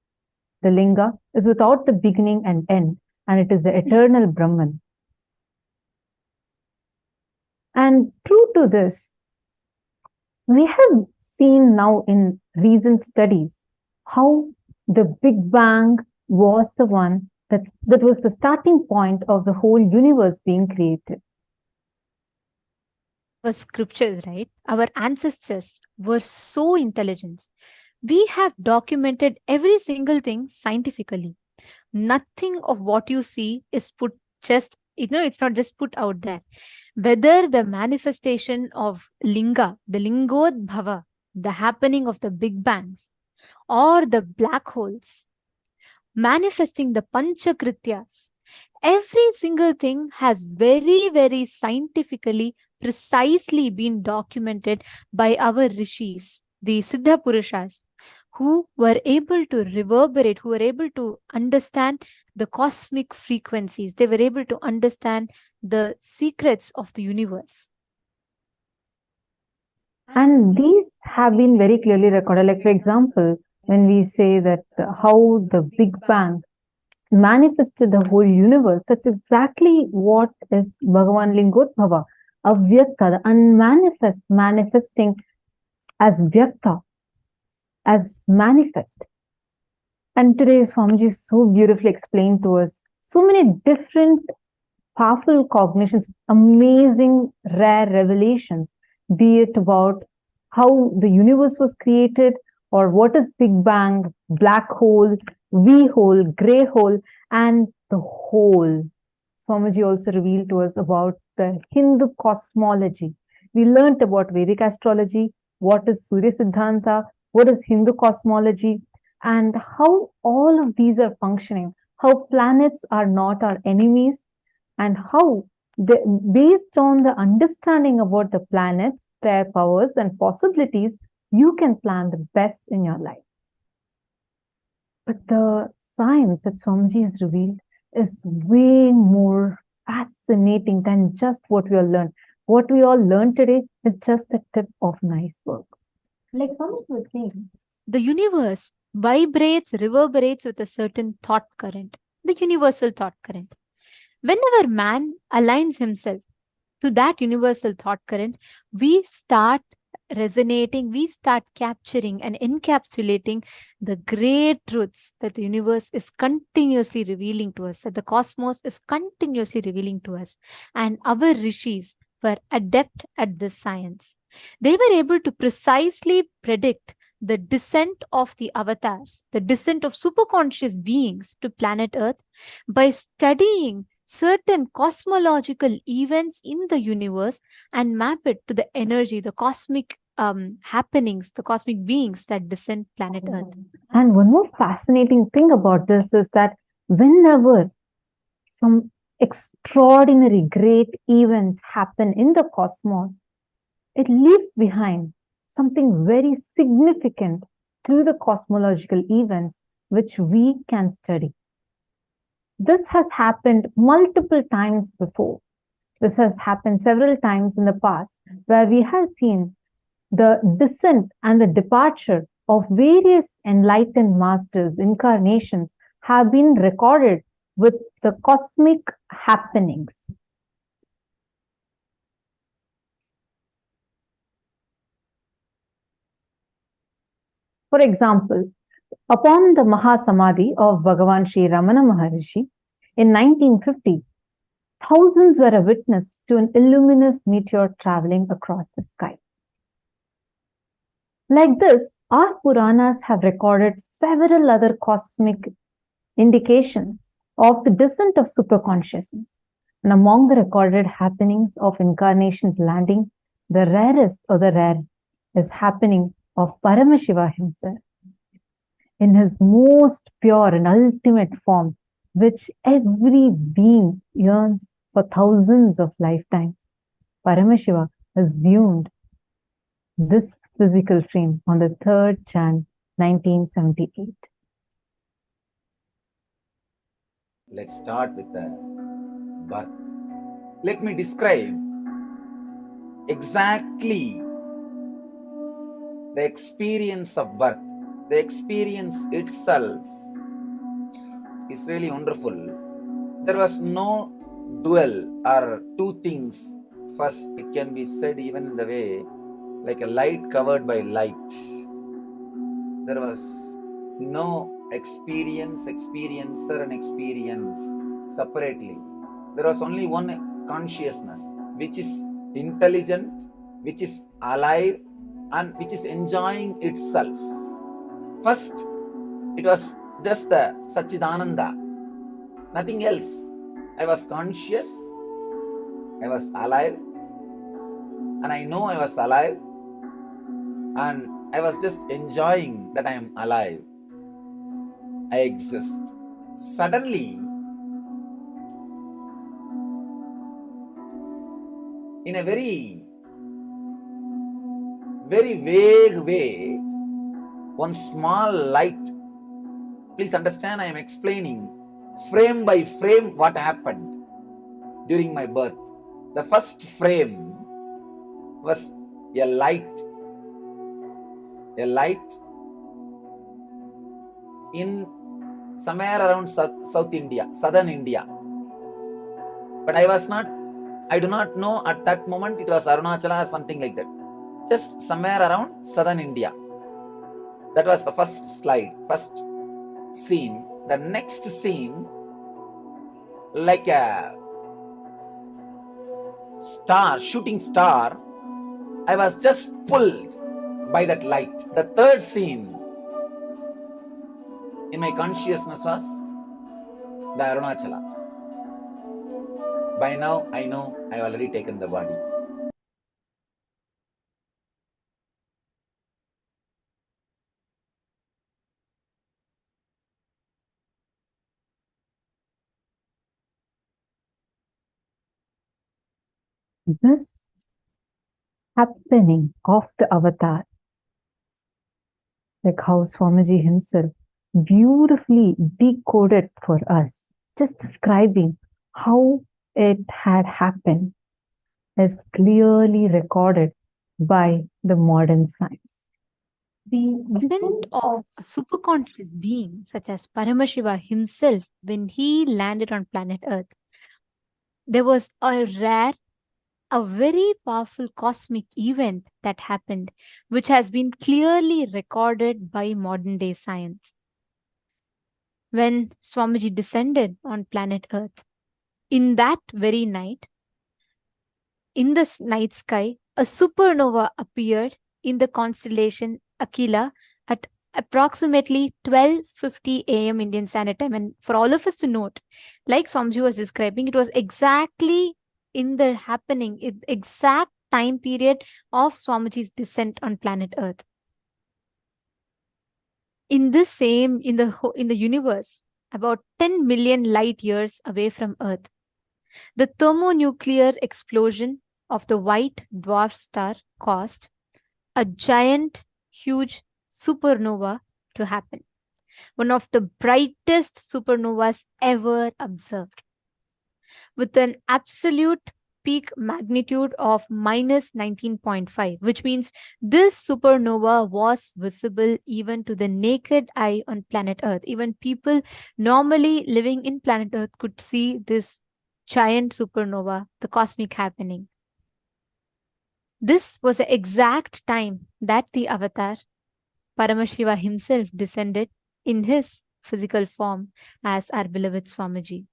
The Linga is without the beginning and end, and it is the eternal Brahman. And true to this, we have seen now in recent studies how the Big Bang was the one that was the starting point of the whole universe being created. Our scriptures, right? Our ancestors were so intelligent. We have documented every single thing scientifically. Nothing of what you see is put just, it's not just put out there. Whether the manifestation of Linga, the Lingodbhava, the happening of the Big Bangs, or the black holes, manifesting the Panchakrityas, every single thing has very, very scientifically, precisely been documented by our rishis, the Siddha Purushas, who were able to reverberate, who were able to understand the cosmic frequencies. They were able to understand the secrets of the universe. And these have been very clearly recorded. Like, for example, when we say that how the Big Bang manifested the whole universe, that's exactly what is Bhagavan Lingodbhava, Avyakta, the unmanifest, manifesting as Vyakta, as manifest. And today Swamiji so beautifully explained to us so many different powerful cognitions, amazing rare revelations, be it about how the universe was created, or what is Big Bang, black hole, V hole, grey hole, and the whole. Swamiji also revealed to us about the Hindu cosmology. We learned about Vedic astrology, what is Surya Siddhanta, what is Hindu cosmology, and how all of these are functioning, how planets are not our enemies, and how, based on the understanding about the planets, their powers and possibilities, you can plan the best in your life. But the science that Swamiji has revealed is way more fascinating than just what we all learned. What we all learned today is just the tip of an iceberg. Like Swamiji was saying, the universe vibrates, reverberates with a certain thought current, the universal thought current. Whenever man aligns himself to that universal thought current, we start resonating, we start capturing and encapsulating the great truths that the universe is continuously revealing to us, that the cosmos is continuously revealing to us. And our rishis were adept at this science. They were able to precisely predict the descent of the avatars, the descent of superconscious beings to planet Earth by studying certain cosmological events in the universe and map it to the energy, the cosmic happenings, the cosmic beings that descend planet Earth. And one more fascinating thing about this is that whenever some extraordinary great events happen in the cosmos, it leaves behind something very significant through the cosmological events which we can study. This has happened multiple times before. This has happened several times in the past, where we have seen the descent and the departure of various enlightened masters, incarnations, have been recorded with the cosmic happenings. For example, upon the Mahasamadhi of Bhagavan Sri Ramana Maharishi in 1950, thousands were a witness to an illuminous meteor traveling across the sky. Like this, our Puranas have recorded several other cosmic indications of the descent of superconsciousness. And among the recorded happenings of incarnations landing, the rarest or the rare is happening of Paramashiva himself. In his most pure and ultimate form, which every being yearns for thousands of lifetimes, Paramashiva assumed this physical frame on the 3rd Jan 1978. Let's start with the birth. Let me describe exactly the experience of birth. The experience itself is really wonderful. There was no dual or two things. First, it can be said even in the way like a light covered by light. There was no experiencer and experienced separately. There was only one consciousness, which is intelligent, which is alive, and which is enjoying itself. First, it was just the Satchidananda, nothing else. I was conscious, I was alive, and I know I was alive, and I was just enjoying that I am alive. I exist. Suddenly, in a very vague way, one small light, please understand I am explaining frame by frame what happened during my birth. The first frame was a light in somewhere around South India, Southern India. But I do not know at that moment it was Arunachala or something like that. Just somewhere around Southern India. That was the first scene. The next scene, like a shooting star, I was just pulled by that light. The third scene in my consciousness was the Arunachala. By now, I know I have already taken the body. This happening of the avatar, like how Swamiji himself beautifully decoded for us, just describing how it had happened, is clearly recorded by the modern science. The descent of a superconscious being such as Paramashiva himself, when he landed on planet Earth, there was a very powerful cosmic event that happened, which has been clearly recorded by modern day science. When Swamiji descended on planet Earth, in that very night, in the night sky, a supernova appeared in the constellation Aquila at approximately 12:50 a.m. Indian Standard Time. And for all of us to note, like Swamiji was describing, it was exactly in the exact time period of Swamiji's descent on planet Earth. In the universe, about 10 million light years away from Earth, the thermonuclear explosion of the white dwarf star caused a giant, huge supernova to happen. One of the brightest supernovas ever observed, with an absolute peak magnitude of minus 19.5, which means this supernova was visible even to the naked eye on planet Earth. Even people normally living in planet Earth could see this giant supernova, the cosmic happening. This was the exact time that the avatar, Paramashiva himself descended in his physical form as our beloved Swamiji.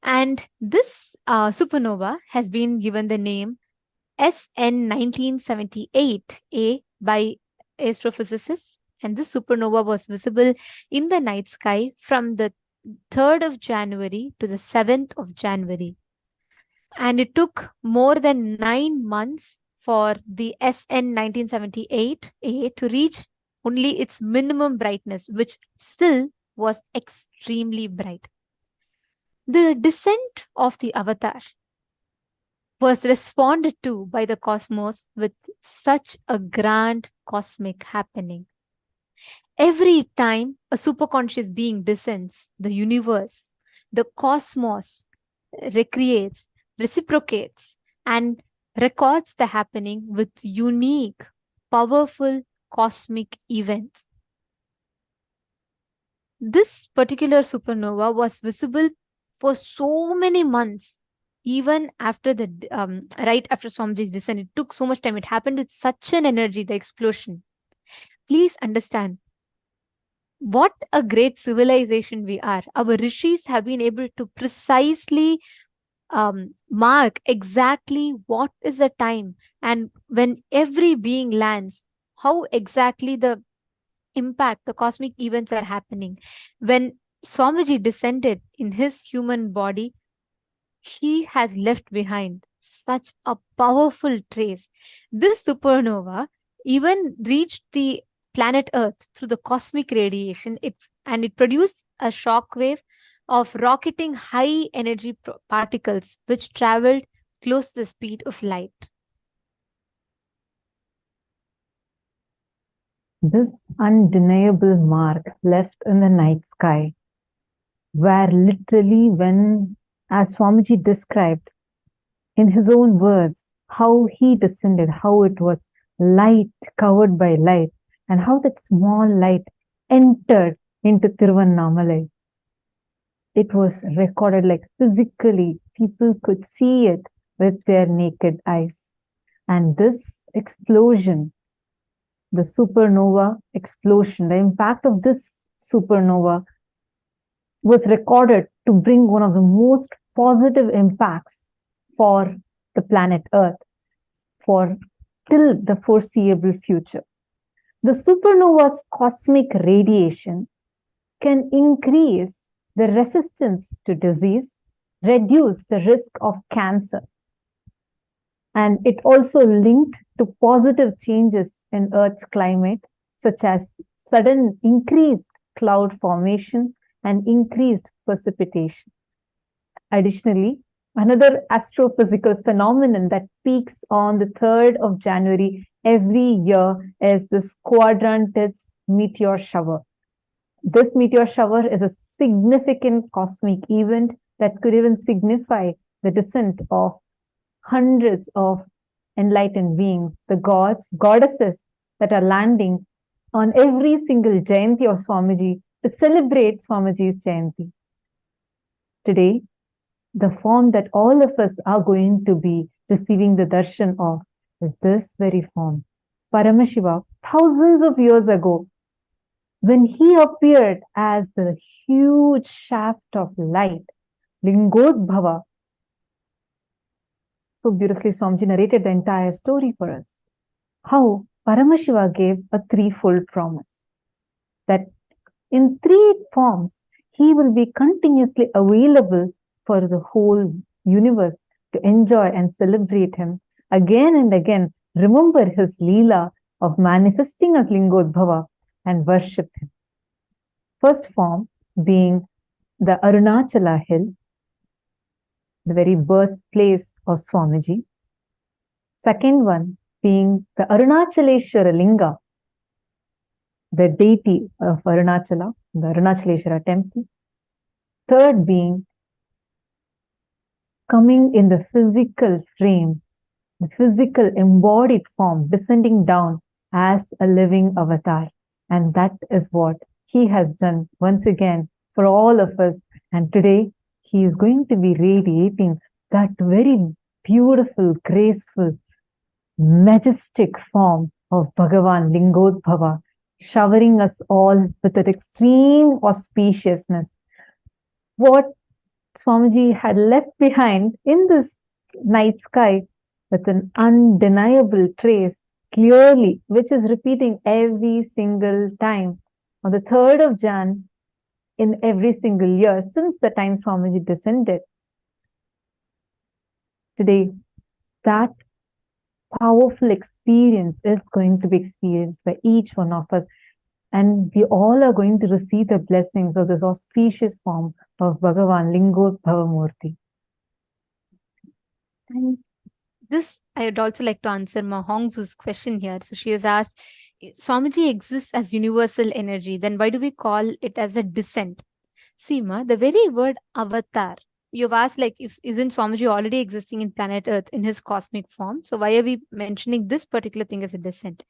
And this supernova has been given the name SN 1978A by astrophysicists. And this supernova was visible in the night sky from the 3rd of January to the 7th of January. And it took more than 9 months for the SN 1978A to reach only its minimum brightness, which still was extremely bright. The descent of the avatar was responded to by the cosmos with such a grand cosmic happening. Every time a superconscious being descends, the universe, the cosmos recreates, reciprocates, and records the happening with unique, powerful cosmic events. This particular supernova was visible for so many months, even after the right after Swamiji's descent. It took so much time. It happened with such an energy, the explosion. Please understand what a great civilization we are. Our rishis have been able to precisely mark exactly what is the time, and when every being lands, how exactly the impact, the cosmic events are happening. When Swamiji descended in his human body, he has left behind such a powerful trace. This supernova even reached the planet Earth through the cosmic radiation, and it produced a shock wave of rocketing high energy particles which traveled close to the speed of light. This undeniable mark left in the night sky, where literally when, as Swamiji described in his own words, how he descended, how it was light covered by light, and how that small light entered into Tiruvannamalai. It was recorded like physically, people could see it with their naked eyes. And this explosion, the supernova explosion, the impact of this supernova was recorded to bring one of the most positive impacts for the planet Earth for till the foreseeable future. The supernova's cosmic radiation can increase the resistance to disease, reduce the risk of cancer. And it also linked to positive changes in Earth's climate, such as sudden increased cloud formation and increased precipitation. Additionally, another astrophysical phenomenon that peaks on the 3rd of January every year is this Quadrant's meteor shower. This meteor shower is a significant cosmic event that could even signify the descent of hundreds of enlightened beings, the gods, goddesses that are landing on every single Jayanti of Swamiji to celebrate Swamiji's Jayanti. Today, the form that all of us are going to be receiving the darshan of is this very form. Paramashiva, thousands of years ago, when he appeared as the huge shaft of light, Lingodbhava, so beautifully Swamiji narrated the entire story for us. How Paramashiva gave a threefold promise that in 3 forms, he will be continuously available for the whole universe to enjoy and celebrate him again and again. Remember his Leela of manifesting as Lingodbhava and worship him. First form being the Arunachala hill, the very birthplace of Swamiji. Second one being the Arunachaleshwara Linga, the deity of Arunachala, the Arunachaleshwara temple. Third being coming in the physical frame, the physical embodied form, descending down as a living avatar. And that is what he has done once again for all of us. And today, he is going to be radiating that very beautiful, graceful, majestic form of Bhagavan Lingodbhava, showering us all with an extreme auspiciousness. What Swamiji had left behind in this night sky with an undeniable trace, clearly, which is repeating every single time on the 3rd of Jan in every single year since the time Swamiji descended. Today, that powerful experience is going to be experienced by each one of us. And we all are going to receive the blessings of this auspicious form of Bhagavan Lingodbhava Murti. And this, I would also like to answer Ma Hongzu's question here. So she has asked, Swamiji exists as universal energy, then why do we call it as a descent? See, Ma, the very word avatar, you've asked, like, if isn't Swamiji already existing in planet Earth in his cosmic form? So why are we mentioning this particular thing as a descent?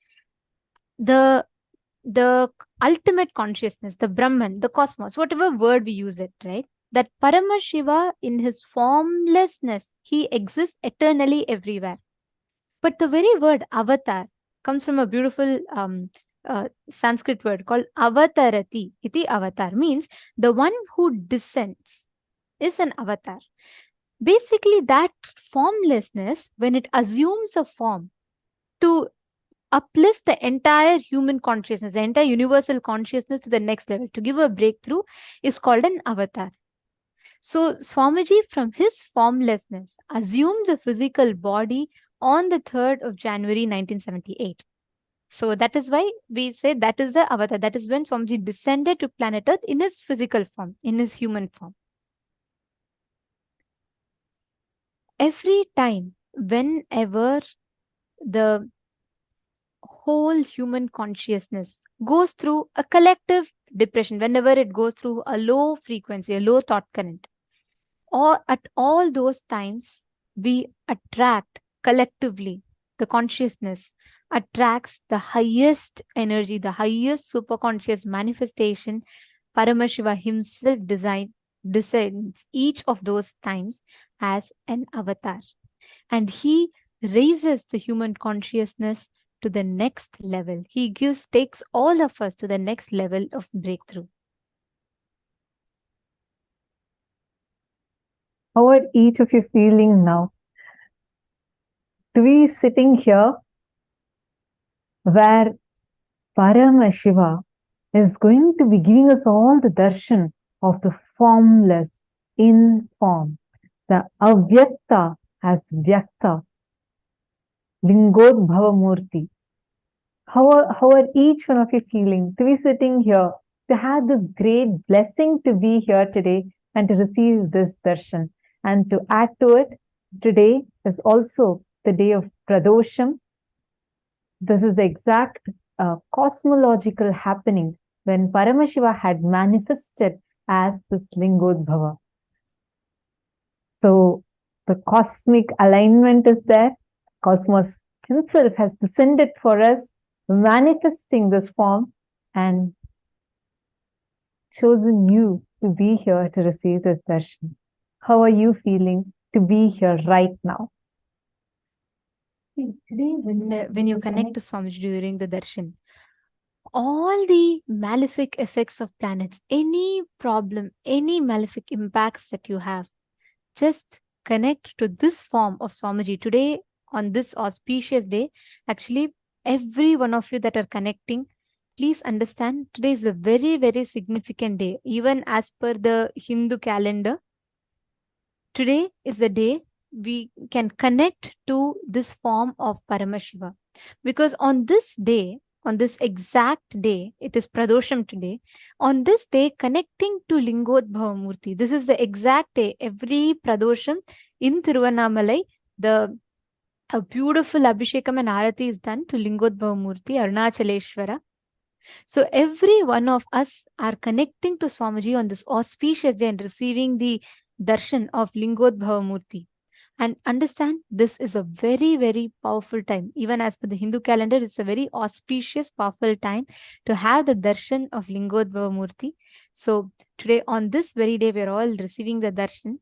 The ultimate consciousness, the Brahman, the cosmos, whatever word we use it, right? That Paramashiva in his formlessness, he exists eternally everywhere. But the very word avatar comes from a beautiful Sanskrit word called avatarati. Iti avatar means the one who descends is an avatar. Basically, that formlessness, when it assumes a form to uplift the entire human consciousness, the entire universal consciousness to the next level, to give a breakthrough, is called an avatar. So Swamiji, from his formlessness, assumed the physical body on the 3rd of January 1978. So that is why we say that is the avatar. That is when Swamiji descended to planet Earth in his physical form, in his human form. Every time, whenever the whole human consciousness goes through a collective depression, whenever it goes through a low frequency, a low thought current, or at all those times, we attract collectively, the consciousness attracts the highest energy, the highest superconscious manifestation. Paramashiva himself descends each of those times as an avatar. And he raises the human consciousness to the next level. He takes all of us to the next level of breakthrough. How are each of you feeling now? To be sitting here where Paramashiva is going to be giving us all the darshan of the formless in form, the avyakta as vyakta, Lingodbhava Murti. How are each one of you feeling to be sitting here, to have this great blessing to be here today and to receive this darshan? And to add to it, today is also the day of Pradosham. This is the exact cosmological happening when Paramashiva had manifested as this Lingodbhava. So the cosmic alignment is there. Cosmos himself has descended for us, manifesting this form and chosen you to be here to receive this darshan. How are you feeling to be here right now? Today, when you connect to Swamiji during the darshan, all the malefic effects of planets, any problem, any malefic impacts that you have, just connect to this form of Swamiji. Today, on this auspicious day, actually, every one of you that are connecting, please understand, today is a very, very significant day. Even as per the Hindu calendar, today is the day we can connect to this form of Paramashiva. Because on this day, on this exact day, it is Pradosham today, on this day, connecting to Lingodbhava Murti, this is the exact day, every Pradosham in Tiruvannamalai, a beautiful Abhishekam and Arati is done to Lingodbhava Murti, Arunachaleshwara. So every one of us are connecting to Swamiji on this auspicious day and receiving the darshan of Lingodbhava Murti. And understand, this is a very, very powerful time. Even as per the Hindu calendar, it's a very auspicious, powerful time to have the darshan of Lingodbhava Murti. So today, on this very day, we're all receiving the darshan.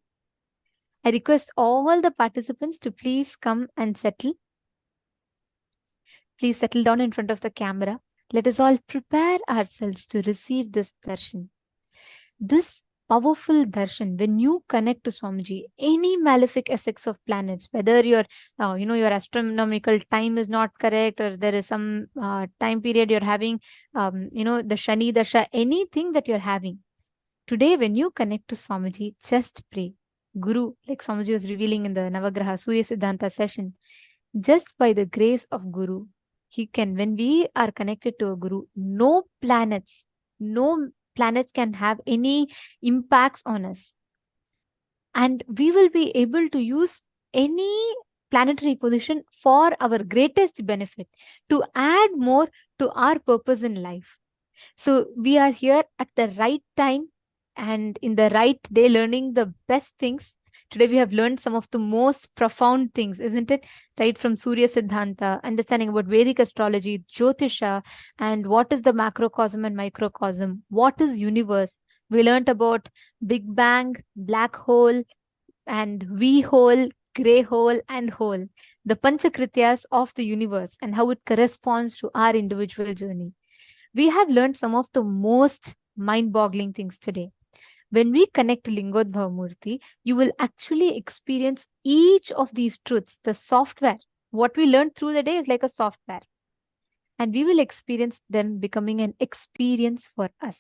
I request all the participants to please come and settle. Please settle down in front of the camera. Let us all prepare ourselves to receive this darshan. This powerful darshan, when you connect to Swamiji, any malefic effects of planets, whether your your astronomical time is not correct, or there is some time period you're having, the Shani Dasha, anything that you're having, today when you connect to Swamiji, just pray. Guru, like Swamiji was revealing in the Navagrahas Surya Siddhanta session, just by the grace of Guru, he can, when we are connected to a Guru, no planets can have any impacts on us. And we will be able to use any planetary position for our greatest benefit, to add more to our purpose in life. So we are here at the right time and in the right day, learning the best things. Today we have learned some of the most profound things, isn't it? Right from Surya Siddhanta, understanding about Vedic astrology, Jyotisha, and what is the macrocosm and microcosm, what is universe. We learned about Big Bang, black hole, and V hole, gray hole, and hole, the Panchakrityas of the universe and how it corresponds to our individual journey. We have learned some of the most mind-boggling things today. When we connect to Lingodbhava Murti, you will actually experience each of these truths, the software. What we learned through the day is like a software. And we will experience them becoming an experience for us.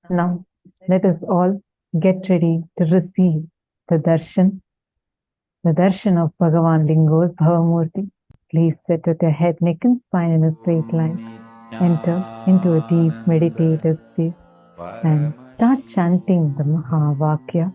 Now, let us all get ready to receive the darshan of Bhagavan Lingodbhava Murti. Please sit with your head, neck and spine in a straight line. Enter into a deep meditative space and start chanting the Mahavakya.